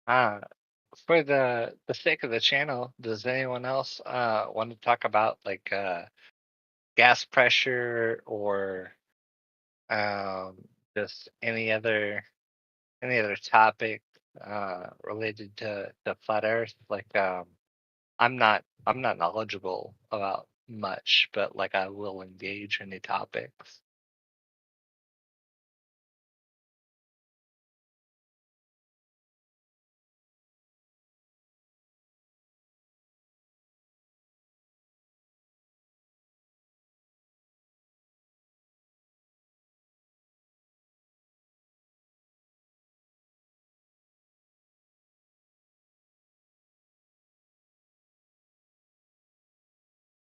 Uh, for the sake of the channel, does anyone else want to talk about like gas pressure or um, just any other topic related to flat Earth? Like I'm not knowledgeable about much, but like I will engage any topics.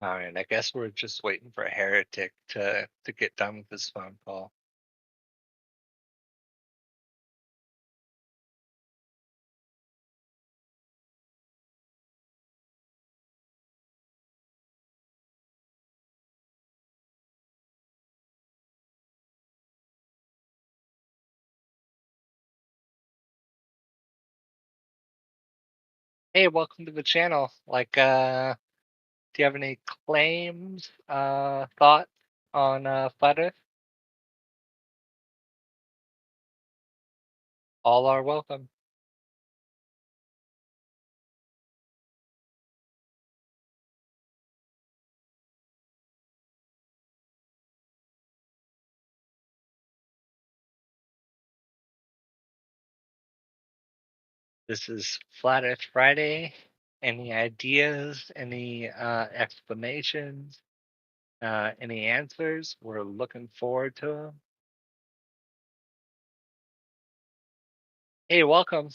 All right, I guess we're just waiting for Heretic to get done with this phone call. Hey, welcome to the channel. Like, do you have any claims, thoughts on flat Earth? All are welcome. This is Flat Earth Friday. Any ideas? Any explanations? Any answers? We're looking forward to them. Hey, welcome.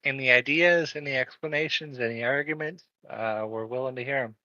Any ideas, any explanations, any arguments? We're willing to hear them.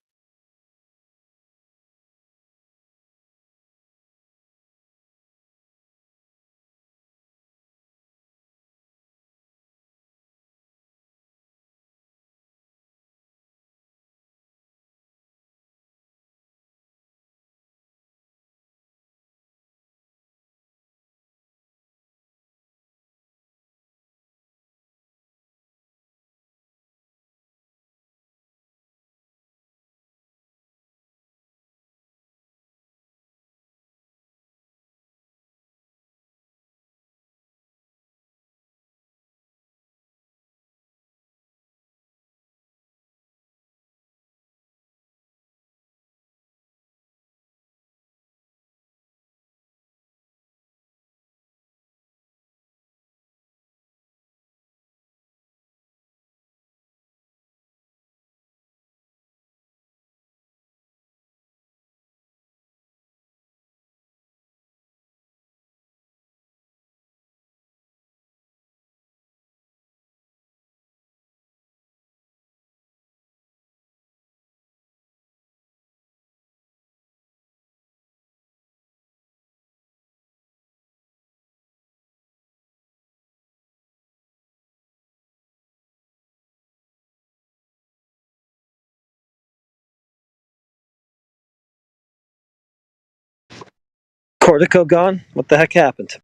Cortico gone? What the heck happened?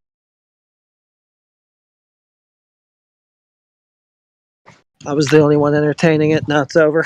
I was the only one entertaining it. Now it's over.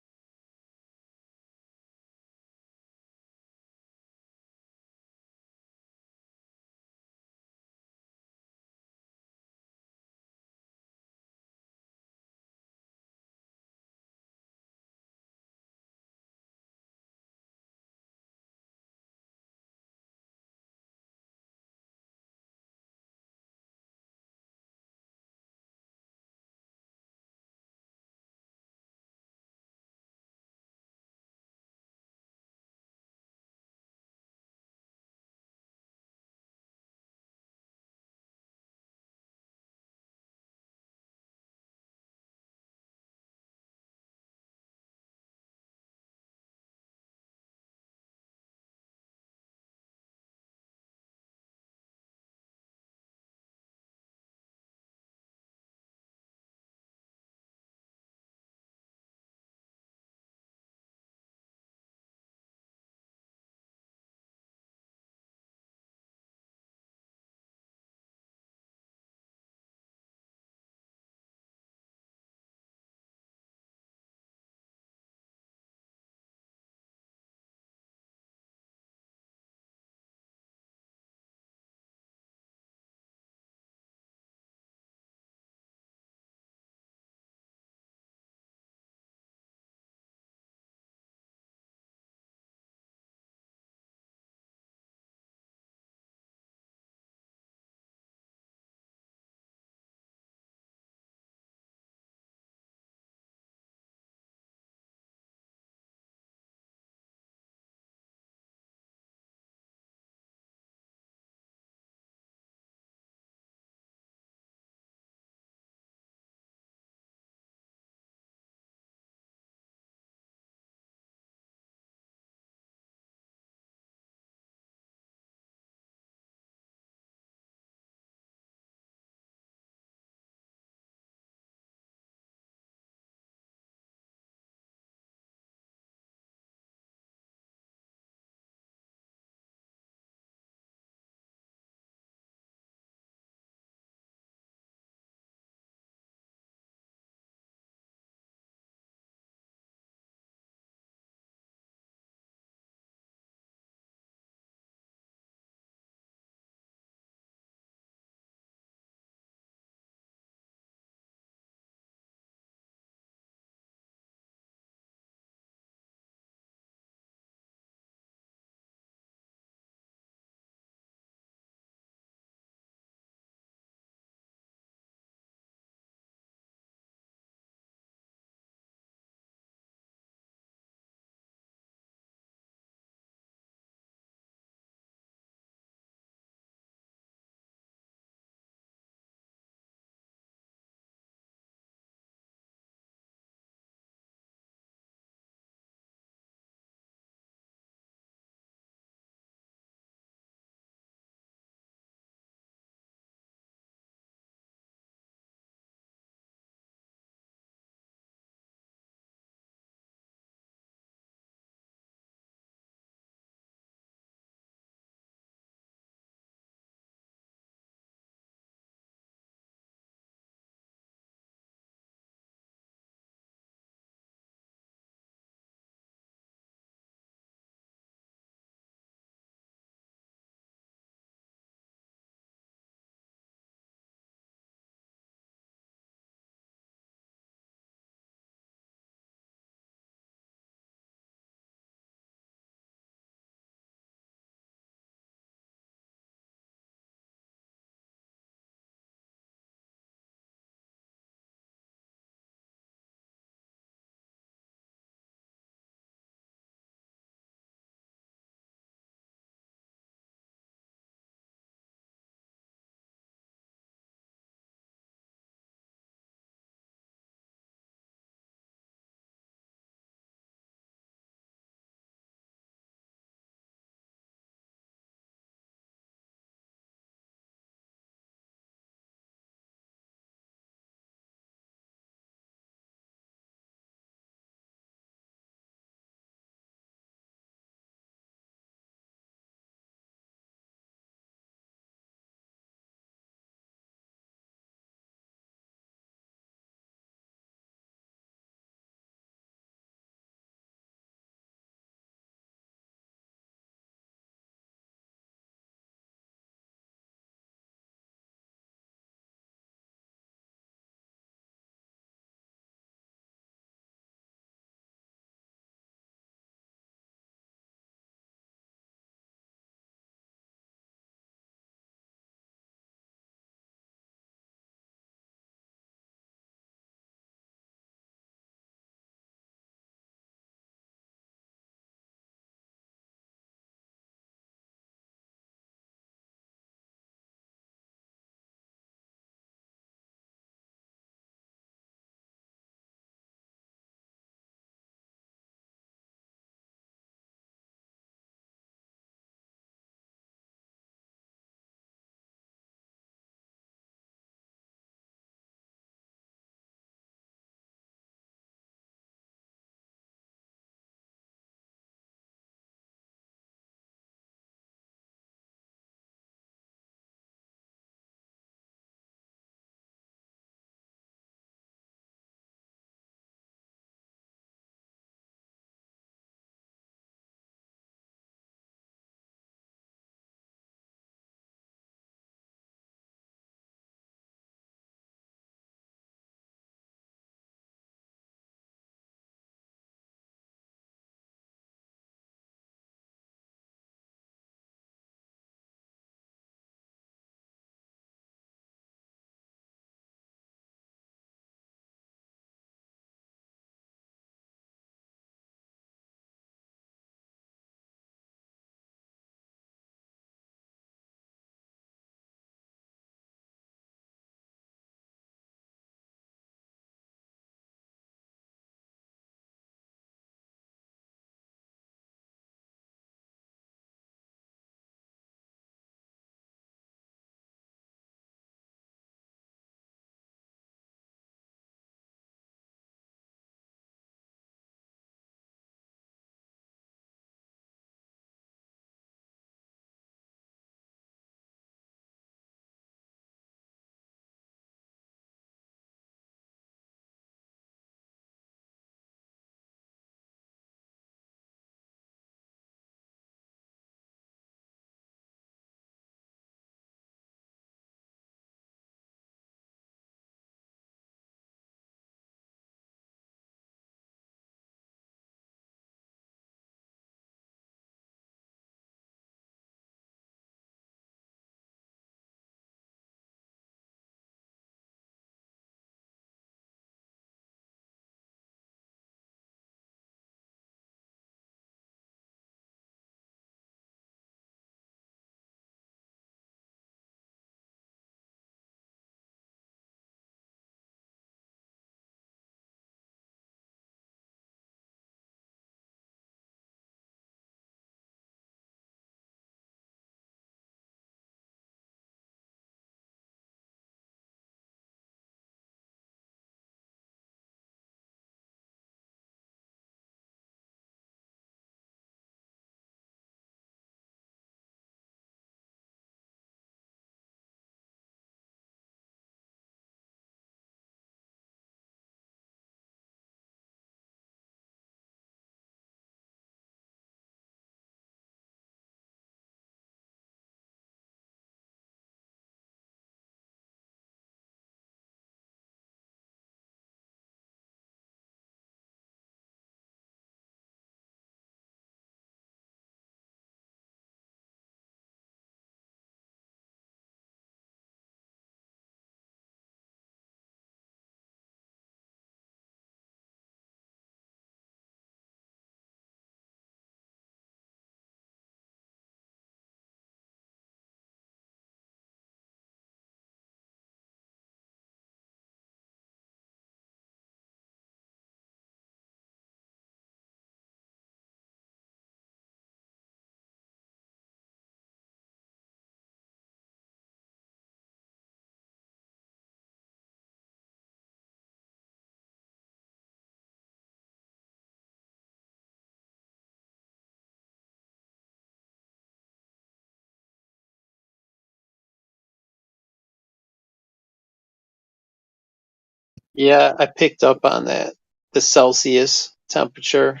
Yeah, I picked up on that. The Celsius temperature.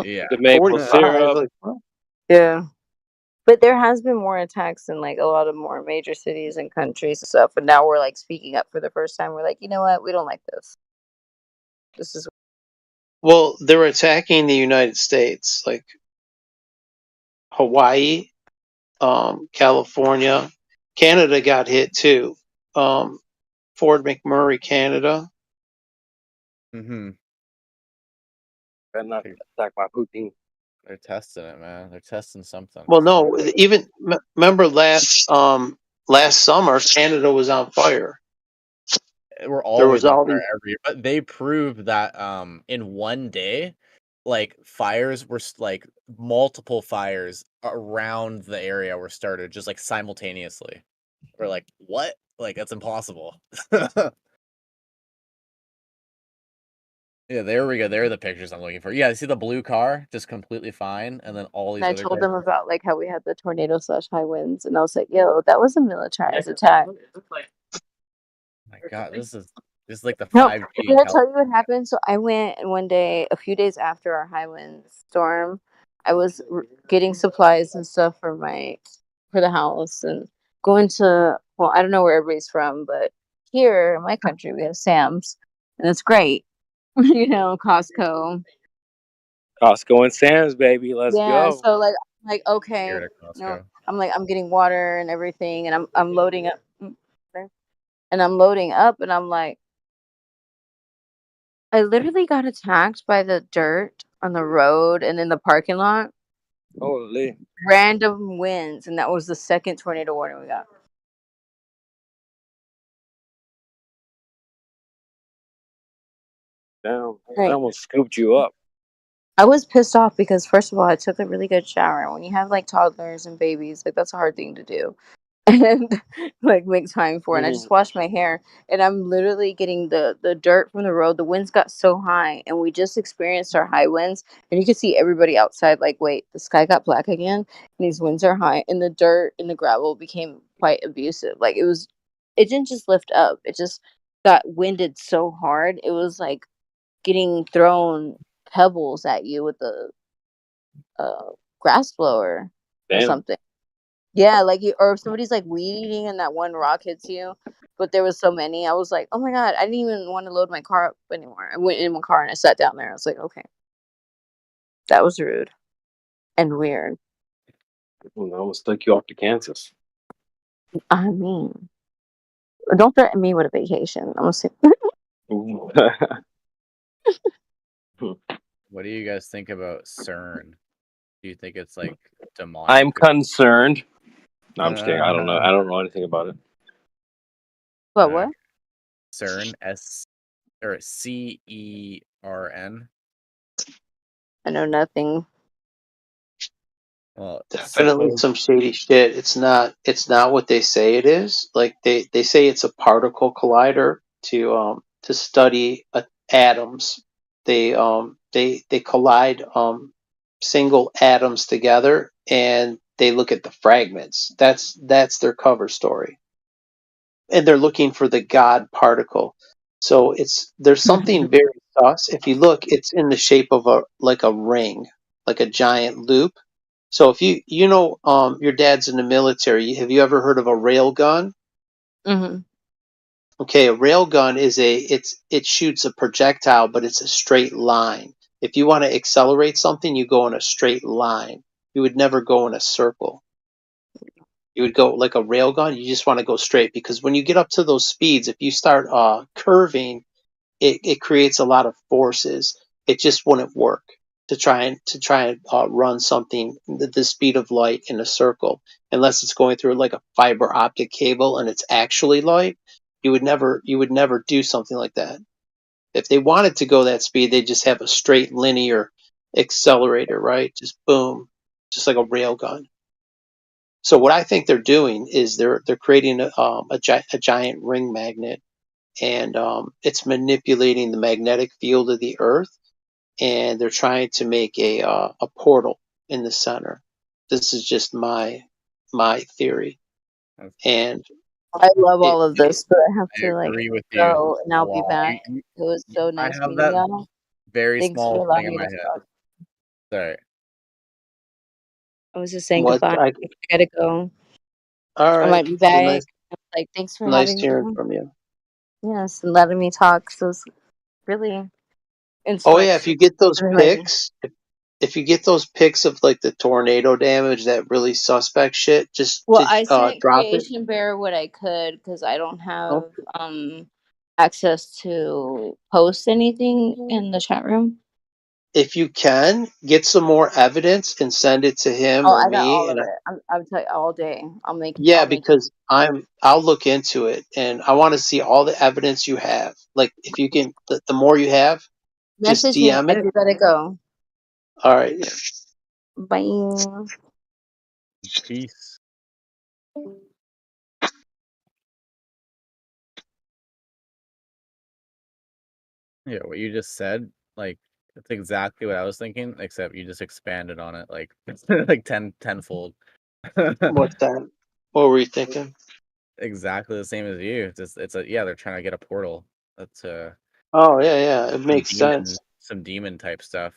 Yeah. The maple syrup. Like, Yeah. But there has been more attacks in like a lot of more major cities and countries and stuff. And now we're like speaking up for the first time. We're like, you know what? We don't like this. This is well, they're attacking the United States, like Hawaii, California, Canada got hit too. Fort McMurray, Canada. Mm-hmm. Better not attack my Putin. They're testing it, man. They're testing something. Well, no, even remember last summer, Canada was on fire. We're There was always on all fire these. every year, but they proved that in one day, like fires were like multiple fires around the area were started just like simultaneously. We're like, what? Like that's impossible. Yeah, there we go. There are the pictures I'm looking for. Yeah, you see the blue car just completely fine, and then all these and I other told guys. them about like how we had the tornado / high winds, and I was like, "Yo, that was a militarized attack." My God, this is like the No, 5G in did I California. tell you what happened? So I went one day, a few days after our high wind storm. I was getting supplies and stuff for the house and going to. Well, I don't know where everybody's from, but here in my country we have Sam's, and it's great. You know, Costco. Costco and Sam's, baby. Let's Yeah, go. so like okay, Scared of no, Costco. I'm getting water and everything, and I'm loading up, and I'm loading up, and I'm like, I literally got attacked by the dirt on the road and in the parking lot. Holy. Random winds, and that was the second tornado warning we got. Damn. Right. I almost scooped you up. I was pissed off because first of all, I took a really good shower. When you have like toddlers and babies, like that's a hard thing to do. And like make time for it. And I just washed my hair and I'm literally getting the dirt from the road. The winds got so high and we just experienced our high winds and you could see everybody outside like, wait, the sky got black again and these winds are high and the dirt and the gravel became quite abusive. Like it didn't just lift up, it just got winded so hard. It was like getting thrown pebbles at you with a grass blower or Damn. something. Yeah, like you, or if somebody's like weed eating and that one rock hits you, but there was so many, I was like, oh my God, I didn't even want to load my car up anymore. I went in my car and I sat down there. I was like, okay, that was rude and weird. I almost took you off to Kansas. I mean, don't threaten me with a vacation. I'm gonna say. What do you guys think about CERN? Do you think it's like demonic? I'm concerned. No, I'm just kidding. I don't know. I don't know anything about it. What? CERN, CERN. I know nothing. Well, Definitely some shady shit. It's not what they say it is. Like they say it's a particle collider to study atoms. They collide single atoms together and they look at the fragments. That's their cover story. And they're looking for the God particle. So there's something very sus. If you look, it's in the shape of a ring, like a giant loop. So if you know your dad's in the military, have you ever heard of a rail gun? Mm-hmm. Okay, a rail gun it shoots a projectile, but it's a straight line. If you want to accelerate something, you go in a straight line. You would never go in a circle. You would go like a rail gun. You just want to go straight because when you get up to those speeds, if you start curving, it creates a lot of forces. It just wouldn't work to try and run something the speed of light in a circle unless it's going through like a fiber optic cable and it's actually light. You would never do something like that. If they wanted to go that speed, they'd just have a straight linear accelerator, right? Just boom, just like a rail gun. So what I think they're doing is they're creating a giant ring magnet, and it's manipulating the magnetic field of the Earth, and they're trying to make a portal in the center. This is just my theory, and I love It, all of this, but I have I to like agree with you go and a I'll be lot. back. It was so I nice have meeting that y'all. very Thanks for small thing allowing in me my to head. talk. Sorry. I was just saying what goodbye. I I gotta go. all I right. might be Well, back. Like, thanks for nice having me. hearing from you. Yes, and letting me talk. So it's really Oh yeah, if you intellectual. get those Enlightening. pics, if you get those pics of like the tornado damage, that really suspect shit, just Well, I sent drop it. Creation Bear what I could because I don't have Okay. access to post anything in the chat room. If you can get some more evidence and send it to him Oh, or I got me, all of and it. I'm tell you all day. yeah, I'll make because I'll look into it and I want to see all the evidence you have. Like if you can, the more you have, just message me. DM I it. do gotta go. All right. Yeah. Bye. Peace. Yeah, what you just said, like it's exactly what I was thinking, except you just expanded on it like like tenfold. What's that? What were you thinking? Exactly the same as you. It's a yeah, they're trying to get a portal. That's Oh yeah, yeah, yeah. It makes sense. some demon type stuff.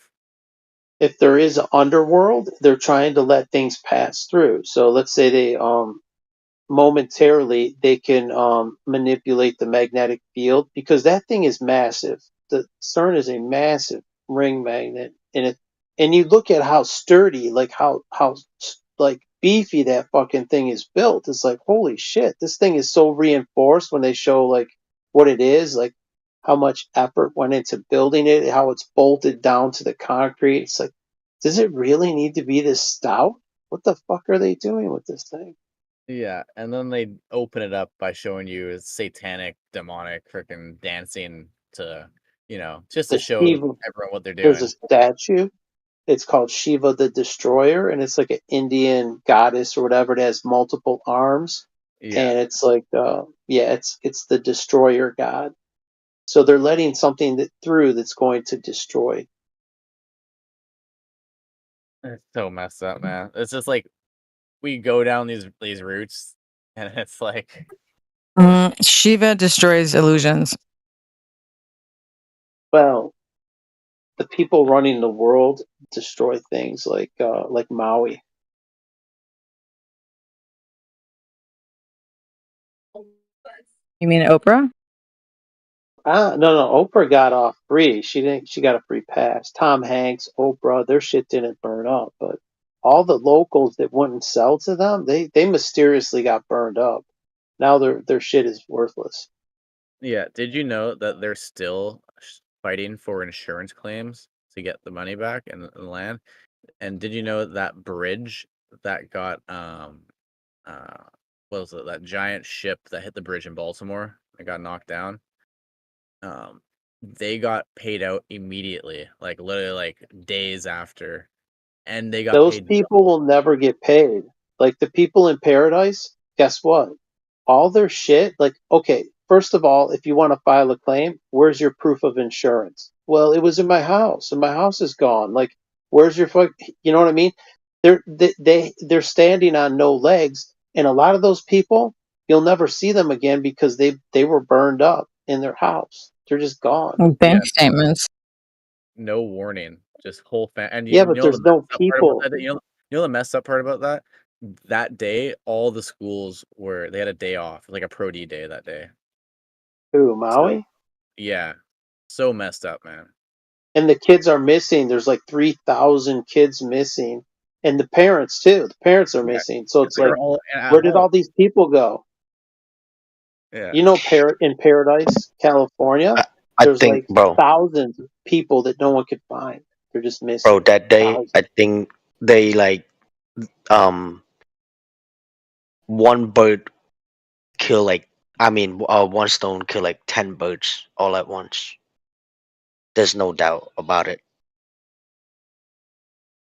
If there is an underworld, they're trying to let things pass through. So let's say they momentarily they can manipulate the magnetic field because that thing is massive. The CERN is a massive ring magnet, and you look at how sturdy, like how like beefy that fucking thing is built. It's like holy shit, this thing is so reinforced when they show like what it is, like how much effort went into building it, how it's bolted down to the concrete. It's like, does it really need to be this stout? What the fuck are they doing with this thing? Yeah, and then they open it up by showing you satanic, demonic, freaking dancing to, just to The show Shiva, everyone what they're there's a doing. statue. It's called Shiva the Destroyer, and it's like an Indian goddess or whatever that has multiple arms. Yeah, And it's like, yeah, it's the destroyer god. So they're letting something through that's going to destroy. it's so messed up, man. It's just like we go down these routes, and it's like, Shiva destroys illusions. Well, the people running the world destroy things like Maui. You mean Oprah? No. Oprah got off free. She didn't. She got a free pass. Tom Hanks, Oprah, their shit didn't burn up, but all the locals that wouldn't sell to them, they mysteriously got burned up. Now their shit is worthless. yeah. Did you know that they're still fighting for insurance claims to get the money back and the land? And did you know that bridge that got uh what was it, that giant ship that hit the bridge in Baltimore and got knocked down? They got paid out immediately, like literally like days after, and they got Those paid people double. will never get paid. Like the people in paradise, guess what? All their shit, like, okay, first of all, if you want to file a claim, where's your proof of insurance? Well, it was in my house, and my house is gone. Like, where's your fuck? You know what I mean? They're standing on no legs, and a lot of those people, you'll never see them again because they were burned up in their house. They're just gone. Yeah, Bank statements. no warning, just whole and Yeah, you but know the there's no messed up part about people. that, the messed up part about that, that day all the schools they had a day off, like a pro D day that day. Who, So Maui? yeah, so messed up, man. And the kids are missing. There's like 3,000 kids missing, and the parents too. The parents are Yeah, missing. So 'cause it's they like, were all at where did home. all these people go? Yeah, You know, in Paradise, California, I there's think, like bro, thousands of people that no one could find. They're just bro, missing. that day, Thousands. I think they like um one bird kill like one stone kill like 10 birds all at once. There's no doubt about it.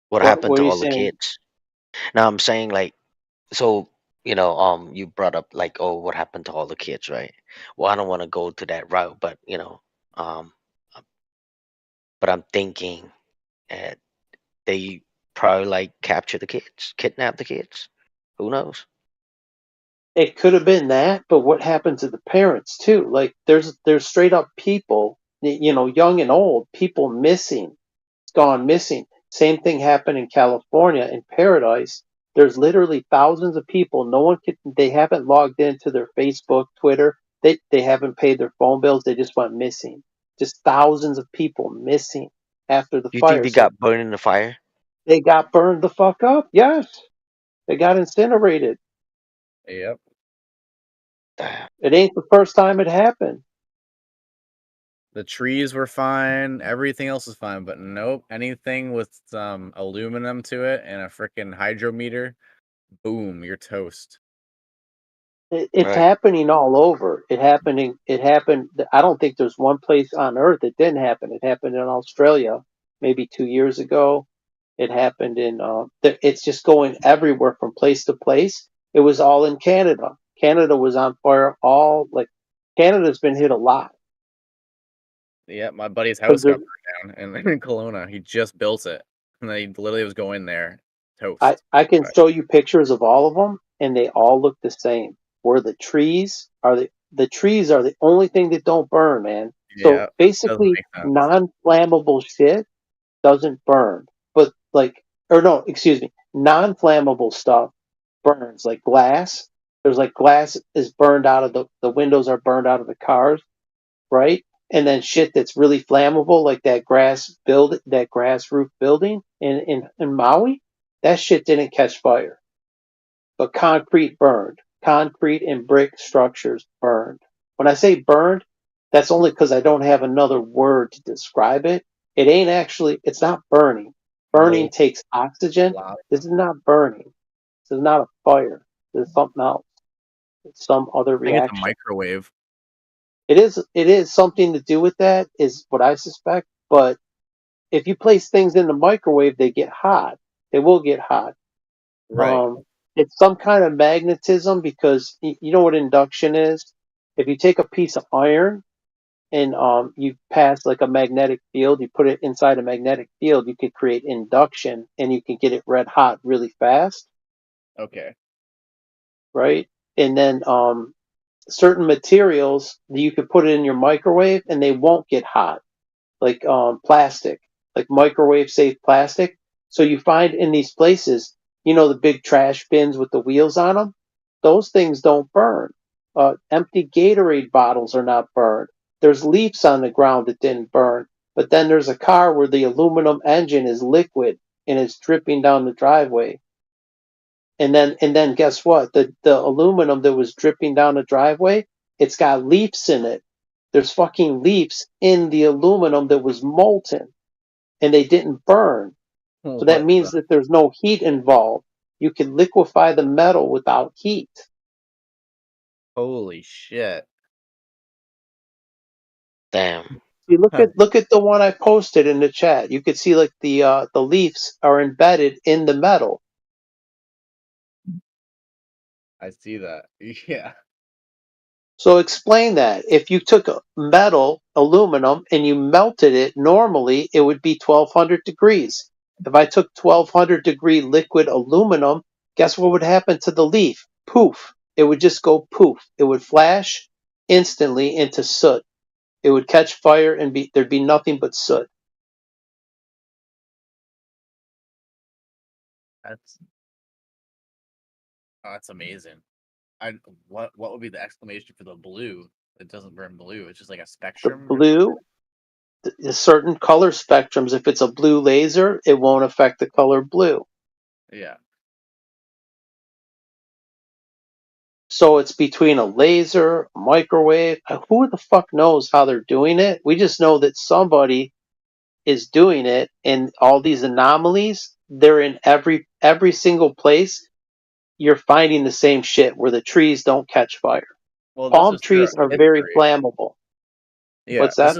What happened What to are you all the saying? kids? Now I'm saying like, so you brought up like, oh, what happened to all the kids, right? Well, I don't want to go to that route, but um but I'm thinking that they probably like capture the kids, kidnap the kids. Who knows? It could have been that, but what happened to the parents too? Like there's straight up people, young and old, people missing, gone missing. Same thing happened in California in Paradise. There's literally thousands of people. No one can. They haven't logged into their Facebook, Twitter. They haven't paid their phone bills. They just went missing. Just thousands of people missing after the Do you think fire. they So got burned in the fire? they got burned the fuck up. Yes, they got incinerated. Yep. It ain't the first time it happened. The trees were fine. Everything else is fine, but nope. Anything with some aluminum to it and a freaking hydrometer, boom, you're toast. It's Right. happening all over. It happened. I don't think there's one place on Earth it didn't happen. It happened in Australia, maybe 2 years ago. It happened in. It's just going everywhere from place to place. It was all in Canada. Canada was on fire. Canada's been hit a lot. Yeah, my buddy's 'Cause house got burned down in Kelowna. He just built it, and then he literally was going there, toast. I can show you pictures of all of them, and they all look the same. Where the trees are the trees are the only thing that don't burn, man. Yeah, So doesn't basically, make sense. non-flammable shit doesn't burn, but non-flammable stuff burns, like glass. There's like glass is burned out of the windows are burned out of the cars, right? And then shit that's really flammable, like that grass roof building in Maui, that shit didn't catch fire. But concrete burned. Concrete and brick structures burned. When I say burned, that's only because I don't have another word to describe it. It's not burning. Burning Nope. takes oxygen. This is not burning. This is not a fire. This is something else. It's some other I think it's a reaction. microwave. It is something to do with that, is what I suspect. But if you place things in the microwave, they get hot. They will get hot. Right. It's some kind of magnetism, because you know what induction is? If you take a piece of iron and you pass like a magnetic field, you put it inside a magnetic field, you could create induction and you can get it red hot really fast, Okay. right? And then certain materials, you could put it in your microwave and they won't get hot, like plastic, like microwave safe plastic. So you find in these places, the big trash bins with the wheels on them, those things don't burn. Empty Gatorade bottles are not burned. There's leaves on the ground that didn't burn, but then there's a car where the aluminum engine is liquid and it's dripping down the driveway. And then guess what? The aluminum that was dripping down the driveway, it's got leaves in it. There's fucking leaves in the aluminum that was molten, and they didn't burn. So that What means the? that there's no heat involved. You can liquefy the metal without heat. Holy shit. Damn. You look at the one I posted in the chat. You could see like the leaves are embedded in the metal. I see that. Yeah. So explain that. If you took metal, aluminum, and you melted it, normally it would be 1200 degrees. If I took 1200-degree liquid aluminum, guess what would happen to the leaf? Poof. It would just go poof. It would flash instantly into soot. It would catch fire and there'd be nothing but soot. That's amazing. What would be the exclamation for the blue? It doesn't burn blue. It's just like a The spectrum. blue, the certain color spectrums, if it's a blue laser, it won't affect the color blue. Yeah. So it's between a laser, a microwave. Who the fuck knows how they're doing it? We just know that somebody is doing it, and all these anomalies, they're in every single place. You're finding the same shit where the trees don't catch fire. Well, this Palm is throughout trees are very history. flammable. Yeah, What's that?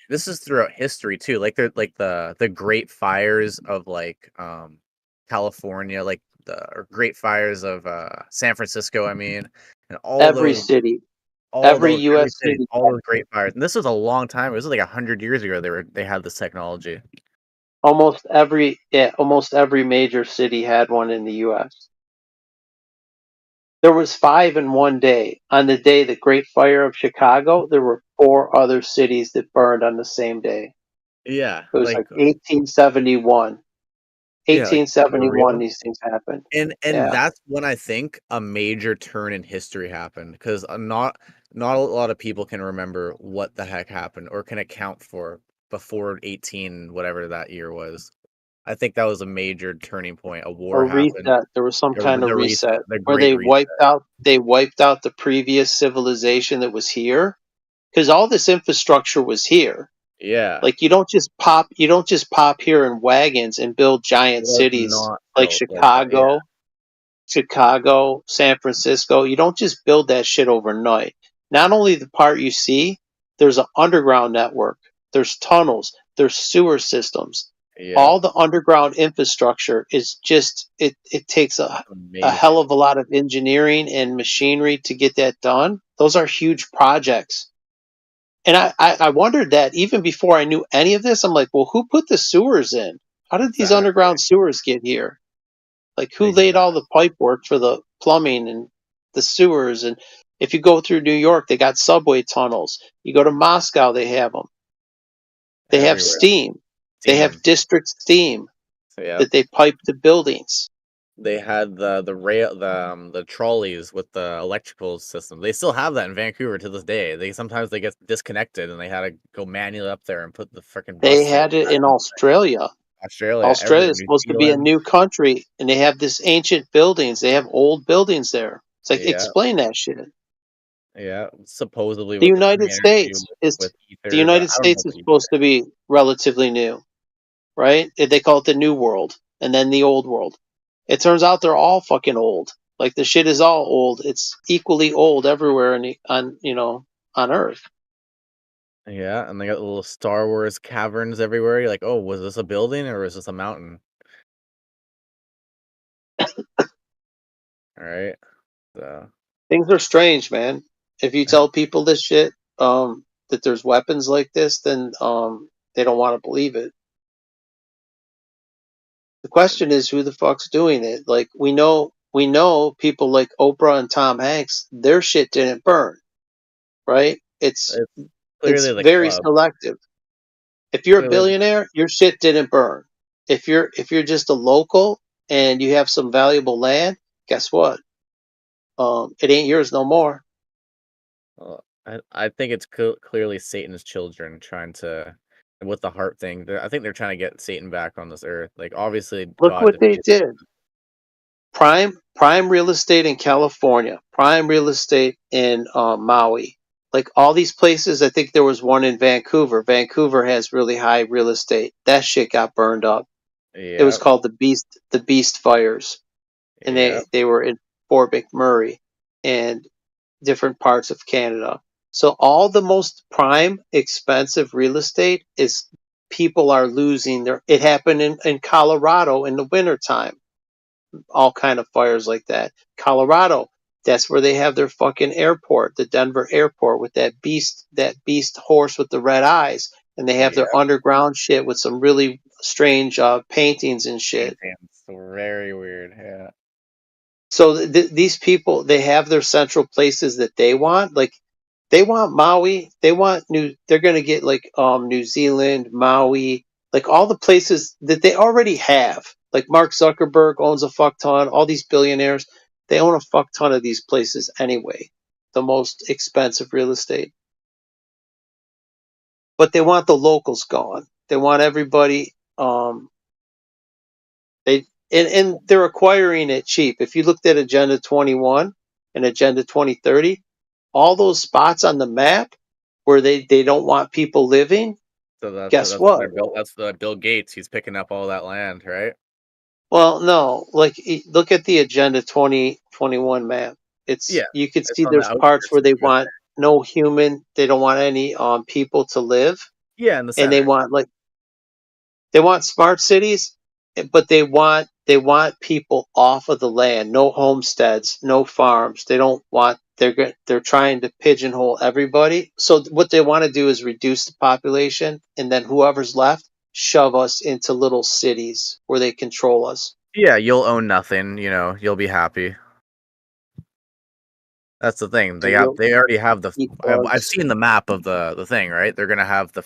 this is throughout history too. Like the great fires of California, like the great fires of San Francisco, I mean, and Every city, every every U.S. city, city. all those great fires. And this was a long time. It was like 100 years ago they had this technology. Almost every major city had one in the U.S. There was 5 in one day. On the day the Great Fire of Chicago, there were 4 other cities that burned on the same day. Yeah, It was like 1871. yeah, like 1871 unreal. these things happened. And Yeah. that's when I think a major turn in history happened, because not a lot of people can remember what the heck happened or can account for before 18 whatever that year was. I think that was a major turning point. A war Or happened. reset. There was some kind of The reset, reset the where great reset. they wiped out the previous civilization that was here, because all this infrastructure was here. Yeah. Like you don't just pop here in wagons and build giant It was cities not like built like that. Yeah. Chicago, San Francisco. You don't just build that shit overnight. Not only the part you see, there's an underground network, there's tunnels, there's sewer systems. Yeah. All the underground infrastructure is just it takes a hell Amazing. of a lot of engineering and machinery to get that done. Those are huge projects. And I wondered that even before I knew any of this. I'm like, well, who put the sewers in? How did these Exactly. underground sewers get here? Like, who laid all the pipe work for the plumbing and the sewers? And if you go through New York, they got subway tunnels. You go to Moscow, they have them. They have Everywhere. steam. They have Steam. district steam Yeah. that they pipe to buildings. They had the rail the trolleys with the electrical system. They still have that in Vancouver to this day. Sometimes they get disconnected and they had to go manually up there and put the freaking They bus in. had it in Australia. Australia, Australia everywhere, is New supposed to be a Zealand. new country, and they have this ancient buildings. They have old buildings there. It's like, Yeah. explain that shit. Yeah, supposedly The with the United free energy States is with the ether, but United I don't know States about is ether. supposed to be relatively new, right? They call it the New World and then the Old World. It turns out they're all fucking old. Like the shit is all old. It's equally old everywhere on Earth. Yeah, and they got little Star Wars caverns everywhere. You're like, oh, was this a building or was this a mountain? All right. So Things are strange, man. If you tell people this shit, that there's weapons like this, then they don't want to believe it. The question is, who the fuck's doing it? Like we know people like Oprah and Tom Hanks, their shit didn't burn, right? It's clearly the very club. selective. If you're a Clearly, billionaire, your shit didn't burn. If you're just a local and you have some valuable land, guess what? It ain't yours no more. I think it's clearly Satan's children trying to, with the heart thing. I think they're trying to get Satan back on this earth. Like obviously, Look God what they defeated. did. Prime real estate in California, prime real estate in Maui. Like all these places, I think there was one in Vancouver. Vancouver has really high real estate. That shit got burned up. It was Yeah. called the Beast fires, and Yeah. they were in Fort McMurray and different parts of Canada. So all the most prime, expensive real estate is people are losing their. It happened in Colorado in the wintertime. All kind of fires like that. Colorado, that's where they have their fucking airport, the Denver airport, with that beast horse with the red eyes, and they have Yeah. their underground shit with some really strange paintings and shit. It's very weird. Yeah. So these people, they have their central places that they want. Like they want Maui, they're gonna get like New Zealand, Maui, like all the places that they already have. Like Mark Zuckerberg owns a fuck ton. All these billionaires, they own a fuck ton of these places anyway. The most expensive real estate, but they want the locals gone. They want everybody. And they're acquiring it cheap. If you looked at Agenda 21 and Agenda 2030, all those spots on the map where they don't want people living, So that's guess that's what? their Bill. That's the Bill Gates. He's picking up all that land, right? Well, no, like look at the Agenda 2021 map. Yeah, You could it's see on the there's parts outskirts where of they the USA. want no human, they don't want any people to live, Yeah, in the and center. they want smart cities, but they want people off of the land. No homesteads, no farms. They don't want. They're trying to pigeonhole everybody. So what they want to do is reduce the population, and then whoever's left, shove us into little cities where they control us. Yeah, you'll own nothing. You'll be happy. That's the thing. So you'll They already have the. eat I've bugs. seen the map of the thing, right? They're gonna have the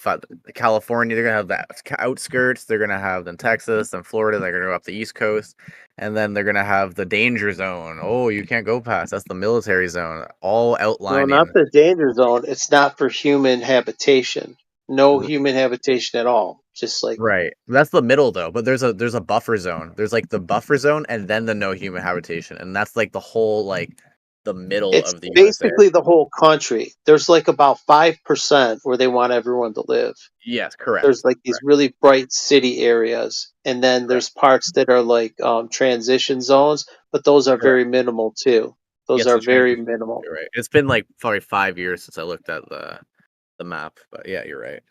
California. They're gonna have the outskirts. They're gonna have then Texas and Florida. They're gonna go up the East Coast, and then they're gonna have the danger zone. Oh, you can't go past. That's the military zone. All No, not outlining. the danger zone. It's not for human habitation. No human habitation at all. Just like Right. That's the middle though. But there's a buffer zone. There's like the buffer zone and then the no human habitation, and that's like the whole like the middle it's of the USA. basically the whole country. There's like about 5% where they want everyone to live. Yes, correct. There's like these really bright city areas, and then there's parts that are like transition zones, but those are very minimal too. Those Yes, are the very transition. minimal. You're right. It's been like probably 5 years since I looked at the map, but yeah, you're right.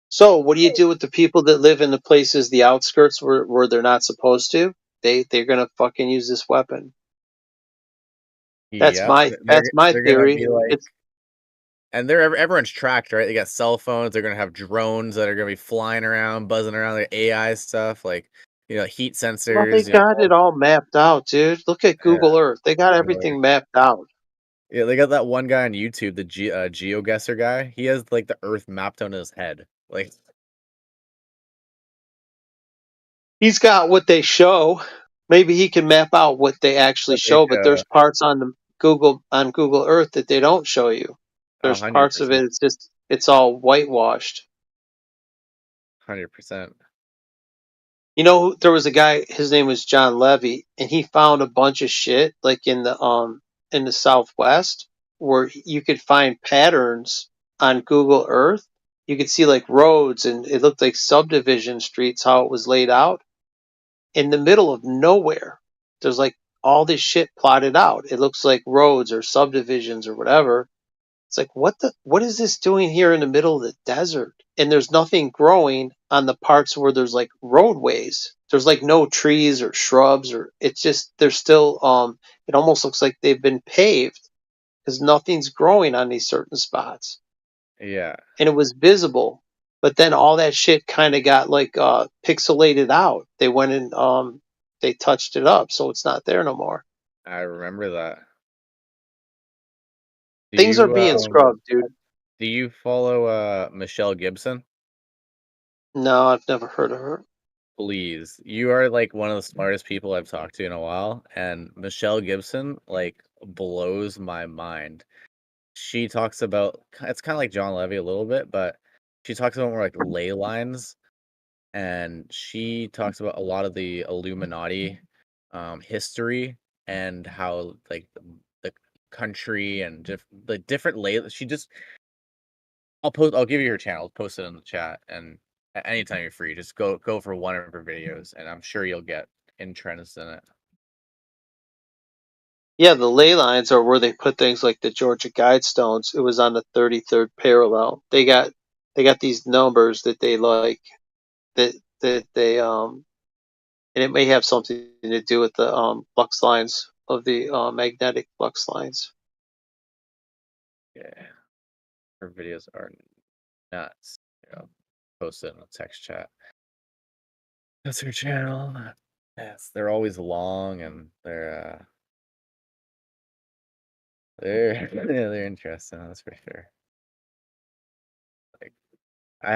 So, what do you do with the people that live in the places, the outskirts where they're not supposed to? They're gonna fucking use this weapon. Yep, That's my they're gonna theory. be like, It's and everyone's tracked, right? They got cell phones. They're gonna have drones that are gonna be flying around, buzzing around, like AI stuff, like heat well, they sensors. got it all mapped out, dude. Look at Yeah, Google Earth. They got totally. everything mapped out. Yeah, they got that one guy on YouTube, the GeoGuessr guy. He has like the Earth mapped on his head, like. He's got what they show. Maybe he can map out what they actually What they show, but show. there's parts on Google Earth that they don't show you. There's parts of 100%. it. It's all whitewashed. 100%. You know, there was a guy. His name was John Levy, and he found a bunch of shit like in the Southwest where you could find patterns on Google Earth. You could see like roads, and it looked like subdivision streets how it was laid out in the middle of nowhere. There's like all this shit plotted out. It looks like roads or subdivisions or whatever. It's like what is this doing here in the middle of the desert? And there's nothing growing on the parts where there's like roadways. There's like no trees or shrubs or it's just there's still it almost looks like they've been paved because nothing's growing on these certain spots. Yeah, And it was visible. But then all that shit kind of got like pixelated out. They went and they touched it up so it's not there no more. I remember that. Do Things are you being scrubbed, dude. do you follow Michelle Gibson? No, I've never heard of her. Please, you are like one of the smartest people I've talked to in a while, and Michelle Gibson like blows my mind. She talks about it's kind of like John Levy a little bit, but she talks about more like ley lines, and she talks about a lot of the Illuminati history and how like the country and the different ley. She just I'll give you her channel. I'll post it in the chat, and anytime you're free, just go for one of her videos, and I'm sure you'll get entrenched in it. Yeah, the ley lines are where they put things like the Georgia Guidestones. It was on the 33rd parallel. They got these numbers that they like that they and it may have something to do with the flux lines of the magnetic flux lines. Yeah, her videos are nuts. I'll post it in the text chat. That's her channel. Yes, they're always long and they're yeah, they're interesting. That's for sure. Like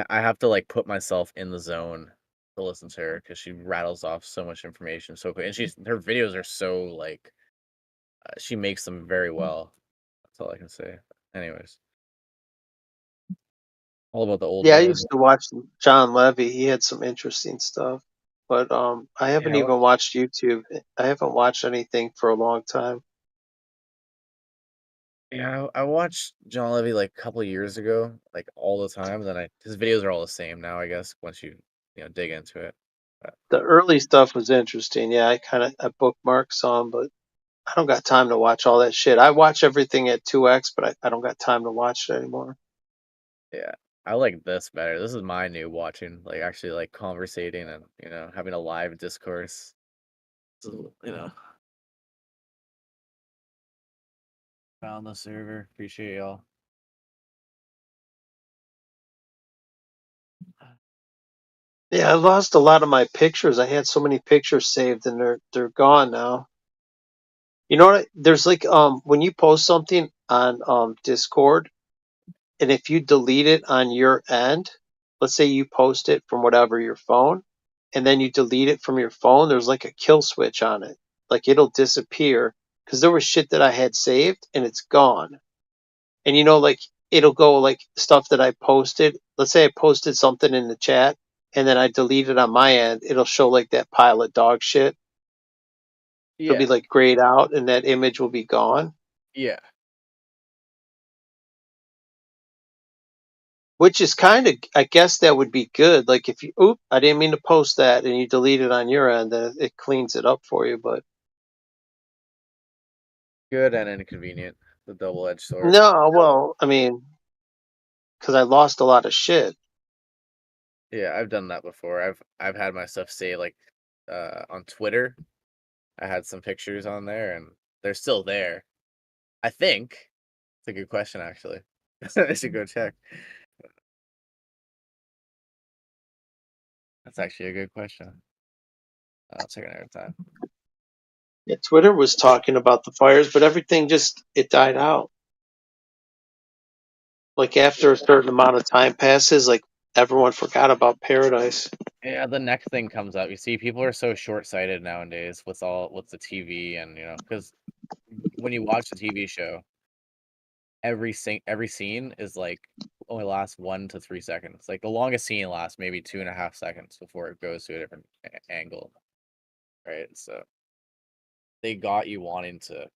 I have to like put myself in the zone to listen to her because she rattles off so much information so quick, and her videos are so like she makes them very well. That's all I can say. Anyways, all about the old Yeah, I world. used to watch John Levy. He had some interesting stuff. But I haven't Yeah, even watched YouTube. I haven't watched anything for a long time. yeah. I watched John Levy like a couple of years ago, like all the time. Then his videos are all the same now, I guess, once you dig into it. But, The early stuff was interesting. Yeah, I bookmarked some, but I don't got time to watch all that shit. I watch everything at 2x, but I don't got time to watch it anymore. yeah, I like this better. This is my new watching, like actually like conversating and having a live discourse. So, found the server. Appreciate y'all. Yeah, I lost a lot of my pictures. I had so many pictures saved, and they're gone now. You know what? There's like when you post something on Discord, and if you delete it on your end, let's say you post it from whatever your phone, and then you delete it from your phone, there's like a kill switch on it. Like it'll disappear because there was shit that I had saved and it's gone. And you know, like it'll go like stuff that I posted. Let's say I posted something in the chat and then I delete it on my end. It'll show like that pile of dog shit. It'll be Yeah. like grayed out and that image will be gone. Yeah. Which is kind of, I guess that would be good. Like if you, oop, I didn't mean to post that, and you delete it on your end, then it cleans it up for you. But Good and inconvenient. The double-edged sword. no, well, I mean, because I lost a lot of shit. Yeah, I've done that before. I've had my stuff saved like on Twitter. I had some pictures on there and they're still there. I think. It's a good question actually. I should go check. That's actually a good question. I'll check it another time. Yeah, Twitter was talking about the fires, but everything just it died out. Like after a certain amount of time passes, like everyone forgot about Paradise. Yeah, the next thing comes up. You see, people are so short-sighted nowadays with the TV and because when you watch the TV show, every scene is like only lasts 1 to 3 seconds. Like the longest scene lasts maybe 2.5 seconds before it goes to a different angle, right? So they got you wanting to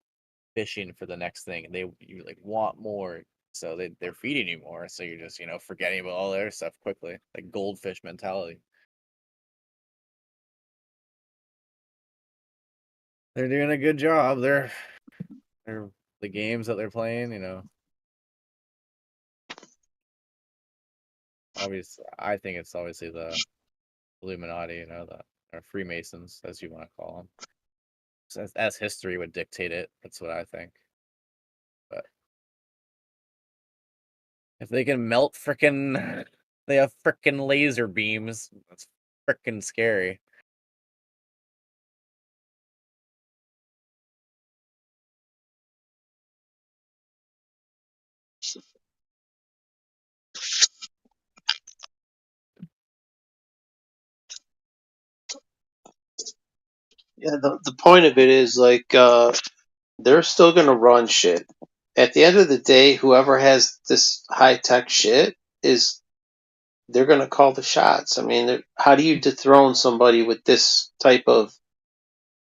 fishing for the next thing, and you like want more, so they're feeding you more, so you're just forgetting about all their stuff quickly, like goldfish mentality. They're doing a good job. They're the games that they're playing, obviously, I think it's obviously the Illuminati, or Freemasons, as you want to call them. So as history would dictate it, that's what I think. But if they can melt frickin', they have frickin' laser beams. That's frickin' scary. Yeah, the point of it is like they're still gonna run shit. At the end of the day, whoever has this high tech shit is they're gonna call the shots. I mean, how do you dethrone somebody with this type of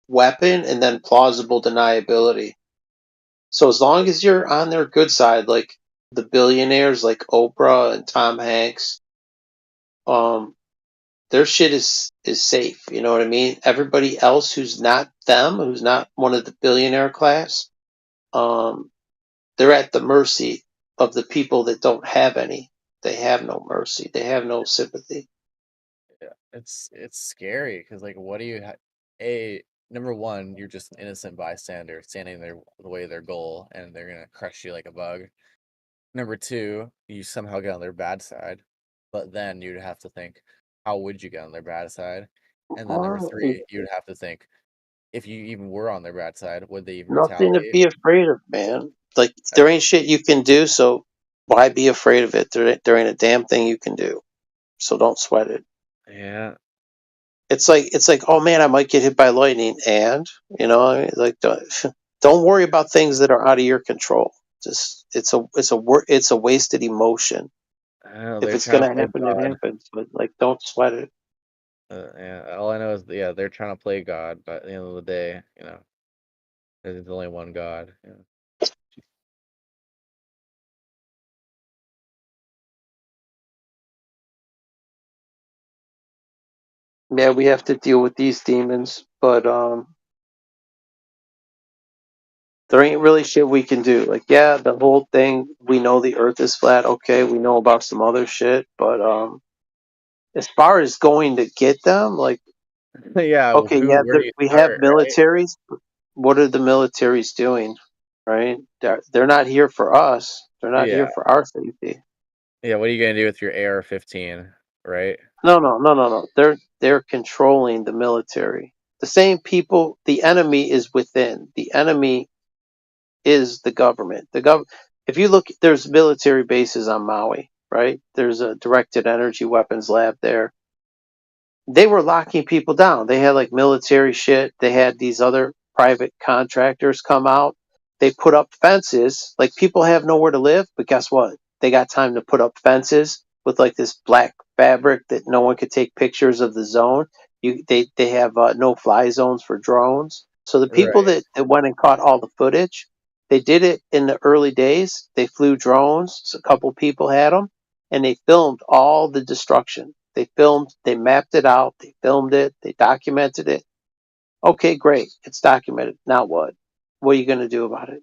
weapon and then plausible deniability? So as long as you're on their good side, like the billionaires like Oprah and Tom Hanks, their shit is safe. You know what I mean? Everybody else who's not them, who's not one of the billionaire class, um, they're at the mercy of the people that don't have any. They have no mercy. They have no sympathy. Yeah, it's scary because like, what do you number one, you're just an innocent bystander standing there the way their goal, and they're gonna crush you like a bug. Number two, you somehow get on their bad side, but then you'd have to think, how would you get on their bad side? And then number three, you'd have to think, if you even were on their bad side, would they even Nothing to retaliate? be afraid of, man. Like there ain't shit you can do, so why be afraid of it? There ain't a damn thing you can do. So don't sweat it. Yeah. It's like oh man, I might get hit by lightning, and I mean, like don't worry about things that are out of your control. Just it's a wasted emotion. Oh, If they're it's trying to gonna play happen, it God. happens. But like, don't sweat it. Yeah, all I know is they're trying to play God, but at the end of the day, there's only one God. Yeah. Yeah, we have to deal with these demons, but there ain't really shit we can do. Like, yeah, the whole thing, we know the earth is flat, okay, we know about some other shit, but as far as going to get them, like, Yeah, okay, yeah, where do you we have start, right? militaries. What are the militaries doing? Right? They're not here for us. They're not here Yeah. for our safety. Yeah, what are you gonna do with your AR-15, right? No. They're controlling the military. The same people, the enemy is within. The enemy is the government. If you look, there's military bases on Maui, right? There's a directed energy weapons lab there. They were locking people down. They had like military shit. They had these other private contractors come out. They put up fences. Like, people have nowhere to live, but guess what? They got time to put up fences with like this black fabric that no one could take pictures of the zone. They have no fly zones for drones. So the people Right. that went and caught all the footage, they did it in the early days. They flew drones. So a couple people had them, and they filmed all the destruction. They mapped it out, they filmed it, they documented it. Okay, great, it's documented. Now what? What are you going to do about it?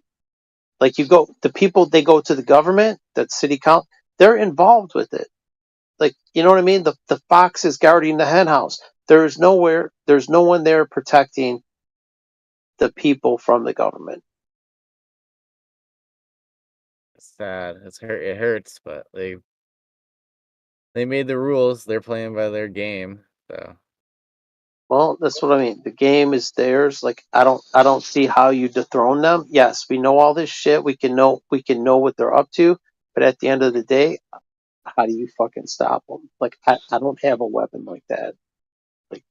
Like, the people, they go to the government, that city council, they're involved with it. Like, you know what I mean? The fox is guarding the hen house. There's no one there protecting the people from the government. It's sad. It hurts, but they made the rules. They're playing by their game. So Well, that's what I mean. The game is theirs. Like, I don't see how you dethrone them. Yes, we know all this shit. We can know what they're up to, but at the end of the day, how do you fucking stop them? Like, I don't have a weapon like that. Like,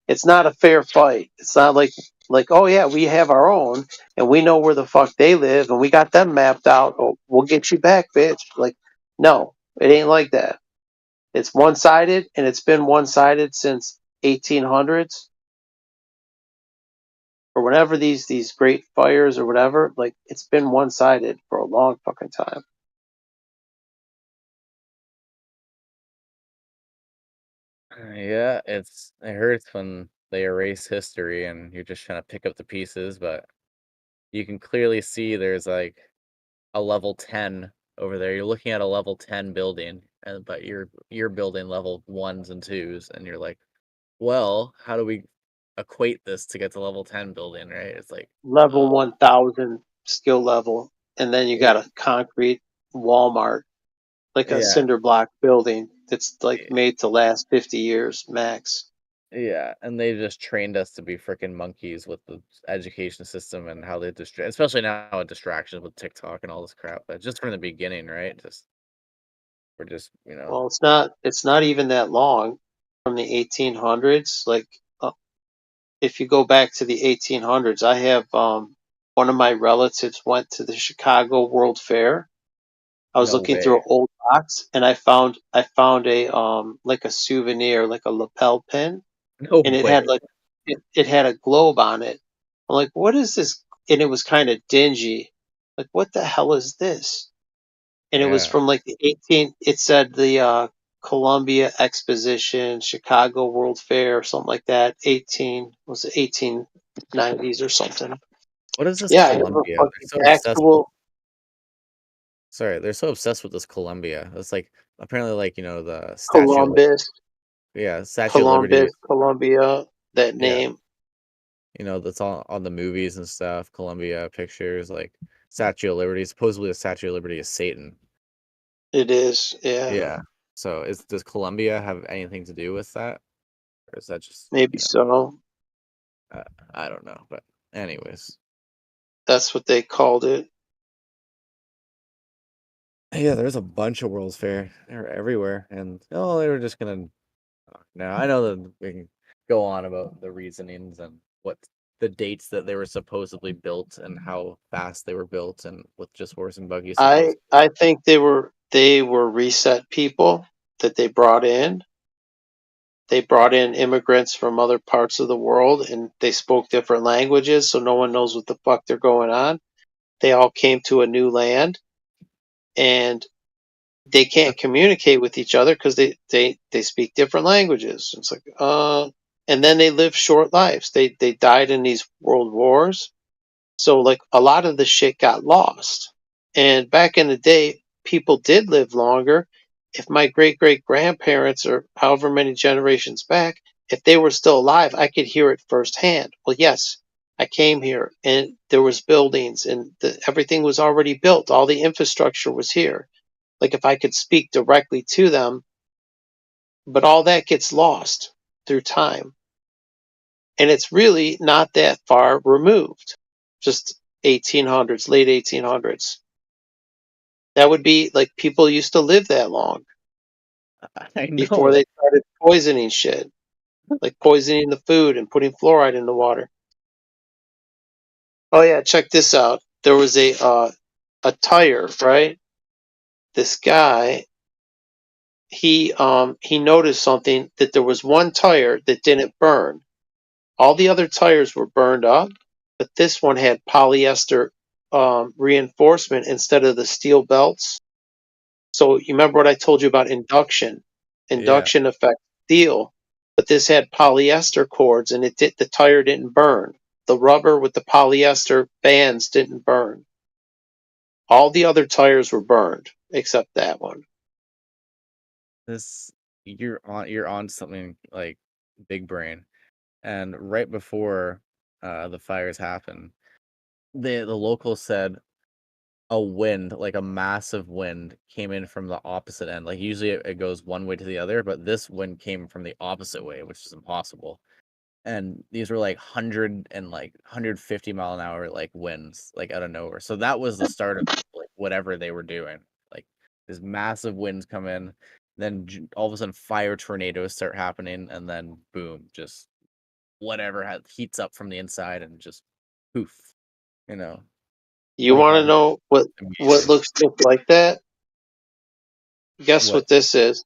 it's not a fair fight. It's not like, oh yeah, we have our own and we know where the fuck they live and we got them mapped out. Oh, we'll get you back, bitch. Like, no, it ain't like that. It's one-sided, and it's been one-sided since 1800s. Or whenever these great fires or whatever, like, it's been one-sided for a long fucking time. yeah, it hurts when they erase history and you're just trying to pick up the pieces, but you can clearly see there's like a level 10 over there. You're looking at a level 10 building, but you're building level 1s and 2s, and you're like, well, how do we equate this to get to level 10 building, right? It's like, Level 1000 skill level, and then you got a concrete Walmart, like a yeah, cinder block building that's like made to last 50 years max. yeah, and they just trained us to be freaking monkeys with the education system and how they distract, especially now with distractions with TikTok and all this crap. But just from the beginning, right? We're just, Well, it's not even that long from the 1800s. Like, if you go back to the 1800s, I have one of my relatives went to the Chicago World Fair. I was no looking through way. an old box and I found a like a souvenir, like a lapel pin, No and it way. had like it had a globe on it. I'm like, what is this? And it was kind of dingy. Like, what the hell is this? And it was Yeah. from like the 18. It said the Columbia Exposition, Chicago World Fair, or something like that. 1890s or something. What is this Yeah, it was Columbia? a They're fucking so obsessed with actual Sorry, they're so obsessed with this Columbia. It's like apparently like, the Statue of Columbus, yeah, Statue of Liberty. Columbia. That Yeah. name. That's all on the movies and stuff, Columbia pictures, like Statue of Liberty. Supposedly the Statue of Liberty is Satan. It is. Yeah, Yeah. So does Columbia have anything to do with that? Or is that just, maybe so. uh, I don't know, but anyways. That's what they called it. Yeah, there's a bunch of World's Fair. They're everywhere. And they were just gonna now I know that we can go on about the reasonings and what the dates that they were supposedly built and how fast they were built and with just horse and buggy supposed. I think they were reset people that they brought in. They brought in immigrants from other parts of the world and they spoke different languages, so no one knows what the fuck they're going on. They all came to a new land and they can't communicate with each other because they speak different languages. It's like, and then they live short lives. They died in these world wars. So like a lot of the shit got lost. And back in the day, people did live longer. If my great great grandparents or however many generations back, if they were still alive, I could hear it firsthand. Well, yes, I came here and there was buildings and everything was already built. All the infrastructure was here. Like if I could speak directly to them, but all that gets lost through time. and it's really not that far removed. Just 1800s, late 1800s. That would be like people used to live that long I before know. they started poisoning shit, like poisoning the food and putting fluoride in the water. Oh yeah, check this out. There was a tire, right? This guy, he noticed something, that there was one tire that didn't burn. All the other tires were burned up, but this one had polyester reinforcement instead of the steel belts. So you remember what I told you about induction? Yeah. Induction affects steel, but this had polyester cords, and the tire didn't burn. The rubber with the polyester bands didn't burn. All the other tires were burned except that one. This you're on something like big brain. And right before the fires happened, the locals said a wind, like a massive wind, came in from the opposite end. Like usually it goes one way to the other, but this wind came from the opposite way, which is impossible. And these were like 100 and like 150-mile-an-hour like winds, like out of nowhere. So that was the start of like whatever they were doing. Like this massive winds come in, then all of a sudden fire tornadoes start happening, and then boom, just whatever heats up from the inside and just poof, you know, You want to 25 know what immediately. looks just like that? Guess What what this is?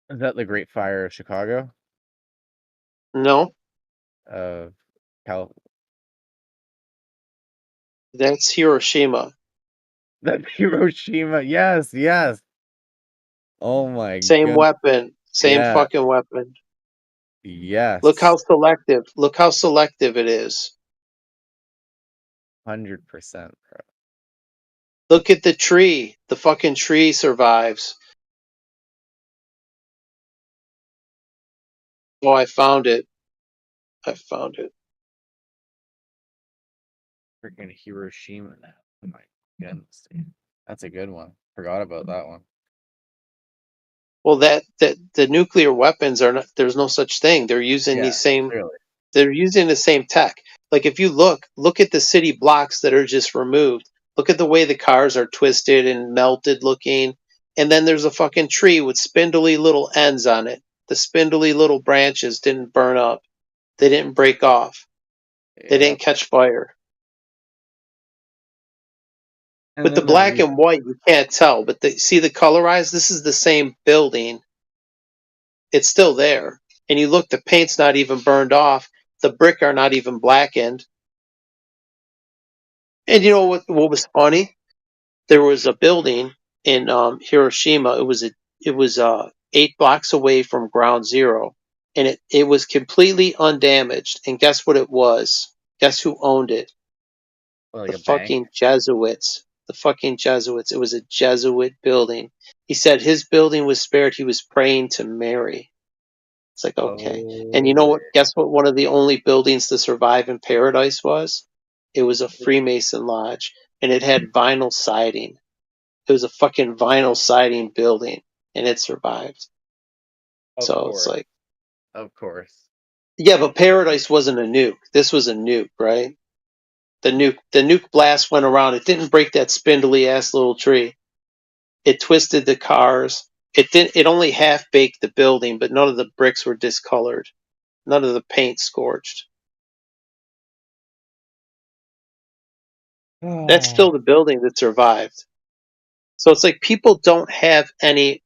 is that? The Great Fire of Chicago? No, Of Cal that's Hiroshima. That Hiroshima. Yes, yes. Oh my Same goodness. weapon, same Yeah, fucking weapon. Look how yes. selective. Look how selective it is. 100%, bro. Look at the tree. The fucking tree survives. Oh, I found it. I found it. Freaking Hiroshima now. Oh my goodness, dude. That's a good one. Forgot about that one. Well, that the nuclear weapons are not. There's no such thing. They're using Yeah, these same. clearly. They're using the same tech. Like if you look at the city blocks that are just removed. Look at the way the cars are twisted and melted looking. And then there's a fucking tree with spindly little ends on it. The spindly little branches didn't burn up. They didn't break off. They Yep. didn't catch fire. And With the then the black and white, you can't tell. But see the colorized? This is the same building. It's still there. And you look, the paint's not even burned off. The brick are not even blackened. And you know what was funny? There was a building in Hiroshima. It was 8 blocks away from Ground Zero, and it was completely undamaged. And guess what it was? Guess who owned it? like The a bank. fucking Jesuits. The fucking Jesuits. It was a Jesuit building. He said his building was spared. He was praying to Mary. It's like, okay. And you know Holy. what? Guess what one of the only buildings to survive in paradise was? It was a Freemason lodge, and it had vinyl siding. It was a fucking vinyl siding building, and it survived. Of So it's course. like, Of course. yeah, but paradise wasn't a nuke. This was a nuke, right? The nuke blast went around. It didn't break that spindly ass little tree. It twisted the cars. It only half baked the building, but none of the bricks were discolored. None of the paint scorched. That's still the building that survived. So it's like people don't have any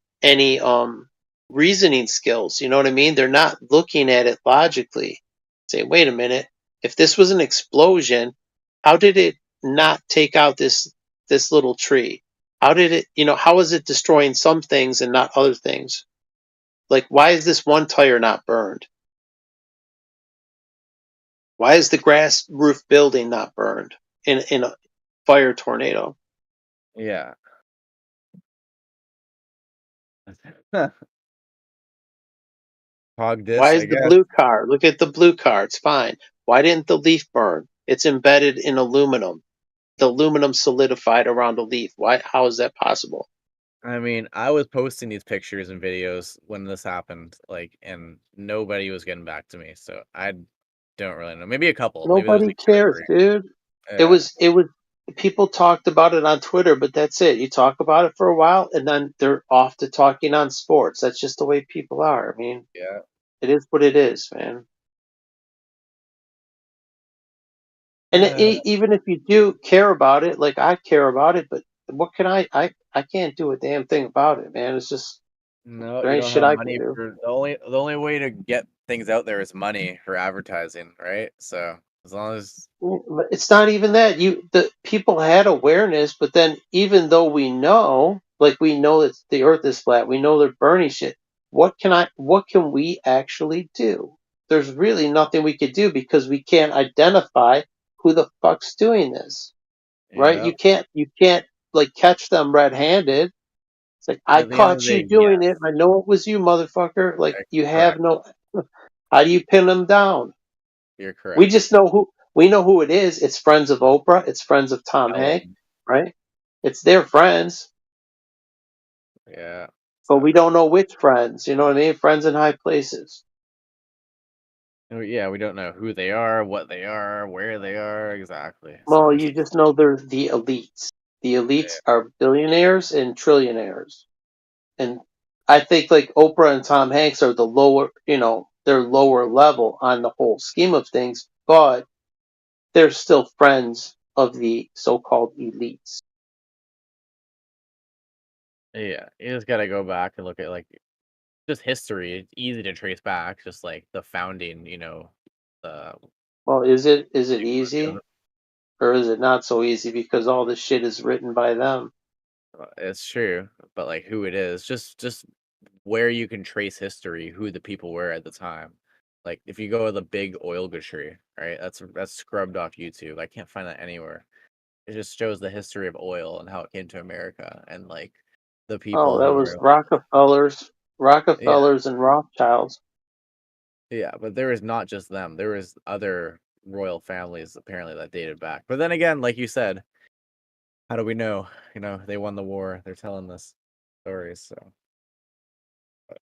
reasoning skills. You know what I mean? They're not looking at it logically. Say, wait a minute, if this was an explosion, how did it not take out this little tree? How did it, how is it destroying some things and not other things? Like, why is this one tire not burned? Why is the grass roof building not burned in a fire tornado? Yeah. Hog Why this, I is the guess. blue car? Look at the blue car. It's fine. Why didn't the leaf burn? It's embedded in aluminum. The aluminum solidified around the leaf. Why? How is that possible? I mean, I was posting these pictures and videos when this happened, like, and nobody was getting back to me. So I don't really know. Maybe a couple. Maybe there's Nobody like two or cares, three. dude. Yeah. It was people talked about it on Twitter, but that's it. You talk about it for a while and then they're off to talking on sports. That's just the way people are. I mean, Yeah. it is what it is, man. And even if you do care about it, like I care about it, but what can I can't do a damn thing about it, man. It's just No, there you ain't don't shit have I can money do. for the only way to get things out there is money for advertising, right? So as long as But it's not even that. The people had awareness, but then even though we know, like we know that the earth is flat, we know they're burning shit. What can we actually do? There's really nothing we could do because we can't identify who the fuck's doing this. Right? yeah, You can't like catch them red-handed. It's like I at the end of caught the you day, doing yes, it. I know it was you, motherfucker. Like you have correct. no how do you pin them down? You're We correct. just know who it is. It's friends of Oprah. It's friends of Tom Tell Hanks, 'em. right? It's their friends, Yeah. but we don't know which friends. You know what I mean? Friends in high places. Yeah, we don't know who they are, what they are, where they are exactly. So Well, it's you just know they're the elites. The elites yeah, are billionaires and trillionaires, and I think like Oprah and Tom Hanks are the lower, they're lower level on the whole scheme of things, but they're still friends of the so-called elites. yeah. You just gotta go back and look at like just history. It's easy to trace back, just like the founding, the Well, is it people that easy? founded- Or is it not so easy because all this shit is written by them? it's true, but like who it is, just where you can trace history, who the people were at the time. Like if you go to the big oil tree, right? That's scrubbed off YouTube. I can't find that anywhere. It just shows the history of oil and how it came to America and like the Oh, people that who was were yeah, Rockefellers and Rothschilds. yeah, but there was not just them. There was other royal families apparently that dated back. But then again, like you said, how do we know? They won the war. They're telling us stories, so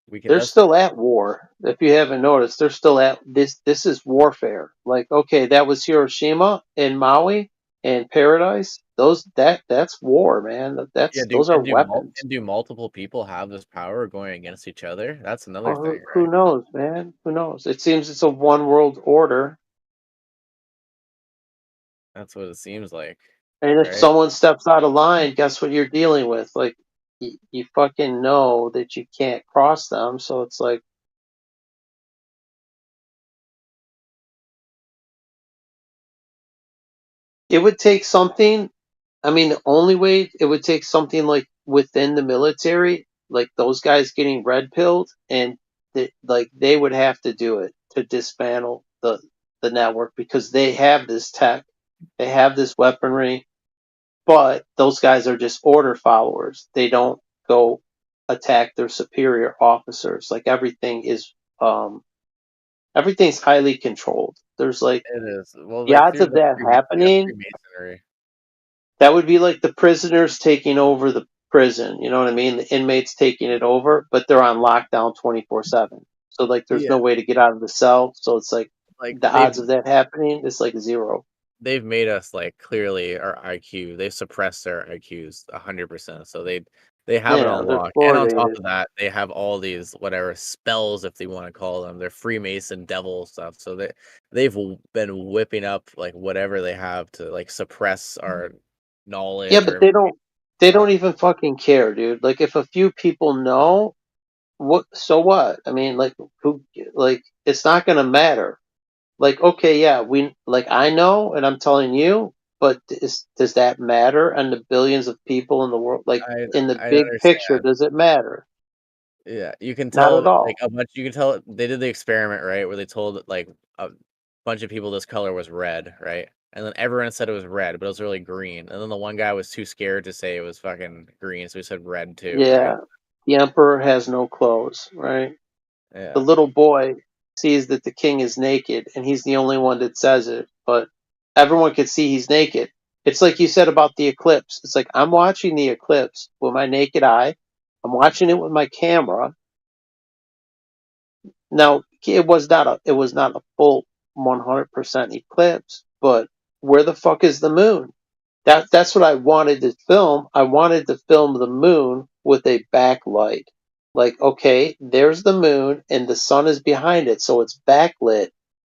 we can. They're That's still at war. If you haven't noticed, they're still at this. This is warfare. Like, okay, that was Hiroshima and Maui and Paradise. That's war, man. yeah. Those are weapons. Do multiple people have this power going against each other? That's another Well, thing, who right? knows, man? Who knows? It seems it's a one world order. That's what it seems like, And if right? someone steps out of line, guess what you're dealing with? Like, you fucking know that you can't cross them. So it's like, it would take something. I mean, the only way it would take something like within the military, like those guys getting red pilled, and like they would have to do it to dismantle the network because they have this tech, they have this weaponry, but those guys are just order followers. They don't go attack their superior officers. Like um everything's highly controlled. There's like It is. Well, the like odds through of the that happening. Freemasonry. That would be like the prisoners taking over the prison. You know what I mean? The inmates taking it over, but they're on lockdown 24/7. So like, there's Yeah, no way to get out of the cell. So it's like like the odds of that happening is like zero. they've made us like clearly our IQ. They've suppressed our IQs 100%. So they have it Yeah, on they're lock. And on top fluoridated. of that, they have all these whatever spells, if they want to call them. They're Freemason devil stuff. So been whipping up like whatever they have to like suppress our Yeah, knowledge but or they so don't even fucking care, dude. Like if a few people know, what? So what? I mean, like who? Like it's not gonna matter. Like, okay, yeah, I know, and I'm telling you, but does that matter? And the billions of people in the world, like I in the I big picture, understand. does it matter? Yeah, you can Not at tell like all. a bunch. You can tell they did the experiment right where they told like a bunch of people this color was red, right? And then everyone said it was red, but it was really green. And then the one guy was too scared to say it was fucking green, so he said red too, right? Yeah, the emperor has no clothes, right? The Yeah, little boy sees that the king is naked, and he's the only one that says it, but everyone can see he's naked. It's like you said about the eclipse. It's like I'm watching the eclipse with my naked eye, I'm watching it with my camera. Now, it was not a full 100% eclipse, but where the fuck is the moon? That's what I wanted to film. I wanted to film the moon with a backlight. Like, okay, there's the moon and the sun is behind it, so it's backlit.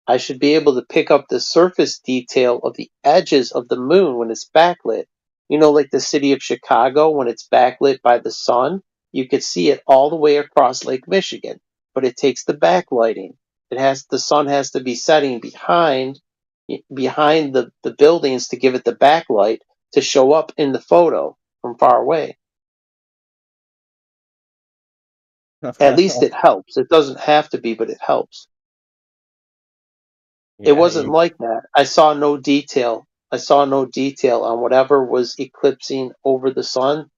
I should be able to pick up the surface detail of the edges of the moon when it's backlit. You know, like the city of Chicago, when it's backlit by the sun, you could see it all the way across Lake Michigan, but it takes the backlighting. The sun has to be setting behind the buildings to give it the backlight to show up in the photo from far away. At least it helps. It doesn't have to be, but it helps. It Yeah, wasn't like that. I saw no detail. I saw no detail on whatever was eclipsing over the sun.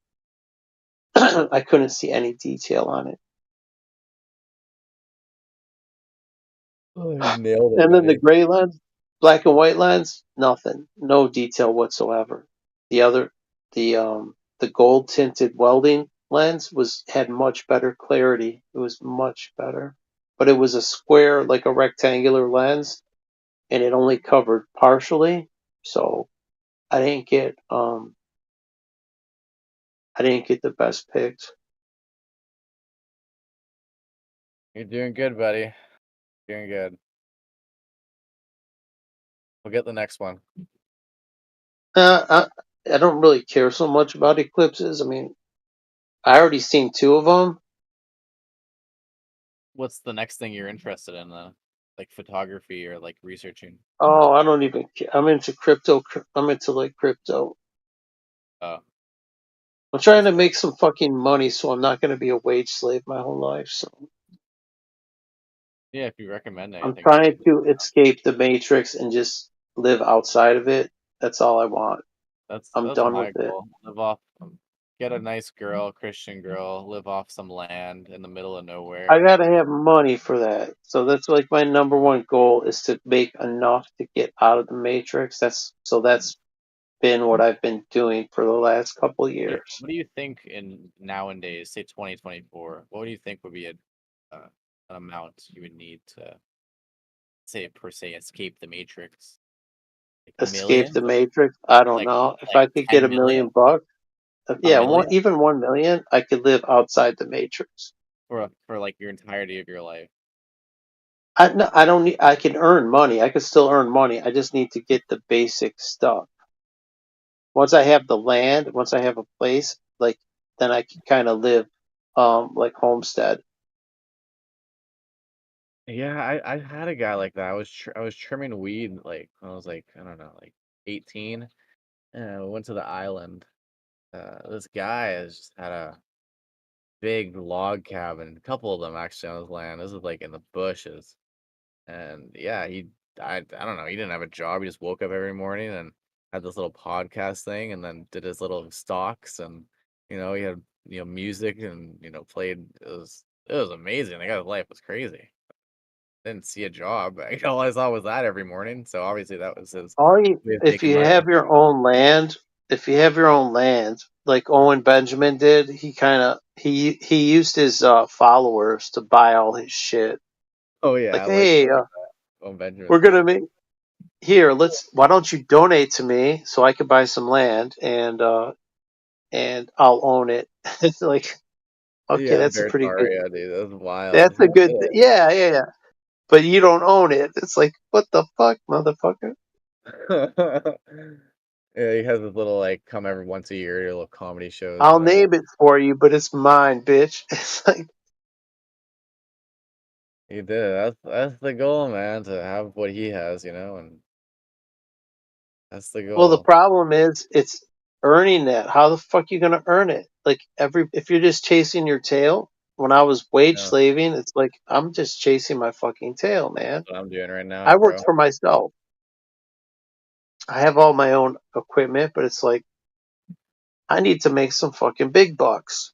I couldn't see any detail on it. Oh, you nailed it, And then the buddy. gray lens, black and white lens, nothing. No detail whatsoever. The gold tinted welding lens had much better clarity. It was much better. But it was a square, like a rectangular lens, and it only covered partially. So I didn't get the best picks. You're doing good, buddy. Doing good. We'll get the next one. I don't really care so much about eclipses. I mean, I already seen 2 of them. What's the next thing you're interested in, like photography or like researching? Oh, I don't even care. I'm into crypto. I'm into like crypto. Oh, I'm trying to make some fucking money, so I'm not going to be a wage slave my whole life. So yeah. If you recommend I'm anything, trying to escape the matrix and just live outside of it. That's all I want. I'm that's done my with it. goal. Live off, get a nice girl, Christian girl, live off some land in the middle of nowhere. I gotta have money for that. So that's like my number one goal is to make enough to get out of the matrix. That's been what I've been doing for the last couple years. What do you think in nowadays, say 2024? What do you think would be an amount you would need to say per se escape the matrix? Like Escape millions, the matrix. I don't like know. If like I could get 10 a million million, bucks, a yeah, million even 1 million, I could live outside the matrix. for like your entirety of your life. I don't need. I can earn money. I can still earn money. I just need to get the basic stuff. Once I have the land, once I have a place, like then I can kind of live, like homestead. Yeah, I had a guy like that. I was trimming weed like when I was like, I don't know, like 18. And we went to the island. This guy has just had a big log cabin, a couple of them actually on his land. This is like in the bushes. And yeah, I don't know, he didn't have a job. He just woke up every morning and had this little podcast thing and then did his little stocks and he had music and played. It was amazing. The guy's life was crazy. Didn't see a job. All I saw was that every morning. So obviously that was his way of If making you money. have your own land, like Owen Benjamin did, he used his followers to buy all his shit. Oh yeah, Like, I like hey, what Benjamin's we're gonna doing. make here. Why don't you donate to me so I could buy some land and I'll own it. It's like, okay, Yeah, that's a pretty good. Bertaria, dude. That's wild. That's a good. Yeah, yeah, yeah. But you don't own it. It's like, what the fuck, motherfucker? Yeah, he has this little like come every once a year to little comedy shows. I'll name it for you, but it's mine, bitch. It's like, He did. That's the goal, man, to have what he has, and that's the well, the goal. problem is it's earning that. How the fuck you gonna earn it? Like if you're just chasing your tail. When I was wage Yeah, slaving, it's like I'm just chasing my fucking tail, man. that's what I'm doing right now, I bro. worked for myself. I have all my own equipment, but it's like I need to make some fucking big bucks.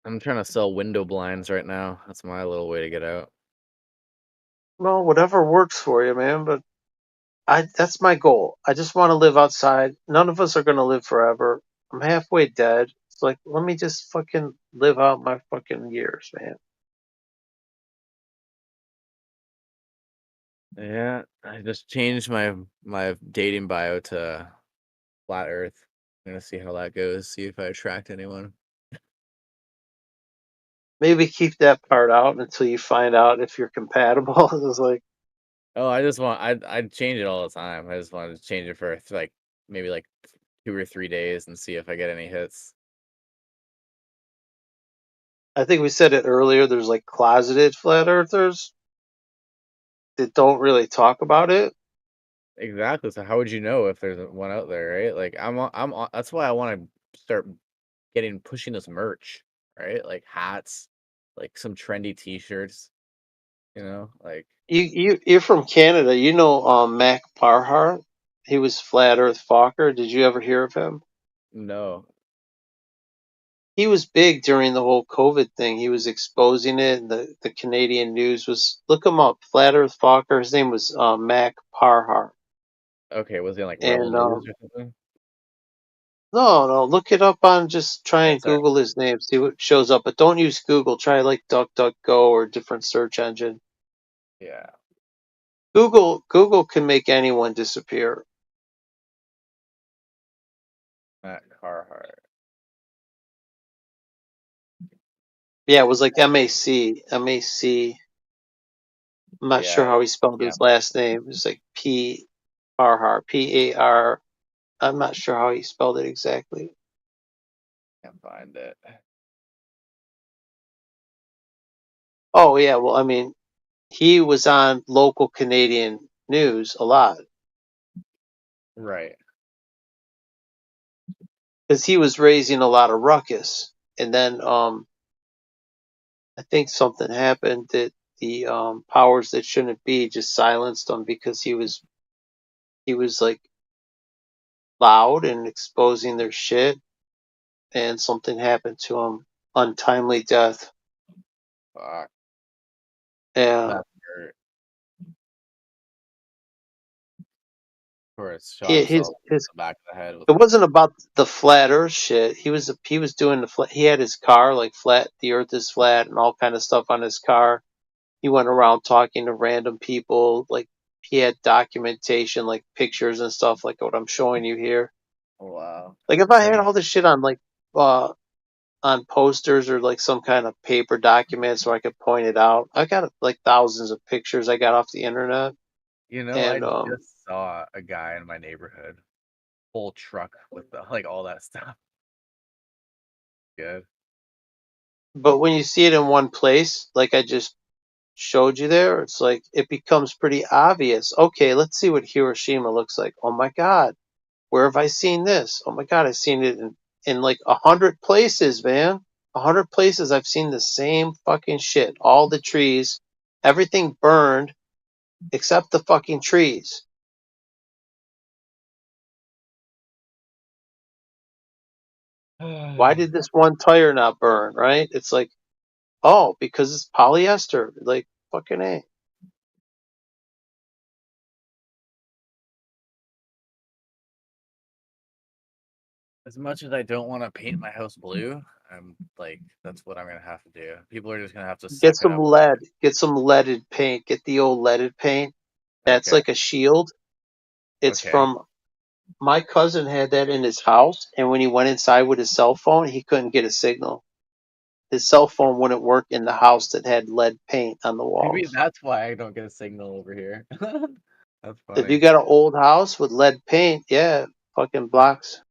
I'm trying to sell window blinds right now. That's my little way to get out. Well, whatever works for you, man. But that's my goal. I just want to live outside. None of us are going to live forever. I'm halfway dead, It's like, let me just fucking live out my fucking years, man. Yeah, I just changed my dating bio to flat Earth. I'm gonna see how that goes. See if I attract anyone. Maybe keep that part out until you find out if you're compatible. It's like, Oh, I just want I'd change it all the time. I just wanted to change it for like maybe like 2 or 3 days and see if I get any hits. I think we said it earlier. There's like closeted flat earthers that don't really talk about it. Exactly. So how would you know if there's one out there, right? Like that's why I want to start pushing this merch, right? Like hats, like some trendy t-shirts, like You're from Canada. You know Mac Parhart. He was flat Earth Fokker. Did you ever hear of him? no. He was big during the whole COVID thing. He was exposing it, and the Canadian news was, look him up, Flat Earth Fokker. His name was Mac Parhart. Okay, was he on like Rebel And News or something? no, look it up on, just try Okay, and sorry. Google his name, see what shows up. But don't use Google. Try like DuckDuckGo or a different search engine. Yeah. Google can make anyone disappear. Matt Carhart. Yeah, it was like MAC. MAC. I'm not sure Yeah. how he spelled Yeah. his last name. It was like P Parhart. PAR. I'm not sure how he spelled it exactly. Can't find it. Oh yeah, well, I mean, he was on local Canadian news a lot Right. because he was raising a lot of ruckus, and then I think something happened that the powers that shouldn't be just silenced him because he was like loud and exposing their shit, and something happened to him, untimely death. Fuck. Yeah. That hurt. Of course, shot He, himself in his the back of the head with It wasn't about the flat Earth shit. He was doing the flat. He had his car like flat. The Earth is flat, and all kind of stuff on his car. He went around talking to random people. Like he had documentation, like pictures and stuff, like what I'm showing you here. Oh, wow. Like if I Send had me all this shit on like on posters or like some kind of paper document, so I could point it out. I got like thousands of pictures I got off the internet, I and just saw a guy in my neighborhood, full truck with like all that stuff. Good. but when you see it in one place, like I just showed you there, it's like it becomes pretty obvious. Okay, let's see what Hiroshima looks like. Oh my God, where have I seen this? Oh my God, I've seen it in like 100 places, man. 100 places I've seen the same fucking shit. All the trees, everything burned except the fucking trees. Why did this one tire not burn, right? It's like, oh, because it's polyester. Like, fucking A. As much as I don't want to paint my house blue, I'm like, that's what I'm gonna have to do. People are just gonna have to Get suck it some up. lead. Get some leaded paint. Get the old leaded paint. That's Okay. like a shield. It's Okay. from my cousin had that in his house, and when he went inside with his cell phone, he couldn't get a signal. His cell phone wouldn't work in the house that had lead paint on the Maybe walls. that's why I don't get a signal over here. That's If you funny. got an old house with lead paint, yeah, fucking blocks.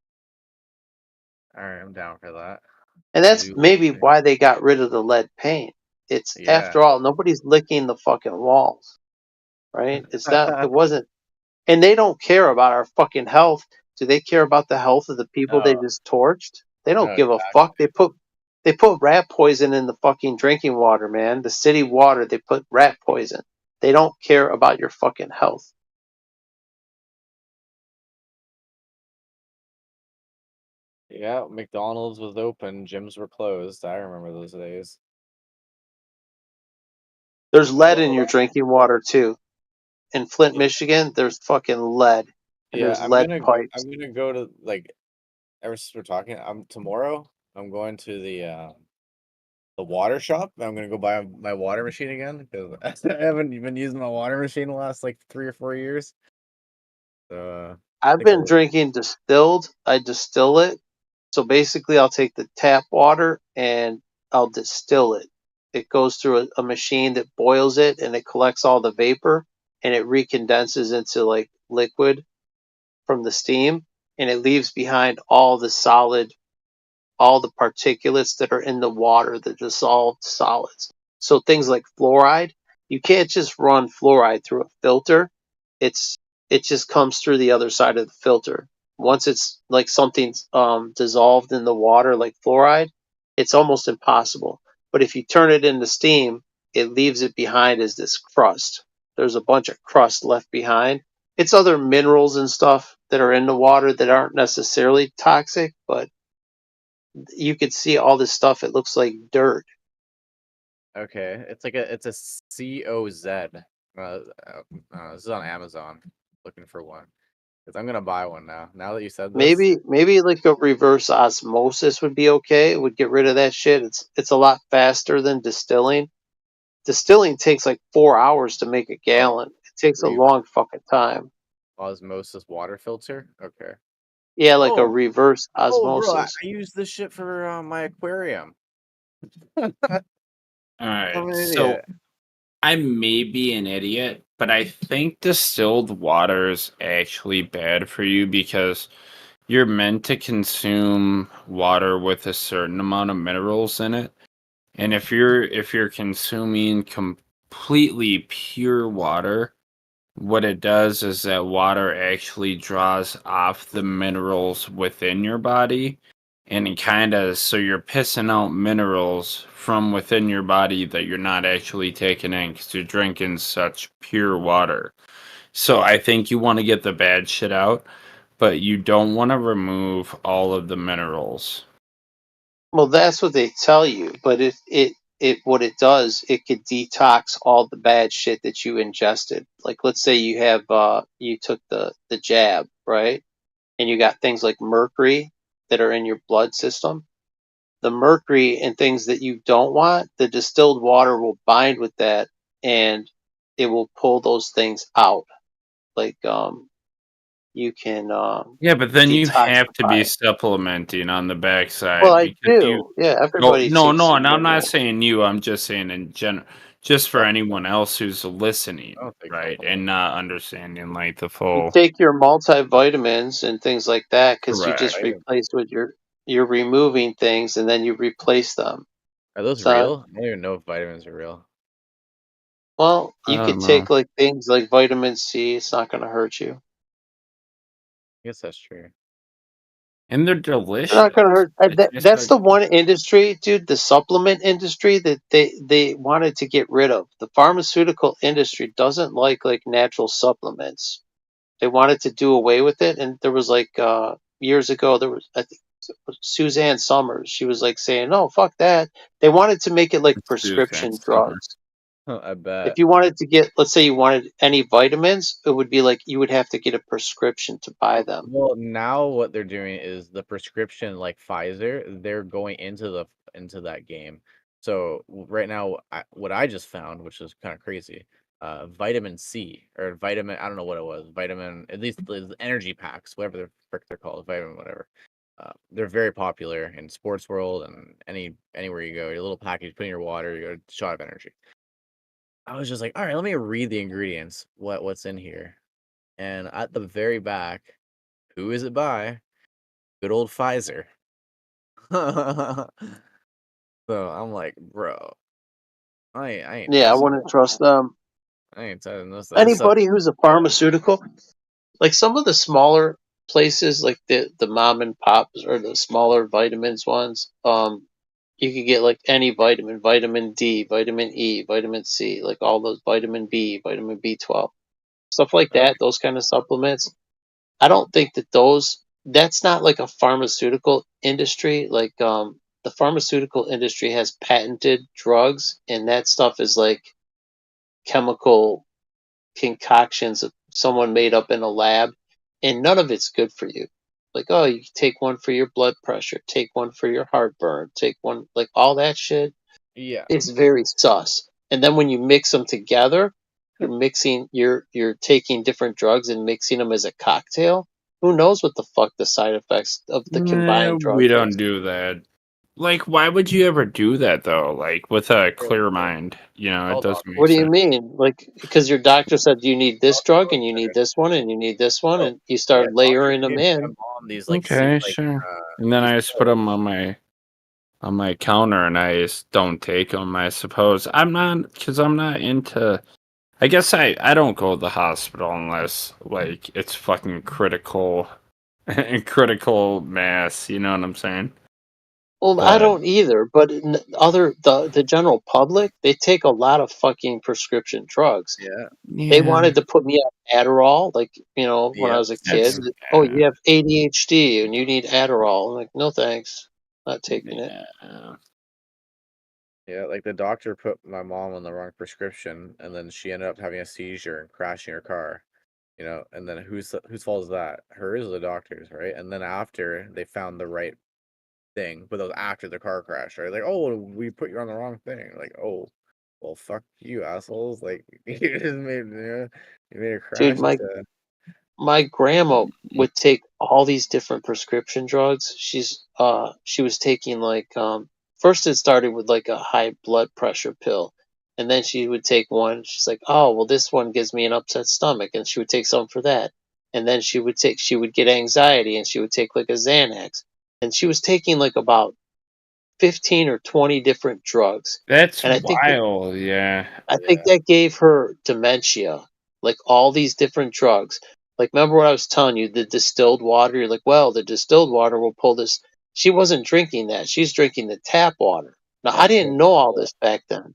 All right, I'm down for that. And that's Blue maybe paint. why they got rid of the lead paint. It's, Yeah. after all, nobody's licking the fucking walls, right? It's not, it wasn't, and they don't care about our fucking health. Do they care about the health of the people they No. just torched? They No, don't give a exactly. fuck. They put rat poison in the fucking drinking water, man. The city water, they put rat poison. They don't care about your fucking health. Yeah, McDonald's was open, gyms were closed. I remember those days. There's lead in your drinking water too. In Flint, Michigan, there's fucking lead, and Yeah, there's lead pipes. I'm gonna go to like ever since we're talking, tomorrow I'm going to the water shop. I'm gonna go buy my water machine again because I haven't been using my water machine the last like 3 or 4 years. So I've take a been look. drinking distilled. I distill it. So basically, I'll take the tap water and I'll distill it. It goes through a machine that boils it and it collects all the vapor and it recondenses into like liquid from the steam and it leaves behind all the solid, all the particulates that are in the water, the dissolved solids. So things like fluoride, you can't just run fluoride through a filter. It's it just comes through the other side of the filter. Once it's like something's dissolved in the water, like fluoride, it's almost impossible. But if you turn it into steam, it leaves it behind as this crust. There's a bunch of crust left behind. It's other minerals and stuff that are in the water that aren't necessarily toxic, but you could see all this stuff. It looks like dirt. Okay, it's a COZ. This is on Amazon. Looking for one because I'm gonna buy one now. Now that you said this, Maybe like a reverse osmosis would be okay. It would get rid of that shit. It's a lot faster than distilling. Distilling takes like 4 hours to make a oh, gallon. It takes a re long fucking time. osmosis water filter. Okay. Yeah, like a Oh, reverse bro, I osmosis. use this shit for my aquarium. All I'm right. an So idiot. I may be an idiot, but I think distilled water is actually bad for you because you're meant to consume water with a certain amount of minerals in it. And if you're consuming completely pure water, what it does is that water actually draws off the minerals within your body, and it kind of so you're pissing out minerals from within your body that you're not actually taking in because you're drinking such pure water. So I think you want to get the bad shit out, but you don't want to remove all of the minerals. Well, that's what they tell you, but it what it does, it could detox all the bad shit that you ingested. Like let's say you have you took the jab, right? And you got things like mercury that are in your blood system. The mercury and things that you don't want, the distilled water will bind with that and it will pull those things out. Like you can Yeah, but then you have to detoxify be it. supplementing on the Well, backside I because you do. Yeah, no, everybody no, takes no, some and I'm not minerals. saying you, I'm just saying in general, just for Oh, anyone else who's I listening, don't take right, supplements. and not understanding like the You full. take your multivitamins and things like that because you Correct. just replace what you're removing things and then you replace them. Are those So, real? I don't even know if vitamins are real. well, I you could don't know. take like things like vitamin C. It's not going to hurt you. I guess that's true. And they're They're not delicious. going to hurt. It tastes That's like the one industry, dude, the supplement industry that they wanted to get rid of. The pharmaceutical industry doesn't like natural supplements. They wanted to do away with it, and there was like years ago there was I think it was Suzanne Summers. She was like saying, "No, fuck that." They wanted to make it like Suzanne prescription Summer. drugs. I If bet. you wanted to get, let's say you wanted any vitamins, it would be like you would have to get a prescription to buy them. Well, now what they're doing is the prescription, like Pfizer, they're going into that game. So right now, what I just found, which is kind of crazy, vitamin C or vitamin, I don't know what it was, vitamin, at least the energy packs, whatever the frick they're called, vitamin whatever. They're very popular in sports world and anywhere you go. Your little package, put in your water, you got a shot of energy. I was just like, all right, let me read the ingredients, what's in here, and at the very back. Who is it by? Good old Pfizer. So I'm like, bro, I ain't Yeah, I touching wouldn't trust them. I ain't touching this stuff. Anybody who's a pharmaceutical, like some of the smaller places, like the mom and pops or the smaller vitamins ones, you could get like any vitamin, vitamin D, vitamin E, vitamin C, like all those vitamin B, vitamin B12, stuff like Okay. that. Those kind of supplements. I don't think that that's not like a pharmaceutical industry. Like the pharmaceutical industry has patented drugs, and that stuff is like chemical concoctions that someone made up in a lab, and none of it's good for you. Like, oh, you take one for your blood pressure, take one for your heartburn, take one, like all that shit Yeah. is very sus. And then when you mix them together, you're taking different drugs and mixing them as a cocktail. Who knows what the fuck the side effects of the combined drug We don't is? do that. Like, why would you ever do that though? Like, with a clear mind, you know, it Hold on. doesn't make What do you sense. mean? Like, because your doctor said you need this I'll drug go and you need there. this one and you need this one, Oh, and you yeah, start doctor layering them gave my in. mom these Okay, like sure. And then these I just put pills. them on my counter, and I just don't take them. I suppose I'm not, because I'm not into. I guess I don't go to the hospital unless like it's fucking critical, critical mass. You know what I'm saying? Well, I But don't either, but the general public, they take a lot of fucking prescription drugs. Yeah. They yeah, wanted to put me on Adderall, like, when I Yep. was a kid. that's Oh, you have ADHD and you need Adderall. I'm like, no thanks, not taking it. yeah. Yeah, like the doctor put my mom on the wrong prescription, and then she ended up having a seizure and crashing her car. And then whose fault is that? Hers or the doctor's, right? And then after they found the right thing, but that was after the car crash, right? Like, oh, we put you on the wrong thing. Like, oh, well, fuck you, assholes! Like, you made a Dude, crash my grandma would take all these different prescription drugs. She was taking like first it started with like a high blood pressure pill, and then she would take one. She's like, oh well, this one gives me an upset stomach, and she would take some for that. And then she would get anxiety, and she would take like a Xanax, and she was taking like about 15 or 20 different drugs. That's And wild. Yeah. I think that gave her dementia, like all these different drugs. Like, remember what I was telling you, the distilled water? You're like, well, the distilled water will pull this. She wasn't drinking that. She's drinking the tap water. Now, I didn't know all this back then.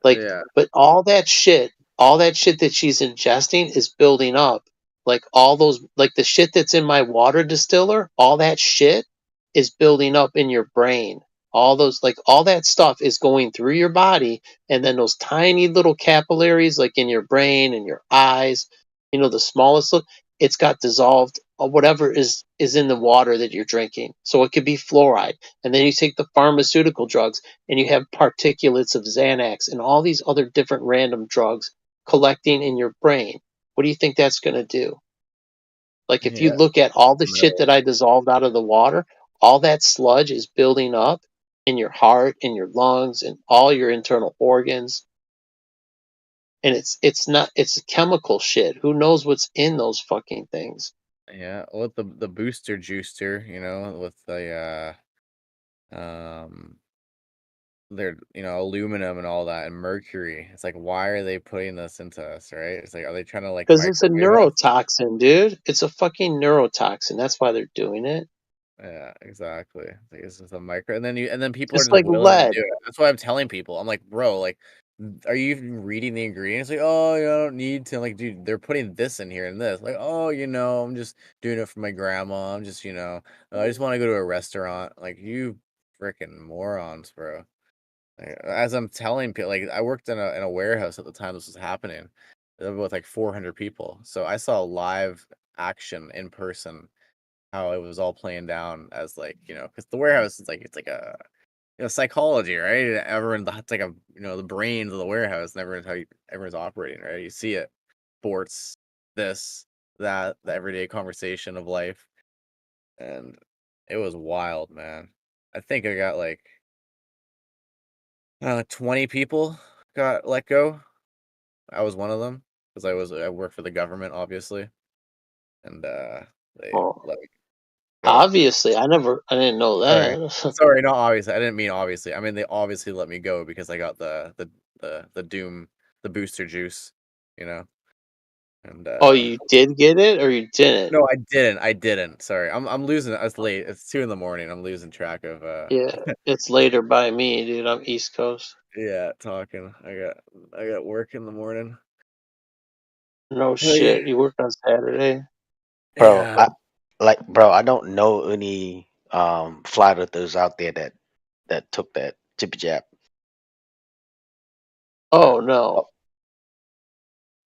Like, Yeah. but all that shit that she's ingesting is building up. Like all those, like the shit that's in my water distiller, all that shit is building up in your brain. All those, like all that stuff is going through your body, and then those tiny little capillaries, like in your brain and your eyes, the smallest look, it's got dissolved or whatever is in the water that you're drinking. So it could be fluoride, and then you take the pharmaceutical drugs and you have particulates of Xanax and all these other different random drugs collecting in your brain. What do you think that's going to do? Like, if you Yeah. look at all the shit Metal. that I dissolved out of the water, all that sludge is building up in your heart, in your lungs, and all your internal organs. And it's chemical shit. Who knows what's in those fucking things? Yeah. With the booster juicer, with the they're aluminum and all that and mercury. It's like, why are they putting this into us, right? It's like, are they trying to like Because it's a microwave us? neurotoxin, dude. It's a fucking neurotoxin. That's why they're doing it. Yeah, exactly. Like, it's just a micro, and then people are Just just like willing to lead. do it. That's why I'm telling people. I'm like, bro, like, are you even reading the ingredients? Like, oh, yeah, I don't need to. I'm like, dude, they're putting this in here and this. Like, oh, I'm just doing it for my grandma. I'm just, I just want to go to a restaurant. Like, you freaking morons, bro. Like, as I'm telling people, like, I worked in a warehouse at the time this was happening, with like 400 people. So I saw live action in person how it was all playing down as like, because the warehouse is like, it's like a psychology, right? It's like the brains of the warehouse, and everyone's operating, right? You see it, sports, this, that, the everyday conversation of life, and it was wild, man. I think I got like 20 people got let go. I was one of them because I work for the government, obviously, and they Well, let me go. obviously, I didn't know Sorry. that. Sorry, not obviously. I didn't mean obviously. I mean they obviously let me go because I got the doom, the booster juice, you know. And Oh, you did get it or you didn't? no, I didn't. I didn't. Sorry. I'm losing it's late. It's 2 in the morning. I'm losing track of Yeah, it's later by me, dude. I'm East Coast. yeah, talking. I got work in the morning. No Like, shit. You work on Saturday? Bro, yeah. I don't know any flight authors out there that took that tippy jab. Oh no.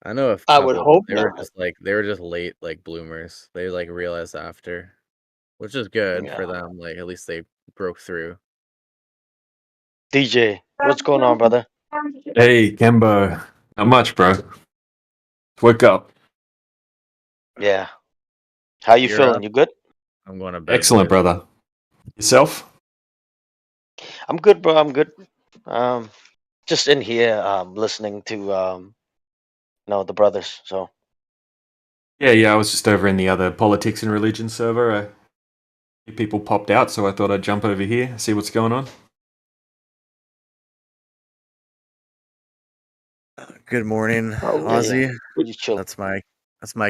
I know a I would couple, but hope not. they were just late like bloomers. They like realized after. which is good Yeah. for them. Like at least they broke through. DJ, what's going on, brother? Hey, Kembo. Not much, bro. Woke up. Yeah. How you You're feeling? up. You good? I'm going to bed, Excellent, boys. brother. Yourself? I'm good, bro. I'm good. Just in here, listening to the brothers. So Yeah. I was just over in the other politics and religion server. People popped out, so I thought I'd jump over here, see what's going on. Good morning, yeah, Ozzy. you chill. That's my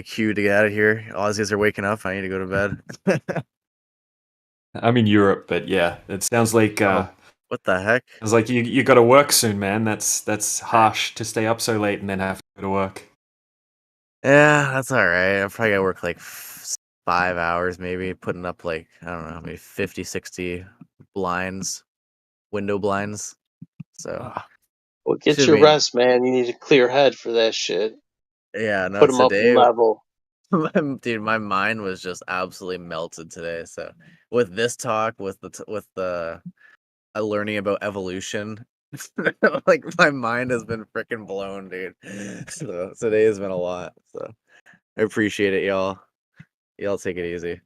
cue to get out of here. Aussies are waking up. I need to go to bed. I'm in Europe, but yeah, it sounds like what the heck? sounds like you got to work soon, man. That's harsh to stay up so late and then have to go to work. Yeah, that's all right. I probably gotta work like 5 hours, maybe putting up like I don't know, maybe 50, 60 blinds, window blinds. So Well, get should your be rest, man. You need a clear head for that shit. yeah. No, Put them up today, level. dude, my mind was just absolutely melted today. So with this talk, with the learning about evolution, like my mind has been freaking blown, dude. So today has been a lot. So I appreciate it, y'all. Y'all take it easy.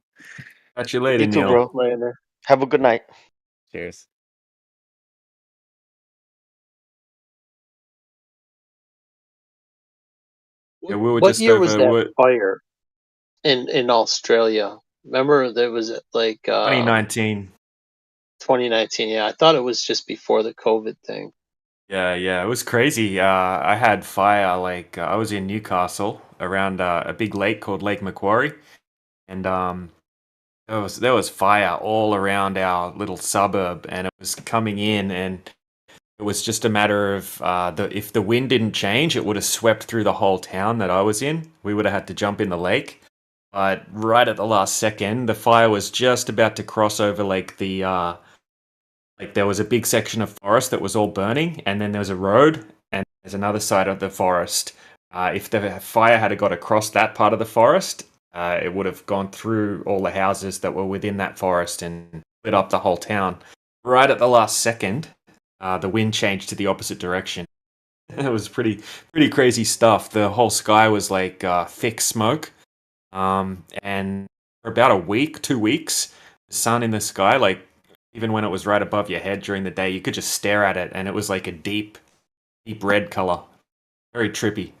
Catch you later, You too, Neil. bro. Later. Have a good night. Cheers. Yeah, we were What just year was over that fire in Australia? Remember there was like 2019. 2019. Yeah, I thought it was just before the COVID thing. Yeah, it was crazy. I had fire I was in Newcastle around a big lake called Lake Macquarie, and there was fire all around our little suburb, and it was coming in, and it was just a matter of if the wind didn't change, it would have swept through the whole town that I was in. We would have had to jump in the lake, but right at the last second, the fire was just about to cross over there was a big section of forest that was all burning, and then there was a road, and there's another side of the forest. If the fire had got across that part of the forest, it would have gone through all the houses that were within that forest and lit up the whole town. Right at the last second, the wind changed to the opposite direction. It was pretty crazy stuff. The whole sky was like thick smoke, and for about a week, 2 weeks, the sun in the sky, like even when it was right above your head during the day, you could just stare at it, and it was like a deep red color. Very trippy.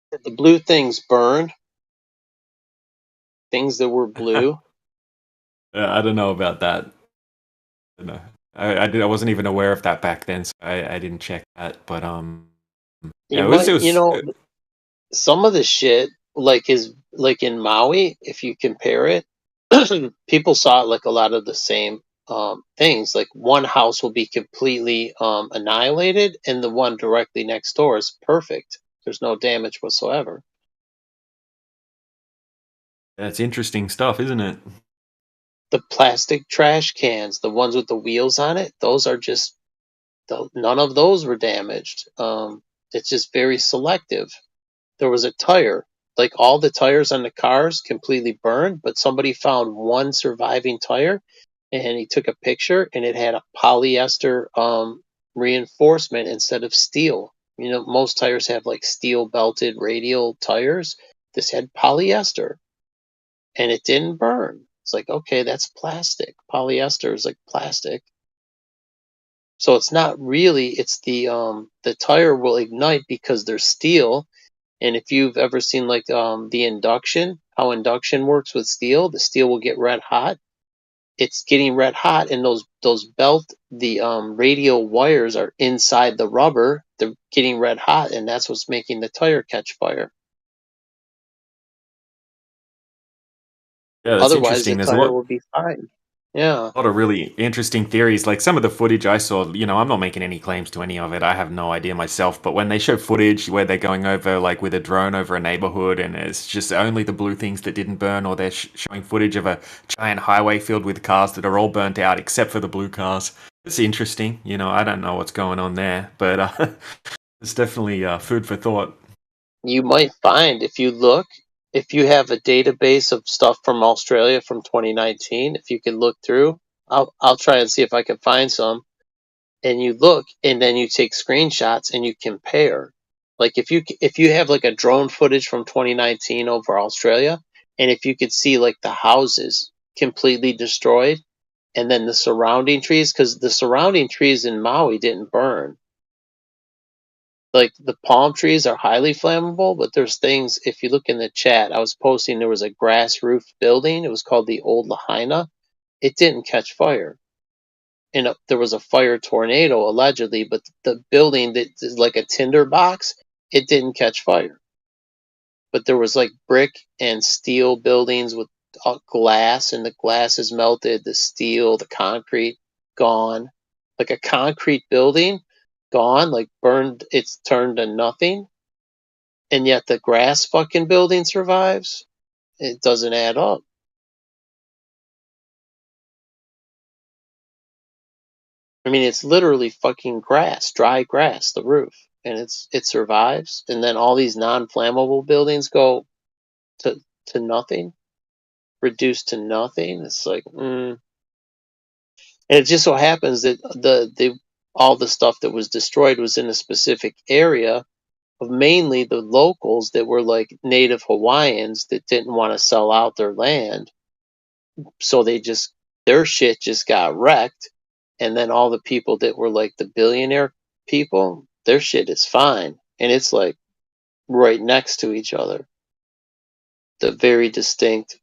Did the blue things burn? Things that were blue? I don't know about that. I don't know. I wasn't even aware of that back then, so I didn't check that. But yeah, You it was. might, some of the shit like in Maui, if you compare it, people saw it like a lot of the same things. Like one house will be completely annihilated, and the one directly next door is perfect. There's no damage whatsoever. That's interesting stuff, isn't it? The plastic trash cans, the ones with the wheels on it, those are just none of those were damaged. It's just very selective. There was a tire, like all the tires on the cars completely burned, but somebody found one surviving tire, and he took a picture, and it had a polyester reinforcement instead of steel. You know, most tires have like steel belted radial tires. This had polyester, and it didn't burn. It's like, okay, that's plastic. Polyester is like plastic. So it's not really, it's the tire will ignite because there's steel. And if you've ever seen like the induction, how induction works with steel, the steel will get red hot. It's getting red hot, and those radial wires are inside the rubber. They're getting red hot, and that's what's making the tire catch fire. Yeah, that's Otherwise, the interesting. There's a tire lot. will be fine. Yeah. A lot of really interesting theories. Like some of the footage I saw, I'm not making any claims to any of it. I have no idea myself. But when they show footage where they're going over, like with a drone over a neighborhood, and it's just only the blue things that didn't burn, or they're showing footage of a giant highway filled with cars that are all burnt out except for the blue cars. It's interesting. I don't know what's going on there, but it's definitely food for thought. You might find if you look if you have a database of stuff from Australia from 2019, if you can look through, I'll try and see if I can find some. And you look, and then you take screenshots and you compare. Like if you have like a drone footage from 2019 over Australia, and if you could see like the houses completely destroyed, and then the surrounding trees, because the surrounding trees in Maui didn't burn. Like the palm trees are highly flammable, but there's things, if you look in the chat, I was posting there was a grass roof building. It was called the Old Lahaina. It didn't catch fire. And there was a fire tornado allegedly, but the building that is like a tinder box, it didn't catch fire. But there was like brick and steel buildings with glass, and the glass is melted, the steel, the concrete gone. Like a concrete building gone, like burned, it's turned to nothing. And yet the grass fucking building survives. It doesn't add up. I mean, it's literally fucking grass, dry grass, the roof, and it survives. And then all these non-flammable buildings go to nothing, reduced to nothing. It's like, and it just so happens that the all the stuff that was destroyed was in a specific area of mainly the locals that were like native Hawaiians that didn't want to sell out their land. So their shit just got wrecked. And then all the people that were like the billionaire people, their shit is fine. And it's like right next to each other. The very distinct,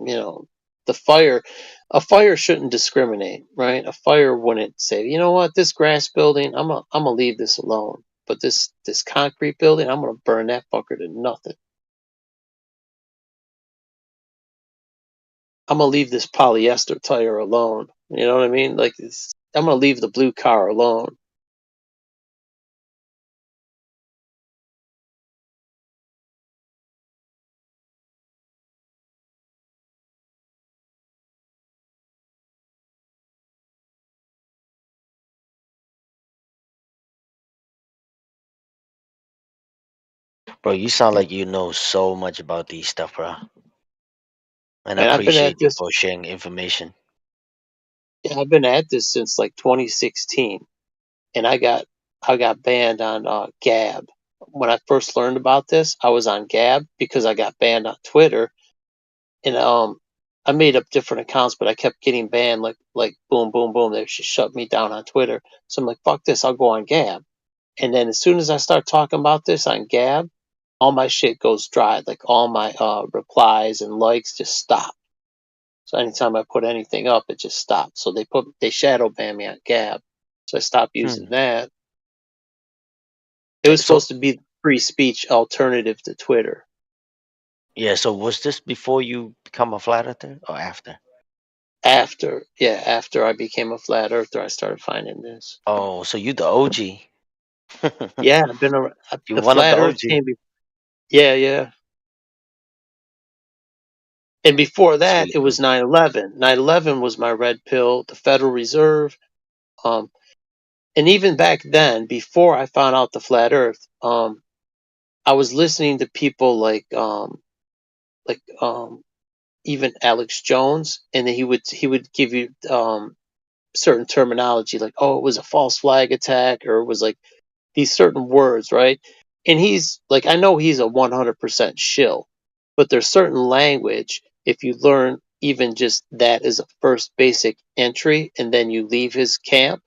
a fire shouldn't discriminate, right? A fire wouldn't say, you know what, this grass building, I'm gonna leave this alone. But this concrete building, I'm gonna burn that fucker to nothing. I'm gonna leave this polyester tire alone. You know what I mean? Like I'm gonna leave the blue car alone. Bro, you sound like you know so much about these stuff, bro. And I And I've been at appreciate you this. for sharing information. Yeah, I've been at this since like 2016, and I got banned on Gab. When I first learned about this, I was on Gab because I got banned on Twitter, and I made up different accounts, but I kept getting banned. Like boom, boom, boom. They shut me down on Twitter. So I'm like, fuck this, I'll go on Gab. And then as soon as I start talking about this on Gab, all my shit goes dry. Like all my replies and likes just stop. So anytime I put anything up, it just stopped. So they shadow banned me on Gab. So I stopped using that. It was So supposed to be free speech alternative to Twitter. yeah, so was this before you become a flat earther or after? After I became a flat earther, I started finding this. Oh, so you the OG. Yeah, I've been around. You The one of the flat Earth OG. came before. Yeah. And before that, Sweet, it man. was 9/11. 9/11 was my red pill, the Federal Reserve. And even back then, before I found out the flat Earth, I was listening to people like even Alex Jones, and then he would give you certain terminology like, oh, it was a false flag attack, or it was like these certain words, right? And he's like, I know he's a 100% shill, but there's certain language, if you learn even just that as a first basic entry and then you leave his camp,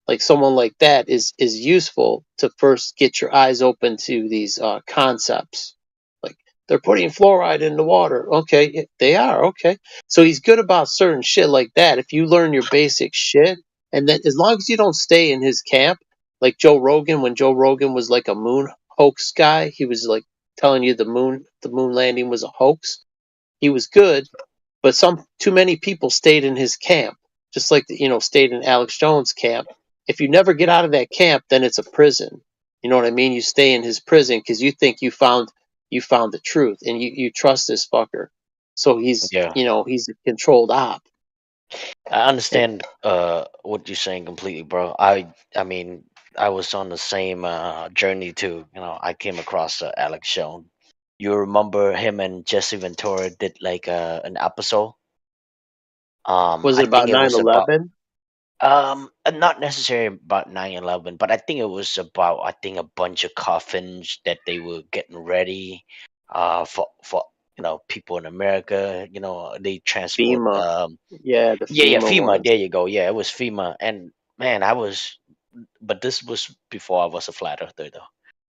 like someone like that is useful to first get your eyes open to these concepts. Like they're putting fluoride in the water. Okay, yeah, they are. Okay, so he's good about certain shit like that. If you learn your basic shit, and then as long as you don't stay in his camp, like Joe Rogan, when Joe Rogan was like a moon hoax guy, he was like telling you the moon landing was a hoax. He was good, but too many people stayed in his camp, just like stayed in Alex Jones' camp. If you never get out of that camp, then it's a prison. You know what I mean? You stay in his prison because you think you found the truth, and you trust this fucker. So he's Yeah. he's a controlled op. I understand what you're saying completely, bro. I mean, I was on the same journey too. I came across Alex Jones. You remember him and Jesse Ventura did like an episode. Was I it about think it was about 9/11? not necessarily about 9/11, but I think it was about, I think, a bunch of coffins that they were getting ready for people in America. They transport FEMA. Yeah, the yeah, FEMA FEMA, ones. there you go. Yeah, it was FEMA. And man, but this was before I was a flat earther though.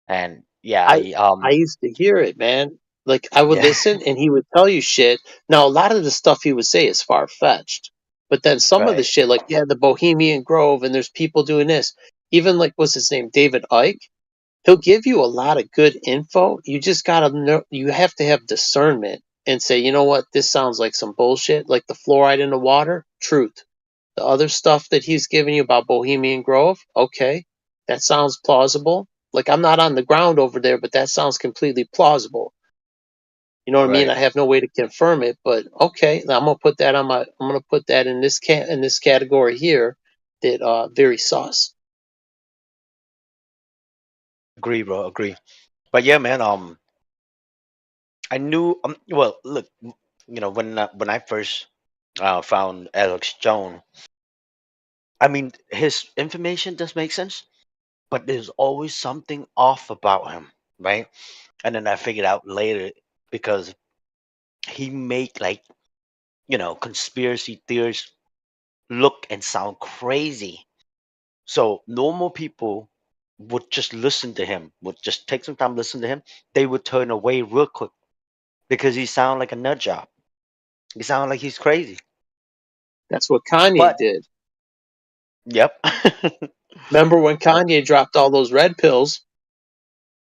And yeah, I I used to hear it, man. Like I would yeah. listen and he would tell you shit. Now a lot of the stuff he would say is far fetched. But then some of the Right. shit, like, yeah, the Bohemian Grove and there's people doing this. Even like what's his name? David Icke. He'll give you a lot of good info. You just gotta know, you have to have discernment and say, you know what, this sounds like some bullshit, like the fluoride in the water, truth. The other stuff that he's giving you about Bohemian Grove, okay, that sounds plausible. Like I'm not on the ground over there, but that sounds completely plausible. You know what I mean? Right. I have no way to confirm it, but okay, I'm gonna put that on my. I'm gonna put that in this category here. That very sus. Agree, bro. Agree. But yeah, man. I knew. Well, look. When I first found Alex Jones, I mean, his information does make sense, but there's always something off about him, right? And then I figured out later, because he make like conspiracy theories look and sound crazy. So normal people would just listen to him, would just take some time to listen to him. They would turn away real quick because he sound like a nut job. He sound like he's crazy. That's what Kanye But did. yep. Remember when Yep. Kanye dropped all those red pills?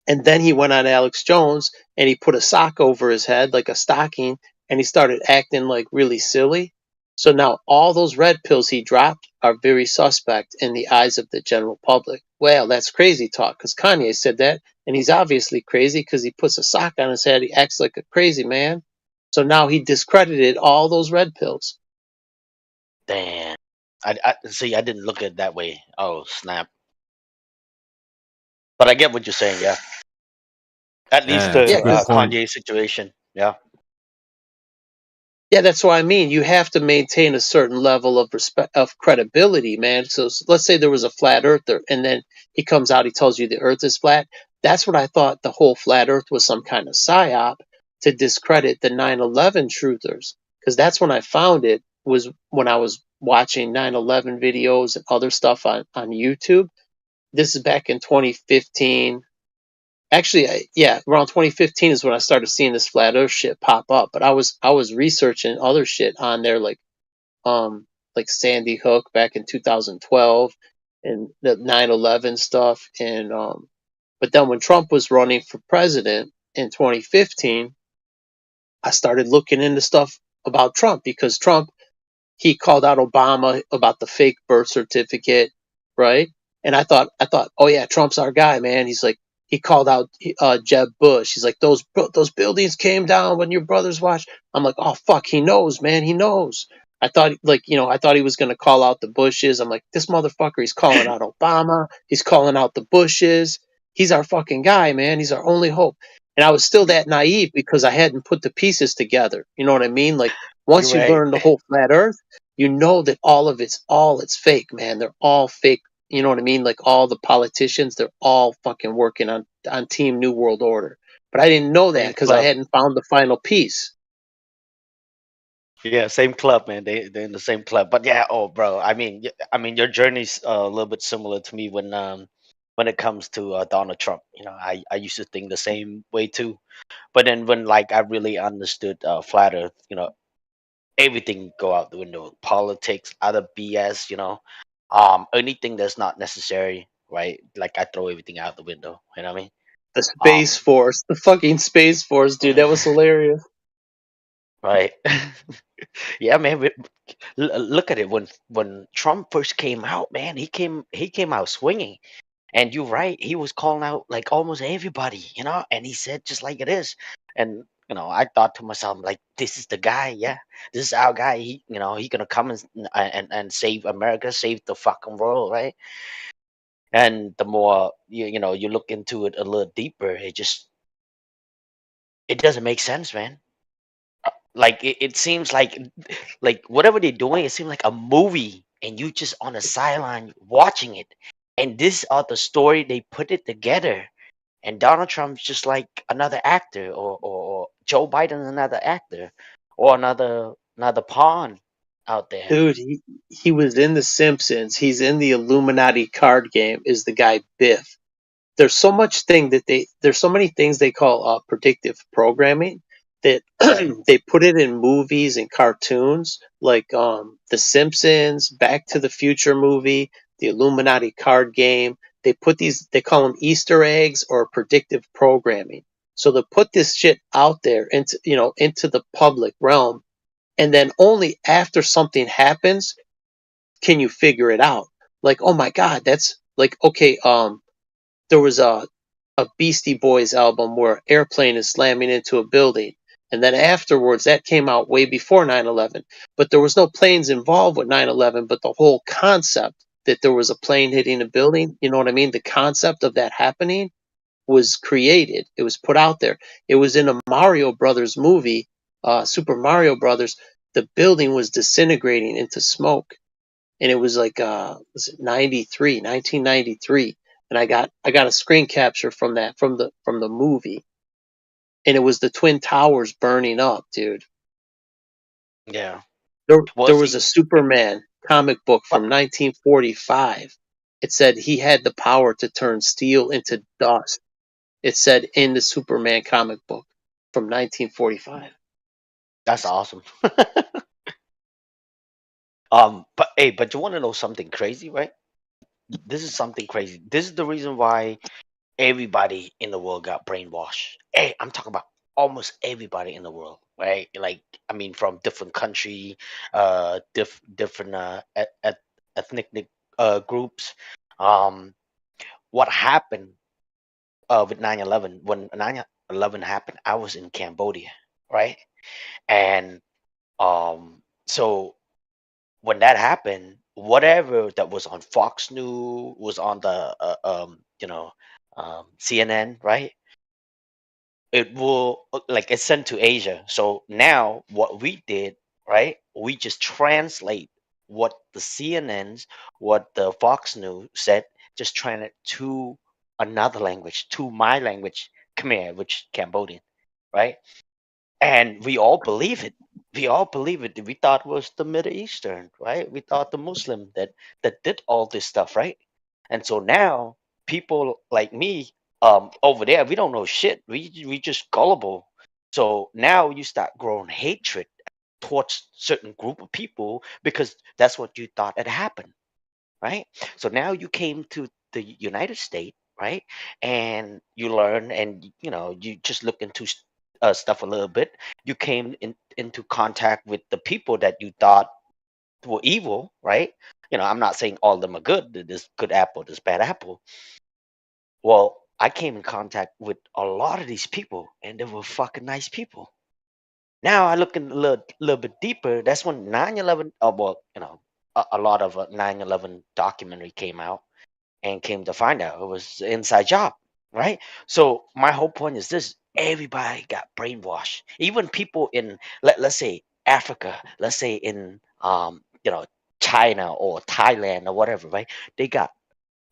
And then he went on Alex Jones and he put a sock over his head, like a stocking, and he started acting like really silly. So now all those red pills he dropped are very suspect in the eyes of the general public. Well, that's crazy talk because Kanye said that, and he's obviously crazy because he puts a sock on his head. He acts like a crazy man. So now he discredited all those red pills. Damn. I see. I didn't look at it that way. Oh snap! But I get what you're saying. Yeah. At least Yeah, it's the a Yeah, good because point. Kanye situation. Yeah. yeah, that's what I mean. You have to maintain a certain level of respect, of credibility, man. So let's say there was a flat earther and then he comes out, he tells you the earth is flat. That's what I thought, the whole flat earth was some kind of psyop to discredit the 9/11 truthers. Because that's when I found it, was when I was watching 9/11 videos and other stuff on YouTube. This is back in 2015. Actually, yeah, around 2015 is when I started seeing this flat Earth shit pop up. But I was researching other shit on there, like Sandy Hook back in 2012, and the 9/11 stuff. And but then when Trump was running for president in 2015, I started looking into stuff about Trump because Trump, he called out Obama about the fake birth certificate, right? And I thought, oh yeah, Trump's our guy, man. He's like, he called out Jeb Bush. He's like, those buildings came down when your brothers watched. I'm like, oh fuck, he knows, man, he knows. I thought, like, I thought he was gonna call out the Bushes. I'm like, this motherfucker, he's calling out Obama. He's calling out the Bushes. He's our fucking guy, man. He's our only hope. And I was still that naive because I hadn't put the pieces together. You know what I mean? Like You're once you right. learn the whole flat Earth, you know that it's fake, man. They're all fake. You know what I mean? Like all the politicians, they're all fucking working on Team New World Order. But I didn't know that Same because I club. hadn't found the final piece. Yeah, same club, man. They're in the same club. But yeah, oh, bro. I mean, your journey's a little bit similar to me when it comes to Donald Trump. I used to think the same way too. But then when like I really understood flat Earth, everything go out the window. Politics, other BS. Anything that's not necessary, right? Like I throw everything out the window. You know what I mean? The Space Force, the fucking Space Force, dude, that was hilarious. Right. Yeah, man. Look at it. When Trump first came out, man, he came out swinging. And you're right, he was calling out like almost everybody, and he said just like it is. And I thought to myself, like, this is the guy, yeah, this is our guy. He gonna come and save America, save the fucking world, right? And the more you look into it a little deeper, it doesn't make sense, man. Like it seems like whatever they're doing, it seems like a movie, and you just on the sideline watching it. And this are the story they put it together. And Donald Trump's just like another actor, or Joe Biden another actor, or another pawn out there. Dude, he was in The Simpsons. He's in the Illuminati card game. Is the guy Biff? There's so many things they call predictive programming that they put it in movies and cartoons like The Simpsons, Back to the Future movie, the Illuminati card game. They call them Easter eggs or predictive programming. So they put this shit out there into the public realm, and then only after something happens can you figure it out. Like, oh my God, that's like, okay, there was a Beastie Boys album where an airplane is slamming into a building. And then afterwards, that came out way before 9/11. But there was no planes involved with 9/11, but the whole concept that there was a plane hitting a building, you know what I mean? The concept of that happening was created. It was put out there. It was in a Mario Brothers movie, Super Mario Brothers. The building was disintegrating into smoke. And it was like was it 1993, and I got a screen capture from that from the movie, and it was the Twin Towers burning up, dude. Yeah. There was a Superman comic book from 1945. It said he had the power to turn steel into dust. It said in the Superman comic book from 1945. That's awesome. But you want to know something crazy, right? This is something crazy. This is the reason why everybody in the world got brainwashed. Hey, I'm talking about almost everybody in the world, right? Like, I mean, from different country, different ethnic groups. Um, what happened with 9/11? When 9/11 happened, I was in Cambodia, right? And so when that happened, whatever that was on Fox News was on the CNN, right? It will like it's sent to Asia. So now what we did, right? We just translate what the CNNs, what the Fox News said, just trying it to another language, to my language, Khmer, which is Cambodian, right? And we all believe it. We all believe it. We thought it was the Middle Eastern, right? We thought the Muslim that did all this stuff, right? And so now people like me over there, we don't know shit. We just gullible. So now you start growing hatred towards certain group of people because that's what you thought had happened, right? So now you came to the United States, right? And you learn, and you just look into stuff a little bit. You came into contact with the people that you thought were evil, right? I'm not saying all of them are good. There's good apple, there's bad apple. Well, I came in contact with a lot of these people, and they were fucking nice people. Now I look in a little bit deeper. That's when 9/11. Well, a lot of 9/11 documentary came out, and came to find out it was an inside job, right? So my whole point is this: everybody got brainwashed. Even people in let's say Africa, let's say in China or Thailand or whatever, right? They got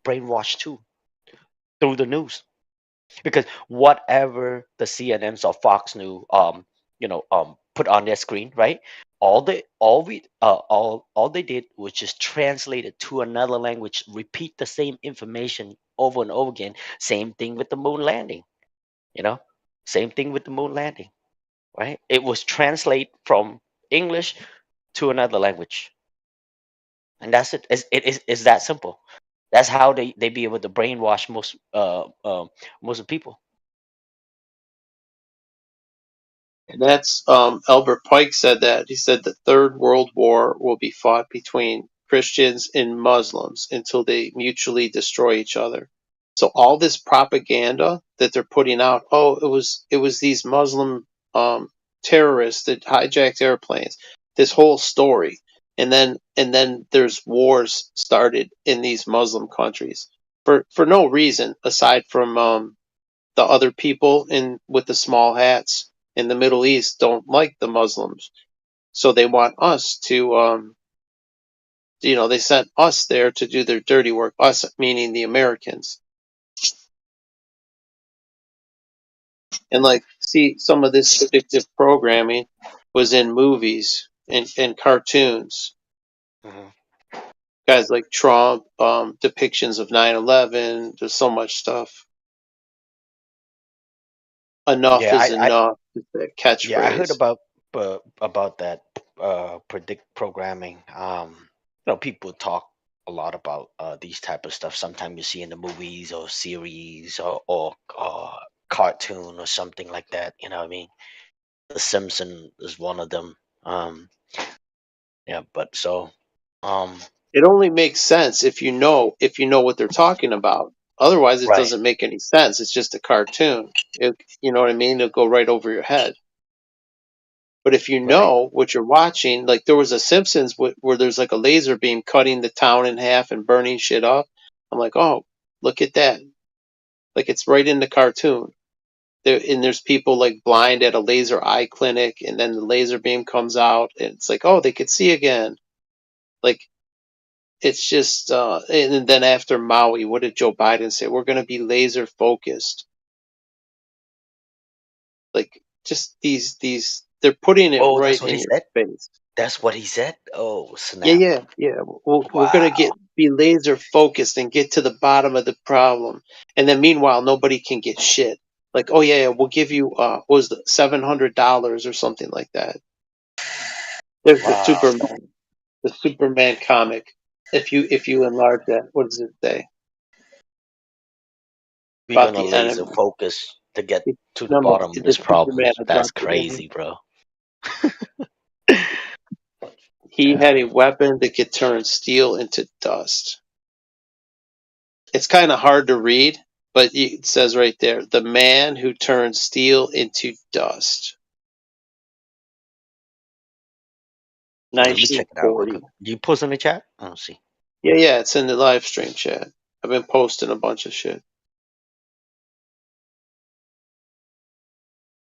brainwashed too through the news, because whatever the CNNs or Fox News put on their screen, right? All they did was just translate it to another language, repeat the same information over and over again. Same thing with the moon landing, you know. Same thing with the moon landing, right? It was translate from English to another language, and that's it. It's that simple. That's how they be able to brainwash most of the people. And that's Albert Pike said that. He said the Third World War will be fought between Christians and Muslims until they mutually destroy each other. So all this propaganda that they're putting out, oh, it was these Muslim terrorists that hijacked airplanes. This whole story, and then there's wars started in these Muslim countries for no reason aside from the other people in with the small hats in the Middle East don't like the Muslims, so they want us to, they sent us there to do their dirty work. Us meaning the Americans. And like, see, some of this predictive programming was in movies and cartoons. Guys like Trump, depictions of 9/11. There's so much stuff. Enough is enough. The Yeah, I heard catchphrase. about that predict programming. People talk a lot about these type of stuff. Sometimes you see in the movies or series or cartoon or something like that. You know what I mean? The Simpson is one of them. Yeah, but so It only makes sense if you know what they're talking about. Otherwise, it right, doesn't make any sense. It's just a cartoon. You know what I mean? It'll go right over your head. But if you right. know what you're watching, like there was a Simpsons where there's like a laser beam cutting the town in half and burning shit up. I'm like, oh, look at that! Like it's right in the cartoon. And there's people like blind at a laser eye clinic, and then the laser beam comes out, and it's like, oh, they could see again. Like it's just, and then after Maui, what did Joe Biden say? We're going to be laser focused. Like just these, they're putting it Oh, right that's what in he your said. face. That's what he said. Oh, Yeah, snap! yeah, yeah. We're gonna Wow. be laser focused and get to the bottom of the problem. And then meanwhile, nobody can get shit. Like, oh yeah, we'll give you what was the $700 or something like that. There's Wow. the Superman comic. If you enlarge that, what does it say We're about gonna the laser enemy? focus to get to the No, bottom of the this problem. Superman That's about the enemy. crazy, bro. He Yeah. had a weapon that could turn steel into dust. It's kind of hard to read, but it says right there, the man who turned steel into dust. Let me check it out real 1940. quick. Do you post in the chat? I don't see. Yeah, it's in the live stream chat. I've been posting a bunch of shit.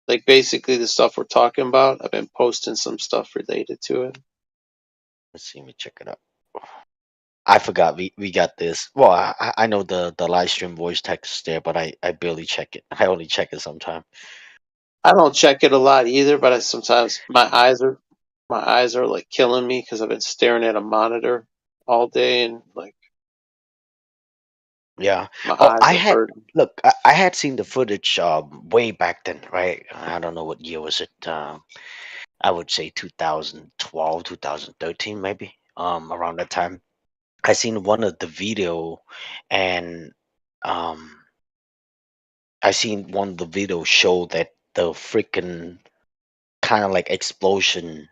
Like basically the stuff we're talking about, I've been posting some stuff related to it. Let's see. Let me check it out. I forgot we got this. Well, I know the live stream voice text is there, but I barely check it. I only check it sometime. I don't check it a lot either, but sometimes my eyes are like killing me because I've been staring at a monitor all day and like Yeah. my Oh, eyes I are had hurting. look. I had seen the footage way back then, right? I don't know what year was it. I would say 2012, 2013, maybe. Around that time, I seen one of the video, and um, I seen one of the video show that the freaking kind of like explosion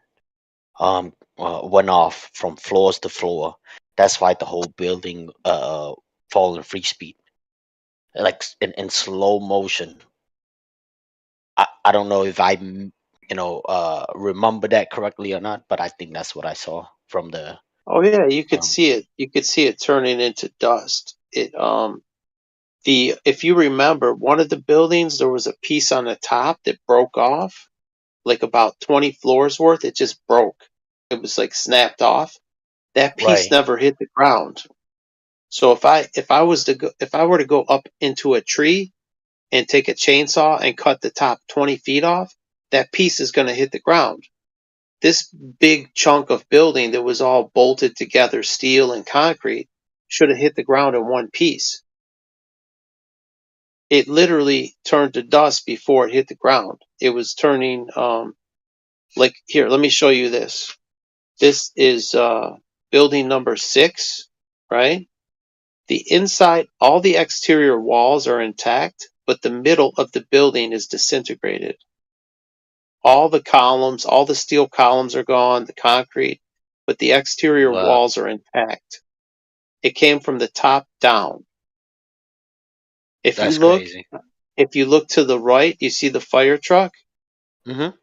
went off from floors to floor. That's why the whole building fall in free speed, like in slow motion. I don't know if remember that correctly or not, but I think that's what I saw from the Oh yeah, you could um see it. You could see it turning into dust. If you remember, one of the buildings there was a piece on the top that broke off, like about 20 floors worth. It just broke. It was like snapped off. That piece right. never hit the ground. So if I were to go up into a tree and take a chainsaw and cut the top 20 feet off, that piece is going to hit the ground. This big chunk of building that was all bolted together, steel and concrete, should have hit the ground in one piece. It literally turned to dust before it hit the ground. It was turning, like here. Let me show you this. This is building number 6, right? The inside, all the exterior walls are intact, but the middle of the building is disintegrated. All the columns, all the steel columns are gone, the concrete, but the exterior Wow, walls are intact. It came from the top down. If you that's look, crazy. if you look to the right, you see the fire truck. Mm-hmm.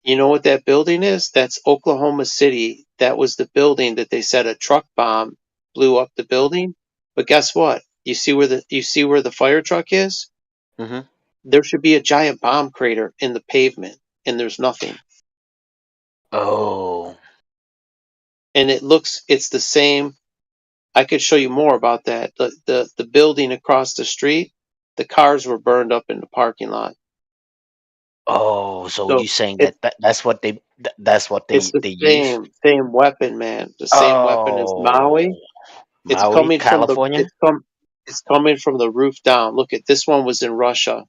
You know what that building is? That's Oklahoma City. That was the building that they said a truck bomb blew up the building. But guess what? You see where the fire truck is? Mm-hmm. There should be a giant bomb crater in the pavement, and there's nothing. Oh, And it's the same. I could show you more about that. The building across the street, the cars were burned up in the parking lot. oh, so So you saying it that's what that's what it's the they use? same weapon, man. The same weapon as Oh, Maui. It's Maui, coming from California. it's coming from the roof down. Look at this one was in Russia.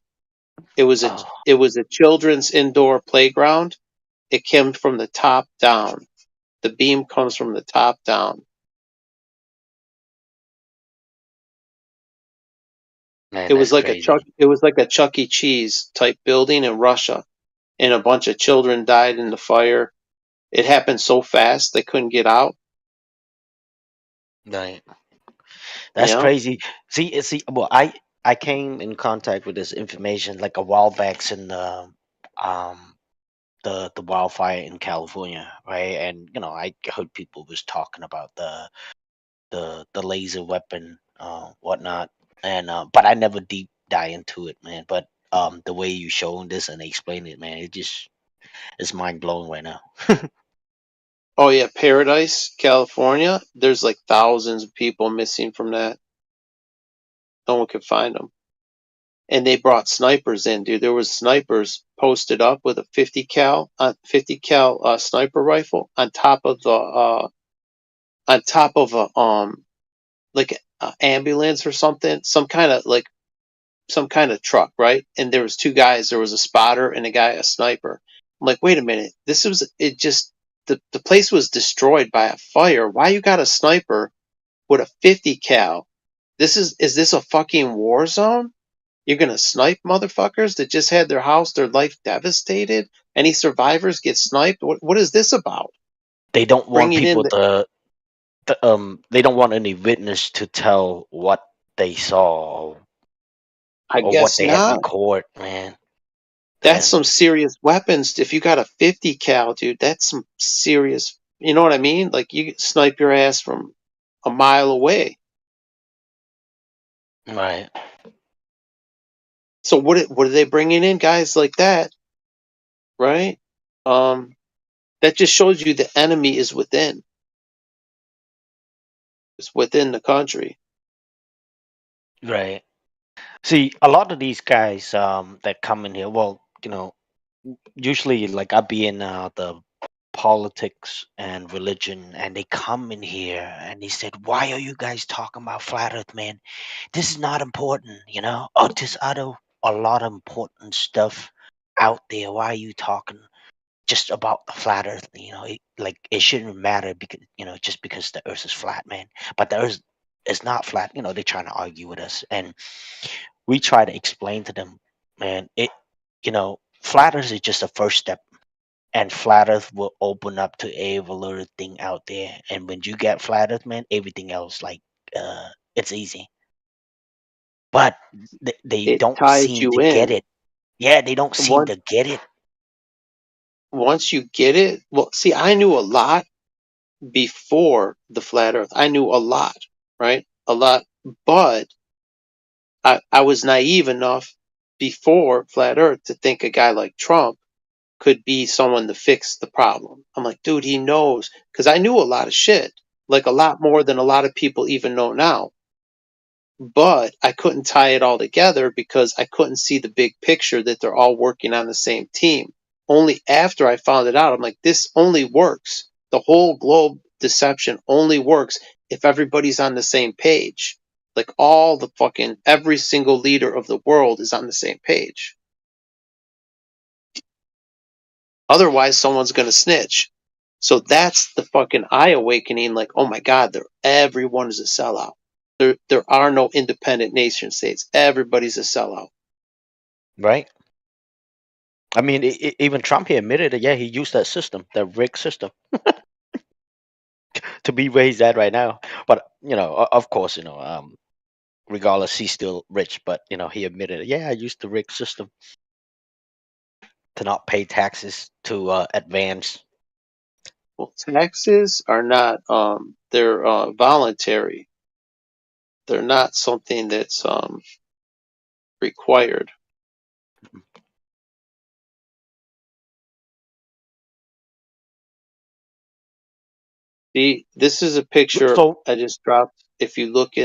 It was Oh, a children's indoor playground. It came from the top down. The beam comes from the top down. man, It was that's like a crazy. Chuck E. Cheese type building in Russia, and a bunch of children died in the fire. It happened so fast they couldn't get out. Right. That's Yeah. crazy. See, well, I came in contact with this information like a while back in um the wildfire in California, right? And I heard people was talking about the laser weapon, whatnot, and but I never deep dive into it, man. But the way you showing this and explain it, man, it's mind blowing right now. Oh yeah, Paradise, California. There's like thousands of people missing from that. No one could find them. And they brought snipers in, dude. There was snipers posted up with a 50 cal sniper rifle on top of a like a ambulance or something, some kind of truck, right? And there was two guys. There was a spotter and a sniper. I'm like, wait a minute. The place was destroyed by a fire. Why you got a sniper with a 50 cal? Is this a fucking war zone? You're gonna snipe motherfuckers that just had their life devastated? Any survivors get sniped? What is this about? They don't want Bringing in people they don't want any witness to tell what they saw I or what guess they had not. record, man. That's And some serious weapons. If you got a 50 cal, dude, that's some serious. You know what I mean? Like you could snipe your ass from a mile away. right, So what are they bringing in guys like that, right? Um, that just shows you the enemy is within. It's within the country. right. See, a lot of these guys that come in here, well, usually like I be in the politics and religion, and they come in here and they said, "Why are you guys talking about flat Earth, man? This is not important, you know. Oh, this other a lot of important stuff out there. Why are you talking just about the flat Earth? It shouldn't matter because just because the Earth is flat, man. But the Earth is not flat. They're trying to argue with us, and we try to explain to them, man. Flat Earth is just a first step, and flat Earth will open up to every little thing out there. And when you get flat Earth, man, everything else it's easy. But they It don't ties seem you to get in. it. Yeah, they don't seem Once to get it. once you get it, well, see, I knew a lot before the flat Earth. I knew a lot, right? A lot, but I was naive enough before flat Earth to think a guy like Trump could be someone to fix the problem. I'm like, dude, he knows, because I knew a lot of shit, like a lot more than a lot of people even know now. But I couldn't tie it all together because I couldn't see the big picture that they're all working on the same team. Only after I found it out, I'm like, this only works. The whole globe deception only works if everybody's on the same page. Like every single leader of the world is on the same page. Otherwise, someone's going to snitch. So that's the fucking eye awakening. Like, oh my God, everyone is a sellout. There are no independent nation states. Everybody's a sellout. Right? I mean, even Trump, he admitted that, yeah, he used that system, that rigged system, to be where he's at right now. But, of course, regardless, he's still rich. But, he admitted, yeah, I used the rigged system to not pay taxes to advance. Well, taxes are not, they're voluntary. They're not something that's required. See, this is a picture So I just dropped. If you look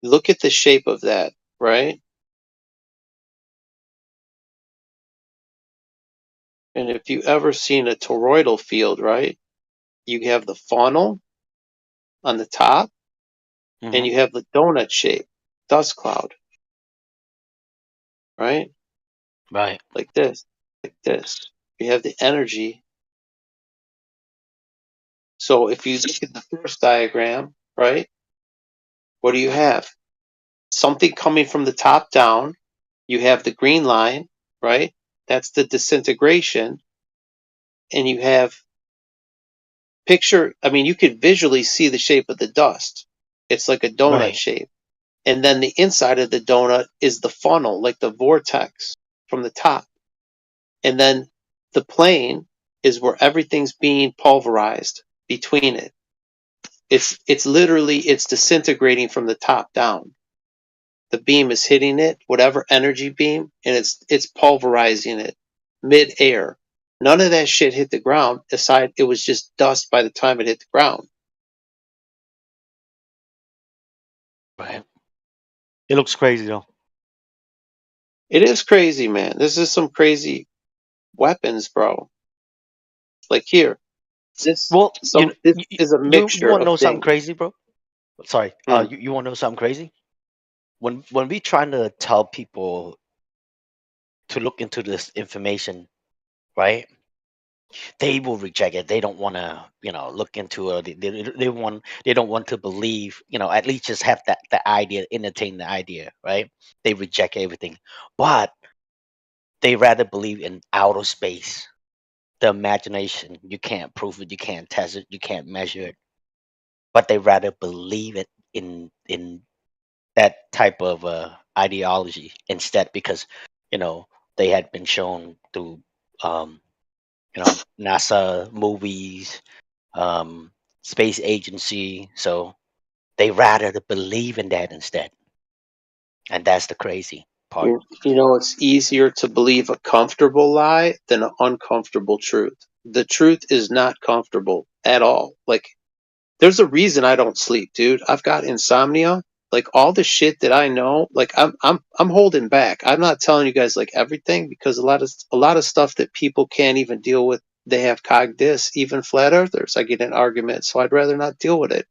look at the shape of that, right? And if you ever seen a toroidal field, right? You have the funnel on the top, and you have the donut shape, dust cloud, right? right. Like this, like this. You have the energy. So if you look at the first diagram, right? What do you have? Something coming from the top down. You have the green line, right? That's the disintegration. And you have I mean, you could visually see the shape of the dust. It's like a donut Right. shape. And then the inside of the donut is the funnel, like the vortex from the top. And then the plane is where everything's being pulverized between it. It's literally it's disintegrating from the top down. The beam is hitting it, whatever energy beam, and it's pulverizing it mid-air. None of that shit hit the ground, aside it was just dust by the time it hit the ground. Right. It looks crazy though. It is crazy, man. This is some crazy weapons, bro. Like here, this Well, this is a you mixture want to of know something things. crazy, bro? Sorry. Hmm. You want to know something crazy? When we trying to tell people to look into this information, right? They will reject it. They don't want to, look into it. They don't want to believe, at least just have the idea, entertain the idea, right? They reject everything, but they rather believe in outer space, the imagination. You can't prove it, you can't test it, you can't measure it, but they rather believe it in that type of ideology instead, because you know they had been shown through um, NASA movies, um, space agency. So they rather to believe in that instead, and that's the crazy part. You know, it's easier to believe a comfortable lie than an uncomfortable truth. The truth is not comfortable at all. Like, there's a reason I don't sleep, dude. I've got insomnia. Like all the shit that I know, like I'm holding back. I'm not telling you guys like everything because a lot of stuff that people can't even deal with. They have cog dis, even flat earthers. I get in arguments, so I'd rather not deal with it.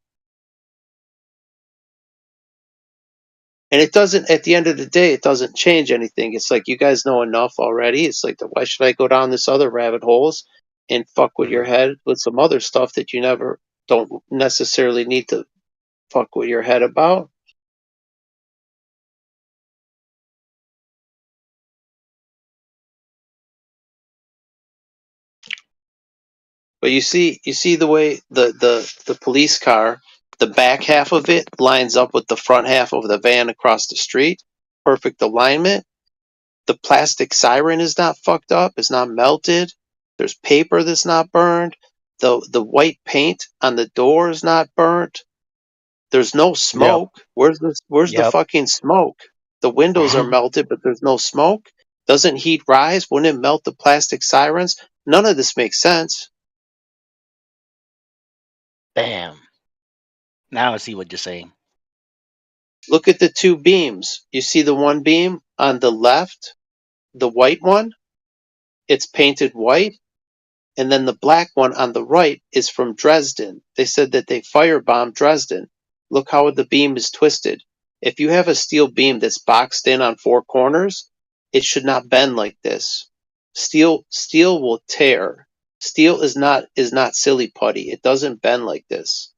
And it doesn't, at the end of the day, it doesn't change anything. It's like you guys know enough already. It's like, why should I go down this other rabbit holes and fuck with your head with some other stuff that you never don't necessarily need to fuck with your head about? But you see the way the police car, the back half of it lines up with the front half of the van across the street. Perfect alignment. The plastic siren is not fucked up. It's not melted. There's paper that's not burned. The white paint on the door is not burnt. There's no Yep. smoke. Where's the Yep. fucking smoke? The windows are melted, but there's no smoke. Doesn't heat rise? Wouldn't it melt the plastic sirens? None of this makes sense. Bam. Now I see what you're saying. Look at the two beams. You see the one beam on the left, the white one? It's painted white. And then the black one on the right is from Dresden. They said that they firebombed Dresden. Look how the beam is twisted. If you have a steel beam that's boxed in on four corners, it should not bend like this. Steel will tear. Steel is not silly putty. It doesn't bend like this.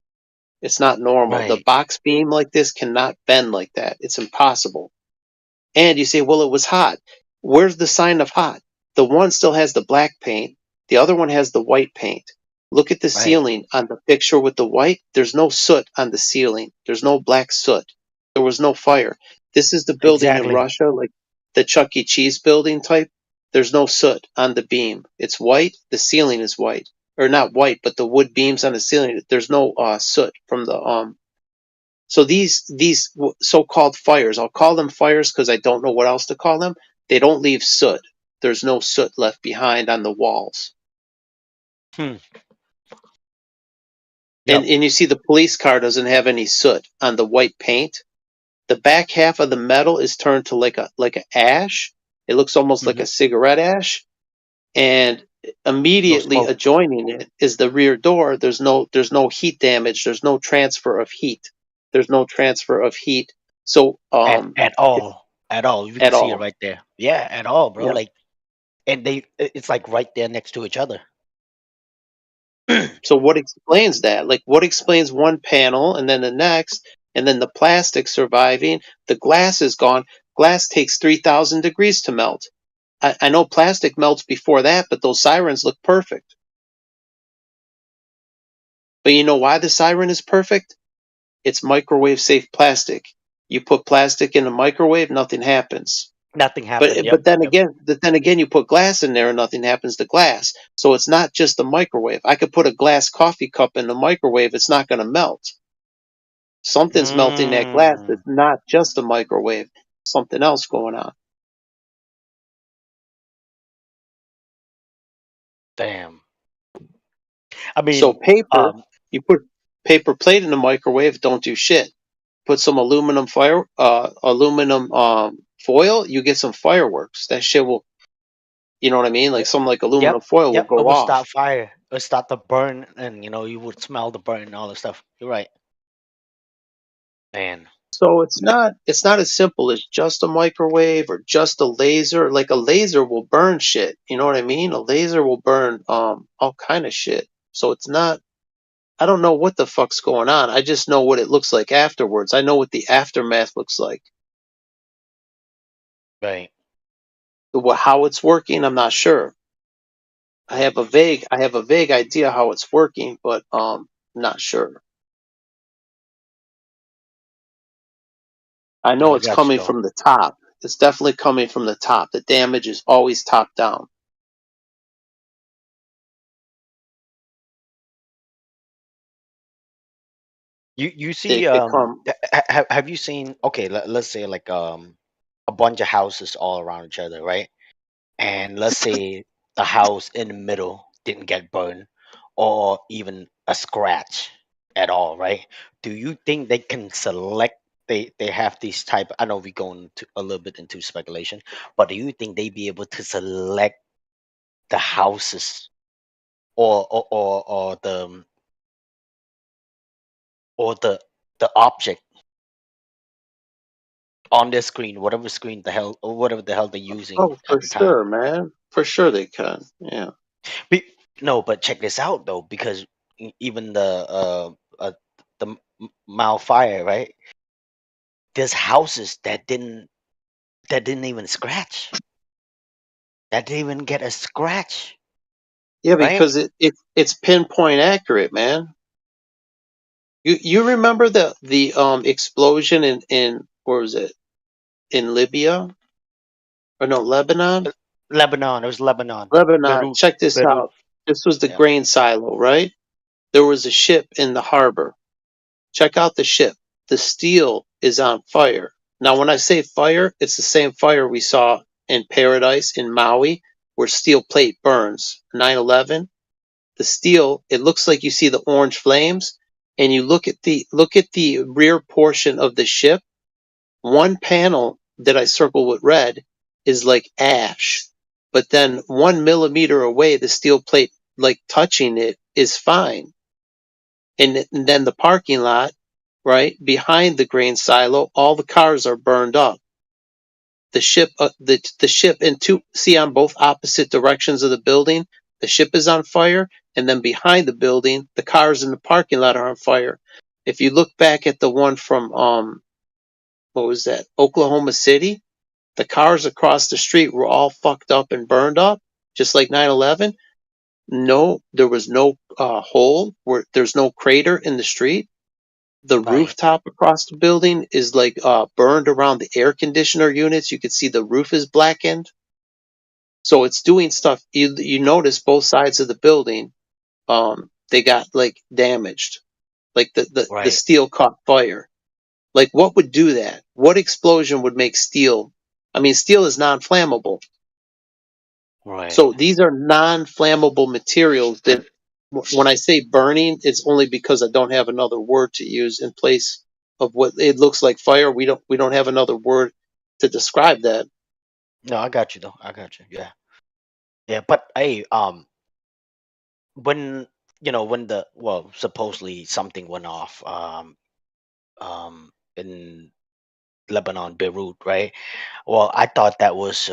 It's not normal. The Right. box beam like this cannot bend like that. It's impossible. And you say, well, it was hot. Where's the sign of hot? The one still has the black paint. The other one has the white paint. Look at the Right. ceiling on the picture with the white. There's no soot on the ceiling. There's no black soot. There was no fire. This is the building in Exactly. Russia, like the Chuck E. Cheese building type. There's no soot on the beam. It's white. The ceiling is white. Or not white, but the wood beams on the ceiling. There's no soot from the so these so-called fires, I'll call them fires because I don't know what else to call them. They don't leave soot. There's no soot left behind on the walls. Hmm. And you see the police car doesn't have any soot on the white paint. The back half of the metal is turned to like a ash. It looks almost like a cigarette ash. And immediately adjoining it is the rear door. There's no heat damage. There's no transfer of heat. So At all. You at can see it all. right there. Yeah, at all, bro. Yeah. Like, and it's like right there next to each other. So what explains that? Like, what explains one panel and then the next, and then the plastic surviving? The glass is gone. Glass takes 3,000 degrees to melt. I know plastic melts before that, but those sirens look perfect. But you know why the siren is perfect? It's microwave safe plastic. You put plastic in a microwave, nothing happens. Nothing happened. But then again, you put glass in there and nothing happens to glass. So it's not just the microwave. I could put a glass coffee cup in the microwave; it's not going to melt. Something's melting that glass. It's not just the microwave. Something else going on. Damn. I mean, so paper, you put paper plate in the microwave, don't do shit. Put some aluminum foil, you get some fireworks. That shit will, you know what I mean? Like something like aluminum foil will It go will off. start fire. It will start to burn, and you would smell the burn and all that stuff. You're right. Man. So it's not as simple as just a microwave or just a laser. Like a laser will burn shit. You know what I mean? A laser will burn all kind of shit. So it's not. I don't know what the fuck's going on. I just know what it looks like afterwards. I know what the aftermath looks like. Right. How it's working, I'm not sure. I have a vague idea how it's working, but not sure. I know I it's got you, coming though. from the top. It's definitely coming from the top. The damage is always top down. You see They come. have you seen, okay, let's say like a bunch of houses all around each other, right? And let's say the house in the middle didn't get burned or even a scratch at all, right? Do you think they can select, they have these type, I know we going to a little bit into speculation, but do you think they be able to select the houses or the object on their screen, whatever screen the hell or whatever the hell they're using Oh, at for the time? sure, man. For sure they can. Yeah. No, but check this out though, because even the Mao fire, right? There's houses that didn't even scratch, that didn't even get a scratch, Yeah, right? because it's pinpoint accurate, man. You remember the explosion in where was it? In Libya? Or no, Lebanon? Lebanon, it was Lebanon. Lebanon. Beirut, Check this Beirut. out. This was the Yeah, grain silo, right? There was a ship in the harbor. Check out the ship. The steel is on fire. Now, when I say fire, it's the same fire we saw in Paradise in Maui, where steel plate burns. 9/11. The steel, it looks like you see the orange flames, and you look at the rear portion of the ship. One panel that I circle with red is like ash, but then 1 millimeter away, the steel plate like touching it is fine. And then the parking lot, right behind the grain silo, all the cars are burned up. The ship, the ship in two, see on both opposite directions of the building, the ship is on fire, and then behind the building, the cars in the parking lot are on fire. If you look back at the one from what was that, Oklahoma City, the cars across the street were all fucked up and burned up, just like 9/11. No, there was no hole where there's no crater in the street. The right, rooftop across the building is like burned around the air conditioner units. You can see the roof is blackened. So it's doing stuff. You notice both sides of the building, they got like damaged. Like the right, steel caught fire. Like what would do that? What explosion would make steel? I mean, steel is non-flammable. right. So these are non-flammable materials that When I say burning, it's only because I don't have another word to use in place of what it looks like fire. We don't have another word to describe that. No, I got you though. I got you. Yeah, yeah. But hey, when when the supposedly something went off, in Lebanon, Beirut, right? Well, I thought that was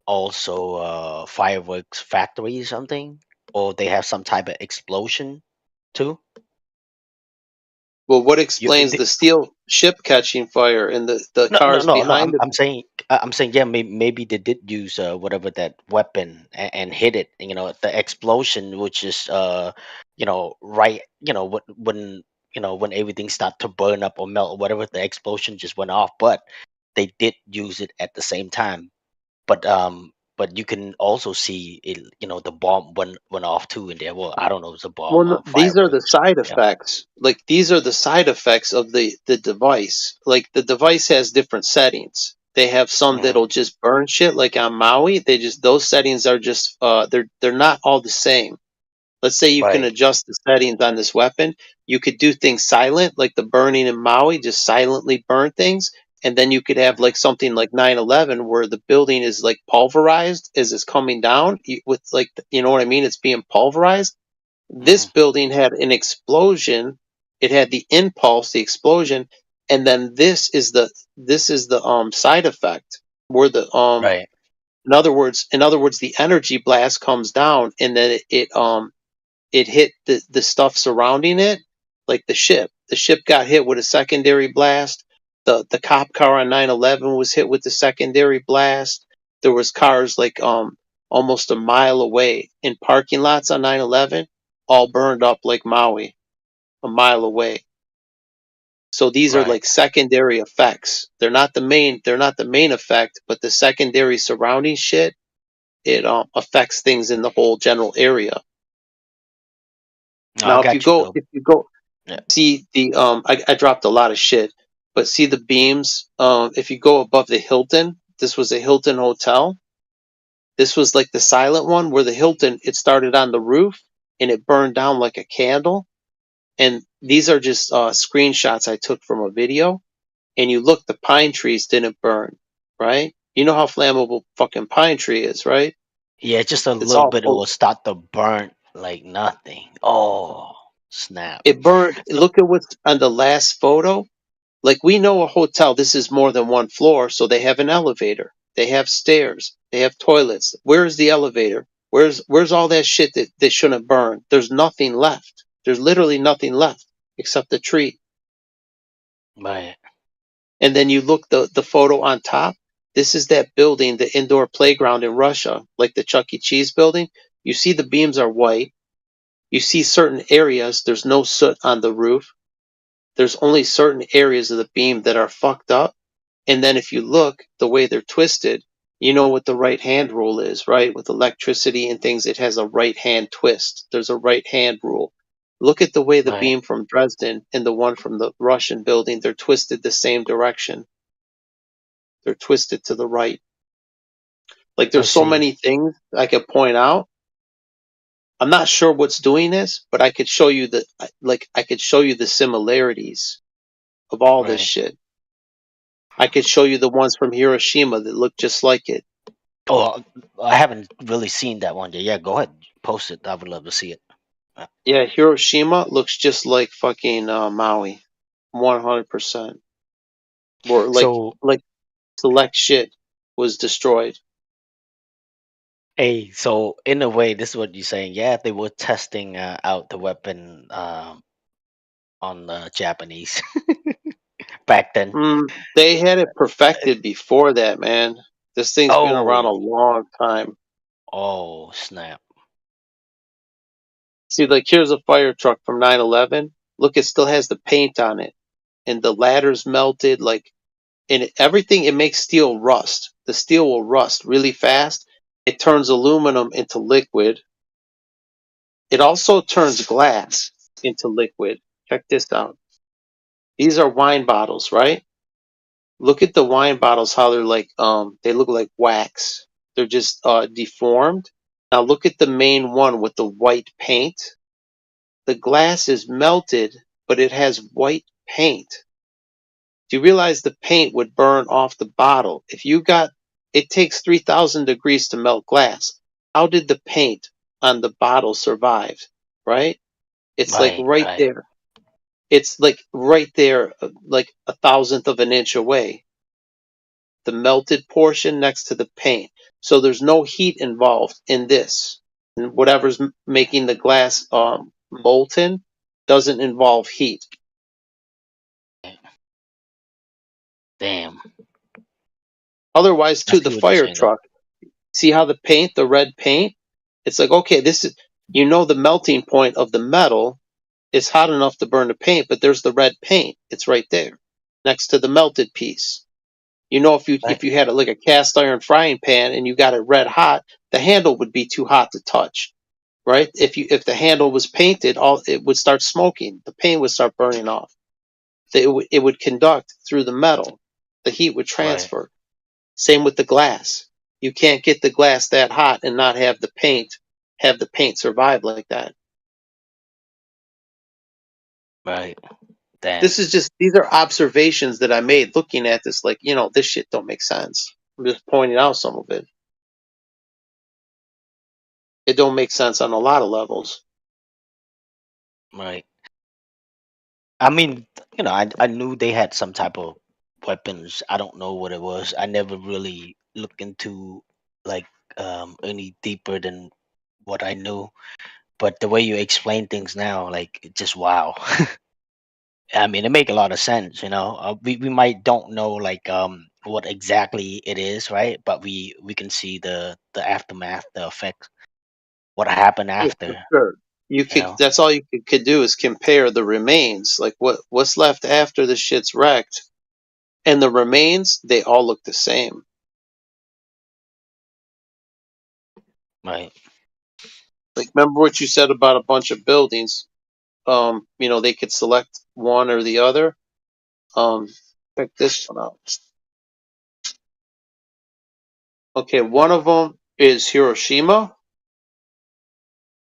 also fireworks factory or something, or they have some type of explosion too. Well, what You, explains the steel ship catching fire and the no, no, cars no, no. behind I'm it? I'm saying yeah. Maybe they did use whatever that weapon and hit it. The explosion, which is right. When everything start to burn up or melt or whatever, the explosion just went off. But they did use it at the same time. But you can also see it. The bomb went off too in there. Well, I don't know. If it's a Well, bomb no, or these are the fireworks. side Yeah. effects. Like these are the side effects of the device. Like the device has different settings. They have some Hmm. that'll just burn shit, like on Maui. Those settings are just they're not all the same. Let's say you can Right. adjust the settings on this weapon. You could do things silent, like the burning in Maui, just silently burn things. And then you could have Hmm. like something like 9/11, where the building is like pulverized as it's coming down with like, you know what I mean? It's being pulverized. This Hmm. building had an explosion. It had the impulse, the explosion. And then this is the side effect where the Right. in other words, the energy blast comes down, and then it hit the stuff surrounding it, like the ship. The ship got hit with a secondary blast. The cop car on 9/11 was hit with the secondary blast. There was cars like almost a mile away in parking lots on 9/11, all burned up like Maui, a mile away. So these are Right. like secondary effects. They're not the main effect, but the secondary surrounding shit, it affects things in the whole general area. No, I Now if you got you go though. if you go Yeah. see the I dropped a lot of shit, but see the beams. If you go above the Hilton, this was a Hilton hotel. This was like the silent one, where the Hilton, it started on the roof and it burned down like a candle. And these are just screenshots I took from a video. And you look, the pine trees didn't burn, right? You know how flammable fucking pine tree is, right? Yeah, just a It's little all bit. It will start to burn like nothing. Oh, snap. it burned. So Look at what's on the last photo. Like, we know a hotel, this is more than one floor, so they have an elevator, they have stairs, they have toilets. Where's the elevator? Where's all that shit that they shouldn't burn? There's nothing left. There's literally nothing left except the tree. right. And then you look the photo on top. This is that building, the indoor playground in Russia, like the Chuck E. Cheese building. You see the beams are white. You see certain areas, there's no soot on the roof. There's only certain areas of the beam that are fucked up. And then if you look the way they're twisted, you know what the right hand rule is, right? With electricity and things, it has a right hand twist. There's a right hand rule. Look at the way the Right. beam from Dresden and the one from the Russian building, they're twisted the same direction. They're twisted to the right. Like, I there's so see. many things I could point out. I'm not sure what's doing this, but I could show you the similarities of all this Right. shit. I could show you the ones from Hiroshima that look just like it. Oh, I haven't really seen that one yet. Yeah, go ahead, post it. I would love to see it. Yeah, Hiroshima looks just like fucking Maui, 100%. Or So, like select shit was destroyed. hey, so in a way, this is what you're saying. Yeah, they were testing out the weapon on the Japanese back then. They had it perfected before that, man. This thing's been around a Oh, long time. oh, snap. See, like, here's a fire truck from 9/11. Look, it still has the paint on it, and the ladder's melted. Like, and everything, it makes steel rust. The steel will rust really fast. It turns aluminum into liquid. It also turns glass into liquid. Check this out. These are wine bottles, right? Look at the wine bottles, how they're like, they look like wax. They're just deformed. Now look at the main one with the white paint. the glass is melted, but it has white paint. Do you realize the paint would burn off the bottle? It takes 3,000 degrees to melt glass. How did the paint on the bottle survive? Right? It's like right there. It's like right there, like 1,000th of an inch away. The melted portion next to the paint. So there's no heat involved in this. And whatever's making the glass molten doesn't involve heat. Damn. Otherwise, I too, the see what you're fire saying though. truck. See how the red paint? It's like, okay, this is, the melting point of the metal is hot enough to burn the paint, but there's the red paint. It's right there next to the melted piece. If you had like a cast iron frying pan and you got it red hot, the handle would be too hot to touch, right? If the handle was painted, it would start smoking. The paint would start burning off. It would conduct through the metal. The heat would transfer. Same with the glass. You can't get the glass that hot and not have the paint survive like that. Right. Damn. These are observations that I made looking at this, like, this shit don't make sense. I'm just pointing out some of it. It don't make sense on a lot of levels. Right. I mean, I knew they had some type of weapons. I don't know what it was. I never really looked into like any deeper than what I knew. But the way you explain things now, like it just wow. I mean, it make a lot of sense. We might don't know like what exactly it is, right? But we can see the aftermath, the effect, what happened Yeah, for after. sure. You know, That's all you could do is compare the remains, like what's left after the shit's wrecked, and the remains, they all look the same. right? Like, remember what you said about a bunch of buildings? They could select one or the other. Check this one out. Okay, one of them is Hiroshima,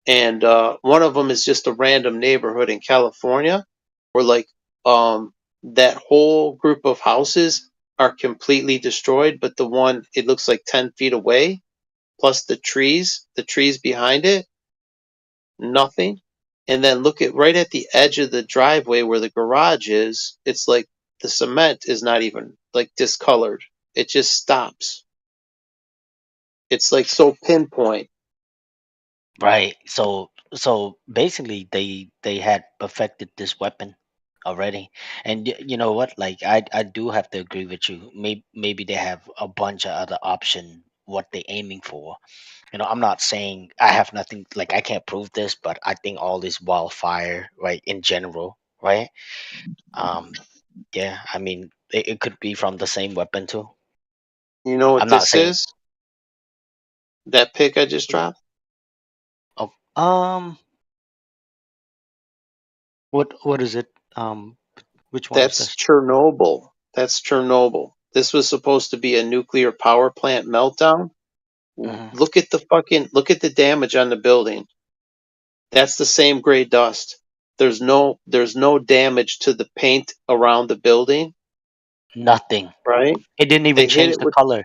and one of them is just a random neighborhood in California, where like that whole group of houses are completely destroyed, but the one, it looks like 10 feet away, plus the trees behind it, nothing. And then look at right at the edge of the driveway where the garage is, it's like the cement is not even like discolored. It just stops. It's like so pinpoint. Right. So basically they had perfected this weapon already. And you know what? Like I do have to agree with you. Maybe they have a bunch of other option what they aiming for. I'm not saying I have nothing like I can't prove this, but I think all this wildfire, right, in general, right? Um yeah, I mean it could be from the same weapon too. You know what I'm not this saying is? That pic I just dropped? oh what is it? Which one is That's this? Chernobyl. That's Chernobyl. This was supposed to be a nuclear power plant meltdown. Hmm. Look at the damage on the building. That's the same gray dust. There's no damage to the paint around the building, Nothing. right? It didn't even They hit change it the with color.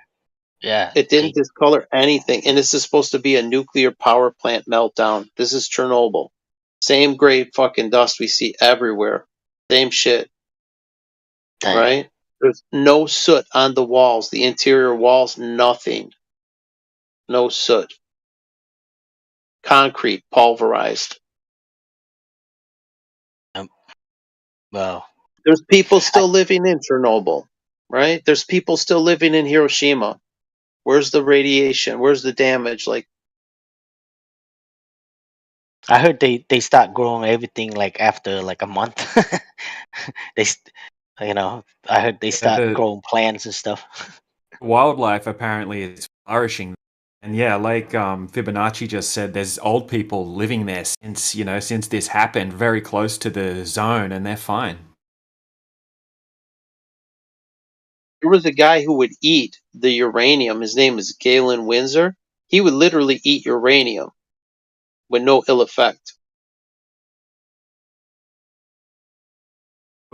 Yeah, It didn't discolor anything, and this is supposed to be a nuclear power plant meltdown. This is Chernobyl. Same gray fucking dust we see everywhere. Same shit, damn. right? There's no soot on the walls, the interior walls, nothing. No soot. Concrete pulverized. Well, There's people I, still living in Chernobyl, right? There's people still living in Hiroshima. Where's the radiation? Where's the damage? Like, I heard they start growing everything like after like a month. they, st- I heard they Yeah, start the growing plants and stuff. wildlife apparently is flourishing. And yeah, like Fibonacci just said, there's old people living there since this happened, very close to the zone, and they're fine. there was a guy who would eat the uranium. His name is Galen Windsor. He would literally eat uranium with no ill effect.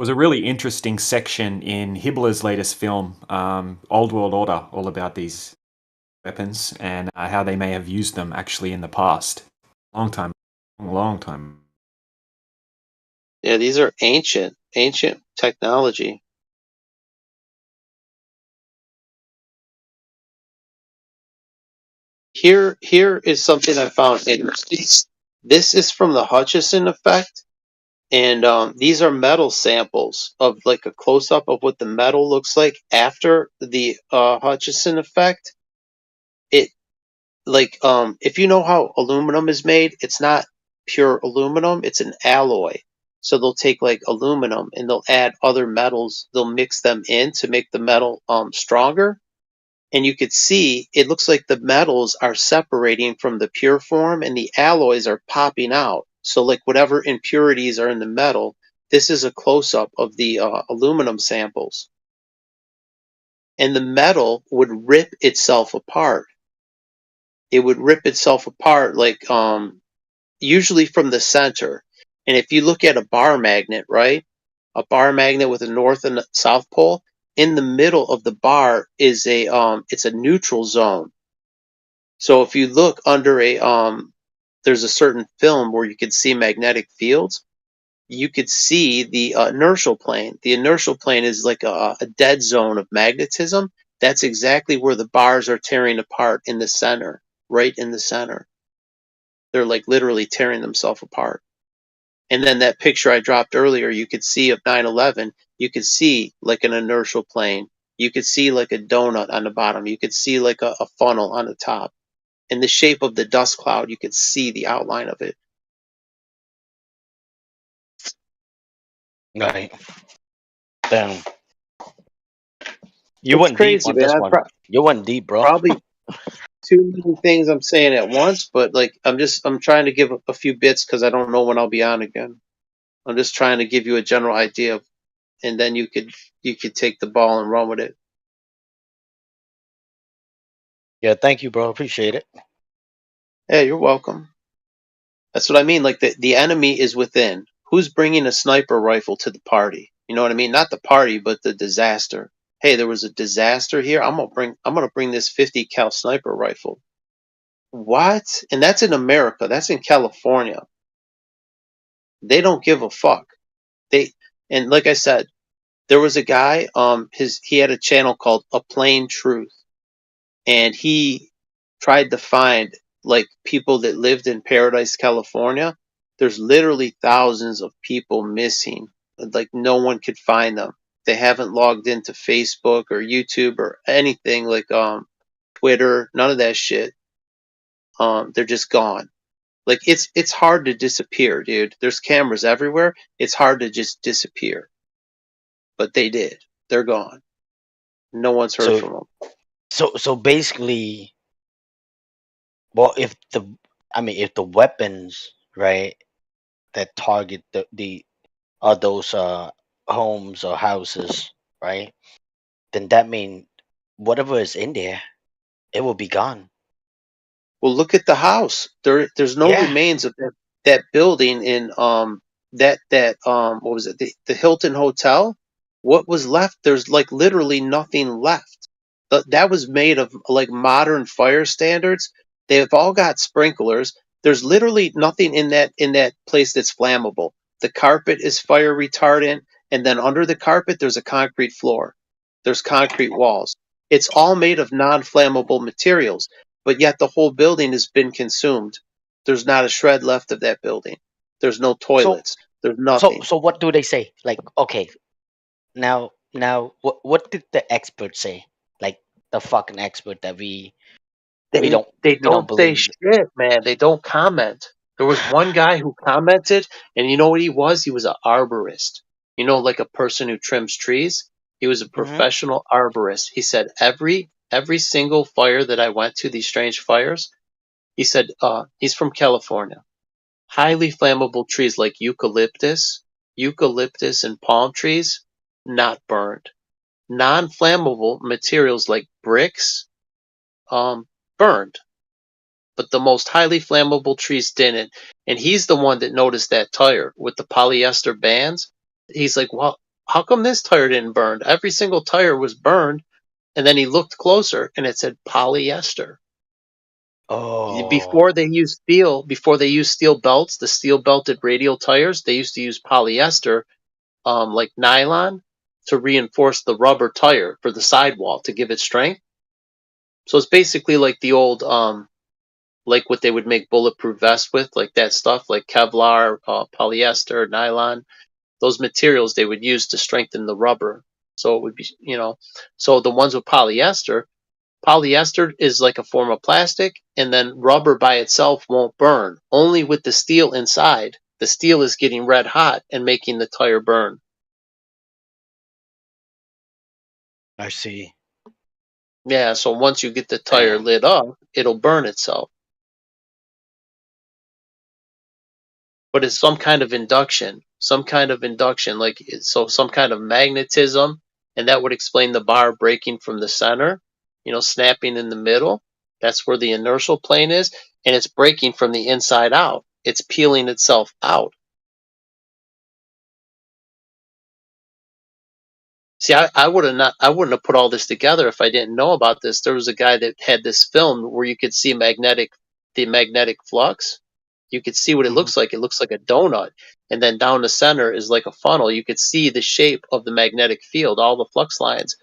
was a really interesting section in Hibbler's latest film, Old World Order, all about these weapons and how they may have used them actually in the past. Long time. Yeah, these are ancient technology. Here is something I found interesting. This is from the Hutchison effect, and these are metal samples of like a close up of what the metal looks like after the Hutchison effect. It like if you know how aluminum is made, it's not pure aluminum, it's an alloy. So they'll take like aluminum and they'll add other metals, they'll mix them in to make the metal stronger. And you could see it looks like the metals are separating from the pure form and the alloys are popping out. So like whatever impurities are in the metal, this is a close-up of the aluminum samples. And the metal would rip itself apart. It would rip itself apart like usually from the center. And if you look at a bar magnet, right? A bar magnet with a north and a south pole, in the middle of the bar is it's a neutral zone. So if you look under there's a certain film where you could see magnetic fields. You could see the inertial plane. The inertial plane is like a dead zone of magnetism. That's exactly where the bars are tearing apart in the center, right in the center. They're like literally tearing themselves apart. And then that picture I dropped earlier, you could see of 9/11, you could see like an inertial plane. You could see like a donut on the bottom. You could see like a funnel on the top. In the shape of the dust cloud, you could see the outline of it. Right. Damn. You It's went deep crazy, on man. this one. You went deep, bro. Probably too many things I'm saying at once, but like I'm trying to give a few bits because I don't know when I'll be on again. I'm just trying to give you a general idea of, and then you could take the ball and run with it. Yeah, thank you, bro. Appreciate it. Hey, you're welcome. That's what I mean. Like the enemy is within. Who's bringing a sniper rifle to the party? You know what I mean? Not the party, but the disaster. Hey, there was a disaster here. I'm gonna bring this 50 cal sniper rifle. What? And that's in America. That's in California. They don't give a fuck. They and like I said, there was a guy. He had a channel called A Plain Truth, and he tried to find like people that lived in Paradise, California. There's literally thousands of people missing. Like no one could find them. They haven't logged into Facebook or YouTube or anything like Twitter, none of that shit. They're just gone. Like it's hard to disappear, dude. There's cameras everywhere. It's hard to just disappear. But they did. They're gone. No one's heard So from them. so basically, well, if the weapons, right, that target the those homes or houses, right, then that means whatever is in there, it will be gone. Well, look at the house. There's no Yeah. remains of that building in what was it? The Hilton Hotel? What was left? There's like literally nothing left. That was made of like modern fire standards. They've all got sprinklers. There's literally nothing in that place that's flammable. The carpet is fire retardant, and then under the carpet there's a concrete floor. There's concrete walls. It's all made of non-flammable materials, but yet the whole building has been consumed. There's not a shred left of that building. There's no So toilets. There's nothing. so what do they say? Like, okay, now what did the expert say? Like the fucking expert that we They don't they we don't don't say believe. shit, man. They don't comment. There was one guy who commented, and you know what he was? He was an arborist. You know, like a person who trims trees. He was a Hmm. professional arborist. He said every single fire that I went to, these strange fires, he said he's from California. Highly flammable trees like eucalyptus and palm trees, not burned. Non-flammable materials like bricks, burned, but the most highly flammable trees didn't. And he's the one that noticed that tire with the polyester bands. He's like, well, how come this tire didn't burn? Every single tire was burned. And then he looked closer and it said polyester. Oh. Before they used steel belts, the steel belted radial tires, they used to use polyester, like nylon, to reinforce the rubber tire for the sidewall to give it strength. So it's basically like the old, like what they would make bulletproof vests with, like that stuff, like Kevlar, polyester, nylon, those materials they would use to strengthen the rubber. So it would be, so the ones with polyester is like a form of plastic, and then rubber by itself won't burn. Only with the steel inside, the steel is getting red hot and making the tire burn. I see. Yeah, so once you get the tire Damn. lit up, it'll burn itself. But it's some kind of induction, like so some kind of magnetism, and that would explain the bar breaking from the center, snapping in the middle. That's where the inertial plane is, and it's breaking from the inside out. It's peeling itself out. See, I wouldn't have put all this together if I didn't know about this. There was a guy that had this film where you could see the magnetic flux. You could see what it looks like. It looks like a donut. And then down the center is like a funnel. You could see the shape of the magnetic field, all the flux lines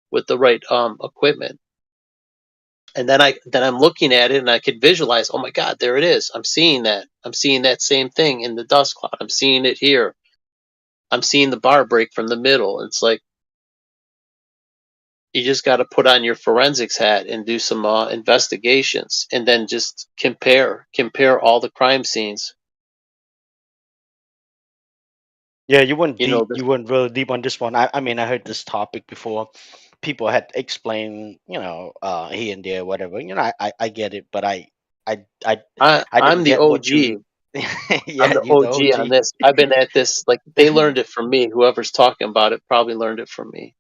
with the right equipment. And then I'm looking at it and I could visualize, oh my God, there it is. I'm seeing that. I'm seeing that same thing in the dust cloud. I'm seeing it here. I'm seeing the bar break from the middle. It's like, you just got to put on your forensics hat and do some investigations, and then just compare all the crime scenes. Yeah, you went You know, deep. You went really deep on this one. I mean, I heard this topic before. People had explained, here and there, whatever. I get it, but I I'm didn't the get what you. OG. I'm Yeah, the you the OG on OG. this. I've been at this, like, they learned it from me. Whoever's talking about it probably learned it from me.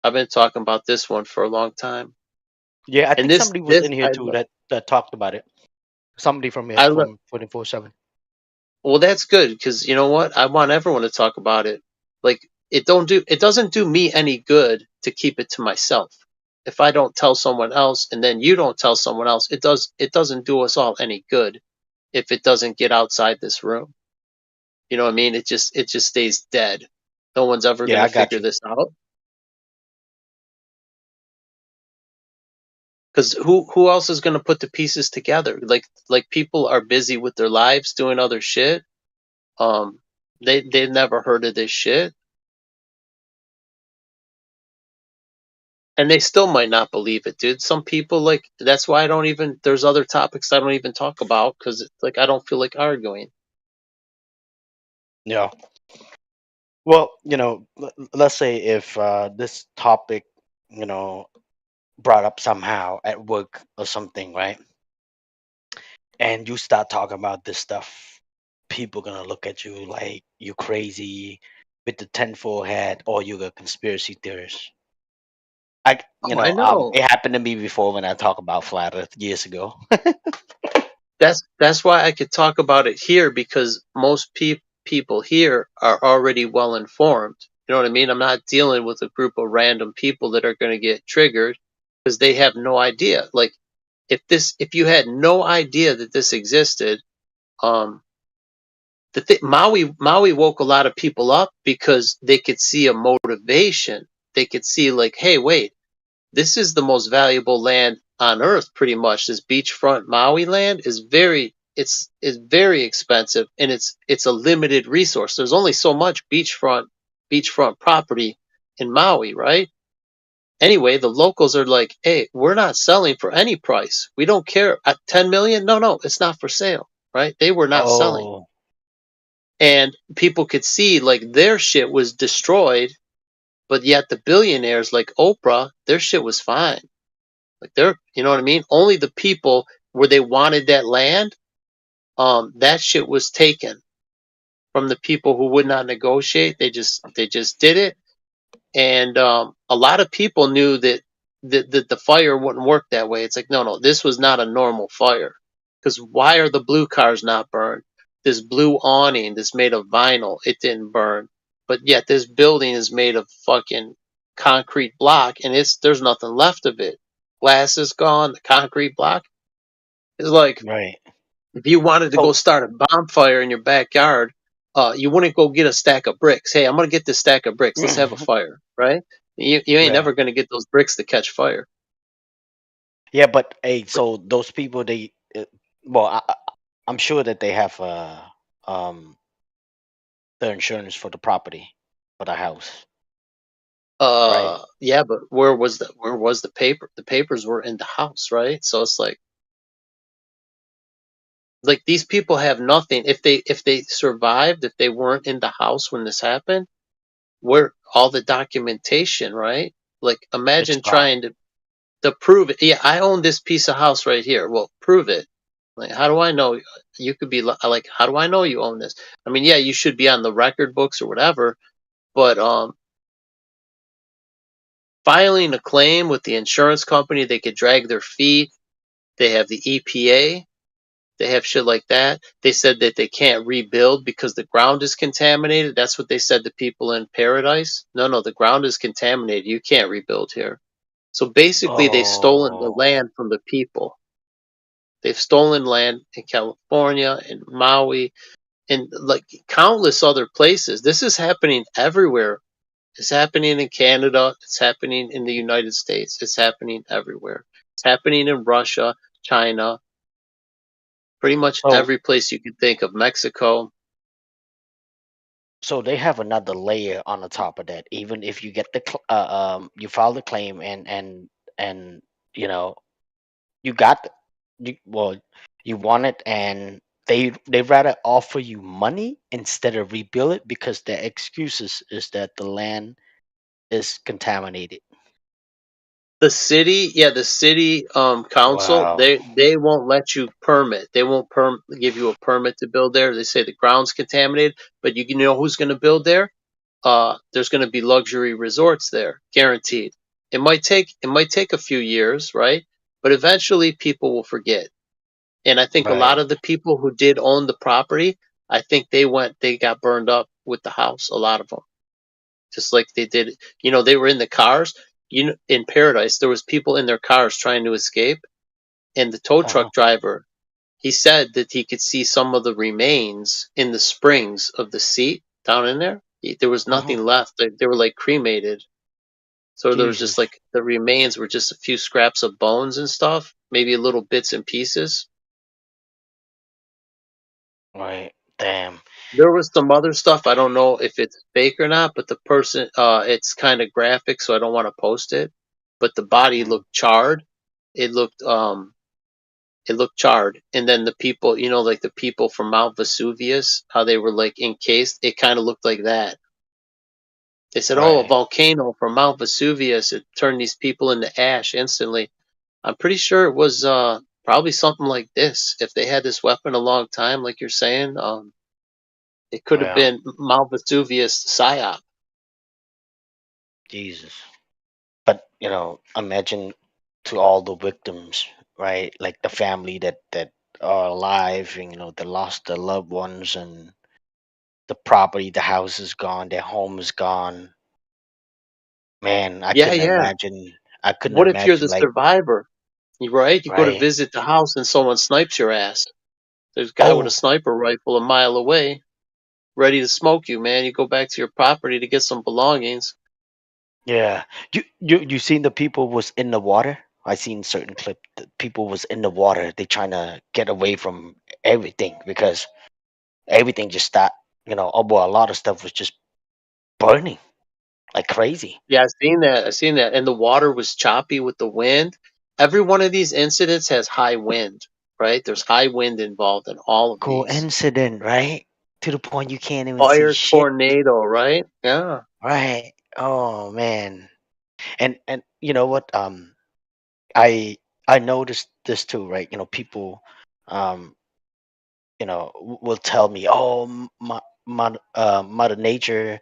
I've been talking about this one for a long time. Yeah, I And think somebody was in here I too that talked about it. Somebody from I from 24/7. Well, that's good, because you know what? I want everyone to talk about it. Like, it doesn't do me any good to keep it to myself. If I don't tell someone else and then you don't tell someone else, it doesn't do us all any good if it doesn't get outside this room. You know what I mean? It just stays dead. No one's ever going Yeah, to I got figure you. this out. Because who else is going to put the pieces together? Like people are busy with their lives doing other shit. They've never heard of this shit. And they still might not believe it, dude. Some people, like, that's why there's other topics I don't even talk about, because like I don't feel like arguing. Yeah. Well, let's say if this topic, brought up somehow at work or something, right? And you start talking about this stuff, people gonna look at you like you crazy with the tinfoil hat, or you a conspiracy theorist. Oh, I know. It happened to me before when I talked about flat Earth years ago. That's why I could talk about it here, because most people here are already well informed. You know what I mean? I'm not dealing with a group of random people that are going to get triggered because they have no idea. Like, if you had no idea that this existed, um, Maui woke a lot of people up because they could see a motivation. They could see, like, hey, wait, this is the most valuable land on earth. Pretty much, this beachfront Maui land is very expensive, and it's a limited resource. There's only so much beachfront property in Maui, right? Anyway, the locals are like, hey, we're not selling for any price. We don't care. At 10 million, no, it's not for sale, right? They were not selling. Oh, And people could see, like, their shit was destroyed, but yet the billionaires like Oprah, their shit was fine. Like, you know what I mean? Only the people where they wanted that land, that shit was taken from the people who would not negotiate. They just did it. And a lot of people knew that the fire wouldn't work that way. It's like, no, this was not a normal fire. Because why are the blue cars not burned? this blue awning that's made of vinyl, it didn't burn. But yet this building is made of fucking concrete block, and there's nothing left of it. Glass is gone. The concrete block is like, Right. if you wanted to go So start a bonfire in your backyard, you wouldn't go get a stack of bricks. Hey, I'm gonna get this stack of bricks. Let's have a fire, right? You ain't yeah, never gonna get those bricks to catch fire. yeah, but hey, so those people well, I'm sure that they have um the insurance for the property, for the house, right? Yeah, but where was the paper? The papers were in the house, right? So it's like these people have nothing. If they survived, if they weren't in the house when this happened, where all the documentation, right? Like It's imagine gone. trying to prove it. Yeah, I own this piece of house right here. Well, prove it. Like, how do I know? You could be like, how do I know you own this? I mean, yeah, you should be on the record books or whatever, but filing a claim with the insurance company, they could drag their feet. They have the EPA. They have shit like that. They said that they can't rebuild because the ground is contaminated. That's what they said to people in Paradise. No, the ground is contaminated. You can't rebuild here. So basically, they've stolen the Oh, land from the people. They've stolen land in California, in Maui, and like countless other places. This is happening everywhere. It's happening in Canada. It's happening in the United States. It's happening everywhere. It's happening in Russia, China, pretty much so every place you could think of, Mexico. so they have another layer on the top of that. Even if you get you file the claim and you know you got well, you want it, and they rather offer you money instead of rebuild it because their excuses is that the land is contaminated. The city council, Wow. they won't let you permit. They won't give you a permit to build there. They say the ground's contaminated, but you know who's going to build there? There's going to be luxury resorts there, guaranteed. It might take a few years, right? But eventually people will forget. And I think a lot Right. of the people who did own the property, I think they got burned up with the house, a lot of them. Just like they did, they were in the cars. In Paradise, there was people in their cars trying to escape, and the tow Uh-huh. truck driver, he said that he could see some of the remains in the springs of the seat down in there. There was Uh-huh. nothing left. They were like cremated. So there was just Jesus. like the remains were just a few scraps of bones and stuff, maybe little bits and pieces. Right. Damn. There was some other stuff. I don't know if it's fake or not, but the person, it's kind of graphic, so I don't want to post it. But the body Mhm. looked charred. It looked charred. And then the people, like the people from Mount Vesuvius, how they were like encased, it kind of looked like that. They said, "Oh, a Right. volcano from Mount Vesuvius, it turned these people into ash instantly." I'm pretty sure it was probably something like this. If they had this weapon a long time, like you're saying, it could have Well, been Mount Vesuvius psyop. Jesus. But imagine to all the victims, right? Like the family that are alive, and they lost their loved ones, and the property, the house is gone, their home is gone. Man, I Yeah, couldn't yeah. imagine. I couldn't What if you're the imagine, like, survivor? You right? You go to right? visit the house and someone snipes your ass. There's a guy with a Oh, sniper rifle a mile away, ready to smoke you, man. You go back to your property to get some belongings. yeah. You seen the people was in the water? I seen certain clip. The people was in the water. They trying to get away from everything because everything just stopped. Well, a lot of stuff was just burning like crazy. Yeah, I've seen that. I've seen that. And the water was choppy with the wind. Every one of these incidents has high wind, right? There's high wind involved in all of these. Coincident, right? To the point you can't even see Fire shit. tornado, right? Yeah. Right. Oh man. And you know what? I noticed this too, right? People um will tell me, "Oh, Mother Nature,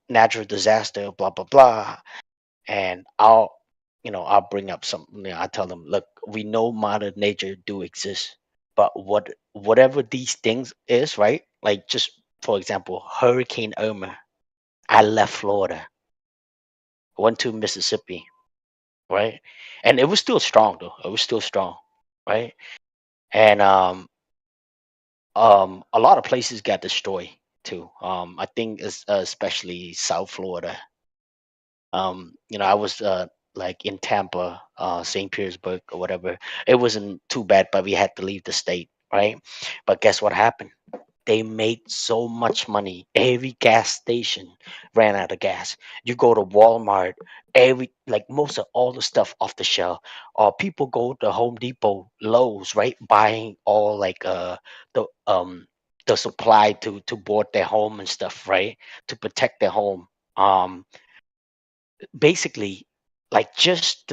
natural disaster, blah blah blah," and I'll bring up something. I tell them, "Look, we know Mother Nature do exist, But whatever these things is, right? Like just for example, Hurricane Irma. I left Florida, went to Mississippi, right? And it was still strong though. It was still strong, right? And a lot of places got destroyed too. I think especially South Florida. I was like in Tampa, St. Petersburg or whatever. It wasn't too bad, but we had to leave the state, right? But guess what happened? They made so much money. Every gas station ran out of gas. You go to Walmart, like most of all the stuff off the shelf. Or people go to Home Depot, Lowe's, right, buying all like the the supply to board their home and stuff, right, to protect their home. Basically, like just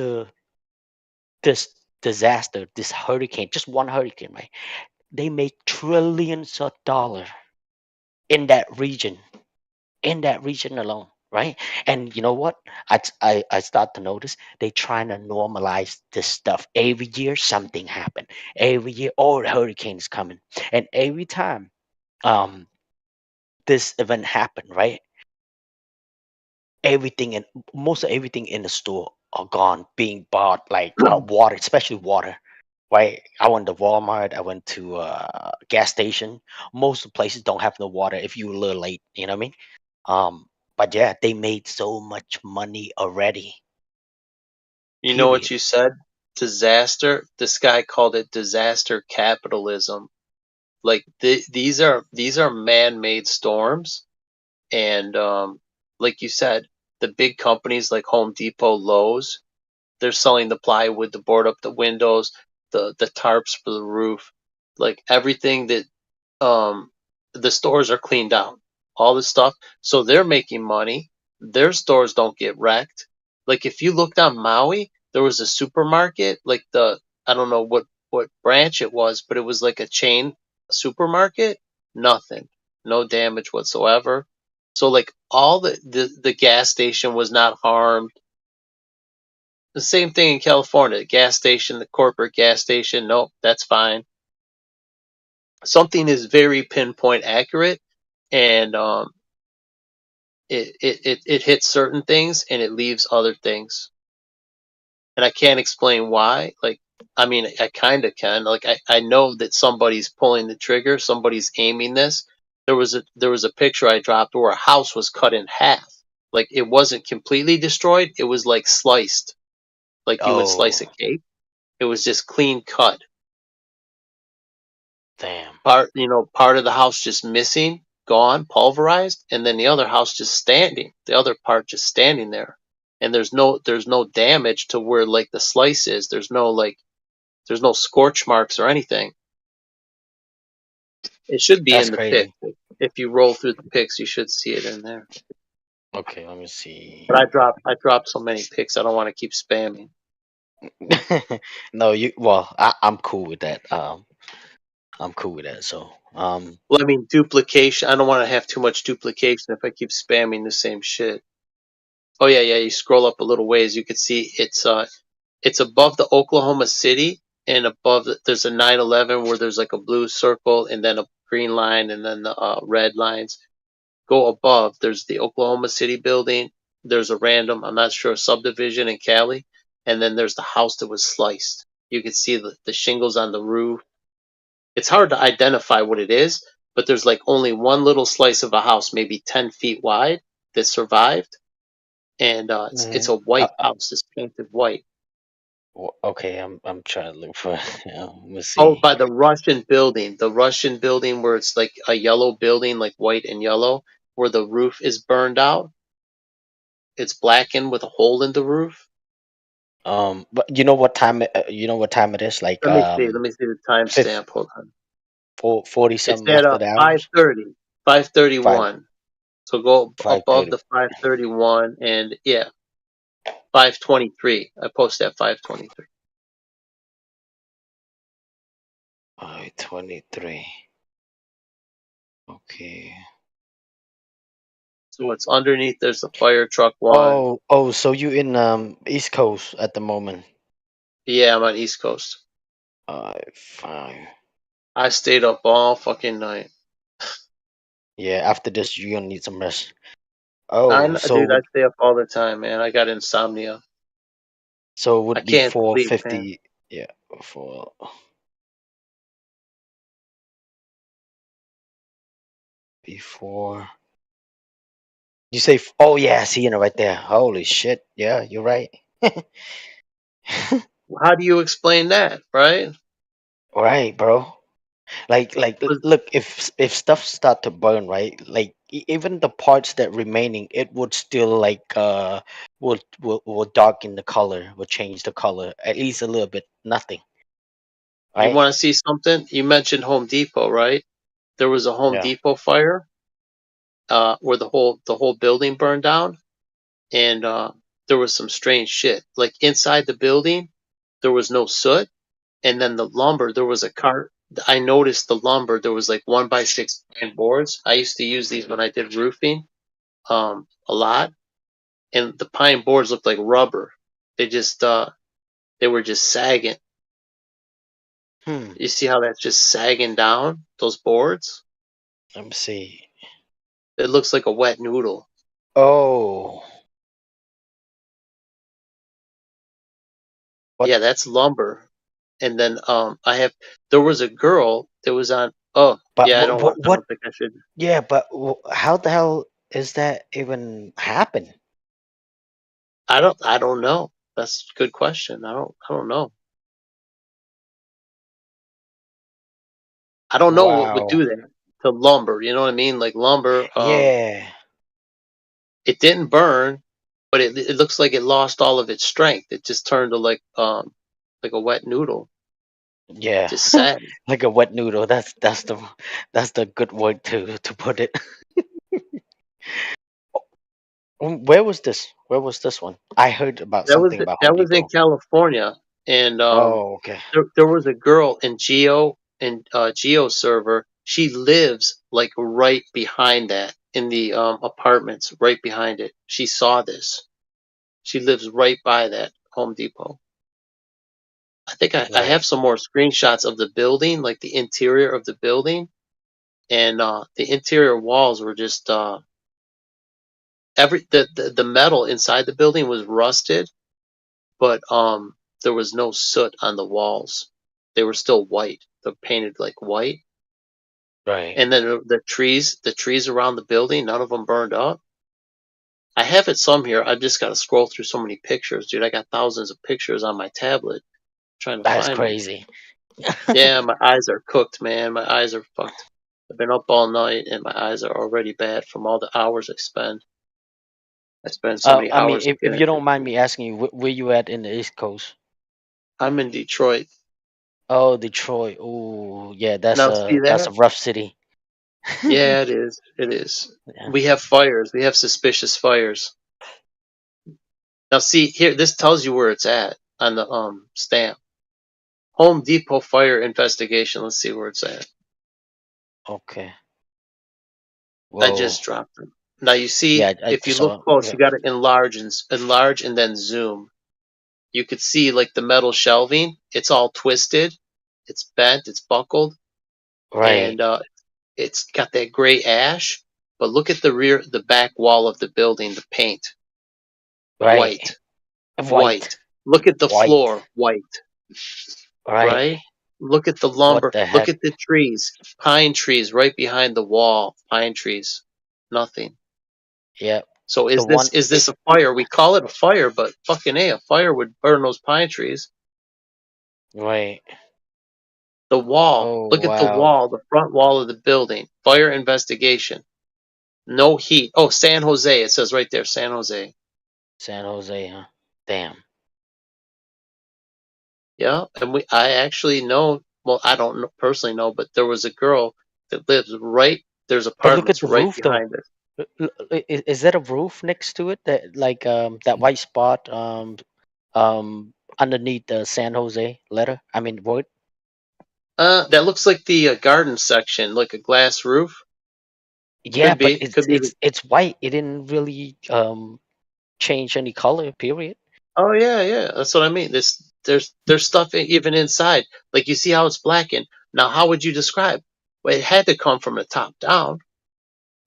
this disaster, this hurricane, just one hurricane, right? They make trillions of dollars in that region alone, right? And you know what? I start to notice they trying to normalize this stuff. Every year something happen. Every year, oh, the hurricane's coming, and every time um this event happened, right? Everything and most of everything in the store are gone, being bought like water, especially water. Right, I went to Walmart. I went to gas station. Most of the places don't have no water if you're a little late. You know what I mean? But yeah, they made so much money already. You know what Period. you said? Disaster. This guy called it disaster capitalism. Like these are man-made storms, and like you said, the big companies like Home Depot, Lowe's, they're selling the plywood to board up the windows, the tarps for the roof, like everything that the stores are cleaned out, all this stuff. So they're making money. Their stores don't get wrecked. Like if you looked on Maui, there was a supermarket, like I don't know what branch it was, but it was like a chain supermarket. Nothing, no damage whatsoever. So like all the gas station was not harmed. The same thing in California. The gas station, the corporate gas station, nope, that's fine. Something is very pinpoint accurate, and it hits certain things and it leaves other things, and I can't explain why. Like, I mean, I kind of can. Like, I know that somebody's pulling the trigger, somebody's aiming this. There was a picture I dropped where a house was cut in half. Like, it wasn't completely destroyed, it was like sliced, like you would slice Oh, a cake. It was just clean cut. damn. Part of the house just missing, gone, pulverized, and then the other house just standing. The other part just standing there. And there's no damage to where like the slice is. There's no scorch marks or anything. It should be That's in the pic. crazy. If you roll through the pics, you should see it in there. Okay, let me see. But I dropped so many pics, I don't want to keep spamming. No, well, I'm cool with that. I'm cool with that. So, Well, I mean, duplication. I don't want to have too much duplication if I keep spamming the same shit. Oh yeah, yeah. You scroll up a little ways, you can see it's above the Oklahoma City, and above there's a 9/11 where there's like a blue circle and then a green line and then the red lines. Go above, there's the Oklahoma City building. There's a random, I'm not sure, subdivision in Cali, and then there's the house that was sliced. You can see the shingles on the roof. It's hard to identify what it is, but there's like only one little slice of a house, maybe 10 feet wide, that survived, and it's man, a white house. It's painted white. okay, I'm trying to look for. Let me Oh, see. by the Russian building where it's like a yellow building, like white and yellow, where the roof is burned out. It's blackened with a hole in the roof. But you know what time? You know what time it is? Like Let me see. Let me see the fifth, timestamp. Hold on. 40 It's something at after the hours. 5:30, Five 5:31. So go five above thirty. the 5:31, and yeah, 5:23. I post at 5:23. 23. Okay. So it's underneath. There's the fire truck one. Oh, so you in East Coast at the moment? Yeah, I'm on East Coast. Fine. I stayed up all fucking night. Yeah, after this, you're gonna need some rest. Oh, Dude, I stay up all the time, man. I got insomnia. so it would I be can't sleep, man. 450. Yeah, for before. You say, oh yeah, I see it right there. Holy shit! Yeah, you're right. How do you explain that, right? Right, bro. Like, look, if stuff start to burn, right? Like, even the parts that remaining, it would still like will darken the color, will change the color at least a little bit. Nothing, You right? want to see something? You mentioned Home Depot, right? There was a Home Yeah. Depot fire, where the whole building burned down, and there was some strange shit. Like inside the building, there was no soot, and then the lumber, there was a cart. I noticed the lumber. There was like 1x6 pine boards. I used to use these when I did roofing, a lot, and the pine boards looked like rubber. They were just sagging. Hmm. You see how that's just sagging down those boards? Let me see. It looks like a wet noodle. Oh, what? Yeah, that's lumber. And then there was a girl that was on. Oh But yeah, I what? don't think I should. Yeah, but how the hell is that even happen? I don't know. That's a good question. I don't know. I don't know what would Wow. do that to lumber. You know what I mean? Like lumber. Yeah. It didn't burn, but it looks like it lost all of its strength. It just turned to like a wet noodle. Yeah. Just sad. Like a wet noodle. That's the good word to put it. Where was this? Where was this one? I heard about That was something about Home that was in Depot. California, and Oh, okay. there was a girl in Geo server. She lives like right behind that in the apartments, right behind it. She saw this. She lives right by that Home Depot. I think I have Right. some more screenshots of the building, like the interior of the building, and the interior walls were just the metal inside the building was rusted, but there was no soot on the walls. They were still white. They're painted like white. Right. And then the trees around the building, none of them burned up. I have it some here. I just got to scroll through so many pictures, dude. I got thousands of pictures on my tablet trying to That's find them. crazy. Yeah, my eyes are cooked, man. My eyes are fucked. I've been up all night and my eyes are already bad from all the hours I spend. I spend so many I mean, hours if looking you at don't mind pictures. me asking you, where you at in the East Coast? I'm in Detroit. Oh, Detroit. Oh, yeah, Now, see that's a that? rough city. Yeah, it is. It is. Yeah. We have fires. We have suspicious fires. Now, see here. This tells you where it's at on the stamp. Home Depot fire investigation. Let's see where it's at. Okay. I Whoa. just dropped them. Now you see, Yeah, I if you look saw. close, Yeah. you got to enlarge, and then zoom. You could see like the metal shelving. It's all twisted. It's bent. It's buckled, Right. and it's got that gray ash. But look at the back wall of the building. The paint, Right. white, White. white. Look at the White. floor, white. Right. Right? Look at the What lumber. the Look heck? at the trees. Pine trees right behind the wall. Pine trees. Nothing. Yep. So The is this one. is this a fire? We call it a fire, but fucking a fire would burn those pine trees. Right. The wall. Oh Look at the wow. wall, the front wall of the building. Fire investigation. No heat. Oh, San Jose. It says right there, San Jose. San Jose, huh? Damn. Yeah, and I actually know. Well, I don't personally know, but there was a girl that lives right. There's But look at apartments the right roof though. behind it. Is that a roof next to it? That like that white spot underneath the San Jose letter? I mean word? That looks like the garden section, like a glass roof. Yeah, Could but be. Could be the. it's white. It didn't really change any color, period. Oh yeah, yeah. That's what I mean. There's stuff even inside. Like you see how it's blackened. Now, how would you describe? Well, it had to come from the top down,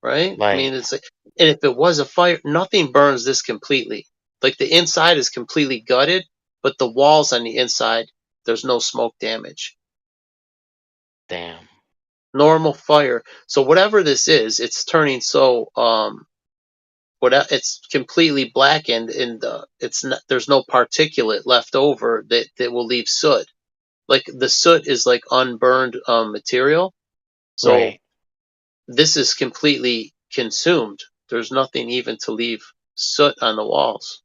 right? I Right. mean, it's like, and if it was a fire, nothing burns this completely. Like the inside is completely gutted, but the walls on the inside, there's no smoke damage. Damn. Normal fire. So whatever this is, it's turning so it's completely blackened, and it's not, there's no particulate left over that will leave soot. Like the soot is like unburned material. So Right. this is completely consumed. There's nothing even to leave soot on the walls,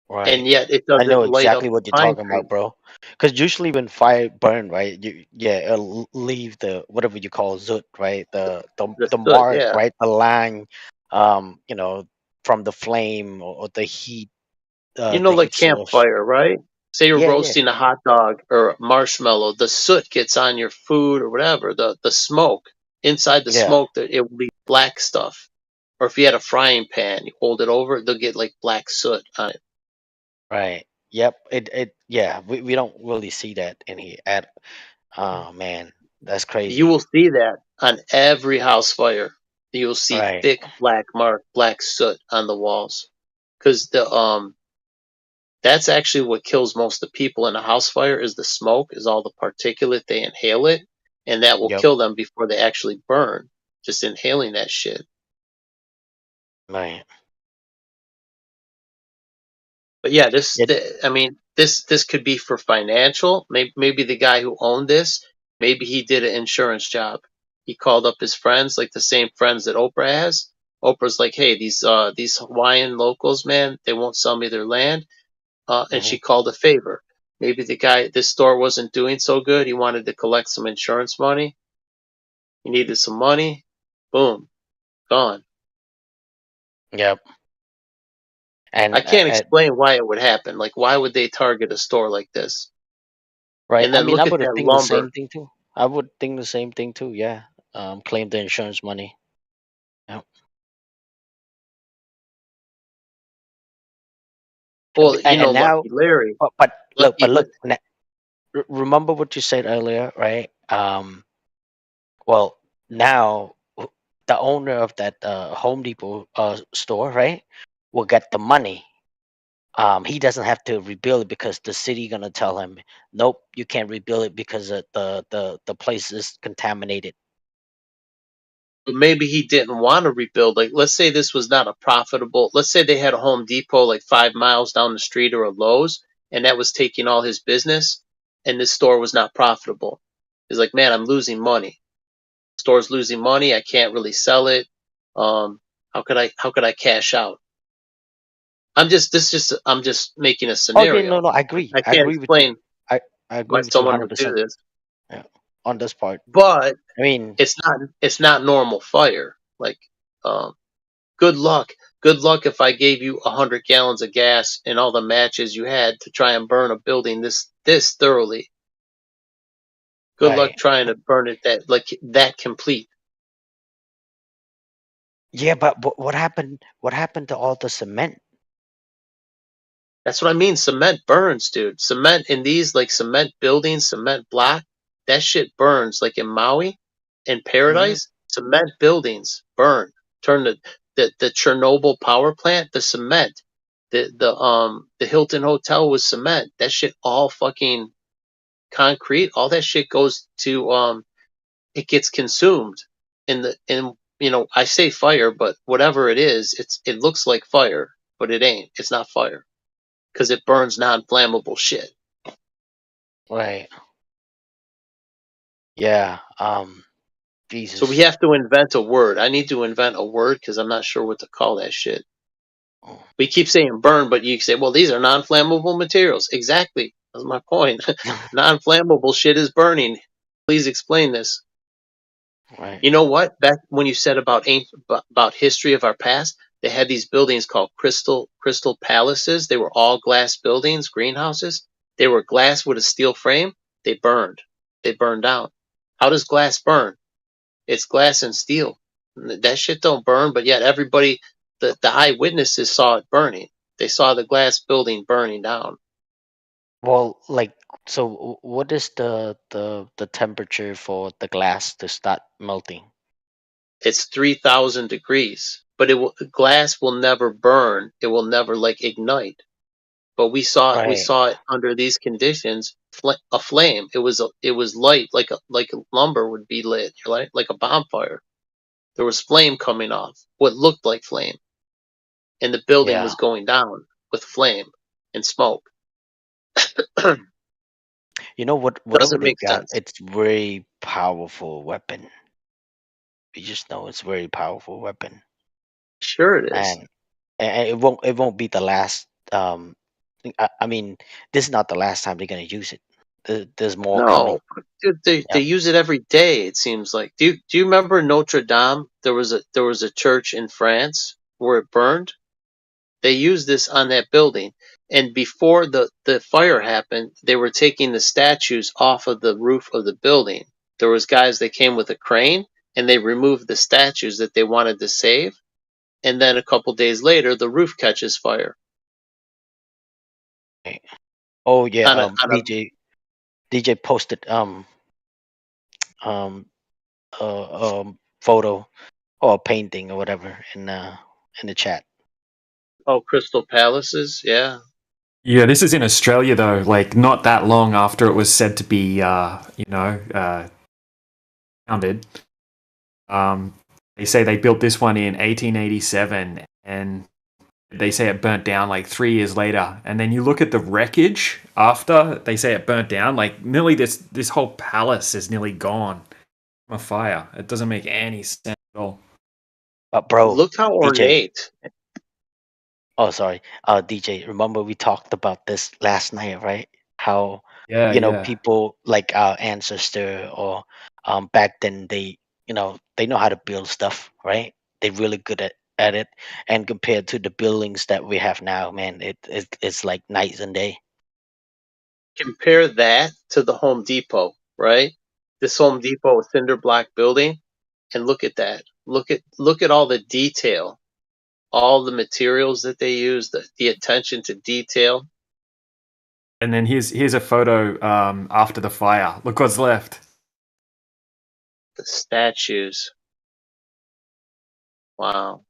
and Right. yet it I know doesn't light up exactly the what you're talking about, concrete. bro. Because usually when fire burn, right, it'll leave the whatever you call zoot, right? The The soot, mark, yeah. right? The line, you know, from the flame or the heat, the Like heat source. campfire, right? Say you're Yeah, yeah, roasting a hot dog or a marshmallow, the soot gets on your food or whatever. The smoke inside the yeah. smoke, that it will be black stuff. Or if you had a frying pan, you hold it over, they'll get like black soot on it. Right. Yep. Yeah. We don't really see that in here at. Oh man, that's You crazy. will see that on every house fire. You'll see Right. thick black soot on the walls, because that's actually what kills most of the people in a house fire is the smoke, is all the particulate, they inhale it, and that will Yep. kill them before they actually burn. Just inhaling that shit. Right. But yeah, It. I mean, this could be for financial. Maybe the guy who owned this, maybe he did an insurance job. He called up his friends, like the same friends that Oprah has. Oprah's like, hey, these Hawaiian locals, man, they won't sell me their land. And Mhm. she called a favor. Maybe this store wasn't doing so good. He wanted to collect some insurance money. He needed some money. Boom, gone. Yep. I And can't explain why it would happen. Like, why would they target a store like this? right. And I then mean, I look at would that think the lumber. same thing too. I would think the same thing too. Yeah. Claim the insurance money. Yep. Well, And now, Lucky Larry. but look, Lucky, remember what you said earlier, right? Well, now the owner of that Home Depot store, right, will get the money. He doesn't have to rebuild it because the city gonna tell him, nope, you can't rebuild it because the place is contaminated. but maybe he didn't want to rebuild. Like, let's say this was not a profitable. Let's say they had a Home Depot like 5 miles down the street, or a Lowe's, and that was taking all his business, and this store was not profitable. He's like, man, I'm losing money. Store's losing money. I can't really sell it. How could I cash out? I'm just making a Oh yeah, no, scenario. no, I agree. I I can't agree with you. explain I why agree with you someone hundred would do percent. this, Yeah, on this part. but I mean, it's not normal fire. Like, um, good luck. Good luck if I gave you 100 gallons of gas and all the matches you had to try and burn a building this thoroughly. Good luck right. trying to burn it that complete. Yeah, but what happened? What happened to all the cement? That's what I mean. Cement burns, dude. Cement in these, like, cement buildings, cement block, that shit burns. Like in Maui, in Hmm. Paradise, cement buildings burn. Turn the Chernobyl power plant, the cement, the Hilton Hotel was cement. That shit all fucking concrete. All that shit goes to it gets consumed in I say fire, but whatever it is, it looks like fire, but it ain't. It's not fire because it burns non-flammable shit. Right. Yeah. So we Jesus. have to invent a word. I need to invent a word because I'm not sure what to call that shit. Oh. We keep saying burn, but you say, well, these are non-flammable materials. Exactly. That's my point. Non-flammable shit is burning. Please explain this. Right. You know what? Back when you said about history of our past, they had these buildings called crystal palaces. They were all glass buildings, greenhouses. They were glass with a steel frame. They burned. They burned down. How does glass burn? It's glass and steel. That shit don't burn, but yet everybody, the eyewitnesses saw it burning. They saw the glass building burning down. Well, like, so what is the temperature for the glass to start melting? It's 3,000 degrees, but glass will never burn. It will never like ignite. But we Right. saw it under these conditions, a flame. It was light, like a lumber would be lit, like a bonfire. There was flame coming off, what looked like flame, and the building Yeah. was going down with flame and smoke. You know what? Whatever Doesn't they make got, sense. it's very powerful weapon. We just know it's very powerful weapon, Sure, it is. and it won't be the last. I mean, this is not the last time they're gonna use it. There's more coming. No, dude, they Yep. use it every day. It seems like. Do you remember Notre Dame? There was a church in France where it burned. They used this on that building, and before the fire happened, they were taking the statues off of the roof of the building. There was guys that came with a crane, and they removed the statues that they wanted to save. And then a couple days later, the roof catches fire Oh yeah. on a DJ posted um photo or painting or whatever in the chat. Crystal Palaces. Yeah. Yeah, this is in Australia though. Like not that long after it was said to be, founded. They say they built this one in 1887, and they say it burnt down like 3 years later. And then you look at the wreckage after they say it burnt down, like nearly this whole palace is nearly gone from a fire. It doesn't make any sense at all. But bro, Look how DJ. ornate. Oh, sorry. DJ, remember we talked about this last night, right? How, Yeah. people like our ancestor or back then they know how to build stuff, right? They're really good at it. And compared to the buildings that we have now, man, it's like night and day. Compare that to the Home Depot, right? This Home Depot cinder block building, and look at that. Look at all the detail, all the materials that they use, the attention to detail. And then here's a photo after the fire. Look what's left. The statues. Wow.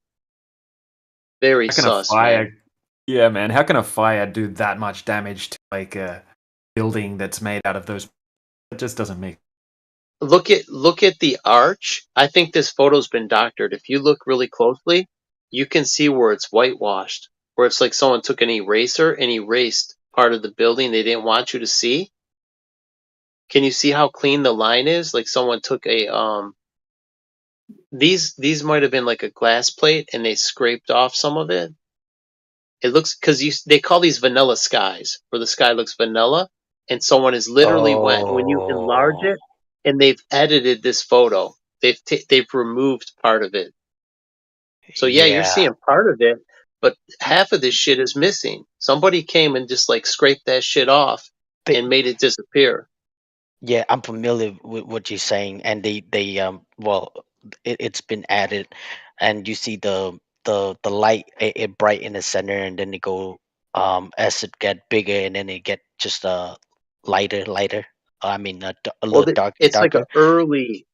Very How can a sus, fire? man. Yeah, man. How can a fire do that much damage to like a building that's made out of those? It just doesn't make. Look at the arch. I think this photo's been doctored. If you look really closely, you can see where it's whitewashed, where it's like someone took an eraser and erased part of the building they didn't want you to see. Can you see how clean the line is? Like someone took a these might have been like a glass plate and they scraped off some of it. It looks because they call these vanilla skies, where the sky looks vanilla, and someone has literally went when you enlarge Oh, it, and they've edited this photo. They've removed part of it. So yeah, you're yeah. seeing part of it, but half of this shit is missing. Somebody came and just like scraped that shit off But and made it disappear. yeah, I'm familiar with what you're saying, and well, it's been added, and you see the light it bright in the center, and then it go as it get bigger, and then it get just lighter. I mean, a Well, little darker, it's like an darker. early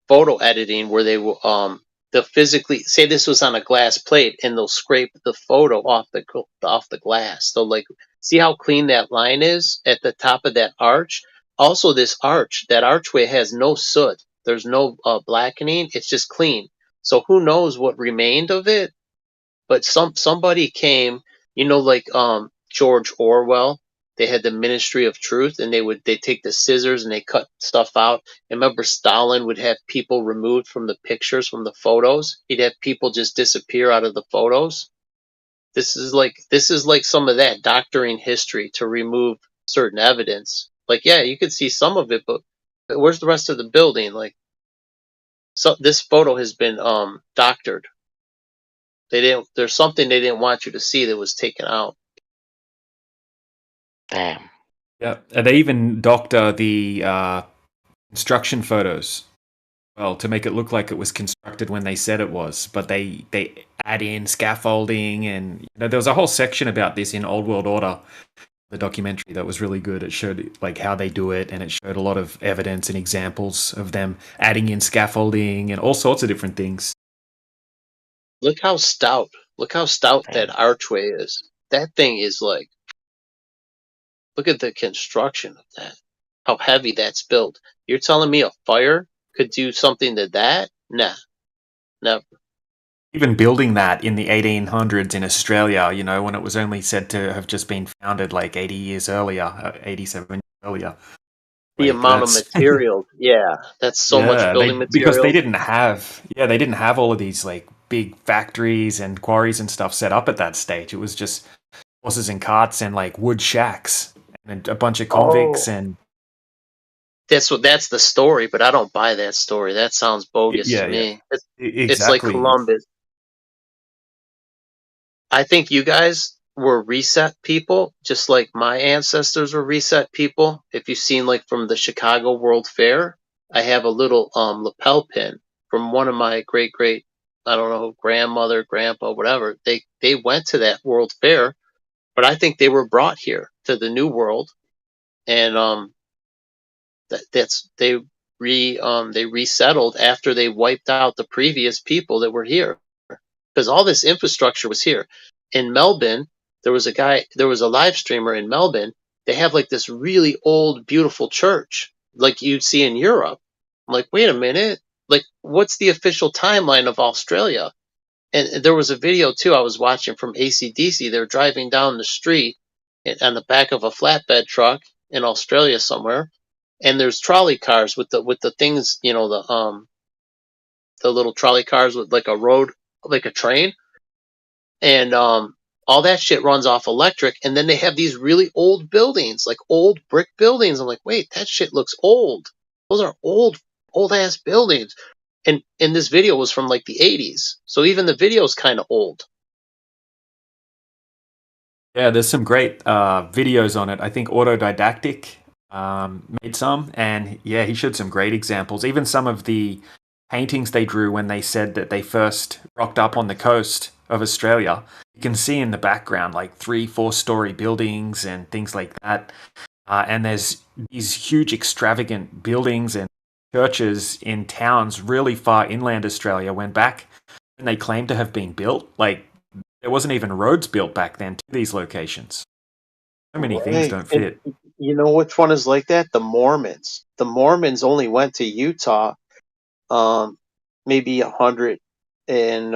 photo editing where they'll physically say this was on a glass plate and they'll scrape the photo off the glass. They'll like see how clean that line is at the top of that arch. Also, that archway has no soot. There's no blackening. It's just clean. So who knows what remained of it? But somebody came, like George Orwell. They had the Ministry of Truth, and they take the scissors and they cut stuff out. And remember, Stalin would have people removed from the pictures, from the photos. He'd have people just disappear out of the photos. This is like some of that doctoring history to remove certain evidence. Like, yeah, you could see some of it, but where's the rest of the building? Like, so this photo has been doctored. There's something they didn't want you to see that was taken out. Damn. Yeah, and they even doctor the construction photos, well, to make it look like it was constructed when they said it was. But they add in scaffolding, and there was a whole section about this in Old World Order. the documentary that was really good. It showed like how they do it, and it showed a lot of evidence and examples of them adding in scaffolding and all sorts of different things. Look how stout. Look how stout that archway is. That thing is like, look at the construction of that. How heavy that's built. You're telling me a fire could do something to that? Nah, never. Even building that in the 1800s in Australia, you know, when it was only said to have just been founded like 80 years earlier, 87 years earlier. The Like amount of that's materials, yeah, that's so much yeah, building because they materials. didn't have they didn't have all of these like big factories and quarries and stuff set up at that stage. It was just horses and carts and like wood shacks and a bunch of convicts Oh, and that's the story, but I don't buy that story. That sounds bogus to yeah, me. It's like exactly. Columbus. I think you guys were reset people, just like my ancestors were reset people. If you've seen like from the Chicago World Fair, I have a little lapel pin from one of my great I don't know, grandmother, grandpa, whatever. They went to that World Fair, but I think they were brought here to the New World, and that's they resettled after they wiped out the previous people that were here, because all this infrastructure was here. In Melbourne, there was a live streamer in Melbourne. They have like this really old, beautiful church, like you'd see in Europe. I'm like, wait a minute, like what's the official timeline of Australia? And there was a video too I was watching from ACDC. They're driving down the street on the back of a flatbed truck in Australia somewhere, and there's trolley cars with the things, you know, the little trolley cars with like a road, like a train, and all that shit runs off electric. And then they have these really old buildings, like old brick buildings. I'm like, wait, that shit looks old. Those are old ass buildings. And this video was from like the 80s, so even the video's kind of old. Yeah, there's some great videos on it. I think Autodidactic made some, and yeah, he showed some great examples. Even some of the paintings they drew when they said that they first rocked up on the coast of Australia. You can see in the background like 3-4 story buildings and things like that. And there's these huge extravagant buildings and churches in towns really far inland Australia when back when they claim to have been built. Like there wasn't even roads built back then to these locations. So many things Right. don't And fit. you know which one is like that? The Mormons. The Mormons only went to Utah maybe 100 and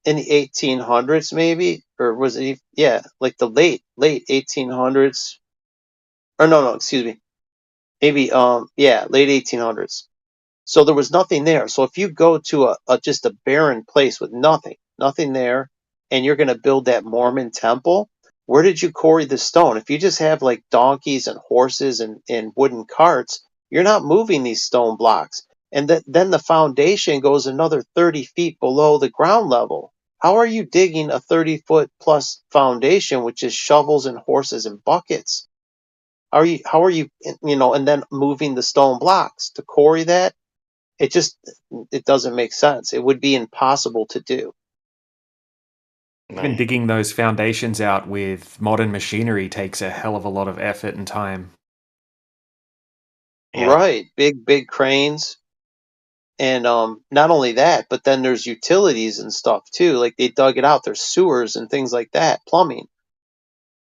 in the 1800s, maybe, or was it? Yeah, like the late 1800s, or no, excuse me, maybe yeah, late 1800s. So there was nothing there. So if you go to a just a barren place with nothing there, and you're going to build that Mormon temple, where did you quarry the stone? If you just have like donkeys and horses and wooden carts, you're not moving these stone blocks. And then the foundation goes another 30 feet below the ground level. How are you digging a 30-foot plus foundation with just shovels and horses and buckets? How are you, you know, and then moving the stone blocks to quarry that? It just it doesn't make sense. It would be impossible to do. Even digging those foundations out with modern machinery takes a hell of a lot of effort and time. Right. Big cranes. And not only that, but then there's utilities and stuff too. Like they dug it out. There's sewers and things like that, plumbing.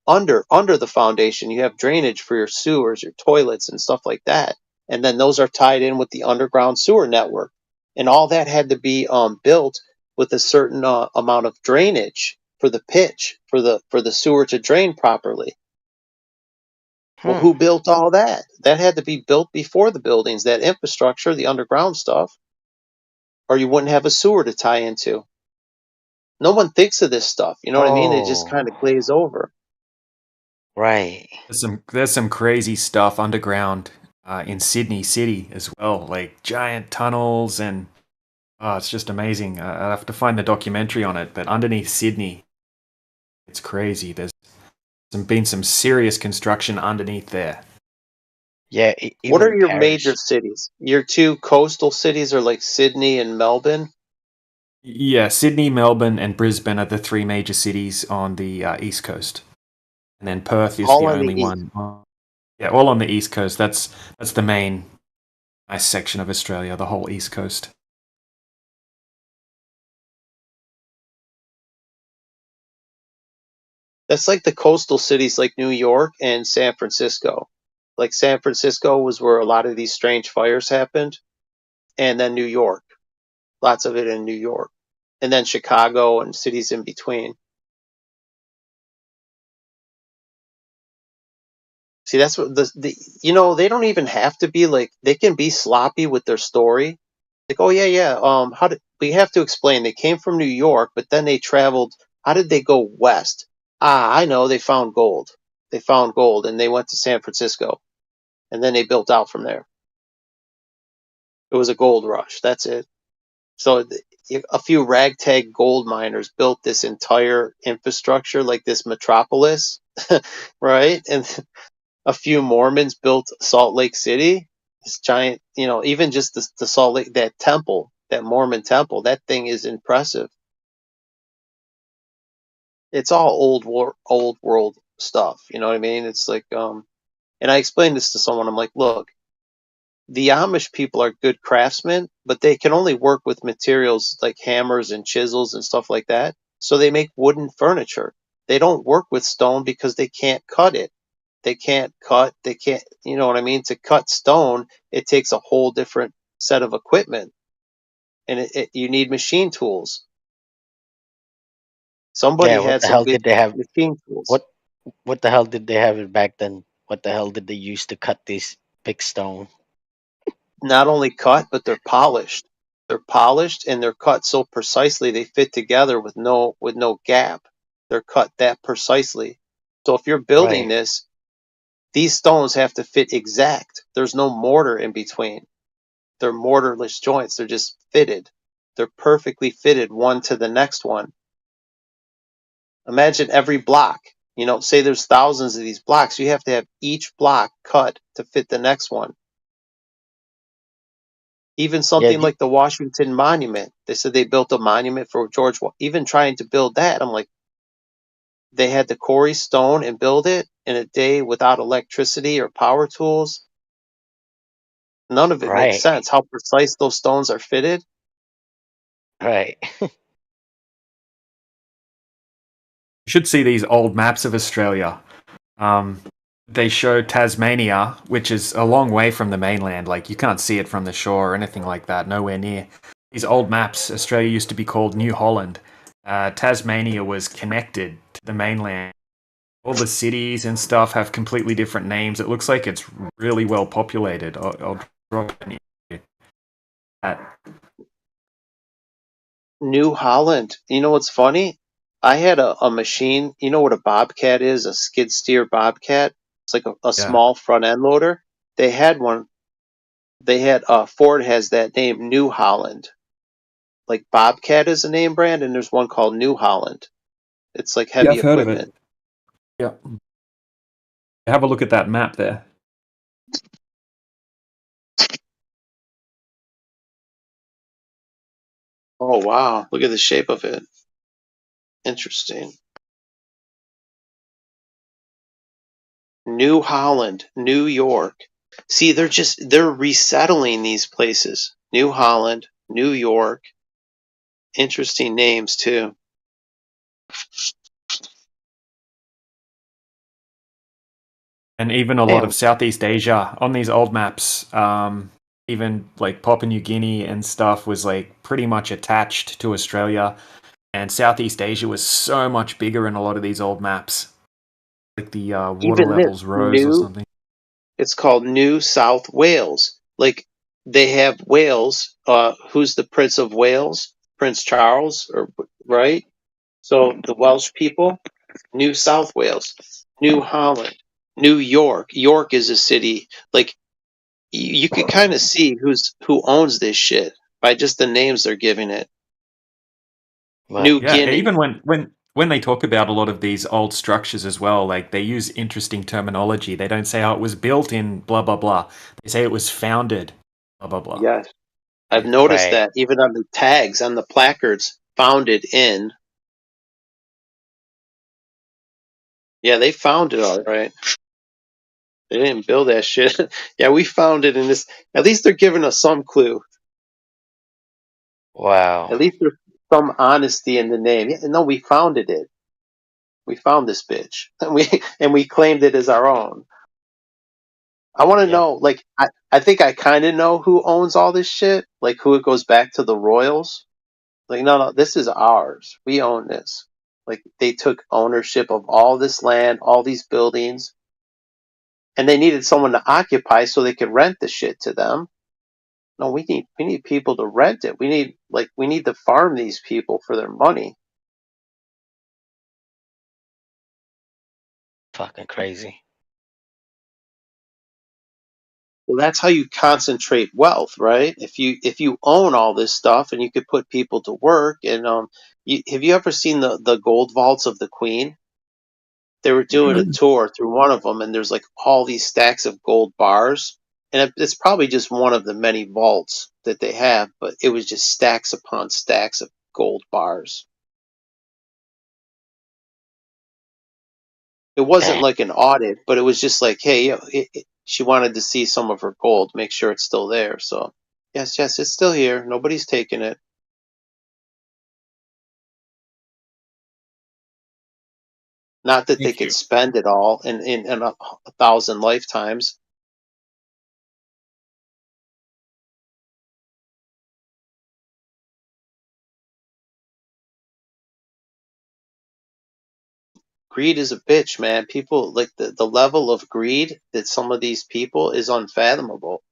Under the foundation, you have drainage for your sewers, your toilets and stuff like that. And then those are tied in with the underground sewer network. And all that had to be built with a certain amount of drainage for the pitch for the sewer to drain properly. Well, who built all that? That had to be built before the buildings, that infrastructure, the underground stuff, or you wouldn't have a sewer to tie into. No one thinks of this stuff. You know what I mean? They just kind of glaze over. Right. There's some crazy stuff underground in Sydney City as well, like giant tunnels and it's just amazing. I'll have to find the documentary on it, but underneath Sydney, it's crazy. There's been some serious construction underneath there. Yeah. What are Even your major Paris. cities? Your two coastal cities are like Sydney and Melbourne. Yeah, Sydney, Melbourne, and Brisbane are the three major cities on the East Coast. and then Perth is All the on the only east. one. Yeah, all on the east coast. That's the main nice section of Australia, the whole east coast. That's like the coastal cities like New York and San Francisco. Like San Francisco was where a lot of these strange fires happened, and then New York, lots of it in New York, and then Chicago and cities in between. See, that's what the they don't even have to be like, they can be sloppy with their story. Like, oh yeah, yeah, how did we have to explain they came from New York, but then they traveled, how did they go west? Ah, I know, they found gold. They found gold and they went to San Francisco and then they built out from there. It was a gold rush. That's it. So a few ragtag gold miners built this entire infrastructure, like this metropolis, right? And a few Mormons built Salt Lake City, this giant, even just the Salt Lake, that temple, that Mormon temple, that thing is impressive. It's all old world stuff. You know what I mean? It's like, and I explained this to someone. I'm like, look, the Amish people are good craftsmen, but they can only work with materials like hammers and chisels and stuff like that. So they make wooden furniture. They don't work with stone because they can't cut it. They can't cut, they can't, you know what I mean? To cut stone, it takes a whole different set of equipment, and you need machine tools. Yeah, Somebody what had the some hell good did they have? machine tools. What the hell did they have it back then? What the hell did they use to cut this big stone? Not only cut, but they're polished. They're polished and they're cut so precisely they fit together with no gap. They're cut that precisely. So if you're building Right. this, these stones have to fit exact. There's no mortar in between. They're mortarless joints. They're just fitted. They're perfectly fitted one to the next one. Imagine every block. Say there's thousands of these blocks. You have to have each block cut to fit the next one. Even Yeah. something like the Washington Monument. They said they built a monument for George. Even trying to build that, I'm like, they had to quarry stone and build it in a day without electricity or power tools. None of it makes Right. sense. How precise those stones are fitted. Right. You should see these old maps of Australia. They show Tasmania, which is a long way from the mainland. Like, you can't see it from the shore or anything like that, nowhere near. These old maps, Australia used to be called New Holland. Tasmania was connected to the mainland. All the cities and stuff have completely different names. It looks like it's really well populated. I'll drop it in here. New Holland. You know what's funny? I had a machine. You know what a bobcat is? A skid steer bobcat. It's like a Yeah. small front end loader. They had one. They had Ford has that name, New Holland. Like Bobcat is a name brand, and there's one called New Holland. It's like Yeah, heavy I've heard of it. equipment. Yeah. Have a look at that map there. Oh wow! Look at the shape of it. Interesting. New Holland, New York. See, they're resettling these places. New Holland, New York. Interesting names too. And even a lot Damn. of Southeast Asia on these old maps, even like Papua New Guinea and stuff was like pretty much attached to Australia. And Southeast Asia was so much bigger in a lot of these old maps. Like the water Even this levels rose or new, something. it's called New South Wales. Like they have Wales. Who's the Prince of Wales? Prince Charles, or right? So the Welsh people, New South Wales, New Holland, New York. York is a city. Like you could kind of see who owns this shit by just the names they're giving it. Well, New Yeah, Guinea. even when they talk about a lot of these old structures as well, like they use interesting terminology. They don't say, "Oh, it was built in blah blah blah." They say it was founded blah blah blah. Yes, I've noticed right. that even on the tags on the placards, founded in. Yeah, they found it all right. They didn't build that shit. Yeah, we found it in this. At least they're giving us some clue. Wow. At least there's some honesty in the name. Yeah, no, we founded it. We found this bitch, and we claimed it as our own. I want to Yep. know, like, I think I kind of know who owns all this shit. Like, who it goes back to the royals. Like, no, this is ours. We own this. Like, they took ownership of all this land, all these buildings, and they needed someone to occupy so they could rent the shit to them. No, we need people to rent it. We need to farm these people for their money. Fucking crazy. Well, that's how you concentrate wealth, right? If you own all this stuff and you could put people to work, and have you ever seen the gold vaults of the Queen? They were doing a tour through one of them, and there's like all these stacks of gold bars, and it's probably just one of the many vaults that they have, but it was just stacks upon stacks of gold bars. It wasn't Damn. like an audit, but it was just like, hey, she wanted to see some of her gold, make sure it's still there. So, yes, it's still here. Nobody's taking it. Not that they Thank could you. spend it all in a thousand lifetimes. Greed is a bitch, man. People like the level of greed that some of these people is unfathomable.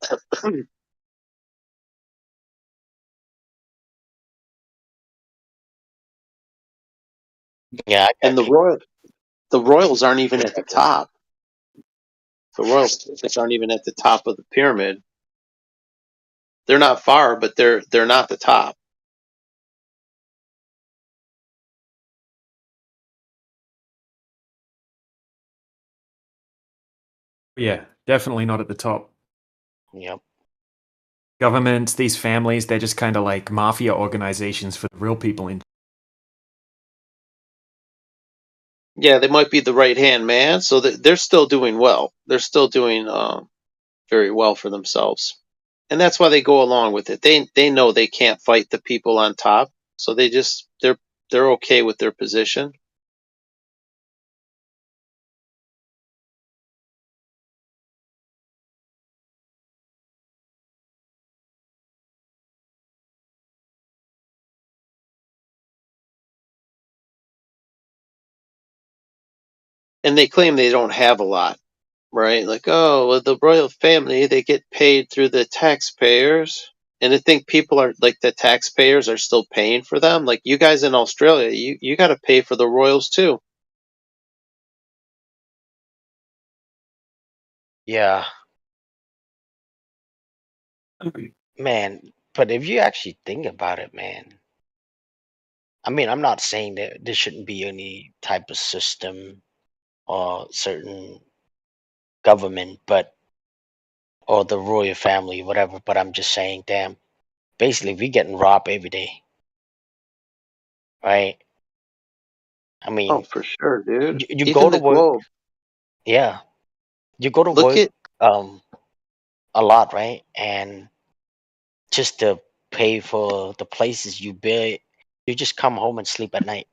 Yeah, I And got you. the royals aren't even at the top. The royals aren't even at the top of the pyramid. They're not far, but they're not the top. Yeah, definitely not at the top. Yep. Governments, these families, they're just kind of like mafia organizations for the real people in. Yeah, they might be the right hand man, so they're still doing well. They're still doing very well for themselves, and that's why they go along with it. They know they can't fight the people on top, so they're okay with their position. And they claim they don't have a lot, right? Like, oh, well, the royal family, they get paid through the taxpayers. And I think people are like the taxpayers are still paying for them. Like you guys in Australia, you got to pay for the royals too. Yeah, man. But if you actually think about it, man, I mean, I'm not saying that there shouldn't be any type of system or certain government, but or the royal family, whatever. But I'm just saying, damn. Basically, we getting robbed every day, right? I Oh, mean, for sure, dude. you go Even to the work, globe. yeah. You go to Look work at um a lot, right? And just to pay for the places you build, you just come home and sleep at night.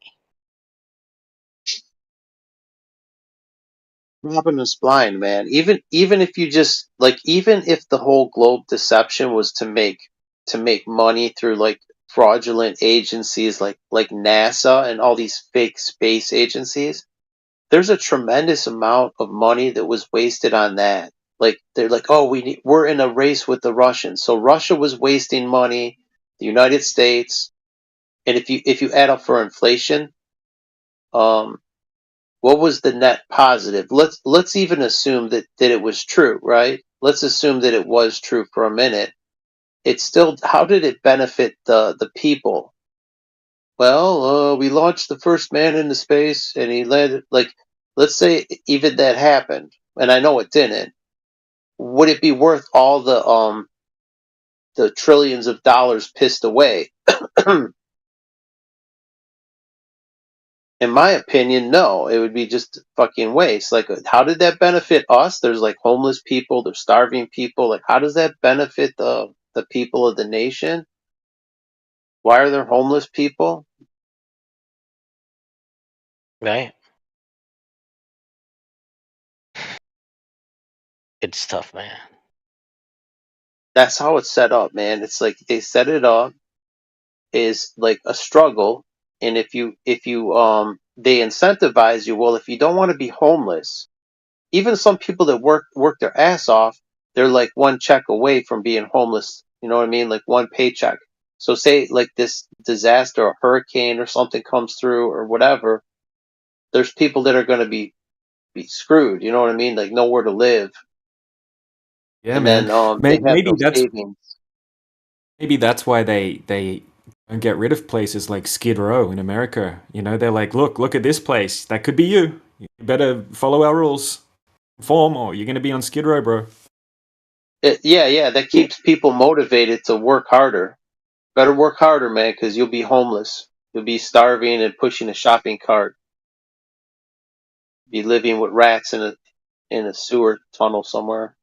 robbing us blind, man. Even if you just like, even if the whole globe deception was to make money through like fraudulent agencies like NASA and all these fake space agencies, there's a tremendous amount of money that was wasted on that. Like they're like, oh, we're in a race with the Russians, so Russia was wasting money, the United States, and if you add up for inflation, um, what was the net positive? Let's even assume that it was true, right? Let's assume that it was true for a minute. It's still, how did it benefit the people? Well, we launched the first man into space, and he landed. Like, let's say even that happened, and I know it didn't. Would it be worth all the trillions of dollars pissed away? In my opinion, no. It would be just fucking waste. Like, how did that benefit us? There's like homeless people, there's starving people. Like, how does that benefit the people of the nation? Why are there homeless people? Right? It's tough, man. That's how it's set up, man. It's like they set it up is like a struggle, and if you they incentivize you. Well, if you don't want to be homeless, even some people that work their ass off, they're like one check away from being homeless. You know what I mean? Like one paycheck. So say like this disaster or hurricane or something comes through or whatever, there's people that are going to be screwed. You know what I mean? Like nowhere to live, Yeah, and man. then they have Maybe no that's savings. why they don't get rid of places like Skid Row in America. You know, they're like, look at this place. That could be you. You better follow our rules, conform, or you're gonna be on Skid Row, bro. Yeah, that keeps people motivated to work harder. Better work harder, man, because you'll be homeless. You'll be starving and pushing a shopping cart. Be living with rats in a sewer tunnel somewhere.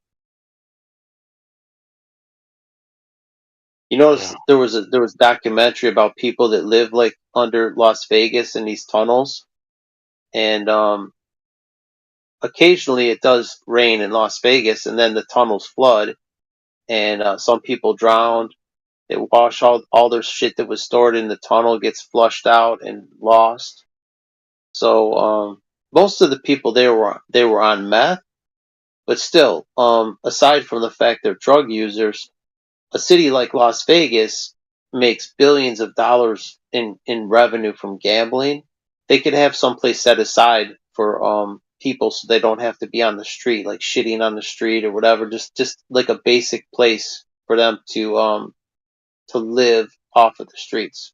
You notice Yeah. there was a documentary about people that live like under Las Vegas in these tunnels, and occasionally it does rain in Las Vegas, and then the tunnels flood, and some people drown. They wash all their shit that was stored in the tunnel gets flushed out and lost. So most of the people they were on meth, but still, aside from the fact they're drug users, a city like Las Vegas makes billions of dollars in revenue from gambling. They could have someplace set aside for people so they don't have to be on the street, like shitting on the street or whatever. Just like a basic place for them to live off of the streets.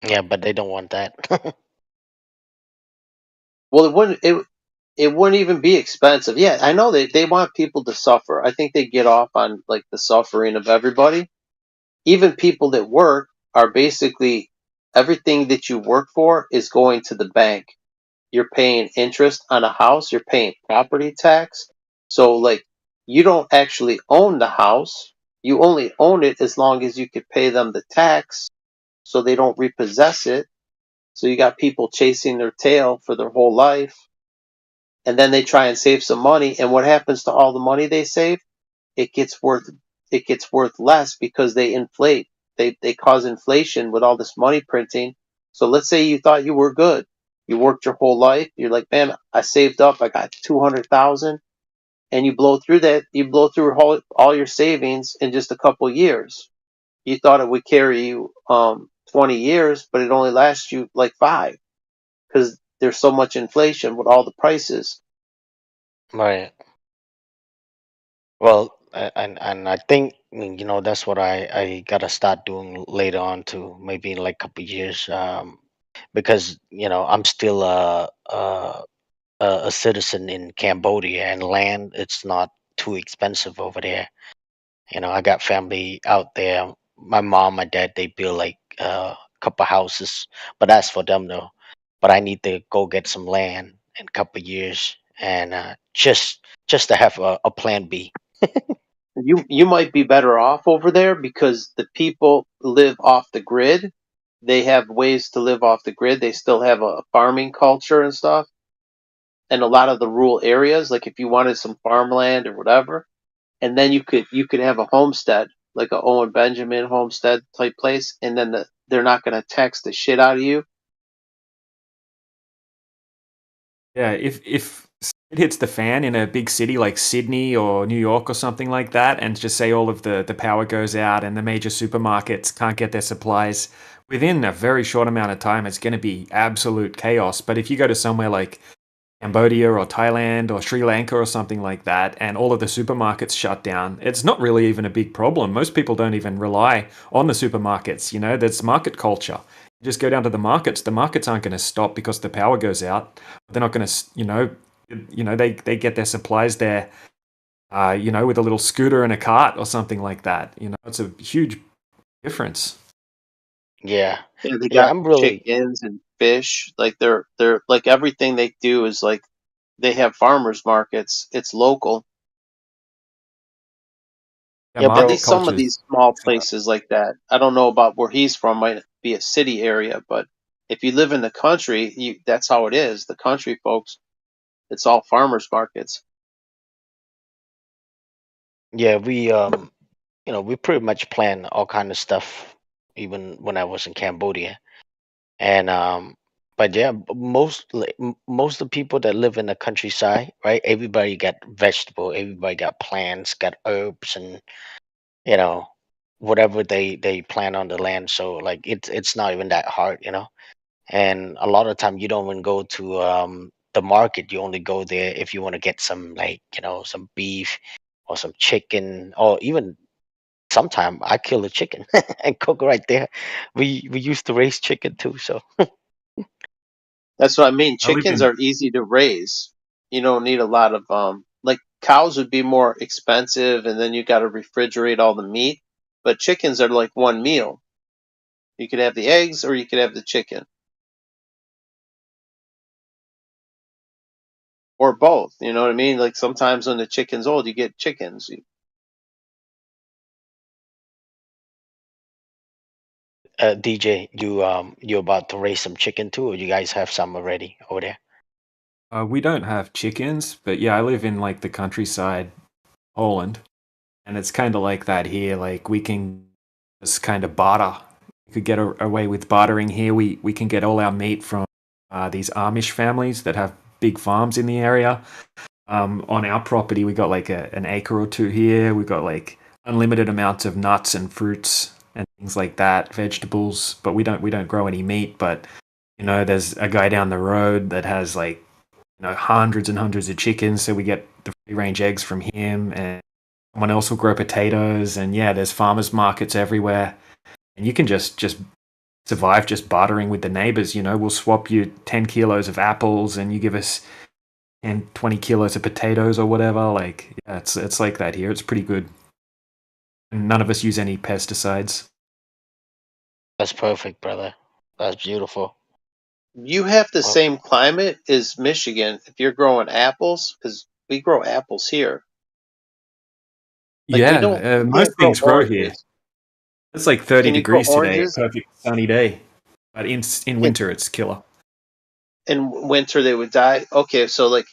Yeah, but they don't want that. Well, it wouldn't even be expensive. Yeah, I know they want people to suffer. I think they get off on like the suffering of everybody. Even people that work are basically everything that you work for is going to the bank. You're paying interest on a house, you're paying property tax. So like you don't actually own the house. You only own it as long as you could pay them the tax so they don't repossess it. So you got people chasing their tail for their whole life, and then they try and save some money, and what happens to all the money they save? It gets worth it gets worth less because they inflate. They cause inflation with all this money printing. So let's say you thought you were good. You worked your whole life. You're like, man, I saved up. I got 200,000, and you blow through that. You blow through all your savings in just a couple years. You thought it would carry you 20 years, but it only lasts you like 5 because there's so much inflation with all the prices. Right. Well, and I think that's what I gotta start doing later on too, maybe in like a couple years, because I'm still a citizen in Cambodia, and land it's not too expensive over there. I got family out there. My mom, my dad, they build like a couple houses, but that's for them though. But I need to go get some land in a couple years, and just to have a plan B. You might be better off over there because the people live off the grid. They have ways to live off the grid. They still have a farming culture and stuff. And a lot of the rural areas, like if you wanted some farmland or whatever, and then you could have a homestead, like a Owen Benjamin homestead type place, and then they're not going to tax the shit out of you. Yeah, if it hits the fan in a big city like Sydney or New York or something like that, and just say all of the power goes out and the major supermarkets can't get their supplies, within a very short amount of time, it's going to be absolute chaos. But if you go to somewhere like Cambodia or Thailand or Sri Lanka or something like that, and all of the supermarkets shut down, it's not really even a big problem. Most people don't even rely on the supermarkets. There's market culture. You just go down to the markets. The markets aren't going to stop because the power goes out. They're not going to, they get their supplies there, with a little scooter and a cart or something like that. It's a huge difference. Yeah, Yeah, they yeah. got I'm really chickens and fish. Like they're like everything they do is like they have farmers markets. It's local. Yeah, yeah, At bro. least some of cultures. these small places like that. I don't know about where he's from. Might be a city area, but if you live in the country, that's how it is. The country folks, it's all farmers markets. Yeah, we pretty much plan all kind of stuff, even when I was in Cambodia. And but yeah, most of the people that live in the countryside, right? Everybody got vegetable, everybody got plants, got herbs, and you know whatever they plant on the land. So like it's not even that hard. And a lot of time you don't even go to the market. You only go there if you want to get some like some beef or some chicken, or even sometime I kill a chicken and cook right there. We used to raise chicken too, so. That's what I mean. I live Chickens in are easy to raise. You don't need a lot of like cows would be more expensive, and then you got to refrigerate all the meat. But chickens are like one meal. You could have the eggs, or you could have the chicken, or both. You know what I mean? Like sometimes when the chicken's old, you get chickens. DJ, you about to raise some chicken too, or you guys have some already over there? we don't have chickens, but yeah, I live in like the countryside, Poland, and it's kind of like that here. Like we can just kind of barter. We could get away with bartering here. We can get all our meat from these Amish families that have big farms in the area. On our property, we got like an acre or two here. We got like unlimited amounts of nuts and fruits and things like that, vegetables. But we don't grow any meat. But there's a guy down the road that has like hundreds and hundreds of chickens. So we get the free range eggs from him, and someone else will grow potatoes. And yeah, there's farmers markets everywhere, and you can just survive just bartering with the neighbors. We'll swap you 10 kilos of apples, and you give us and 20 kilos of potatoes or whatever. Like, yeah, it's like that here. It's pretty good. And none of us use any pesticides. That's perfect, brother. That's beautiful. You have the Well, same climate as Michigan if you're growing apples, because we grow apples here. Like Yeah, we most can't grow things grow here. oranges. It's like 30 Can you grow degrees today, oranges? perfect sunny day. But in In, winter, it's killer. in winter they would die. Okay, so like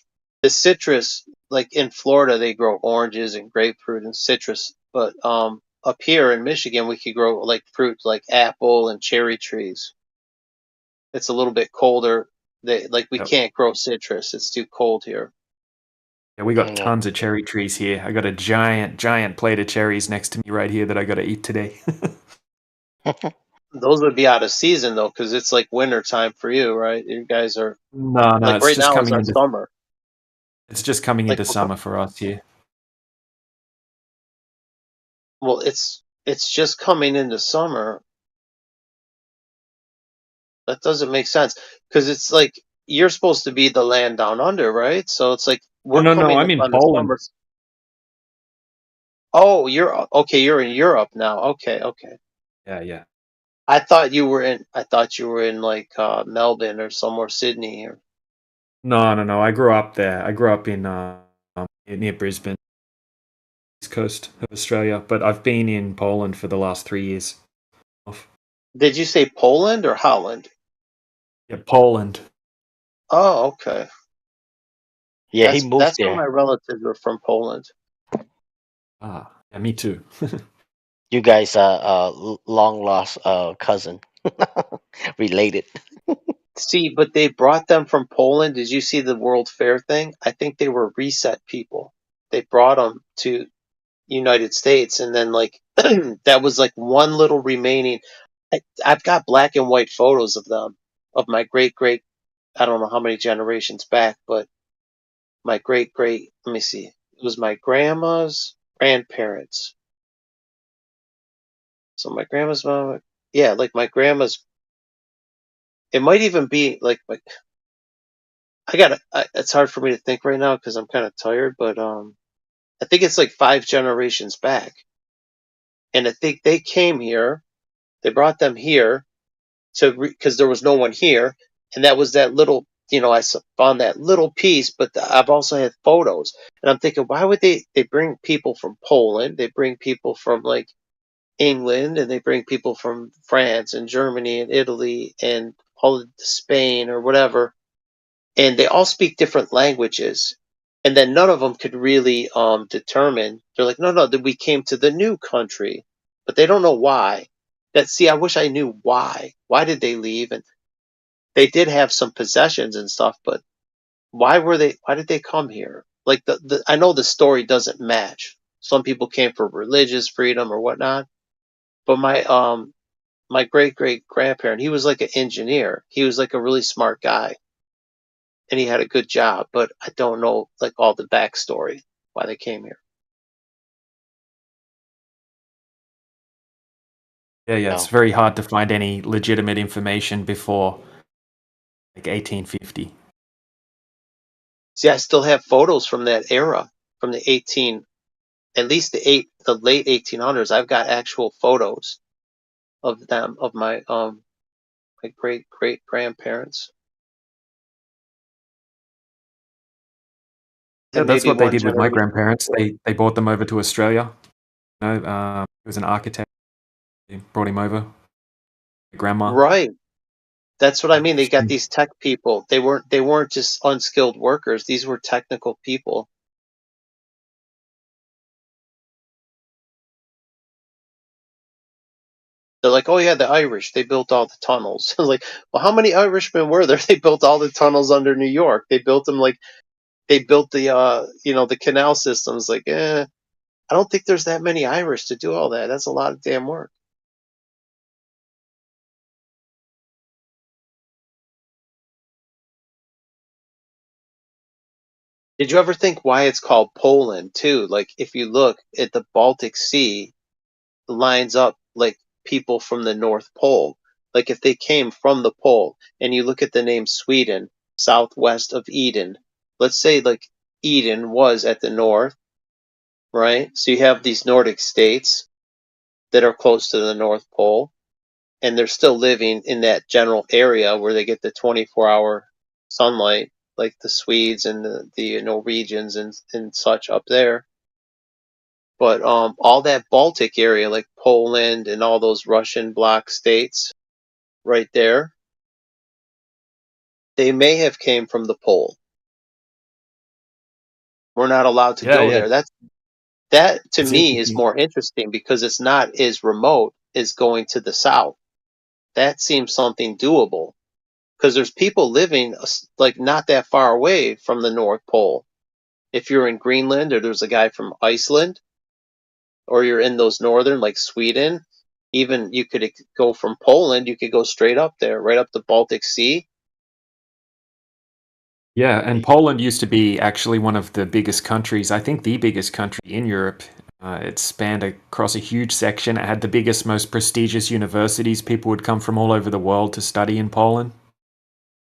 the citrus, like in Florida they grow oranges and grapefruit and citrus, but up here in Michigan we could grow like fruit like apple and cherry trees. It's a little bit colder. We Yep. can't grow citrus. It's too cold here. Yeah, we got yeah. tons of cherry trees here. I got a giant plate of cherries next to me right here that I got to eat today. Those would be out of season though, because it's like winter time for you, right? You guys are No, like it's right just now is coming our into summer. it's just coming Like into summer for us here. well, it's just coming into summer. That doesn't make sense because it's like you're supposed to be the land down under, right? So it's like Oh we're no, coming I'm up in on the Poland. summer. Oh, you're okay. You're in Europe now. Okay, okay. Yeah. I thought you were in like Melbourne or somewhere, Sydney or. No. I grew up there. I grew up in near Brisbane, east coast of Australia, but I've been in Poland for the last 3 years. Did you say Poland or Holland? Yeah, Poland. Oh, okay. Yeah, he moved That's where my there. relatives are from, Poland. Ah, yeah, me too. You guys are long lost cousin, related. See, but they brought them from Poland. Did you see the World Fair thing? I think they were reset people. They brought them to United States, and then like that was like one little remaining. I've got black and white photos of them, of my great great. I don't know how many generations back, but my great great. Let me see. It was my grandma's grandparents. So my grandma's mom. Yeah, like my grandma's. It might even be like my. It's hard for me to think right now because I'm kind of tired, but I think it's like 5 generations back, and I think they came here. They brought them here, because there was no one here, and that was that little. I found that little piece, but I've also had photos, and I'm thinking, why would they bring people from Poland? They bring people from like England, and they bring people from France and Germany and Italy and all of Spain or whatever, and they all speak different languages. And then none of them could really determine. They're like, no, that we came to the new country, but they don't know why. I wish I knew why. Why did they leave? And they did have some possessions and stuff, but why did they come here? Like I know the story doesn't match. Some people came for religious freedom or whatnot, but my great great grandparent, he was like an engineer. He was like a really smart guy, and he had a good job, but I don't know like all the backstory why they came here. Yeah, it's very hard to find any legitimate information before like 1850. See, I still have photos from that era, from the at least the late 1800s. I've got actual photos of them, of my great great grandparents. Yeah, And that's maybe what they one did with my generation grandparents. before. They brought them over to Australia. He was an architect. They brought him over. Grandma. Right. That's what I mean. They got these tech people. They weren't just unskilled workers. These were technical people. They're like, oh yeah, the Irish. They built all the tunnels. I was like, well, how many Irishmen were there? They built all the tunnels under New York. They built them like they built the the canal systems. Like, I don't think there's that many Irish to do all that. That's a lot of damn work. Did you ever think why it's called Poland too? Like if you look at the Baltic Sea, lines up like people from the North Pole. Like if they came from the pole, and you look at the name Sweden, southwest of Eden. Let's say like Eden was at the north, right? So you have these Nordic states that are close to the North Pole, and they're still living in that general area where they get the 24-hour sunlight, like the Swedes and the Norwegians and such up there. But all that Baltic area, like Poland and all those Russian bloc states, right there, they may have came from the pole. We're not allowed to go Yeah. there. That to It's me is interesting. more interesting because it's not as remote as going to the south. That seems something doable because there's people living like not that far away from the North Pole. If you're in Greenland, or there's a guy from Iceland, or you're in those northern like Sweden, even you could go from Poland, you could go straight up there, right up the Baltic Sea. Yeah, and Poland used to be actually one of the biggest countries, I think the biggest country in Europe. It spanned across a huge section. It had the biggest, most prestigious universities. People would come from all over the world to study in Poland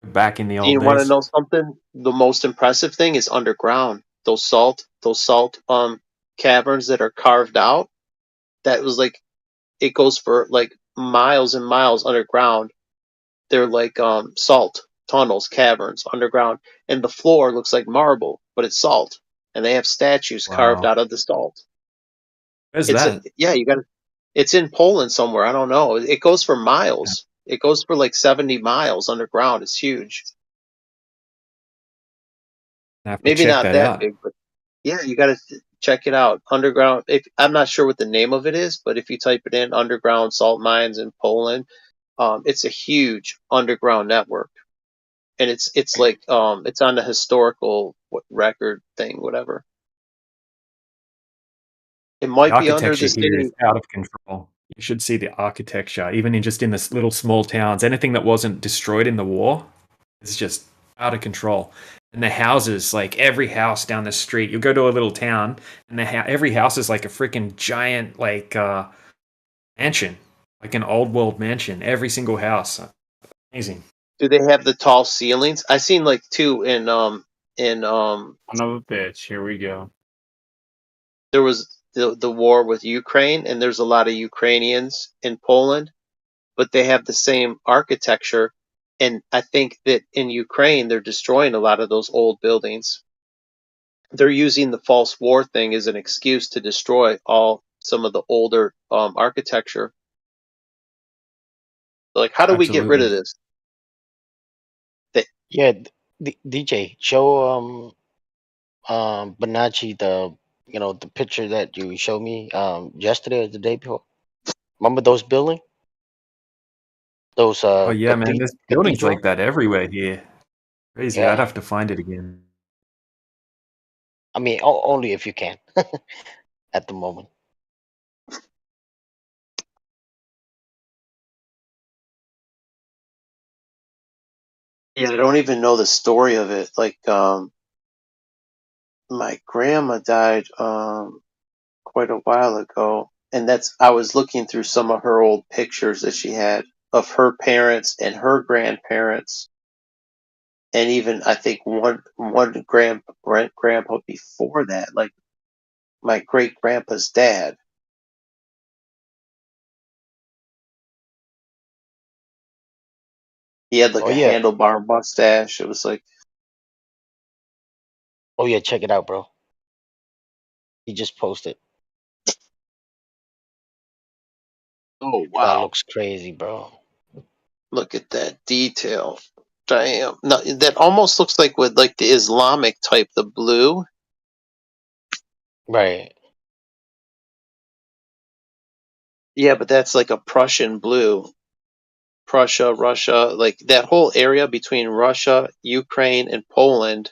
back in the old You want to days. know something? The most impressive thing is underground. Those salt caverns that are carved out. That was like it goes for like miles and miles underground. They're like salt tunnels, caverns underground, and the floor looks like marble, but it's salt, and they have statues carved Wow. out of the salt. Where's that? Yeah, you got. It's in Poland somewhere. I don't know. It goes for miles. It goes for like 70 miles underground. It's huge. I have to Maybe check not that that out. big, but yeah, you got to check it out. Underground. I'm not sure what the name of it is, but if you type it in, underground salt mines in Poland, it's a huge underground network, and it's like it's on the historical record thing, whatever. It The might be under architecture the here is city. out of control. You should see the architecture, even in just in this little small towns. Anything that wasn't destroyed in the war is just out of control. And the houses, like every house down the street, you go to a little town, and every house is like a freaking giant mansion, like an old world mansion. Every single house, amazing. Do they have the tall ceilings? I seen like two in Son of a bitch. Here we go. there was the war with Ukraine, and there's a lot of Ukrainians in Poland, but they have the same architecture. And I think that in Ukraine, they're destroying a lot of those old buildings. They're using the false war thing as an excuse to destroy some of the older architecture. Like, how do we get rid of Absolutely. this? Yeah, DJ, show Banachi the picture that you showed me yesterday or the day before. Remember those buildings? Those Oh yeah, man, there's buildings cathedral? like that everywhere here. Crazy. I'd Yeah. have to find it again. I mean, only if you can at the moment. Yeah, I don't even know the story of it. Like, my grandma died quite a while ago, and I was looking through some of her old pictures that she had of her parents and her grandparents, and even I think one grandpa before that, like my great grandpa's dad. He had like Oh a yeah. handlebar mustache. It was like, Oh yeah, check it out, bro. He just posted. oh That wow, looks crazy, bro. look at that detail. Damn, no, that almost looks like with like the Islamic type, the blue. Right. Yeah, but that's like a Prussian blue. Prussia, Russia, like that whole area between Russia, Ukraine, and Poland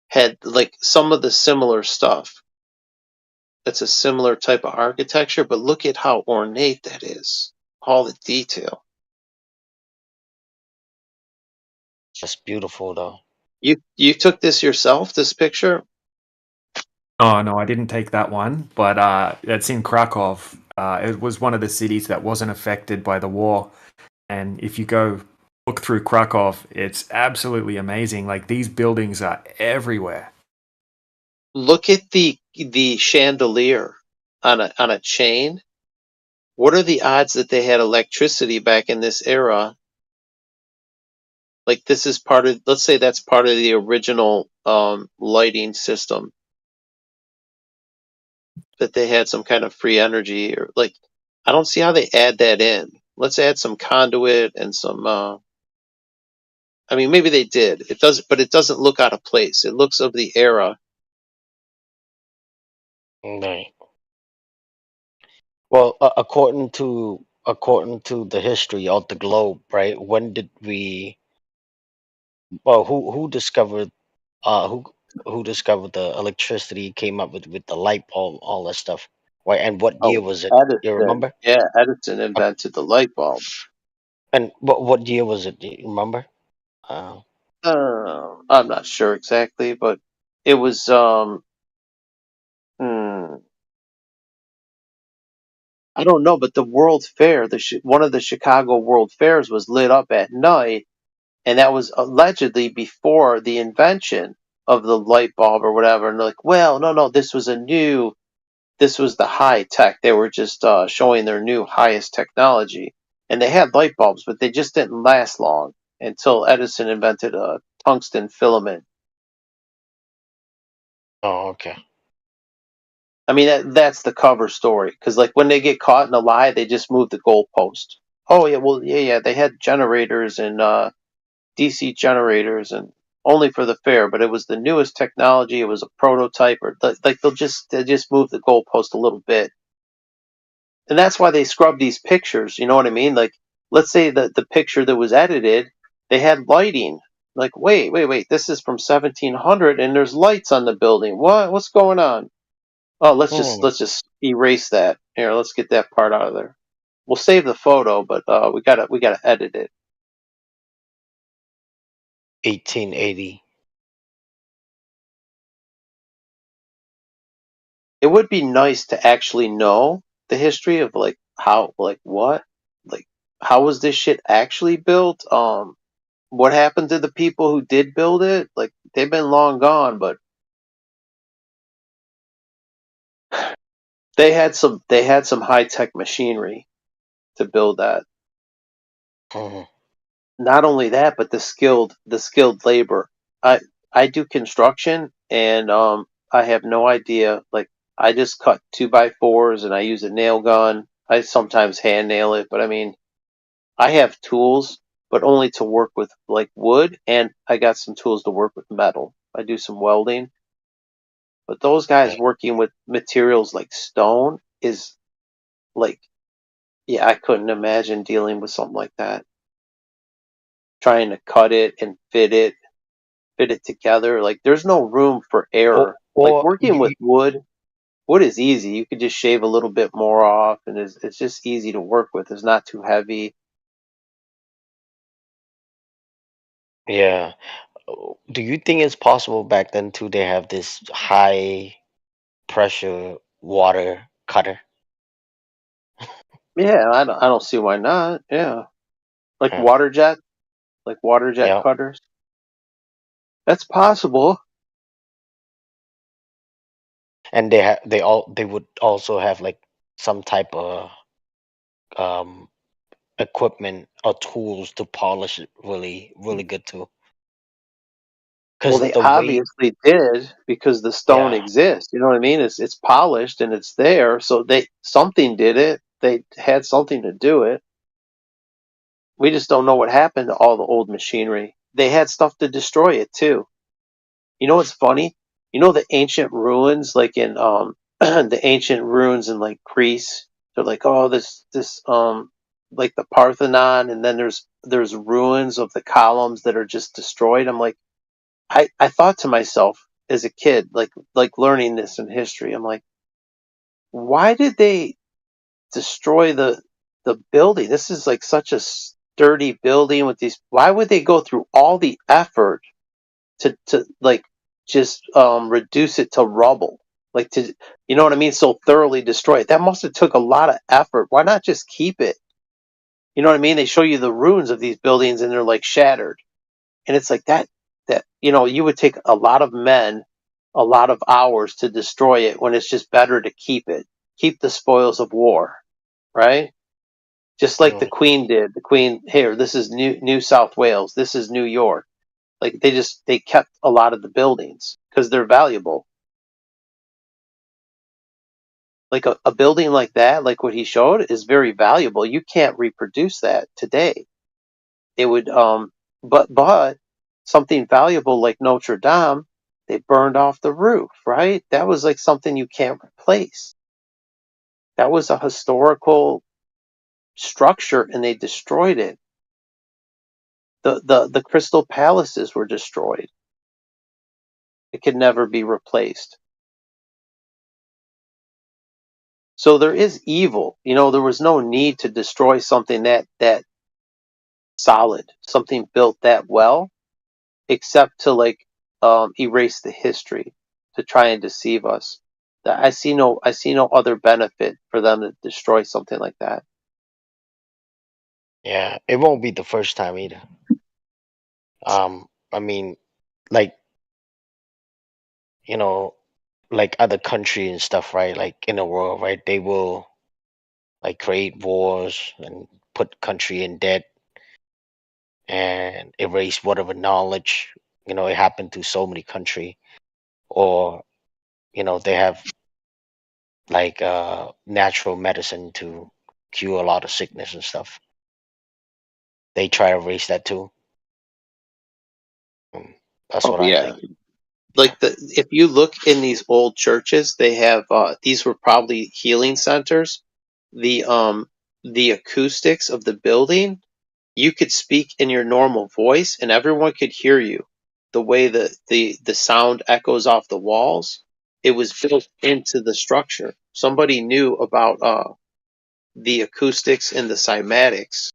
had like some of the similar stuff. It's a similar type of architecture, but look at how ornate that is. All the detail. That's beautiful though. You took this yourself, this picture? Oh no, I didn't take that one, but it's in Krakow. It was one of the cities that wasn't affected by the war, and if you go look through Krakow, it's absolutely amazing. Like these buildings are everywhere. Look at the chandelier on a chain. What are the odds that they had electricity back in this era? Like this is part of, let's say that's part of the original lighting system, that they had some kind of free energy, or like I don't see how they add that in. Let's add some conduit and some I mean maybe they did. It does, but it doesn't look out of place. It looks of the era. Right. Well, according to the history of the globe, right? When did we? Well, who discovered who discovered the electricity? Came up with the light bulb, all that stuff, right? And what year Oh, was it? You Edison. remember? Yeah, Edison Uh, invented the light bulb. And what year was it? Do you remember? Uh, I'm not sure exactly, but it was hmm, I don't know, but the World Fair, one of the Chicago World Fairs was lit up at night, and that was allegedly before the invention of the light bulb or whatever. And they're like, well, no, this was the high tech. They were just showing their new highest technology, and they had light bulbs, but they just didn't last long until Edison invented a tungsten filament. oh, okay. I mean, that's the cover story, because like when they get caught in a lie, they just move the goalpost. Oh yeah, well yeah, they had generators and DC generators and only for the fair, but it was the newest technology. It was a prototype, or like they just move the goalpost a little bit, and that's why they scrub these pictures. You know what I mean? Like, let's say that the picture that was edited, they had lighting. Like, wait, this is from 1700, and there's lights on the building. What's going on? Oh, Hmm. let's just erase that. Here, let's get that part out of there. We'll save the photo, but we gotta edit it. 1880. It would be nice to actually know the history of like how, like what, like how was this shit actually built? What happened to the people who did build it? Like they've been long gone, but they had some high tech machinery to build that. Mhm. Not only that, but the skilled labor. I do construction, and I have no idea. Like, I just cut 2x4s, and I use a nail gun. I sometimes hand nail it, but I mean, I have tools, but only to work with like wood, and I got some tools to work with metal. I do some welding, but those guys working with materials like stone is like, yeah, I couldn't imagine dealing with something like that. Trying to cut it and fit it together. Like, there's no room for error. Like, Or working with wood is easy. You could just shave a little bit more off, and it's just easy to work with. It's not too heavy. yeah. Do you think it's possible back then too? They have this high pressure water cutter. Yeah, I don't see why not. Yeah, like Huh. water jet, like water jet Yeah. cutters. That's possible. And they would also have like some type of um equipment or tools to polish it really really good too. Well, Because they the way, obviously did, because the stone yeah, exists. You know what I mean? It's polished and it's there. So something did it. They had something to do it. We just don't know what happened to all the old machinery. They had stuff to destroy it too. You know what's funny? You know the ancient ruins, like in the ancient ruins in like Greece. They're like, oh, this like the Parthenon, and then there's ruins of the columns that are just destroyed. I'm like, I thought to myself as a kid, like learning this in history, I'm like, why did they destroy the building? This is like such a sturdy building with these. Why would they go through all the effort to like just reduce it to rubble? Like, to, you know what I mean? So thoroughly destroy it. That must have took a lot of effort. Why not just keep it? You know what I mean? They show you the ruins of these buildings and they're like shattered. And it's like that you would take a lot of men, a lot of hours to destroy it, when it's just better to keep it. Keep the spoils of war, right? Just like the mm, Queen did. The Queen, here, this is New South Wales, this is New York. Like, they kept a lot of the buildings because they're valuable. Like a building like that, like what he showed, is very valuable. You can't reproduce that today. It would but something valuable like Notre Dame, they burned off the roof, right? That was like something you can't replace. That was a historical structure, and they destroyed it. The Crystal Palaces were destroyed. It could never be replaced. So there is evil. There was no need to destroy something that solid, something built that well, except to like erase the history, to try and deceive us. I see no other benefit for them to destroy something like that. yeah, it won't be the first time either. I mean, like, you know, like other country and stuff, right? Like in the world, right? They will like create wars and put country in debt and erase whatever knowledge, it happened to so many country. Or, they have like natural medicine to cure a lot of sickness and stuff. They try to erase that too. That's Oh what I yeah. think. Like, if you look in these old churches, they have these were probably healing centers. The acoustics of the building, you could speak in your normal voice and everyone could hear you. The way the sound echoes off the walls, it was built into the structure. Somebody knew about the acoustics and the cymatics.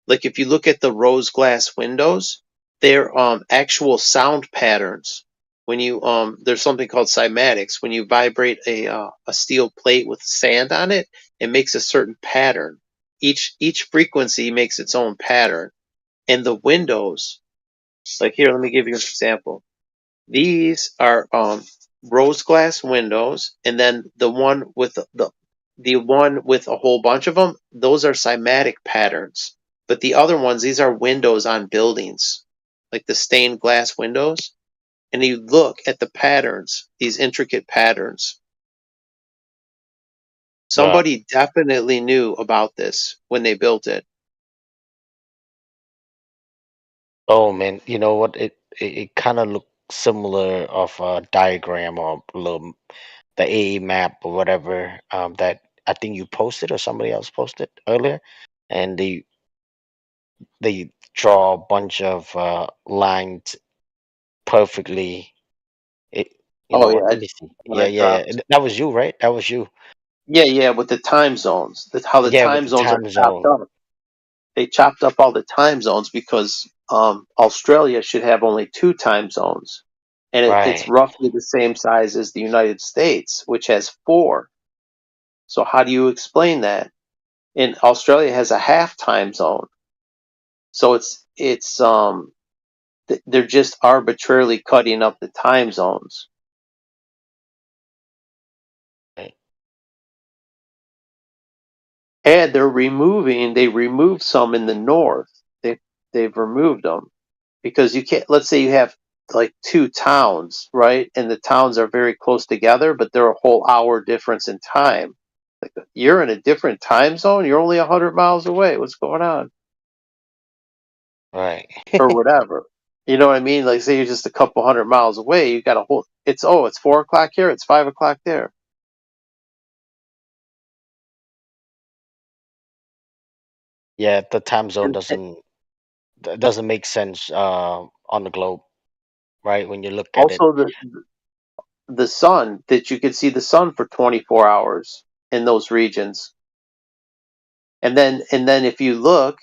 Like, if you look at the rose glass windows, they're actual sound patterns. When you there's something called cymatics. When you vibrate a steel plate with sand on it, it makes a certain pattern. Each frequency makes its own pattern. And the windows, like, here, let me give you an example. These are rose glass windows, and then the one with a whole bunch of them, those are cymatic patterns. But the other ones, these are windows on buildings, like the stained glass windows. And you look at the patterns, these intricate patterns. Somebody definitely knew about this when they built it. Oh man, you know what? It kind of looks similar of a diagram or little the AE map or whatever that I think you posted or somebody else posted earlier, and they draw a bunch of lines perfectly. It, you Oh know what? yeah, Let me see. when Yeah, I yeah, yeah. dropped. That was you, right? That was you. Yeah, with the time zones. How the Yeah, with time the zones are time chopped zone. up. They chopped up all the time zones because Australia should have only 2 time zones, and it's Right. roughly the same size as the United States, which has 4. So how do you explain that? And Australia has a half time zone, so they're just arbitrarily cutting up the time zones. Right. And they removed some in the north. They've removed them because you can't, let's say you have like 2 towns, right? And the towns are very close together, but they're a whole hour difference in time. Like you're in a different time zone, you're only 100 miles away. What's going on? Right. Or whatever. You know what I mean? Like say you're just a couple 100 miles away, you got a whole, it's 4 o'clock here, it's 5 o'clock there. Yeah, the time zone And doesn't make sense on the globe, right? When you look at it. also the sun, that you could see the sun for 24 hours in those regions. And then if you look,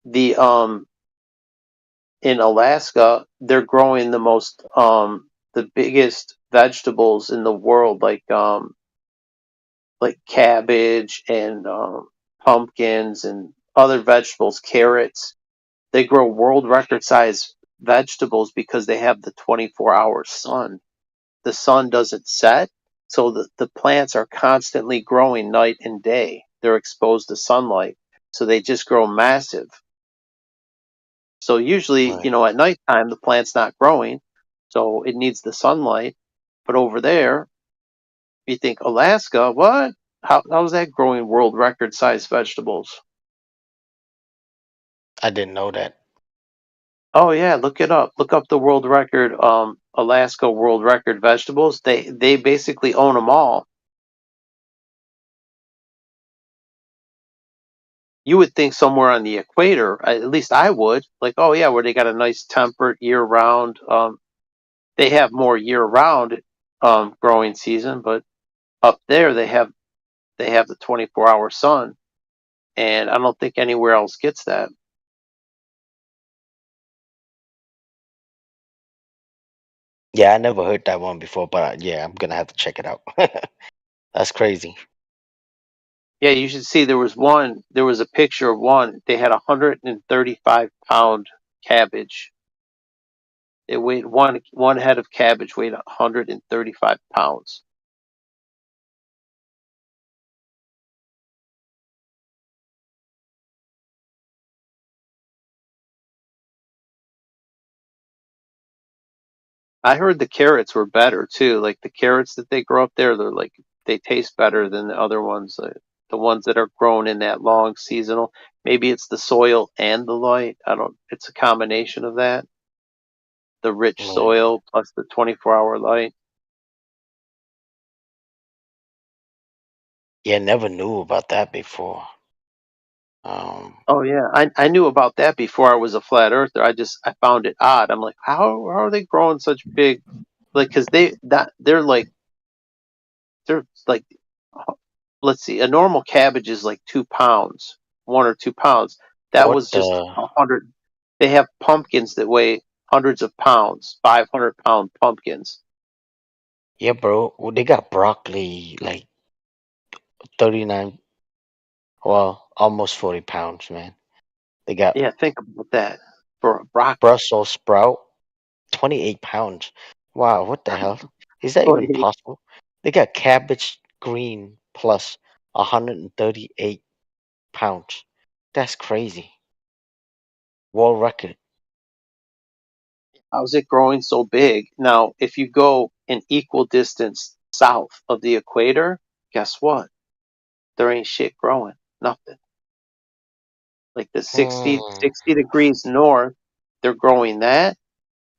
the in Alaska, they're growing the biggest vegetables in the world, like cabbage and pumpkins and other vegetables, carrots. They grow world record size vegetables because they have the 24-hour sun. The sun doesn't set, so the plants are constantly growing night and day. They're exposed to sunlight, so they just grow massive. So usually, Right. at nighttime, the plant's not growing, so it needs the sunlight. But over there, you think Alaska, what? How's that growing world record size vegetables? I didn't know that. Oh yeah, look it up. Look up the world record, Alaska world record vegetables. They basically own them all. You would think somewhere on the equator, at least I would, like, oh yeah, where they got a nice temperate year round. They have more year round growing season, but up there they have the 24-hour sun, and I don't think anywhere else gets that. Yeah, I never heard that one before, but yeah, I'm gonna have to check it out. That's crazy. Yeah, you should see there was a picture of one. They had 135-pound cabbage. It weighed one head of cabbage weighed 135 pounds. I heard the carrots were better too. Like the carrots that they grow up there, they taste better than the other ones. The ones that are grown in that long seasonal. Maybe it's the soil and the light. I don't. It's a combination of that. The rich Right. soil plus the 24-hour light. Yeah, never knew about that before. Oh yeah, I knew about that before I was a flat earther. I found it odd. I'm like, how are they growing such big? Like, because they're like, let's see, a normal cabbage is like 2 pounds, 1 or 2 pounds. That what was just the? 100. They have pumpkins that weigh hundreds of pounds, 500-pound pumpkins. Yeah, bro. Well, they got broccoli like 39. Well, almost 40 pounds, man. They got Yeah, think about that for a broccoli. Brussels sprout, 28 pounds. Wow, what the hell? Is that even 28. possible? They got cabbage green plus 138 pounds. That's crazy. World record. How's it growing so big? Now, if you go an equal distance south of the equator, guess what? There ain't shit growing. Nothing. Like the 60 Hmm. degrees north, they're growing that.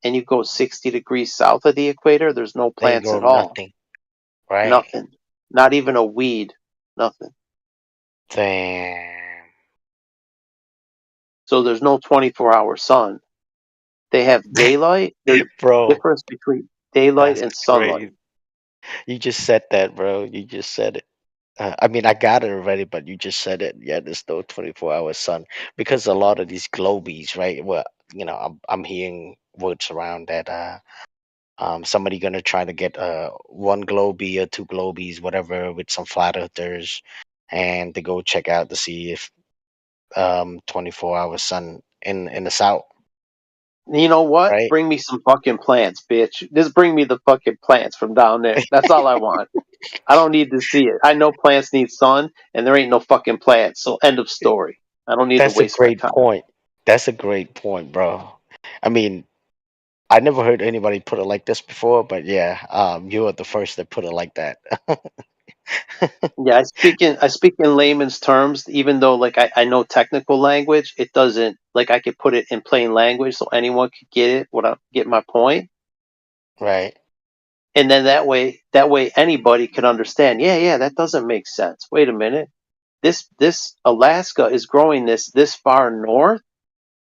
And you go 60 degrees south of the equator, there's no They plants grow at all. nothing. Right. Nothing. Not even a weed. Nothing. Damn. So there's no 24-hour sun. They have daylight. There's Bro, difference between daylight that's and sunlight. crazy. You just said that, bro. You just said it. I mean, I got it already, but you just said it. Yeah, there's no 24-hour sun because a lot of these globies, right? Well, I'm hearing words around that. Somebody gonna try to get one globie or two globies, whatever, with some flat earthers, and to go check out to see if 24-hour sun in the south, You know what? right? Bring me some fucking plants, bitch. Just bring me the fucking plants from down there. That's all I want. I don't need to see it. I know plants need sun, and there ain't no fucking plants. So end of story. I don't need to That's a waste my great time. point. That's a great point, bro. I mean, I never heard anybody put it like this before, but yeah, you are the first that put it like that. Yeah, I speak in layman's terms, even though like I know technical language, it doesn't like I could put it in plain language so anyone could get it, get my point. Right. And then that way anybody can understand. Yeah, that doesn't make sense. Wait a minute. This Alaska is growing this far north.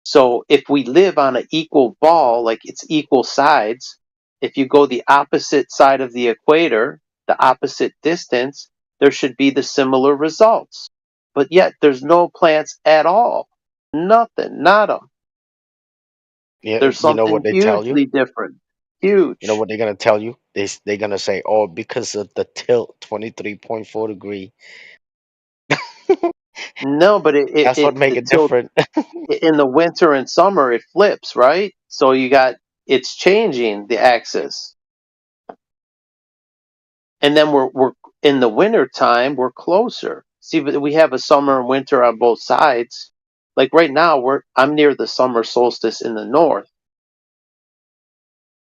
So if we live on an equal ball, like it's equal sides, if you go the opposite side of the equator, the opposite distance, there should be the similar results. But yet there's no plants at all. Nothing, nada. Yeah, There's you know what something they tell you? hugely different. You know Huge. what they're gonna tell you? They're gonna say, "Oh, because of the tilt, 23.4 degree." No, but That's what make the it tilt different. in the winter and summer it flips, right? So it's changing the axis. And then we're in the winter time we're closer. See, but we have a summer and winter on both sides. Like right now I'm near the summer solstice in the north.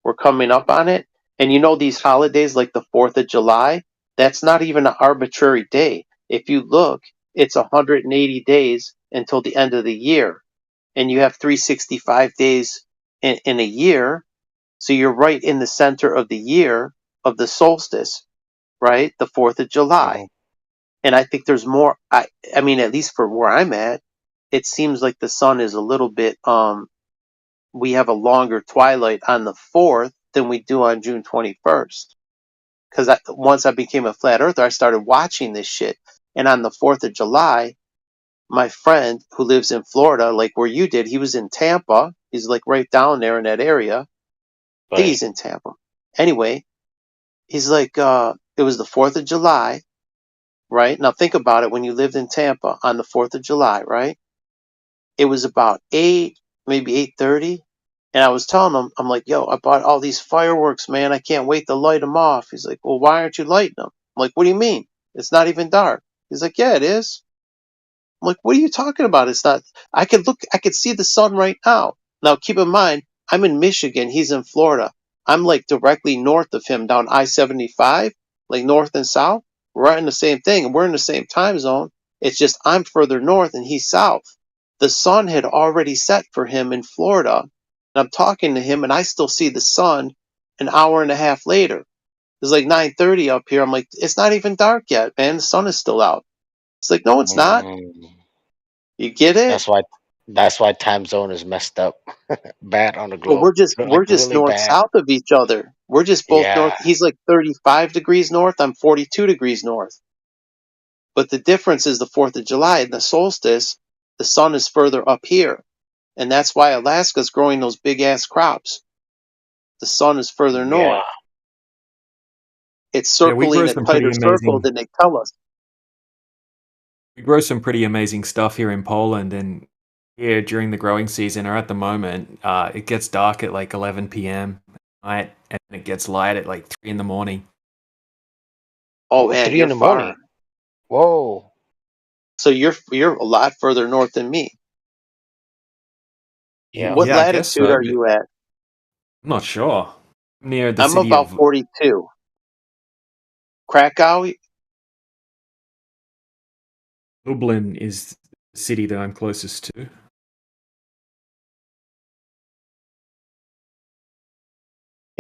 We're coming up on it. And you know these holidays like the 4th of July, that's not even an arbitrary day. If you look, it's 180 days until the end of the year. And you have 365 days in a year. So you're right in the center of the year of the solstice, right? The 4th of July. Mhm. And I think there's more. I mean, at least for where I'm at, it seems like the sun is a little bit. We have a longer twilight on the 4th than we do on June 21st. Because once I became a flat earther, I started watching this shit. And on the 4th of July, my friend who lives in Florida, like where you did, he was in Tampa. He's like right down there in that area. I think Right. he's in Tampa. Anyway, he's like, it was the 4th of July, right? Now think about it when you lived in Tampa on the 4th of July, right? It was about 8, maybe 8:30. And I was telling him, I'm like, yo, I bought all these fireworks, man. I can't wait to light them off. He's like, well, why aren't you lighting them? I'm like, what do you mean? It's not even dark. He's like, yeah, it is. I'm like, what are you talking about? It's not. I could see the sun right now. Now, keep in mind, I'm in Michigan. He's in Florida. I'm like directly north of him down I-75, like north and south. We're right in the same thing, and we're in the same time zone. It's just I'm further north and he's south. The sun had already set for him in Florida. And I'm talking to him, and I still see the sun an hour and a half later. It's like 9:30 up here. I'm like, it's not even dark yet, man. The sun is still out. It's like, no, it's not. Mm. You get it? That's why. That's why time zone is messed up. Bad on the But globe. we're Like just really north bad. south of each other. We're just both north. Yeah. He's like 35 degrees north. I'm 42 degrees north. But the difference is the 4th of July and the solstice. The sun is further up here, and that's why Alaska's growing those big ass crops. The sun is further Yeah. north. It's Yeah, we grow circling a some pretty tighter circle amazing. than they tell us. We grow some pretty amazing stuff here in Poland, and here during the growing season, or at the moment, it gets dark at like 11 p.m. at night, and it gets light at like 3 in the morning. Oh Oh, man, 3 in you're the far. morning. Whoa. So you're a lot further north than me. Yeah. What Yeah, I guess latitude so. are But you at? I'm not sure. Near the I'm city about of 42. Krakow. Lublin is the city that I'm closest to.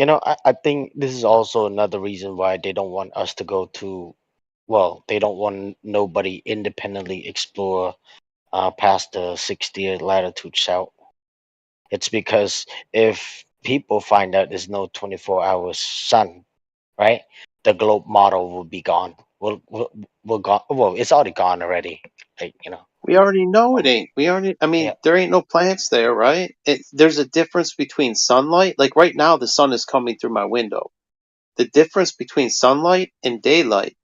I think this is also another reason why they don't want us to go to, well, they don't want nobody independently explore past the 60th latitude south. It's because if people find out there's no 24 hours sun, right? The globe model will be gone. Will gone. Well, it's already gone already. Like. We already know it ain't. I Yeah. mean, there ain't no plants there, right? There's a difference between sunlight. Like right now, the sun is coming through my window. The difference between sunlight and daylight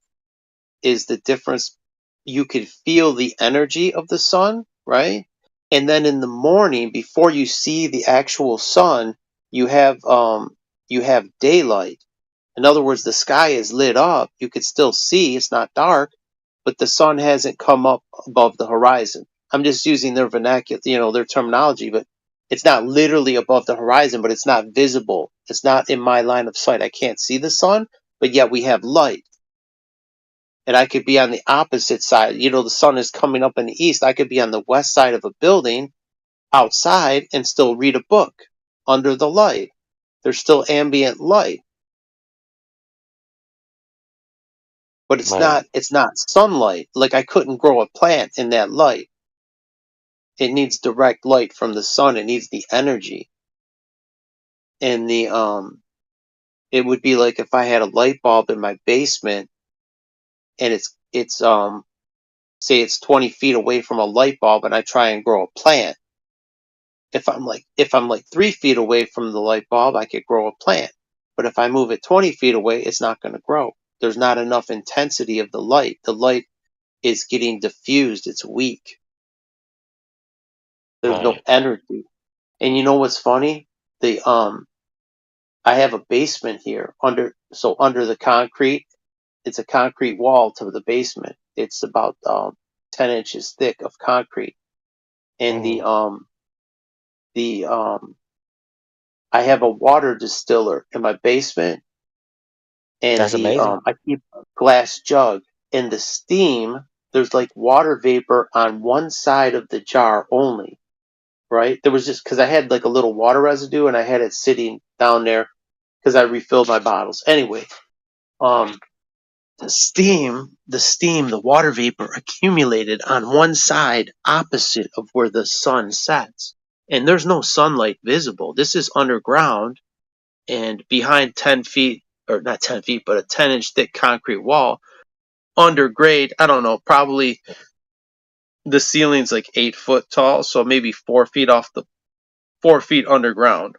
is the difference. You could feel the energy of the sun, right? And then in the morning, before you see the actual sun, you have daylight. In other words, the sky is lit up. You could still see; it's not dark, but the sun hasn't come up above the horizon. I'm just using their vernacular, their terminology, but it's not literally above the horizon, but it's not visible. It's not in my line of sight. I can't see the sun, but yet we have light. And I could be on the opposite side. The sun is coming up in the east. I could be on the west side of a building outside and still read a book under the light. There's still ambient light, but Right. it's not sunlight. Like I couldn't grow a plant in that light. It needs direct light from the sun. It needs the energy. And it would be like if I had a light bulb in my basement and it's say it's 20 feet away from a light bulb and I try and grow a plant. If I'm like 3 feet away from the light bulb, I could grow a plant. But if I move it 20 feet away, it's not going to grow. There's not enough intensity of the light. The light is getting diffused. It's weak. There's no Right. energy. And you know what's funny? I have a basement here under the concrete. It's a concrete wall to the basement. It's about 10 inches thick of concrete. And the I have a water distiller in my basement, and That's amazing. I keep a glass jug. And the steam, there's like water vapor on one side of the jar only, right? There was just because I had like a little water residue and I had it sitting down there because I refilled my bottles. Anyway, um, the water vapor accumulated on one side opposite of where the sun sets. And there's no sunlight visible. This is underground and behind 10 feet, or not 10 feet, but a 10-inch thick concrete wall, under grade, I don't know, probably the ceiling's like 8 foot tall, so maybe 4 feet underground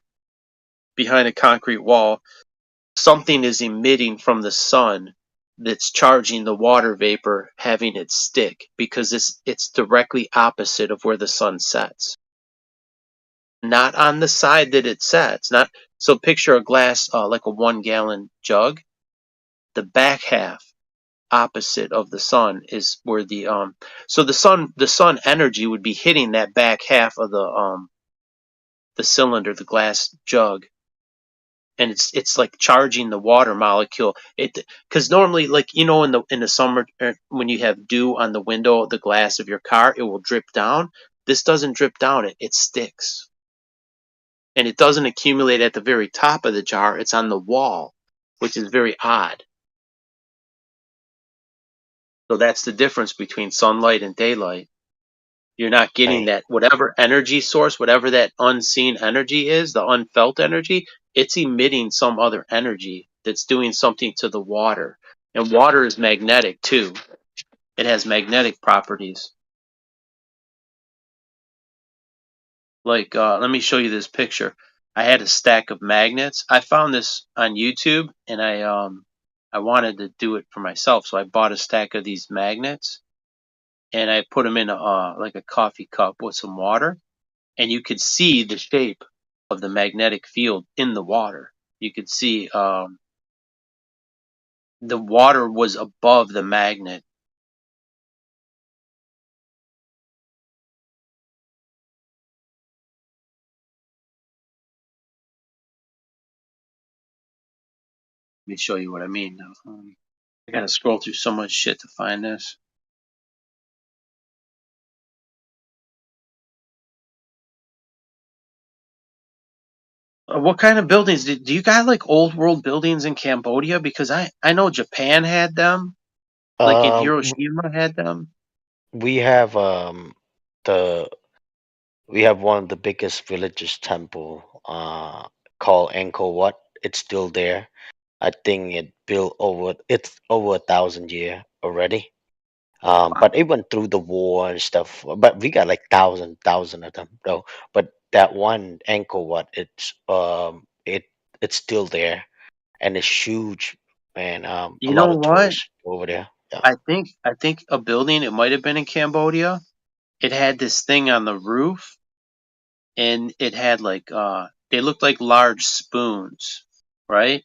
behind a concrete wall. Something is emitting from the sun that's charging the water vapor, having it stick because it's directly opposite of where the sun sets. Not on the side that it sets. Not so. Picture a glass, like a 1-gallon jug. The back half, opposite of the sun, is where so the sun energy would be hitting that back half of the cylinder, the glass jug, and it's like charging the water molecule. Because normally, like in the summer, when you have dew on the window of the glass of your car, it will drip down. This doesn't drip down, it sticks. And it doesn't accumulate at the very top of the jar, it's on the wall, which is very odd. So that's the difference between sunlight and daylight. You're not getting Right. that whatever energy source, whatever that unseen energy is, the unfelt energy, it's emitting some other energy that's doing something to the water. And water is magnetic too. It has magnetic properties. Like, let me show you this picture. I had a stack of magnets. I found this on YouTube, and I wanted to do it for myself, so I bought a stack of these magnets, and I put them in like a coffee cup with some water, and you could see the shape of the magnetic field in the water. You could see the water was above the magnet. me show you what I mean now. I gotta scroll through so much shit to find this. What kind of buildings? Do you got like old world buildings in Cambodia? Because I know Japan had them, like in Um, Hiroshima had them. we have the we have one of the biggest religious temple called Angkor Wat. It's still there. I think it's over 1,000 year already. But it went through the war and stuff. But we got like thousand of them though. But that one Angkor Wat, it's still there and it's huge, man. A You lot know of what? tourists over there. Yeah. I think a building. It might have been in Cambodia. It had this thing on the roof, and it had like they looked like large spoons, right?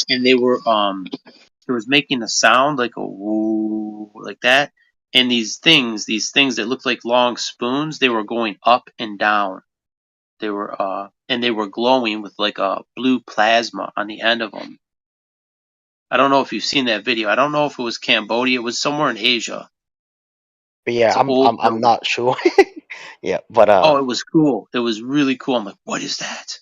And they were it was making a sound like a woo like that. And these things that looked like long spoons, they were going up and down. They were and they were glowing with like a blue plasma on the end of them. I don't know if you've seen that video. I don't know if it was Cambodia. It was somewhere in Asia. But yeah, It's an old I'm building. not sure. Yeah, but Oh, it was cool. It was really cool. I'm like, what is that?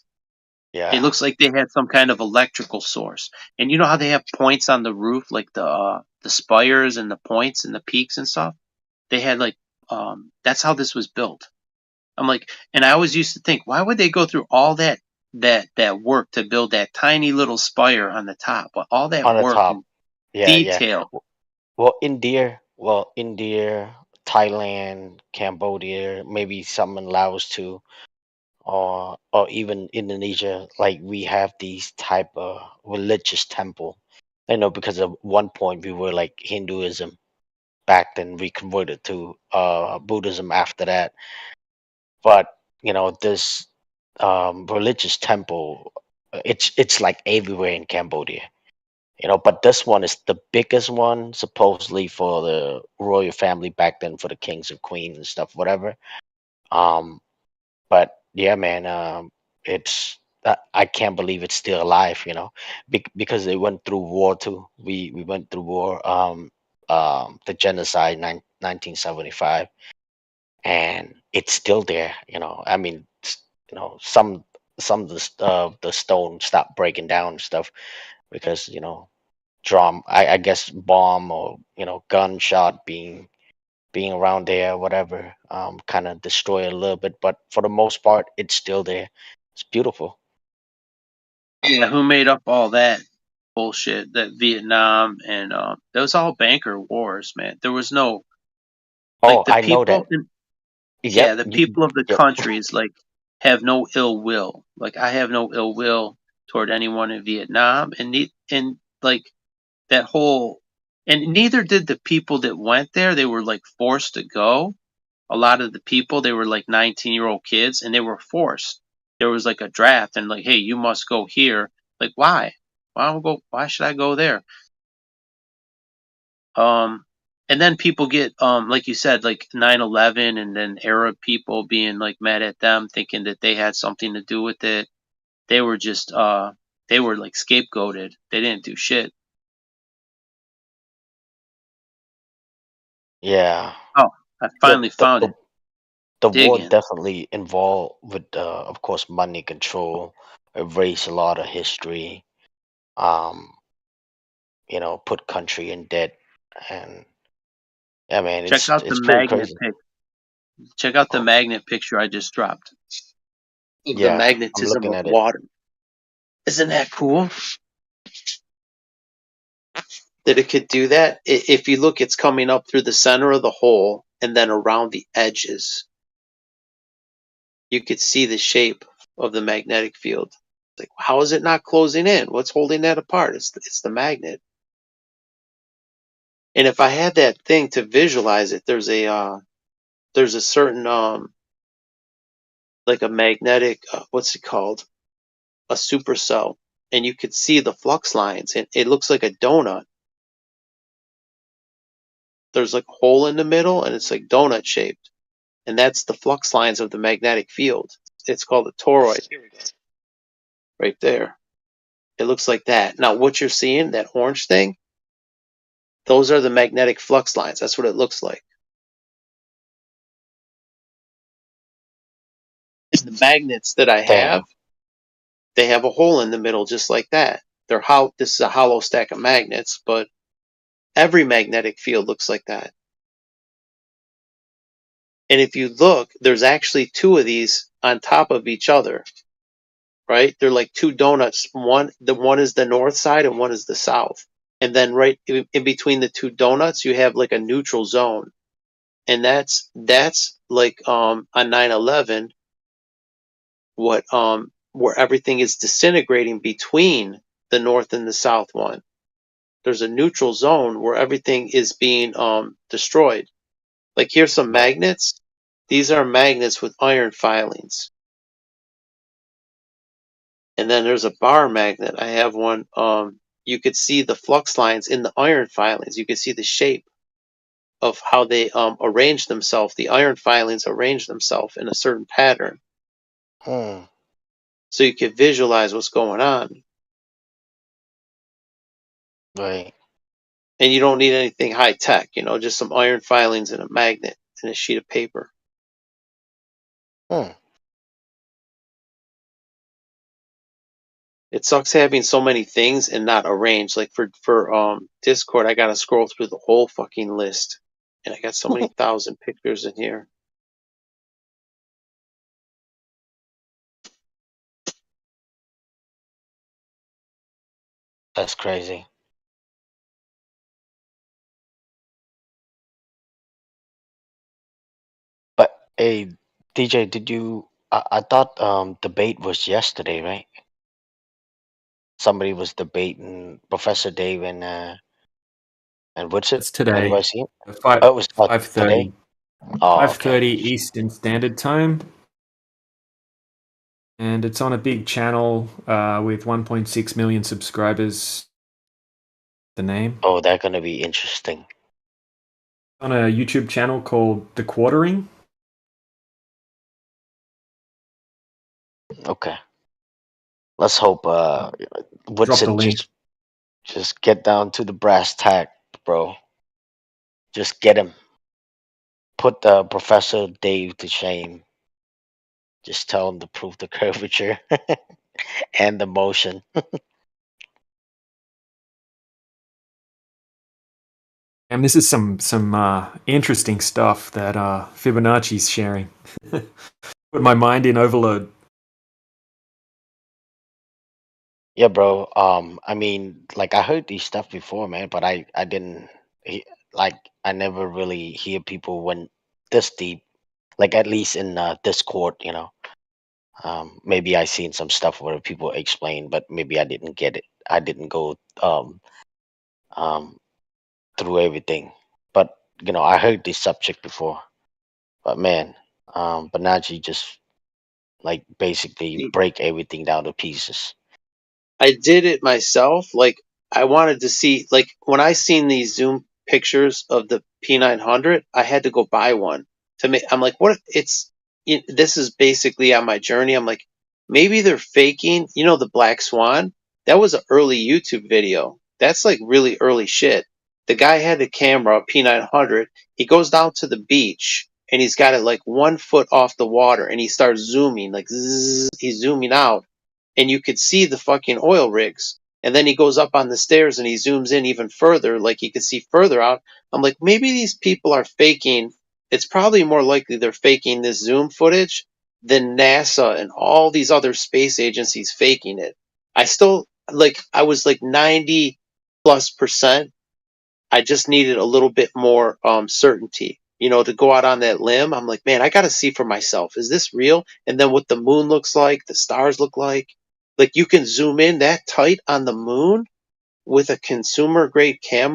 It yeah. looks like they had some kind of electrical source. And you know how they have points on the roof, like the spires and the points and the peaks and stuff? They had like that's how this was built. I'm like, and I always used to think, why would they go through all that work to build that tiny little spire on the top? But all that On the work top. and Yeah, yeah. detail. India, Thailand, Cambodia, maybe some in Laos too, or even Indonesia. Like we have these type of religious temple. I know because at one point we were like Hinduism back then. We converted to Buddhism after that. But this religious temple, it's like everywhere in Cambodia. But this one is the biggest one, supposedly for the royal family back then, for the kings and queens and stuff, whatever. Um, but yeah, man, I can't believe it's still alive, because they went through war too. We went through war, the genocide, 1975, and it's still there. I mean, some of the stone stopped breaking down and stuff because drum, I guess bomb or gunshot being around there, whatever, kind of destroy it a little bit, but for the most part it's still there. It's beautiful. Yeah, who made up all that bullshit? That Vietnam and that was all banker wars, man. There was no Oh, like the I know people that. in yeah, Yep. the people of the Yep. countries like have no ill will. Like I have no ill will toward anyone in Vietnam, and like that whole, and neither did the people that went there. They were like forced to go. A lot of the people, they were like 19-year-old kids, and they were forced. There was like a draft, and like, hey, you must go here. Like, why? Why should I go there? Um, and then people get like you said, like 9/11, and then Arab people being like mad at them, thinking that they had something to do with it. They were just they were like scapegoated. They didn't do shit. Yeah. Oh, I Yeah, finally found it. the war Digging. definitely involved with of course money control, erase a lot of history, um put country in debt. And yeah, man, Check out the it's pretty magnet crazy. pic. Check out the Oh, magnet picture I just dropped of the yeah, I'm magnetism looking of at it. water. Isn't that cool? That it could do that. If you look, it's coming up through the center of the hole and then around the edges. You could see the shape of the magnetic field. Like, how is it not closing in? What's holding that apart? It's the magnet. And if I had that thing to visualize it, there's a certain like a magnetic what's it called, a supercell, and you could see the flux lines. It looks like a donut. There's like a hole in the middle, and it's like donut shaped, and that's the flux lines of the magnetic field. It's called a toroid. Right there. It looks like that. Now, what you're seeing, that orange thing, those are the magnetic flux lines. That's what it looks like. And the magnets that I have, Damn. they have a hole in the middle just like that. This is a hollow stack of magnets, but every magnetic field looks like that. And if you look, there's actually two of these on top of each other, right? They're like two donuts. One is the north side and one is the south. And then right in between the two donuts, you have like a neutral zone. And that's like on 9/11, what where everything is disintegrating between the north and the south one. There's a neutral zone where everything is being destroyed. Like here's some magnets. These are magnets with iron filings. And then there's a bar magnet. I have one. You could see the flux lines in the iron filings. You could see the shape of how they arrange themselves. The iron filings arrange themselves in a certain pattern. So you can visualize what's going on. Right. And you don't need anything high tech, just some iron filings and a magnet and a sheet of paper. It sucks having so many things and not arranged. Like for Discord, I gotta scroll through the whole fucking list, and I got so many thousand pictures in here. That's crazy. But hey, DJ, did you? I thought debate was yesterday, right? Somebody was debating Professor Dave and what's it? It's today. Anybody see it? Five, Oh, it was 5:30. today. Oh, 5:30 okay. Eastern Standard Time. And it's on a big channel with 1.6 million subscribers. The name. Oh, that's gonna be interesting. On a YouTube channel called The Quartering. Okay. Let's hope Drop Woodson the link. just get down to the brass tack, bro. Just get him. Put Professor Dave to shame. Just tell him to prove the curvature and the motion. And this is some interesting stuff that Fibonacci's sharing. Put my mind in overload. Yeah, bro. I mean, like I heard these stuff before, man, but I didn't like I never really hear people when this deep, like at least in Discord, maybe I seen some stuff where people explain, but maybe I didn't get it. I didn't go um through everything. But I heard this subject before. But man, Banaji just like basically break everything down to pieces. I did it myself. Like I wanted to see, like when I seen these Zoom pictures of the P900, I had to go buy one to make. I'm like, what? This is basically on my journey. I'm like, maybe they're faking. The Black Swan. That was an early YouTube video. That's like really early shit. The guy had a camera, a P900. He goes down to the beach and he's got it like 1 foot off the water, and he starts zooming, like zzz, he's zooming out, and you could see the fucking oil rigs. And then he goes up on the stairs and he zooms in even further, like he could see further out. I'm like, maybe these people are faking. It's probably more likely they're faking this Zoom footage than NASA and all these other space agencies faking it. I was like 90+%. I just needed a little bit more certainty, to go out on that limb. I'm like, man, I got to see for myself. Is this real? And then what the moon looks like, the stars look like you can zoom in that tight on the moon with a consumer grade camera.